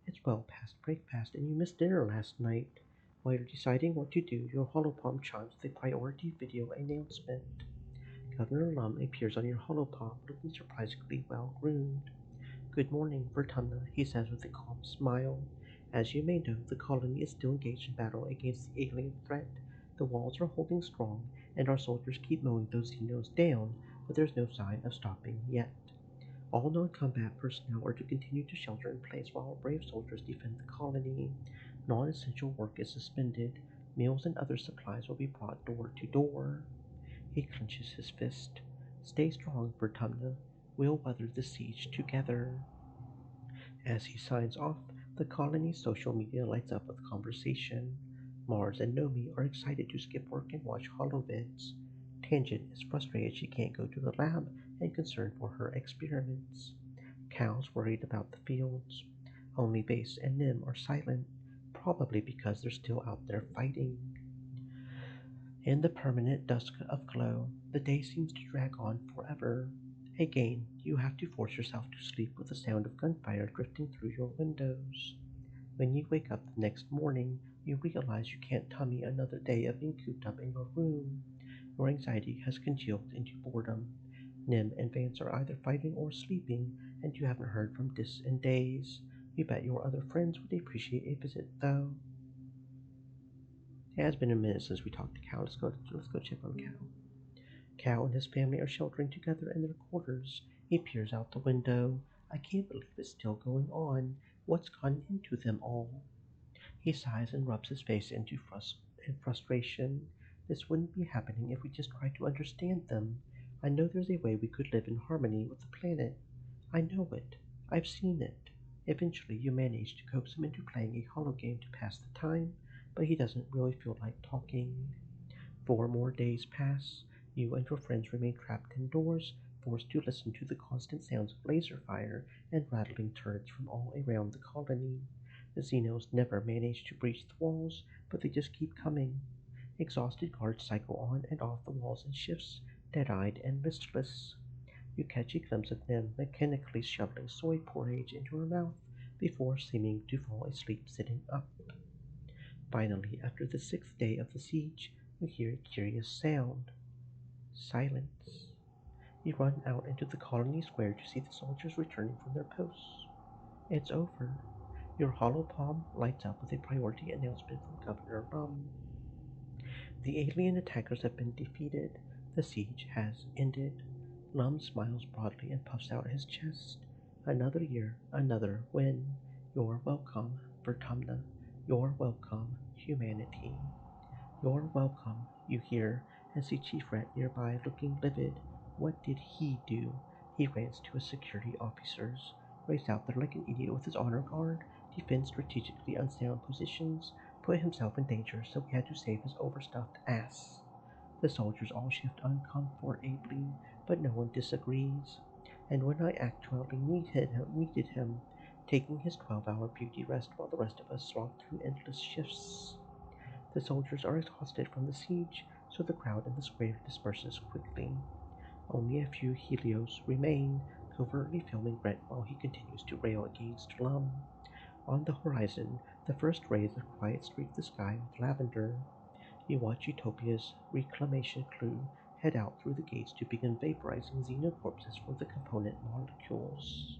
It's well past breakfast, and you missed dinner last night. While you're deciding what to do, your hollow palm chimes with a priority video announcement. Governor Lum appears on your hollow palm, looking surprisingly well groomed. "Good morning, Vertumna," he says with a calm smile. "As you may know, the colony is still engaged in battle against the alien threat. The walls are holding strong, and our soldiers keep mowing those Xenos down, but there's no sign of stopping yet. All non-combat personnel are to continue to shelter in place while our brave soldiers defend the colony. Non-essential work is suspended. Meals and other supplies will be brought door to door." He clenches his fist. "Stay strong, Vertumna. We'll weather the siege together." As he signs off, the colony's social media lights up with conversation. Mars and Nomi are excited to skip work and watch holovids. Tangent is frustrated she can't go to the lab and concerned for her experiments. Cal's worried about the fields. Only Base and Nim are silent, probably because they're still out there fighting. In the permanent dusk of glow, the day seems to drag on forever. Again, you have to force yourself to sleep with the sound of gunfire drifting through your windows. When you wake up the next morning, you realize you can't tummy another day of being cooped up in your room. Your anxiety has congealed into boredom. Nim and Vance are either fighting or sleeping, and you haven't heard from Dis in days. You bet your other friends would appreciate a visit, though. It has been a minute since we talked to Cal. Let's go check on Cal. Cal and his family are sheltering together in their quarters. He peers out the window. "I can't believe it's still going on. What's gone into them all?" He sighs and rubs his face in frustration. "This wouldn't be happening if we just tried to understand them. I know there's a way we could live in harmony with the planet. I know it. I've seen it. Eventually you manage to coax him into playing a hollow game to pass the time, but he doesn't really feel like talking. 4 more days pass. You and your friends remain trapped indoors, forced to listen to the constant sounds of laser fire and rattling turrets from all around the colony. The Xenos never manage to breach the walls, but they just keep coming. Exhausted guards cycle on and off the walls in shifts, dead-eyed and listless. You catch a glimpse of them mechanically shoveling soy porridge into her mouth before seeming to fall asleep sitting up. Finally, after the 6th day of the siege, you hear a curious sound. Silence. You run out into the colony square to see the soldiers returning from their posts. It's over. Your hollow palm lights up with a priority announcement from Governor Lum. The alien attackers have been defeated. The siege has ended. Lum smiles broadly and puffs out his chest. Another year, another win. You're welcome, Vertumna. You're welcome, humanity. "You're welcome," you hear, and see Chief Rat nearby looking livid. What did he do? He rants to his security officers, raced out there like an idiot with his honor guard, defend strategically unsound positions, put himself in danger, so he had to save his overstuffed ass. The soldiers all shift uncomfortably, but no one disagrees. And when I actually needed him, taking his 12-hour beauty rest while the rest of us slog through endless shifts. The soldiers are exhausted from the siege, so the crowd in the square disperses quickly. Only a few Helios remain, covertly filming Brett while he continues to rail against Lum. On the horizon, The first rays of quiet streak the sky with lavender. You watch Utopia's reclamation crew head out through the gates to begin vaporizing xenocorpses for the component molecules.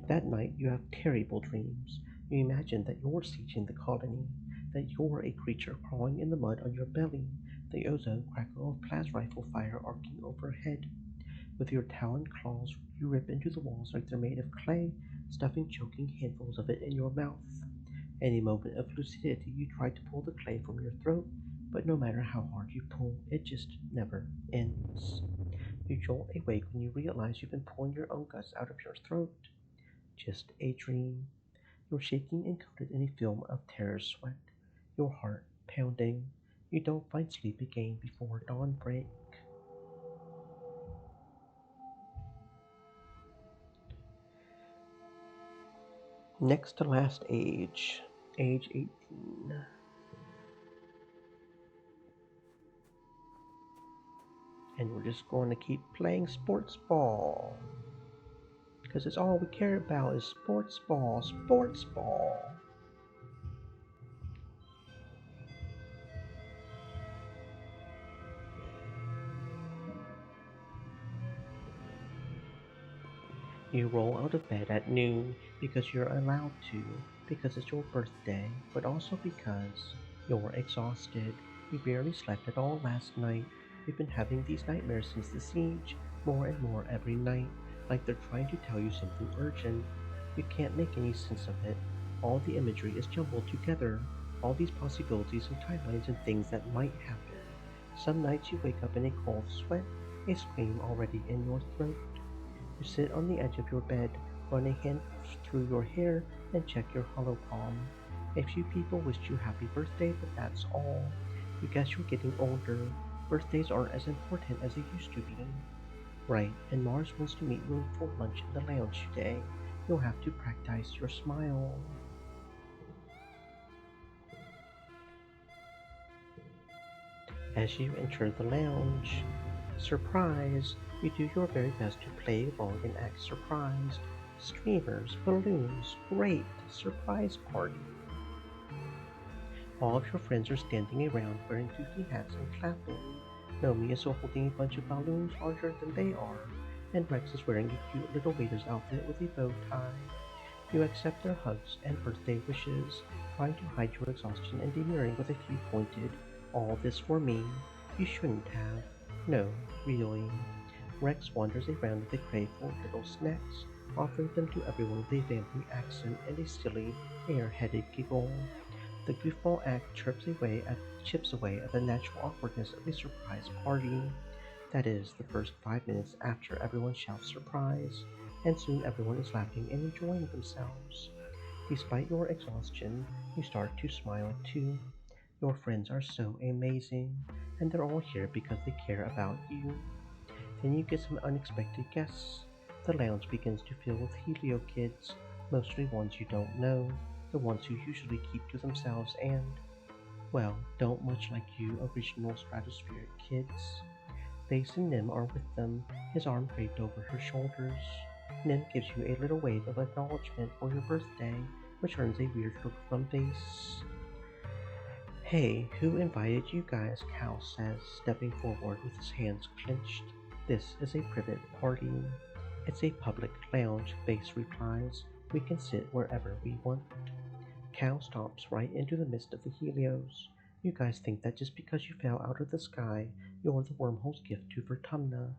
That night you have terrible dreams. You imagine that you're sieging the colony, that you're a creature crawling in the mud on your belly, the ozone crackle of plas rifle fire arcing overhead. With your taloned claws you rip into the walls like they're made of clay, stuffing choking handfuls of it in your mouth. Any moment of lucidity you try to pull the clay from your throat, but no matter how hard you pull, it just never ends. You jolt awake when you realize you've been pulling your own guts out of your throat. Just a dream. You're shaking and coated in a film of terror sweat, your heart pounding. You don't find sleep again before dawn break. Next to last age, age 18. And we're just going to keep playing sports ball. Because it's all we care about is sports ball, sports ball. You roll out of bed at noon because you're allowed to, because it's your birthday, but also because you're exhausted. You barely slept at all last night. You've been having these nightmares since the siege, more and more every night, like they're trying to tell you something urgent. You can't make any sense of it. All the imagery is jumbled together, all these possibilities and timelines and things that might happen. Some nights you wake up in a cold sweat, a scream already in your throat. You sit on the edge of your bed, run a hand through your hair, and check your hollow palm. A few people wished you happy birthday, but that's all. You guess you're getting older. Birthdays aren't as important as they used to be. Right, and Mars wants to meet you for lunch in the lounge today. You'll have to practice your smile. As you enter the lounge, surprise! You do your very best to play along and act surprised. Streamers, balloons, great surprise party. All of your friends are standing around wearing goofy hats and clapping. Nomi is holding a bunch of balloons larger than they are, and Rex is wearing a cute little waiter's outfit with a bow tie. You accept their hugs and birthday wishes, trying to hide your exhaustion and demurring with a few pointed, "All this for me. You shouldn't have." No, really. Rex wanders around with a tray full of little snacks, offering them to everyone with a vampy accent and a silly, air-headed giggle. The goofball act chips away at the natural awkwardness of a surprise party. That is, the first 5 minutes after everyone shouts surprise, and soon everyone is laughing and enjoying themselves. Despite your exhaustion, you start to smile too. Your friends are so amazing, and they're all here because they care about you. Then you get some unexpected guests. The lounge begins to fill with Helio kids, mostly ones you don't know, the ones who usually keep to themselves and, well, don't much like you original stratospheric kids. Base and Nim are with them, his arm draped over her shoulders. Nim gives you a little wave of acknowledgement for your birthday, which earns a weird look from Base. "Hey, who invited you guys?" Cal says, stepping forward with his hands clenched. "This is a private party." "It's a public lounge," Base replies. "We can sit wherever we want." Cal stomps right into the midst of the Helios. You guys think that just because you fell out of the sky, you're the wormhole's gift to Vertumna.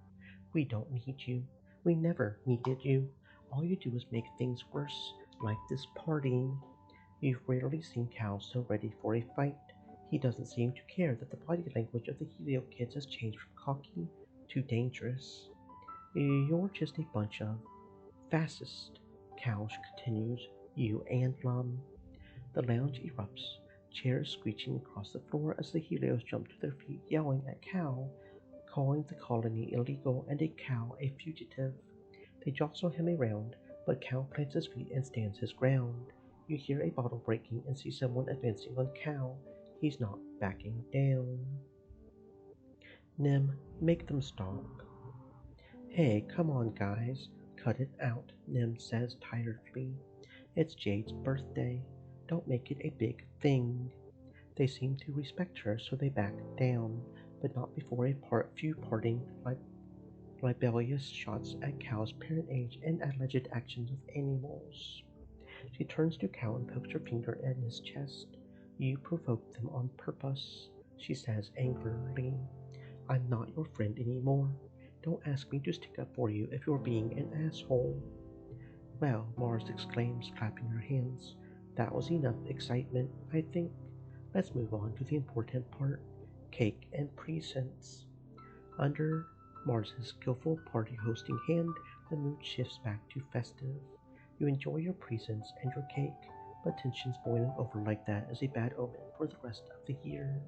We don't need you. We never needed you. All you do is make things worse, like this party. You've rarely seen Cal so ready for a fight. He doesn't seem to care that the body language of the Helio kids has changed from cocky to dangerous. "You're just a bunch of fascists," Cal continues. "You and Lum." The lounge erupts, chairs screeching across the floor as the Helios jump to their feet, yelling at Cal, calling the colony illegal and a Cal a fugitive. They jostle him around, but Cal plants his feet and stands his ground. You hear a bottle breaking and see someone advancing on Cal. He's not backing down. "Nim, make them stop." "Hey, come on, guys. Cut it out," Nim says tiredly. "It's Jade's birthday. Don't make it a big thing. They seemed to respect her, so they backed down, but not before few parting libellous shots at Cal's parent age and alleged actions with animals. She turns to Cal and pokes her finger at his chest. You provoked them on purpose, she says angrily. I'm not your friend anymore. Don't ask me to stick up for you if you're being an asshole. Well, Mars exclaims, clapping her hands. That was enough excitement, I think. Let's move on to the important part, cake and presents. Under Mars's skillful party hosting hand, the mood shifts back to festive. You enjoy your presents and your cake, but tensions boiling over like that is a bad omen for the rest of the year.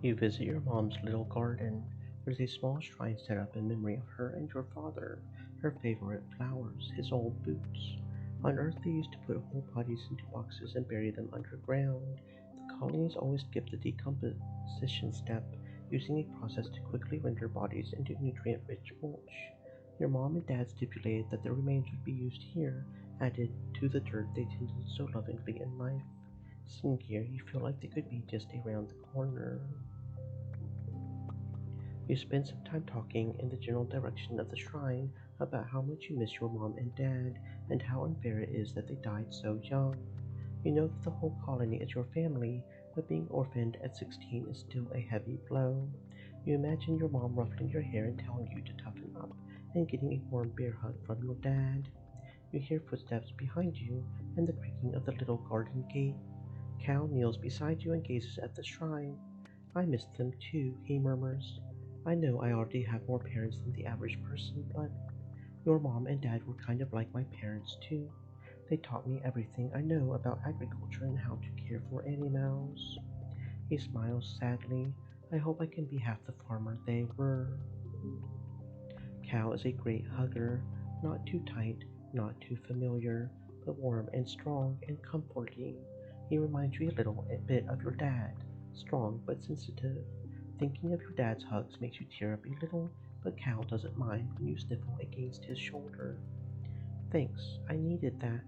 You visit your mom's little garden. There's a small shrine set up in memory of her and your father, her favorite flowers, his old boots. On Earth, they used to put whole bodies into boxes and bury them underground. The colonies always skipped the decomposition step, using a process to quickly render bodies into nutrient rich mulch. Your mom and dad stipulated that the remains would be used here, added to the dirt they tended so lovingly in life. Seeing here, you feel like they could be just around the corner. You spend some time talking in the general direction of the shrine about how much you miss your mom and dad, and how unfair it is that they died so young. You know that the whole colony is your family, but being orphaned at 16 is still a heavy blow. You imagine your mom ruffling your hair and telling you to toughen up, and getting a warm bear hug from your dad. You hear footsteps behind you and the creaking of the little garden gate. Cal kneels beside you and gazes at the shrine. I miss them too, he murmurs. I know I already have more parents than the average person, but your mom and dad were kind of like my parents too. They taught me everything I know about agriculture and how to care for animals. He smiles sadly. I hope I can be half the farmer they were. Cal is a great hugger, not too tight, not too familiar, but warm and strong and comforting. He reminds you a bit of your dad, strong but sensitive. Thinking of your dad's hugs makes you tear up a little, but Cal doesn't mind when you sniffle against his shoulder. Thanks, I needed that.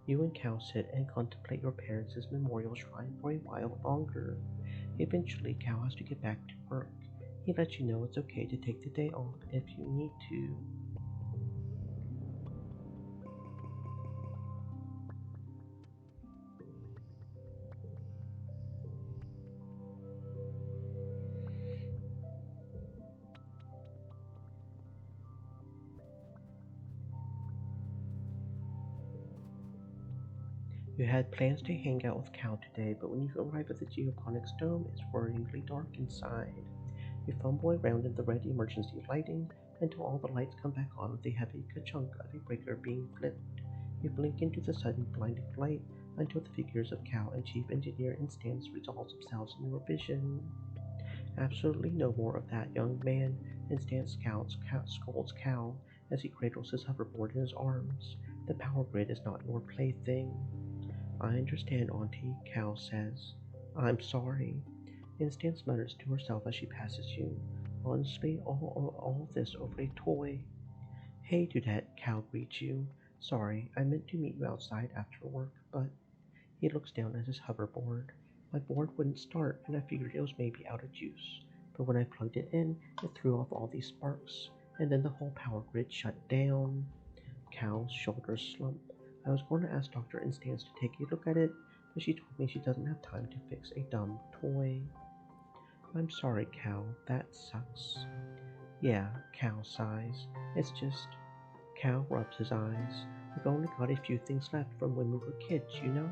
You and Cal sit and contemplate your parents' memorial shrine for a while longer. Eventually, Cal has to get back to work. He lets you know it's okay to take the day off if you need to. You had plans to hang out with Cal today, but when you arrive at the geoponics dome, it's worryingly dark inside. You fumble around in the red emergency lighting until all the lights come back on with a heavy ka-chunk of a breaker being flipped. You blink into the sudden blinding light until the figures of Cal and Chief Engineer Instance resolve themselves in your vision. Absolutely no more of that, young man, Instance scolds Cal as he cradles his hoverboard in his arms. The power grid is not your plaything. I understand, Auntie, Cal says. I'm sorry. Instance mutters to herself as she passes you. Honestly, all this over a toy. Hey, Dudette, Cal greets you. Sorry, I meant to meet you outside after work, but he looks down at his hoverboard. My board wouldn't start, and I figured it was maybe out of juice. But when I plugged it in, it threw off all these sparks, and then the whole power grid shut down. Cal's shoulders slump. I was going to ask Dr. Instance to take a look at it, but she told me she doesn't have time to fix a dumb toy. I'm sorry, Cal, that sucks. Yeah, Cal sighs. It's just. Cal rubs his eyes. We've only got a few things left from when we were kids, you know?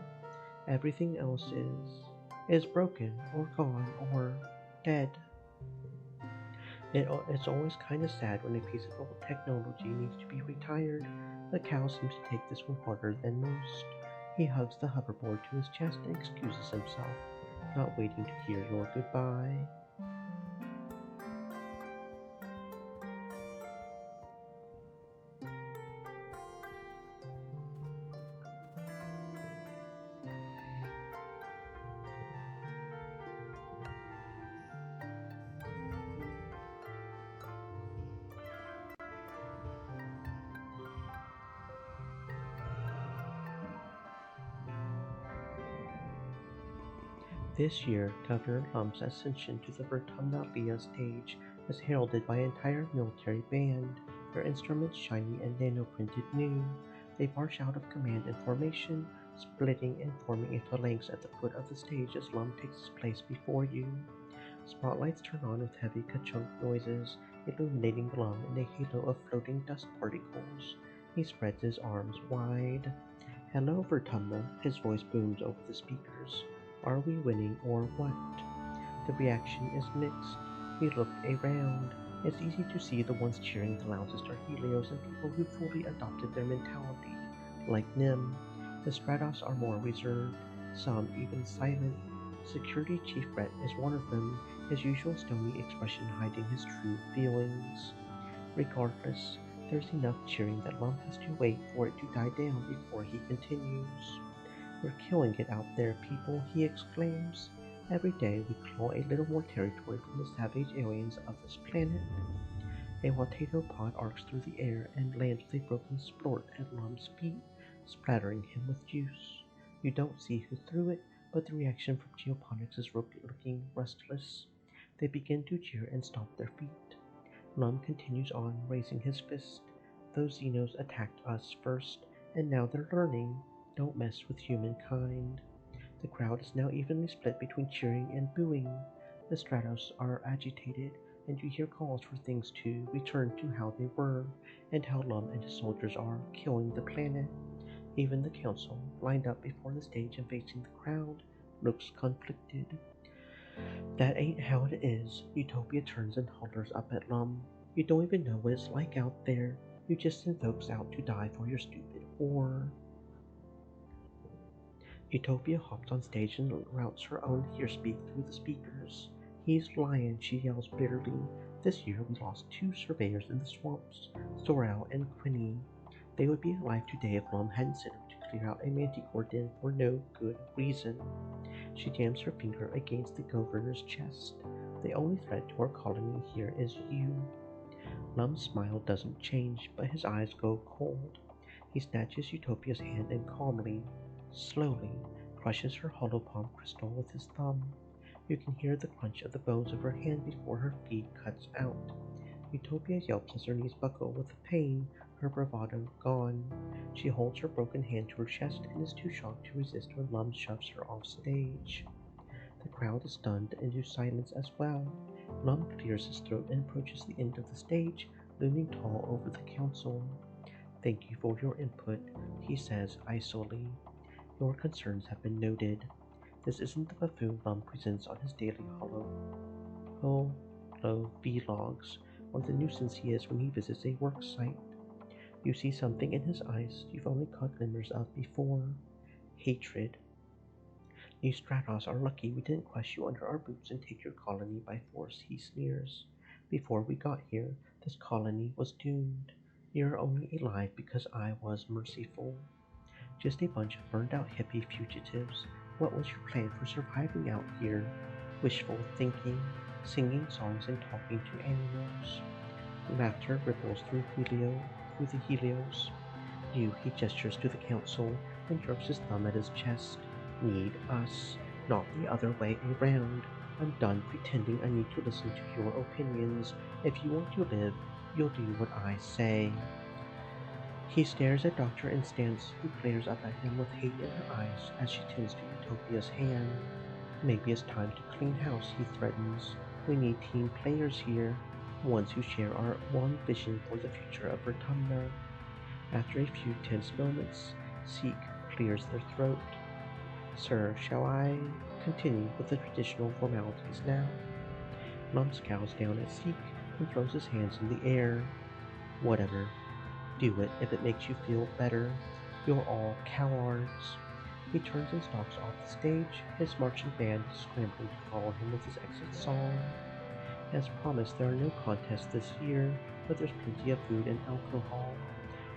Everything else is broken, or gone, or dead. It's always kind of sad when a piece of old technology needs to be retired, but Cal seems to take this one harder than most. He hugs the hoverboard to his chest and excuses himself, not waiting to hear your goodbye. This year, Governor Lum's ascension to the Vertumnalea stage was heralded by an entire military band, their instruments shiny and nano-printed new. They march out of command in formation, splitting and forming a phalanx at the foot of the stage as Lum takes his place before you. Spotlights turn on with heavy ka-chunk noises, illuminating Lum in a halo of floating dust particles. He spreads his arms wide. Hello, Vertumna, his voice booms over the speakers. Are we winning or what? The reaction is mixed. We look around. It's easy to see the ones cheering the loudest are Helios and people who fully adopted their mentality, like Nim. The Stratos are more reserved, some even silent. Security Chief Brett is one of them, his usual stony expression hiding his true feelings. Regardless, there's enough cheering that Lum has to wait for it to die down before he continues. We're killing it out there, people, he exclaims. Every day we claw a little more territory from the savage aliens of this planet. A potato pod arcs through the air and lands with a broken splort at Lum's feet, splattering him with juice. You don't see who threw it, but the reaction from Geoponics is looking restless. They begin to cheer and stomp their feet. Lum continues on, raising his fist. Those Xenos attacked us first, and now they're learning. Don't mess with humankind. The crowd is now evenly split between cheering and booing. The Stratos are agitated, and you hear calls for things to return to how they were, and how Lum and his soldiers are killing the planet. Even the council, lined up before the stage and facing the crowd, looks conflicted. That ain't how it is. Utopia turns and hollers up at Lum. You don't even know what it's like out there. You just send folks out to die for your stupid war. Utopia hops on stage and routes her own hearspeak through the speakers. He's lying, she yells bitterly. This year we lost 2 surveyors in the swamps, Sorrel and Quinny. They would be alive today if Lum hadn't sent them to clear out a manticore den for no good reason. She jams her finger against the governor's chest. The only threat to our colony here is you. Lum's smile doesn't change, but his eyes go cold. He snatches Utopia's hand and calmly, slowly, crushes her hollow palm crystal with his thumb. You can hear the crunch of the bones of her hand before her feet cuts out. Utopia yelps as her knees buckle with the pain, her bravado gone. She holds her broken hand to her chest and is too shocked to resist when Lum shoves her off stage. The crowd is stunned into silence as well. Lum clears his throat and approaches the end of the stage, looming tall over the council. "Thank you for your input," he says icily. "Your concerns have been noted. This isn't the buffoon Lum presents on his daily hollow vlogs, or the nuisance he is when he visits a work site. You see something in his eyes you've only caught glimmers of before. Hatred. You Stratos are lucky we didn't crush you under our boots and take your colony by force," he sneers. "Before we got here, this colony was doomed. You're only alive because I was merciful. Just a bunch of burned out hippie fugitives. What was your plan for surviving out here? Wishful thinking, singing songs and talking to animals." Laughter ripples through the Helios. He gestures to the council and jerks his thumb at his chest. "Need us, not the other way around. I'm done pretending I need to listen to your opinions. If you want to live, you'll do what I say." He stares at Dr. Instance, who glares up at him with hate in her eyes as she tends to Utopia's hand. "Maybe it's time to clean house," he threatens. "We need team players here, ones who share our one vision for the future of Vertumna." After a few tense moments, Seek clears their throat. "Sir, shall I continue with the traditional formalities now?" Lum scowls down at Seek and throws his hands in the air. "Whatever. Do it if it makes you feel better. You're all cowards." He turns and stalks off the stage, his marching band scrambling to follow him with his exit song. As promised, there are no contests this year, but there's plenty of food and alcohol.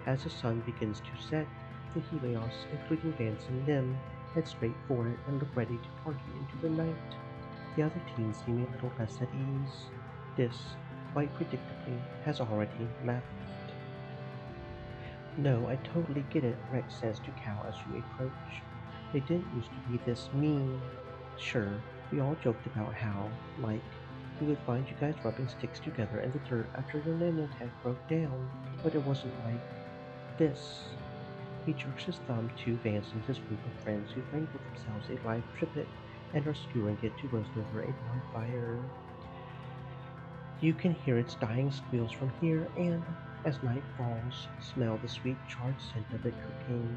As the sun begins to set, the Helios, including Vance and Nim, head straight for it and look ready to party into the night. The other teams seem a little less at ease. This, quite predictably, has already left. "No, I totally get it," Rex says to Cal as you approach. "They didn't used to be this mean. Sure, we all joked about how, like, we would find you guys rubbing sticks together in the dirt after your nanotech broke down, but it wasn't like this." He jerks his thumb to Vance and his group of friends who've wrangled themselves a live trippet and are skewering it to roast over a bonfire. You can hear its dying squeals from here and, as night falls, smell the sweet charred scent of it cooking.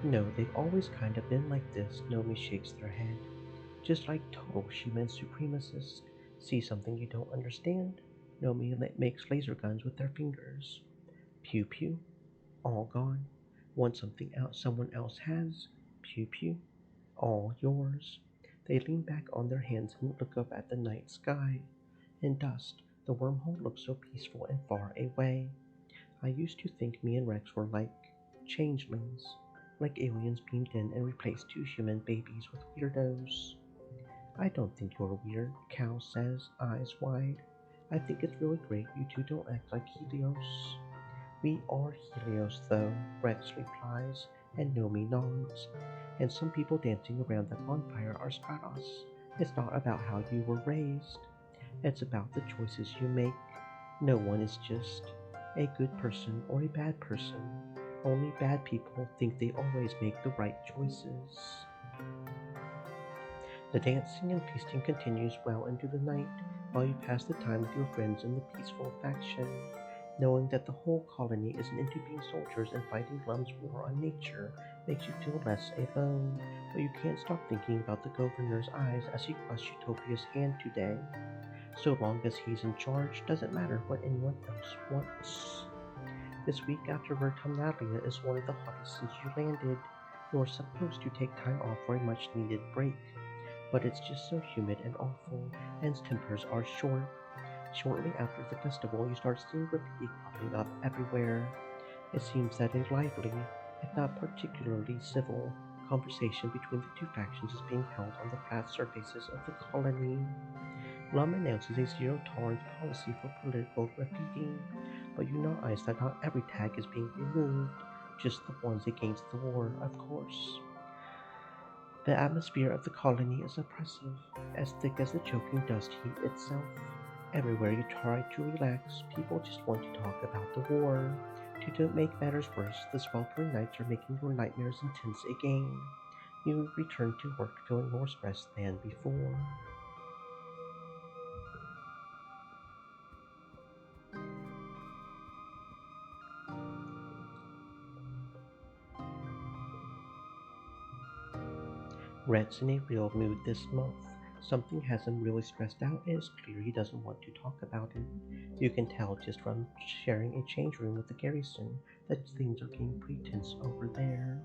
"No, they've always kind of been like this," Nomi shakes their head. "Just like total human supremacists. See something you don't understand? Nomi makes laser guns with their fingers. Pew pew. All gone. Want something else someone else has? Pew pew. All yours." They lean back on their hands and look up at the night sky. In dust, the wormhole looks so peaceful and far away. I used to think me and Rex were like changelings, like aliens beamed in and replaced two human babies with weirdos. "I don't think you're weird," Cal says, eyes wide. "I think it's really great you two don't act like Helios." "We are Helios, though," Rex replies, and Nomi nods. "And some people dancing around that bonfire are Stratos. It's not about how you were raised. It's about the choices you make. No one is just a good person or a bad person. Only bad people think they always make the right choices." The dancing and feasting continues well into the night, while you pass the time with your friends in the peaceful faction. Knowing that the whole colony isn't into being soldiers and fighting Lum's war on nature makes you feel less alone, but you can't stop thinking about the governor's eyes as he crushed Utopia's hand today. So long as he's in charge, doesn't matter what anyone else wants. This week after Vertumnalia is one of the hottest since you landed. You're supposed to take time off for a much needed break, but it's just so humid and awful, and tempers are short. Shortly after the festival, you start seeing graffiti popping up everywhere. It seems that a lively If not particularly civil, conversation between the two factions is being held on the flat surfaces of the colony. Lum announces a zero tolerance policy for political graffiti, but you know Ice that not every tag is being removed, just the ones against the war, of course. The atmosphere of the colony is oppressive, as thick as the choking dust heat itself. Everywhere you try to relax, people just want to talk about the war. To make matters worse, the sweltering nights are making your nightmares intense again. You return to work feeling more stressed than before. Rhett's in a real mood this month. Something has him really stressed out, and it's clear he doesn't want to talk about it. You can tell just from sharing a change room with the garrison that things are getting pretty tense over there.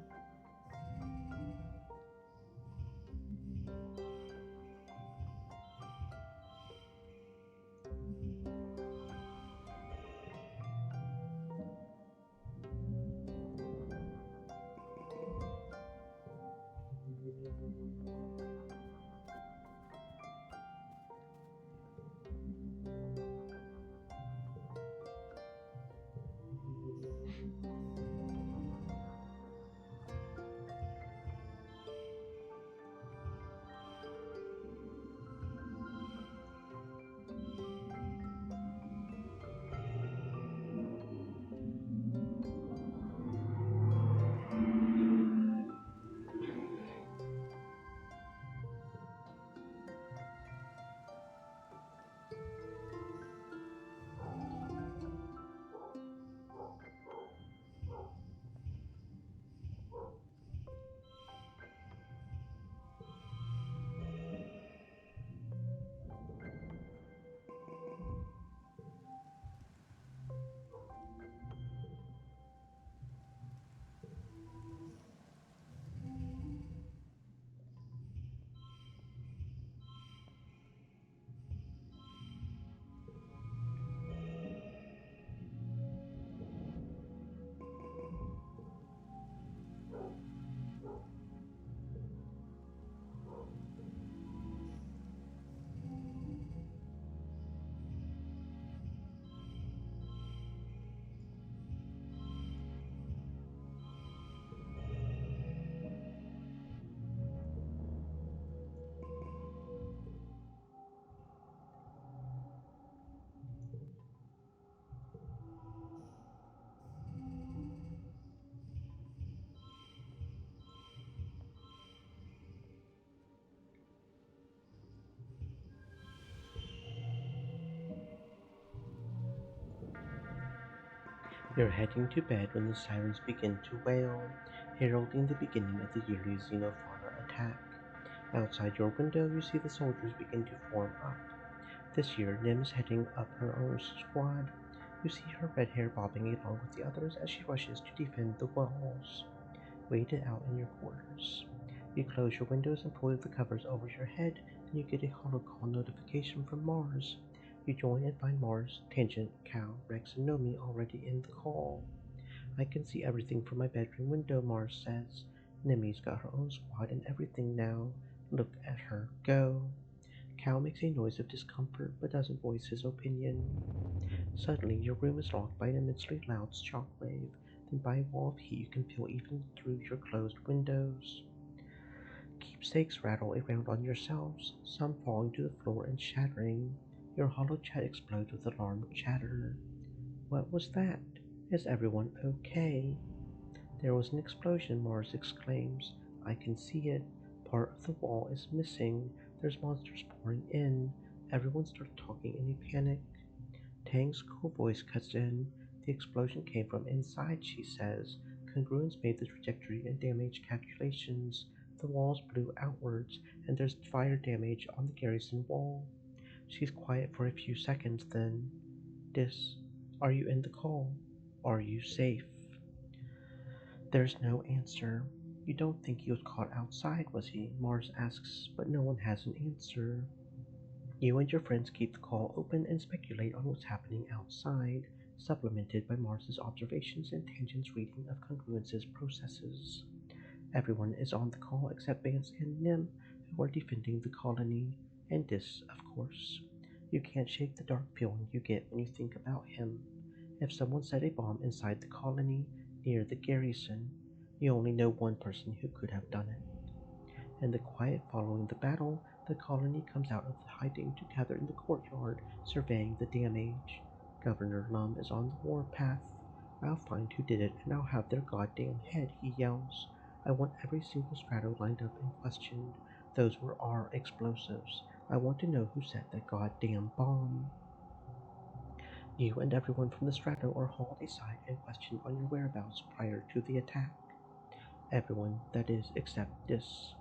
You're heading to bed when the sirens begin to wail, heralding the beginning of the yearly xenofauna attack. Outside your window, you see the soldiers begin to form up. This year, Nim's heading up her own squad. You see her red hair bobbing along with the others as she rushes to defend the walls. Waited out in your quarters. You close your windows and pull the covers over your head, and you get a holocall notification from Mars. You join and find Mars, Tangent, Cal, Rex, and Nomi already in the call. I can see everything from my bedroom window, Mars says. Nemi's got her own squad and everything now. Look at her go. Cal makes a noise of discomfort but doesn't voice his opinion. Suddenly, your room is rocked by an immensely loud shockwave. Then, by a wall of heat you can feel even through your closed windows. Keepsakes rattle around on yourselves, some falling to the floor and shattering. Your hollow chat explodes with alarmed chatter. What was that? Is everyone okay? There was an explosion, Mars exclaims. I can see it. Part of the wall is missing. There's monsters pouring in. Everyone starts talking in a panic. Tang's cool voice cuts in. The explosion came from inside, she says. Congruence made the trajectory and damage calculations. The walls blew outwards, and there's fire damage on the garrison wall. She's quiet for a few seconds, then. Dis, are you in the call? Are you safe? There's no answer. You don't think he was caught outside, was he? Mars asks, but no one has an answer. You and your friends keep the call open and speculate on what's happening outside. supplemented by Mars's observations and Tangent's reading of congruences processes. Everyone is on the call except Vance and Nim, who are defending the colony, and Dis, of course. You can't shake the dark feeling you get when you think about him. If someone set a bomb inside the colony near the garrison, you only know one person who could have done it. In the quiet following the battle, the colony comes out of hiding to gather in the courtyard, surveying the damage. Governor Lum is on the warpath. I'll find who did it, and I'll have their goddamn head, he yells. I want every single strato lined up and questioned. Those were our explosives. I want to know who set that goddamn bomb. You and everyone from the strato are hauled aside and questioned on your whereabouts prior to the attack. Everyone, that is, except Dis.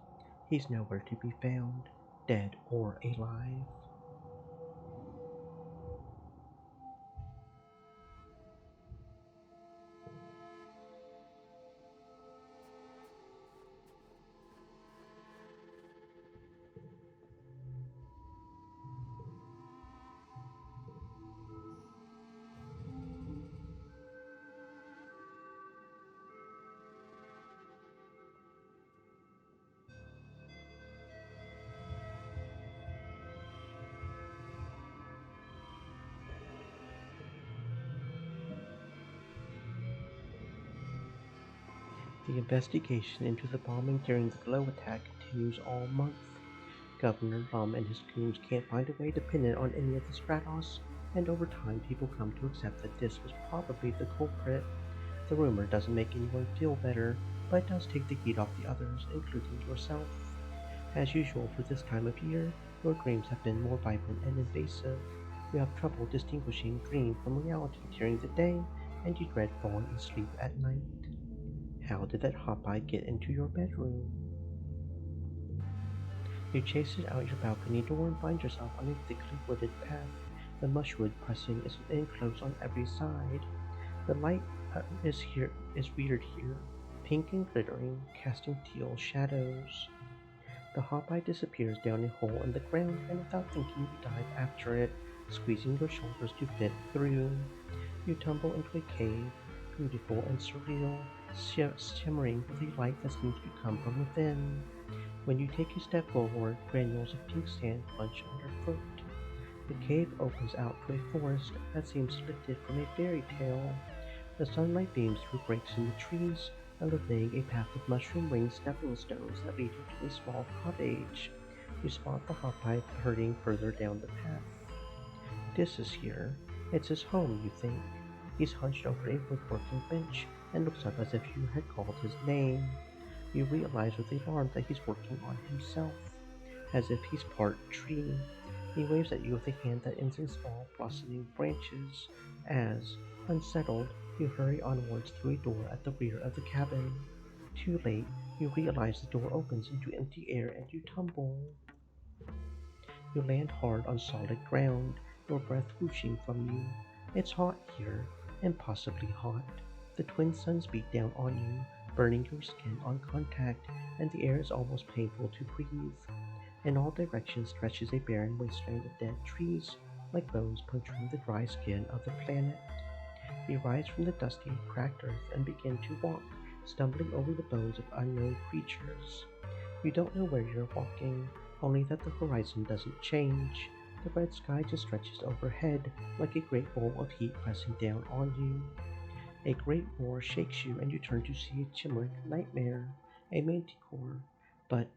He's nowhere to be found, dead or alive. The investigation into the bombing during the Glow attack continues all month. Governor Lum and his goons can't find a way to pin it on any of the Stratos, and over time people come to accept that this was probably the culprit. The rumor doesn't make anyone feel better, but it does take the heat off the others, including yourself. As usual for this time of year, your dreams have been more vibrant and invasive. You have trouble distinguishing dream from reality during the day, and you dread falling asleep at night. How did that hot get into your bedroom? You chase it out your balcony door and find yourself on a thickly wooded path. The mushwood pressing is in close on every side. The light is weird here, pink and glittering, casting teal shadows. The hot disappears down a hole in the ground, and without thinking, you dive after it, squeezing your shoulders to fit through. You tumble into a cave, beautiful and surreal, shimmering with a light that seems to come from within. When you take a step forward, granules of pink sand plunge underfoot. The cave opens out to a forest that seems lifted from a fairy tale. The sunlight beams through breaks in the trees, illuminating a path of mushroom-ringed stepping stones that lead you to a small cottage. You spot the hopeye herding further down the path. Dis is here. It's his home, you think. He's hunched over a woodworking bench and looks up as if you had called his name. You realize with alarm that he's working on himself, as if he's part tree. He waves at you with a hand that ends in small, blossoming branches, as, unsettled, you hurry onwards through a door at the rear of the cabin. Too late, you realize the door opens into empty air and you tumble. You land hard on solid ground, your breath whooshing from you. It's hot here, impossibly hot. The twin suns beat down on you, burning your skin on contact, and the air is almost painful to breathe. In all directions stretches a barren wasteland of dead trees, like bones puncturing the dry skin of the planet. You rise from the dusty, cracked earth and begin to walk, stumbling over the bones of unknown creatures. You don't know where you're walking, only that the horizon doesn't change. The red sky just stretches overhead, like a great bowl of heat pressing down on you. A great roar shakes you, and you turn to see a chimeric nightmare, a manticore, but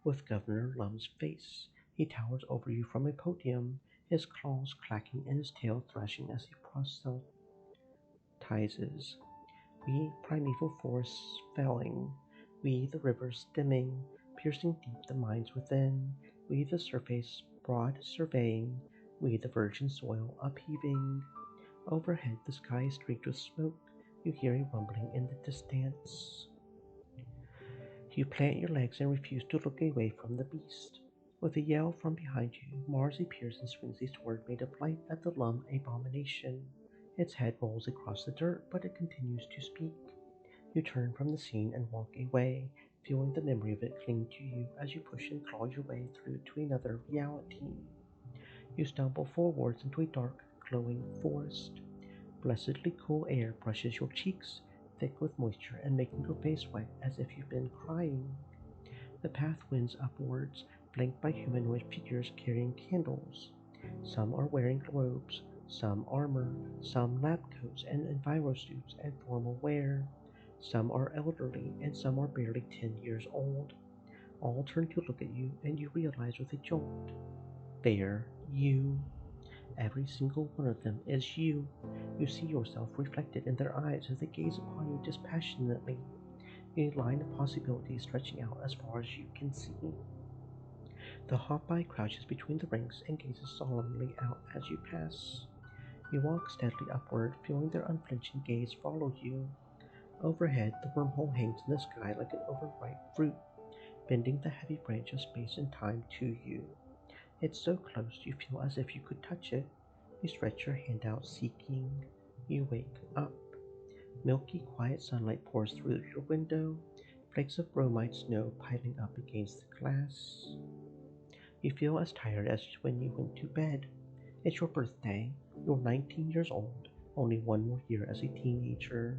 with Governor Lum's face. He towers over you from a podium, his claws clacking and his tail thrashing as he proselytizes. We primeval forests felling, we the rivers stemming, piercing deep the mines within, we the surface broad surveying, we the virgin soil upheaving. Overhead the sky is streaked with smoke, you hear a rumbling in the distance. You plant your legs and refuse to look away from the beast. With a yell from behind you, Mars appears and swings a sword made of light at the Lum abomination. Its head rolls across the dirt, but it continues to speak. You turn from the scene and walk away, feeling the memory of it cling to you as you push and claw your way through to another reality. You stumble forwards into a dark, glowing forest. Blessedly cool air brushes your cheeks, thick with moisture and making your face wet as if you've been crying. The path winds upwards, flanked by humanoid figures carrying candles. Some are wearing robes, some armor, some lab coats and envirosuits and formal wear. Some are elderly and some are barely 10 years old. All turn to look at you and you realize with a jolt. They're you. Every single one of them is you. You see yourself reflected in their eyes as they gaze upon you dispassionately, a line of possibilities stretching out as far as you can see. The hop-by crouches between the ranks and gazes solemnly out as you pass. You walk steadily upward, feeling their unflinching gaze follow you. Overhead, the wormhole hangs in the sky like an overripe fruit, bending the heavy branch of space and time to you. It's so close you feel as if you could touch it. You stretch your hand out, seeking. You wake up. Milky, quiet sunlight pours through your window, flakes of bromide snow piling up against the glass. You feel as tired as when you went to bed. It's your birthday. You're 19 years old, only one more year as a teenager.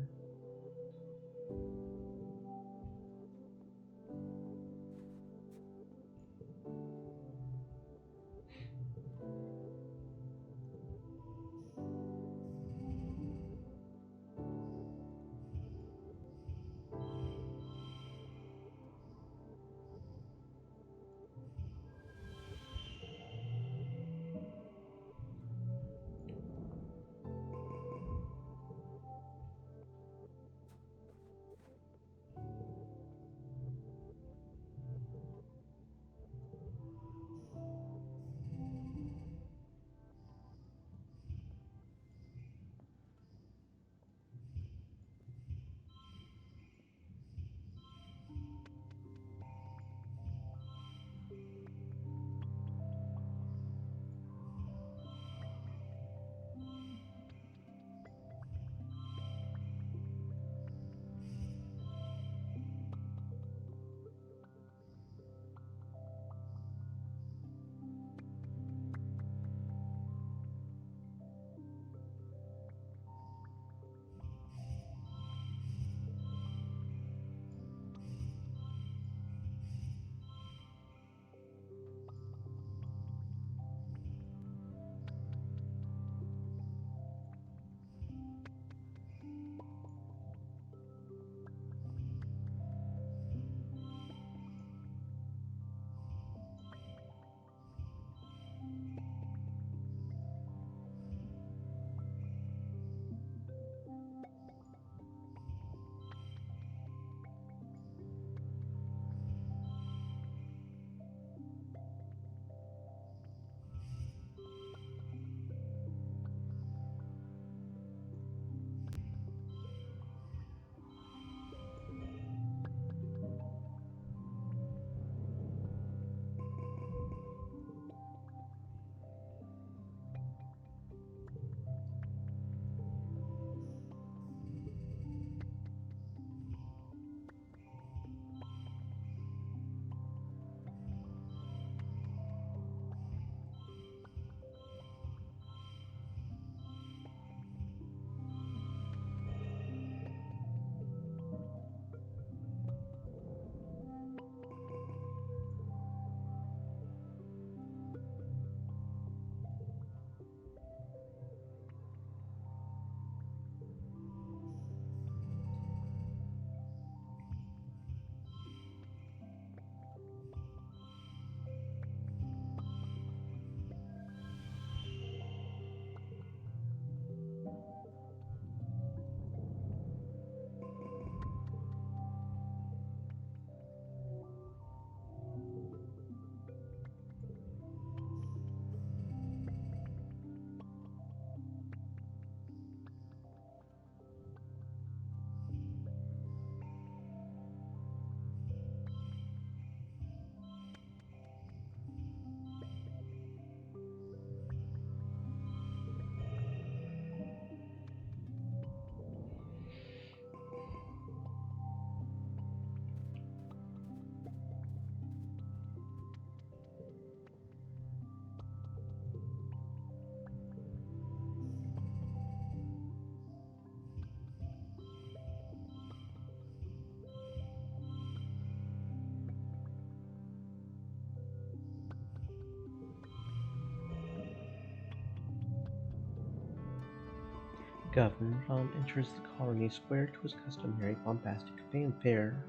Governor Lum enters the colony square to his customary bombastic fanfare.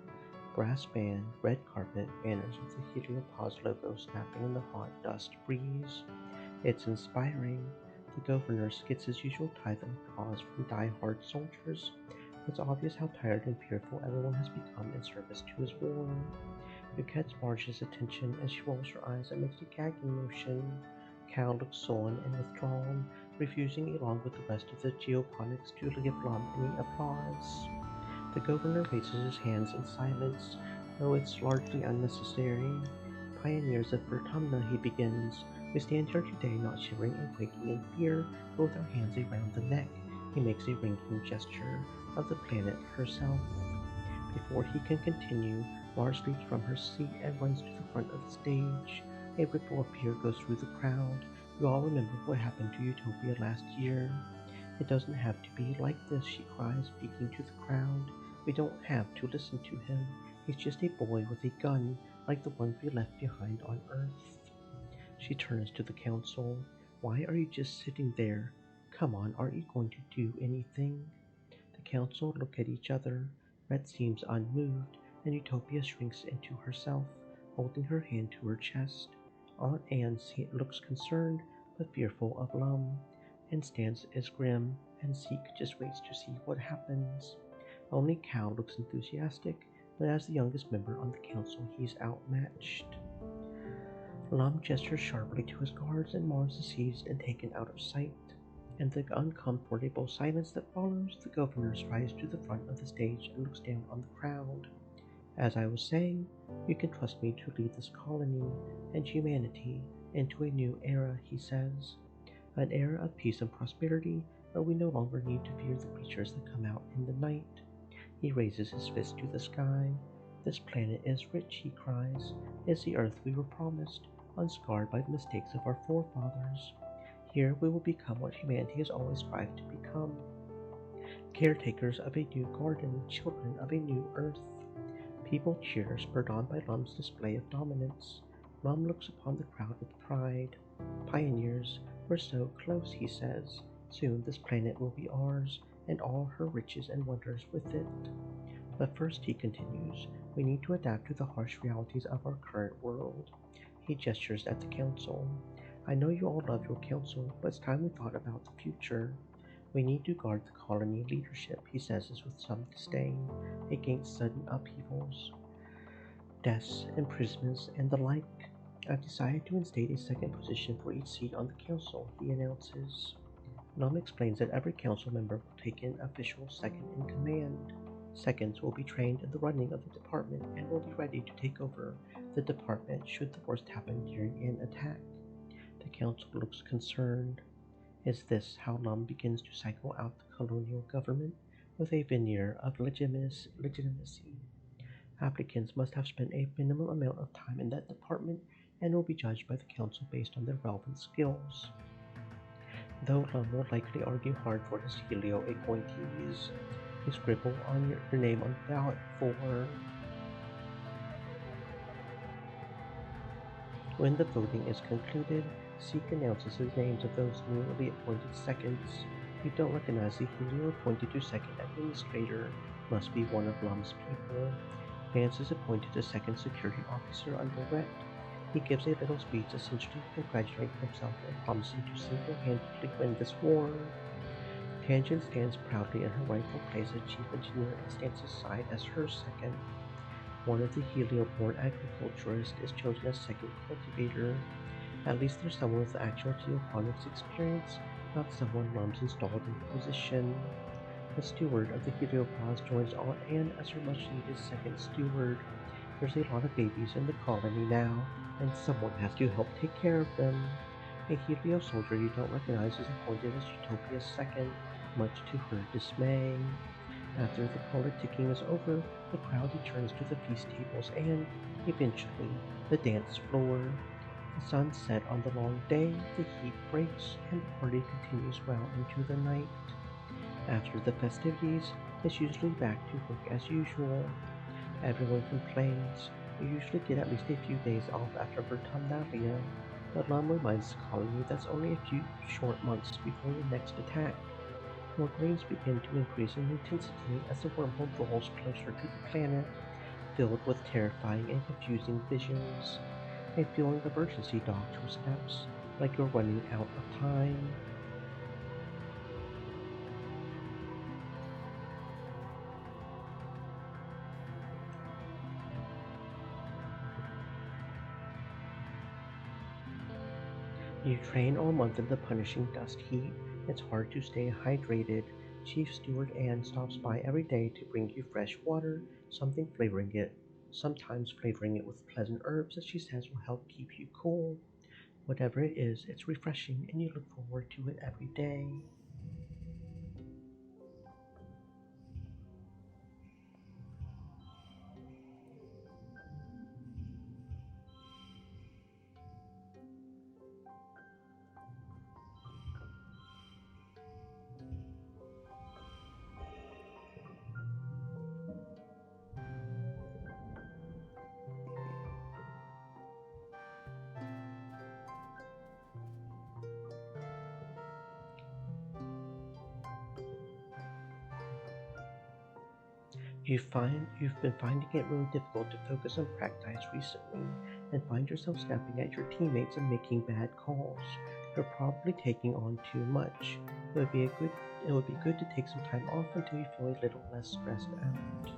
Brass band, red carpet, banners with the Heliopause logo snapping in the hot dust breeze. It's inspiring. The governor gets his usual tithe of applause from die-hard soldiers. It's obvious how tired and fearful everyone has become in service to his war. You catch Marge's attention as she rolls her eyes and makes a gagging motion. Cal looks sullen and withdrawn, refusing along with the rest of the geoponics to give Lum any applause. The governor raises his hands in silence, though it's largely unnecessary. Pioneers of Vertumna, he begins. We stand here today not shivering and quaking in fear, but with our hands around the neck. He makes a ringing gesture of the planet herself. Before he can continue, Mars leaps from her seat and runs to the front of the stage. A ripple of fear goes through the crowd. You all remember what happened to Utopia last year. It doesn't have to be like this, she cries, speaking to the crowd. We don't have to listen to him. He's just a boy with a gun, like the ones we left behind on Earth. She turns to the council. Why are you just sitting there? Come on, aren't you going to do anything? The council look at each other. Red seems unmoved, and Utopia shrinks into herself, holding her hand to her chest. Aunt Anne looks concerned, but fearful of Lum, and stands as grim, and Zeke just waits to see what happens. Only Cal looks enthusiastic, but as the youngest member on the council, he's outmatched. Lum gestures sharply to his guards, and Mars is seized and taken out of sight. In the uncomfortable silence that follows, the governor strides to the front of the stage and looks down on the crowd. As I was saying, you can trust me to lead this colony and humanity into a new era, he says. An era of peace and prosperity where we no longer need to fear the creatures that come out in the night. He raises his fist to the sky. This planet is rich, he cries. It's the earth we were promised, unscarred by the mistakes of our forefathers. Here we will become what humanity has always strived to become, caretakers of a new garden, children of a new earth. People cheer, spurred on by Lum's display of dominance. Lum looks upon the crowd with pride. Pioneers, we're so close, he says. Soon this planet will be ours, and all her riches and wonders with it. But first, he continues, we need to adapt to the harsh realities of our current world. He gestures at the council. I know you all love your council, but it's time we thought about the future. We need to guard the colony leadership, he says this with some disdain, against sudden upheavals, deaths, imprisonments, and the like. I've decided to instate a second position for each seat on the council, he announces. Lum explains that every council member will take an official second in command. Seconds will be trained in the running of the department and will be ready to take over the department should the worst happen during an attack. The council looks concerned. Is this how Lum begins to cycle out the colonial government with a veneer of legitimacy? Applicants must have spent a minimum amount of time in that department and will be judged by the council based on their relevant skills. Though Lum will likely argue hard for his Helio appointees, you scribble on your name on the ballot for. When the voting is concluded, Seek announces the names of those newly appointed seconds. You don't recognize the Helio appointed to second administrator, must be one of Lum's people. Vance is appointed as second security officer under Rhett. He gives a little speech essentially congratulating himself and promising to single-handedly win this war. Tangent stands proudly in her rightful place as chief engineer and stands aside as her second. One of the Helio-born agriculturists is chosen as second cultivator. At least there's someone with actual geoponics experience, not someone Lum's installed in the position. The steward of the Heliopause joins Aunt Anne as her much-needed second steward. There's a lot of babies in the colony now, and someone has to help take care of them. A Helio soldier you don't recognize is appointed as Utopia's second, much to her dismay. After the politicking is over, the crowd returns to the feast tables and, eventually, the dance floor. The sun set on the long day, the heat breaks, and the party continues well into the night. After the festivities, it's usually back to work as usual. Everyone complains. You usually get at least a few days off after Vertumnalia, but Lum reminds the colony that's only a few short months before the next attack. Your dreams begin to increase in intensity as the wormhole draws closer to the planet, filled with terrifying and confusing visions. A feeling of urgency dogs your steps, like you're running out of time. You train all month in the punishing dust heat. It's hard to stay hydrated. Chief Steward Anne stops by every day to bring you fresh water, sometimes flavoring it with pleasant herbs that she says will help keep you cool. Whatever it is, it's refreshing and you look forward to it every day. You've been finding it really difficult to focus on practice recently and find yourself snapping at your teammates and making bad calls. You're probably taking on too much. It would be a good it would be good to take some time off until you feel a little less stressed out.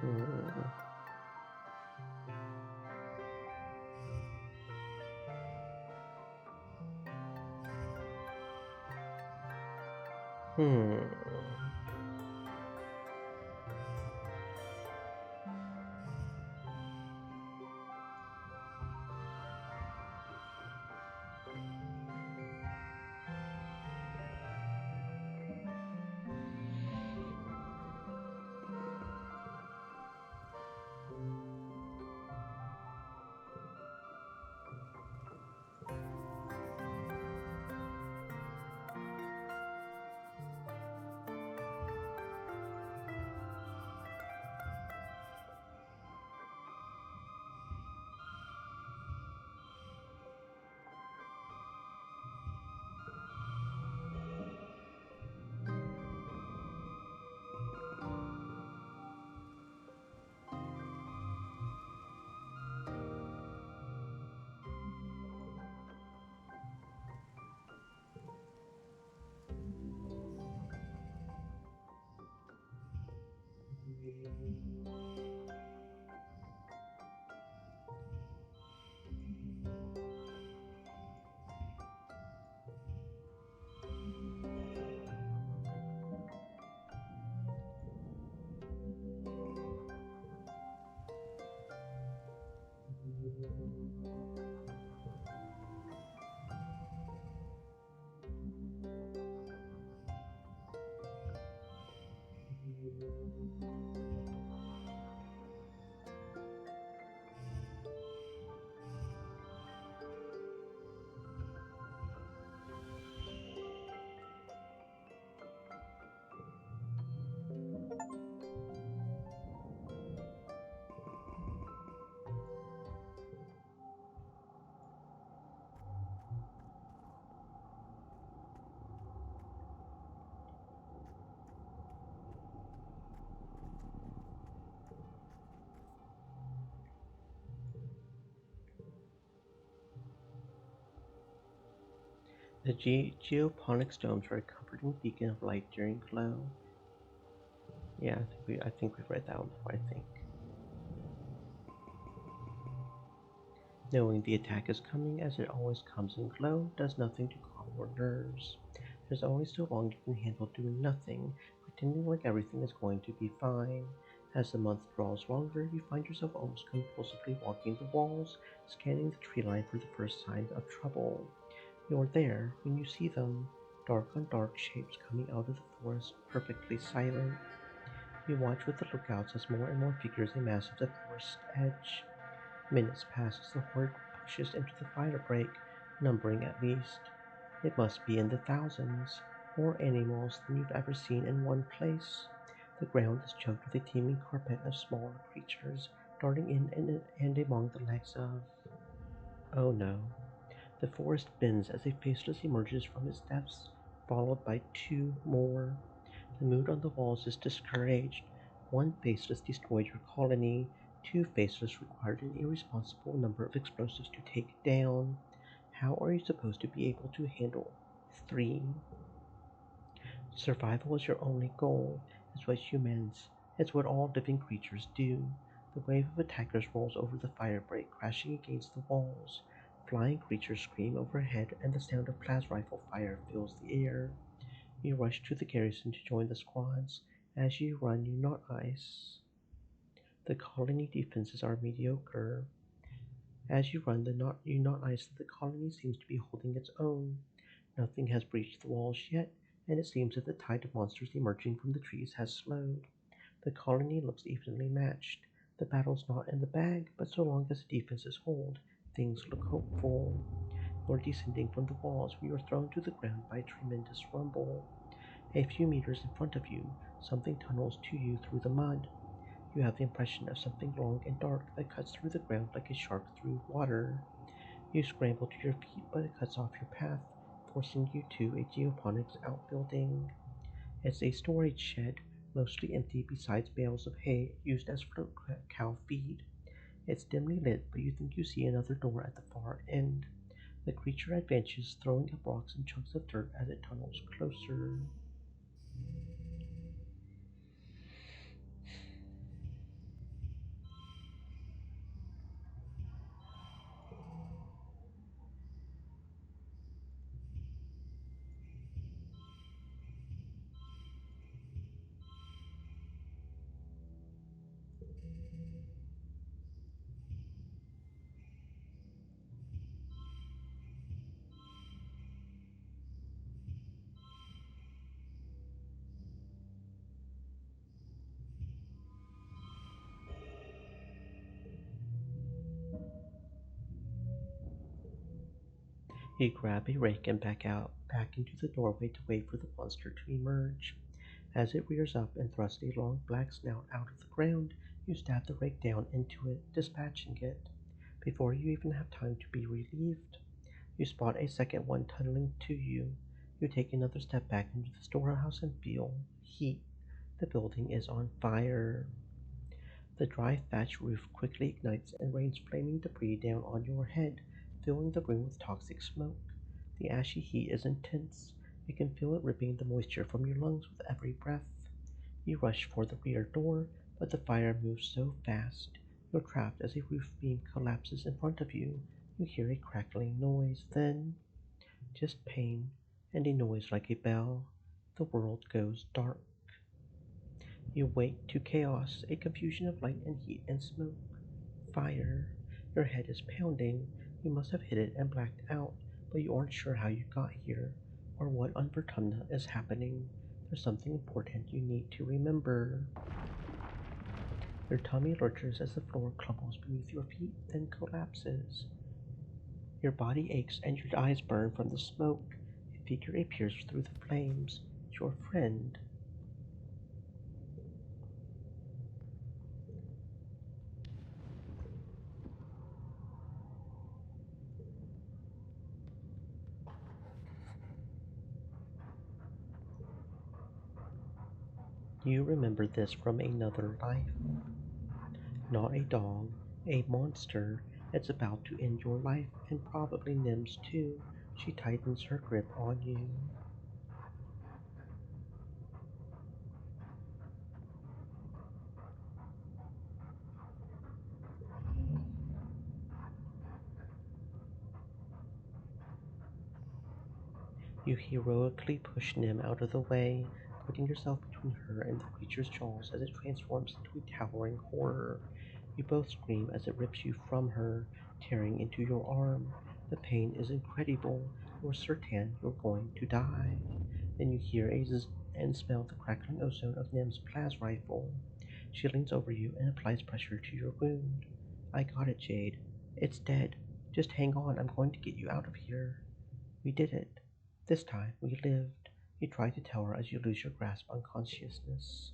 Hmm. Hmm. The geoponics domes are a comforting beacon of light during glow. Yeah, I think we've read that one before, I think. Knowing the attack is coming, as it always comes in glow, does nothing to calm your nerves. There's only so long you can handle doing nothing, pretending like everything is going to be fine. As the month draws longer, you find yourself almost compulsively walking the walls, scanning the tree line for the first signs of trouble. You're there when you see them, dark on dark shapes coming out of the forest, perfectly silent. You watch with the lookouts as more and more figures amass at the forest's edge. Minutes pass as the horde pushes into the fire break, numbering at least. It must be in the thousands, more animals than you've ever seen in one place. The ground is choked with a teeming carpet of smaller creatures darting in and among the legs of. Oh no. The forest bends as a faceless emerges from its depths, followed by two more. The mood on the walls is discouraged. One faceless destroyed your colony. Two faceless required an irresponsible number of explosives to take it down. How are you supposed to be able to handle three? Survival is your only goal. It's what humans, it's what all living creatures do. The wave of attackers rolls over the firebreak, crashing against the walls. Flying creatures scream overhead, and the sound of class rifle fire fills the air. You rush to the garrison to join the squads. As you run, you not ice. The colony defenses are mediocre. As you run, you not ice that the colony seems to be holding its own. Nothing has breached the walls yet, and it seems that the tide of monsters emerging from the trees has slowed. The colony looks evenly matched. The battle's not in the bag, but so long as the defenses hold, things look hopeful. You're descending from the walls when you're thrown to the ground by a tremendous rumble. A few meters in front of you, something tunnels to you through the mud. You have the impression of something long and dark that cuts through the ground like a shark through water. You scramble to your feet, but it cuts off your path, forcing you to a geoponics outbuilding. It's a storage shed, mostly empty besides bales of hay used as float cow feed. It's dimly lit, but you think you see another door at the far end. The creature advances, throwing up rocks and chunks of dirt as it tunnels closer. You grab a rake and back into the doorway to wait for the monster to emerge. As it rears up and thrusts a long black snout out of the ground, you stab the rake down into it, dispatching it. Before you even have time to be relieved, you spot a second one tunneling to you. You take another step back into the storehouse and feel heat. The building is on fire. The dry thatch roof quickly ignites and rains flaming debris down on your head, filling the room with toxic smoke. The ashy heat is intense. You can feel it ripping the moisture from your lungs with every breath. You rush for the rear door, but the fire moves so fast. You're trapped as a roof beam collapses in front of you. You hear a crackling noise, then just pain and a noise like a bell. The world goes dark. You wake to chaos, a confusion of light and heat and smoke. Fire. Your head is pounding. You must have hit it and blacked out, but you aren't sure how you got here or what on Vertumna is happening. There's something important you need to remember. Your tummy lurches as the floor crumbles beneath your feet, then collapses. Your body aches and your eyes burn from the smoke. A figure appears through the flames. Your friend. You remember this from another life. Not a dog, a monster. It's about to end your life, and probably Nim's too. She tightens her grip on you. You heroically push Nim out of the way, putting yourself between her and the creature's jaws as it transforms into a towering horror. You both scream as it rips you from her, tearing into your arm. The pain is incredible. You're certain you're going to die. Then you hear a zzz and smell the crackling ozone of Nim's plas rifle. She leans over you and applies pressure to your wound. I got it, Jade. It's dead. Just hang on, I'm going to get you out of here. We did it. This time, we lived. You try to tell her as you lose your grasp on consciousness.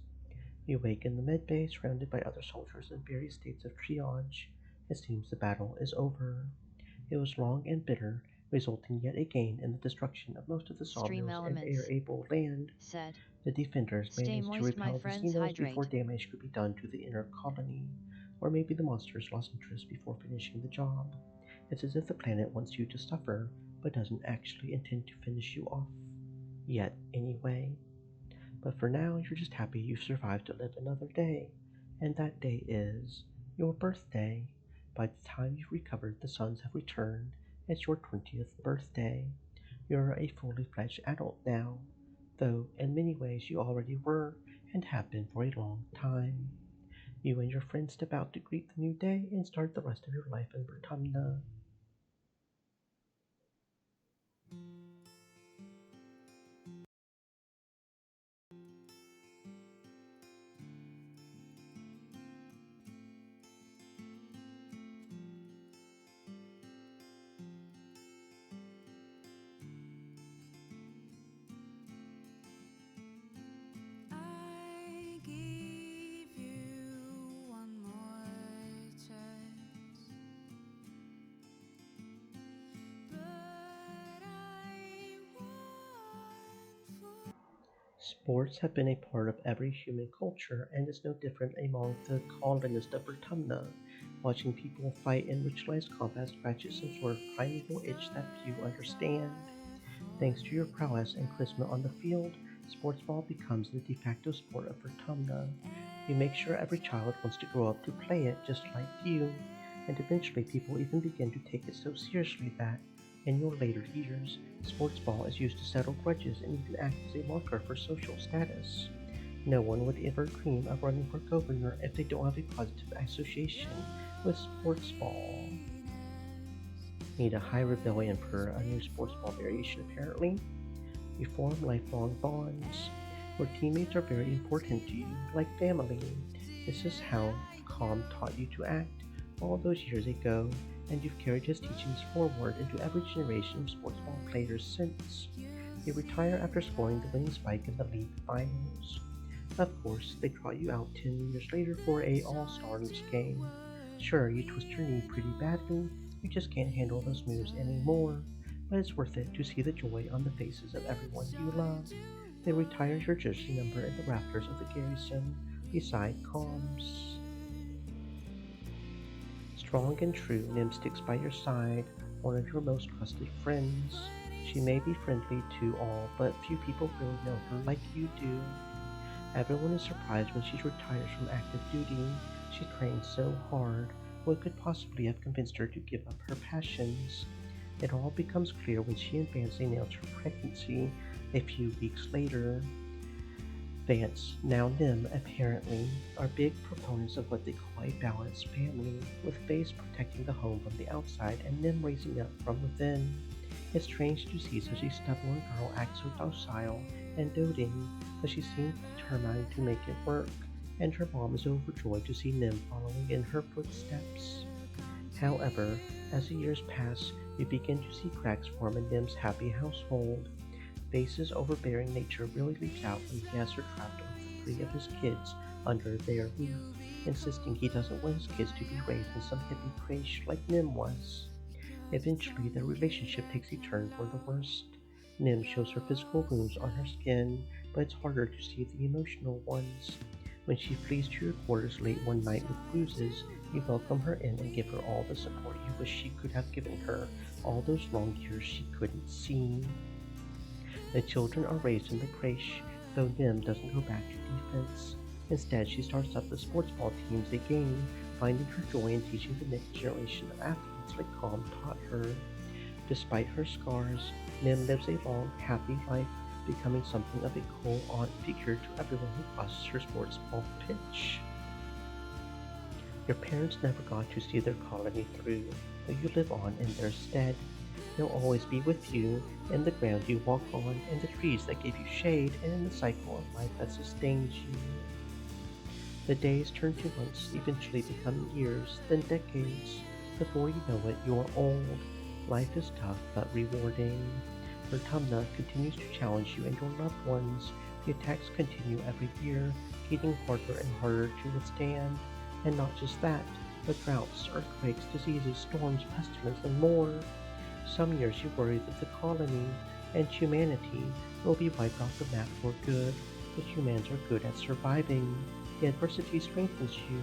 You wake in the medbay surrounded by other soldiers in various states of triage. It seems the battle is over. It was long and bitter, resulting yet again in the destruction of most of the Stream sawmills and elements, air-able land. said. The defenders Stay managed to moist, my repel the friends, Xenos before hydrate. damage could be done to the inner colony, or maybe the monsters lost interest before finishing the job. It's as if the planet wants you to suffer, but doesn't actually intend to finish you off. Yet, anyway. But for now, you're just happy you've survived to live another day. And that day is your birthday. By the time you've recovered, the suns have returned. It's your 20th birthday. You're a fully fledged adult now, though in many ways you already were and have been for a long time. You and your friends step out to greet the new day and start the rest of your life in Vertumna. I give you one more chance, but I want for. Sports have been a part of every human culture and is no different among the colonists of Vertumna. Watching people fight in ritualized combat scratches some sort of primeval itch that few understand. Thanks to your prowess and charisma on the field, sports ball becomes the de facto sport of Vertumna. You make sure every child wants to grow up to play it just like you, and eventually people even begin to take it so seriously that, in your later years, sports ball is used to settle grudges and even act as a marker for social status. No one would ever dream of running for governor if they don't have a positive association with sports ball. Need a high rebellion for a new sports ball variation apparently? You form lifelong bonds, where teammates are very important to you, like family. This is how Calm taught you to act all those years ago, and you've carried his teachings forward into every generation of sports ball players since. You retire after scoring the winning spike in the league finals. Of course, they brought you out 10 years later for a All-Stars game. Sure, you twist your knee pretty badly, you just can't handle those moves anymore, but it's worth it to see the joy on the faces of everyone you love. They retire your jersey number in the rafters of the garrison beside Calm's. Strong and true, Nim sticks by your side, one of your most trusted friends. She may be friendly to all, but few people really know her like you do. Everyone is surprised when she retires from active duty. She trained so hard. What could possibly have convinced her to give up her passions? It all becomes clear when she and Vance announce her pregnancy a few weeks later. Vance, now Nim apparently, are big proponents of what they call a balanced family, with Faith protecting the home from the outside and Nim raising up from within. It's strange to see such a stubborn girl act so docile and doting, but she seems determined to make it work, and her mom is overjoyed to see Nim following in her footsteps. However, as the years pass, you begin to see cracks form in Nim's happy household. Face's overbearing nature really leaps out when he has her trapped with 3 of his kids under their roof, insisting he doesn't want his kids to be raised in some hippie creche like Nim was. Eventually, their relationship takes a turn for the worst. Nim shows her physical wounds on her skin, but it's harder to see the emotional ones. When she flees to your quarters late one night with bruises, you welcome her in and give her all the support you wish she could have given her all those long years she couldn't see. The children are raised in the creche, though Nim doesn't go back to defense. Instead, she starts up the sports ball teams again, finding her joy in teaching the next generation of athletes like Calm taught her. Despite her scars, Nim lives a long, happy life, becoming something of a cool aunt figure to everyone who crosses her sports ball pitch. Your parents never got to see their colony through, but you live on in their stead. They'll always be with you, in the ground you walk on, in the trees that give you shade, and in the cycle of life that sustains you. The days turn to months, eventually becoming years, then decades. Before you know it, you are old. Life is tough but rewarding. Your Tumna continues to challenge you and your loved ones. The attacks continue every year, getting harder and harder to withstand. And not just that, but droughts, earthquakes, diseases, storms, pestilence, and more. Some years you worry that the colony and humanity will be wiped off the map for good, but humans are good at surviving. The adversity strengthens you,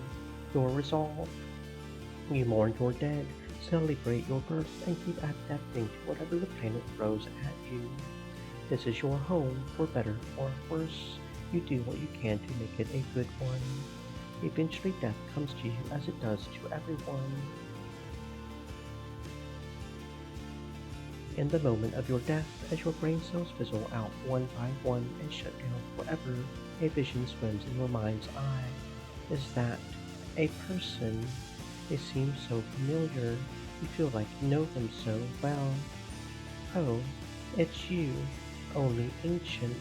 your resolve. You mourn your dead, celebrate your birth, and keep adapting to whatever the planet throws at you. This is your home, for better or worse. You do what you can to make it a good one. Eventually death comes to you as it does to everyone. In the moment of your death, as your brain cells fizzle out one by one and shut down forever, a vision swims in your mind's eye. Is that a person? They seem so familiar. You feel like you know them so well. Oh, it's you, only ancient.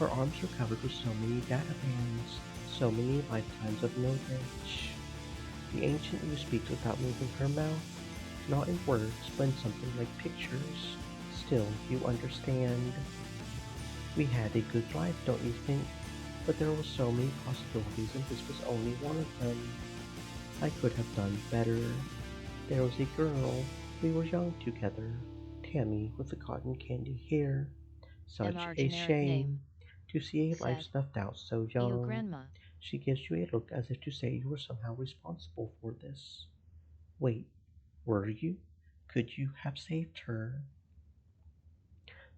Her arms are covered with so many data bands, so many lifetimes of knowledge. The ancient you speaks without moving her mouth, not in words, but in something like pictures. Still, you understand. We had a good life, don't you think? But there were so many possibilities, and this was only one of them. I could have done better. There was a girl. We were young together. Tammy with the cotton candy hair. Such MR a generic name, shame to see a life said. snuffed out so You young. grandma. She gives you a look as if to say you were somehow responsible for this. Wait, were you? Could you have saved her?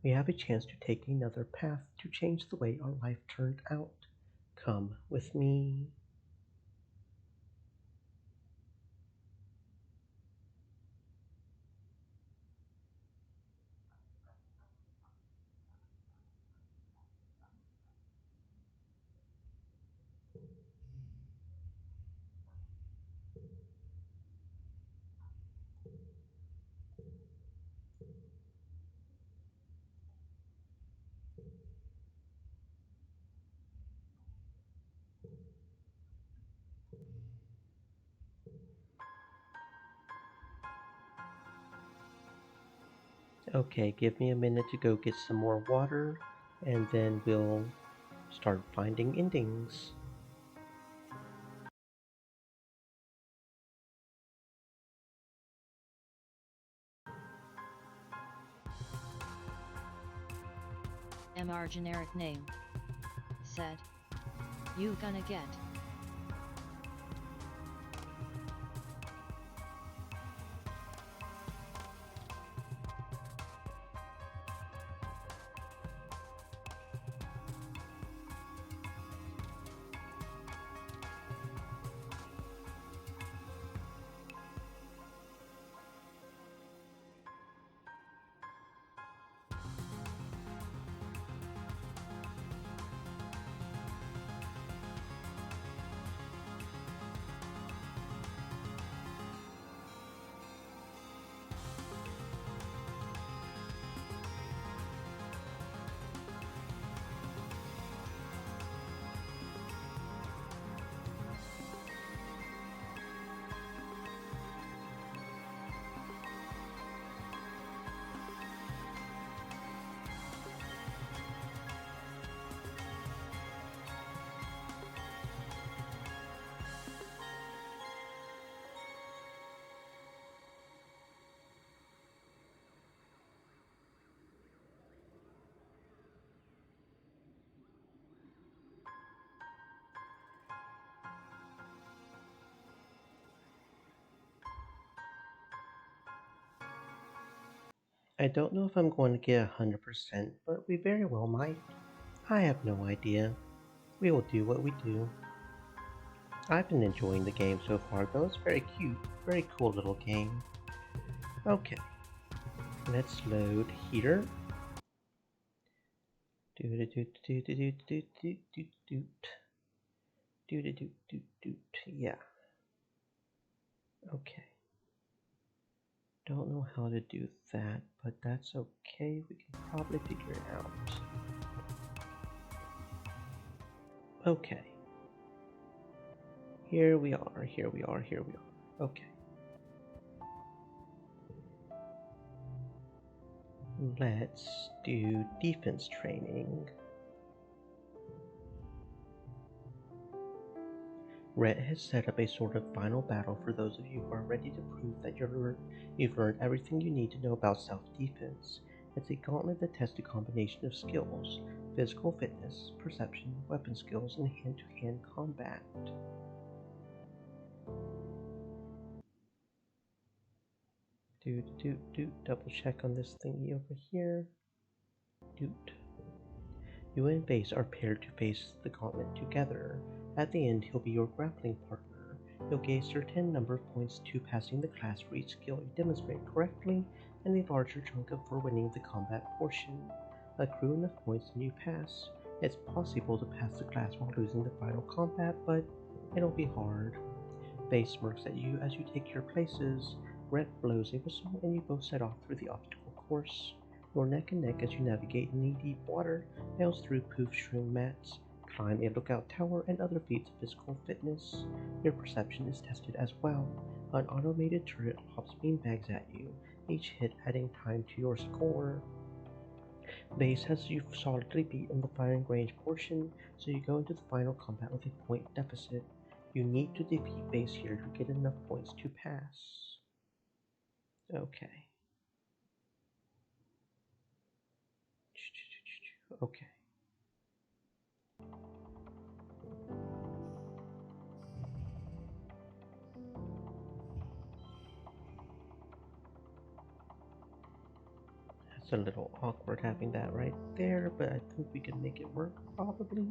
We have a chance to take another path to change the way our life turned out. Come with me. Okay, give me a minute to go get some more water, and then we'll start finding endings. MR generic name, said. You gonna get. I don't know if I'm going to get 100%, but we very well might. I have no idea. We will do what we do. I've been enjoying the game so far, though. It's very cute, very cool little game. Okay, let's load here. Doot doot doot doot doot doot doot doot doot. Doot doot doot doot. Yeah. Okay. Don't know how to do that, but that's okay. We can probably figure it out. Okay. Here we are, here we are, here we are. Okay. Let's do defense training. Red has set up a sort of final battle for those of you who are ready to prove that you've learned everything you need to know about self-defense. It's a gauntlet that tests a combination of skills: physical fitness, perception, weapon skills, and hand-to-hand combat. Double check on this thingy over here. Doot. You and Base are paired to face the gauntlet together. At the end, he'll be your grappling partner. You'll gain a certain number of points to passing the class for each skill you demonstrate correctly, and a larger chunk for winning the combat portion. Accrue enough points and you pass. It's possible to pass the class while losing the final combat, but it'll be hard. Base smirks at you as you take your places. Red blows a whistle, and you both set off through the obstacle course. You're neck and neck as you navigate knee-deep water, nails through poof shroom mats, climb a lookout tower, and other feats of physical fitness. Your perception is tested as well. An automated turret lobs beanbags at you, each hit adding time to your score. Base has you solidly beat in the firing range portion, so you go into the final combat with a point deficit. You need to defeat Base here to get enough points to pass. Okay. Okay. It's a little awkward having that right there, but I think we can make it work, probably.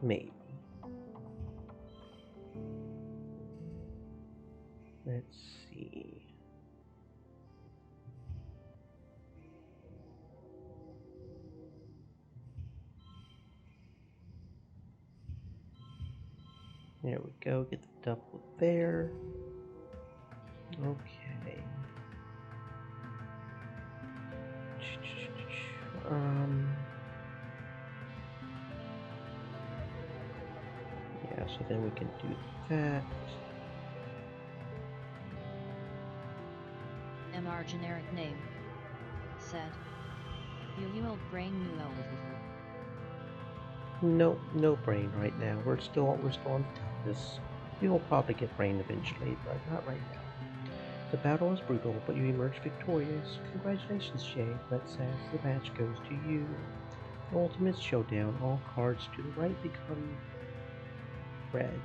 Maybe. Let's see. There we go, get the double there. Okay. Yeah, so then we can do that. MR generic name. Said. You brain muo. Nope, no brain right now. We're still on the this. We will probably get brain eventually, but not right now. The battle is brutal, but you emerge victorious. Congratulations, Shay, Brett says. The match goes to you. The ultimate showdown. All cards to the right become red.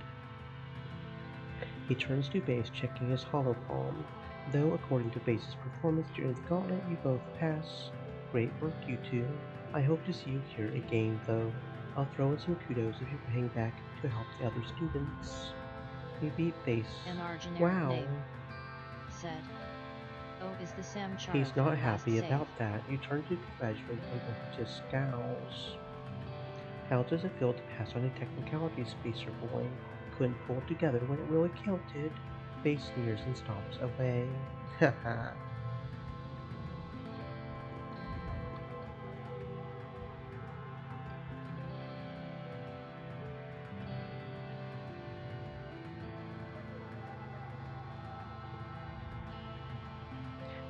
He turns to Base, checking his hollow palm. Though, according to Base's performance during the gauntlet, you both pass. Great work, you two. I hope to see you here again, though. I'll throw in some kudos if you hang back to help the other students. You beat Base. MR generic Wow. name. Said. Oh, is the Sam Char He's not from last happy save? about that. You turn to congratulate him, but he just scowls. How does it feel to pass on a technicality, Spacer Boy? Couldn't pull it together when it really counted. Base sneers and stomps away. Haha.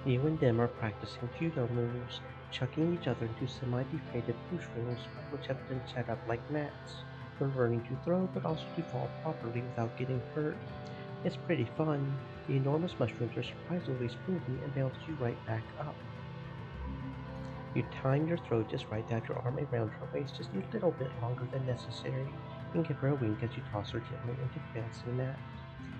You and them are practicing judo moves, chucking each other into semi-deflated push rooms, which have been set up like mats. You're learning to throw, but also to fall properly without getting hurt. It's pretty fun. The enormous mushrooms are surprisingly springy and bounce you right back up. You time your throw just right to have your arm around her waist just a little bit longer than necessary, and give her a wink as you toss her gently into the bouncing mat.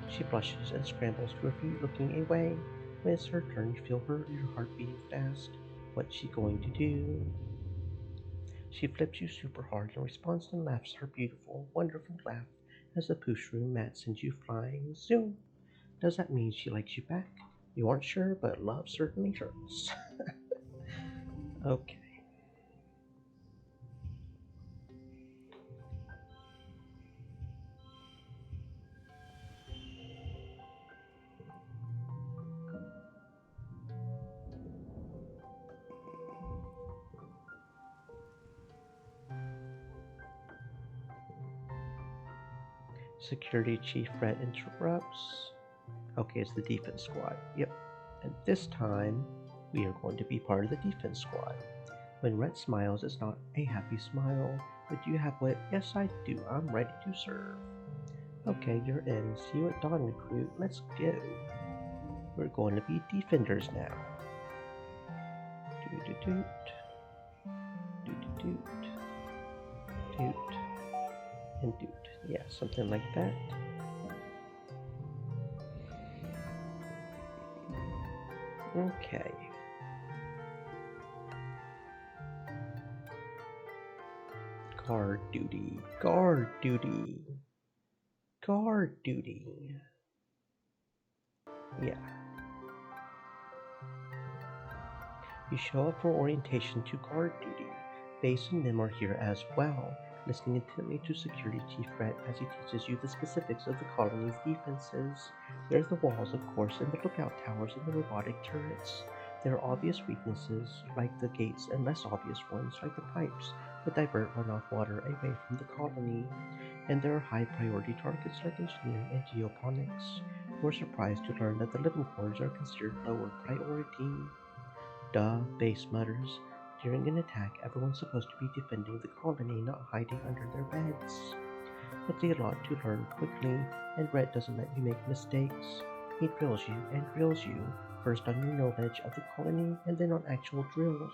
She blushes and scrambles to her feet, looking away. When it's her turn, you feel your heart beating fast. What's she going to do? She flips you super hard in response and laughs her beautiful, wonderful laugh as the push room mat sends you flying. Zoom! Does that mean she likes you back? You aren't sure, but love certainly hurts. Okay. Security Chief Red interrupts. Okay, it's the defense squad. Yep. And this time, We are going to be part of the defense squad. When Rhett smiles, it's not a happy smile. But do you have what? Yes, I do. I'm ready to serve. Okay, you're in. See you at dawn, recruit. Let's go. We're going to be defenders now. Doot doot doot. Doot doot doot. Doot and doot. Yeah, something like that. Okay. Guard duty. Guard duty. Guard duty. Yeah. You show up for orientation to guard duty. Base and Nim are here as well, listening intently to Security Chief Rhett as he teaches you the specifics of the colony's defenses. There's the walls, of course, and the lookout towers and the robotic turrets. There are obvious weaknesses, like the gates, and less obvious ones, like the pipes, that divert runoff water away from the colony. And there are high-priority targets like engineering and geoponics. We're surprised to learn that the living quarters are considered lower priority. Duh, Base mutters. During an attack, everyone's supposed to be defending the colony, not hiding under their beds. It's a lot to learn quickly, and Rhett doesn't let you make mistakes. He drills you and drills you, first on your knowledge of the colony and then on actual drills,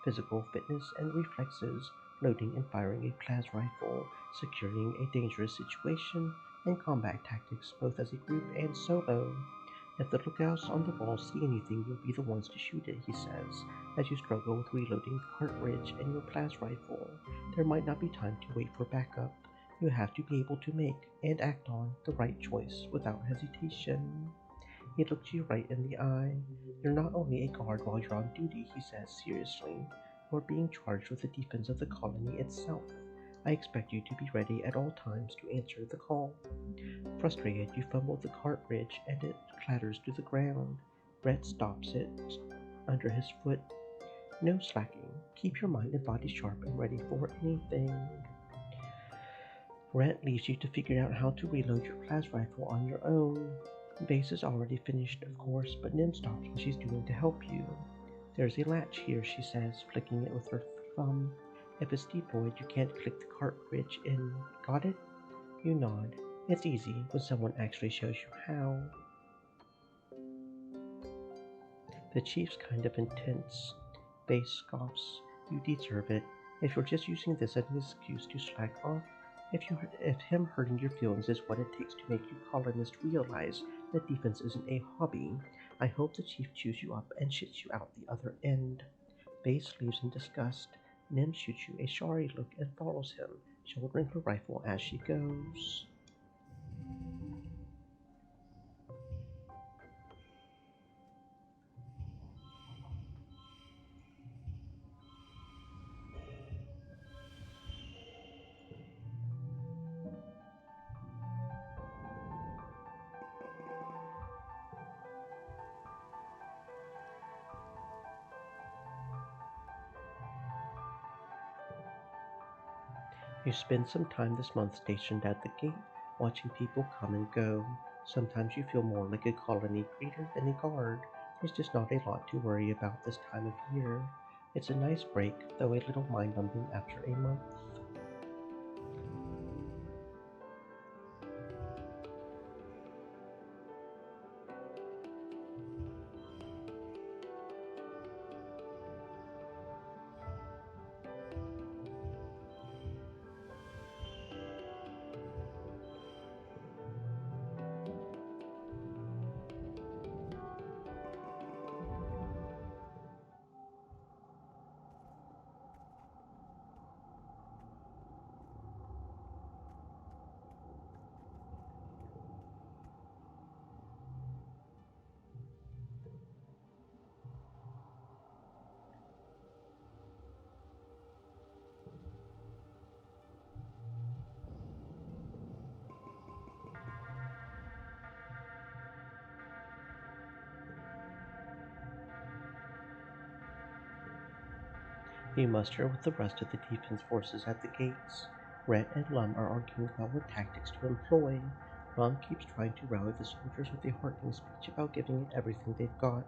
physical fitness and reflexes, loading and firing a plas rifle, securing a dangerous situation, and combat tactics both as a group and solo. If the lookouts on the walls see anything, you'll be the ones to shoot it, he says, as you struggle with reloading the cartridge and your plas rifle. There might not be time to wait for backup. You have to be able to make and act on the right choice without hesitation. He looks you right in the eye. You're not only a guard while you're on duty, he says seriously. You're being charged with the defense of the colony itself. I expect you to be ready at all times to answer the call. Frustrated, you fumble the cartridge and it clatters to the ground. Rhett stops it under his foot. No slacking. Keep your mind and body sharp and ready for anything. Rhett leaves you to figure out how to reload your plas rifle on your own. Base is already finished, of course, but Nim stops what she's doing to help you. There's a latch here, she says, flicking it with her thumb. If it's deployed, you can't click the cartridge in. Got it? You nod. It's easy when someone actually shows you how. The chief's kind of intense. Base scoffs. You deserve it. If you're just using this as an excuse to slack off, if him hurting your feelings is what it takes to make you colonists realize that defense isn't a hobby, I hope the chief chews you up and shits you out the other end. Base leaves in disgust. Nim shoots you a sorry look and follows him, shouldering her rifle as she goes. You spend some time this month stationed at the gate, watching people come and go. Sometimes you feel more like a colony greeter than a guard. There's just not a lot to worry about this time of year. It's a nice break, though a little mind-numbing after a month. You muster with the rest of the defense forces at the gates. Rhett and Lum are arguing about what tactics to employ. Lum keeps trying to rally the soldiers with a heartening speech about giving it everything they've got.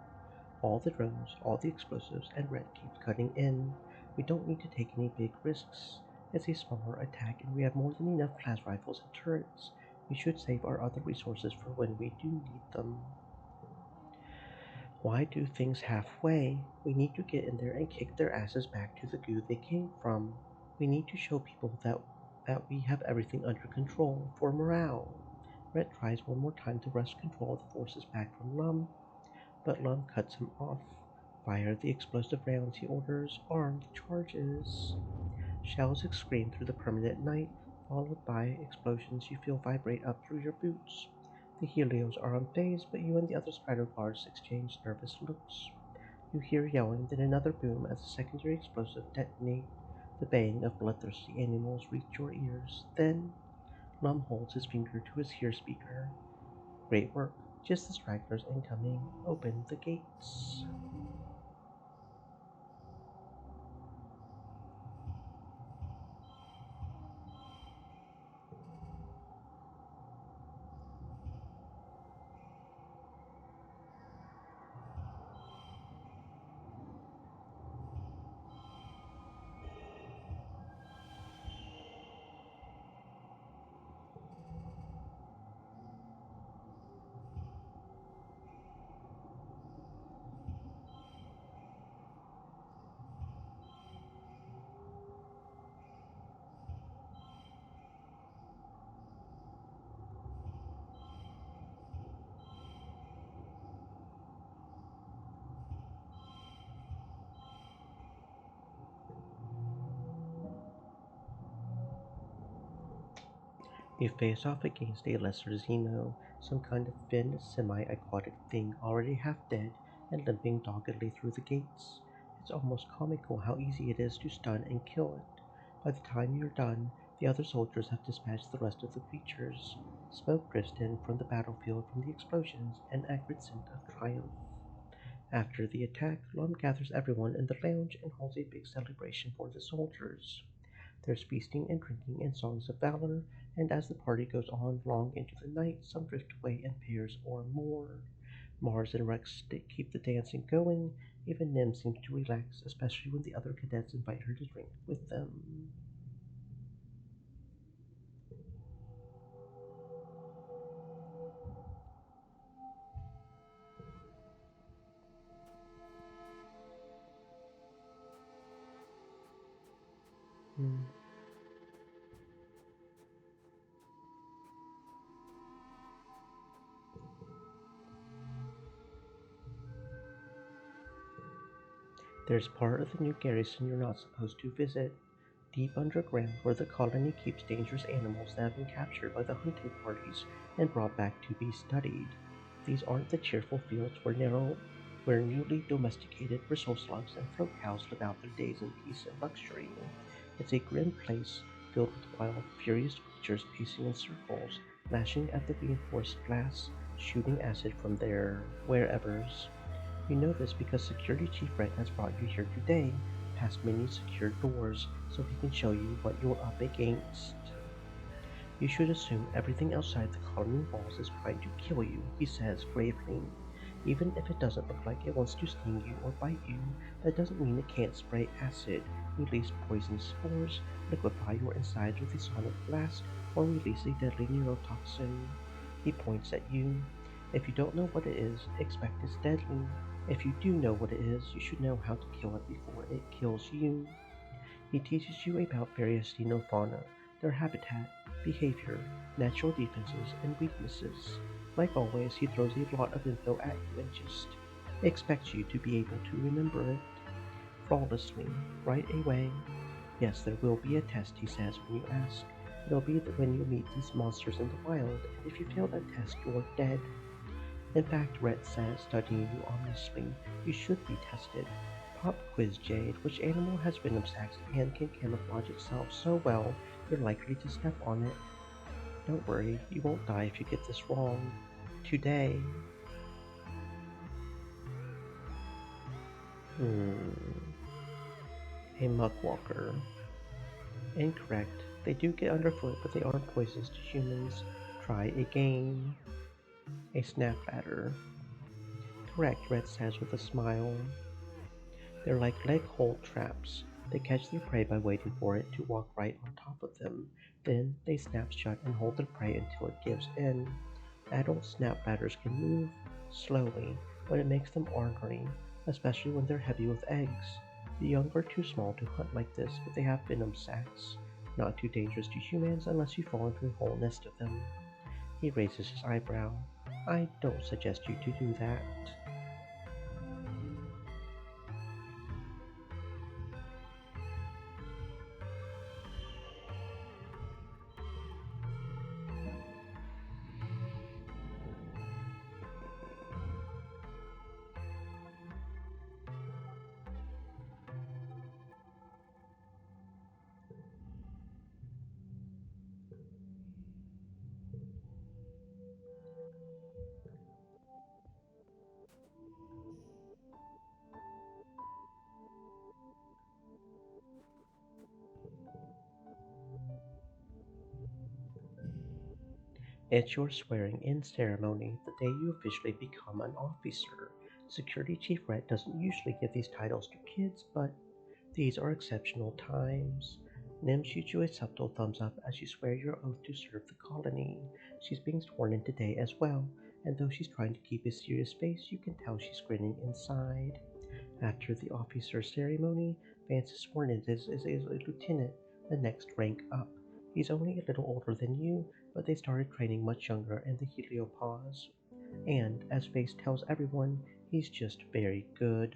All the drones, all the explosives, and Red keeps cutting in. We don't need to take any big risks. It's a smaller attack, and we have more than enough class rifles and turrets. We should save our other resources for when we do need them. Why do things halfway? We need to get in there and kick their asses back to the goo they came from. We need to show people that we have everything under control for morale. Red tries one more time to wrest control of the forces back from Lum, but Lum cuts him off. Fire the explosive rounds, he orders. Arm the charges. Shells scream through the permanent night, followed by explosions you feel vibrate up through your boots. The Helios are unfazed, but you and the other Spider Guards exchange nervous looks. You hear yelling, then another boom as a secondary explosive detonates. The baying of bloodthirsty animals reach your ears. Then, Lum holds his finger to his ear speaker. Great work. Just the stragglers incoming. Open the gates. You face off against a lesser Xeno, some kind of finned semi-aquatic thing already half dead and limping doggedly through the gates. It's almost comical how easy it is to stun and kill it. By the time you're done, the other soldiers have dispatched the rest of the creatures. Smoke drifts in from the battlefield from the explosions, an acrid scent of triumph. After the attack, Lum gathers everyone in the lounge and holds a big celebration for the soldiers. There's feasting and drinking and songs of valor, and as the party goes on long into the night, some drift away in pairs or more. Mars and Rex keep the dancing going. Even Nim seems to relax, especially when the other cadets invite her to drink with them. Hmm. There's part of the new garrison you're not supposed to visit. Deep underground, where the colony keeps dangerous animals that have been captured by the hunting parties and brought back to be studied. These aren't the cheerful fields where newly domesticated bristle slugs and throat cows live out their days in peace and luxury. It's a grim place filled with wild, furious creatures pacing in circles, lashing at the reinforced glass, shooting acid from their wherevers. You know this because Security Chief Red has brought you here today, past many secured doors, so he can show you what you're up against. You should assume everything outside the colony walls is trying to kill you, he says gravely. Even if it doesn't look like it wants to sting you or bite you, that doesn't mean it can't spray acid, release poisonous spores, liquefy your insides with a sonic blast, or release a deadly neurotoxin. He points at you. If you don't know what it is, expect it's deadly. If you do know what it is, you should know how to kill it before it kills you. He teaches you about various xenofauna, their habitat, behavior, natural defenses, and weaknesses. Like always, he throws a lot of info at you and just expects you to be able to remember it flawlessly, right away. Yes, there will be a test, he says when you ask. It'll be when you meet these monsters in the wild, and if you fail that test, you're dead. In fact, Rhett says, studying you ominously, you should be tested. Pop quiz Jade, which animal has venom sacs and can camouflage itself so well you're likely to step on it. Don't worry, you won't die if you get this wrong. Today. Hmm. A muckwalker. Incorrect. They do get underfoot, but they aren't poisonous to humans. Try again. A snap ladder. Correct, Red says with a smile. They're like leg hold traps. They catch their prey by waiting for it to walk right on top of them. Then they snap shut and hold their prey until it gives in. Adult snap bladders can move slowly, but it makes them ornery, especially when they're heavy with eggs. The young are too small to hunt like this, but they have venom sacs. Not too dangerous to humans unless you fall into a whole nest of them. He raises his eyebrow. I don't suggest you to do that. It's your swearing in ceremony, the day you officially become an officer. Security Chief Red doesn't usually give these titles to kids, but these are exceptional times. Nim shoots you a subtle thumbs up as you swear your oath to serve the colony. She's being sworn in today as well, and though she's trying to keep a serious face, you can tell she's grinning inside. After the officer ceremony, Vance is sworn in as a lieutenant, the next rank up. He's only a little older than you, but they started training much younger in the Heliopause. And, as Face tells everyone, he's just very good.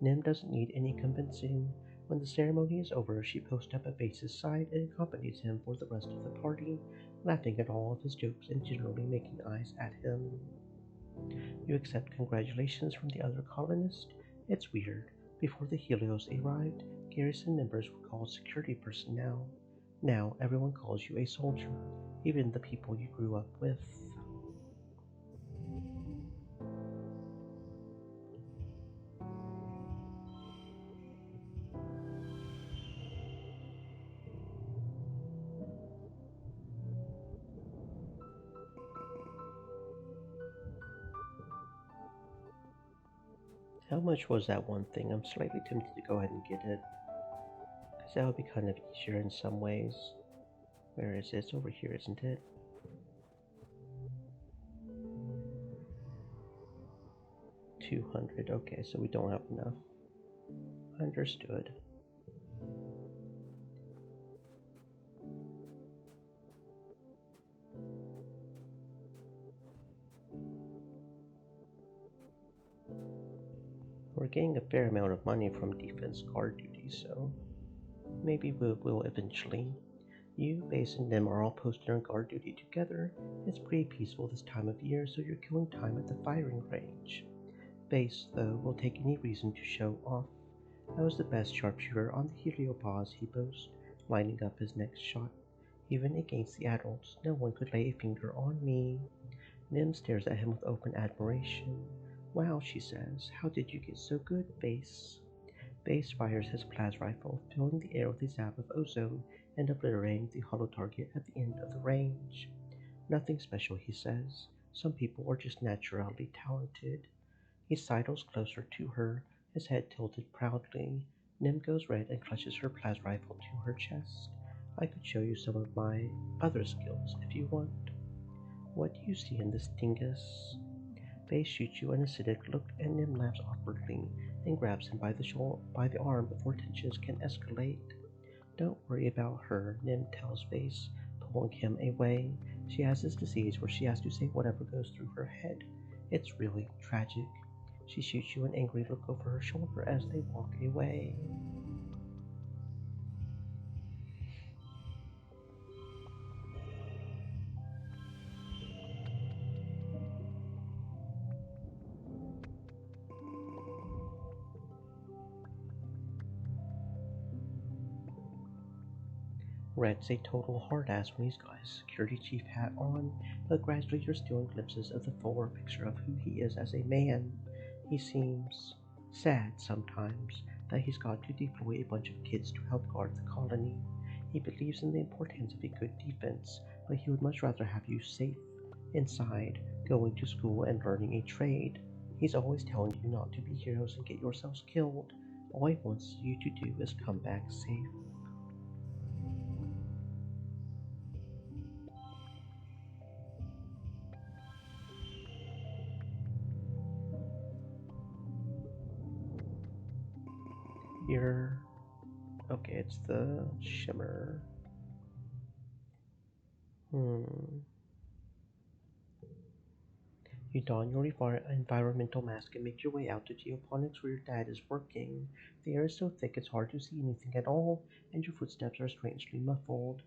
Nim doesn't need any convincing. When the ceremony is over, she posts up at Face's side and accompanies him for the rest of the party, laughing at all of his jokes and generally making eyes at him. You accept congratulations from the other colonists? It's weird. Before the Helios arrived, garrison members were called security personnel. Now everyone calls you a soldier, even the people you grew up with. How much was that one thing? I'm slightly tempted to go ahead and get it, because that would be kind of easier in some ways. Where is it? It's over here, isn't it? 200. Okay, so we don't have enough. Understood. We're getting a fair amount of money from defense guard duty, so maybe we will eventually. You, Base, and them are all posted on guard duty together. It's pretty peaceful this time of year, so you're killing time at the firing range. Base, though, will take any reason to show off. I was the best sharpshooter on the Heliopause, he boasts, lining up his next shot. Even against the adults, no one could lay a finger on me. Nim stares at him with open admiration. Wow, she says, how did you get so good, Base? Base fires his plas rifle, filling the air with a zap of ozone and obliterating the hollow target at the end of the range. Nothing special, he says. Some people are just naturally talented. He sidles closer to her, his head tilted proudly. Nim goes red and clutches her plas rifle to her chest. I could show you some of my other skills if you want. What do you see in this dingus? Base shoots you an acidic look, and Nim laughs awkwardly and grabs him by the arm before tensions can escalate. Don't worry about her, Nim tells Base, pulling him away. She has this disease where she has to say whatever goes through her head. It's really tragic. She shoots you an angry look over her shoulder as they walk away. Red's a total hard ass when he's got his security chief hat on, but gradually you're stealing glimpses of the fuller picture of who he is as a man. He seems sad sometimes that he's got to deploy a bunch of kids to help guard the colony. He believes in the importance of a good defense, but he would much rather have you safe, inside, going to school and learning a trade. He's always telling you not to be heroes and get yourselves killed. All he wants you to do is come back safe. You're. Okay, it's the shimmer. Hmm. You don your environmental mask and make your way out to geoponics where your dad is working. The air is so thick it's hard to see anything at all, and your footsteps are strangely muffled.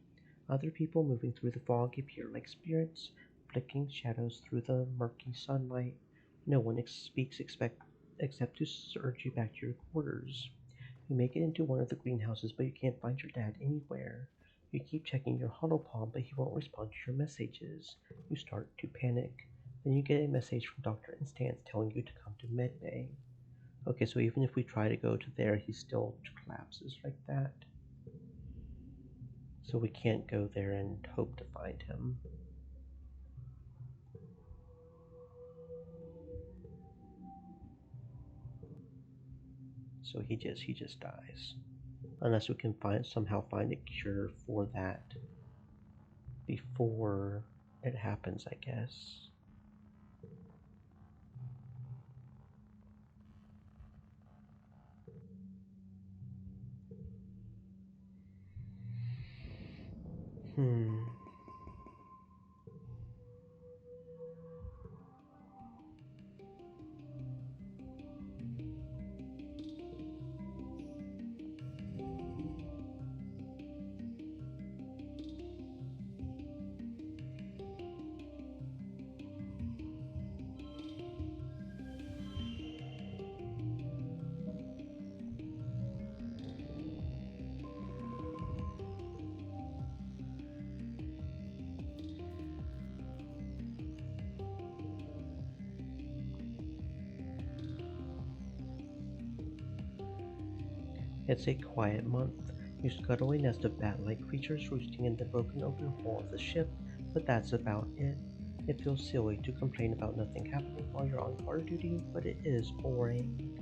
Other people moving through the fog appear like spirits, flicking shadows through the murky sunlight. No one speaks except to urge you back to your quarters. You make it into one of the greenhouses, but you can't find your dad anywhere. You keep checking your holopalm, but he won't respond to your messages. You start to panic. Then you get a message from Dr. Instance telling you to come to medbay. Okay, so even if we try to go to there, he still collapses like that. So we can't go there and hope to find him. So he just dies. Unless we can somehow find a cure for that before it happens, I guess. Hmm. It's a quiet month. You scuttle a nest of bat-like creatures roosting in the broken open hull of the ship, but that's about it. It feels silly to complain about nothing happening while you're on guard duty, but it is boring.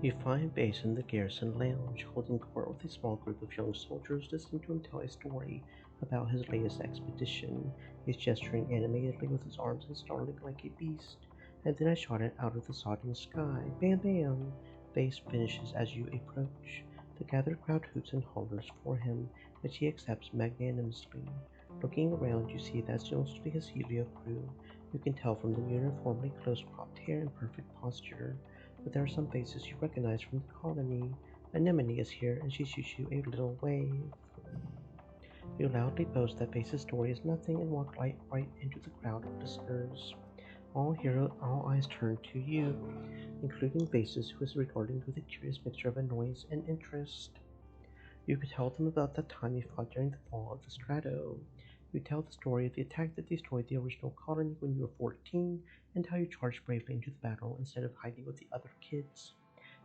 You find Base in the garrison lounge, holding court with a small group of young soldiers, listening to him tell a story about his latest expedition. He's gesturing animatedly with his arms and snarling like a beast. And then I shot it out of the sodden sky. Bam bam! Base finishes as you approach. The gathered crowd hoots and hollers for him, which he accepts magnanimously. Looking around, you see that's mostly his Helio crew. You can tell from the uniformly close-cropped hair and perfect posture, but there are some faces you recognize from the colony. Anemone is here, and she shoots you a little wave. You loudly boast that Face's story is nothing and walk right into the crowd of listeners. All eyes turn to you, including Faces, who is regarding with a curious mixture of annoyance and interest. You could tell them about the time you fought during the fall of the Strato. You tell the story of the attack that destroyed the original colony when you were 14, and how you charged bravely into the battle instead of hiding with the other kids.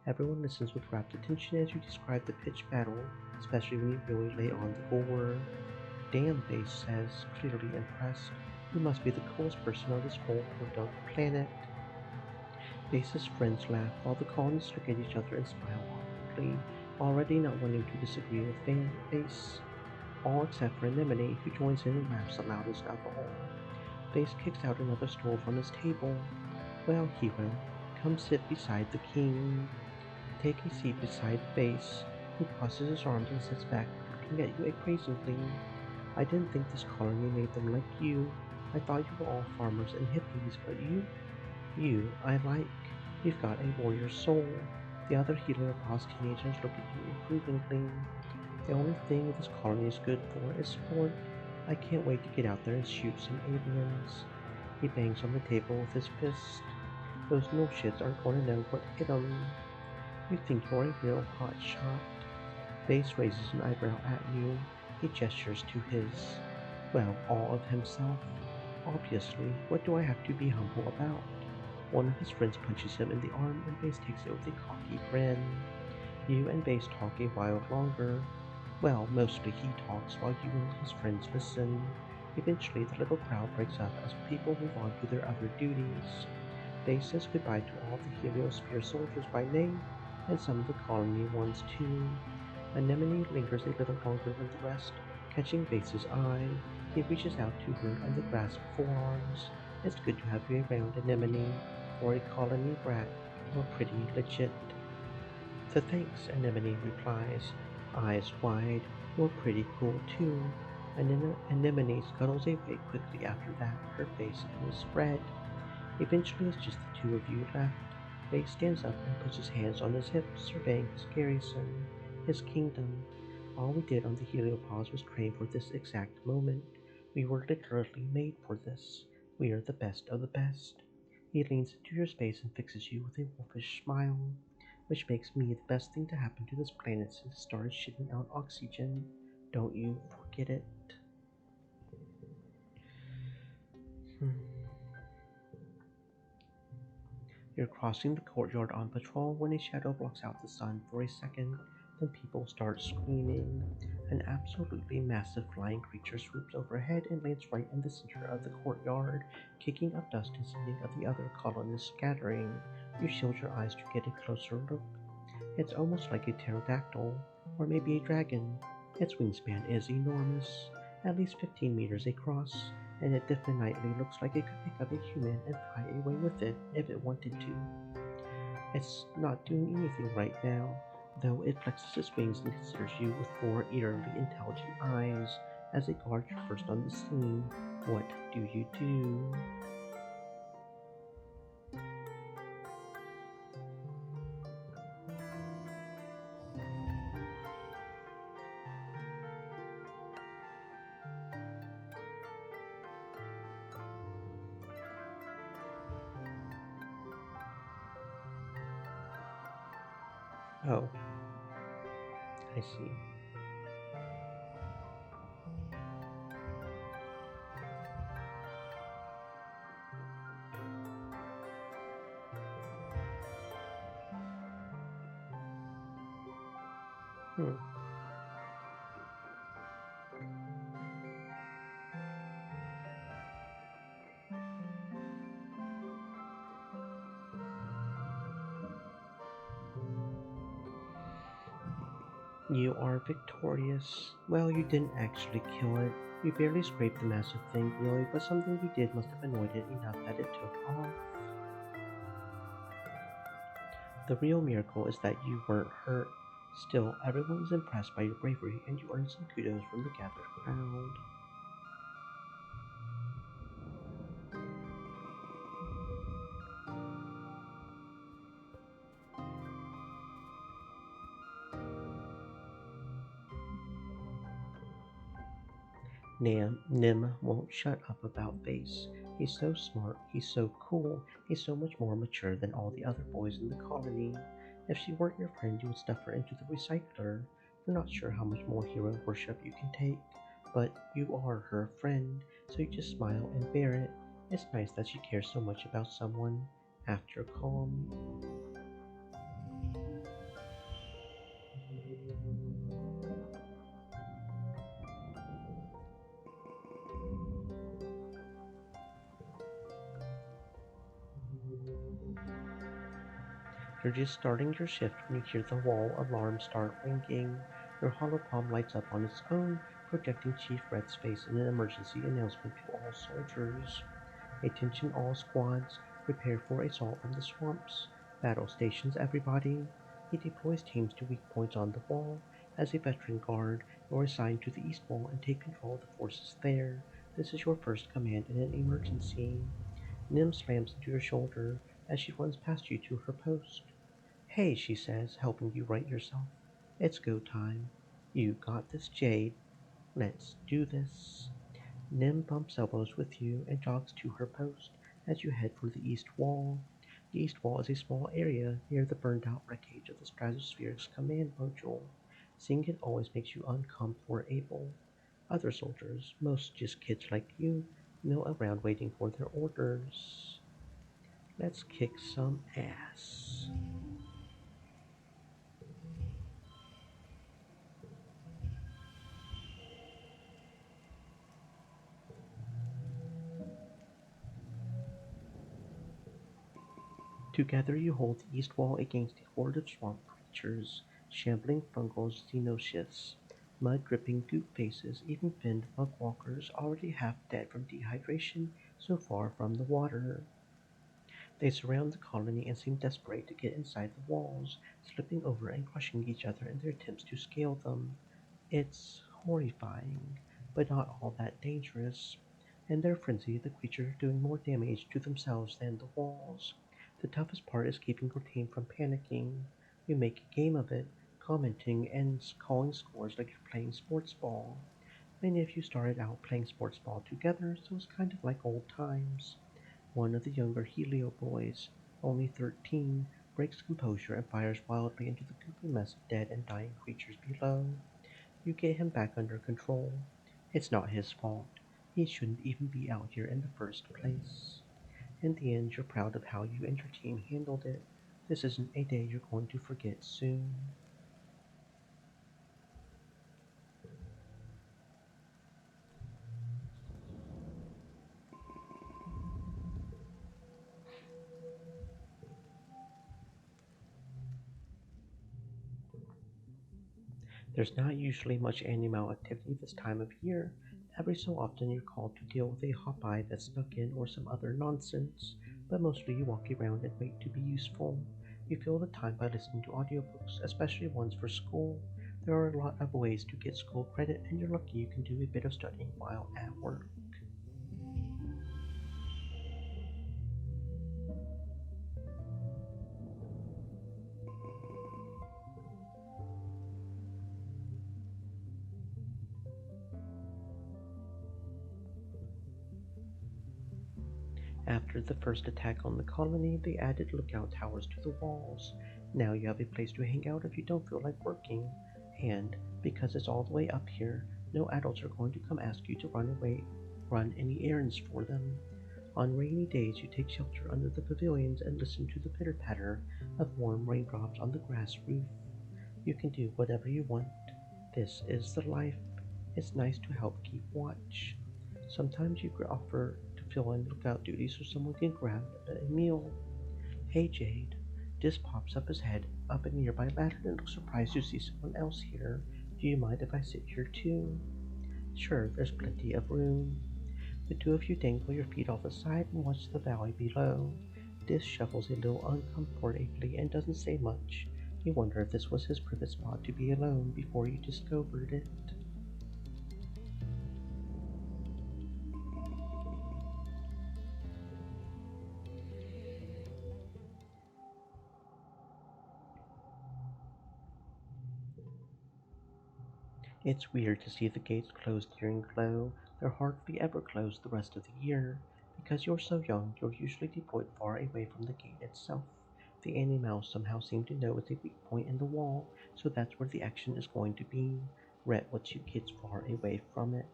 Everyone listens with rapt attention as you describe the pitched battle, especially when you really lay on the gore. Damn, Base says, clearly impressed. You must be the coolest person on this whole podunk planet. Base's friends laugh while the colonists look at each other and smile awkwardly, already not wanting to disagree with Base. All except for Anemone, who joins in and laughs the loudest of all. Base kicks out another stool from his table. Well, hero, come sit beside the king. Take a seat beside Base. He crosses his arms and sits back, looking at you appraisingly. I didn't think this colony made them like you. I thought you were all farmers and hippies, but I like. You've got a warrior soul. The other Heliopause teenagers look at you approvingly. The only thing this colony is good for is sport. I can't wait to get out there and shoot some aliens. He bangs on the table with his fist. Those no shits aren't going to know what hit 'em. You think you're a real hot shot. Base raises an eyebrow at you. He gestures to his, well, all of himself. Obviously, what do I have to be humble about? One of his friends punches him in the arm, and Base takes it with a cocky grin. You and Base talk a while longer. Well, mostly he talks while you and his friends listen. Eventually, the little crowd breaks up as people move on to their other duties. Base says goodbye to all the Heliosphere soldiers by name, and some of the colony ones too. Anemone lingers a little longer than the rest, catching Base's eye. He reaches out to her and they grasp forearms. It's good to have you around, Anemone. For a colony brat, you're pretty legit. So thanks, Anemone replies, eyes wide. You're pretty cool too. Anemone scuttles away quickly after that, her face is red. Eventually it's just the two of you left. Faye stands up and puts his hands on his hips, surveying his garrison, his kingdom. All we did on the Heliopause was train for this exact moment. We were literally made for this. We are the best of the best. He leans into your space and fixes you with a wolfish smile, which makes me the best thing to happen to this planet since it started shitting out oxygen. Don't you forget it. Hmm. You're crossing the courtyard on patrol when a shadow blocks out the sun for a second. Then people start screaming. An absolutely massive flying creature swoops overhead and lands right in the center of the courtyard, kicking up dust and sending the other colonists scattering. You shield your eyes to get a closer look. It's almost like a pterodactyl, or maybe a dragon. Its wingspan is enormous, at least 15 meters across, and it definitely looks like it could pick up a human and fly away with it if it wanted to. It's not doing anything right now, though it flexes its wings and considers you with four eerily intelligent eyes. As a guard you're first on the scene, what do you do? Oh, I see. Hmm. You are victorious. Well, you didn't actually kill it. You barely scraped the massive thing, really, but something you did must have annoyed it enough that it took off. The real miracle is that you weren't hurt. Still, everyone was impressed by your bravery, and you earned some kudos from the gathered crowd. Nim won't shut up about Base. He's so smart, he's so cool, he's so much more mature than all the other boys in the colony. If she weren't your friend, you would stuff her into the recycler. You're not sure how much more hero worship you can take, but you are her friend, so you just smile and bear it. It's nice that she cares so much about someone. After calm, you're just starting your shift when you hear the wall alarm start ringing. Your holopalm lights up on its own, projecting Chief Red's face in an emergency announcement to all soldiers. Attention all squads, prepare for assault from the swamps. Battle stations everybody. He deploys teams to weak points on the wall. As a veteran guard, you're assigned to the east wall and take control of the forces there. This is your first command in an emergency. Nim slams into your shoulder as she runs past you to her post. Hey, she says, helping you right yourself. It's go time. You got this, Jade. Let's do this. Nim bumps elbows with you and jogs to her post as you head for the east wall. The east wall is a small area near the burned out wreckage of the Stratosphere's command module. Seeing it always makes you uncomfortable. Other soldiers, most just kids like you, mill around waiting for their orders. Let's kick some ass. Together you hold the east wall against a horde of swamp creatures, shambling fungal xenoshyths, mud-dripping goop faces, even finned mugwalkers already half dead from dehydration so far from the water. They surround the colony and seem desperate to get inside the walls, slipping over and crushing each other in their attempts to scale them. It's horrifying, but not all that dangerous. In their frenzy, the creatures are doing more damage to themselves than the walls. The toughest part is keeping your team from panicking. You make a game of it, commenting and calling scores like you're playing sports ball. Many of you started out playing sports ball together, so it's kind of like old times. One of the younger Helio boys, only 13, breaks composure and fires wildly into the goopy mess of dead and dying creatures below. You get him back under control. It's not his fault. He shouldn't even be out here in the first place. In the end, you're proud of how you and your team handled it. This isn't a day you're going to forget soon. There's not usually much animal activity this time of year. Every so often you're called to deal with a hot-eye that snuck in or some other nonsense, but mostly you walk around and wait to be useful. You fill the time by listening to audiobooks, especially ones for school. There are a lot of ways to get school credit, and you're lucky you can do a bit of studying while at work. After the first attack on the colony, they added lookout towers to the walls. Now you have a place to hang out if you don't feel like working. And, because it's all the way up here, no adults are going to come ask you to run any errands for them. On rainy days, you take shelter under the pavilions and listen to the pitter patter of warm raindrops on the grass roof. You can do whatever you want. This is the life. It's nice to help keep watch. Sometimes you could offer to fill in lookout duty so someone can grab a meal. Hey Jade, just pops up his head up a nearby ladder and looks surprised to see someone else here. Do you mind if I sit here too? Sure, there's plenty of room. The two of you dangle your feet off the side and watch the valley below. Dis shuffles a little uncomfortably and doesn't say much. You wonder if this was his private spot to be alone before you discovered it. It's weird to see the gates closed during glow. They're hardly ever closed the rest of the year. Because you're so young, you're usually deployed far away from the gate itself. The animals somehow seem to know it's a weak point in the wall, so that's where the action is going to be. Rhett wants you kids far away from it.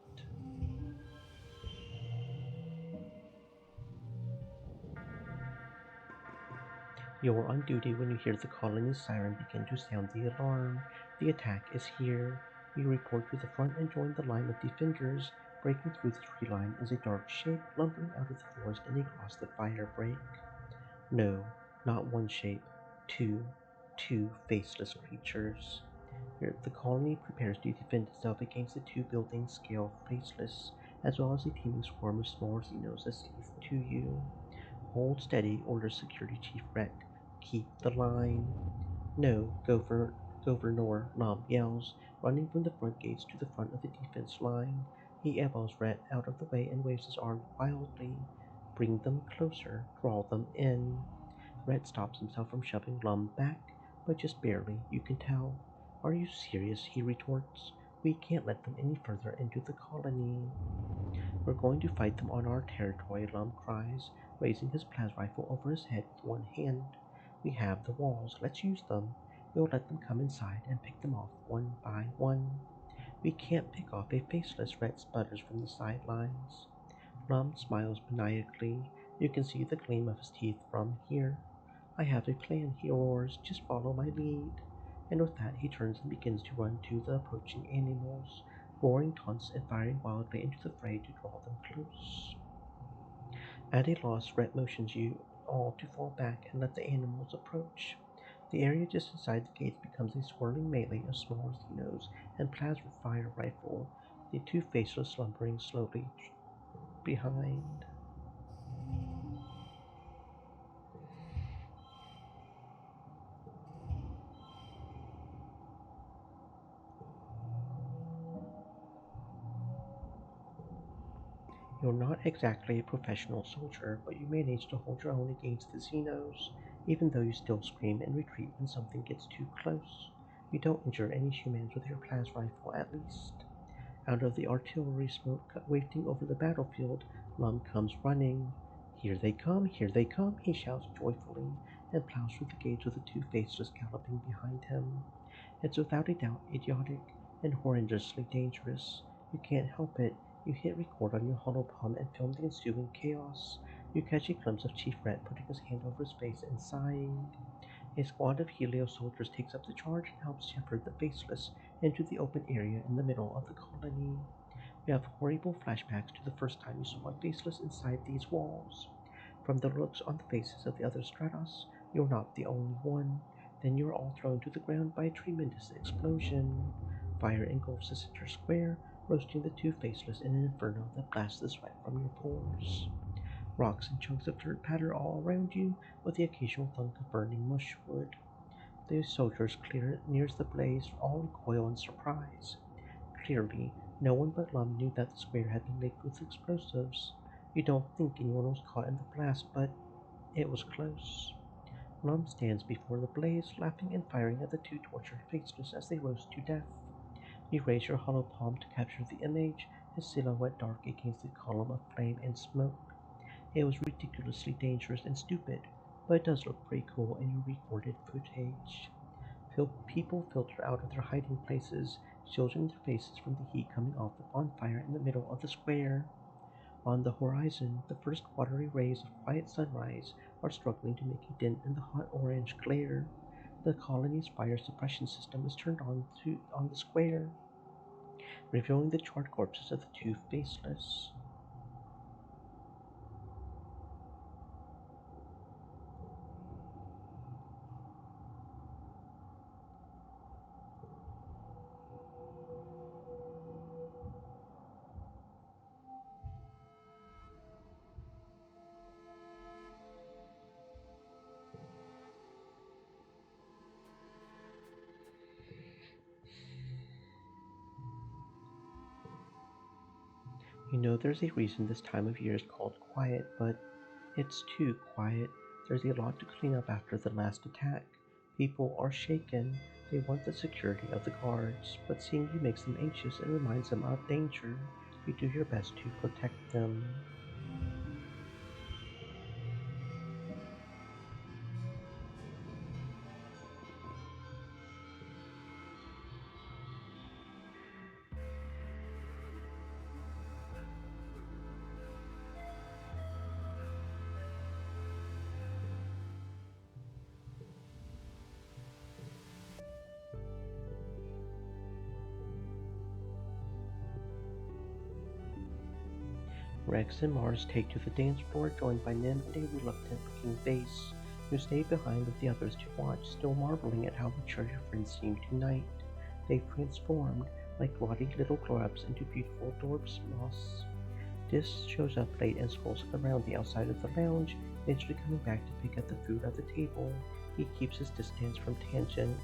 You're on duty when you hear the colony siren begin to sound the alarm. The attack is here. You report to the front and join the line of defenders. Breaking through the tree line is a dark shape lumbering out of the forest and across the fire break. No, not one shape. Two. Two faceless creatures. The colony prepares to defend itself against the two buildings scale faceless, as well as a teeming swarm of small Xenos that sees to you. Hold steady, orders Security Chief Rhett. Keep the line. No, Governor Lum yells, running from the front gates to the front of the defense line. He elbows Rhett out of the way and waves his arm wildly. Bring them closer, draw them in. Rhett stops himself from shoving Lum back, but just barely, you can tell. Are you serious? He retorts. We can't let them any further into the colony. We're going to fight them on our territory, Lum cries, raising his plas rifle over his head with one hand. We have the walls, let's use them. We'll let them come inside and pick them off one by one. We can't pick off a faceless, Rhett sputters from the sidelines. Lum smiles maniacally. You can see the gleam of his teeth from here. I have a plan, he roars. Just follow my lead. And with that, he turns and begins to run to the approaching animals, roaring taunts and firing wildly into the fray to draw them close. At a loss, Rhett motions you all to fall back and let the animals approach. The area just inside the gates becomes a swirling melee of small Xenos and plasma fire rifle, the two faceless slumbering slowly behind. You're not exactly a professional soldier, but you manage to hold your own against the Xenos, even though you still scream and retreat when something gets too close. You don't injure any humans with your plas rifle, at least. Out of the artillery smoke wafting over the battlefield, Lum comes running. Here they come, he shouts joyfully, and plows through the gates with the two faceless galloping behind him. It's without a doubt idiotic and horrendously dangerous. You can't help it. You hit record on your hollow palm and film the ensuing chaos. You catch a glimpse of Chief Rhett putting his hand over his face and sighing. A squad of Helio soldiers takes up the charge and helps shepherd the faceless into the open area in the middle of the colony. You have horrible flashbacks to the first time you saw a faceless inside these walls. From the looks on the faces of the other Stratos, you're not the only one. Then you're all thrown to the ground by a tremendous explosion. Fire engulfs the center square, roasting the two faceless in an inferno that blasts the sweat from your pores. Rocks and chunks of dirt patter all around you, with the occasional thunk of burning mushwood. The soldiers nears the blaze, all recoil in surprise. Clearly, no one but Lum knew that the square had been linked with explosives. You don't think anyone was caught in the blast, but it was close. Lum stands before the blaze, laughing and firing at the two tortured faceless as they roast to death. You raise your hollow palm to capture the image, his silhouette dark against the column of flame and smoke. It was ridiculously dangerous and stupid, but it does look pretty cool in your recorded footage. People filter out of their hiding places, shielding their faces from the heat coming off the bonfire in the middle of the square. On the horizon, the first watery rays of quiet sunrise are struggling to make a dent in the hot orange glare. The colony's fire suppression system is turned on the square, revealing the charred corpses of the two faceless. You know, there's a reason this time of year is called quiet, but it's too quiet. There's a lot to clean up after the last attack. People are shaken. They want the security of the guards, but seeing you makes them anxious and reminds them of danger. You do your best to protect them. Rex and Mars take to the dance floor, joined by Nim and a reluctant-looking Vase, who stay behind with the others to watch, still marveling at how mature your friends seem tonight. They've transformed, like rotty little grubs, into beautiful dwarf moths. Dis shows up late and strolls around the outside of the lounge, eventually coming back to pick up the food at the table. He keeps his distance from Tangent.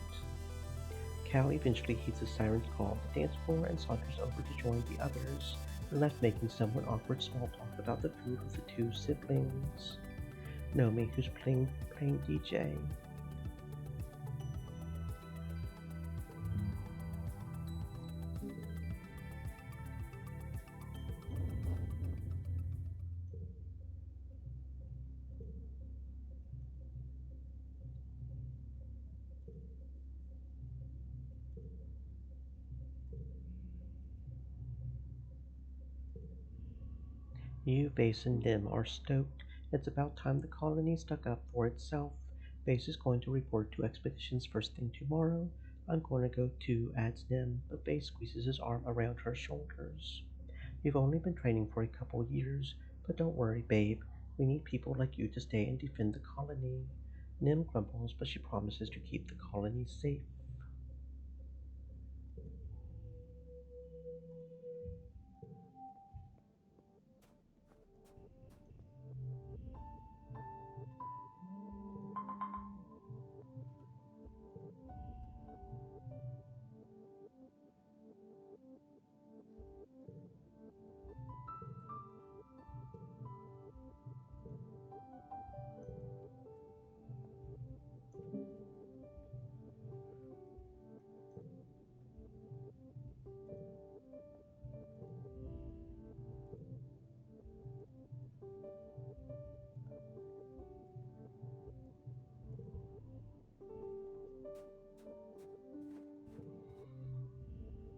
Cal eventually heeds the siren's call on the dance floor and saunters over to join the others, left making somewhat awkward small talk about the food with the two siblings. Nomi, who's playing DJ. You, Base, and Nim are stoked. It's about time the colony stuck up for itself. Base is going to report to expeditions first thing tomorrow. I'm going to go too, adds Nim, but Base squeezes his arm around her shoulders. You've only been training for a couple years, but don't worry, babe. We need people like you to stay and defend the colony. Nim grumbles, but she promises to keep the colony safe.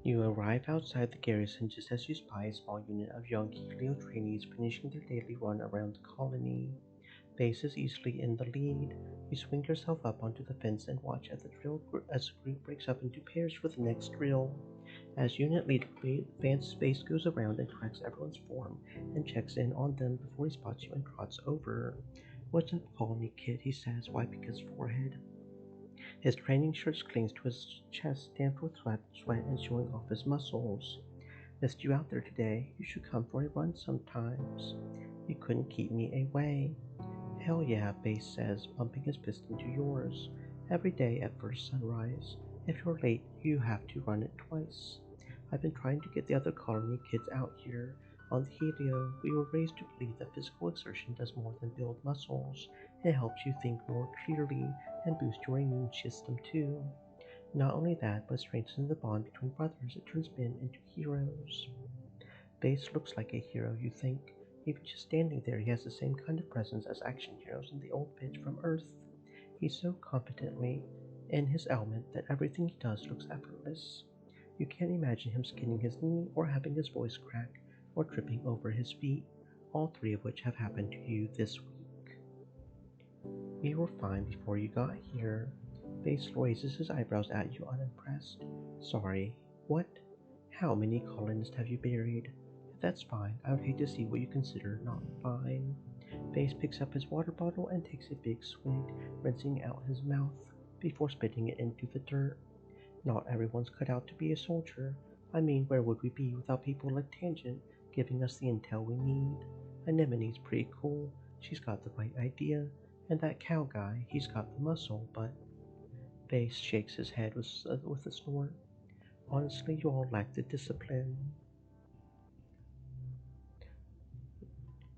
You arrive outside the garrison just as you spy a small unit of young Helio trainees finishing their daily run around the colony. Base is easily in the lead. You swing yourself up onto the fence and watch as the group breaks up into pairs for the next drill. As unit leader, Vance Base goes around and tracks everyone's form and checks in on them before he spots you and trots over. "What's up, colony kid?" he says, wiping his forehead. His training shirt clings to his chest, damp with sweat and showing off his muscles. "Missed you out there today. You should come for a run sometimes." "You couldn't keep me away." "Hell yeah," Base says, bumping his fist into yours. "Every day at first sunrise. If you're late, you have to run it twice. I've been trying to get the other colony kids out here. On the Helio, we were raised to believe that physical exertion does more than build muscles. It helps you think more clearly and boost your immune system too. Not only that, but strengthens the bond between brothers. It turns men into heroes." Base looks like a hero, you think. Even just standing there, he has the same kind of presence as action heroes in the old pitch from Earth. He's so competently in his element that everything he does looks effortless. You can't imagine him skinning his knee, or having his voice crack, or tripping over his feet, all three of which have happened to you this week. "We were fine before you got here." Base raises his eyebrows at you, unimpressed. "Sorry. What? How many colonists have you buried?" "If that's fine, I would hate to see what you consider not fine." Base picks up his water bottle and takes a big swig, rinsing out his mouth before spitting it into the dirt. "Not everyone's cut out to be a soldier. I mean, where would we be without people like Tangent giving us the intel we need? Anemone's pretty cool. She's got the right idea. And that cow guy, he's got the muscle, but—" Base shakes his head with a snort. "Honestly, you all lack the discipline."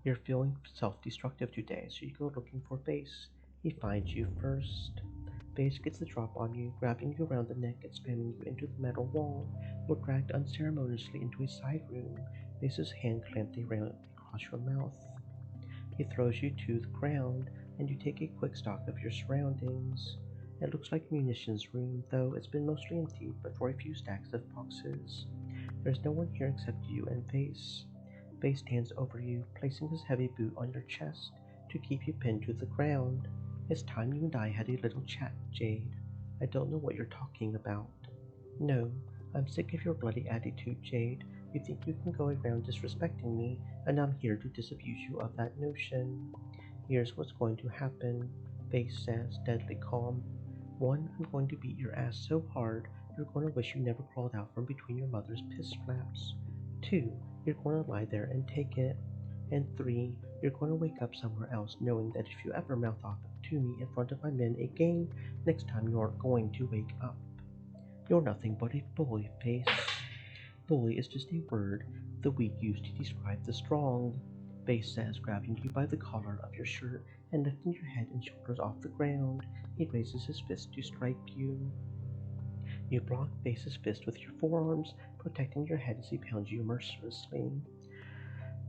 You're feeling self destructive today, so you go looking for Base. He finds you first. Base gets the drop on you, grabbing you around the neck and slamming you into the metal wall. You're dragged unceremoniously into a side room. Base's hand clamped around across your mouth. He throws you to the ground, and you take a quick stock of your surroundings. It looks like a munitions room, though it's been mostly empty but for a few stacks of boxes. There's no one here except you and Base. Base stands over you, placing his heavy boot on your chest to keep you pinned to the ground. It's time you and I had a little chat, Jade. I don't know what you're talking about. No, I'm sick of your bloody attitude, Jade. You think you can go around disrespecting me, and I'm here to disabuse you of that notion. Here's what's going to happen, Base says, deadly calm. One, I'm going to beat your ass so hard you're going to wish you never crawled out from between your mother's piss flaps. Two, you're going to lie there and take it. And three, you're going to wake up somewhere else knowing that if you ever mouth off to me in front of my men again, next time you're going to wake up. You're nothing but a bully, Face. Bully is just a word the weak use to describe the strong. Base says, grabbing you by the collar of your shirt and lifting your head and shoulders off the ground. He raises his fist to strike you. You block Base's fist with your forearms, protecting your head as he pounds you mercilessly.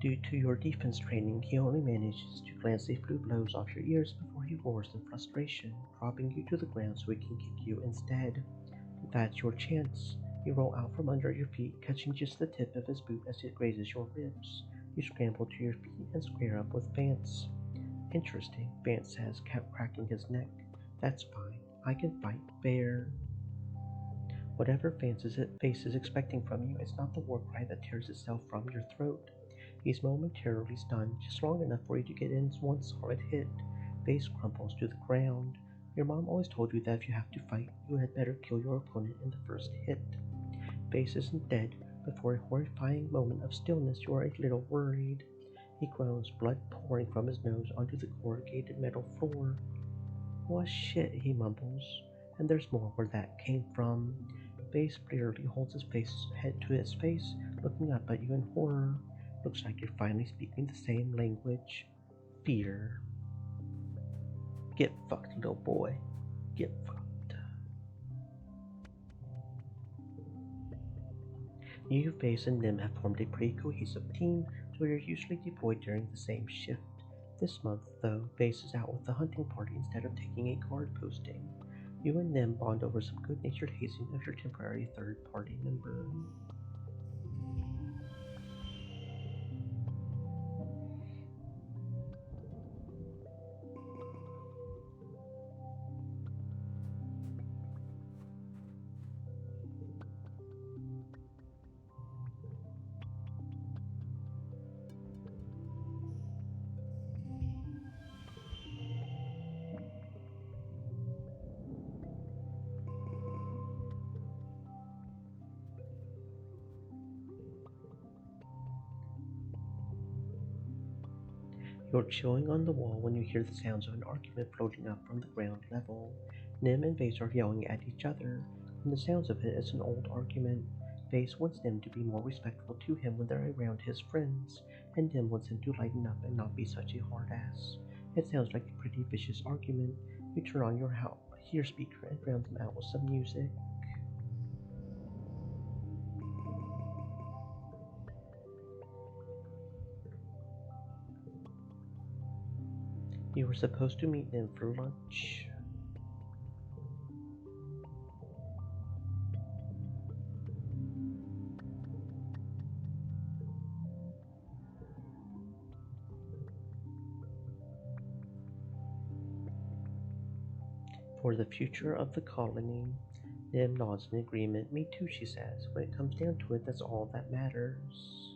Due to your defense training, he only manages to glance a few blows off your ears before he roars in frustration, dropping you to the ground so he can kick you instead. That's your chance. You roll out from under your feet, catching just the tip of his boot as it grazes your ribs. You scramble to your feet and square up with Vance. Interesting, Vance says, cracking his neck. That's fine. I can fight fair. Whatever Vance is expecting from you, it's not the war cry that tears itself from your throat. He's momentarily stunned, just long enough for you to get in one solid hit. Base crumples to the ground. Your mom always told you that if you have to fight, you had better kill your opponent in the first hit. Base isn't dead, but for a horrifying moment of stillness you are a little worried. He groans, blood pouring from his nose onto the corrugated metal floor. What shit, he mumbles. And there's more where that came from. Base blearily holds head to his face, looking up at you in horror. Looks like you're finally speaking the same language. Fear. Get fucked, little boy. Get fucked. You, Base, and Nim have formed a pretty cohesive team, so you're usually deployed during the same shift. This month, though, Base is out with the hunting party instead of taking a guard posting. You and Nim bond over some good-natured hazing of your temporary third-party member. You're chewing on the wall when you hear the sounds of an argument floating up from the ground level. Nim and Vase are yelling at each other. From the sounds of it, it's an old argument. Vase wants Nim to be more respectful to him when they're around his friends, and Nim wants him to lighten up and not be such a hard ass. It sounds like a pretty vicious argument. You turn on your ear speaker and drown them out with some music. You were supposed to meet Nim for lunch. For the future of the colony. Nim nods in agreement. Me too, she says. When it comes down to it, that's all that matters.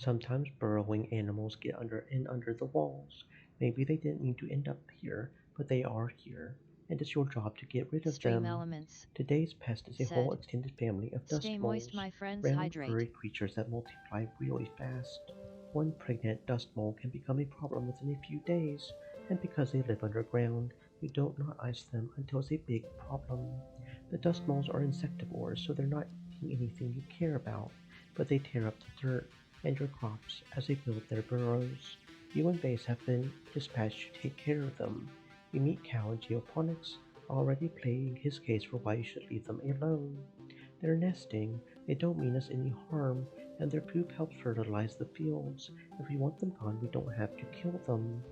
Sometimes burrowing animals get under the walls. Maybe they didn't mean to end up here, but they are here, and it's your job to get rid of Stream them. elements, Today's pest is a whole said. extended family of dust Stay moist, moles, my friends, round hydrate. furry creatures that multiply really fast. One pregnant dust mole can become a problem within a few days, and because they live underground, you don't not ice them until it's a big problem. The dust moles are insectivores, so they're not taking anything you care about, but they tear up the dirt and your crops as they build their burrows. You and Vase have been dispatched to take care of them. You meet Cal and Geoponics, already pleading his case for why you should leave them alone. They're nesting, they don't mean us any harm, and their poop helps fertilize the fields. If we want them gone, we don't have to kill them.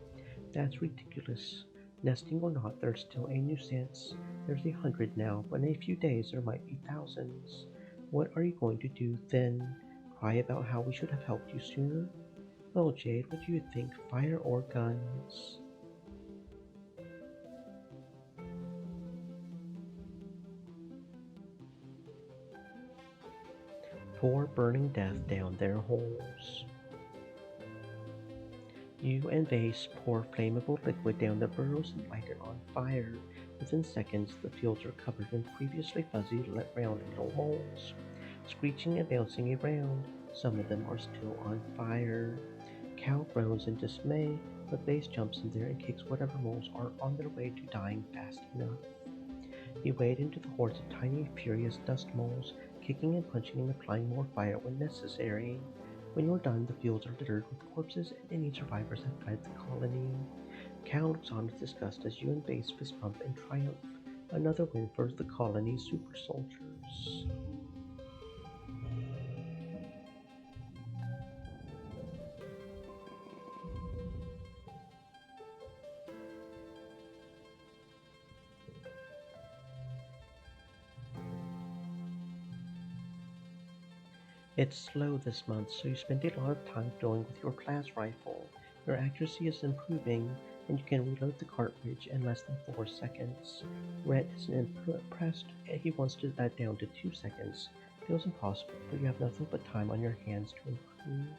That's ridiculous. Nesting or not, there's still a nuisance. There's 100 now, but in a few days there might be thousands. What are you going to do then? Cry about how we should have helped you sooner? Well, Jade, what do you think? Fire or guns? Pour burning death down their holes. You and Vase pour flammable liquid down the burrows and light it on fire. Within seconds, the fields are covered in previously fuzzy round little moles, screeching and bouncing around. Some of them are still on fire. Cal groans in dismay, but Vase jumps in there and kicks whatever moles are on their way to dying fast enough. You wade into the hordes of tiny, furious dust moles, kicking and punching and applying more fire when necessary. When you're done, the fields are littered with corpses and any survivors have fled the colony. Cal looks on with disgust as you and Base fist pump in triumph. Another win for the colony's super soldiers. It's slow this month, so you spend a lot of time filling with your blast rifle. Your accuracy is improving, and you can reload the cartridge in less than 4 seconds. Rhett isn't impressed, and he wants that down to 2 seconds. Feels impossible, but you have nothing but time on your hands to improve.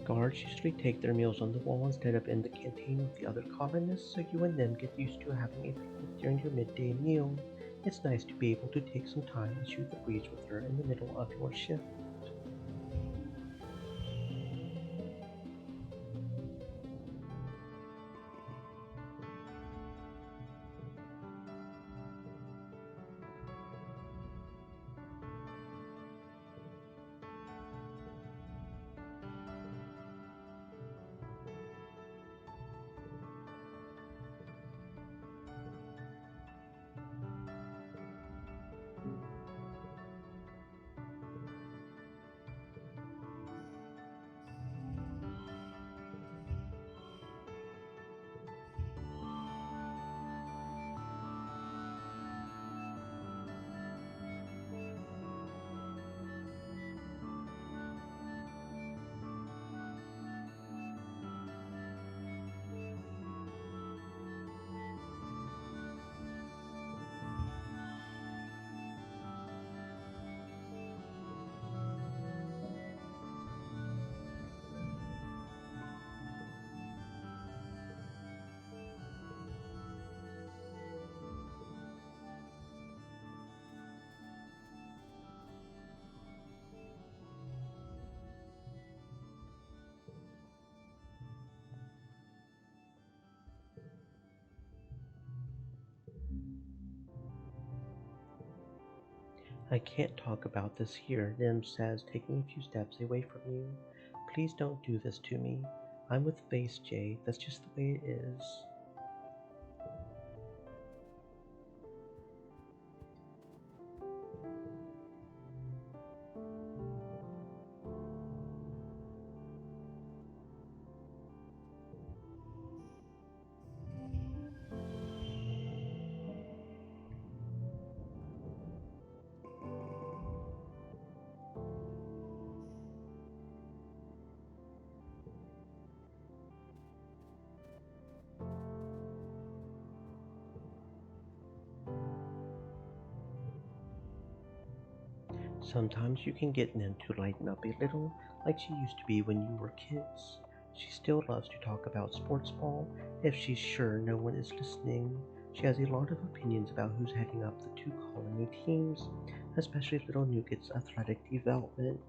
Guards usually take their meals on the wall instead of in the canteen with the other colonists, so you and them get used to having a picnic during your midday meal. It's nice to be able to take some time and shoot the breeze with her in the middle of your shift. I can't talk about this here, Nim says, taking a few steps away from you. Please don't do this to me. I'm with Base J. That's just the way it is. Sometimes you can get Nim to lighten up a little, like she used to be when you were kids. She still loves to talk about sports ball if she's sure no one is listening. She has a lot of opinions about who's heading up the two colony teams, especially little Nougat's athletic development.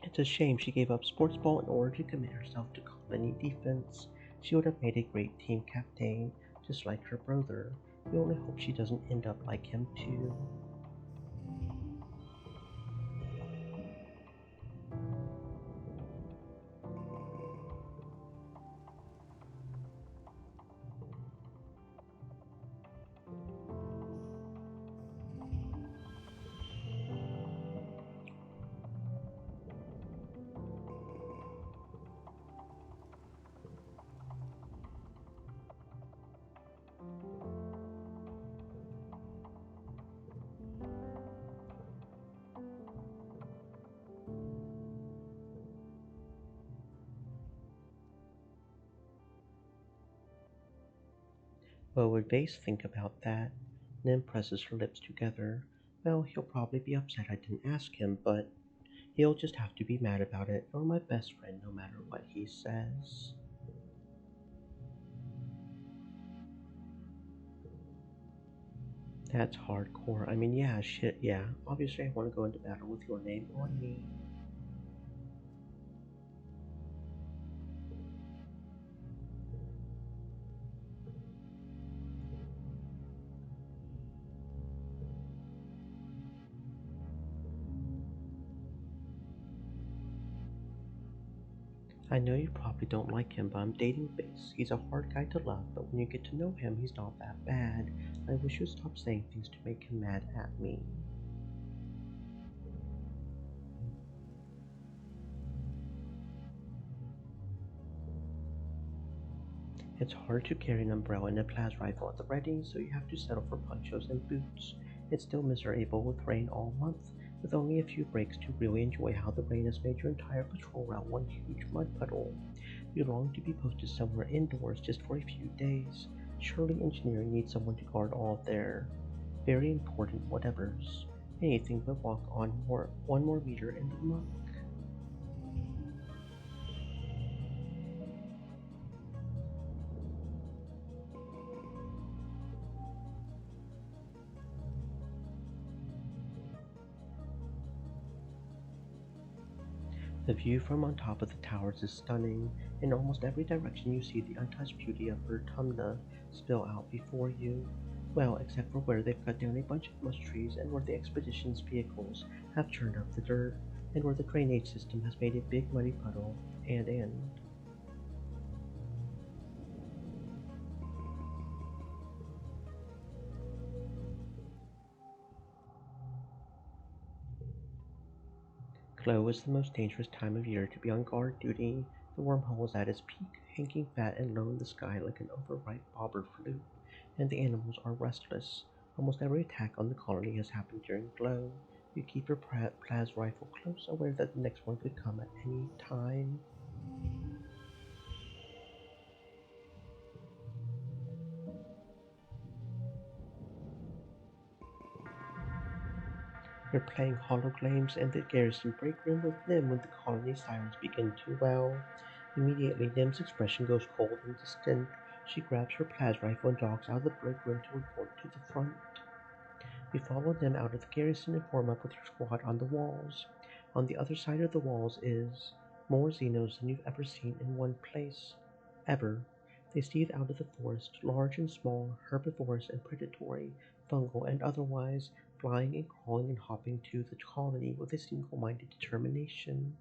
It's a shame she gave up sports ball in order to commit herself to colony defense. She would have made a great team captain, just like her brother. We only hope she doesn't end up like him too. What would Vase think about that? Nim presses her lips together. Well, he'll probably be upset I didn't ask him, but he'll just have to be mad about it. You're my best friend no matter what he says. That's hardcore. I mean, yeah, shit, yeah. Obviously, I want to go into battle with your name on me. I know you probably don't like him, but I'm dating Base. He's a hard guy to love, but when you get to know him, he's not that bad. I wish you'd stop saying things to make him mad at me. It's hard to carry an umbrella and a plas rifle at the ready, so you have to settle for ponchos and boots. It's still miserable with rain all month, with only a few breaks to really enjoy how the rain has made your entire patrol route one huge mud puddle. You long to be posted somewhere indoors just for a few days. Surely engineering needs someone to guard all of their very important whatevers. Anything but walk on one more meter in the muck. The view from on top of the towers is stunning. In almost every direction you see the untouched beauty of Vertumna spill out before you. Well, except for where they've cut down a bunch of mush trees and where the expedition's vehicles have churned up the dirt, and where the drainage system has made a big muddy puddle and end. Glow is the most dangerous time of year to be on guard duty. The wormhole is at its peak, hanging fat and low in the sky like an overripe bobber flute, and the animals are restless. Almost every attack on the colony has happened during Glow. You keep your plas rifle close, aware that the next one could come at any time. You're playing holograms in the garrison break room with Nim when the colony sirens begin to wail. Immediately, Nim's expression goes cold and distant. She grabs her plas rifle and jogs out of the break room to report to the front. You follow them out of the garrison and form up with your squad on the walls. On the other side of the walls is more Xenos than you've ever seen in one place. Ever. They seethe out of the forest, large and small, herbivorous and predatory, fungal and otherwise, flying and crawling and hopping to the colony with a single-minded determination.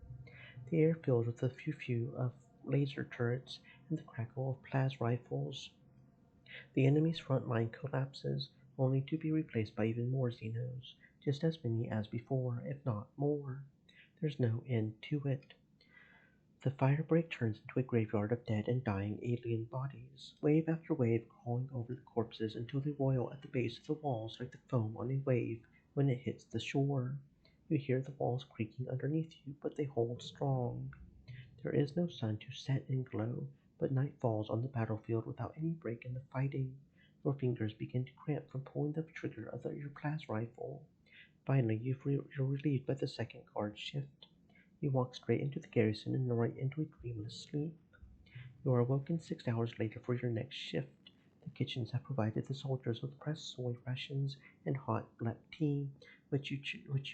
The air filled with the few of laser turrets and the crackle of plas rifles. The enemy's front line collapses, only to be replaced by even more Xenos, just as many as before, if not more. There's no end to it. The firebreak turns into a graveyard of dead and dying alien bodies, wave after wave crawling over the corpses until they roil at the base of the walls like the foam on a wave when it hits the shore. You hear the walls creaking underneath you, but they hold strong. There is no sun to set and glow, but night falls on the battlefield without any break in the fighting. Your fingers begin to cramp from pulling the trigger of your plas rifle. Finally, you're relieved by the second guard shift. You walk straight into the garrison and right into a dreamless sleep. You are awoken 6 hours later for your next shift. The kitchens have provided the soldiers with pressed soy rations and hot black tea, which you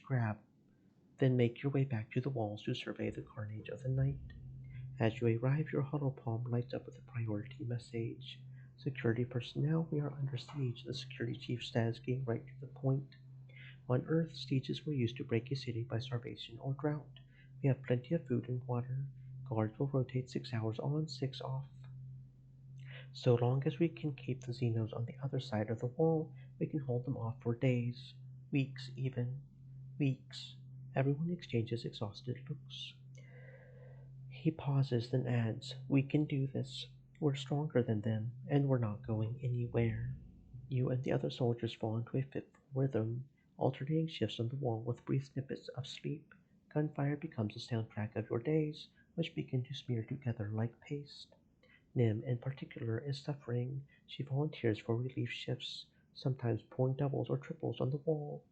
grab, then make your way back to the walls to survey the carnage of the night. As you arrive, your hollow palm lights up with a priority message. Security personnel, we are under siege, the security chief says, getting right to the point. On Earth, sieges were used to break a city by starvation or drought. We have plenty of food and water. Guards will rotate 6 hours on, 6 off. So long as we can keep the Xenos on the other side of the wall, we can hold them off for days, weeks even. Weeks. Everyone exchanges exhausted looks. He pauses, then adds, we can do this. We're stronger than them, and we're not going anywhere. You and the other soldiers fall into a fitful rhythm, alternating shifts on the wall with brief snippets of sleep. Gunfire becomes the soundtrack of your days, which begin to smear together like paste. Nim, in particular, is suffering. She volunteers for relief shifts, sometimes pulling doubles or triples on the wall.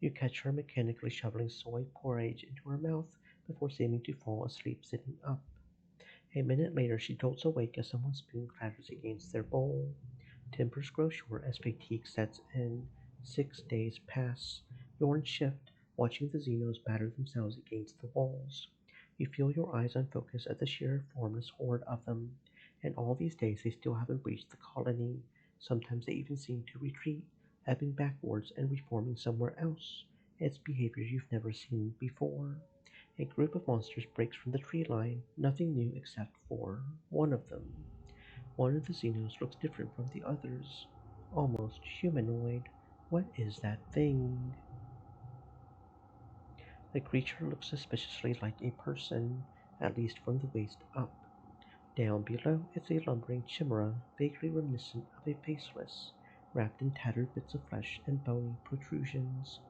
You catch her mechanically shoveling soy porridge into her mouth before seeming to fall asleep sitting up. A minute later, she jolts awake as someone's spoon clatters against their bowl. Tempers grow short as fatigue sets in. 6 days pass. You're on shift, watching the Xenos batter themselves against the walls. You feel your eyes unfocus at the sheer formless horde of them. And all these days they still haven't breached the colony. Sometimes they even seem to retreat, ebbing backwards and reforming somewhere else. It's behavior you've never seen before. A group of monsters breaks from the tree line, nothing new except for one of them. One of the Xenos looks different from the others, almost humanoid. What is that thing? The creature looks suspiciously like a person, at least from the waist up. Down below is a lumbering chimera, vaguely reminiscent of a faceless, wrapped in tattered bits of flesh and bony protrusions.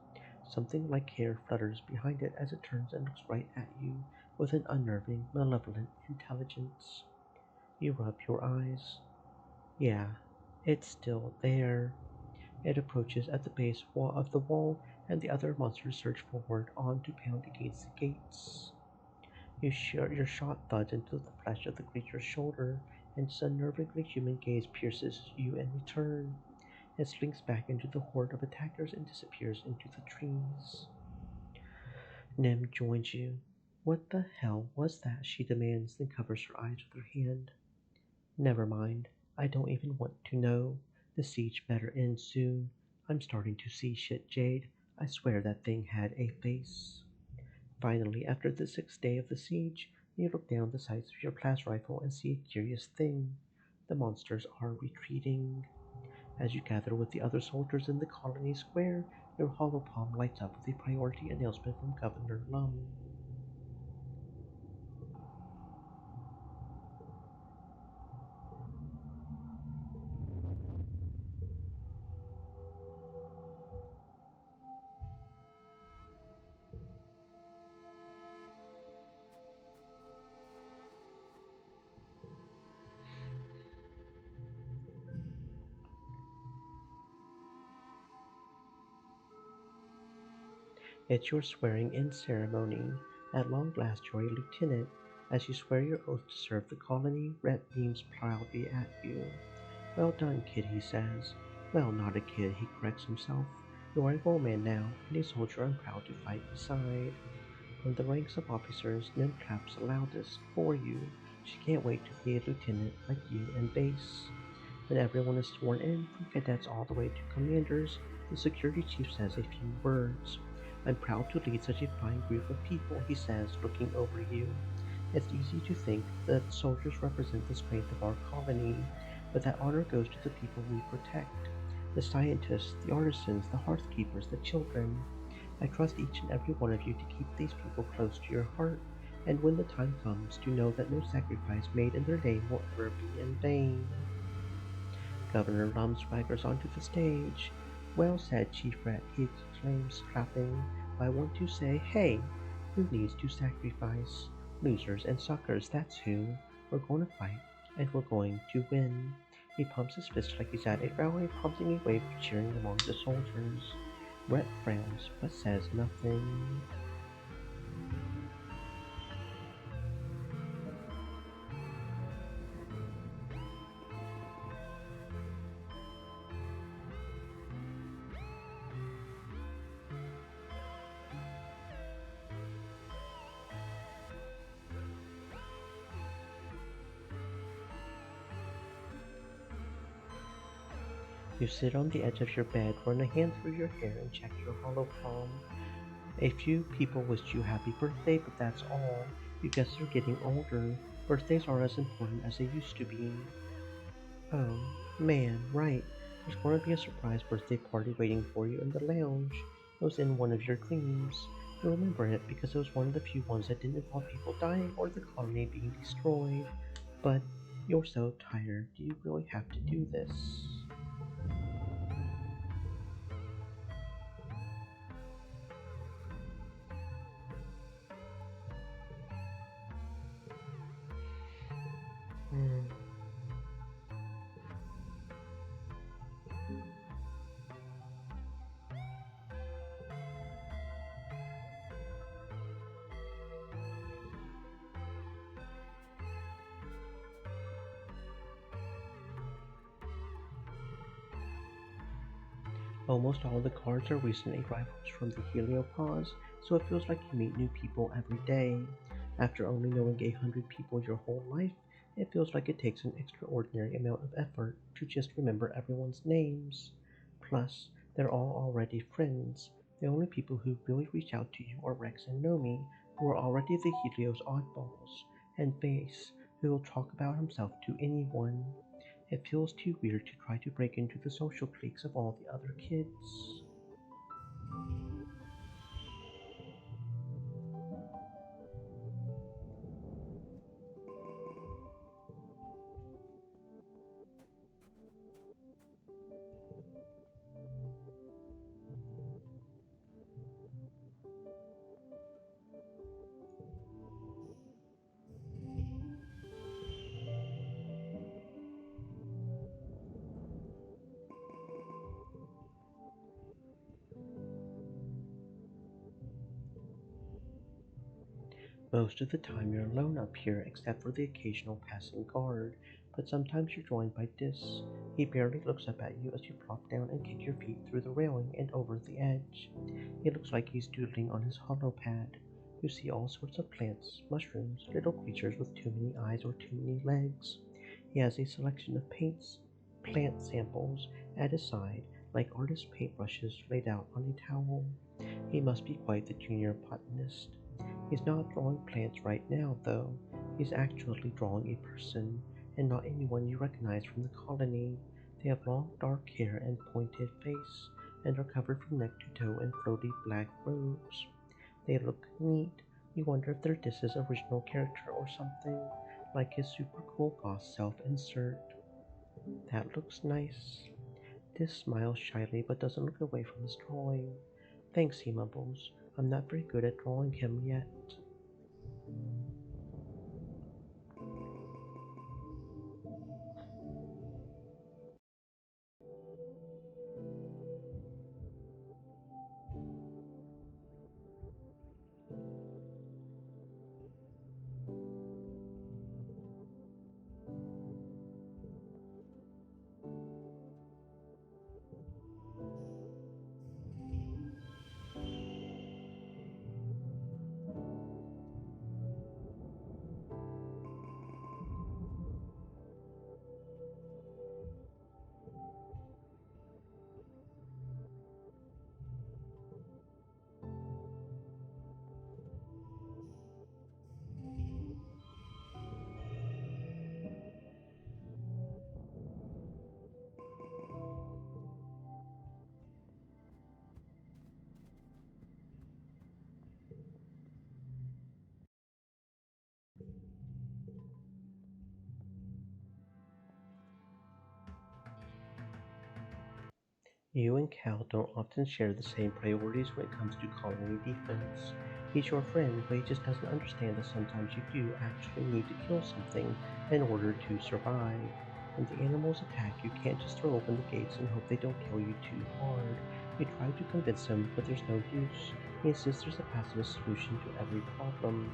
Something like hair flutters behind it as it turns and looks right at you with an unnerving, malevolent intelligence. You rub your eyes. Yeah, it's still there. It approaches at the base wall of the wall, and the other monsters surge forward on to pound against the gates. Your shot thuds into the flesh of the creature's shoulder, and its unnervingly human gaze pierces you in return. It slinks back into the horde of attackers and disappears into the trees. Nim joins you. What the hell was that? She demands, then covers her eyes with her hand. Never mind. I don't even want to know. The siege better end soon. I'm starting to see shit, Jade. I swear that thing had a face. Finally, after the 6th day of the siege, you look down the sights of your plas rifle and see a curious thing. The monsters are retreating. As you gather with the other soldiers in the colony square, your hollow palm lights up with a priority announcement from Governor Lum. It's your swearing in ceremony. At long last, you're a lieutenant. As you swear your oath to serve the colony, Rhett beams proudly at you. Well done, kid, he says. Well, not a kid, he corrects himself. You're a bowman now, and a soldier I'm proud to fight beside. From the ranks of officers, Nim claps the loudest for you. She can't wait to be a lieutenant like you in base. When everyone is sworn in, from cadets all the way to commanders, the security chief says a few words. I'm proud to lead such a fine group of people, he says, looking over you. It's easy to think that soldiers represent the strength of our colony, but that honor goes to the people we protect. The scientists, the artisans, the hearthkeepers, the children. I trust each and every one of you to keep these people close to your heart, and when the time comes, to know that no sacrifice made in their name will ever be in vain. Governor Lum swaggers onto the stage. Well said, Chief Rat, he exclaims, clapping. I want to say, hey, who needs to sacrifice? Losers and suckers, that's who. We're going to fight, and we're going to win. He pumps his fist like he's at a rally, prompting a wave of cheering among the soldiers. Rhett frowns, but says nothing. You sit on the edge of your bed, run a hand through your hair, and check your hollow palm. A few people wished you happy birthday, but that's all. You guess they're getting older. Birthdays are as important as they used to be. Oh, man, right. There's going to be a surprise birthday party waiting for you in the lounge. It was in one of your dreams. You remember it because it was one of the few ones that didn't involve people dying or the colony being destroyed. But you're so tired. Do you really have to do this? Hmm. Almost all the cards are recent arrivals from the heliopause, so it feels like you meet new people every day. After only knowing 100 people your whole life, it feels like it takes an extraordinary amount of effort to just remember everyone's names. Plus, they're all already friends. The only people who really reach out to you are Rex and Nomi, who are already the Helios oddballs, and Base, who will talk about himself to anyone. It feels too weird to try to break into the social cliques of all the other kids. Most of the time you're alone up here except for the occasional passing guard, but sometimes you're joined by Dis. He barely looks up at you as you plop down and kick your feet through the railing and over the edge. He looks like he's doodling on his hollow pad. You see all sorts of plants, mushrooms, little creatures with too many eyes or too many legs. He has a selection of paints, plant samples at his side, like artist paintbrushes laid out on a towel. He must be quite the junior botanist. He's not drawing plants right now, though. He's actually drawing a person, and not anyone you recognize from the colony. They have long dark hair and pointed face, and are covered from neck to toe in floaty black robes. They look neat. You wonder if they're Dis's original character or something, like his super cool goth self insert. That looks nice. Dis smiles shyly but doesn't look away from his drawing. Thanks, he mumbles. I'm not very good at drawing him yet. You and Cal don't often share the same priorities when it comes to colony defense. He's your friend, but he just doesn't understand that sometimes you do actually need to kill something in order to survive. When the animals attack, you can't just throw open the gates and hope they don't kill you too hard. You try to convince him, but there's no use. He insists there's a pacifist solution to every problem.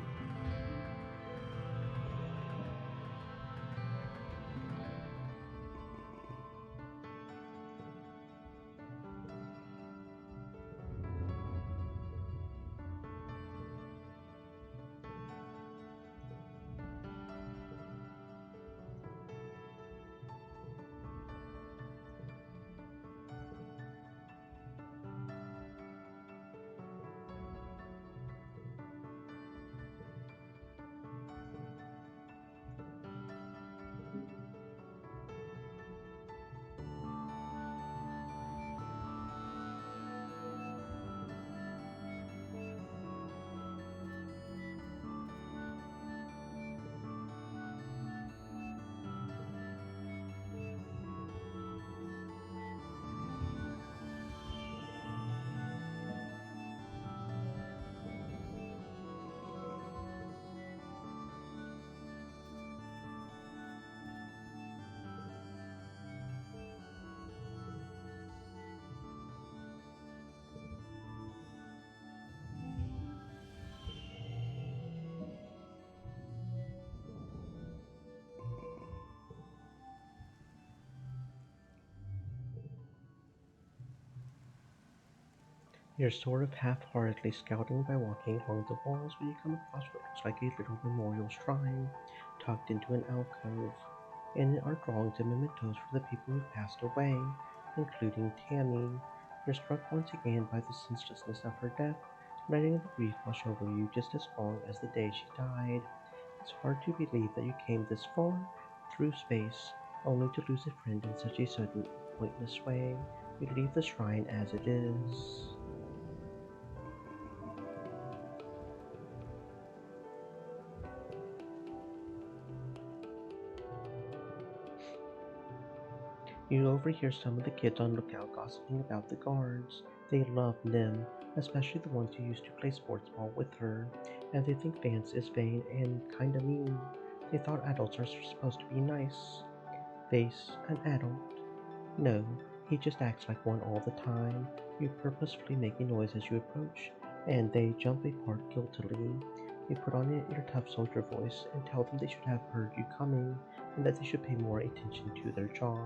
You're sort of half-heartedly scouting by walking along the walls when you come across what looks like a little memorial shrine tucked into an alcove. In it are drawings and mementos for the people who've passed away, including Tammy. You're struck once again by the senselessness of her death, letting the grief wash over you just as long as the day she died. It's hard to believe that you came this far through space, only to lose a friend in such a sudden, pointless way. You leave the shrine as it is. You overhear some of the kids on lookout gossiping about the guards. They love Nim, especially the ones who used to play sports ball with her, and they think Vance is vain and kinda mean. They thought adults are supposed to be nice. Face an adult. No, he just acts like one all the time. You purposefully make a noise as you approach, and they jump apart guiltily. You put on your tough soldier voice and tell them they should have heard you coming, and that they should pay more attention to their job.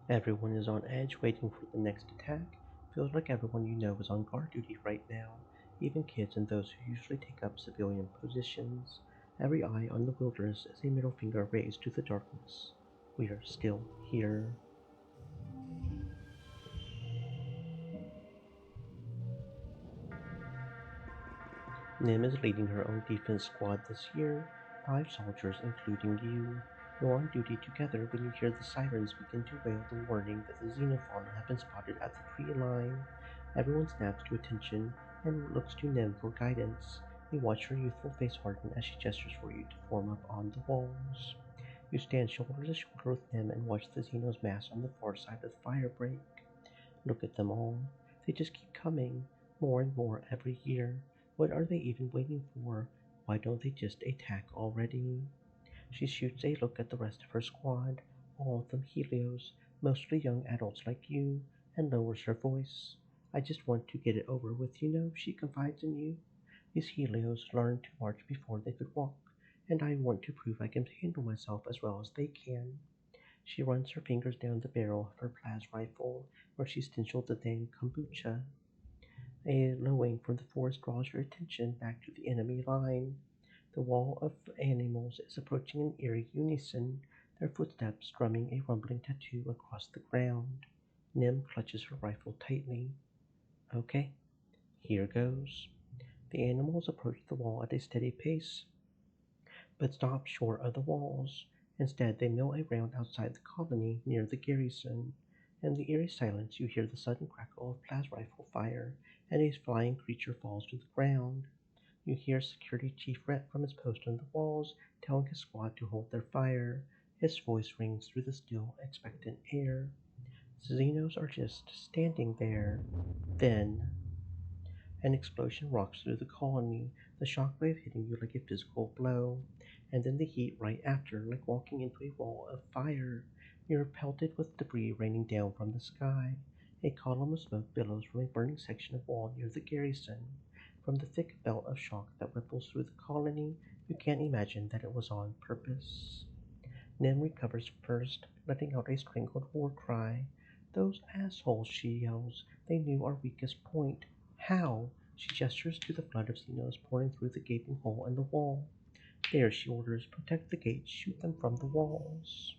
Everyone is on edge waiting for the next attack. Feels like everyone you know is on guard duty right now, even kids and those who usually take up civilian positions. Every eye on the wilderness is a middle finger raised to the darkness. We are still here. Nim is leading her own defense squad this year, 5 soldiers including you. You're on duty together when you hear the sirens begin to wail the warning that the xenofauna have been spotted at the tree line. Everyone snaps to attention and looks to Nim for guidance. You watch her youthful face harden as she gestures for you to form up on the walls. You stand shoulder to shoulder with Nim and watch the Xenos mass on the far side of the fire break. Look at them all. They just keep coming, more and more every year. What are they even waiting for? Why don't they just attack already? She shoots a look at the rest of her squad, all of them Helios, mostly young adults like you, and lowers her voice. I just want to get it over with, she confides in you. These Helios learned to march before they could walk, and I want to prove I can handle myself as well as they can. She runs her fingers down the barrel of her plas rifle, where she stenciled the name kombucha. A lowing from the forest draws your attention back to the enemy line. The wall of animals is approaching in eerie unison, their footsteps drumming a rumbling tattoo across the ground. Nim clutches her rifle tightly. Okay, here goes. The animals approach the wall at a steady pace, but stop short of the walls. Instead, they mill around outside the colony near the garrison. In the eerie silence, you hear the sudden crackle of plas rifle fire, and a flying creature falls to the ground. You hear Security Chief Rhett from his post on the walls, telling his squad to hold their fire. His voice rings through the still, expectant air. Xenos are just standing there. Then an explosion rocks through the colony, the shockwave hitting you like a physical blow, and then the heat right after, like walking into a wall of fire. You're pelted with debris raining down from the sky. A column of smoke billows from a burning section of wall near the garrison. From the thick belt of shock that ripples through the colony, you can't imagine that it was on purpose. Nim recovers first, letting out a strangled war cry. Those assholes, she yells. They knew our weakest point. How? She gestures to the flood of Xenos pouring through the gaping hole in the wall. There, she orders, protect the gates, shoot them from the walls.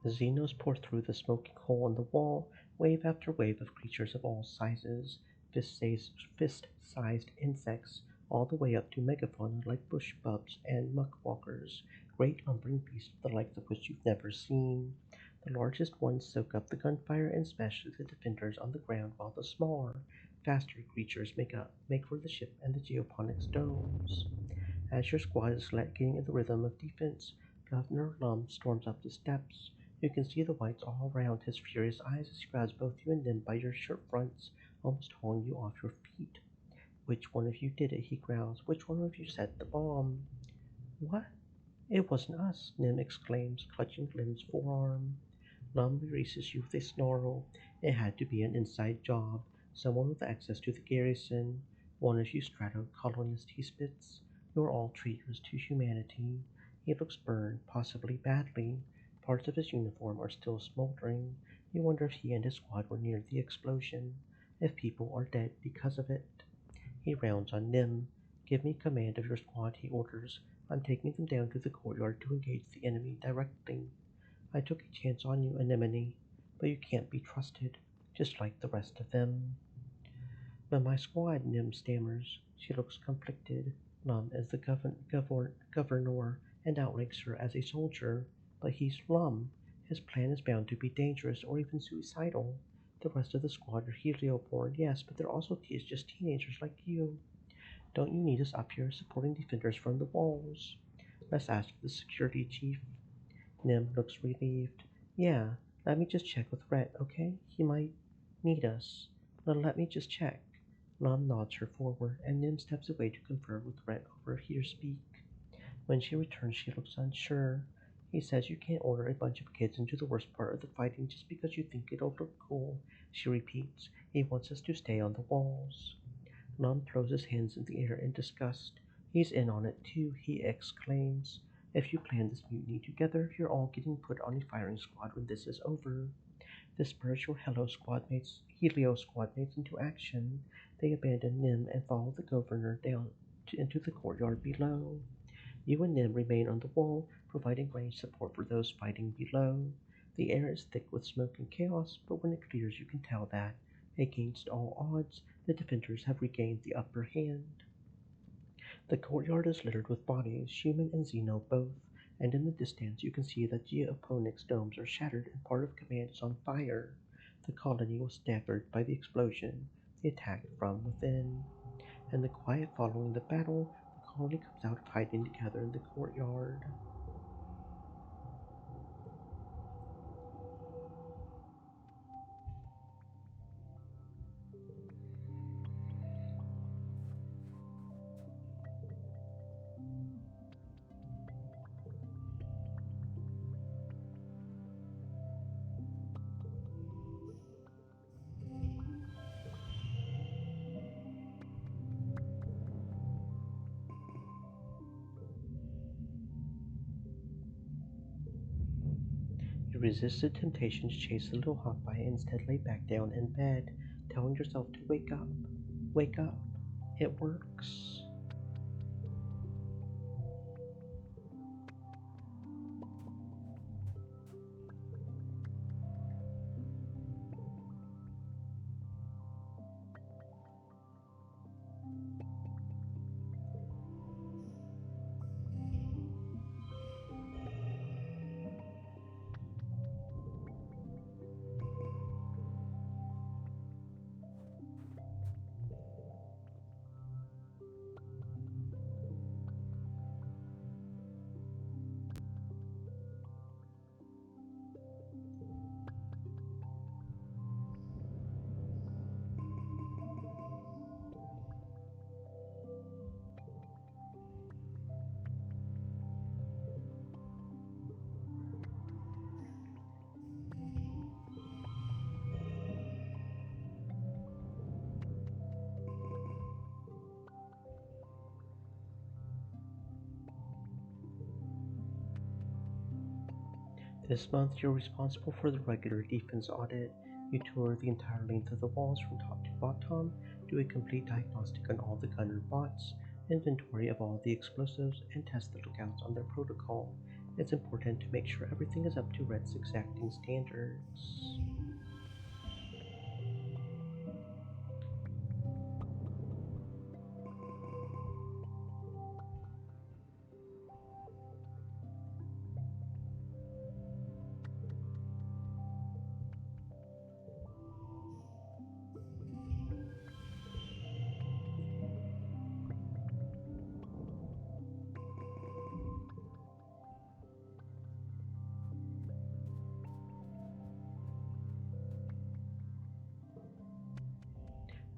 The Xenos pour through the smoking hole in the wall, wave after wave of creatures of all sizes, fist-sized insects, all the way up to megafauna like bush bubs and muckwalkers, great lumbering beasts the likes of which you've never seen. The largest ones soak up the gunfire and smash through the defenders on the ground, while the smaller, faster creatures make for the ship and the geoponics domes. As your squad is getting in the rhythm of defense, Governor Lum storms up the steps. You can see the whites all around his furious eyes as he grabs both you and Nim by your shirt fronts, almost hauling you off your feet. Which one of you did it? He growls. Which one of you set the bomb? What? It wasn't us, Nim exclaims, clutching Lim's forearm. Lum releases you with a snarl. It had to be an inside job. Someone with access to the garrison. One of you Exocolonist, he spits. You're all traitors to humanity. He looks burned, possibly badly. Parts of his uniform are still smoldering. You wonder if he and his squad were near the explosion. If people are dead because of it. He rounds on Nim. Give me command of your squad, he orders. I'm taking them down to the courtyard to engage the enemy directly. I took a chance on you, Anemone, but you can't be trusted, just like the rest of them. But my squad, Nim stammers. She looks conflicted. Lum is the governor and outranks her as a soldier, but he's Lum. His plan is bound to be dangerous or even suicidal. The rest of the squad are Helioborn, yes, but they're also just teenagers like you. Don't you need us up here supporting defenders from the walls? Let's ask the security chief. Nim looks relieved. Yeah, let me just check with Rhett, okay? He might need us. Now let me just check. Lum nods her forward, and Nim steps away to confer with Rhett over here speak. When she returns, she looks unsure. He says you can't order a bunch of kids into the worst part of the fighting just because you think it'll look cool. She repeats, he wants us to stay on the walls. Lum throws his hands in the air in disgust. He's in on it too, he exclaims. If you plan this mutiny together, you're all getting put on a firing squad when this is over. This spurs your Helio squad mates into action. They abandon Nim and follow the governor down into the courtyard below. You and Nim remain on the wall, providing range support for those fighting below. The air is thick with smoke and chaos, but when it clears you can tell that, against all odds, the defenders have regained the upper hand. The courtyard is littered with bodies, human and Xeno both, and in the distance you can see that Geoponic's domes are shattered and part of command is on fire. The colony was staggered by the explosion, the attack from within. In the quiet following the battle, the colony comes out of hiding together in the courtyard. You resist the temptation to chase the little hawk by and instead lay back down in bed, telling yourself to wake up. Wake up. It works. This month, you're responsible for the regular defense audit. You tour the entire length of the walls from top to bottom, do a complete diagnostic on all the gunner bots, inventory of all the explosives, and test the lookouts on their protocol. It's important to make sure everything is up to Red's exacting standards.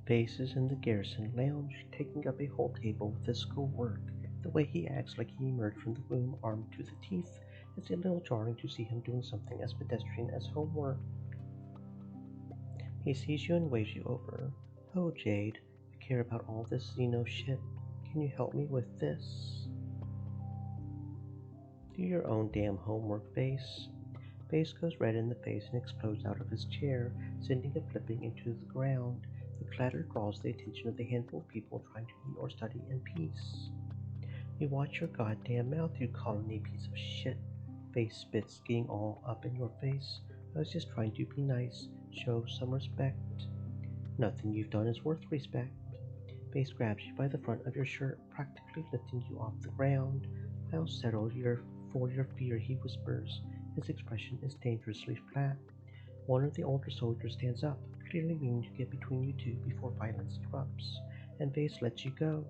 Base is in the garrison lounge, taking up a whole table with his schoolwork. The way he acts like he emerged from the womb armed to the teeth, it's a little jarring to see him doing something as pedestrian as homework. He sees you and waves you over. Oh, Jade, I care about all this Xeno shit. Can you help me with this? Do your own damn homework, Base. Base goes red in the face and explodes out of his chair, sending it flipping into the ground. The clatter draws the attention of the handful of people trying to eat or study in peace. You watch your goddamn mouth, you colony piece of shit. Base spits, getting all up in your face. I was just trying to be nice, show some respect. Nothing you've done is worth respect. Base grabs you by the front of your shirt, practically lifting you off the ground. I'll settle for your fear, he whispers. His expression is dangerously flat. One of the older soldiers stands up, clearly meaning to get between you two before violence erupts, and Base lets you go.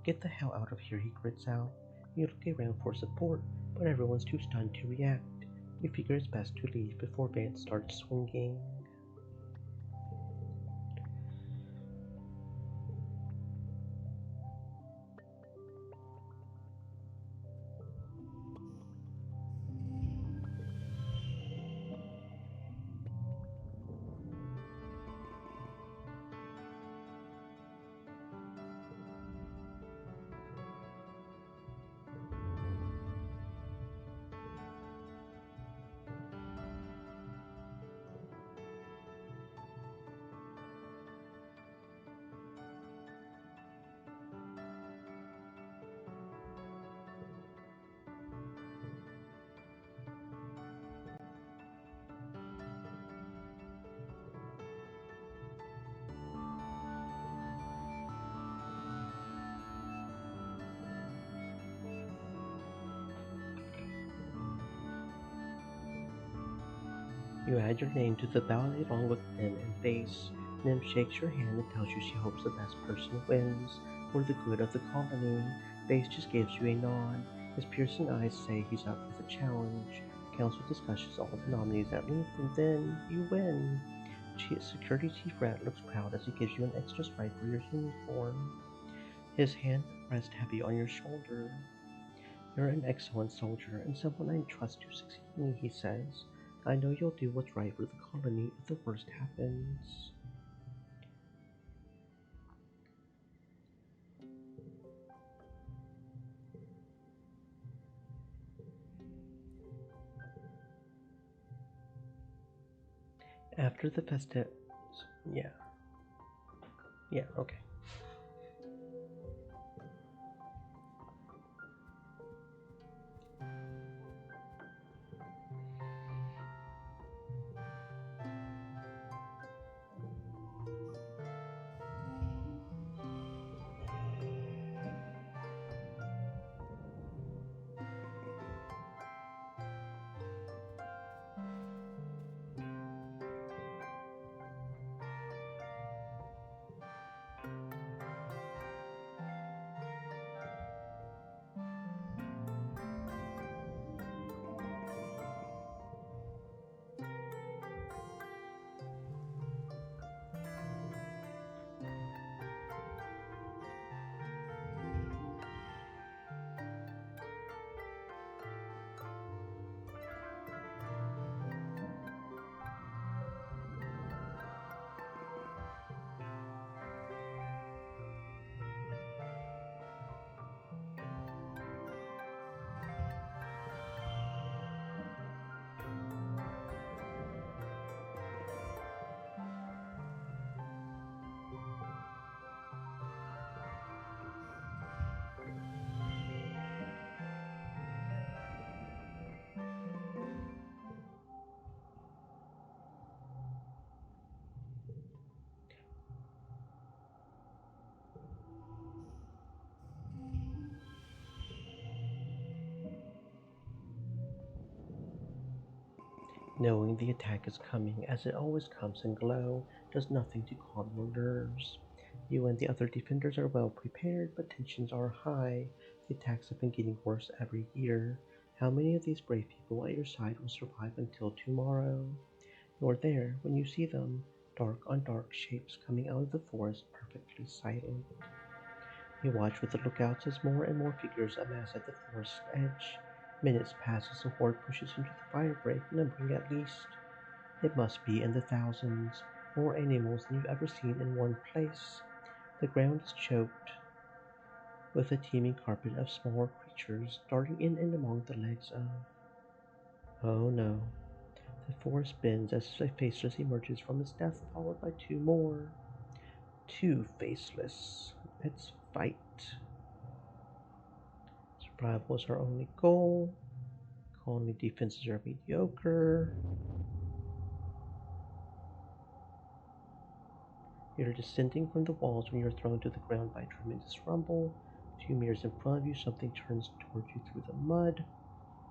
Get the hell out of here, he grits out. You look around for support, but everyone's too stunned to react. You figure it's best to leave before Vance starts swinging. You add your name to the ballot along with Nim and Base. Nim shakes your hand and tells you she hopes the best person wins, for the good of the colony. Base just gives you a nod. His piercing eyes say he's up for the challenge. Council discusses all the nominees at length, and then you win. Security Chief Rat looks proud as he gives you an extra stripe for your uniform. His hand rests heavy on your shoulder. You're an excellent soldier and someone I trust to succeed me, he says. I know you'll do what's right for the colony if the worst happens. After the festivities. Yeah. Yeah, okay. Knowing the attack is coming, as it always comes in glow, does nothing to calm your nerves. You and the other defenders are well prepared, but tensions are high. The attacks have been getting worse every year. How many of these brave people at your side will survive until tomorrow? You're there when you see them. dark on dark shapes coming out of the forest, perfectly silent. You watch with the lookouts as more and more figures amass at the forest's edge. Minutes pass as the horde pushes into the firebreak, numbering at least, it must be in the thousands, more animals than you've ever seen in one place. The ground is choked with a teeming carpet of smaller creatures darting in and among the legs of. Oh no. The forest bends as a faceless emerges from its death, followed by two more. Two faceless. Let's fight. Survival is our only goal. Colony defenses are mediocre. You're descending from the walls when you're thrown to the ground by a tremendous rumble. 2 meters in front of you, something turns toward you through the mud.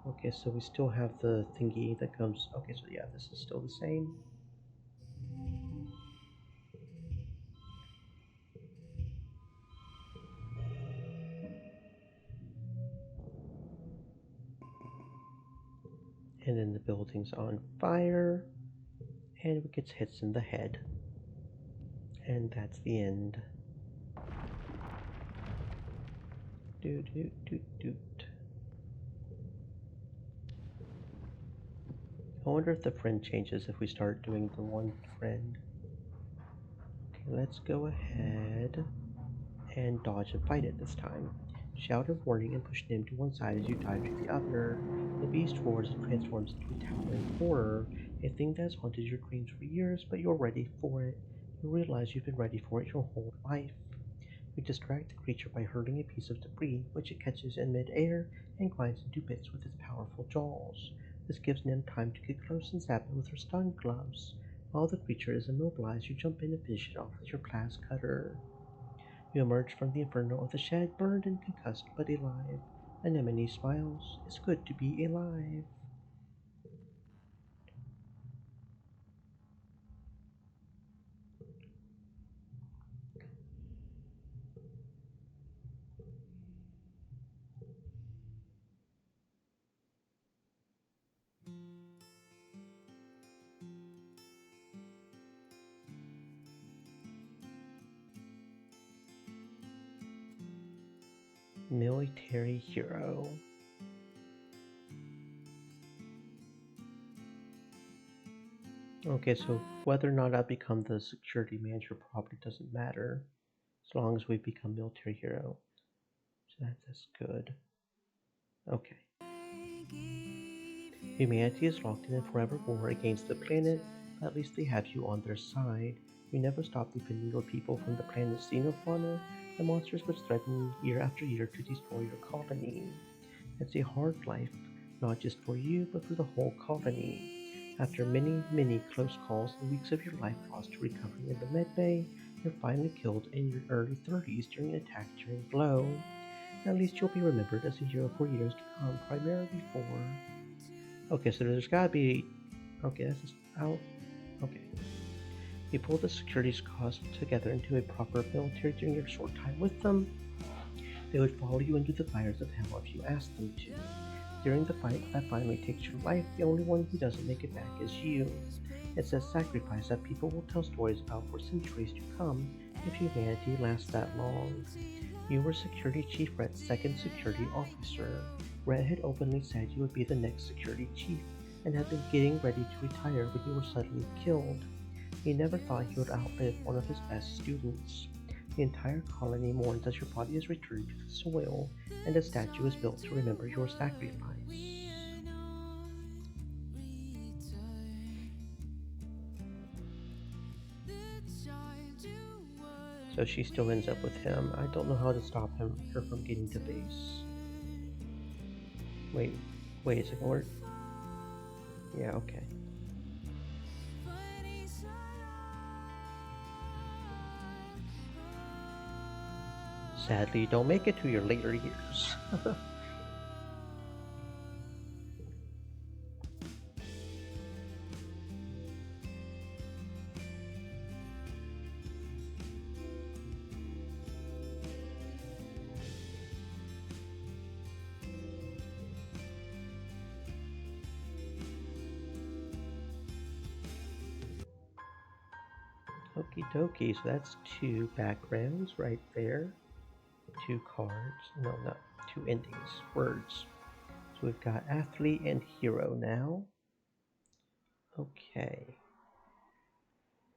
Okay, so we still have the thingy that comes. Okay, so yeah, this is still the same. And then the building's on fire, and it gets hits in the head. And that's the end. Doot doot doot doot. I wonder if the friend changes if we start doing the one friend. Okay, let's go ahead and dodge and fight it this time. Shout of warning and push him to one side as you dive to the other. The beast roars and transforms into a towering horror, a thing that has haunted your dreams for years, but you're ready for it. You realize you've been ready for it your whole life. You distract the creature by hurling a piece of debris, which it catches in mid-air and grinds into bits with its powerful jaws. This gives Nim time to get close and zap it with her stun gloves. While the creature is immobilized, you jump in and finish it off with your blast cutter. You emerge from the inferno of the shed, burned and concussed, but alive. Anemone smiles. It's good to be alive. Military hero. Okay, so whether or not I become the security manager probably doesn't matter as long as we become military hero. So that's good. Okay. Humanity is locked in a forever war against the planet, but at least they have you on their side. You never stop defending your people from the planet's xenofauna, the monsters which threaten year after year to destroy your colony. It's a hard life, not just for you, but for the whole colony. After many, many close calls and weeks of your life lost to recovering in the medbay, you're finally killed in your early 30s during an attack during Glow. At least you'll be remembered as a hero for years to come, primarily for. Okay, so there's gotta be. Okay, this is out. Okay. You pull the security squad together into a proper military during your short time with them. They would follow you into the fires of hell if you asked them to. During the fight that finally takes your life, the only one who doesn't make it back is you. It's a sacrifice that people will tell stories about for centuries to come if humanity lasts that long. You were Security Chief Red's second security officer. Red had openly said you would be the next security chief and had been getting ready to retire when you were suddenly killed. He never thought he would outlive one of his best students. The entire colony mourns as your body is returned to the soil, and a statue is built to remember your sacrifice. So she still ends up with him. I don't know how to stop her from getting to base. Wait a second. Where? Yeah, okay. Sadly, you don't make it to your later years. Okie dokie, so that's two backgrounds right there. Two cards. No, not two endings. Words. So we've got athlete and hero now. Okay.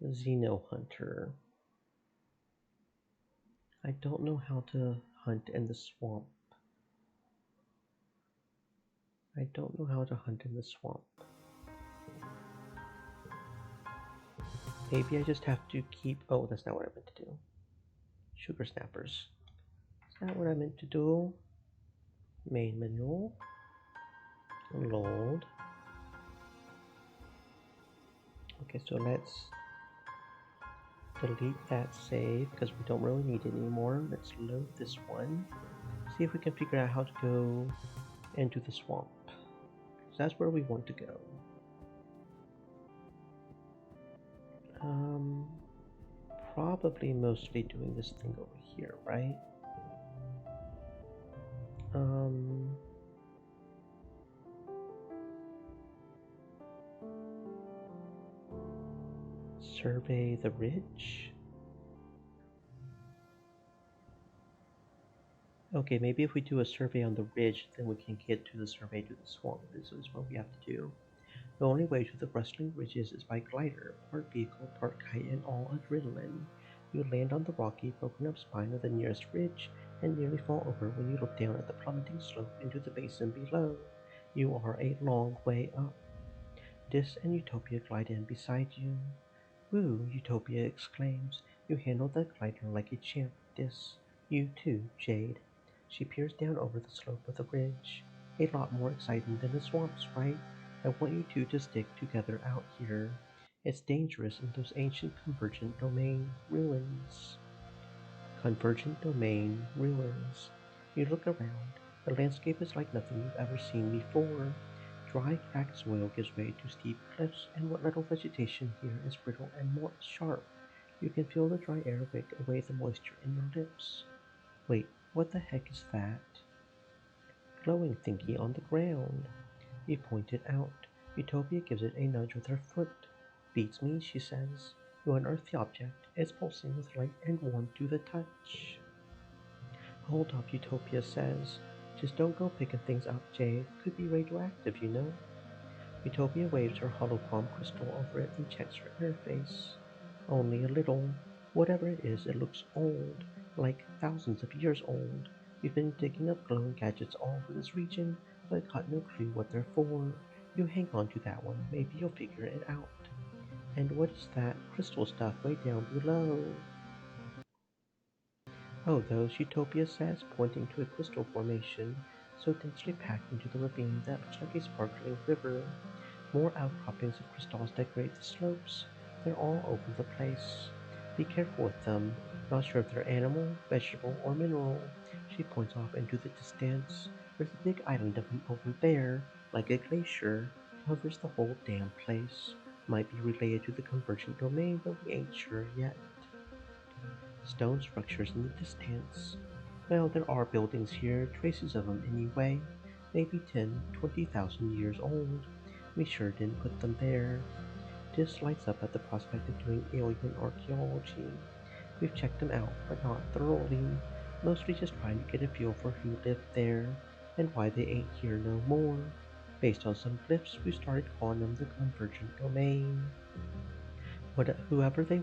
Xeno Hunter. I don't know how to hunt in the swamp. I don't know how to hunt in the swamp. Maybe I just have to keep. Oh, that's not what I meant to do. Sugar snappers. Is that what I meant to do? Main menu. Load. Okay, so let's delete that save because we don't really need it anymore. Let's load this one. See if we can figure out how to go into the swamp. So that's where we want to go. Probably mostly doing this thing over here, right? Survey the ridge. Okay, maybe if we do a survey on the ridge, then we can get to the survey to the swamp. This is what we have to do. The only way to the rustling ridges is by glider, part vehicle, part kite, and all adrenaline. You land on the rocky, broken up spine of the nearest ridge and nearly fall over when you look down at the plummeting slope into the basin below. You are a long way up. Dis and Utopia glide in beside you. Woo, Utopia exclaims. You handle the glider like a champ, Dis. You too, Jade. She peers down over the slope of the ridge. A lot more exciting than the swamps, right? I want you two to stick together out here. It's dangerous in those ancient convergent domain ruins. Convergent domain ruins. You look around. The landscape is like nothing you've ever seen before. Dry, cracked soil gives way to steep cliffs, and what little vegetation here is brittle and more sharp. You can feel the dry air wick away the moisture in your lips. Wait, what the heck is that? Glowing thingy on the ground. You point it out. Utopia gives it a nudge with her foot. Beats me, she says. You unearth the object. It's pulsing with light and warm to the touch. Hold up, Utopia says. Just don't go picking things up, Jade. Could be radioactive, you know. Utopia waves her holocron crystal over it and checks her interface. Only a little. Whatever it is, it looks old, like thousands of years old. We've been digging up glowing gadgets all over this region, but got no clue what they're for. You hang on to that one, maybe you'll figure it out. And what is that crystal stuff way down below? Oh, those, Utopia says, pointing to a crystal formation so densely packed into the ravine that looks like a sparkling river. More outcroppings of crystals decorate the slopes. They're all over the place. Be careful with them. Not sure if they're animal, vegetable, or mineral. She points off into the distance. There's a big island of them over there, like a glacier. Covers the whole damn place. Might be related to the convergent domain, but we ain't sure yet. Stone structures in the distance. Well, there are buildings here, traces of them anyway. Maybe 10, 20,000 years old. We sure didn't put them there. Dis lights up at the prospect of doing alien archaeology. We've checked them out, but not thoroughly. Mostly just trying to get a feel for who lived there, and why they ain't here no more. Based on some glyphs, we started calling them the convergent domain. Whoever they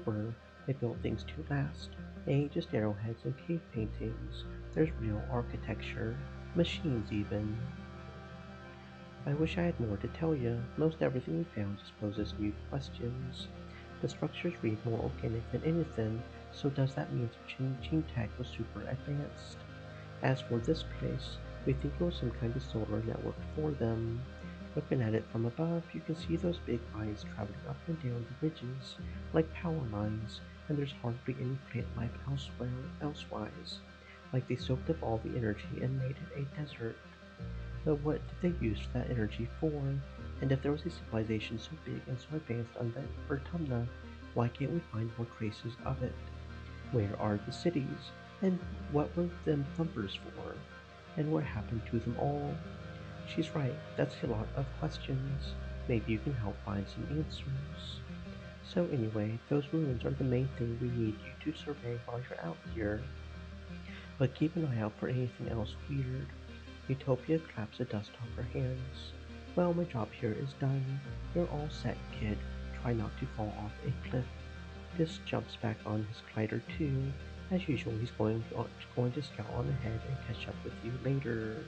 built things to last. They ain't just arrowheads and cave paintings. There's real architecture, machines even. I wish I had more to tell you. Most everything we found just poses new questions. The structures read more organic than anything, so does that mean gene tech was super advanced? As for this place, we think it was some kind of solar network for them. Looking at it from above, you can see those big lines traveling up and down the ridges, like power lines, and there's hardly any plant life elsewise. Like they soaked up all the energy and made it a desert. But what did they use that energy for? And if there was a civilization so big and so advanced on Vertumna, why can't we find more traces of it? Where are the cities? And what were them thumpers for? And what happened to them all? She's right, that's a lot of questions. Maybe you can help find some answers. So, anyway, those ruins are the main thing we need you to survey while you're out here. But keep an eye out for anything else weird. Utopia claps the dust off her hands. Well, my job here is done. You're all set, kid. Try not to fall off a cliff. Fisk jumps back on his glider too. As usual, he's going to scout on ahead and catch up with you later.